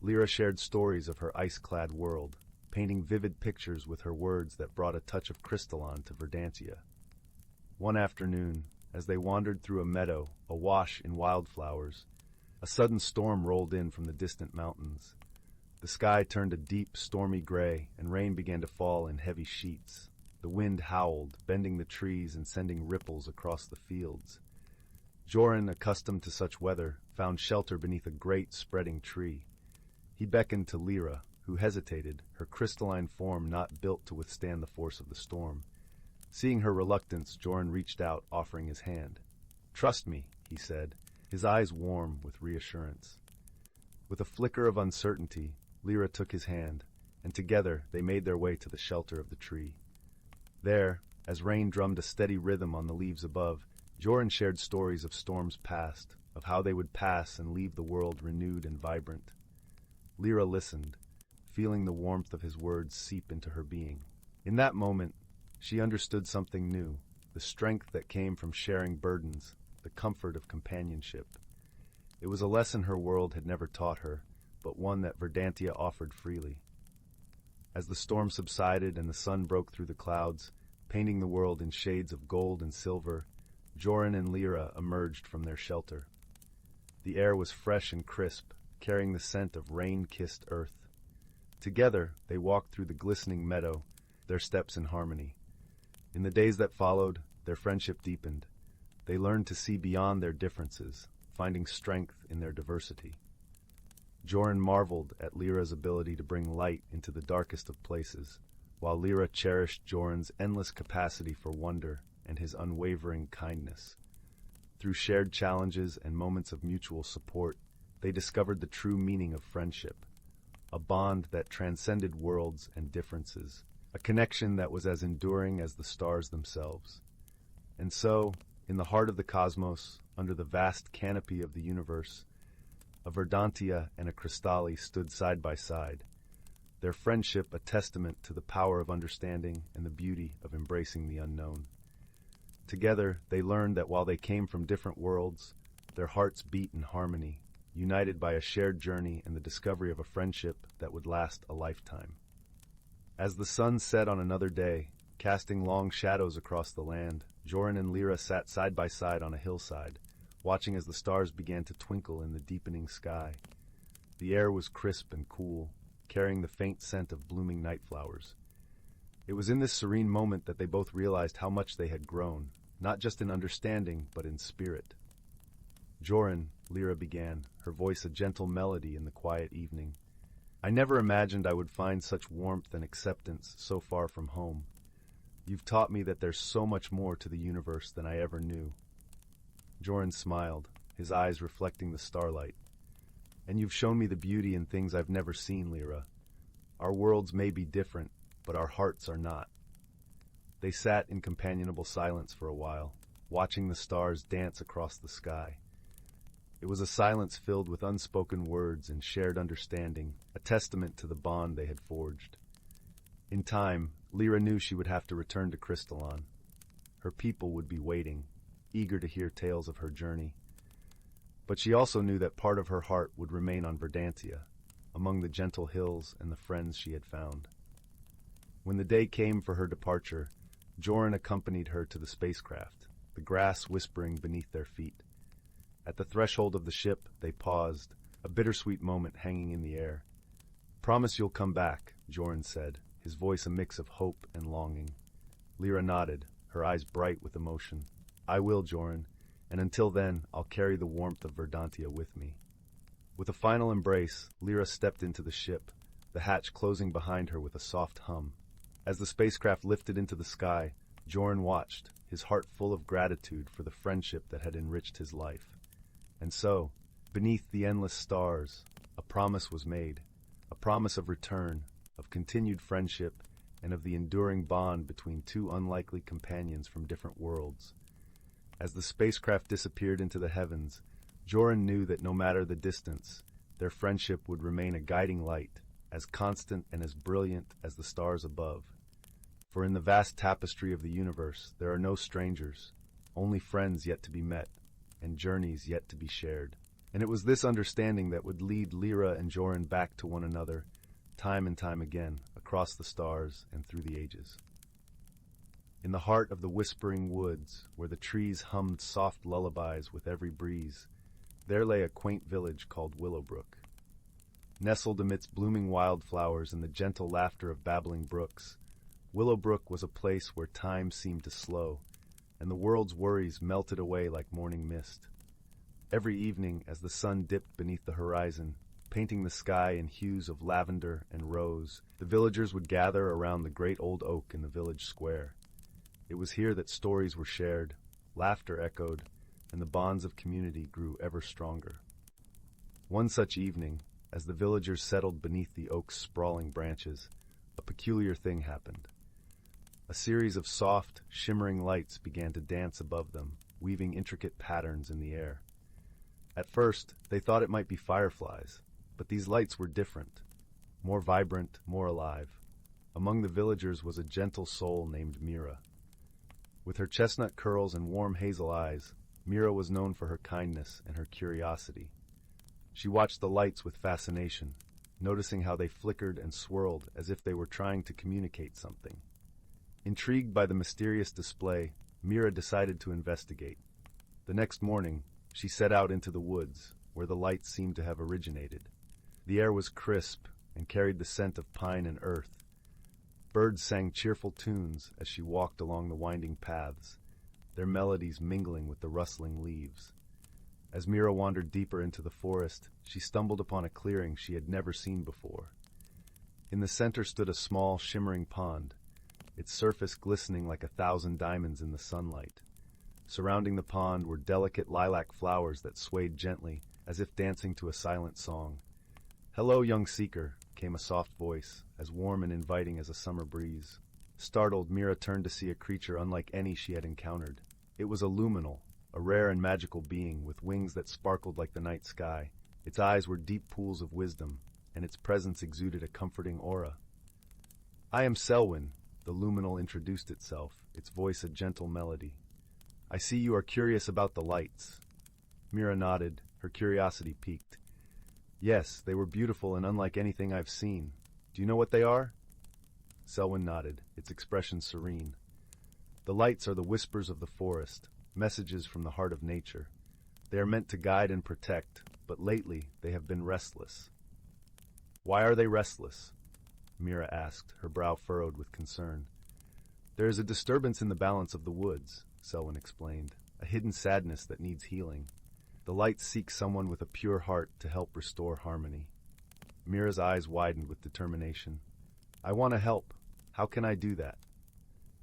Lyra shared stories of her ice-clad world, painting vivid pictures with her words that brought a touch of Crystalon to Verdantia. One afternoon, as they wandered through a meadow awash in wildflowers, a sudden storm rolled in from the distant mountains. The sky turned a deep, stormy gray, and rain began to fall in heavy sheets. The wind howled, bending the trees and sending ripples across the fields. Joran, accustomed to such weather, found shelter beneath a great, spreading tree. He beckoned to Lyra, who hesitated, her crystalline form not built to withstand the force of the storm. Seeing her reluctance, Joran reached out, offering his hand. "Trust me," he said, his eyes warm with reassurance. With a flicker of uncertainty, Lyra took his hand, and together they made their way to the shelter of the tree. There, as rain drummed a steady rhythm on the leaves above, Joran shared stories of storms past, of how they would pass and leave the world renewed and vibrant. Lyra listened, feeling the warmth of his words seep into her being. In that moment, she understood something new, the strength that came from sharing burdens, the comfort of companionship. It was a lesson her world had never taught her, but one that Verdantia offered freely. As the storm subsided and the sun broke through the clouds, painting the world in shades of gold and silver, Joran and Lyra emerged from their shelter. The air was fresh and crisp, carrying the scent of rain-kissed earth. Together, they walked through the glistening meadow, their steps in harmony. In the days that followed, their friendship deepened. They learned to see beyond their differences, finding strength in their diversity. Joran marveled at Lyra's ability to bring light into the darkest of places, while Lyra cherished Joran's endless capacity for wonder and his unwavering kindness. Through shared challenges and moments of mutual support, they discovered the true meaning of friendship, a bond that transcended worlds and differences, a connection that was as enduring as the stars themselves. And so, in the heart of the cosmos, under the vast canopy of the universe, a Verdantia and a Crystali stood side by side, their friendship a testament to the power of understanding and the beauty of embracing the unknown. Together, they learned that while they came from different worlds, their hearts beat in harmony, united by a shared journey and the discovery of a friendship that would last a lifetime. As the sun set on another day, casting long shadows across the land, Joran and Lyra sat side by side on a hillside, watching as the stars began to twinkle in the deepening sky. The air was crisp and cool, carrying the faint scent of blooming night flowers. It was in this serene moment that they both realized how much they had grown, not just in understanding, but in spirit. "Joran," Lyra began, her voice a gentle melody in the quiet evening, "I never imagined I would find such warmth and acceptance so far from home. You've taught me that there's so much more to the universe than I ever knew." Joran smiled, his eyes reflecting the starlight. "And you've shown me the beauty in things I've never seen, Lyra. Our worlds may be different, but our hearts are not." They sat in companionable silence for a while, watching the stars dance across the sky. It was a silence filled with unspoken words and shared understanding, a testament to the bond they had forged. In time, Lyra knew she would have to return to Crystalon. Her people would be waiting, eager to hear tales of her journey. But she also knew that part of her heart would remain on Verdantia, among the gentle hills and the friends she had found. When the day came for her departure, Joran accompanied her to the spacecraft, the grass whispering beneath their feet. At the threshold of the ship, they paused, a bittersweet moment hanging in the air. "Promise you'll come back," Joran said, his voice a mix of hope and longing. Lyra nodded, her eyes bright with emotion. "I will, Joran, and until then, I'll carry the warmth of Verdantia with me." With a final embrace, Lyra stepped into the ship, the hatch closing behind her with a soft hum. As the spacecraft lifted into the sky, Joran watched, his heart full of gratitude for the friendship that had enriched his life. And so, beneath the endless stars, a promise was made, a promise of return, of continued friendship, and of the enduring bond between two unlikely companions from different worlds. As the spacecraft disappeared into the heavens, Joran knew that no matter the distance, their friendship would remain a guiding light, as constant and as brilliant as the stars above. For in the vast tapestry of the universe, there are no strangers, only friends yet to be met, and journeys yet to be shared. And it was this understanding that would lead Lyra and Joran back to one another, time and time again, across the stars and through the ages. In the heart of the whispering woods, where the trees hummed soft lullabies with every breeze, there lay a quaint village called Willowbrook. Nestled amidst blooming wildflowers and the gentle laughter of babbling brooks, Willowbrook was a place where time seemed to slow, and the world's worries melted away like morning mist. Every evening, as the sun dipped beneath the horizon, painting the sky in hues of lavender and rose, the villagers would gather around the great old oak in the village square. It was here that stories were shared, laughter echoed, and the bonds of community grew ever stronger. One such evening, as the villagers settled beneath the oak's sprawling branches, a peculiar thing happened. A series of soft, shimmering lights began to dance above them, weaving intricate patterns in the air. At first, they thought it might be fireflies, but these lights were different, more vibrant, more alive. Among the villagers was a gentle soul named Mira. With her chestnut curls and warm hazel eyes, Mira was known for her kindness and her curiosity. She watched the lights with fascination, noticing how they flickered and swirled as if they were trying to communicate something. Intrigued by the mysterious display, Mira decided to investigate. The next morning, she set out into the woods, where the lights seemed to have originated. The air was crisp and carried the scent of pine and earth. Birds sang cheerful tunes as she walked along the winding paths, their melodies mingling with the rustling leaves. As Mira wandered deeper into the forest, she stumbled upon a clearing she had never seen before. In the center stood a small, shimmering pond, its surface glistening like 1,000 diamonds in the sunlight. Surrounding the pond were delicate lilac flowers that swayed gently, as if dancing to a silent song. "Hello, young seeker," came a soft voice, as warm and inviting as a summer breeze. Startled, Mira turned to see a creature unlike any she had encountered. It was a luminal, a rare and magical being with wings that sparkled like the night sky. Its eyes were deep pools of wisdom, and its presence exuded a comforting aura. "I am Selwyn," the luminal introduced itself, its voice a gentle melody. "I see you are curious about the lights." Mira nodded, her curiosity piqued. "Yes, they were beautiful and unlike anything I've seen. Do you know what they are?" Selwyn nodded, its expression serene. "The lights are the whispers of the forest, messages from the heart of nature. They are meant to guide and protect, but lately they have been restless." "Why are they restless?" Mira asked, her brow furrowed with concern. "There is a disturbance in the balance of the woods," Selwyn explained, "a hidden sadness that needs healing. The lights seek someone with a pure heart to help restore harmony." Mira's eyes widened with determination. "I want to help. How can I do that?"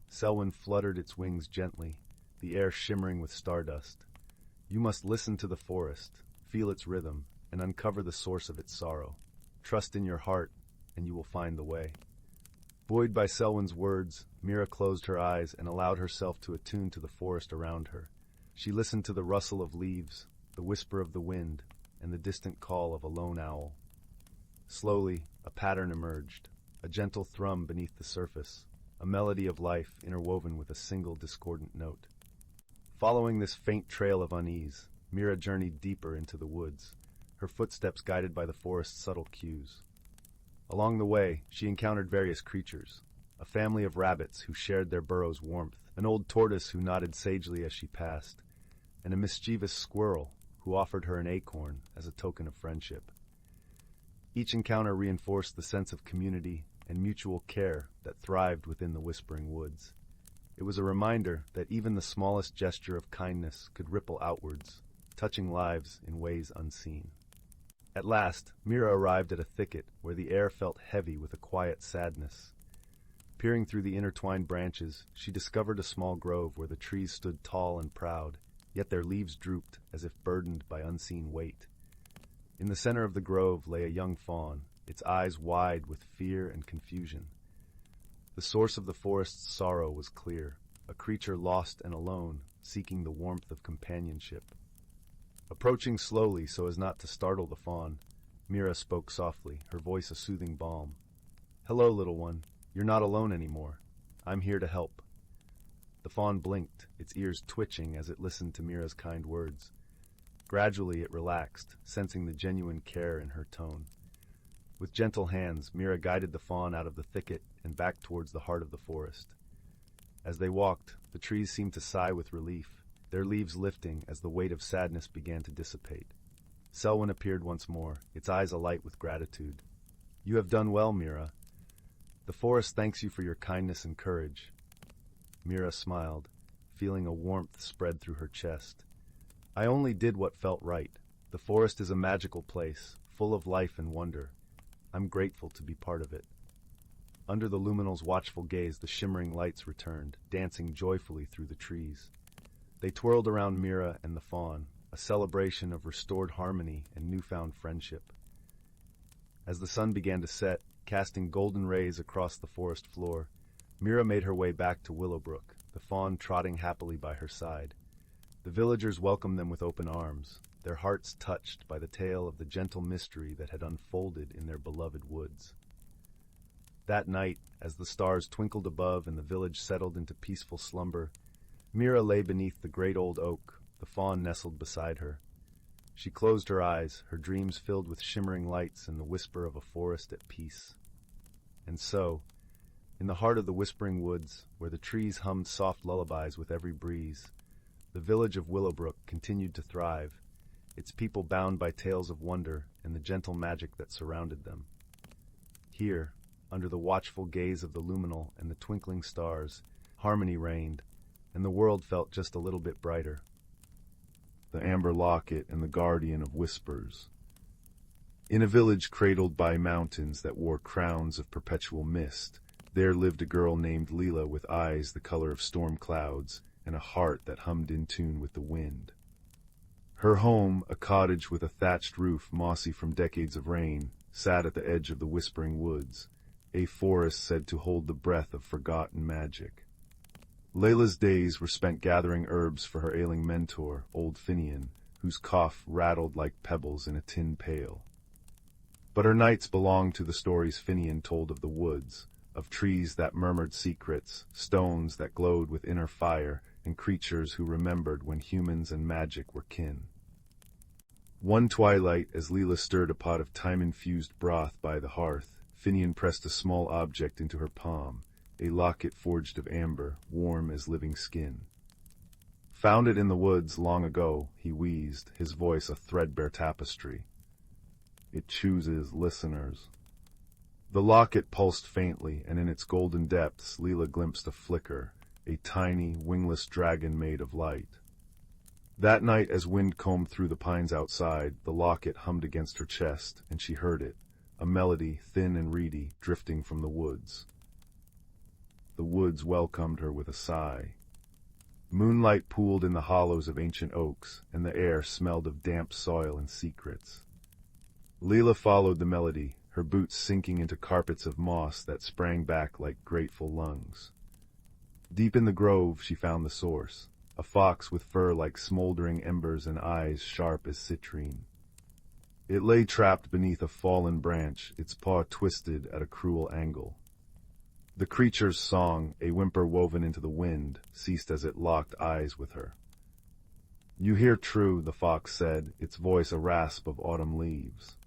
Selwyn fluttered its wings gently, the air shimmering with stardust. "You must listen to the forest, feel its rhythm, and uncover the source of its sorrow. Trust in your heart, and you will find the way." Buoyed by Selwyn's words, Mira closed her eyes and allowed herself to attune to the forest around her. She listened to the rustle of leaves, the whisper of the wind, and the distant call of a lone owl. Slowly, a pattern emerged, a gentle thrum beneath the surface, a melody of life interwoven with a single discordant note. Following this faint trail of unease, Mira journeyed deeper into the woods, her footsteps guided by the forest's subtle cues. Along the way, she encountered various creatures, a family of rabbits who shared their burrow's warmth, an old tortoise who nodded sagely as she passed, and a mischievous squirrel who offered her an acorn as a token of friendship. Each encounter reinforced the sense of community and mutual care that thrived within the Whispering Woods. It was a reminder that even the smallest gesture of kindness could ripple outwards, touching lives in ways unseen. At last, Mira arrived at a thicket where the air felt heavy with a quiet sadness. Peering through the intertwined branches, she discovered a small grove where the trees stood tall and proud, yet their leaves drooped as if burdened by unseen weight. In the center of the grove lay a young fawn, its eyes wide with fear and confusion. The source of the forest's sorrow was clear, a creature lost and alone, seeking the warmth of companionship. Approaching slowly so as not to startle the fawn, Mira spoke softly, her voice a soothing balm. "Hello, little one. You're not alone anymore. I'm here to help." The fawn blinked, its ears twitching as it listened to Mira's kind words. Gradually it relaxed, sensing the genuine care in her tone. With gentle hands, Mira guided the fawn out of the thicket and back towards the heart of the forest. As they walked, the trees seemed to sigh with relief, their leaves lifting as the weight of sadness began to dissipate. Selwyn appeared once more, its eyes alight with gratitude. "You have done well, Mira. The forest thanks you for your kindness and courage." Mira smiled, feeling a warmth spread through her chest. "I only did what felt right. The forest is a magical place, full of life and wonder. I'm grateful to be part of it." Under the luminal's watchful gaze, the shimmering lights returned, dancing joyfully through the trees. They twirled around Mira and the fawn, a celebration of restored harmony and newfound friendship. As the sun began to set, casting golden rays across the forest floor, Mira made her way back to Willowbrook, the fawn trotting happily by her side. The villagers welcomed them with open arms, their hearts touched by the tale of the gentle mystery that had unfolded in their beloved woods. That night, as the stars twinkled above and the village settled into peaceful slumber, Mira lay beneath the great old oak, the fawn nestled beside her. She closed her eyes, her dreams filled with shimmering lights and the whisper of a forest at peace. And so, in the heart of the Whispering Woods, where the trees hummed soft lullabies with every breeze, the village of Willowbrook continued to thrive, its people bound by tales of wonder and the gentle magic that surrounded them. Here, under the watchful gaze of the luminal and the twinkling stars, harmony reigned, and the world felt just a little bit brighter. The Amber Locket and the Guardian of Whispers. In a village cradled by mountains that wore crowns of perpetual mist, there lived a girl named Leela with eyes the color of storm clouds and a heart that hummed in tune with the wind. Her home, a cottage with a thatched roof mossy from decades of rain, sat at the edge of the Whispering Woods, a forest said to hold the breath of forgotten magic. Layla's days were spent gathering herbs for her ailing mentor, old Finian, whose cough rattled like pebbles in a tin pail. But her nights belonged to the stories Finian told of the woods, of trees that murmured secrets, stones that glowed with inner fire, and creatures who remembered when humans and magic were kin. One twilight, as Leela stirred a pot of time-infused broth by the hearth, Finian pressed a small object into her palm, a locket forged of amber, warm as living skin. "Found it in the woods long ago," he wheezed, his voice a threadbare tapestry. "It chooses listeners." The locket pulsed faintly, and in its golden depths Leela glimpsed a flicker, a tiny, wingless dragon made of light. That night, as wind combed through the pines outside, the locket hummed against her chest, and she heard it, a melody thin and reedy, drifting from the woods. The woods welcomed her with a sigh. Moonlight pooled in the hollows of ancient oaks, and the air smelled of damp soil and secrets. Leela followed the melody, her boots sinking into carpets of moss that sprang back like grateful lungs. Deep in the grove she found the source, a fox with fur like smoldering embers and eyes sharp as citrine. It lay trapped beneath a fallen branch, its paw twisted at a cruel angle. The creature's song, a whimper woven into the wind, ceased as it locked eyes with her. You hear true, the fox said, its voice a rasp of autumn leaves.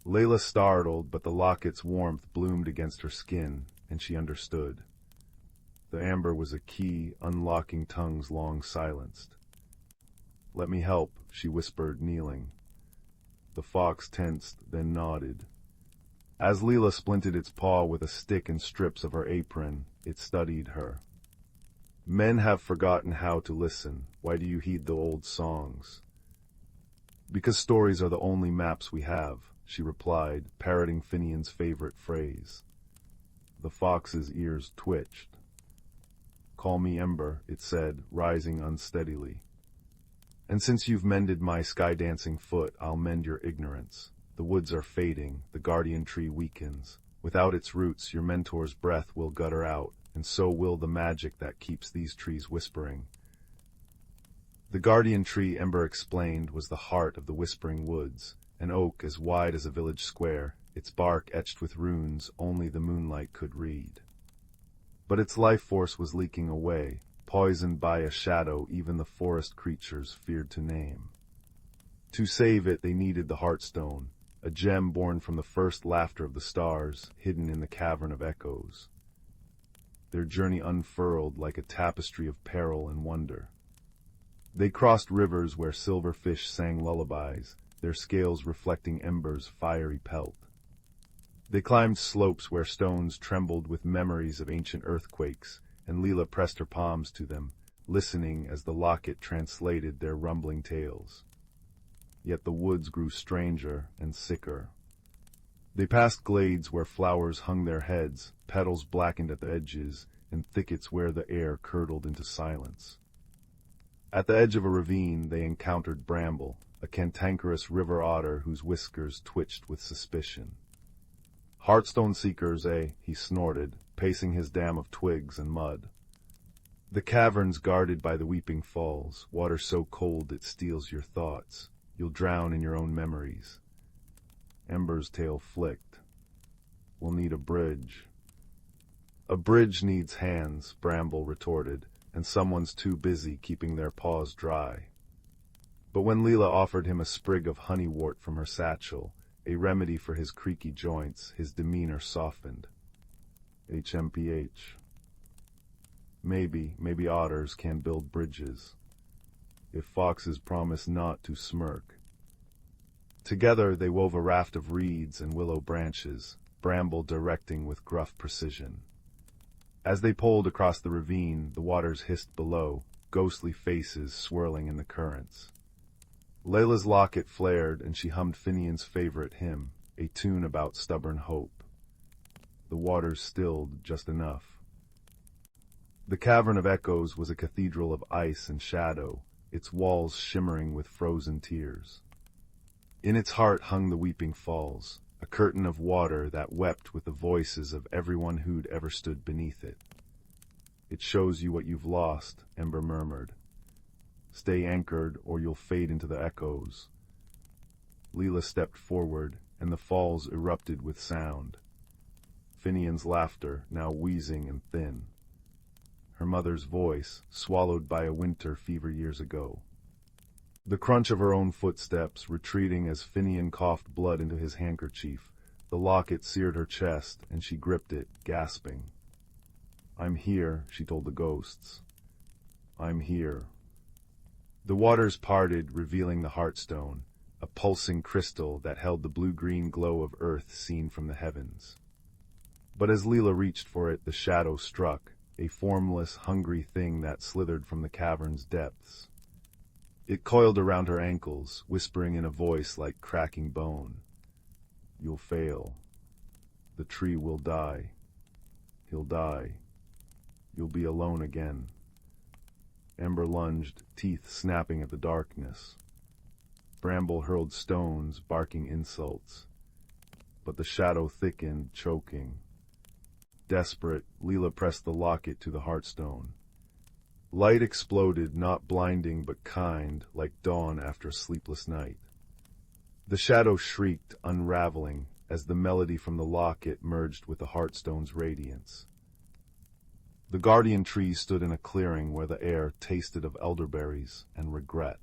Layla startled, but the locket's warmth bloomed against her skin, and she understood. The amber was a key, unlocking tongues long silenced. Let me help, she whispered, kneeling. The fox tensed, then nodded. As Leela splinted its paw with a stick and strips of her apron, it studied her. Men have forgotten how to listen. Why do you heed the old songs? Because stories are the only maps we have, she replied, parroting Finian's favorite phrase. The fox's ears twitched. Call me Ember, it said, rising unsteadily. And since you've mended my sky-dancing foot, I'll mend your ignorance. The woods are fading, the guardian tree weakens. Without its roots, your mentor's breath will gutter out, and so will the magic that keeps these trees whispering. The guardian tree, Ember explained, was the heart of the whispering woods, an oak as wide as a village square, its bark etched with runes only the moonlight could read. But its life force was leaking away, poisoned by a shadow even the forest creatures feared to name. To save it, they needed the Heartstone, a gem born from the first laughter of the stars, hidden in the cavern of echoes. Their journey unfurled like a tapestry of peril and wonder. They crossed rivers where silver fish sang lullabies, their scales reflecting Ember's fiery pelt. They climbed slopes where stones trembled with memories of ancient earthquakes, and Leela pressed her palms to them, listening as the locket translated their rumbling tales. Yet the woods grew stranger and sicker. They passed glades where flowers hung their heads, petals blackened at the edges, and thickets where the air curdled into silence. At the edge of a ravine, they encountered Bramble, a cantankerous river otter whose whiskers twitched with suspicion. Heartstone seekers, eh? He snorted, pacing his dam of twigs and mud. The cavern's guarded by the weeping falls, water so cold it steals your thoughts. You'll drown in your own memories. Ember's tail flicked. We'll need a bridge. A bridge needs hands, Bramble retorted, and someone's too busy keeping their paws dry. But when Leela offered him a sprig of honeywort from her satchel, a remedy for his creaky joints, his demeanor softened. HMPH. Maybe otters can build bridges. If foxes promise not to smirk. Together they wove a raft of reeds and willow branches, Bramble directing with gruff precision. As they poled across the ravine, the waters hissed below, ghostly faces swirling in the currents. Layla's locket flared, and she hummed Finian's favorite hymn, a tune about stubborn hope. The waters stilled just enough. The cavern of echoes was a cathedral of ice and shadow, its walls shimmering with frozen tears. In its heart hung the weeping falls, a curtain of water that wept with the voices of everyone who'd ever stood beneath it. It shows you what you've lost, Ember murmured. Stay anchored, or you'll fade into the echoes. Leela stepped forward, and the falls erupted with sound. Finian's laughter, now wheezing and thin. Her mother's voice, swallowed by a winter fever years ago. The crunch of her own footsteps, retreating as Finian coughed blood into his handkerchief. The locket seared her chest, and she gripped it, gasping. I'm here, she told the ghosts. I'm here. The waters parted, revealing the Heartstone, a pulsing crystal that held the blue-green glow of Earth seen from the heavens. But as Leela reached for it, the shadow struck, a formless, hungry thing that slithered from the cavern's depths. It coiled around her ankles, whispering in a voice like cracking bone. You'll fail. The tree will die. He'll die. You'll be alone again. Ember lunged, teeth snapping at the darkness. Bramble hurled stones, barking insults. But the shadow thickened, choking. Desperate, Leela pressed the locket to the Heartstone. Light exploded, not blinding but kind, like dawn after a sleepless night. The shadow shrieked, unraveling, as the melody from the locket merged with the Heartstone's radiance. The guardian tree stood in a clearing where the air tasted of elderberries and regret.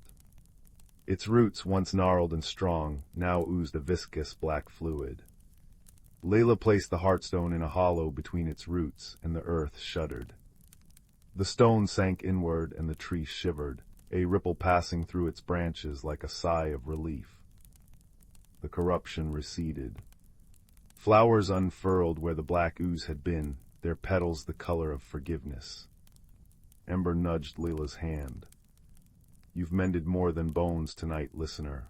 Its roots, once gnarled and strong, now oozed a viscous black fluid. Layla placed the heartstone in a hollow between its roots, and the earth shuddered. The stone sank inward and the tree shivered, a ripple passing through its branches like a sigh of relief. The corruption receded. Flowers unfurled where the black ooze had been, their petals the color of forgiveness. Ember nudged Layla's hand. "You've mended more than bones tonight, listener."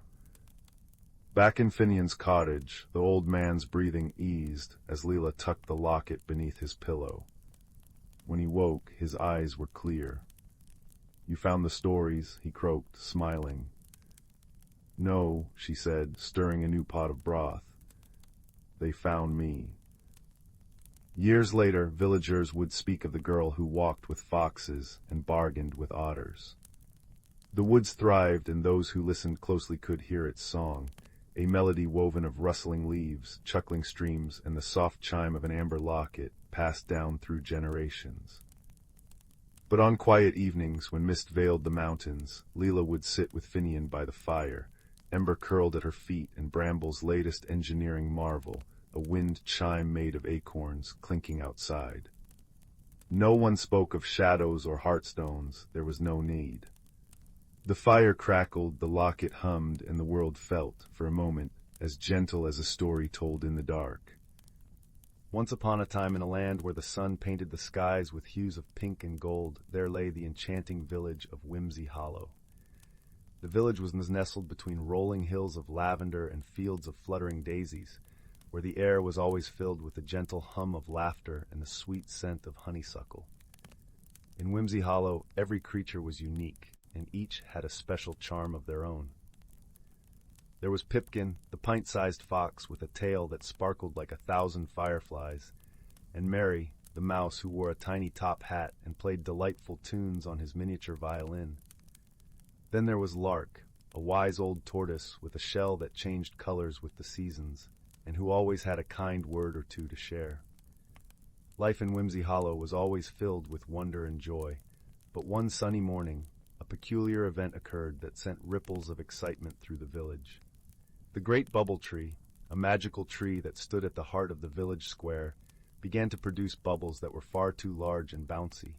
Back in Finian's cottage, the old man's breathing eased as Layla tucked the locket beneath his pillow. When he woke, his eyes were clear. "You found the stories," he croaked, smiling. "No," she said, stirring a new pot of broth. "They found me." Years later, villagers would speak of the girl who walked with foxes and bargained with otters. The woods thrived, and those who listened closely could hear its song, a melody woven of rustling leaves, chuckling streams, and the soft chime of an amber locket passed down through generations. But on quiet evenings, when mist veiled the mountains, Layla would sit with Finian by the fire, Ember curled at her feet, and Bramble's latest engineering marvel, a wind chime made of acorns, clinking outside. No one spoke of shadows or heartstones. There was no need. The fire crackled, the locket hummed, and the world felt, for a moment, as gentle as a story told in the dark. Once upon a time, in a land where the sun painted the skies with hues of pink and gold, there lay the enchanting village of Whimsy Hollow. The village was nestled between rolling hills of lavender and fields of fluttering daisies, where the air was always filled with the gentle hum of laughter and the sweet scent of honeysuckle. In Whimsy Hollow, every creature was unique, and each had a special charm of their own. There was Pipkin, the pint-sized fox with a tail that sparkled like 1,000 fireflies, and Mary, the mouse who wore a tiny top hat and played delightful tunes on his miniature violin. Then there was Lark, a wise old tortoise with a shell that changed colors with the seasons, and who always had a kind word or two to share. Life in Whimsy Hollow was always filled with wonder and joy, but one sunny morning, a peculiar event occurred that sent ripples of excitement through the village. The great bubble tree, a magical tree that stood at the heart of the village square, began to produce bubbles that were far too large and bouncy.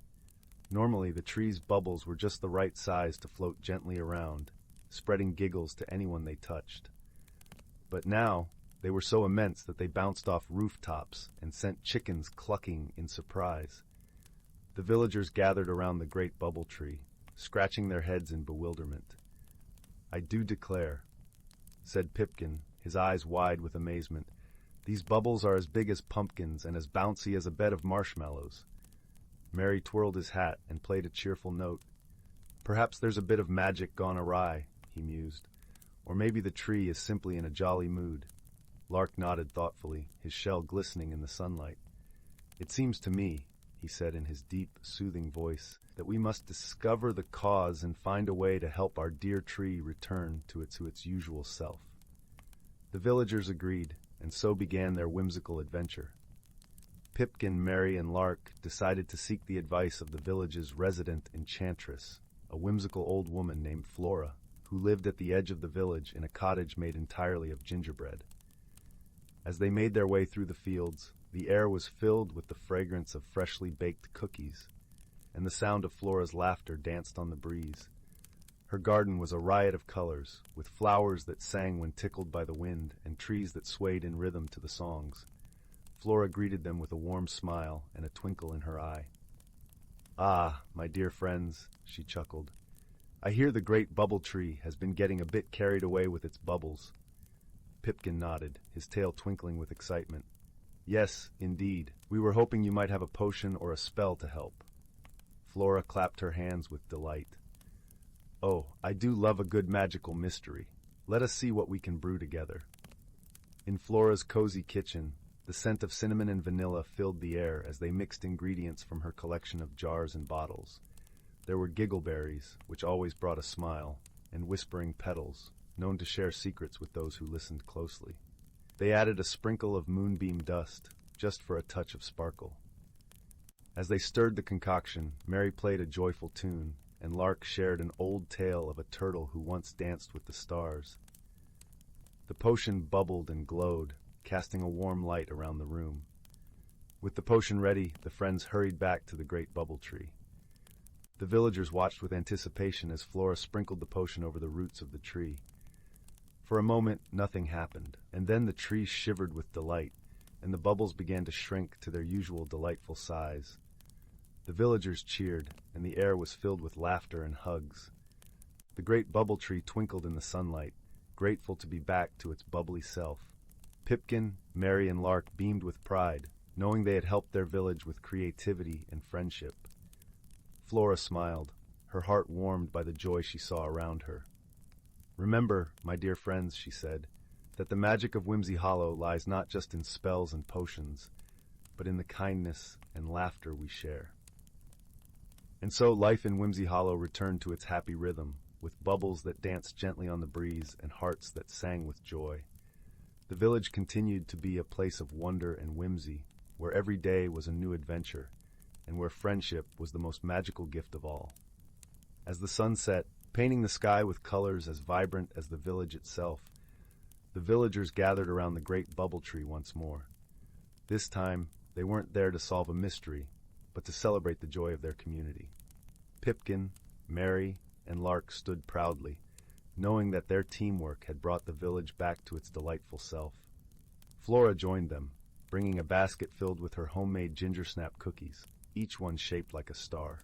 Normally, the tree's bubbles were just the right size to float gently around, spreading giggles to anyone they touched. But now, they were so immense that they bounced off rooftops and sent chickens clucking in surprise. The villagers gathered around the great bubble tree, scratching their heads in bewilderment. "I do declare," said Pipkin, his eyes wide with amazement, "these bubbles are as big as pumpkins and as bouncy as a bed of marshmallows." Mary twirled his hat and played a cheerful note. "Perhaps there's a bit of magic gone awry," he mused. "Or maybe the tree is simply in a jolly mood." Lark nodded thoughtfully, his shell glistening in the sunlight. "It seems to me," he said in his deep, soothing voice, "that we must discover the cause and find a way to help our dear tree return to its usual self." The villagers agreed, and so began their whimsical adventure. Pipkin, Mary, and Lark decided to seek the advice of the village's resident enchantress, a whimsical old woman named Flora, who lived at the edge of the village in a cottage made entirely of gingerbread. As they made their way through the fields, the air was filled with the fragrance of freshly baked cookies, and the sound of Flora's laughter danced on the breeze. Her garden was a riot of colors, with flowers that sang when tickled by the wind and trees that swayed in rhythm to the songs. Flora greeted them with a warm smile and a twinkle in her eye. "Ah, my dear friends," she chuckled, "I hear the great bubble tree has been getting a bit carried away with its bubbles." Pipkin nodded, his tail twinkling with excitement. "Yes, indeed. We were hoping you might have a potion or a spell to help." Flora clapped her hands with delight. "Oh, I do love a good magical mystery. Let us see what we can brew together." In Flora's cozy kitchen, the scent of cinnamon and vanilla filled the air as they mixed ingredients from her collection of jars and bottles. There were giggleberries, which always brought a smile, and whispering petals, known to share secrets with those who listened closely. They added a sprinkle of moonbeam dust, just for a touch of sparkle. As they stirred the concoction, Mary played a joyful tune, and Lark shared an old tale of a turtle who once danced with the stars. The potion bubbled and glowed, casting a warm light around the room. With the potion ready, the friends hurried back to the great bubble tree. The villagers watched with anticipation as Flora sprinkled the potion over the roots of the tree. For a moment, nothing happened, and then the tree shivered with delight, and the bubbles began to shrink to their usual delightful size. The villagers cheered, and the air was filled with laughter and hugs. The great bubble tree twinkled in the sunlight, grateful to be back to its bubbly self. Pipkin, Mary, and Lark beamed with pride, knowing they had helped their village with creativity and friendship. Flora smiled, her heart warmed by the joy she saw around her. "Remember, my dear friends," she said, "that the magic of Whimsy Hollow lies not just in spells and potions, but in the kindness and laughter we share." And so life in Whimsy Hollow returned to its happy rhythm, with bubbles that danced gently on the breeze and hearts that sang with joy. The village continued to be a place of wonder and whimsy, where every day was a new adventure, and where friendship was the most magical gift of all. As the sun set, painting the sky with colors as vibrant as the village itself, the villagers gathered around the great bubble tree once more. This time, they weren't there to solve a mystery, but to celebrate the joy of their community. Pipkin, Mary, and Lark stood proudly, knowing that their teamwork had brought the village back to its delightful self. Flora joined them, bringing a basket filled with her homemade ginger snap cookies, each one shaped like a star.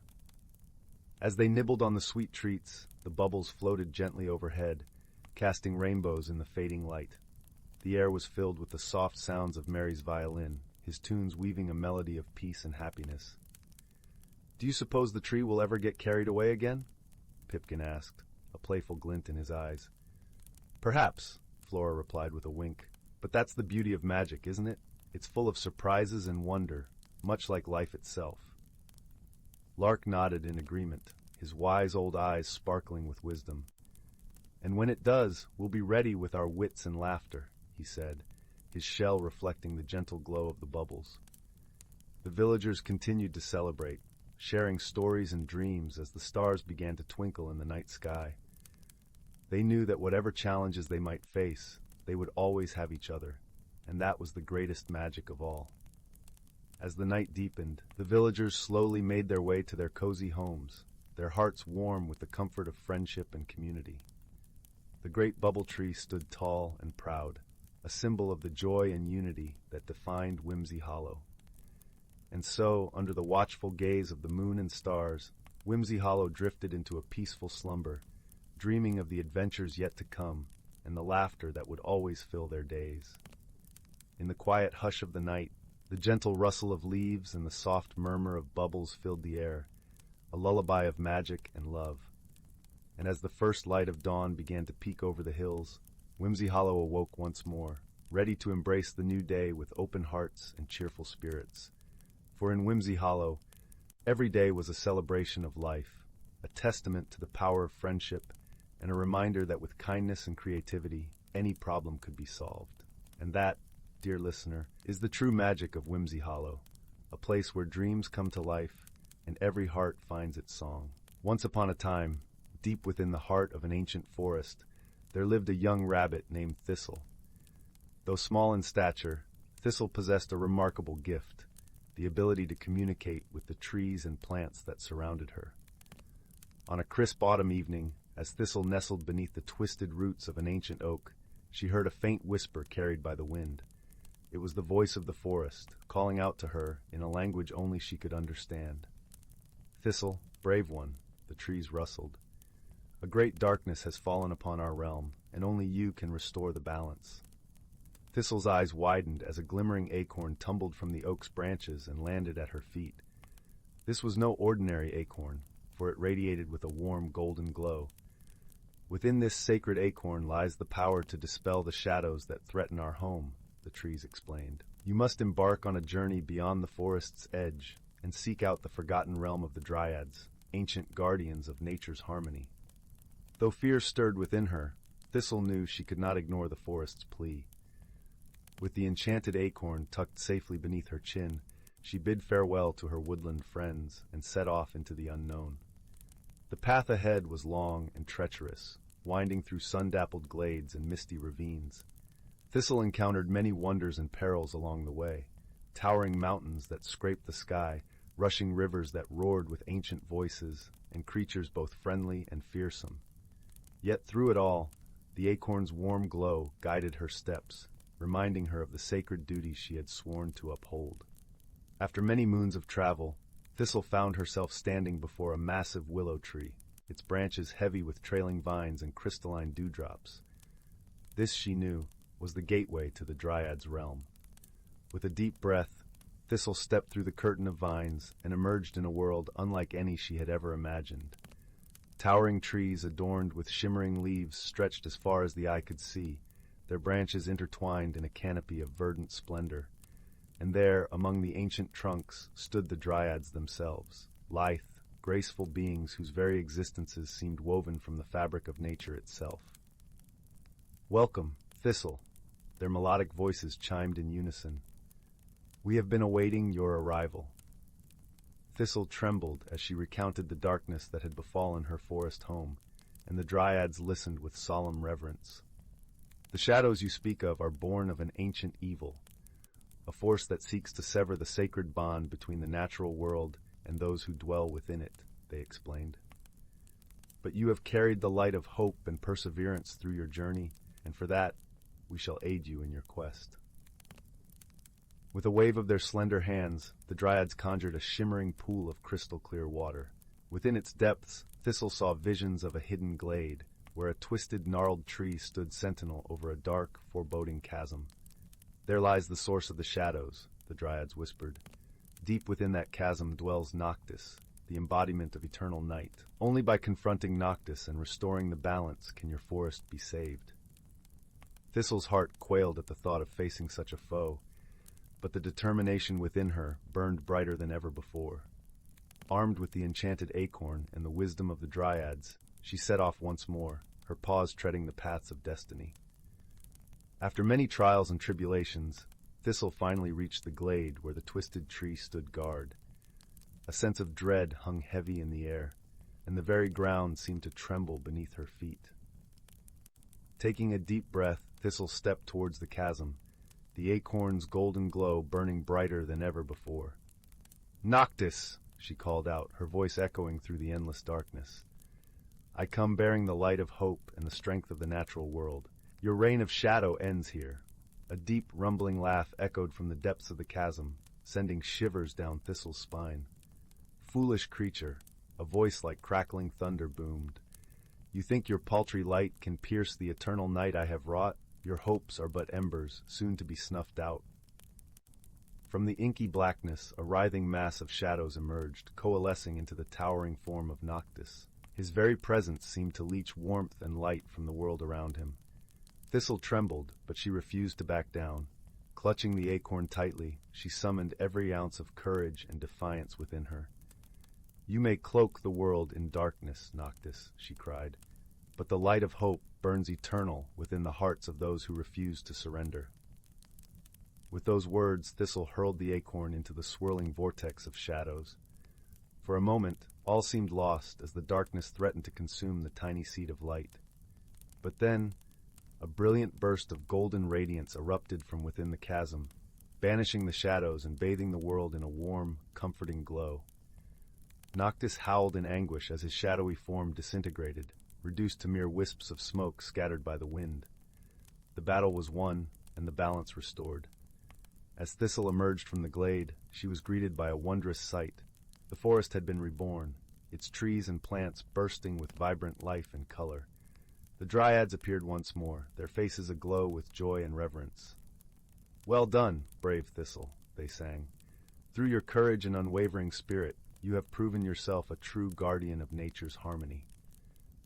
As they nibbled on the sweet treats, the bubbles floated gently overhead, casting rainbows in the fading light. The air was filled with the soft sounds of Mary's violin, his tunes weaving a melody of peace and happiness. "Do you suppose the tree will ever get carried away again?" Pipkin asked, a playful glint in his eyes. "Perhaps," Flora replied with a wink, "but that's the beauty of magic, isn't it? It's full of surprises and wonder, much like life itself." Lark nodded in agreement, his wise old eyes sparkling with wisdom. "And when it does, we'll be ready with our wits and laughter," he said, his shell reflecting the gentle glow of the bubbles. The villagers continued to celebrate, sharing stories and dreams as the stars began to twinkle in the night sky. They knew that whatever challenges they might face, they would always have each other, and that was the greatest magic of all. As the night deepened, the villagers slowly made their way to their cozy homes, their hearts warm with the comfort of friendship and community. The great bubble tree stood tall and proud, a symbol of the joy and unity that defined Whimsy Hollow. And so, under the watchful gaze of the moon and stars, Whimsy Hollow drifted into a peaceful slumber, dreaming of the adventures yet to come and the laughter that would always fill their days. In the quiet hush of the night, the gentle rustle of leaves and the soft murmur of bubbles filled the air, a lullaby of magic and love. And as the first light of dawn began to peek over the hills, Whimsy Hollow awoke once more, ready to embrace the new day with open hearts and cheerful spirits. For in Whimsy Hollow, every day was a celebration of life, a testament to the power of friendship, and a reminder that with kindness and creativity, any problem could be solved. And that, dear listener, is the true magic of Whimsy Hollow, a place where dreams come to life and every heart finds its song. Once upon a time, deep within the heart of an ancient forest, there lived a young rabbit named Thistle. Though small in stature, Thistle possessed a remarkable gift, the ability to communicate with the trees and plants that surrounded her. On a crisp autumn evening, as Thistle nestled beneath the twisted roots of an ancient oak, she heard a faint whisper carried by the wind. It was the voice of the forest, calling out to her in a language only she could understand. "Thistle, brave one," the trees rustled. "A great darkness has fallen upon our realm, and only you can restore the balance." Thistle's eyes widened as a glimmering acorn tumbled from the oak's branches and landed at her feet. This was no ordinary acorn, for it radiated with a warm golden glow. "Within this sacred acorn lies the power to dispel the shadows that threaten our home," the trees explained. "You must embark on a journey beyond the forest's edge and seek out the forgotten realm of the Dryads, ancient guardians of nature's harmony." Though fear stirred within her, Thistle knew she could not ignore the forest's plea. With the enchanted acorn tucked safely beneath her chin, she bid farewell to her woodland friends and set off into the unknown. The path ahead was long and treacherous, winding through sun-dappled glades and misty ravines. Thistle encountered many wonders and perils along the way, towering mountains that scraped the sky, rushing rivers that roared with ancient voices, and creatures both friendly and fearsome. Yet through it all, the acorn's warm glow guided her steps, reminding her of the sacred duties she had sworn to uphold. After many moons of travel, Thistle found herself standing before a massive willow tree, its branches heavy with trailing vines and crystalline dewdrops. This, she knew, was the gateway to the Dryad's realm. With a deep breath, Thistle stepped through the curtain of vines and emerged in a world unlike any she had ever imagined. Towering trees adorned with shimmering leaves stretched as far as the eye could see, their branches intertwined in a canopy of verdant splendor. And there, among the ancient trunks, stood the Dryads themselves, lithe, graceful beings whose very existences seemed woven from the fabric of nature itself. "Welcome, Thistle," their melodic voices chimed in unison. "We have been awaiting your arrival." Thistle trembled as she recounted the darkness that had befallen her forest home, and the Dryads listened with solemn reverence. "The shadows you speak of are born of an ancient evil, a force that seeks to sever the sacred bond between the natural world and those who dwell within it," they explained. "But you have carried the light of hope and perseverance through your journey, and for that, we shall aid you in your quest." With a wave of their slender hands, the Dryads conjured a shimmering pool of crystal-clear water. Within its depths, Thistle saw visions of a hidden glade, where a twisted, gnarled tree stood sentinel over a dark, foreboding chasm. "There lies the source of the shadows," the Dryads whispered. "Deep within that chasm dwells Noctis, the embodiment of eternal night. Only by confronting Noctis and restoring the balance can your forest be saved." Thistle's heart quailed at the thought of facing such a foe, but the determination within her burned brighter than ever before. Armed with the enchanted acorn and the wisdom of the Dryads, she set off once more, her paws treading the paths of destiny. After many trials and tribulations, Thistle finally reached the glade where the twisted tree stood guard. A sense of dread hung heavy in the air, and the very ground seemed to tremble beneath her feet. Taking a deep breath, Thistle stepped towards the chasm, the acorn's golden glow burning brighter than ever before. "Noctis!" she called out, her voice echoing through the endless darkness. "I come bearing the light of hope and the strength of the natural world. Your reign of shadow ends here." A deep, rumbling laugh echoed from the depths of the chasm, sending shivers down Thistle's spine. "Foolish creature," a voice like crackling thunder boomed. "You think your paltry light can pierce the eternal night I have wrought? Your hopes are but embers, soon to be snuffed out." From the inky blackness, a writhing mass of shadows emerged, coalescing into the towering form of Noctis. His very presence seemed to leach warmth and light from the world around him. Thistle trembled, but she refused to back down. Clutching the acorn tightly, she summoned every ounce of courage and defiance within her. "You may cloak the world in darkness, Noctis," she cried, "but the light of hope burns eternal within the hearts of those who refuse to surrender." With those words, Thistle hurled the acorn into the swirling vortex of shadows. For a moment, all seemed lost as the darkness threatened to consume the tiny seed of light. But then, a brilliant burst of golden radiance erupted from within the chasm, banishing the shadows and bathing the world in a warm, comforting glow. Noctis howled in anguish as his shadowy form disintegrated, reduced to mere wisps of smoke scattered by the wind. The battle was won, and the balance restored. As Thistle emerged from the glade, she was greeted by a wondrous sight. The forest had been reborn, its trees and plants bursting with vibrant life and color. The Dryads appeared once more, their faces aglow with joy and reverence. "Well done, brave Thistle," they sang. "Through your courage and unwavering spirit, you have proven yourself a true guardian of nature's harmony."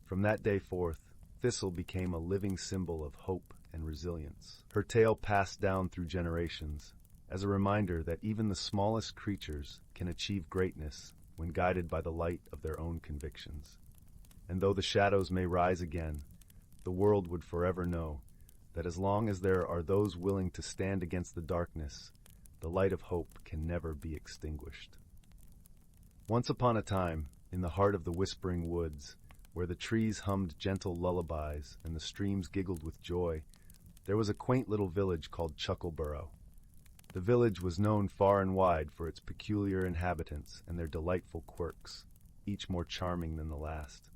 From that day forth, Thistle became a living symbol of hope and resilience. Her tale passed down through generations, as a reminder that even the smallest creatures can achieve greatness when guided by the light of their own convictions. And though the shadows may rise again, the world would forever know that as long as there are those willing to stand against the darkness, the light of hope can never be extinguished. Once upon a time, in the heart of the whispering woods, where the trees hummed gentle lullabies and the streams giggled with joy, there was a quaint little village called Chuckleborough. The village was known far and wide for its peculiar inhabitants and their delightful quirks, each more charming than the last.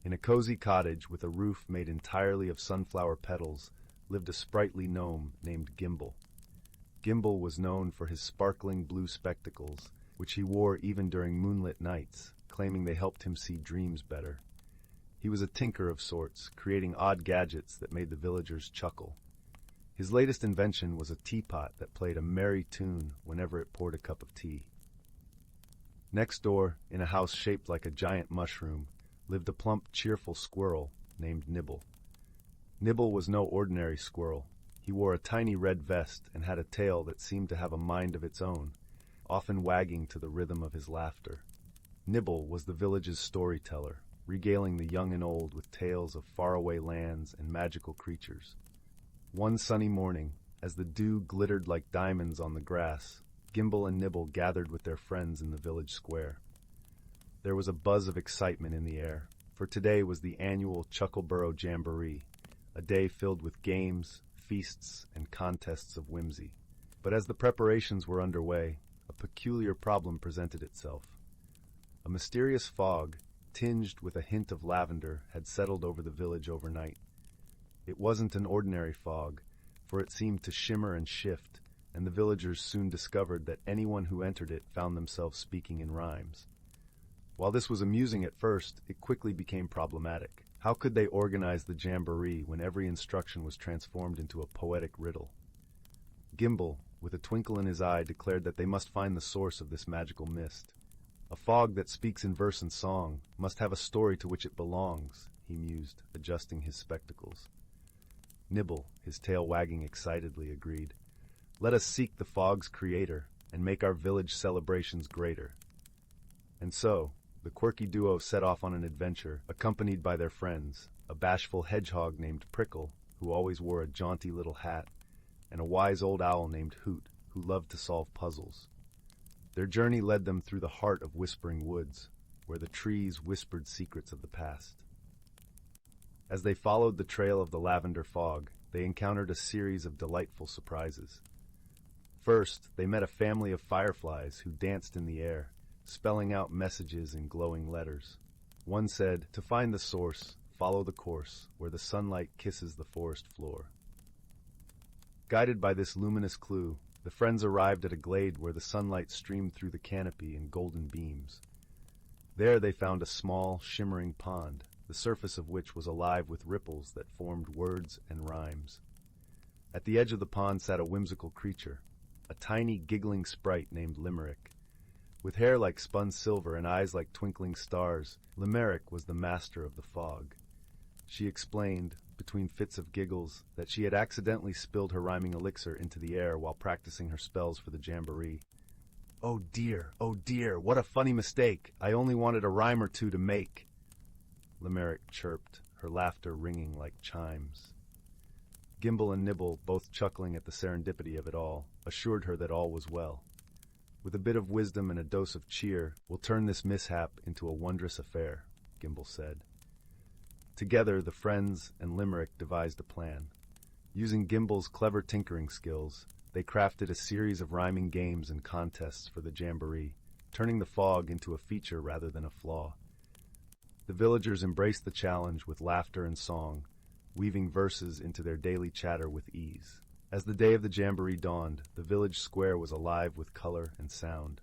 In a cozy cottage with a roof made entirely of sunflower petals lived a sprightly gnome named Gimble. Gimble was known for his sparkling blue spectacles, which he wore even during moonlit nights, claiming they helped him see dreams better. He was a tinker of sorts, creating odd gadgets that made the villagers chuckle. His latest invention was a teapot that played a merry tune whenever it poured a cup of tea. Next door, in a house shaped like a giant mushroom, lived a plump, cheerful squirrel named Nibble. Nibble was no ordinary squirrel. He wore a tiny red vest and had a tail that seemed to have a mind of its own, often wagging to the rhythm of his laughter. Nibble was the village's storyteller, regaling the young and old with tales of faraway lands and magical creatures. One sunny morning, as the dew glittered like diamonds on the grass, Gimble and Nibble gathered with their friends in the village square. There was a buzz of excitement in the air, for today was the annual Chuckleborough Jamboree, a day filled with games, feasts, and contests of whimsy. But as the preparations were underway, a peculiar problem presented itself. A mysterious fog, tinged with a hint of lavender, had settled over the village overnight. It wasn't an ordinary fog, for it seemed to shimmer and shift, and the villagers soon discovered that anyone who entered it found themselves speaking in rhymes. While this was amusing at first, it quickly became problematic. How could they organize the jamboree when every instruction was transformed into a poetic riddle? Gimble, with a twinkle in his eye, declared that they must find the source of this magical mist. A fog that speaks in verse and song must have a story to which it belongs, he mused, adjusting his spectacles. Nibble, his tail wagging excitedly, agreed. Let us seek the fog's creator and make our village celebrations greater. And so, the quirky duo set off on an adventure, accompanied by their friends, a bashful hedgehog named Prickle, who always wore a jaunty little hat, and a wise old owl named Hoot, who loved to solve puzzles. Their journey led them through the heart of whispering woods, where the trees whispered secrets of the past. As they followed the trail of the lavender fog, they encountered a series of delightful surprises. First, they met a family of fireflies who danced in the air, spelling out messages in glowing letters. One said, "To find the source, follow the course, where the sunlight kisses the forest floor." Guided by this luminous clue, the friends arrived at a glade where the sunlight streamed through the canopy in golden beams. There they found a small, shimmering pond, the surface of which was alive with ripples that formed words and rhymes. At the edge of the pond sat a whimsical creature, a tiny, giggling sprite named Limerick. With hair like spun silver and eyes like twinkling stars, Limerick was the master of the fog. She explained, between fits of giggles, that she had accidentally spilled her rhyming elixir into the air while practicing her spells for the jamboree. Oh dear, what a funny mistake! I only wanted a rhyme or two to make." Limerick chirped, her laughter ringing like chimes. Gimble and Nibble, both chuckling at the serendipity of it all, assured her that all was well. "With a bit of wisdom and a dose of cheer, we'll turn this mishap into a wondrous affair," Gimble said. Together, the friends and Limerick devised a plan. Using Gimble's clever tinkering skills, they crafted a series of rhyming games and contests for the jamboree, turning the fog into a feature rather than a flaw. The villagers embraced the challenge with laughter and song, weaving verses into their daily chatter with ease. As the day of the jamboree dawned, the village square was alive with color and sound.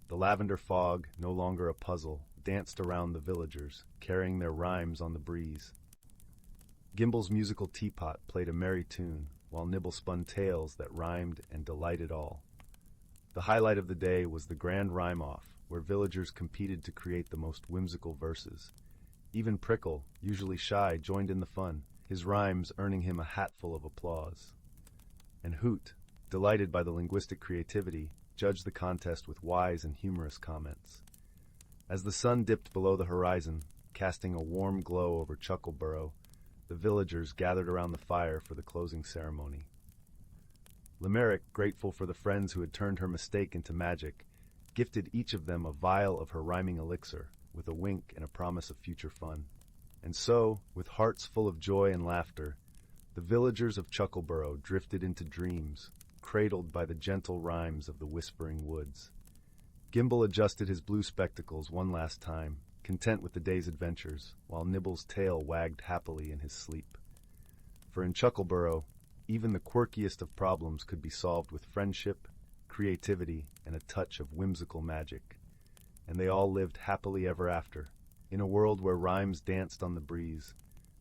The lavender fog, no longer a puzzle, danced around the villagers, carrying their rhymes on the breeze. Gimble's musical teapot played a merry tune, while Nibble spun tales that rhymed and delighted all. The highlight of the day was the grand rhyme-off, where villagers competed to create the most whimsical verses. Even Prickle, usually shy, joined in the fun, his rhymes earning him a hatful of applause. And Hoot, delighted by the linguistic creativity, judged the contest with wise and humorous comments. As the sun dipped below the horizon, casting a warm glow over Chuckleborough, the villagers gathered around the fire for the closing ceremony. Limerick, grateful for the friends who had turned her mistake into magic, gifted each of them a vial of her rhyming elixir, with a wink and a promise of future fun. And so, with hearts full of joy and laughter, the villagers of Chuckleborough drifted into dreams, cradled by the gentle rhymes of the whispering woods. Gimble adjusted his blue spectacles one last time, content with the day's adventures, while Nibble's tail wagged happily in his sleep. For in Chuckleborough, even the quirkiest of problems could be solved with friendship, creativity, and a touch of whimsical magic. And they all lived happily ever after, in a world where rhymes danced on the breeze,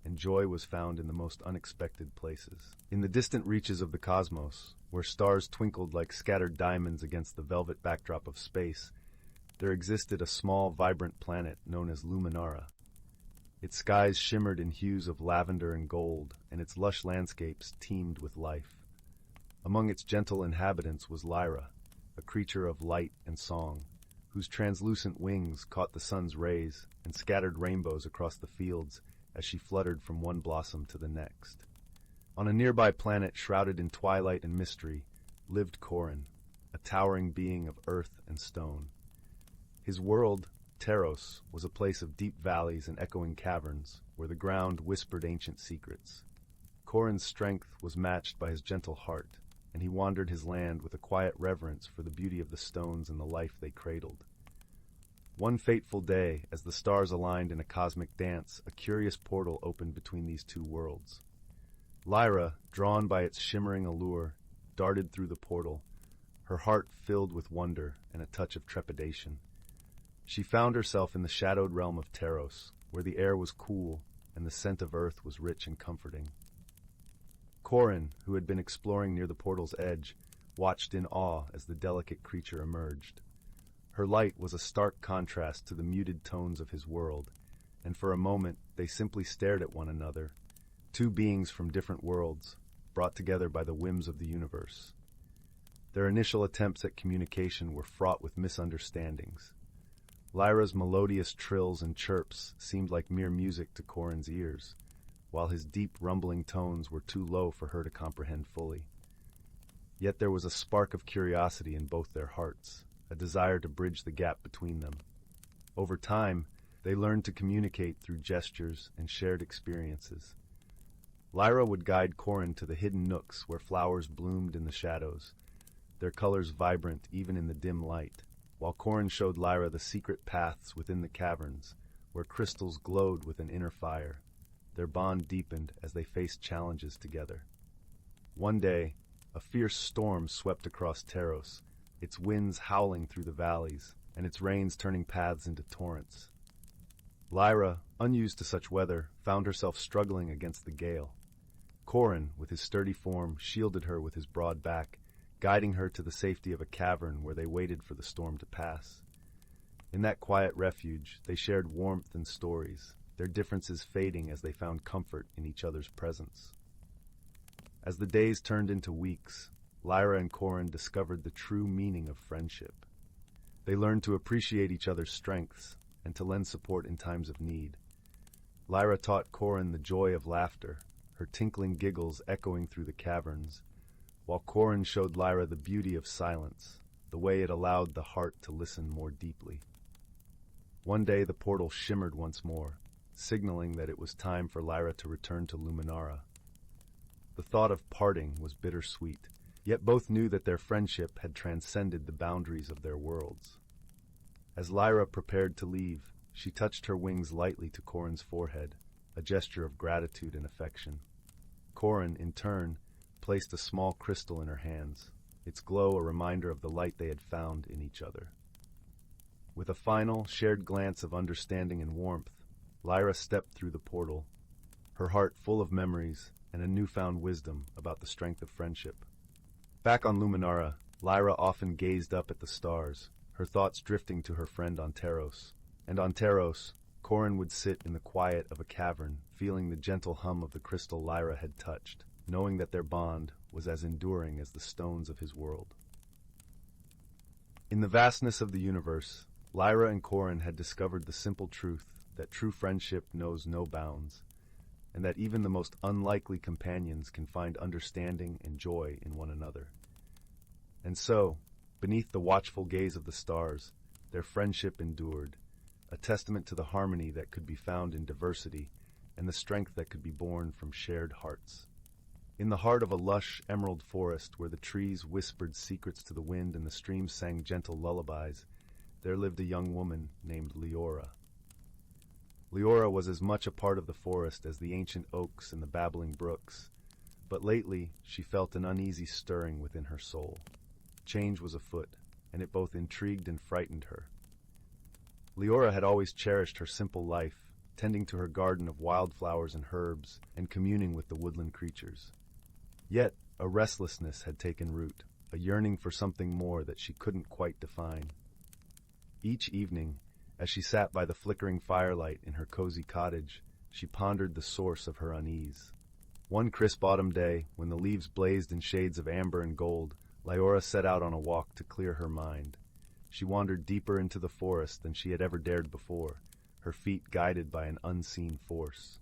and joy was found in the most unexpected places. In the distant reaches of the cosmos, where stars twinkled like scattered diamonds against the velvet backdrop of space, there existed a small, vibrant planet known as Luminara. Its skies shimmered in hues of lavender and gold, and its lush landscapes teemed with life. Among its gentle inhabitants was Lyra, a creature of light and song, whose translucent wings caught the sun's rays and scattered rainbows across the fields as she fluttered from one blossom to the next. On a nearby planet shrouded in twilight and mystery lived Corin, a towering being of earth and stone. His world, Teros, was a place of deep valleys and echoing caverns, where the ground whispered ancient secrets. Corin's strength was matched by his gentle heart, and he wandered his land with a quiet reverence for the beauty of the stones and the life they cradled. One fateful day, as the stars aligned in a cosmic dance, a curious portal opened between these two worlds. Lyra, drawn by its shimmering allure, darted through the portal, her heart filled with wonder and a touch of trepidation. She found herself in the shadowed realm of Teros, where the air was cool and the scent of earth was rich and comforting. Corin, who had been exploring near the portal's edge, watched in awe as the delicate creature emerged. Her light was a stark contrast to the muted tones of his world, and for a moment they simply stared at one another, two beings from different worlds, brought together by the whims of the universe. Their initial attempts at communication were fraught with misunderstandings. Lyra's melodious trills and chirps seemed like mere music to Corin's ears, while his deep, rumbling tones were too low for her to comprehend fully. Yet there was a spark of curiosity in both their hearts, a desire to bridge the gap between them. Over time, they learned to communicate through gestures and shared experiences. Lyra would guide Corin to the hidden nooks where flowers bloomed in the shadows, their colors vibrant even in the dim light, while Corin showed Lyra the secret paths within the caverns, where crystals glowed with an inner fire. Their bond deepened as they faced challenges together. One day, a fierce storm swept across Teros, its winds howling through the valleys, and its rains turning paths into torrents. Lyra, unused to such weather, found herself struggling against the gale. Corin, with his sturdy form, shielded her with his broad back, guiding her to the safety of a cavern where they waited for the storm to pass. In that quiet refuge, they shared warmth and stories, their differences fading as they found comfort in each other's presence. As the days turned into weeks, Lyra and Corin discovered the true meaning of friendship. They learned to appreciate each other's strengths and to lend support in times of need. Lyra taught Corin the joy of laughter, her tinkling giggles echoing through the caverns, while Corin showed Lyra the beauty of silence, the way it allowed the heart to listen more deeply. One day the portal shimmered once more, signaling that it was time for Lyra to return to Luminara. The thought of parting was bittersweet, yet both knew that their friendship had transcended the boundaries of their worlds. As Lyra prepared to leave, she touched her wings lightly to Corin's forehead, a gesture of gratitude and affection. Corin, in turn, placed a small crystal in her hands, its glow a reminder of the light they had found in each other. With a final, shared glance of understanding and warmth, Lyra stepped through the portal, her heart full of memories and a newfound wisdom about the strength of friendship. Back on Luminara, Lyra often gazed up at the stars, her thoughts drifting to her friend on Teros. And on Teros, Corin would sit in the quiet of a cavern, feeling the gentle hum of the crystal Lyra had touched, knowing that their bond was as enduring as the stones of his world. In the vastness of the universe, Lyra and Corin had discovered the simple truth that true friendship knows no bounds, and that even the most unlikely companions can find understanding and joy in one another. And so, beneath the watchful gaze of the stars, their friendship endured, a testament to the harmony that could be found in diversity and the strength that could be born from shared hearts. In the heart of a lush emerald forest where the trees whispered secrets to the wind and the streams sang gentle lullabies, there lived a young woman named Leora. Leora was as much a part of the forest as the ancient oaks and the babbling brooks, but lately she felt an uneasy stirring within her soul. Change was afoot, and it both intrigued and frightened her. Leora had always cherished her simple life, tending to her garden of wildflowers and herbs, and communing with the woodland creatures. Yet, a restlessness had taken root, a yearning for something more that she couldn't quite define. Each evening, as she sat by the flickering firelight in her cozy cottage, she pondered the source of her unease. One crisp autumn day, when the leaves blazed in shades of amber and gold, Leora set out on a walk to clear her mind. She wandered deeper into the forest than she had ever dared before, her feet guided by an unseen force.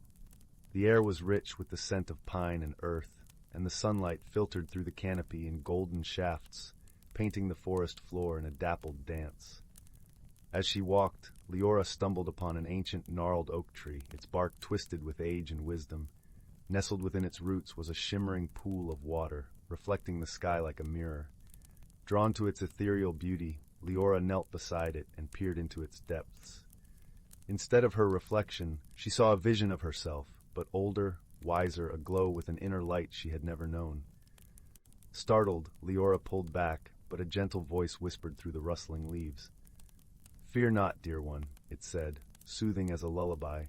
The air was rich with the scent of pine and earth, and the sunlight filtered through the canopy in golden shafts, painting the forest floor in a dappled dance. As she walked, Leora stumbled upon an ancient gnarled oak tree, its bark twisted with age and wisdom. Nestled within its roots was a shimmering pool of water, reflecting the sky like a mirror. Drawn to its ethereal beauty, Leora knelt beside it and peered into its depths. Instead of her reflection, she saw a vision of herself, but older, wiser, aglow with an inner light she had never known. Startled, Leora pulled back, but a gentle voice whispered through the rustling leaves. "Fear not, dear one," it said, soothing as a lullaby.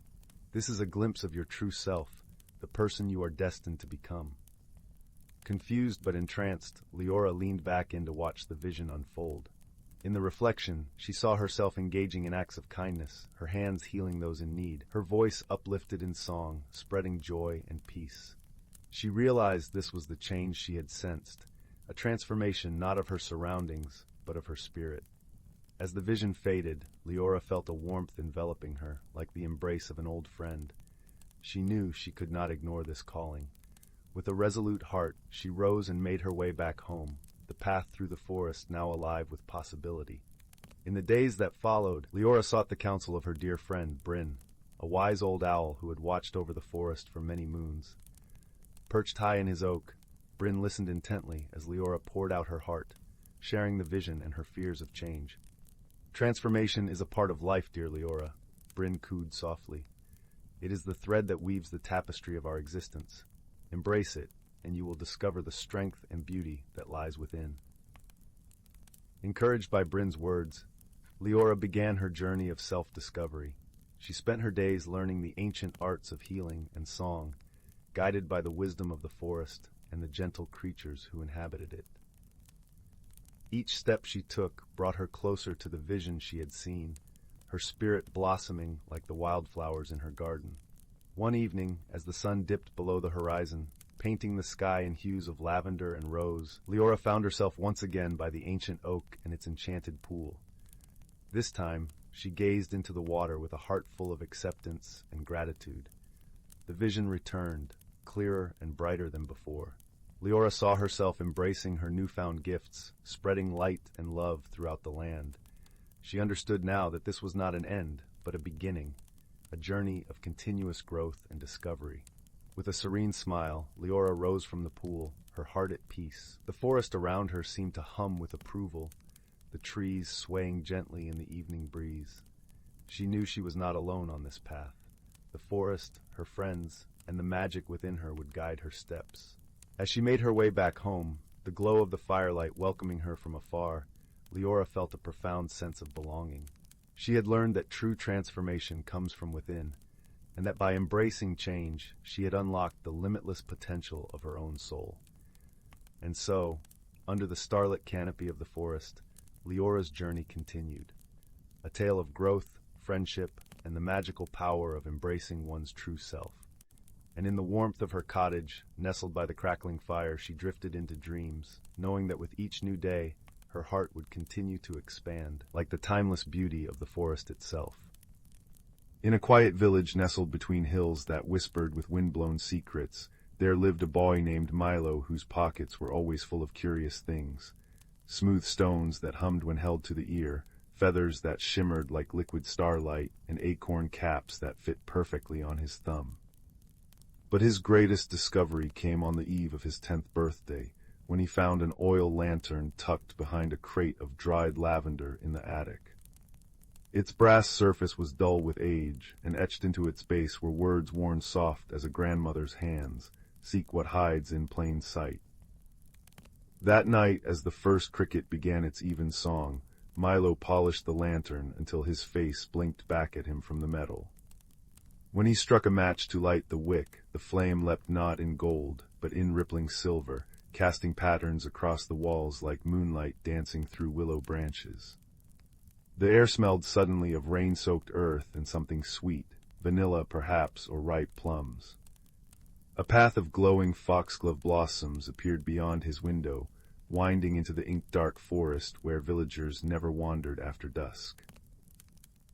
"This is a glimpse of your true self, the person you are destined to become." Confused but entranced, Leora leaned back in to watch the vision unfold. In the reflection, she saw herself engaging in acts of kindness, her hands healing those in need, her voice uplifted in song, spreading joy and peace. She realized this was the change she had sensed, a transformation not of her surroundings, but of her spirit. As the vision faded, Leora felt a warmth enveloping her, like the embrace of an old friend. She knew she could not ignore this calling. With a resolute heart, she rose and made her way back home, the path through the forest now alive with possibility. In the days that followed, Leora sought the counsel of her dear friend, Bryn, a wise old owl who had watched over the forest for many moons. Perched high in his oak, Bryn listened intently as Leora poured out her heart, sharing the vision and her fears of change. "Transformation is a part of life, dear Leora," Bryn cooed softly. "It is the thread that weaves the tapestry of our existence. Embrace it, and you will discover the strength and beauty that lies within." Encouraged by Bryn's words, Leora began her journey of self-discovery. She spent her days learning the ancient arts of healing and song, guided by the wisdom of the forest and the gentle creatures who inhabited it. Each step she took brought her closer to the vision she had seen, her spirit blossoming like the wildflowers in her garden. One evening, as the sun dipped below the horizon, painting the sky in hues of lavender and rose, Leora found herself once again by the ancient oak and its enchanted pool. This time, she gazed into the water with a heart full of acceptance and gratitude. The vision returned, clearer and brighter than before. Leora saw herself embracing her newfound gifts, spreading light and love throughout the land. She understood now that this was not an end, but a beginning, a journey of continuous growth and discovery. With a serene smile, Leora rose from the pool, her heart at peace. The forest around her seemed to hum with approval, the trees swaying gently in the evening breeze. She knew she was not alone on this path. The forest, her friends, and the magic within her would guide her steps. As she made her way back home, the glow of the firelight welcoming her from afar, Leora felt a profound sense of belonging. She had learned that true transformation comes from within, and that by embracing change, she had unlocked the limitless potential of her own soul. And so, under the starlit canopy of the forest, Leora's journey continued, a tale of growth, friendship, and the magical power of embracing one's true self. And in the warmth of her cottage, nestled by the crackling fire, she drifted into dreams, knowing that with each new day, her heart would continue to expand, like the timeless beauty of the forest itself. In a quiet village nestled between hills that whispered with wind-blown secrets, there lived a boy named Milo whose pockets were always full of curious things. smooth stones that hummed when held to the ear, feathers that shimmered like liquid starlight, and acorn caps that fit perfectly on his thumb. But his greatest discovery came on the eve of his 10th birthday, when he found an oil lantern tucked behind a crate of dried lavender in the attic. Its brass surface was dull with age, and etched into its base were words worn soft as a grandmother's hands, "Seek what hides in plain sight." That night, as the first cricket began its even song, Milo polished the lantern until his face blinked back at him from the metal. When he struck a match to light the wick, the flame leapt not in gold, but in rippling silver, casting patterns across the walls like moonlight dancing through willow branches. The air smelled suddenly of rain-soaked earth and something sweet, vanilla perhaps, or ripe plums. A path of glowing foxglove blossoms appeared beyond his window, winding into the ink-dark forest where villagers never wandered after dusk.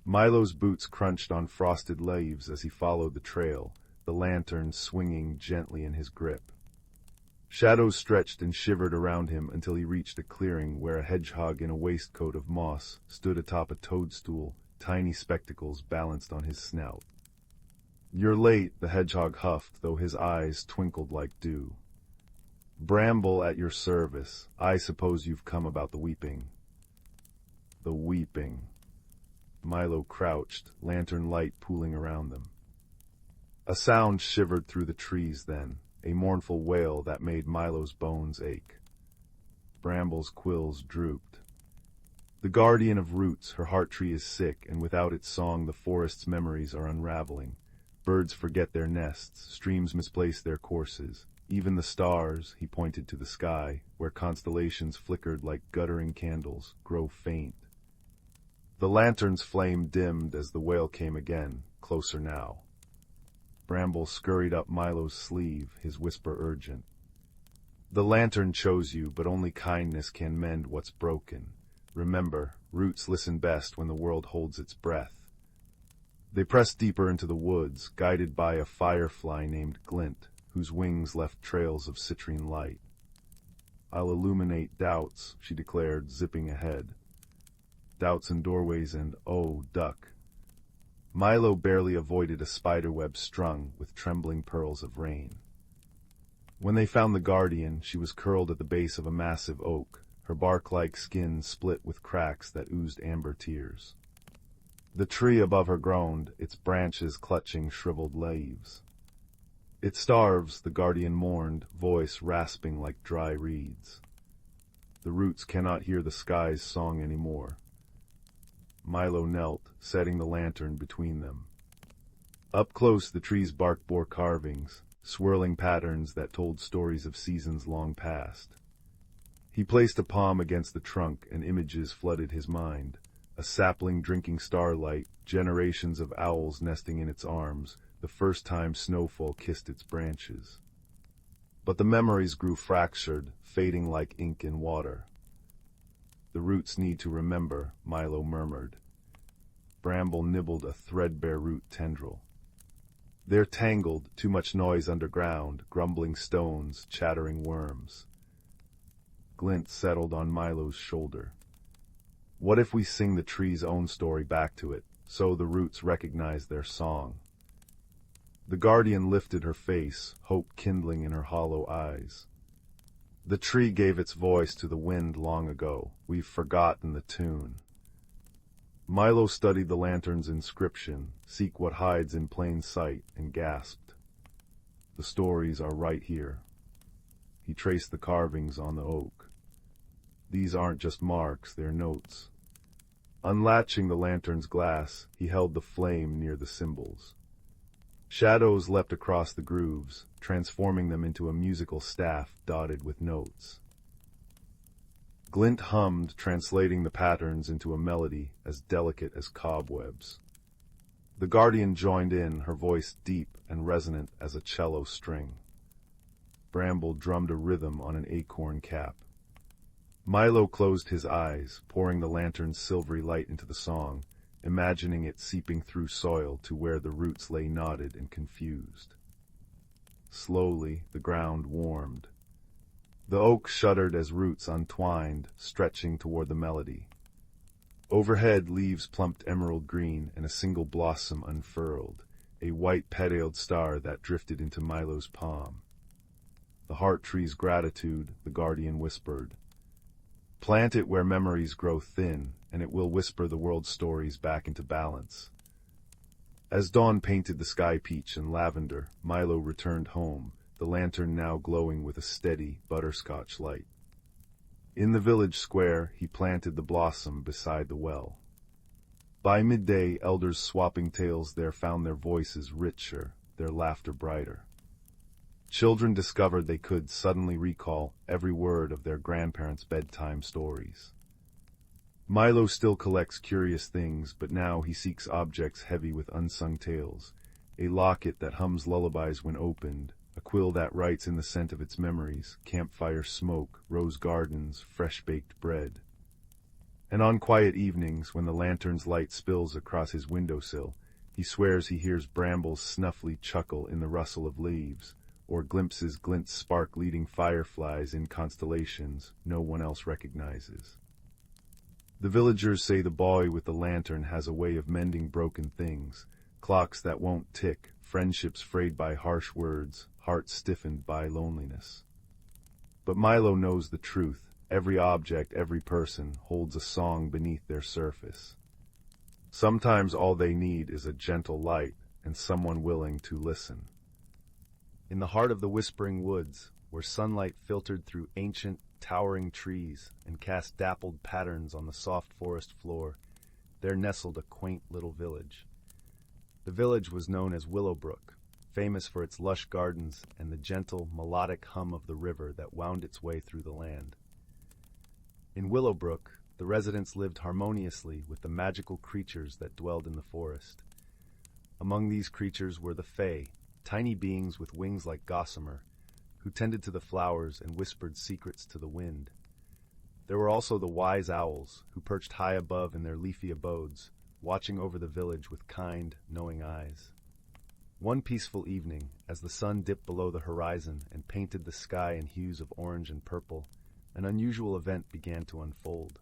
Milo's boots crunched on frosted leaves as he followed the trail, the lantern swinging gently in his grip. Shadows stretched and shivered around him until he reached a clearing where a hedgehog in a waistcoat of moss stood atop a toadstool, tiny spectacles balanced on his snout. "You're late," the hedgehog huffed, though his eyes twinkled like dew. "Bramble at your service. I suppose you've come about the weeping." The weeping. Milo crouched, lantern light pooling around them. A sound shivered through the trees then, a mournful wail that made Milo's bones ache. Bramble's quills drooped. The guardian of roots, her heart tree is sick, and without its song the forest's memories are unraveling. Birds forget their nests, streams misplace their courses. Even the stars, he pointed to the sky, where constellations flickered like guttering candles, grow faint. The lantern's flame dimmed as the wail came again, closer now. Bramble scurried up Milo's sleeve, his whisper urgent. "The lantern chose you, but only kindness can mend what's broken. Remember, roots listen best when the world holds its breath." They pressed deeper into the woods, guided by a firefly named Glint, whose wings left trails of citrine light. "I'll illuminate doubts," she declared, zipping ahead. "Doubts in doorways and, oh, duck." Milo barely avoided a spiderweb strung with trembling pearls of rain. When they found the guardian, she was curled at the base of a massive oak, her bark-like skin split with cracks that oozed amber tears. The tree above her groaned, its branches clutching shriveled leaves. "It starves," the guardian mourned, voice rasping like dry reeds. "The roots cannot hear the sky's song anymore." Milo knelt, setting the lantern between them. Up close the tree's bark bore carvings, swirling patterns that told stories of seasons long past. He placed a palm against the trunk and images flooded his mind. A sapling drinking starlight, generations of owls nesting in its arms, the first time snowfall kissed its branches. But the memories grew fractured, fading like ink in water. "The roots need to remember," Milo murmured. Bramble nibbled a threadbare root tendril. "They're tangled, too much noise underground, grumbling stones, chattering worms." Glint settled on Milo's shoulder. "What if we sing the tree's own story back to it, so the roots recognize their song?" The guardian lifted her face, hope kindling in her hollow eyes. "The tree gave its voice to the wind long ago. We've forgotten the tune." Milo studied the lantern's inscription, "Seek what hides in plain sight," and gasped. "The stories are right here." He traced the carvings on the oak. "These aren't just marks, they're notes." Unlatching the lantern's glass, he held the flame near the symbols. Shadows leapt across the grooves, transforming them into a musical staff dotted with notes. Glint hummed, translating the patterns into a melody as delicate as cobwebs. The guardian joined in, her voice deep and resonant as a cello string. Bramble drummed a rhythm on an acorn cap. Milo closed his eyes, pouring the lantern's silvery light into the song, imagining it seeping through soil to where the roots lay knotted and confused. Slowly, the ground warmed. The oak shuddered as roots untwined, stretching toward the melody. Overhead, leaves plumped emerald green, and a single blossom unfurled, a white petaled star that drifted into Milo's palm. The heart tree's gratitude, the guardian whispered. Plant it where memories grow thin, and it will whisper the world's stories back into balance. As dawn painted the sky peach and lavender, Milo returned home, the lantern now glowing with a steady, butterscotch light. In the village square, he planted the blossom beside the well. By midday, elders swapping tales there found their voices richer, their laughter brighter. Children discovered they could suddenly recall every word of their grandparents' bedtime stories. Milo still collects curious things, but now he seeks objects heavy with unsung tales, a locket that hums lullabies when opened, a quill that writes in the scent of its memories, campfire smoke, rose gardens, fresh-baked bread. And on quiet evenings, when the lantern's light spills across his windowsill, he swears he hears brambles snuffly chuckle in the rustle of leaves, or glimpses glint spark leading fireflies in constellations no one else recognizes. The villagers say the boy with the lantern has a way of mending broken things, clocks that won't tick, friendships frayed by harsh words, hearts stiffened by loneliness. But Milo knows the truth. Every object, every person, holds a song beneath their surface. Sometimes all they need is a gentle light and someone willing to listen. In the heart of the whispering woods, where sunlight filtered through ancient, towering trees and cast dappled patterns on the soft forest floor, there nestled a quaint little village. The village was known as Willowbrook, famous for its lush gardens and the gentle, melodic hum of the river that wound its way through the land. In Willowbrook, the residents lived harmoniously with the magical creatures that dwelled in the forest. Among these creatures were the Fae, tiny beings with wings like gossamer, who tended to the flowers and whispered secrets to the wind. There were also the wise owls, who perched high above in their leafy abodes, watching over the village with kind, knowing eyes. One peaceful evening, as the sun dipped below the horizon and painted the sky in hues of orange and purple, an unusual event began to unfold.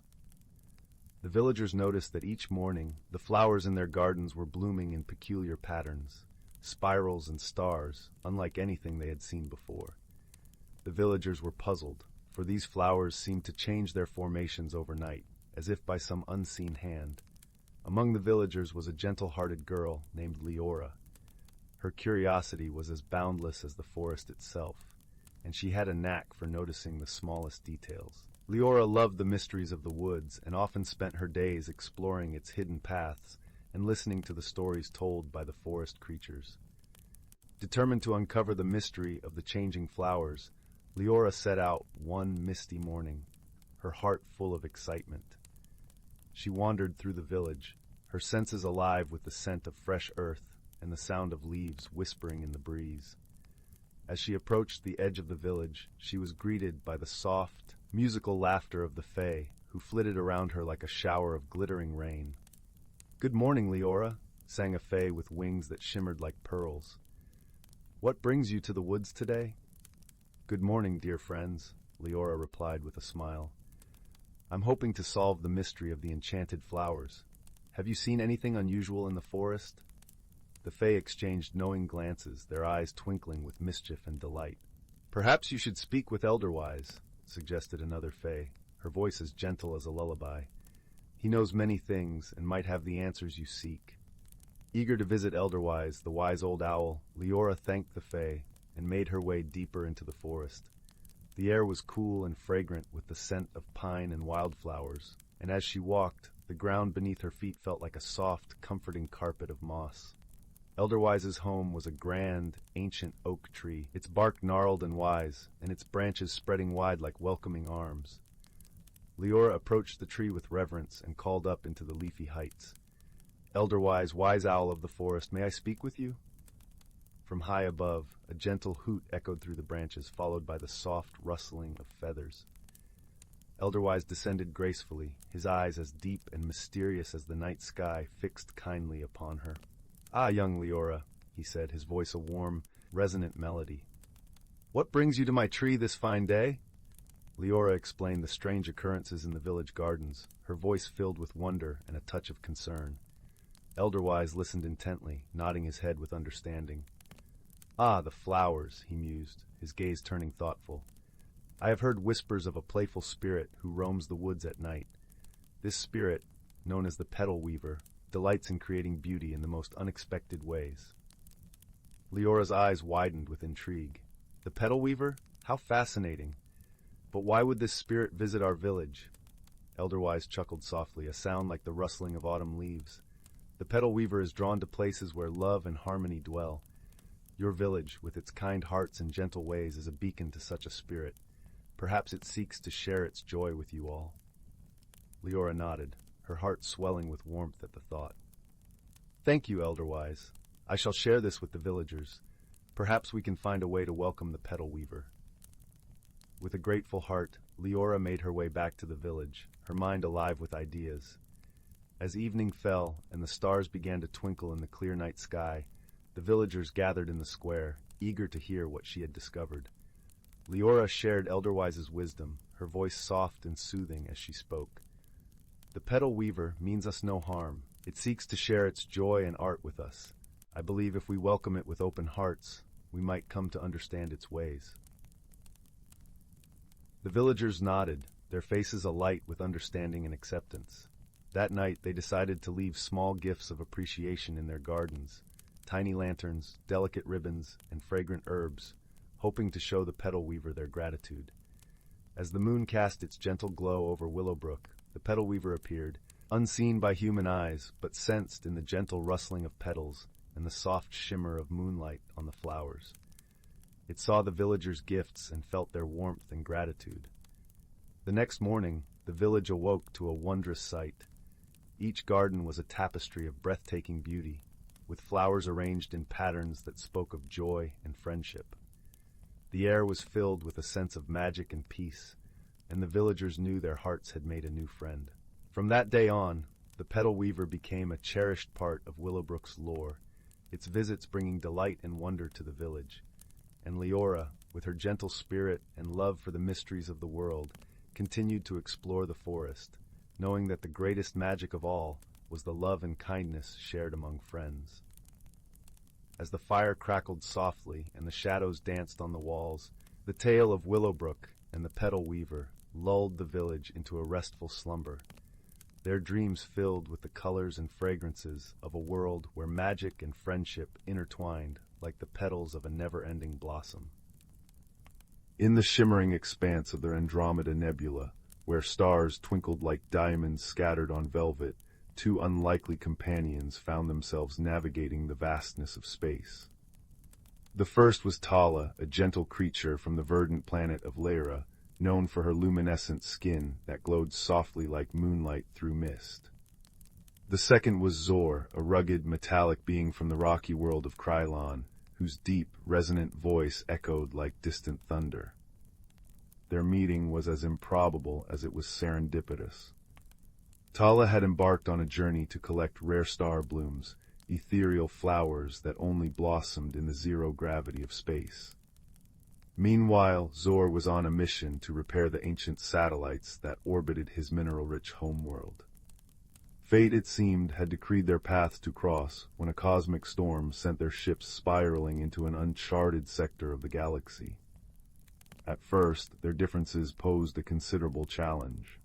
The villagers noticed that each morning the flowers in their gardens were blooming in peculiar patterns, spirals and stars, unlike anything they had seen before. The villagers were puzzled, for these flowers seemed to change their formations overnight, as if by some unseen hand. Among the villagers was a gentle-hearted girl named Leora. Her curiosity was as boundless as the forest itself, and she had a knack for noticing the smallest details. Leora loved the mysteries of the woods and often spent her days exploring its hidden paths and listening to the stories told by the forest creatures. Determined to uncover the mystery of the changing flowers, Leora set out one misty morning, her heart full of excitement. She wandered through the village, her senses alive with the scent of fresh earth and the sound of leaves whispering in the breeze. As she approached the edge of the village, she was greeted by the soft, musical laughter of the Fae, who flitted around her like a shower of glittering rain. "Good morning, Leora," sang a Fae with wings that shimmered like pearls. "What brings you to the woods today?" "Good morning, dear friends," Leora replied with a smile. "I'm hoping to solve the mystery of the enchanted flowers. Have you seen anything unusual in the forest?" The Fae exchanged knowing glances, their eyes twinkling with mischief and delight. "Perhaps you should speak with Elderwise," suggested another Fae, her voice as gentle as a lullaby. "He knows many things and might have the answers you seek." Eager to visit Elderwise, the wise old owl, Leora thanked the Fae and made her way deeper into the forest. The air was cool and fragrant with the scent of pine and wildflowers, and as she walked, the ground beneath her feet felt like a soft, comforting carpet of moss. Elderwise's home was a grand, ancient oak tree, its bark gnarled and wise, and its branches spreading wide like welcoming arms. Leora approached the tree with reverence and called up into the leafy heights. "Elderwise, wise owl of the forest, may I speak with you?" From high above, a gentle hoot echoed through the branches, followed by the soft rustling of feathers. Elderwise descended gracefully, his eyes as deep and mysterious as the night sky fixed kindly upon her. "Ah, young Leora," he said, his voice a warm, resonant melody. "What brings you to my tree this fine day?" Leora explained the strange occurrences in the village gardens, her voice filled with wonder and a touch of concern. Elderwise listened intently, nodding his head with understanding. "Ah, the flowers," he mused, his gaze turning thoughtful. "I have heard whispers of a playful spirit who roams the woods at night. This spirit, known as the petal weaver, delights in creating beauty in the most unexpected ways." Leora's eyes widened with intrigue. "The petal weaver? How fascinating! But why would this spirit visit our village?" Elderwise chuckled softly, a sound like the rustling of autumn leaves. "The petal weaver is drawn to places where love and harmony dwell. Your village, with its kind hearts and gentle ways, is a beacon to such a spirit. Perhaps it seeks to share its joy with you all." Leora nodded, her heart swelling with warmth at the thought. "Thank you, Elderwise. I shall share this with the villagers. Perhaps we can find a way to welcome the petal weaver." With a grateful heart, Leora made her way back to the village, her mind alive with ideas. As evening fell and the stars began to twinkle in the clear night sky, the villagers gathered in the square, eager to hear what she had discovered. Leora shared Elderwise's wisdom, her voice soft and soothing as she spoke. "The petal weaver means us no harm. It seeks to share its joy and art with us. I believe if we welcome it with open hearts, we might come to understand its ways." The villagers nodded, their faces alight with understanding and acceptance. That night they decided to leave small gifts of appreciation in their gardens, tiny lanterns, delicate ribbons, and fragrant herbs, hoping to show the petal weaver their gratitude. As the moon cast its gentle glow over Willowbrook, the petal weaver appeared, unseen by human eyes, but sensed in the gentle rustling of petals and the soft shimmer of moonlight on the flowers. It saw the villagers' gifts and felt their warmth and gratitude. The next morning, the village awoke to a wondrous sight. Each garden was a tapestry of breathtaking beauty, with flowers arranged in patterns that spoke of joy and friendship. The air was filled with a sense of magic and peace, and the villagers knew their hearts had made a new friend. From that day on, the petal weaver became a cherished part of Willowbrook's lore, its visits bringing delight and wonder to the village. And Leora, with her gentle spirit and love for the mysteries of the world, continued to explore the forest, knowing that the greatest magic of all was the love and kindness shared among friends. As the fire crackled softly and the shadows danced on the walls, the tale of Willowbrook and the petal weaver lulled the village into a restful slumber, their dreams filled with the colors and fragrances of a world where magic and friendship intertwined like the petals of a never-ending blossom. In the shimmering expanse of their Andromeda Nebula, where stars twinkled like diamonds scattered on velvet, two unlikely companions found themselves navigating the vastness of space. The first was Tala, a gentle creature from the verdant planet of Lyra, known for her luminescent skin that glowed softly like moonlight through mist. The second was Zor, a rugged, metallic being from the rocky world of Krylon, whose deep, resonant voice echoed like distant thunder. Their meeting was as improbable as it was serendipitous. Tala had embarked on a journey to collect rare star blooms, ethereal flowers that only blossomed in the zero gravity of space. Meanwhile, Zor was on a mission to repair the ancient satellites that orbited his mineral-rich homeworld. Fate, it seemed, had decreed their paths to cross when a cosmic storm sent their ships spiraling into an uncharted sector of the galaxy. At first, their differences posed a considerable challenge.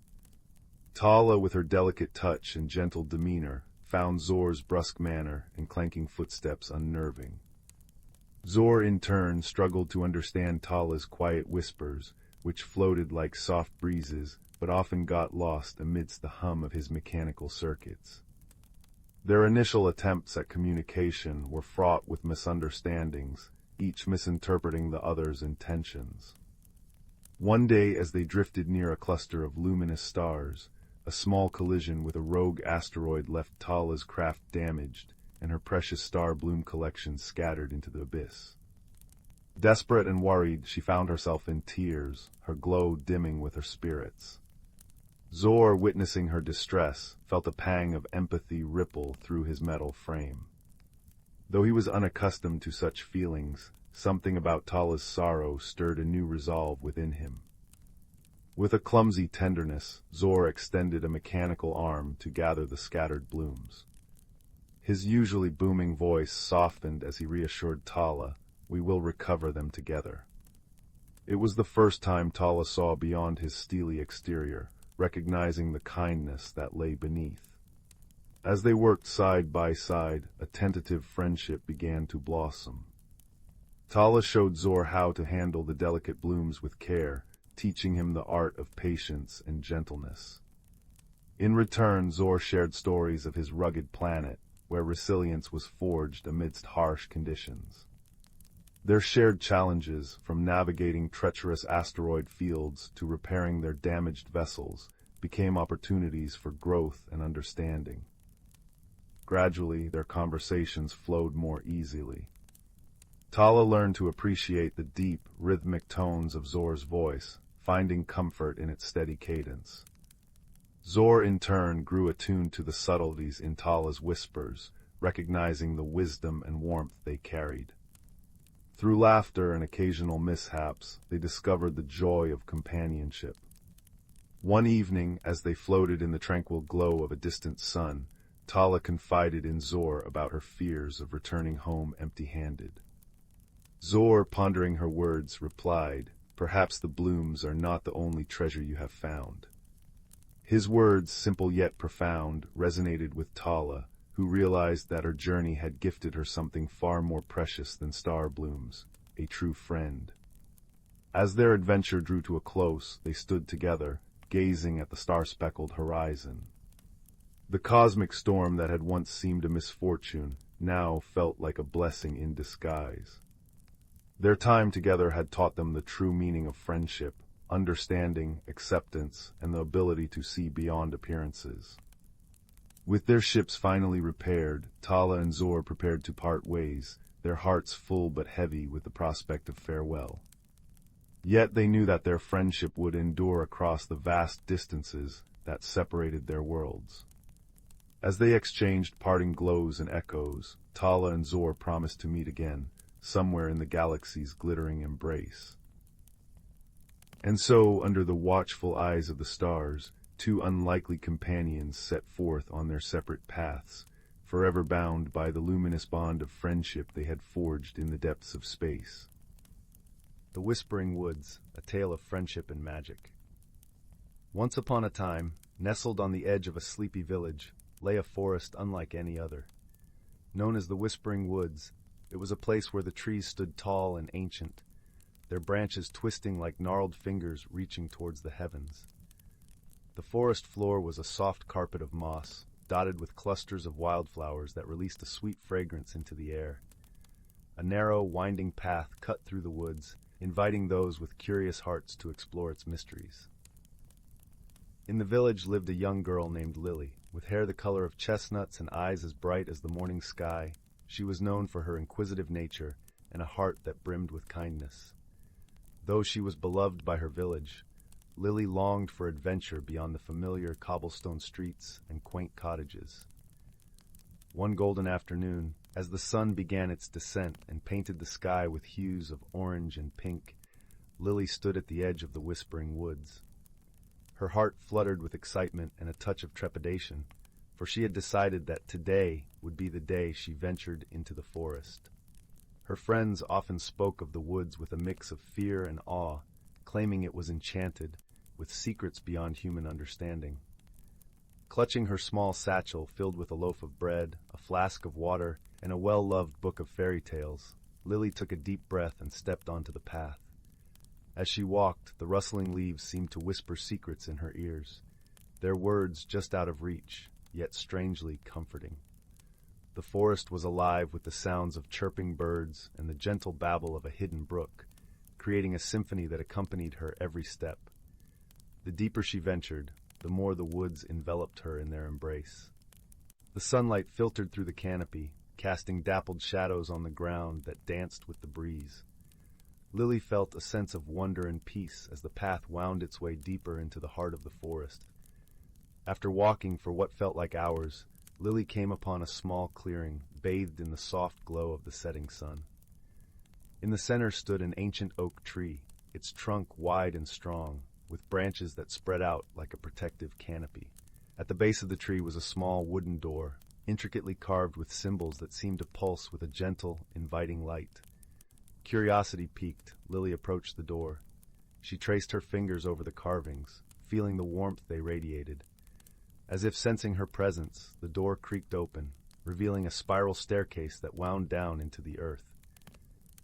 Tala, with her delicate touch and gentle demeanor, found Zor's brusque manner and clanking footsteps unnerving. Zor, in turn, struggled to understand Tala's quiet whispers, which floated like soft breezes, but often got lost amidst the hum of his mechanical circuits. Their initial attempts at communication were fraught with misunderstandings, each misinterpreting the other's intentions. One day, as they drifted near a cluster of luminous stars, a small collision with a rogue asteroid left Tala's craft damaged, and her precious star bloom collection scattered into the abyss. Desperate and worried, she found herself in tears, her glow dimming with her spirits. Zor, witnessing her distress, felt a pang of empathy ripple through his metal frame. Though he was unaccustomed to such feelings, something about Tala's sorrow stirred a new resolve within him. With a clumsy tenderness, Zor extended a mechanical arm to gather the scattered blooms. His usually booming voice softened as he reassured Tala, "We will recover them together." It was the first time Tala saw beyond his steely exterior, recognizing the kindness that lay beneath. As they worked side by side, a tentative friendship began to blossom. Tala showed Zor how to handle the delicate blooms with care, teaching him the art of patience and gentleness. In return, Zor shared stories of his rugged planet, where resilience was forged amidst harsh conditions. Their shared challenges, from navigating treacherous asteroid fields to repairing their damaged vessels, became opportunities for growth and understanding. Gradually, their conversations flowed more easily. Tala learned to appreciate the deep, rhythmic tones of Zor's voice, finding comfort in its steady cadence. Zor, in turn, grew attuned to the subtleties in Tala's whispers, recognizing the wisdom and warmth they carried. Through laughter and occasional mishaps, they discovered the joy of companionship. One evening, as they floated in the tranquil glow of a distant sun, Tala confided in Zor about her fears of returning home empty-handed. Zor, pondering her words, replied, "Perhaps the blooms are not the only treasure you have found." His words, simple yet profound, resonated with Tala, who realized that her journey had gifted her something far more precious than star blooms, a true friend. As their adventure drew to a close, they stood together, gazing at the star-speckled horizon. The cosmic storm that had once seemed a misfortune now felt like a blessing in disguise. Their time together had taught them the true meaning of friendship, understanding, acceptance, and the ability to see beyond appearances. With their ships finally repaired, Tala and Zor prepared to part ways, their hearts full but heavy with the prospect of farewell. Yet they knew that their friendship would endure across the vast distances that separated their worlds. As they exchanged parting glows and echoes, Tala and Zor promised to meet again, somewhere in the galaxy's glittering embrace. And so, under the watchful eyes of the stars, two unlikely companions set forth on their separate paths, forever bound by the luminous bond of friendship they had forged in the depths of space. The Whispering Woods, a tale of friendship and magic. Once upon a time, nestled on the edge of a sleepy village, lay a forest unlike any other. Known as the Whispering Woods, it was a place where the trees stood tall and ancient, their branches twisting like gnarled fingers reaching towards the heavens. The forest floor was a soft carpet of moss, dotted with clusters of wildflowers that released a sweet fragrance into the air. A narrow, winding path cut through the woods, inviting those with curious hearts to explore its mysteries. In the village lived a young girl named Lily. With hair the color of chestnuts and eyes as bright as the morning sky, she was known for her inquisitive nature and a heart that brimmed with kindness. Though she was beloved by her village, Lily longed for adventure beyond the familiar cobblestone streets and quaint cottages. One golden afternoon, as the sun began its descent and painted the sky with hues of orange and pink, Lily stood at the edge of the Whispering Woods. Her heart fluttered with excitement and a touch of trepidation, for she had decided that today would be the day she ventured into the forest. Her friends often spoke of the woods with a mix of fear and awe, claiming it was enchanted, with secrets beyond human understanding. Clutching her small satchel filled with a loaf of bread, a flask of water, and a well-loved book of fairy tales, Lily took a deep breath and stepped onto the path. As she walked, the rustling leaves seemed to whisper secrets in her ears, their words just out of reach, yet strangely comforting. The forest was alive with the sounds of chirping birds and the gentle babble of a hidden brook, creating a symphony that accompanied her every step. The deeper she ventured, the more the woods enveloped her in their embrace. The sunlight filtered through the canopy, casting dappled shadows on the ground that danced with the breeze. Lily felt a sense of wonder and peace as the path wound its way deeper into the heart of the forest. After walking for what felt like hours, Lily came upon a small clearing, bathed in the soft glow of the setting sun. In the center stood an ancient oak tree, its trunk wide and strong, with branches that spread out like a protective canopy. At the base of the tree was a small wooden door, intricately carved with symbols that seemed to pulse with a gentle, inviting light. Curiosity piqued, Lily approached the door. She traced her fingers over the carvings, feeling the warmth they radiated. As if sensing her presence, the door creaked open, revealing a spiral staircase that wound down into the earth.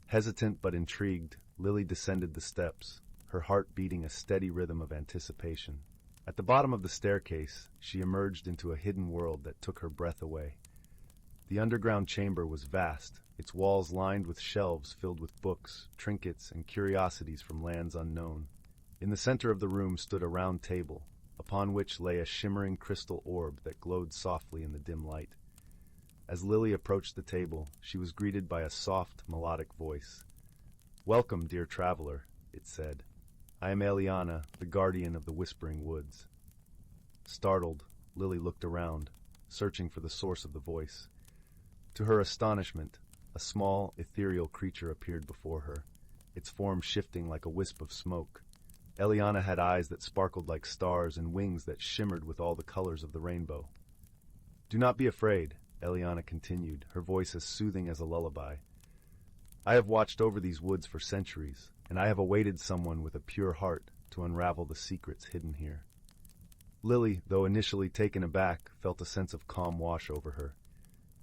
Hesitant but intrigued, Lily descended the steps, her heart beating a steady rhythm of anticipation. At the bottom of the staircase, she emerged into a hidden world that took her breath away. The underground chamber was vast, its walls lined with shelves filled with books, trinkets, and curiosities from lands unknown. In the center of the room stood a round table, upon which lay a shimmering crystal orb that glowed softly in the dim light. As Lily approached the table, she was greeted by a soft, melodic voice. "Welcome, dear traveler," it said. "I am Eliana, the guardian of the Whispering Woods." Startled, Lily looked around, searching for the source of the voice. To her astonishment, a small, ethereal creature appeared before her, its form shifting like a wisp of smoke. Eliana had eyes that sparkled like stars and wings that shimmered with all the colors of the rainbow. "Do not be afraid," Eliana continued, her voice as soothing as a lullaby. "I have watched over these woods for centuries, and I have awaited someone with a pure heart to unravel the secrets hidden here." Lily, though initially taken aback, felt a sense of calm wash over her.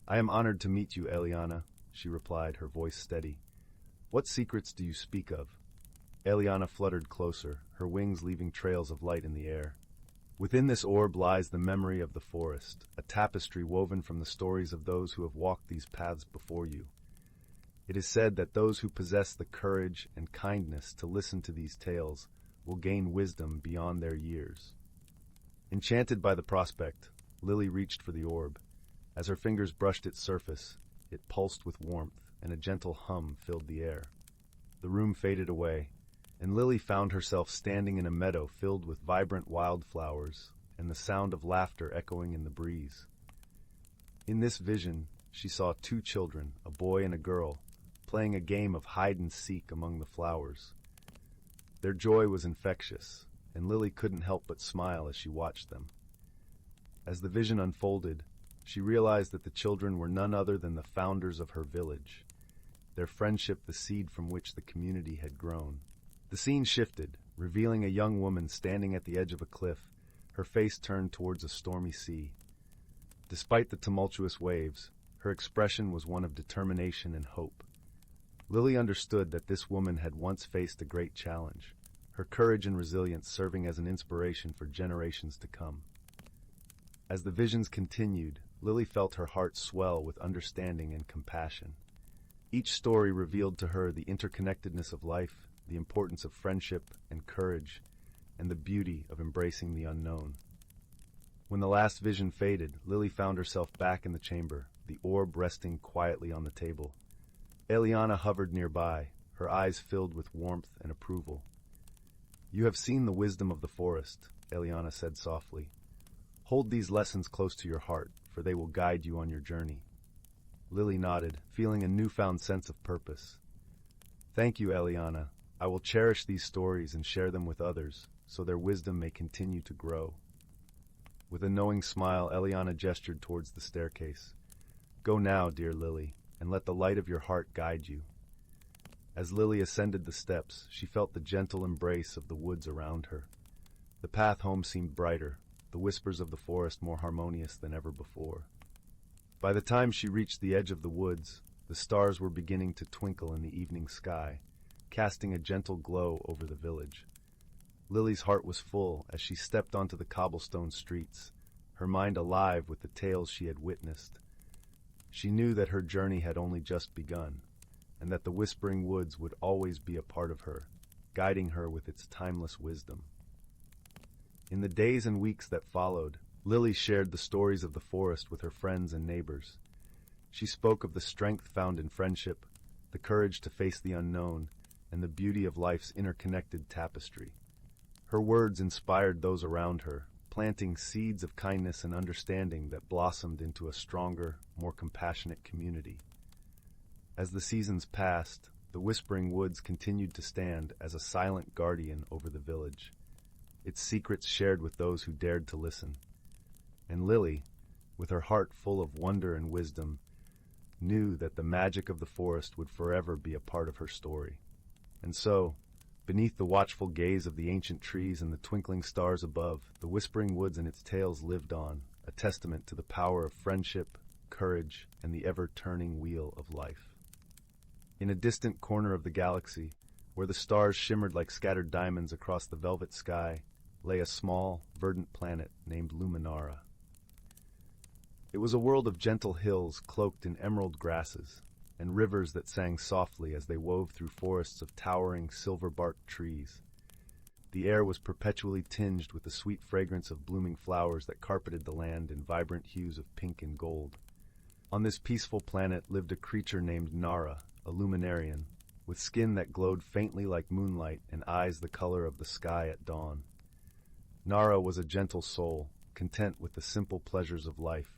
"I am honored to meet you, Eliana," she replied, her voice steady. "What secrets do you speak of?" Eliana fluttered closer, her wings leaving trails of light in the air. "Within this orb lies the memory of the forest, a tapestry woven from the stories of those who have walked these paths before you. It is said that those who possess the courage and kindness to listen to these tales will gain wisdom beyond their years." Enchanted by the prospect, Lily reached for the orb. As her fingers brushed its surface, it pulsed with warmth, and a gentle hum filled the air. The room faded away, and Lily found herself standing in a meadow filled with vibrant wildflowers and the sound of laughter echoing in the breeze. In this vision, she saw two children, a boy and a girl, playing a game of hide-and-seek among the flowers. Their joy was infectious, and Lily couldn't help but smile as she watched them. As the vision unfolded, she realized that the children were none other than the founders of her village, their friendship the seed from which the community had grown. The scene shifted, revealing a young woman standing at the edge of a cliff, her face turned towards a stormy sea. Despite the tumultuous waves, her expression was one of determination and hope. Lily understood that this woman had once faced a great challenge, her courage and resilience serving as an inspiration for generations to come. As the visions continued, Lily felt her heart swell with understanding and compassion. Each story revealed to her the interconnectedness of life, the importance of friendship and courage, and the beauty of embracing the unknown. When the last vision faded, Lily found herself back in the chamber, the orb resting quietly on the table. Eliana hovered nearby, her eyes filled with warmth and approval. "You have seen the wisdom of the forest," Eliana said softly. "Hold these lessons close to your heart, for they will guide you on your journey." Lily nodded, feeling a newfound sense of purpose. "Thank you, Eliana. I will cherish these stories and share them with others, so their wisdom may continue to grow." With a knowing smile, Eliana gestured towards the staircase. "Go now, dear Lily, and let the light of your heart guide you." As Lily ascended the steps, she felt the gentle embrace of the woods around her. The path home seemed brighter, the whispers of the forest more harmonious than ever before. By the time she reached the edge of the woods, the stars were beginning to twinkle in the evening sky, casting a gentle glow over the village. Lily's heart was full as she stepped onto the cobblestone streets, her mind alive with the tales she had witnessed. She knew that her journey had only just begun, and that the Whispering Woods would always be a part of her, guiding her with its timeless wisdom. In the days and weeks that followed, Lily shared the stories of the forest with her friends and neighbors. She spoke of the strength found in friendship, the courage to face the unknown, and the beauty of life's interconnected tapestry. Her words inspired those around her, planting seeds of kindness and understanding that blossomed into a stronger, more compassionate community. As the seasons passed, the Whispering Woods continued to stand as a silent guardian over the village. its secrets shared with those who dared to listen. And Lily, with her heart full of wonder and wisdom, knew that the magic of the forest would forever be a part of her story. And so, beneath the watchful gaze of the ancient trees and the twinkling stars above, the whispering woods and its tales lived on, a testament to the power of friendship, courage, and the ever-turning wheel of life. In a distant corner of the galaxy, where the stars shimmered like scattered diamonds across the velvet sky, lay a small, verdant planet named Luminara. It was a world of gentle hills cloaked in emerald grasses, and rivers that sang softly as they wove through forests of towering, silver-barked trees. The air was perpetually tinged with the sweet fragrance of blooming flowers that carpeted the land in vibrant hues of pink and gold. On this peaceful planet lived a creature named Nara, a luminarian, with skin that glowed faintly like moonlight and eyes the color of the sky at dawn. Nara was a gentle soul, content with the simple pleasures of life,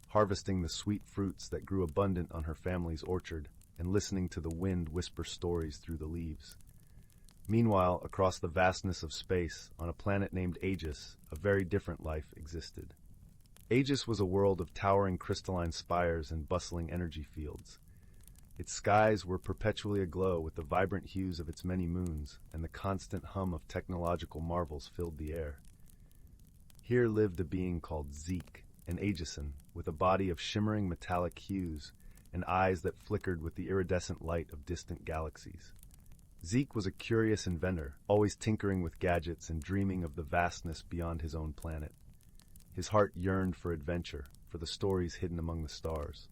harvesting the sweet fruits that grew abundant on her family's orchard and listening to the wind whisper stories through the leaves. Meanwhile, across the vastness of space, on a planet named Aegis, a very different life existed. Aegis was a world of towering crystalline spires and bustling energy fields. Its skies were perpetually aglow with the vibrant hues of its many moons, and the constant hum of technological marvels filled the air. Here lived a being called Zeke, an Aegisan, with a body of shimmering metallic hues and eyes that flickered with the iridescent light of distant galaxies. Zeke was a curious inventor, always tinkering with gadgets and dreaming of the vastness beyond his own planet. His heart yearned for adventure, for the stories hidden among the stars.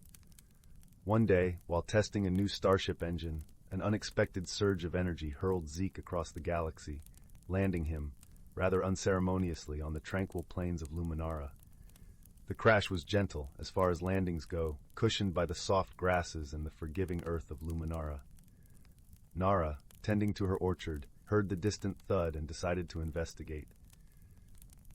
One day, while testing a new starship engine, an unexpected surge of energy hurled Zeke across the galaxy, landing him, rather unceremoniously, on the tranquil plains of Luminara. The crash was gentle, as far as landings go, cushioned by the soft grasses and the forgiving earth of Luminara. Nara, tending to her orchard, heard the distant thud and decided to investigate.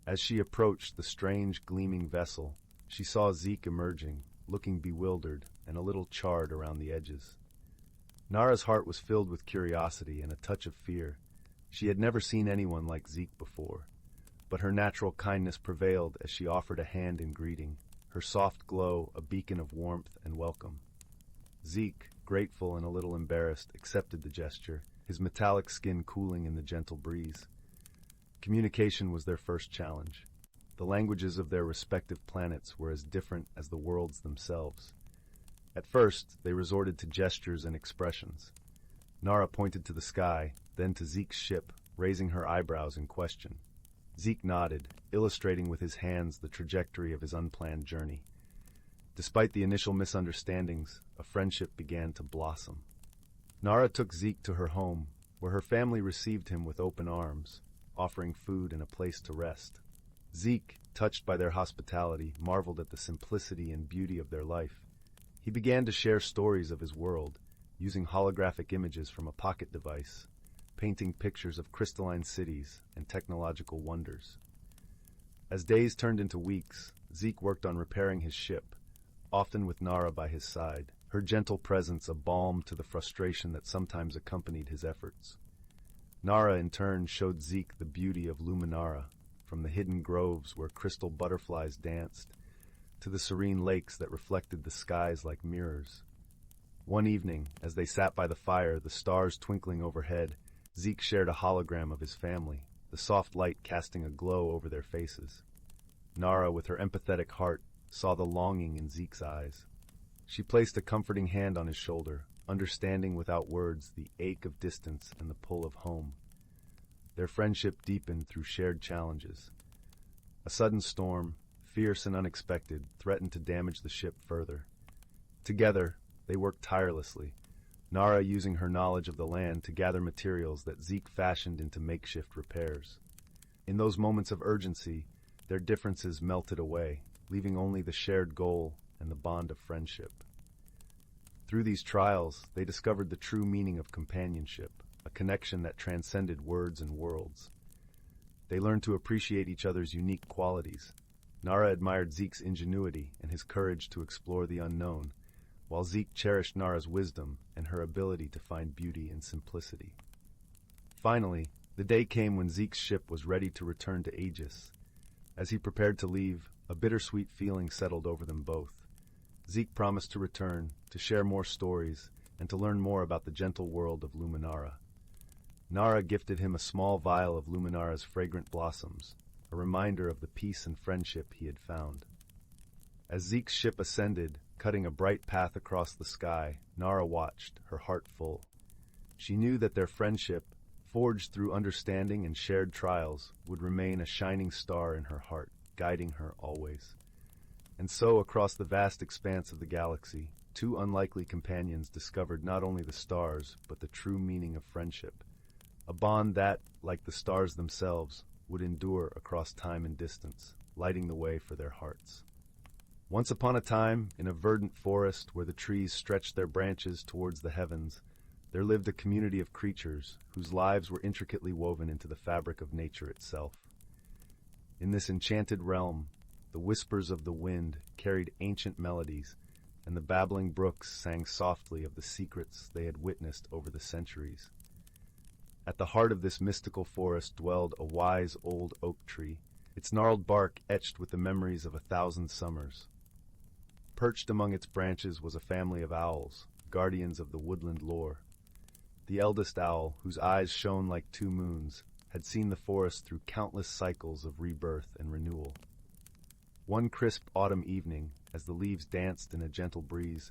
As she approached the strange, gleaming vessel, she saw Zeke emerging, looking bewildered and a little charred around the edges. Nara's heart was filled with curiosity and a touch of fear. She had never seen anyone like Zeke before, but her natural kindness prevailed as she offered a hand in greeting, her soft glow a beacon of warmth and welcome. Zeke, grateful and a little embarrassed, accepted the gesture, his metallic skin cooling in the gentle breeze. Communication was their first challenge. The languages of their respective planets were as different as the worlds themselves. At first, they resorted to gestures and expressions. Nara pointed to the sky, then to Zeke's ship, raising her eyebrows in question. Zeke nodded, illustrating with his hands the trajectory of his unplanned journey. Despite the initial misunderstandings, a friendship began to blossom. Nara took Zeke to her home, where her family received him with open arms, offering food and a place to rest. Zeke, touched by their hospitality, marveled at the simplicity and beauty of their life. He began to share stories of his world, using holographic images from a pocket device, painting pictures of crystalline cities and technological wonders. As days turned into weeks, Zeke worked on repairing his ship, often with Nara by his side, her gentle presence a balm to the frustration that sometimes accompanied his efforts. Nara, in turn, showed Zeke the beauty of Luminara, from the hidden groves where crystal butterflies danced, to the serene lakes that reflected the skies like mirrors. One evening, as they sat by the fire, the stars twinkling overhead, Zeke shared a hologram of his family, the soft light casting a glow over their faces. Nara, with her empathetic heart, saw the longing in Zeke's eyes. She placed a comforting hand on his shoulder, understanding without words the ache of distance and the pull of home. Their friendship deepened through shared challenges. A sudden storm, fierce and unexpected, threatened to damage the ship further. Together, they worked tirelessly, Nara using her knowledge of the land to gather materials that Zeke fashioned into makeshift repairs. In those moments of urgency, their differences melted away, leaving only the shared goal and the bond of friendship. Through these trials, they discovered the true meaning of companionship, a connection that transcended words and worlds. They learned to appreciate each other's unique qualities. Nara admired Zeke's ingenuity and his courage to explore the unknown, while Zeke cherished Nara's wisdom and her ability to find beauty in simplicity. Finally, The day came when Zeke's ship was ready to return to Aegis. As he prepared to leave, a bittersweet feeling settled over them both. Zeke promised to return, to share more stories, and to learn more about the gentle world of Luminara. Nara gifted him a small vial of Luminara's fragrant blossoms, a reminder of the peace and friendship he had found. As Zeke's ship ascended, cutting a bright path across the sky, Nara watched, her heart full. She knew that their friendship, forged through understanding and shared trials, would remain a shining star in her heart, guiding her always. And so, across the vast expanse of the galaxy, two unlikely companions discovered not only the stars, but the true meaning of friendship. A bond that, like the stars themselves, would endure across time and distance, lighting the way for their hearts. Once upon a time, in a verdant forest where the trees stretched their branches towards the heavens, there lived a community of creatures whose lives were intricately woven into the fabric of nature itself. In this enchanted realm, the whispers of the wind carried ancient melodies, and the babbling brooks sang softly of the secrets they had witnessed over the centuries. At the heart of this mystical forest dwelled a wise old oak tree, its gnarled bark etched with the memories of 1,000 summers. Perched among its branches was a family of owls, guardians of the woodland lore. The eldest owl, whose eyes shone like two moons, had seen the forest through countless cycles of rebirth and renewal. One crisp autumn evening, as the leaves danced in a gentle breeze,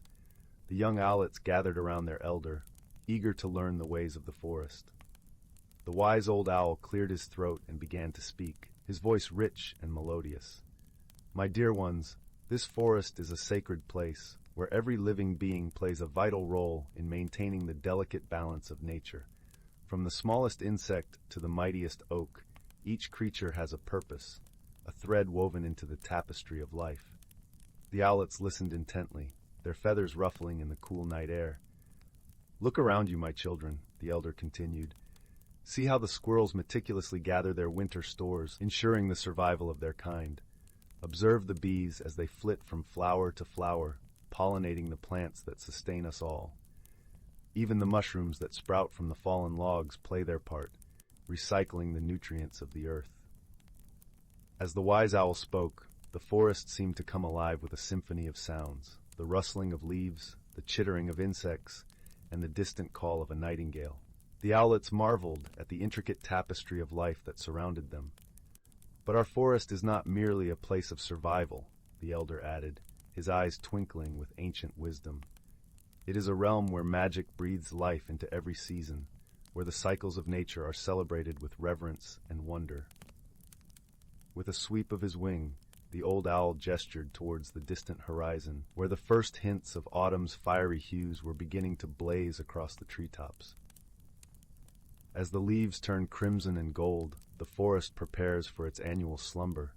the young owlets gathered around their elder, eager to learn the ways of the forest. The wise old owl cleared his throat and began to speak, his voice rich and melodious. "My dear ones, this forest is a sacred place, where every living being plays a vital role in maintaining the delicate balance of nature. From the smallest insect to the mightiest oak, each creature has a purpose, a thread woven into the tapestry of life." The owlets listened intently, their feathers ruffling in the cool night air. "Look around you, my children," the elder continued. "See how the squirrels meticulously gather their winter stores, ensuring the survival of their kind. Observe the bees as they flit from flower to flower, pollinating the plants that sustain us all. Even the mushrooms that sprout from the fallen logs play their part, recycling the nutrients of the earth." As the wise owl spoke, the forest seemed to come alive with a symphony of sounds, the rustling of leaves, the chittering of insects, and the distant call of a nightingale. The owlets marveled at the intricate tapestry of life that surrounded them. "But our forest is not merely a place of survival," the elder added, his eyes twinkling with ancient wisdom. "It is a realm where magic breathes life into every season, where the cycles of nature are celebrated with reverence and wonder." With a sweep of his wing, the old owl gestured towards the distant horizon, where the first hints of autumn's fiery hues were beginning to blaze across the treetops. As the leaves turn crimson and gold, the forest prepares for its annual slumber,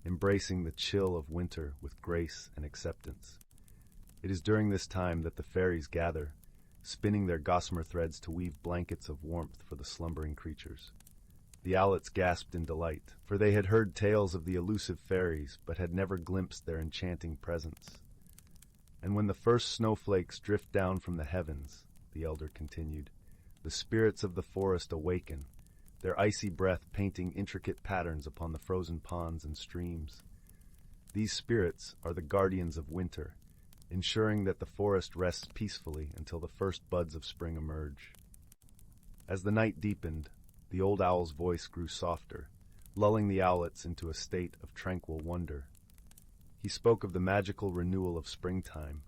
embracing the chill of winter with grace and acceptance. It is during this time that the fairies gather, spinning their gossamer threads to weave blankets of warmth for the slumbering creatures. The owlets gasped in delight, for they had heard tales of the elusive fairies, but had never glimpsed their enchanting presence. "And when the first snowflakes drift down from the heavens," the elder continued, "the spirits of the forest awaken, their icy breath painting intricate patterns upon the frozen ponds and streams. These spirits are the guardians of winter, ensuring that the forest rests peacefully until the first buds of spring emerge." As the night deepened, the old owl's voice grew softer, lulling the owlets into a state of tranquil wonder. He spoke of the magical renewal of springtime,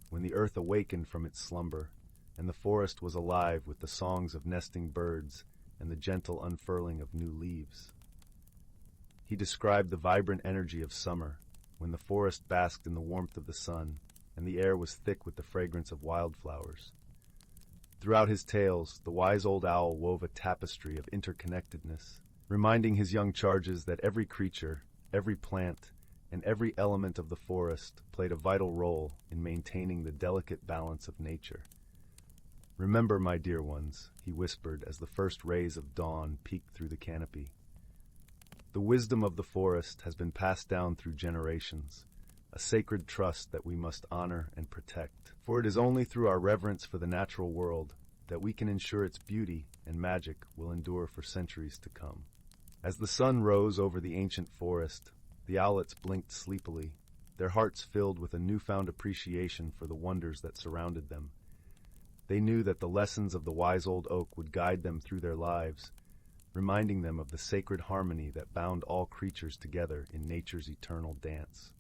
when the earth awakened from its slumber, and the forest was alive with the songs of nesting birds and the gentle unfurling of new leaves. He described the vibrant energy of summer, when the forest basked in the warmth of the sun, and the air was thick with the fragrance of wildflowers. Throughout his tales, the wise old owl wove a tapestry of interconnectedness, reminding his young charges that every creature, every plant, and every element of the forest played a vital role in maintaining the delicate balance of nature. "Remember, my dear ones," he whispered as the first rays of dawn peeked through the canopy. "The wisdom of the forest has been passed down through generations, a sacred trust that we must honor and protect. For it is only through our reverence for the natural world that we can ensure its beauty and magic will endure for centuries to come. As the sun rose over the ancient forest, the owlets blinked sleepily, their hearts filled with a newfound appreciation for the wonders that surrounded them. They knew that the lessons of the wise old oak would guide them through their lives, reminding them of the sacred harmony that bound all creatures together in nature's eternal dance.